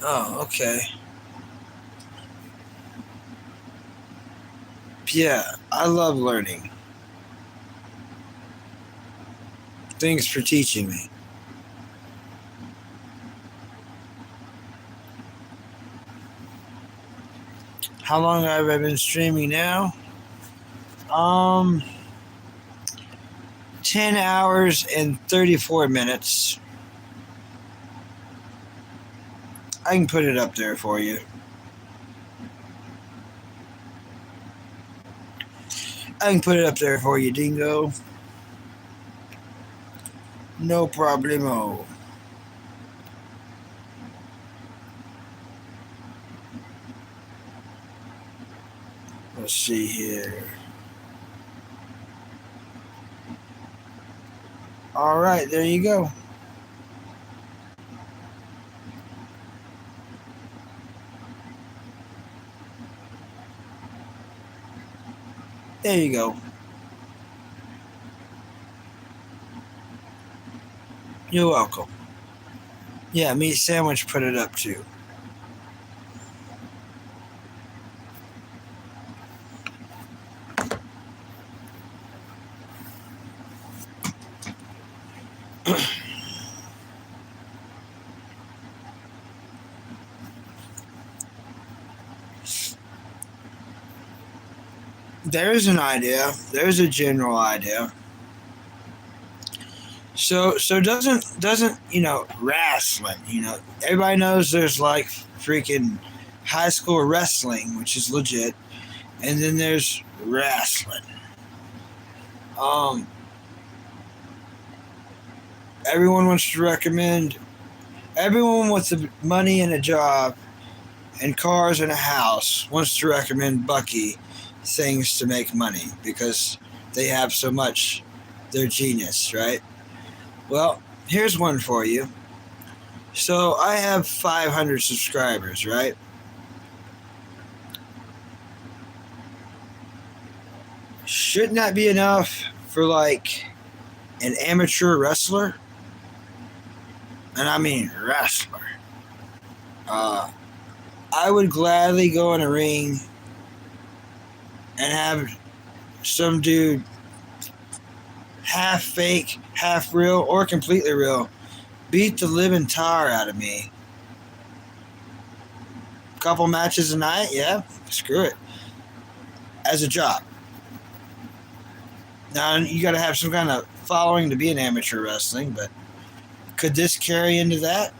Oh, okay. Yeah, I love learning. Thanks for teaching me. How long have I been streaming now? 10 hours and 34 minutes. I can put it up there for you. I can put it up there for you, Dingo. No problemo. Let's see here. All right, there you go. There you go. You're welcome. Yeah, Meat Sandwich put it up too. there's an idea. There's a general idea. So doesn't wrestling, everybody knows there's like freaking high school wrestling, which is legit, and then there's wrestling. Everyone wants to recommend, everyone with the money and a job and cars and a house wants to recommend Bucky things to make money because they have so much, they're genius, right? Well, here's one for you. So I have 500 subscribers, right? Shouldn't that be enough for like an amateur wrestler? And I mean wrestler. I would gladly go in a ring and have some dude half fake, half real, or completely real beat the living tar out of me. Couple matches a night, yeah, screw it. As a job. Now, you got to have some kind of following to be an amateur wrestling, but could this carry into that?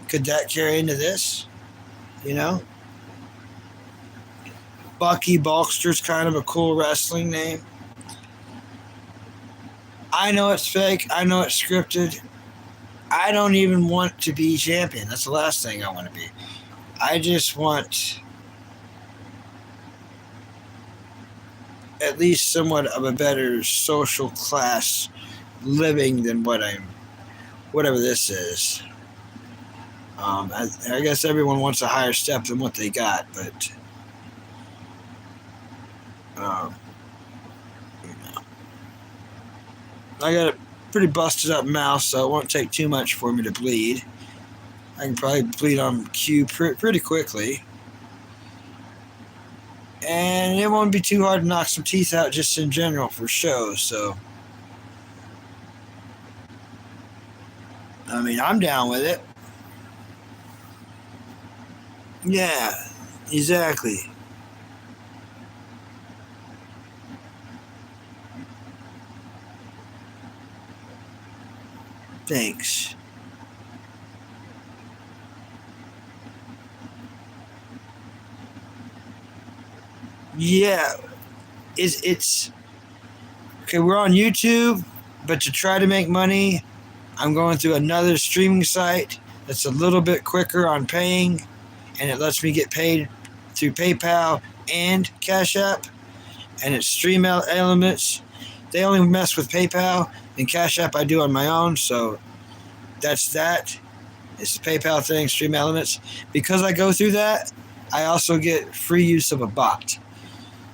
Could that carry into this? Bucky Balkster's kind of a cool wrestling name. I know it's fake. I know it's scripted. I don't even want to be champion. That's the last thing I want to be. I just want at least somewhat of a better social class living than whatever this is. I guess everyone wants a higher step than what they got, but I got a pretty busted up mouth, so it won't take too much for me to bleed. I can probably bleed on cue pretty quickly. And it won't be too hard to knock some teeth out just in general for show, so I mean, I'm down with it. Yeah, exactly. Thanks. Yeah, it's okay. We're on YouTube, but to try to make money, I'm going through another streaming site that's a little bit quicker on paying, and it lets me get paid through PayPal and Cash App, and it's Stream Elements. They only mess with PayPal, and Cash App I do on my own, so that's that. It's the PayPal thing, Stream Elements. Because I go through that, I also get free use of a bot.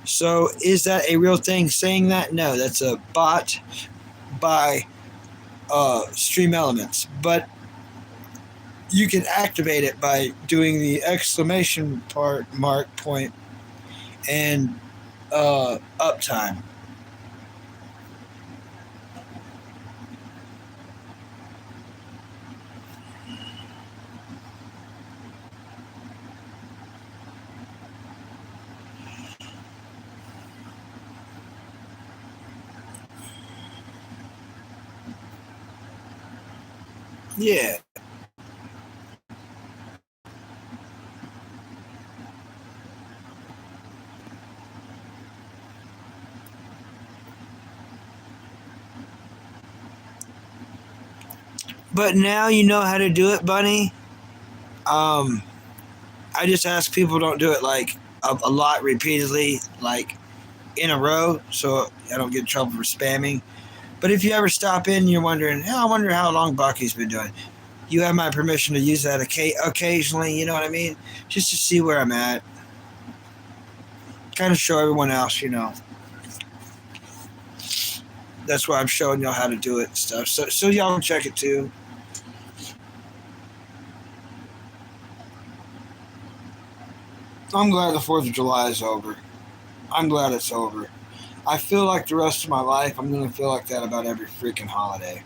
So is that a real thing saying that? No, that's a bot by Stream Elements. But you can activate it by doing the exclamation mark point and uptime. Yeah. But now you know how to do it, Bunny. I just ask people don't do it like a lot repeatedly, like in a row, so I don't get in trouble for spamming. But if you ever stop in and you're wondering, I wonder how long Bucky's been doing, you have my permission to use that occasionally, you know what I mean? Just to see where I'm at. Kind of show everyone else, That's why I'm showing y'all how to do it and stuff. So y'all can check it too. I'm glad the 4th of July is over. I'm glad it's over. I feel like the rest of my life I'm going to feel like that about every freaking holiday.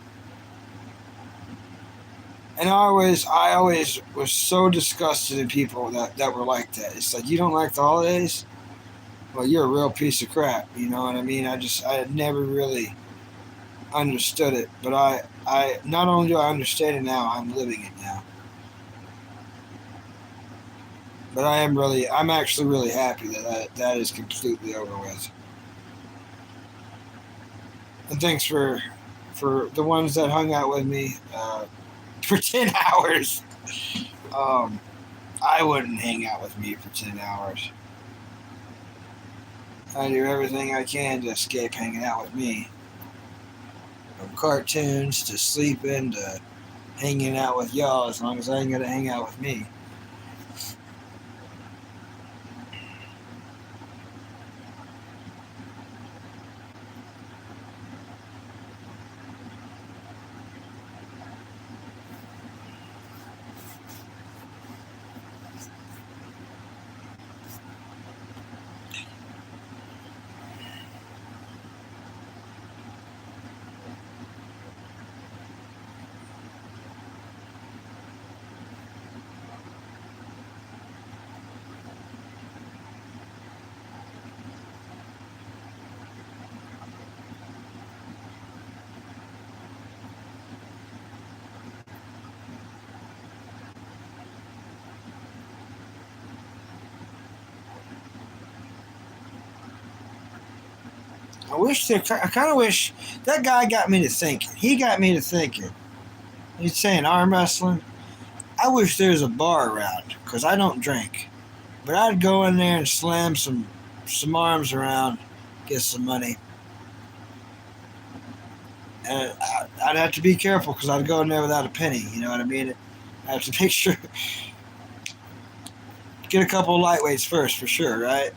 And I always was so disgusted in people that were like that. It's like, you don't like the holidays? well, you're a real piece of crap. You know what I mean? I had never really understood it, but I not only do I understand it now, I'm living it now. But I'm actually really happy that is completely over with. And thanks for the ones that hung out with me for 10 hours. I wouldn't hang out with me for 10 hours. I do everything I can to escape hanging out with me. From cartoons to sleeping to hanging out with y'all, as long as I ain't gonna hang out with me. I kind of wish that guy got me to thinking. He got me to thinking. He's saying arm wrestling. I wish there was a bar around because I don't drink, but I'd go in there and slam some arms around, get some money. And I'd have to be careful because I'd go in there without a penny. You know what I mean? I have to make sure get a couple of lightweights first for sure, right?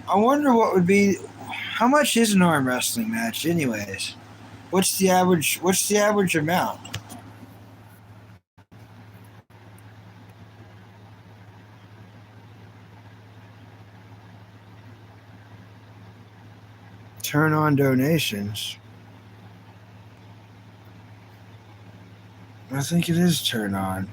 I wonder what would be. How much is an arm wrestling match, anyways? What's the average? What's the average amount? Turn on donations. I think it is turn on.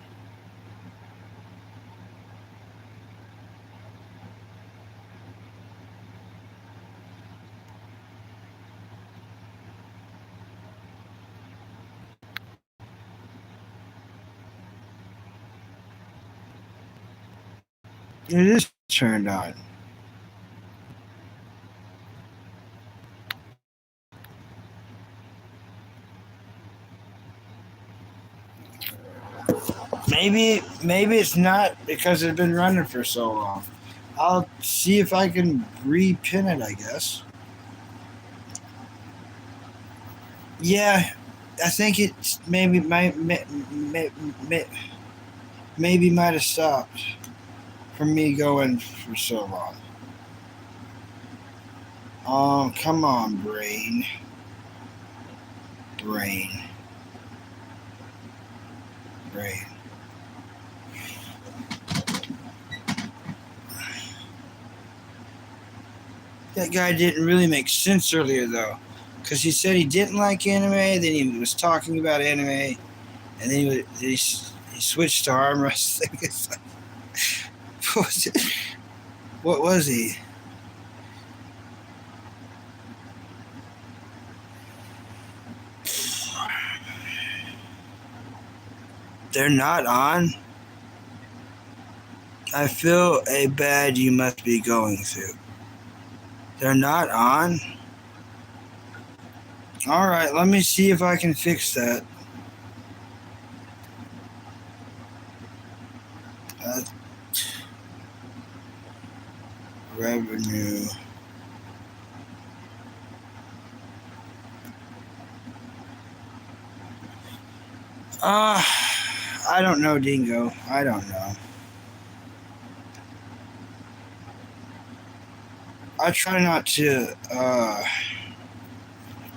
It is turned on. Maybe it's not because it's been running for so long. I'll see if I can repin it, I guess. Yeah, I think it maybe might have stopped from me going for so long. Oh, come on, brain. That guy didn't really make sense earlier, though, because he said he didn't like anime, then he was talking about anime, and then he switched to arm wrestling. What was it? What was he? They're not on? I feel a bad you must be going through. They're not on? Alright, let me see if I can fix that. Revenue. I don't know, Dingo. I don't know. I try not to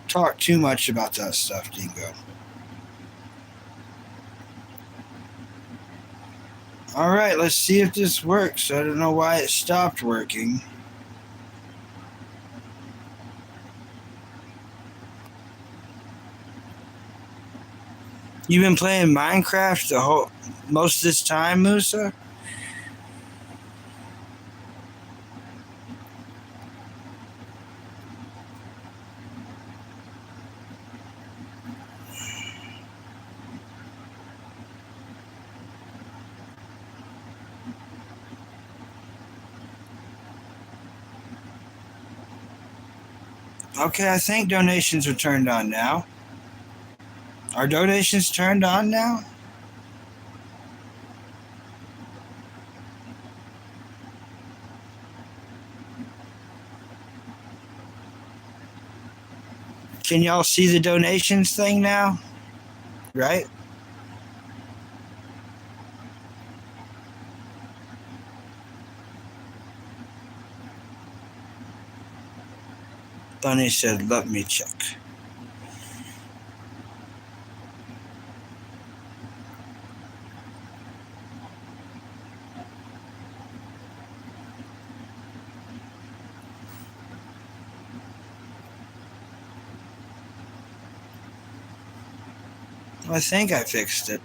talk too much about that stuff, Dingo. All right, let's see if this works. I don't know why it stopped working. You've been playing Minecraft most of this time, Musa? Okay, I think donations are turned on now. Are donations turned on now? Can y'all see the donations thing now? Right? Bunny said, let me check. I think I fixed it.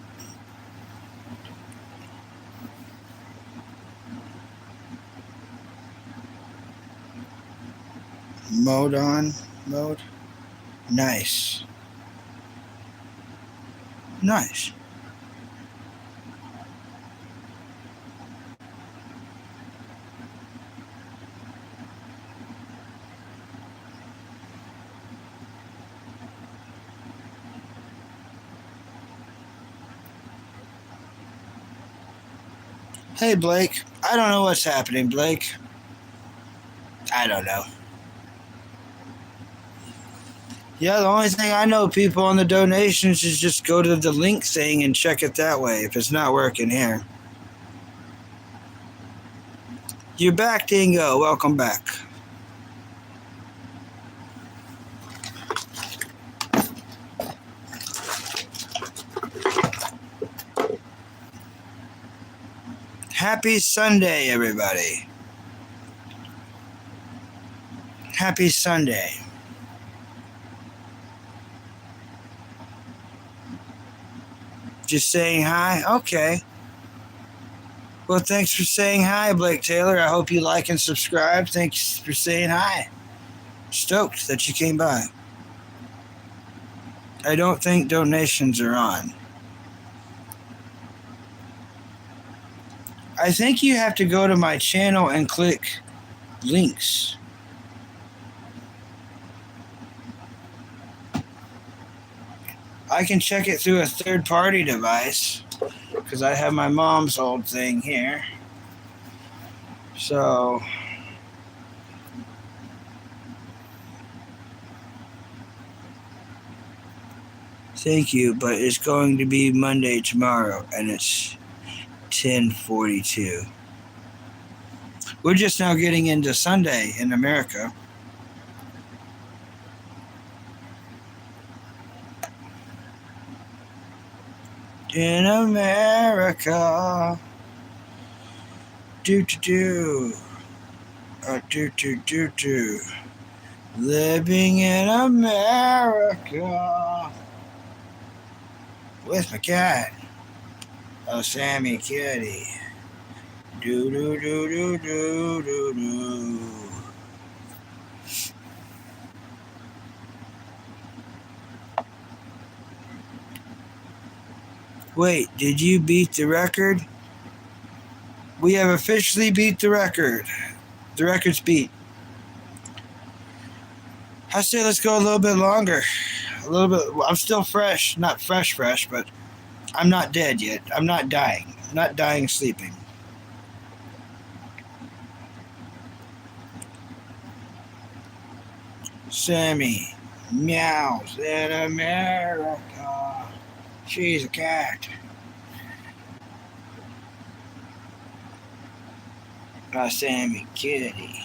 Mode on. Mode. Nice. Nice. Hey, Blake. I don't know what's happening, Blake. I don't know. Yeah, the only thing I know, people, on the donations is just go to the link thing and check it that way if it's not working here. You're back, Dingo. Welcome back. Happy Sunday, everybody. Happy Sunday. Just saying hi? Okay. Well, thanks for saying hi, Blake Taylor. I hope you like and subscribe. Thanks for saying hi. Stoked that you came by. I don't think donations are on. I think you have to go to my channel and click links. I can check it through a third-party device because I have my mom's old thing here. So thank you, but it's going to be Monday tomorrow, and it's 10:42. We're just now getting into Sunday in America. In America, do. Living in America with my cat, oh Sammy Kitty. Do. Wait, did you beat the record? We have officially beat the record. The record's beat. I say let's go a little bit longer. A little bit. I'm still fresh. Not fresh, but I'm not dead yet. I'm not dying. I'm not dying sleeping. Sammy meows in America. She's a cat. Sammy Kitty.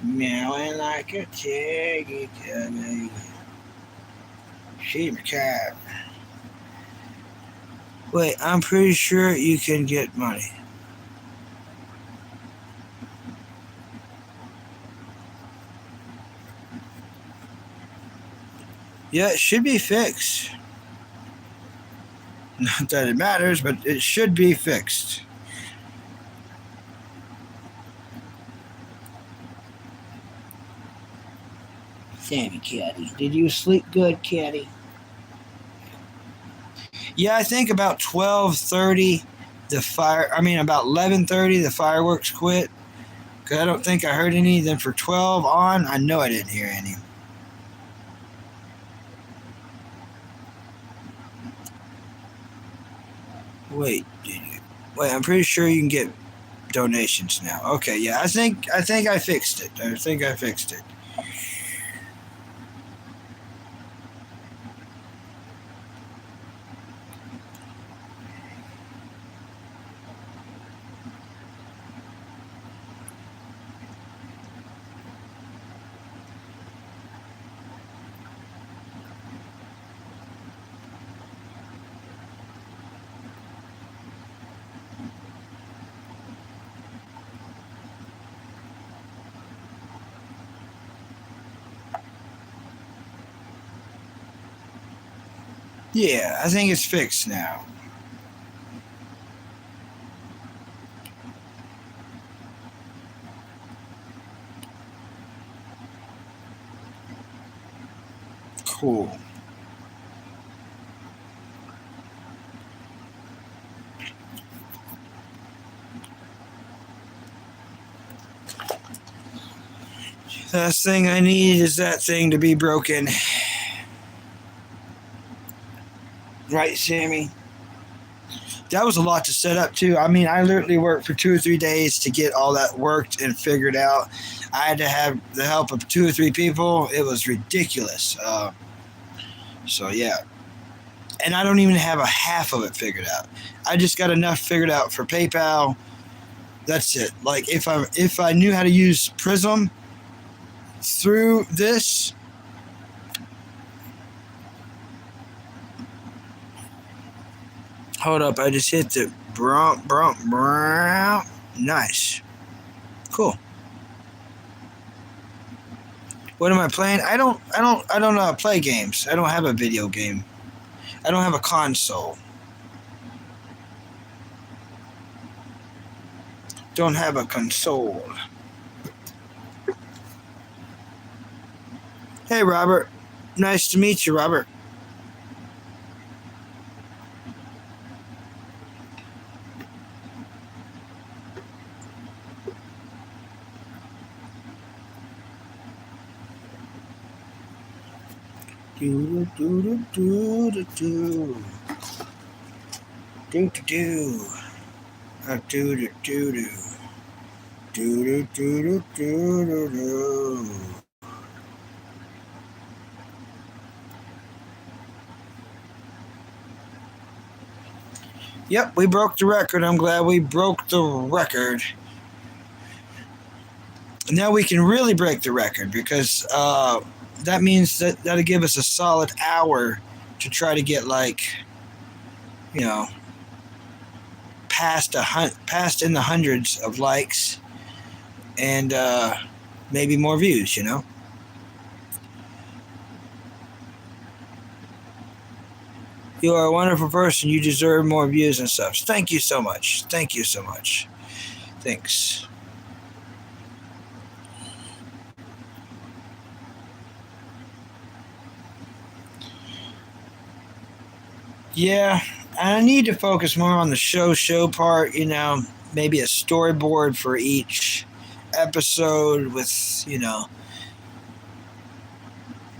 Meowing like a tiggy tabby. She's a cat. Wait, I'm pretty sure you can get money. Yeah, it should be fixed. Not that it matters, but it should be fixed. Sammy Caddy, did you sleep good, Caddy? Yeah, I think about 12:30 about 11:30 the fireworks quit. Cause I don't think I heard any. Then for 12 on, I know I didn't hear any. Wait, wait, I'm pretty sure you can get donations now. Okay, yeah, I think I fixed it. I think I fixed it. Yeah, I think it's fixed now. Cool. Last thing I need is that thing to be broken. Right, Sammy? That was a lot to set up, too. I mean, I literally worked for 2 or 3 days to get all that worked and figured out. I had to have the help of 2 or 3 people. It was ridiculous. So, yeah. And I don't even have a half of it figured out. I just got enough figured out for PayPal. That's it. Like, if I knew how to use Prism through this, hold up, I just hit the nice. Cool. What am I playing? I don't play games. I don't have a video game. I don't have a console. Don't have a console. Hey, Robert. Nice to meet you, Robert. Do do do do do do do do do do do do do do do do. Yep, we broke the record. I'm glad we broke the record. Now we can really break the record because that means that'll give us a solid hour to try to get past in the hundreds of likes and maybe more views. You are a wonderful person. You deserve more views and stuff. Thank you so much. Thank you so much. Thanks. Yeah, I need to focus more on the show part, maybe a storyboard for each episode with,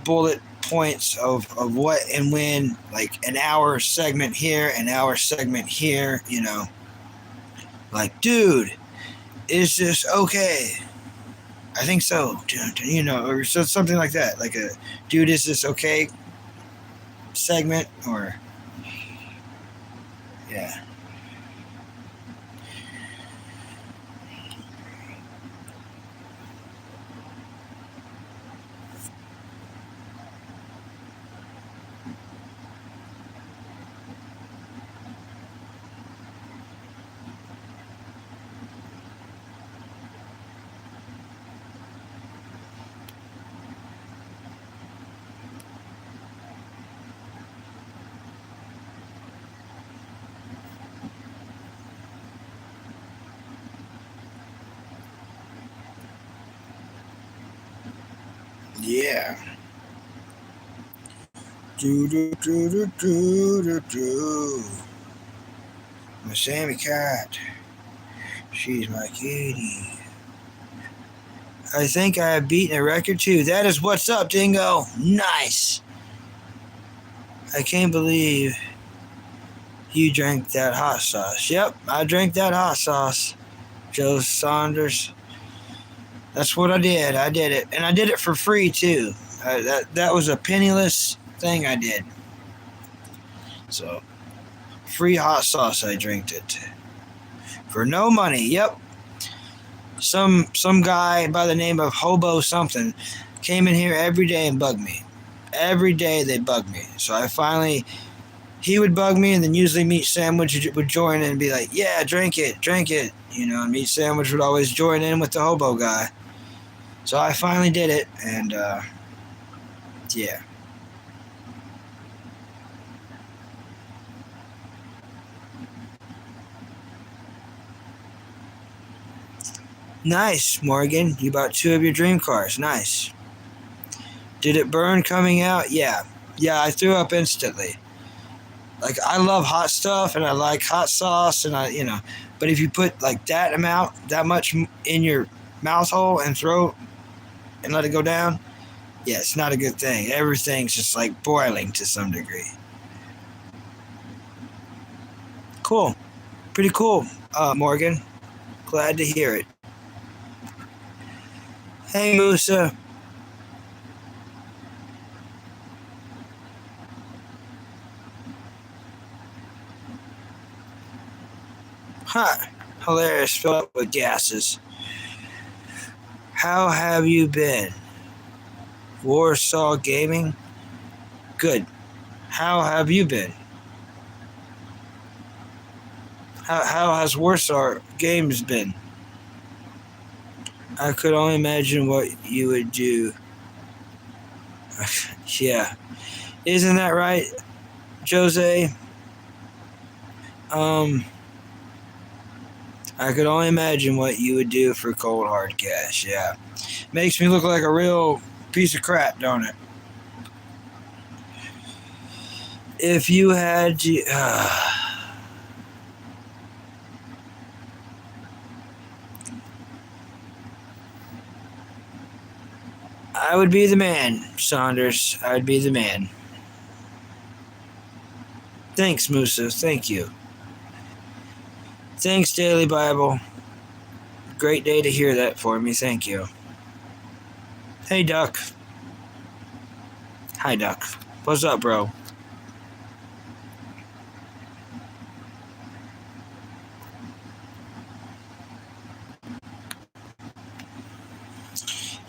bullet points of what and when, like an hour segment here, an hour segment here, like, dude, is this okay? I think so, or something like that, like a dude, is this okay segment, or yeah. Yeah. Do do do do do do do. My Sammy cat. She's my kitty. I think I have beaten a record too. That is what's up, Dingo. Nice. I can't believe you drank that hot sauce. Yep, I drank that hot sauce. Joe Saunders. That's what I did. I did it, and I did it for free too. That was a penniless thing I did. So, free hot sauce. I drank it for no money. Yep. Some guy by the name of Hobo something came in here every day and bugged me. Every day they bugged me. So I finally, he would bug me, and then usually Meat Sandwich would join in and be like, "Yeah, drink it." You know, and Meat Sandwich would always join in with the Hobo guy. So I finally did it, and yeah. Nice, Morgan. You bought 2 of your dream cars. Nice. Did it burn coming out? Yeah. Yeah, I threw up instantly. Like, I love hot stuff, and I like hot sauce, and but if you put like that amount, that much in your mouth hole and throat and let it go down, yeah, it's not a good thing. Everything's just like boiling to some degree. Cool. Pretty cool, Morgan. Glad to hear it. Hey, Musa. Huh. Hilarious, filled up with gases. How have you been? Warsaw Gaming? Good. How have you been? How has Warsaw Games been? I could only imagine what you would do. Yeah. Isn't that right, Jose? I could only imagine what you would do for cold hard cash. Yeah. Makes me look like a real piece of crap, don't it? If you had to... I would be the man, Saunders. I would be the man. Thanks, Musa. Thank you. Thanks, Daily Bible. Great day to hear that for me. Thank you. Hey, Duck. Hi, Duck. What's up, bro?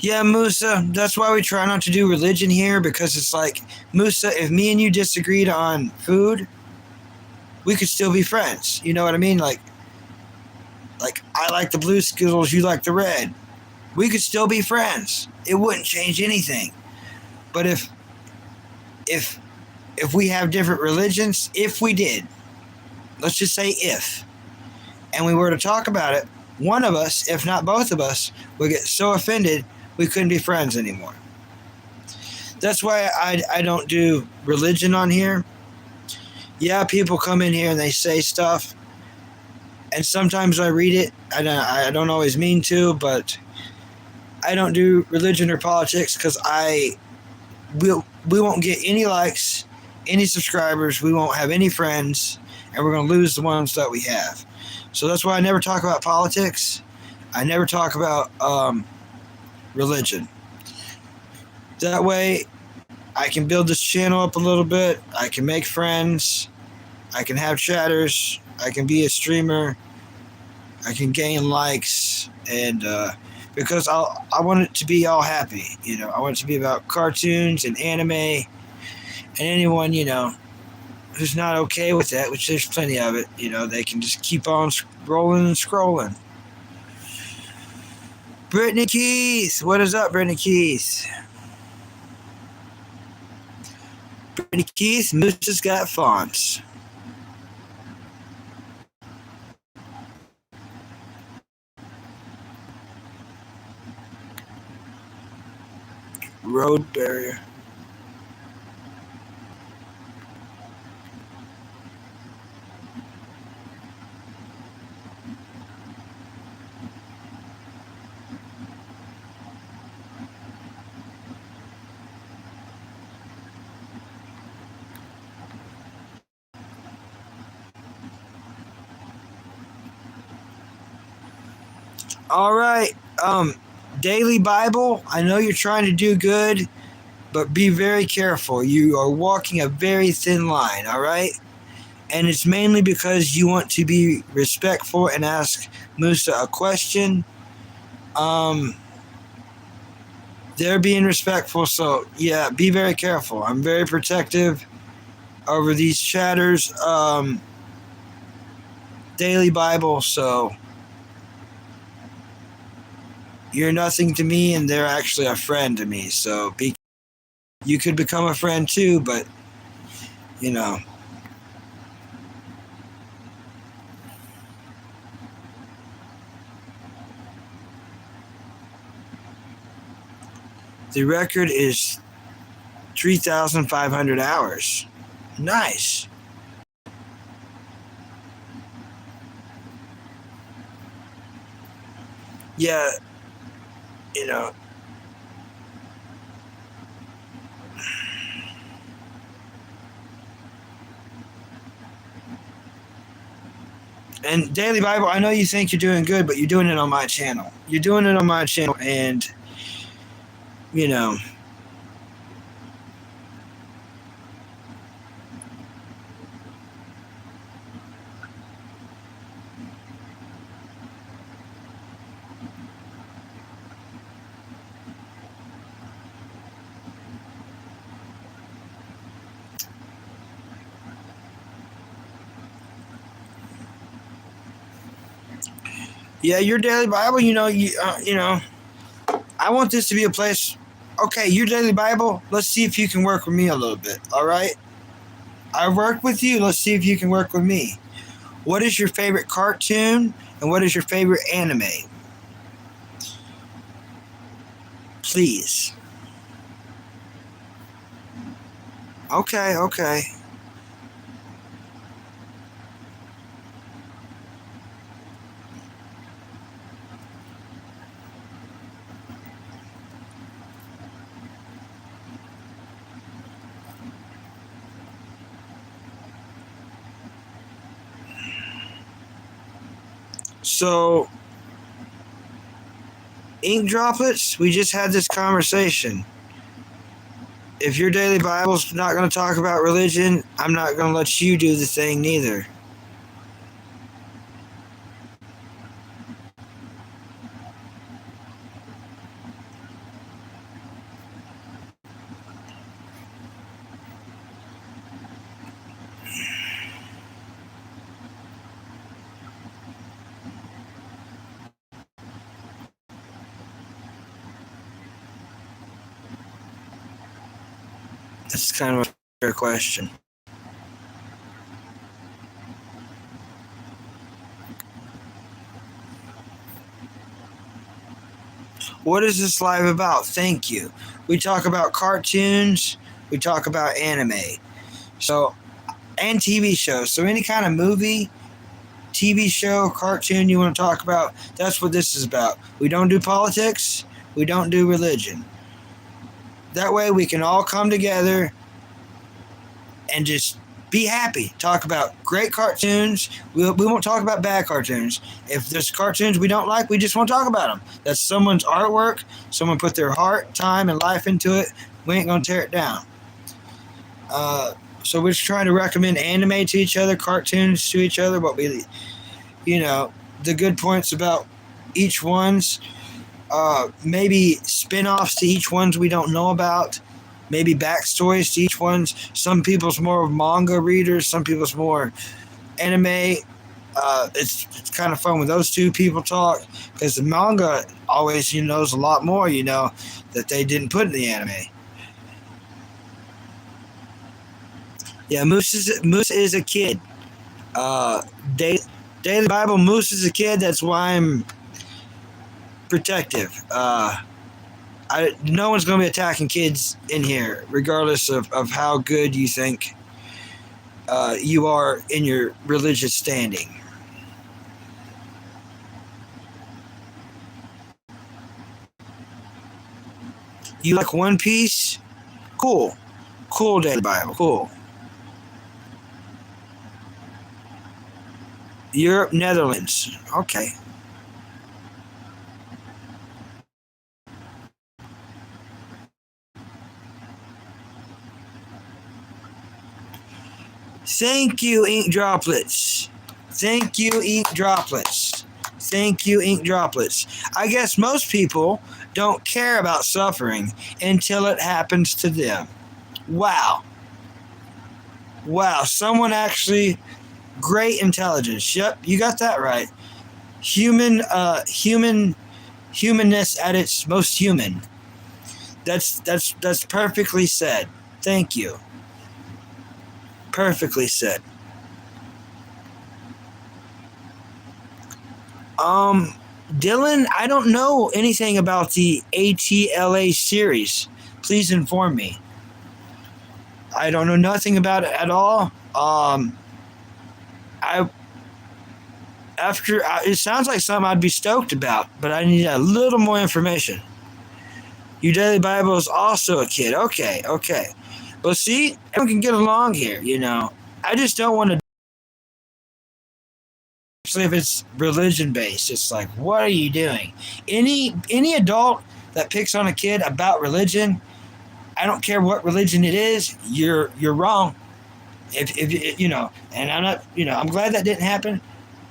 Yeah, Musa, that's why we try not to do religion here, because it's like, Musa, if me and you disagreed on food, we could still be friends. You know what I mean? Like I like the blue Skittles, you like the red. We could still be friends. It wouldn't change anything. But if we have different religions, if we did, let's just say if, and we were to talk about it, one of us, if not both of us, would get so offended we couldn't be friends anymore. That's why I don't do religion on here. Yeah, people come in here and they say stuff, and sometimes I read it. I don't always mean to, but I don't do religion or politics because we won't get any likes, any subscribers, we won't have any friends, and we're going to lose the ones that we have. So that's why I never talk about politics. I never talk about religion. That way, I can build this channel up a little bit. I can make friends. I can have chatters. I can be a streamer. I can gain likes, and because I want it to be all happy. You know, I want it to be about cartoons and anime, and anyone who's not okay with that, which there's plenty of it. They can just keep on rolling and scrolling. Brittany Keith, what is up, Brittany Keith? Brittany Keith, Moose has got fonts. road barrier. All right. Daily Bible, I know you're trying to do good, but be very careful. You are walking a very thin line, all right? And it's mainly because you want to be respectful and ask Musa a question. They're being respectful, so yeah, be very careful. I'm very protective over these chatters. Daily Bible, so you're nothing to me, and they're actually a friend to me. So you could become a friend too, but you know. The record is 3,500 hours. Nice. Yeah, you know. And Daily Bible, I know you think you're doing good, but you're doing it on my channel. You're doing it on my channel, and, you know. Yeah, your Daily Bible, you know, I want this to be a place. Okay, your Daily Bible, let's see if you can work with me a little bit, all right? I worked with you, let's see if you can work with me. What is your favorite cartoon, and what is your favorite anime? Please. Okay. So, ink droplets, we just had this conversation. If your Daily Bible's not going to talk about religion, I'm not going to let you do the thing neither. That's kind of a fair question. What is this live about? Thank you. We talk about cartoons, we talk about anime. So, and TV shows. So, any kind of movie, TV show, cartoon you want to talk about, that's what this is about. We don't do politics, we don't do religion. That way we can all come together and just be happy. Talk about great cartoons. We won't talk about bad cartoons. If there's cartoons we don't like, we just won't talk about them. That's someone's artwork. Someone put their heart, time, and life into it. We ain't going to tear it down. So we're just trying to recommend anime to each other, cartoons to each other, what we, the good points about each one's. Maybe spin-offs to each ones we don't know about, maybe backstories to each one's. Some people's more manga readers, some people's more anime. It's kind of fun when those two people talk, because the manga always knows a lot more that they didn't put in the anime. Yeah, Moose is a kid. Daily Bible, Moose is a kid. That's why I'm protective. No one's going to be attacking kids in here, regardless of how good you think you are in your religious standing. You like One Piece? Cool. Cool, Daily Bible. Cool. Europe, Netherlands. Okay. Thank you, Ink Droplets. Thank you, Ink Droplets. Thank you, Ink Droplets. I guess most people don't care about suffering until it happens to them. Wow. Wow. Someone actually, great intelligence. Yep, you got that right. Humanness at its most human. That's perfectly said. Thank you. Perfectly said. Dylan, I don't know anything about the ATLA series. Please inform me. I don't know nothing about it at all. It sounds like something I'd be stoked about, but I need a little more information. Your Daily Bible is also a kid. Okay. Well, see, everyone can get along here, you know. I just don't want to, especially if it's religion based. It's like, what are you doing? Any adult that picks on a kid about religion, I don't care what religion it is, you're wrong. If you know, and I'm not, you know, I'm glad that didn't happen.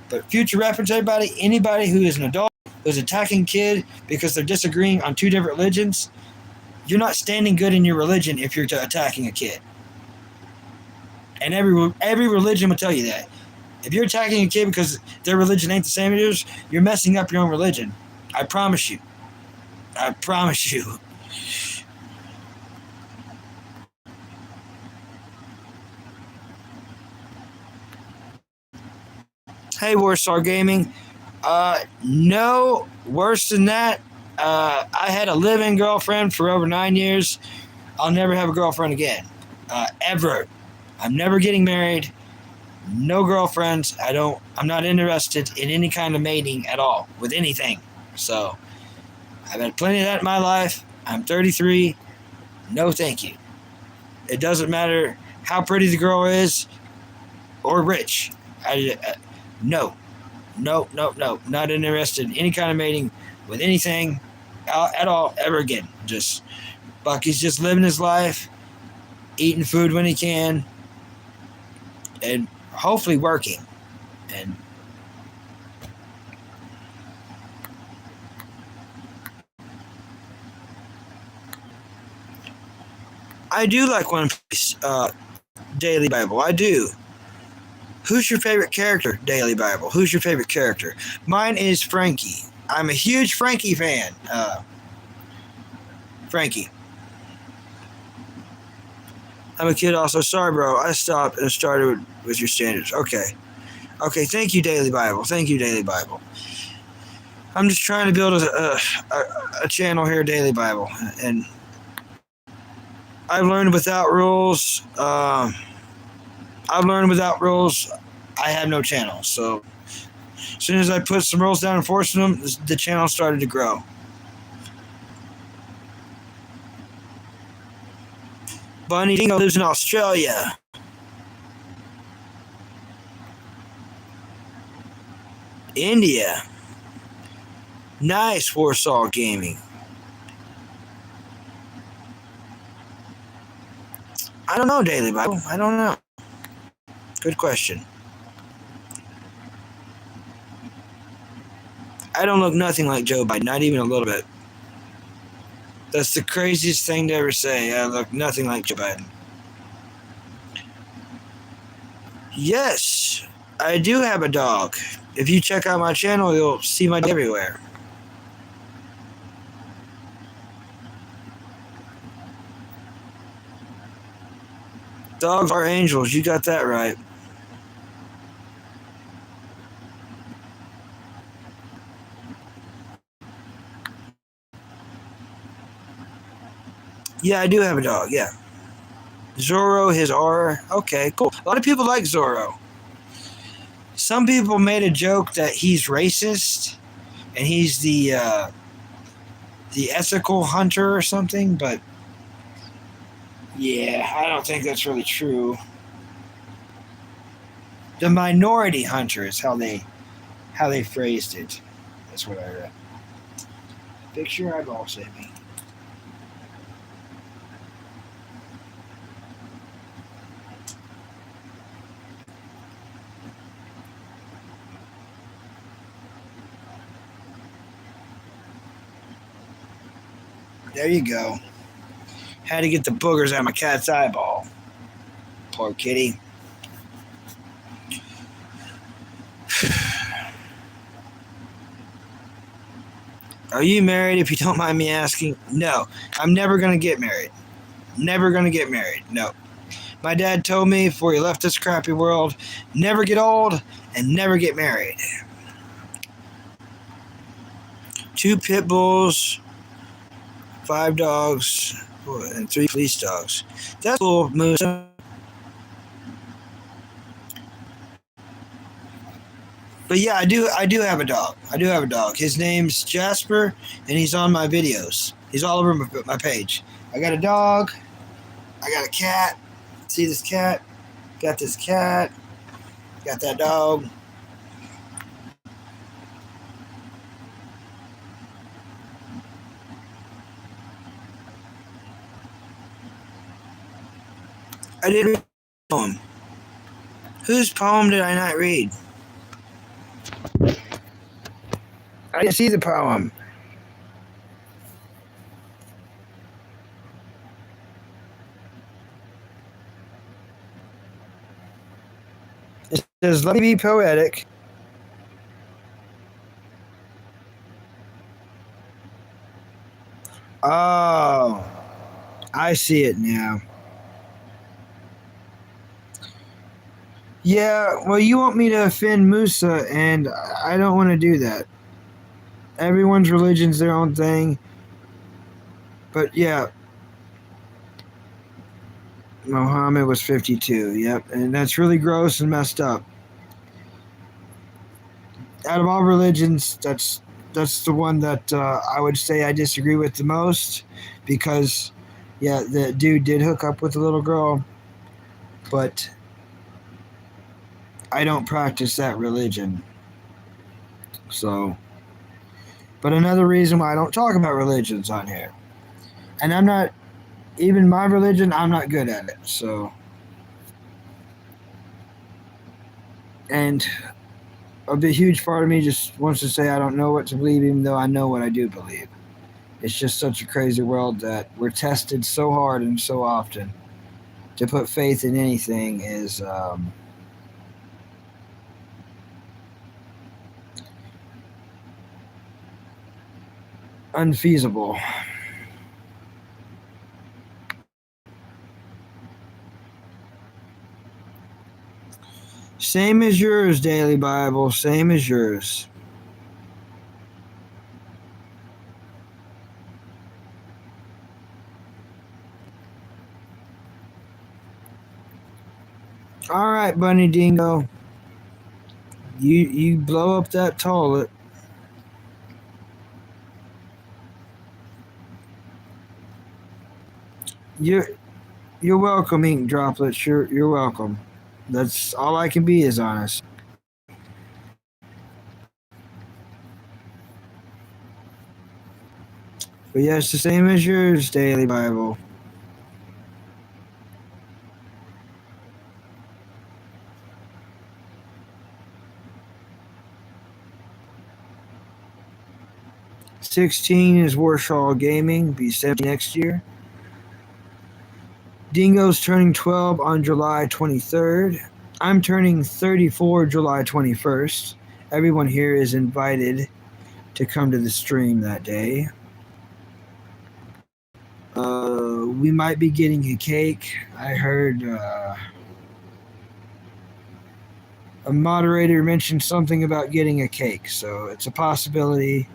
But future reference, everybody, anybody who is an adult who's attacking a kid because they're disagreeing on two different religions, you're not standing good in your religion if you're attacking a kid. And every religion will tell you that. If you're attacking a kid because their religion ain't the same as yours, you're messing up your own religion. I promise you. I promise you. Hey, Warsaw Gaming. No, worse than that. I had a live-in girlfriend for over 9 years. I'll never have a girlfriend again. Ever. I'm never getting married. No girlfriends. I'm not interested in any kind of mating at all with anything. So, I've had plenty of that in my life. I'm 33. No, thank you. It doesn't matter how pretty the girl is or rich. No. Not interested in any kind of mating with anything at all ever again. Just Bucky's just living his life, eating food when he can, and hopefully working. And I do like One Piece Daily Bible. I do. Who's your favorite character, Daily Bible? Who's your favorite character? Mine is Frankie. I'm a huge Frankie fan. Frankie. I'm a kid also. Sorry, bro. I stopped and started with your standards. Okay. Thank you, Daily Bible. Thank you, Daily Bible. I'm just trying to build a channel here, Daily Bible. And I've learned without rules. I have no channel. So as soon as I put some rules down and enforced them, the channel started to grow. Bunny Dingo lives in Australia. India. Nice, Warsaw Gaming. I don't know, Daily Bible. I don't know. Good question. I don't look nothing like Joe Biden, not even a little bit. That's the craziest thing to ever say. I look nothing like Joe Biden. Yes, I do have a dog. If you check out my channel, you'll see my dog everywhere. Dogs are angels. You got that right. Yeah, I do have a dog, yeah. Zorro, his aura. Okay, cool. A lot of people like Zorro. Some people made a joke that he's racist and he's the ethical hunter or something, but yeah, I don't think that's really true. The minority hunter is how they phrased it. That's what I read. Fix your eyeball, Sammy. There you go. Had to get the boogers out of my cat's eyeball. Poor kitty. Are you married, if you don't mind me asking? No, I'm never going to get married. Never going to get married. No. My dad told me before he left this crappy world, never get old and never get married. 2 pit bulls, 5 dogs, and 3 police dogs. That's cool, Moose. But yeah, I do have a dog. I do have a dog. His name's Jasper, and he's on my videos. He's all over my page. I got a dog. I got a cat. See this cat? Got this cat. Got that dog. I didn't read the poem. Whose poem did I not read? I didn't see the poem. It says, let me be poetic. Oh, I see it now. Yeah, well, you want me to offend Musa, and I don't want to do that. Everyone's religion's their own thing. But yeah, Muhammad was 52, yep, and that's really gross and messed up. Out of all religions, that's the one that I would say I disagree with the most, because, yeah, the dude did hook up with a little girl, but I don't practice that religion. So, but another reason why I don't talk about religions on here, and I'm not, even my religion, I'm not good at it, so. And a huge part of me just wants to say I don't know what to believe, even though I know what I do believe. It's just such a crazy world that we're tested so hard and so often. To put faith in anything is unfeasible. Same as yours, Daily Bible. Same as yours. All right, Bunny Dingo. You blow up that toilet. You're welcome, Ink Droplets. You're welcome. That's all I can be, is honest. But yeah, it's the same as yours, Daily Bible. $16 is Warsaw Gaming. Be 17 next year. Dingo's turning 12 on July 23rd. I'm turning 34 July 21st. Everyone here is invited to come to the stream that day. We might be getting a cake. I heard a moderator mentioned something about getting a cake, so it's a possibility.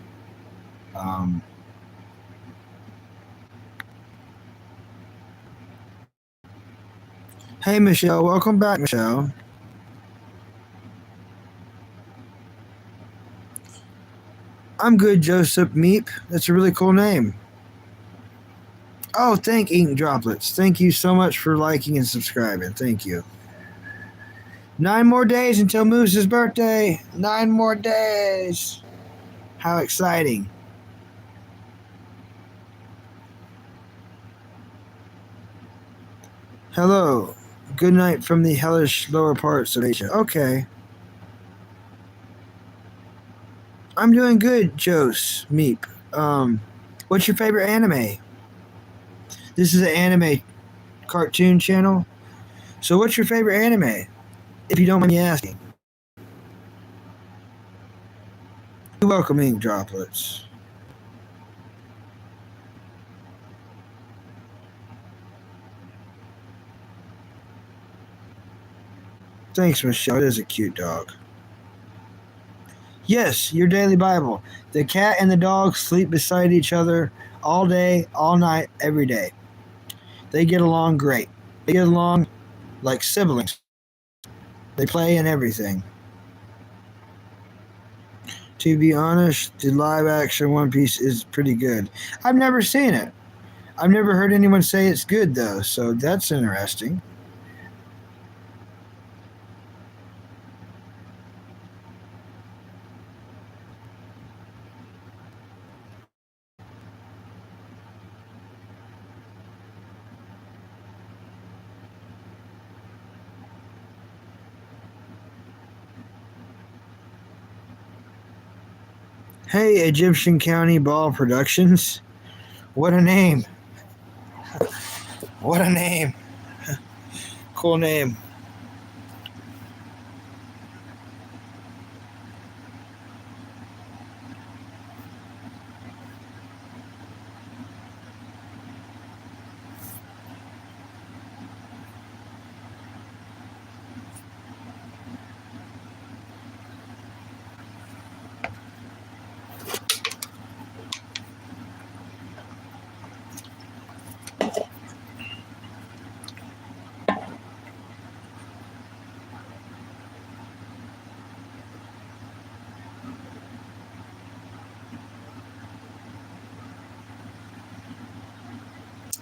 Hey, Michelle. Welcome back, Michelle. I'm good, Joseph Meep. That's a really cool name. Oh, thank Ink Droplets. Thank you so much for liking and subscribing. Thank you. 9 more days until Moose's birthday. 9 more days. How exciting. Hello. Good night from the hellish lower parts of Asia. Okay. I'm doing good, Jose Meep. What's your favorite anime? This is an anime cartoon channel. So what's your favorite anime? If you don't mind me asking. You're welcome, Ink Droplets. Thanks, Michelle. It is a cute dog. Yes, your daily Bible. The cat and the dog sleep beside each other all day, all night, every day. They get along great. They get along like siblings. They play and everything. To be honest, the live action One Piece is pretty good. I've never seen it. I've never heard anyone say it's good, though, so that's interesting. Hey, Egyptian County Ball Productions. What a name. What a name. Cool name.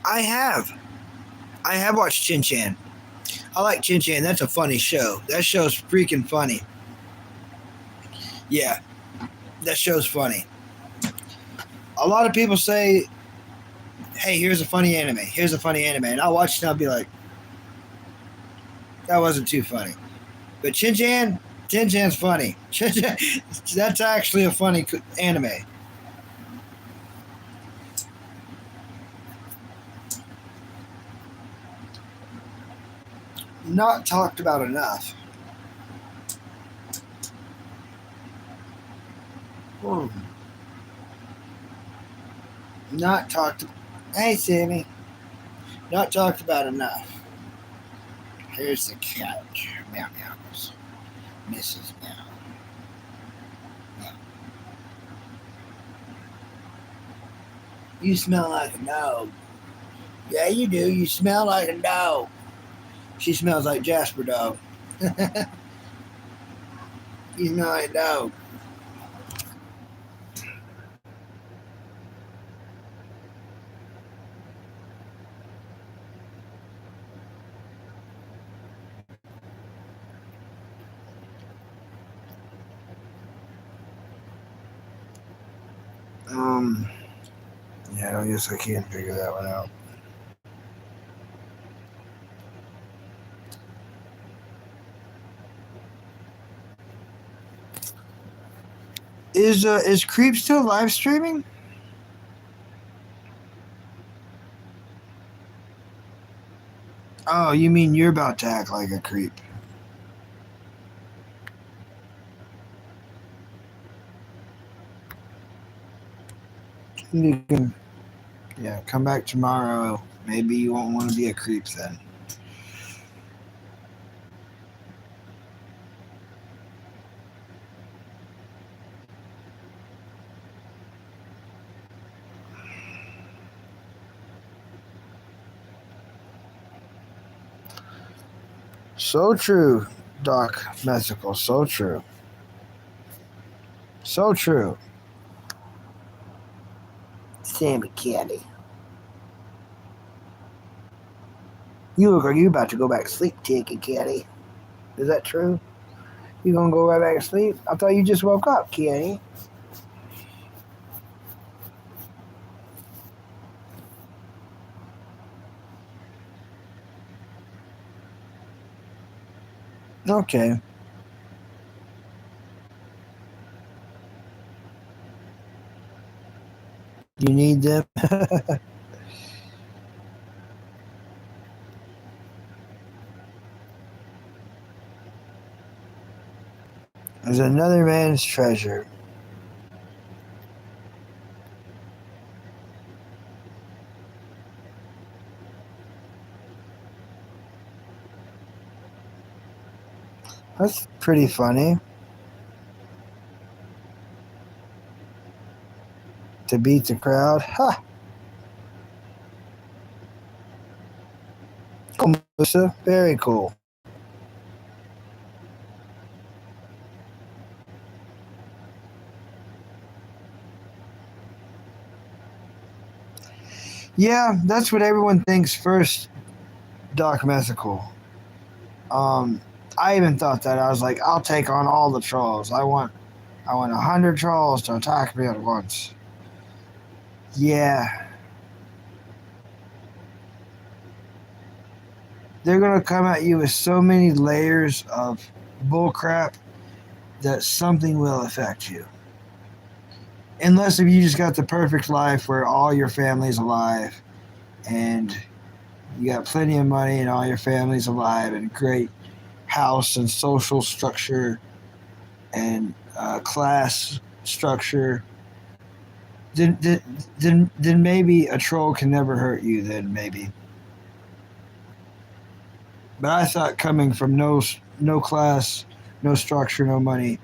I have. I have watched Chin Chan. I like Chin Chan. That's a funny show. That show's freaking funny. Yeah, that show's funny. A lot of people say, hey, here's a funny anime. Here's a funny anime. And I'll watch it and I'll be like, that wasn't too funny. But Chin Chan's funny. That's actually a funny anime. Not talked about enough. Hmm. Not talked. Hey, Sammy. Not talked about enough. Here's the cat. Meow meows. Mrs. Meow. Meow. You smell like a dog. Yeah, you do. You smell like a dog. She smells like Jasper dog. You smell like a dog. Yeah, I guess I can't figure that one out. Is Creep still live streaming? Oh, you mean you're about to act like a creep? You can, yeah, come back tomorrow. Maybe you won't want to be a creep then. So true, Doc Messical. So true. So true. Sammy Caddy. You look like you about to go back to sleep, Ticky Caddy. Is that true? You gonna go right back to sleep? I thought you just woke up, Caddy. Okay. You need them? There's another man's treasure. That's pretty funny. To beat the crowd. Ha! Cool, Musa. Very cool. Yeah, that's what everyone thinks first, Doc Messical. I even thought that. I was like, I'll take on all the trolls. I want 100 trolls to attack me at once. Yeah. They're going to come at you with so many layers of bullcrap that something will affect you. Unless if you just got the perfect life where all your family's alive and you got plenty of money and all your family's alive and great house and social structure and class structure, then maybe a troll can never hurt you. Then maybe. But I thought coming from no class, no structure, no money,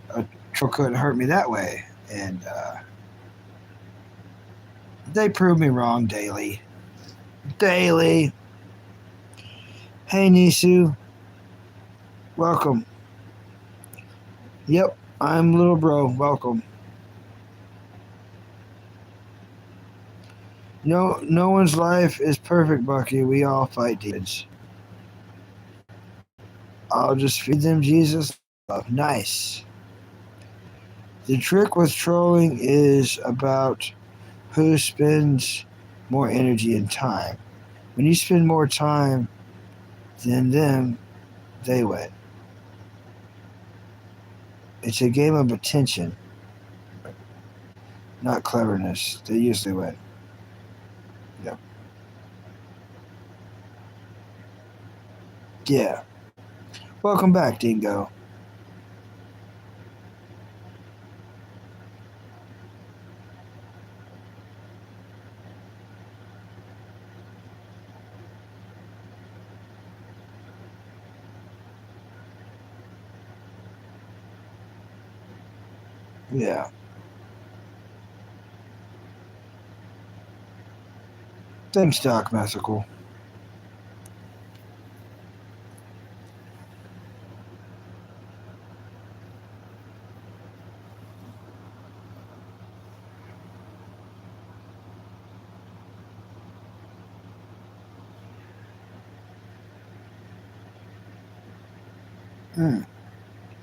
a troll couldn't hurt me that way. And they prove me wrong daily. Daily. Hey, Nisu. Welcome. Yep, I'm little bro. Welcome. No one's life is perfect, Bucky. We all fight demons. I'll just feed them Jesus love. Nice. The trick with trolling is about who spends more energy and time. When you spend more time than them, they win. It's a game of attention, not cleverness. They usually win. Yep. Yeah. Welcome back, Dingo. Yeah. Thanks, Doc Messical.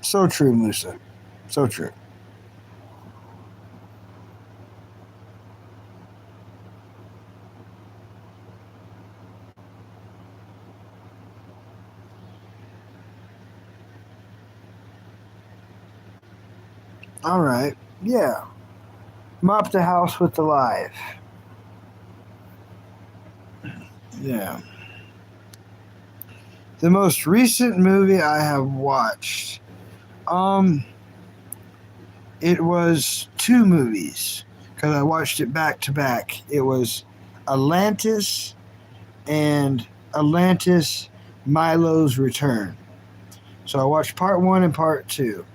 So true, Musa. So true. All right. Yeah. Mop the house with the live. Yeah. The most recent movie I have watched. It was two movies because I watched it back to back. It was Atlantis and Atlantis Milo's Return. So I watched part one and part two.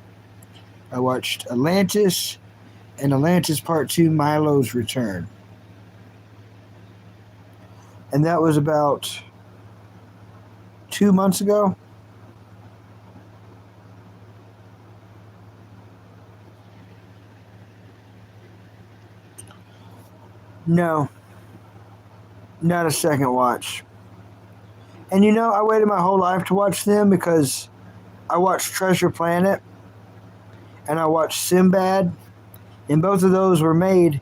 I watched Atlantis and Atlantis Part 2 Milo's Return. And that was about 2 months ago. No, not a second watch. And I waited my whole life to watch them because I watched Treasure Planet and I watched Sinbad, and both of those were made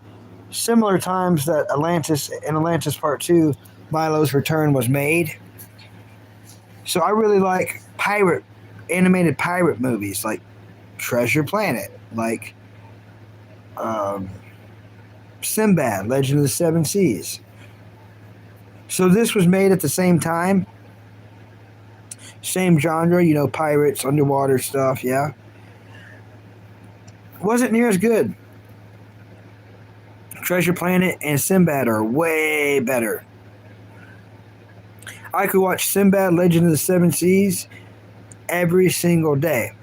similar times that Atlantis and Atlantis Part 2, Milo's Return, was made. So I really like animated pirate movies like Treasure Planet, like Sinbad, Legend of the Seven Seas. So this was made at the same time. Same genre, pirates, underwater stuff, yeah. Wasn't near as good. Treasure Planet and Sinbad are way better. I could watch Sinbad, Legend of the Seven Seas every single day.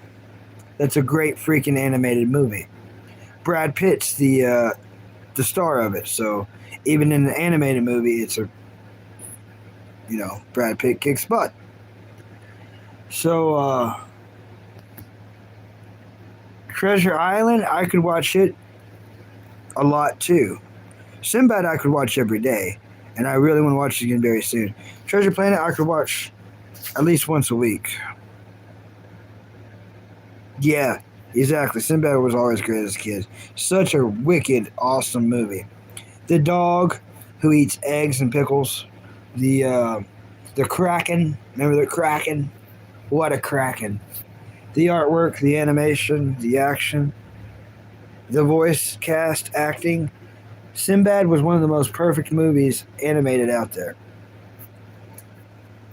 That's a great freaking animated movie. Brad Pitt's the star of it, so even in an animated movie, it's Brad Pitt kicks butt. So, Treasure Island, I could watch it a lot too. Sinbad, I could watch every day, and I really want to watch it again very soon. Treasure Planet, I could watch at least once a week. Yeah, exactly. Sinbad was always great as a kid. Such a wicked, awesome movie. The dog who eats eggs and pickles. The Kraken. Remember the Kraken? What a Kraken. The artwork, the animation, the action, the voice cast, acting. Sinbad was one of the most perfect movies animated out there.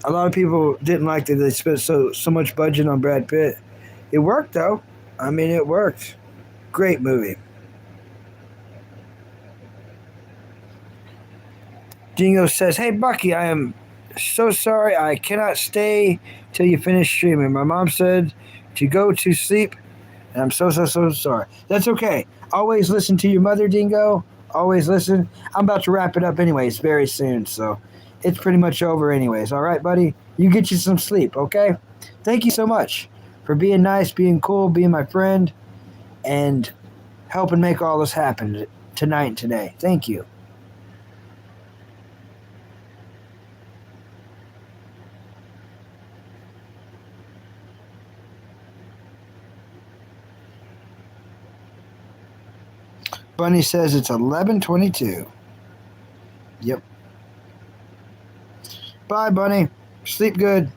A lot of people didn't like that they spent so much budget on Brad Pitt. It worked, though. I mean, it worked. Great movie. Dingo says, "Hey, Bucky, I am so sorry I cannot stay till you finish streaming. My mom said to go to sleep, and I'm so sorry." That's okay. Always listen to your mother, Dingo. Always listen. I'm about to wrap it up anyways very soon, so it's pretty much over anyways. All right, buddy? You get you some sleep, okay? Thank you so much for being nice, being cool, being my friend, and helping make all this happen tonight and today. Thank you. Bunny says it's 11:22. Yep. Bye, Bunny. Sleep good.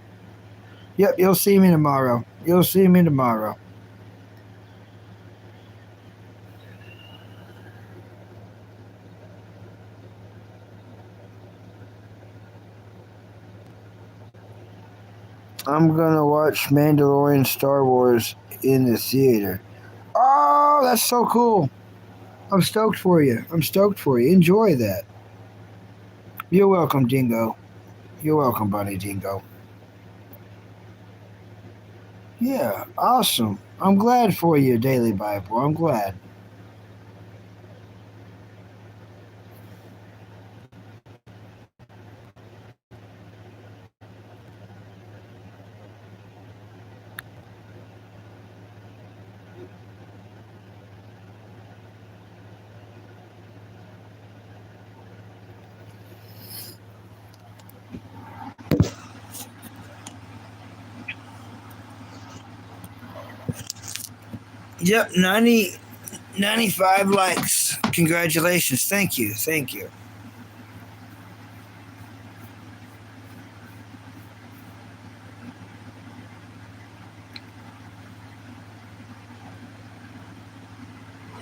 Yep, you'll see me tomorrow. You'll see me tomorrow. I'm gonna watch Mandalorian Star Wars in the theater. Oh, that's so cool. I'm stoked for you. Enjoy that. You're welcome, Dingo. You're welcome, Bunny Dingo. Yeah, awesome. I'm glad for you, Daily Bible. I'm glad. Yep, 95 likes. Congratulations. Thank you.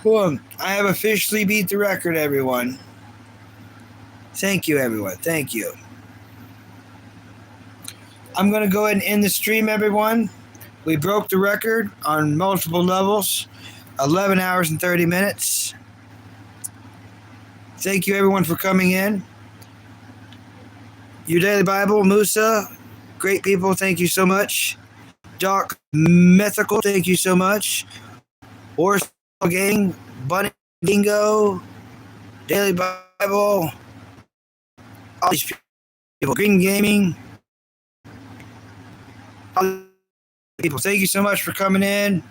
Well, I have officially beat the record, everyone. Thank you, everyone. Thank you. I'm going to go ahead and end the stream, everyone. We broke the record on multiple levels. 11 hours and 30 minutes. Thank you, everyone, for coming in. Your Daily Bible, Musa, great people, thank you so much. Doc Mythical, thank you so much. Warsaw Gang, Bunny Dingo, Daily Bible, all these people, Green Gaming, all these people, thank you so much for coming in.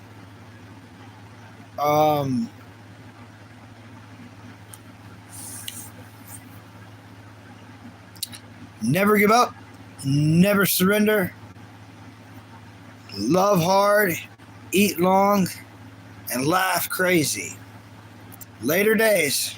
Never give up, never surrender, love hard, eat long, and laugh crazy. Later days.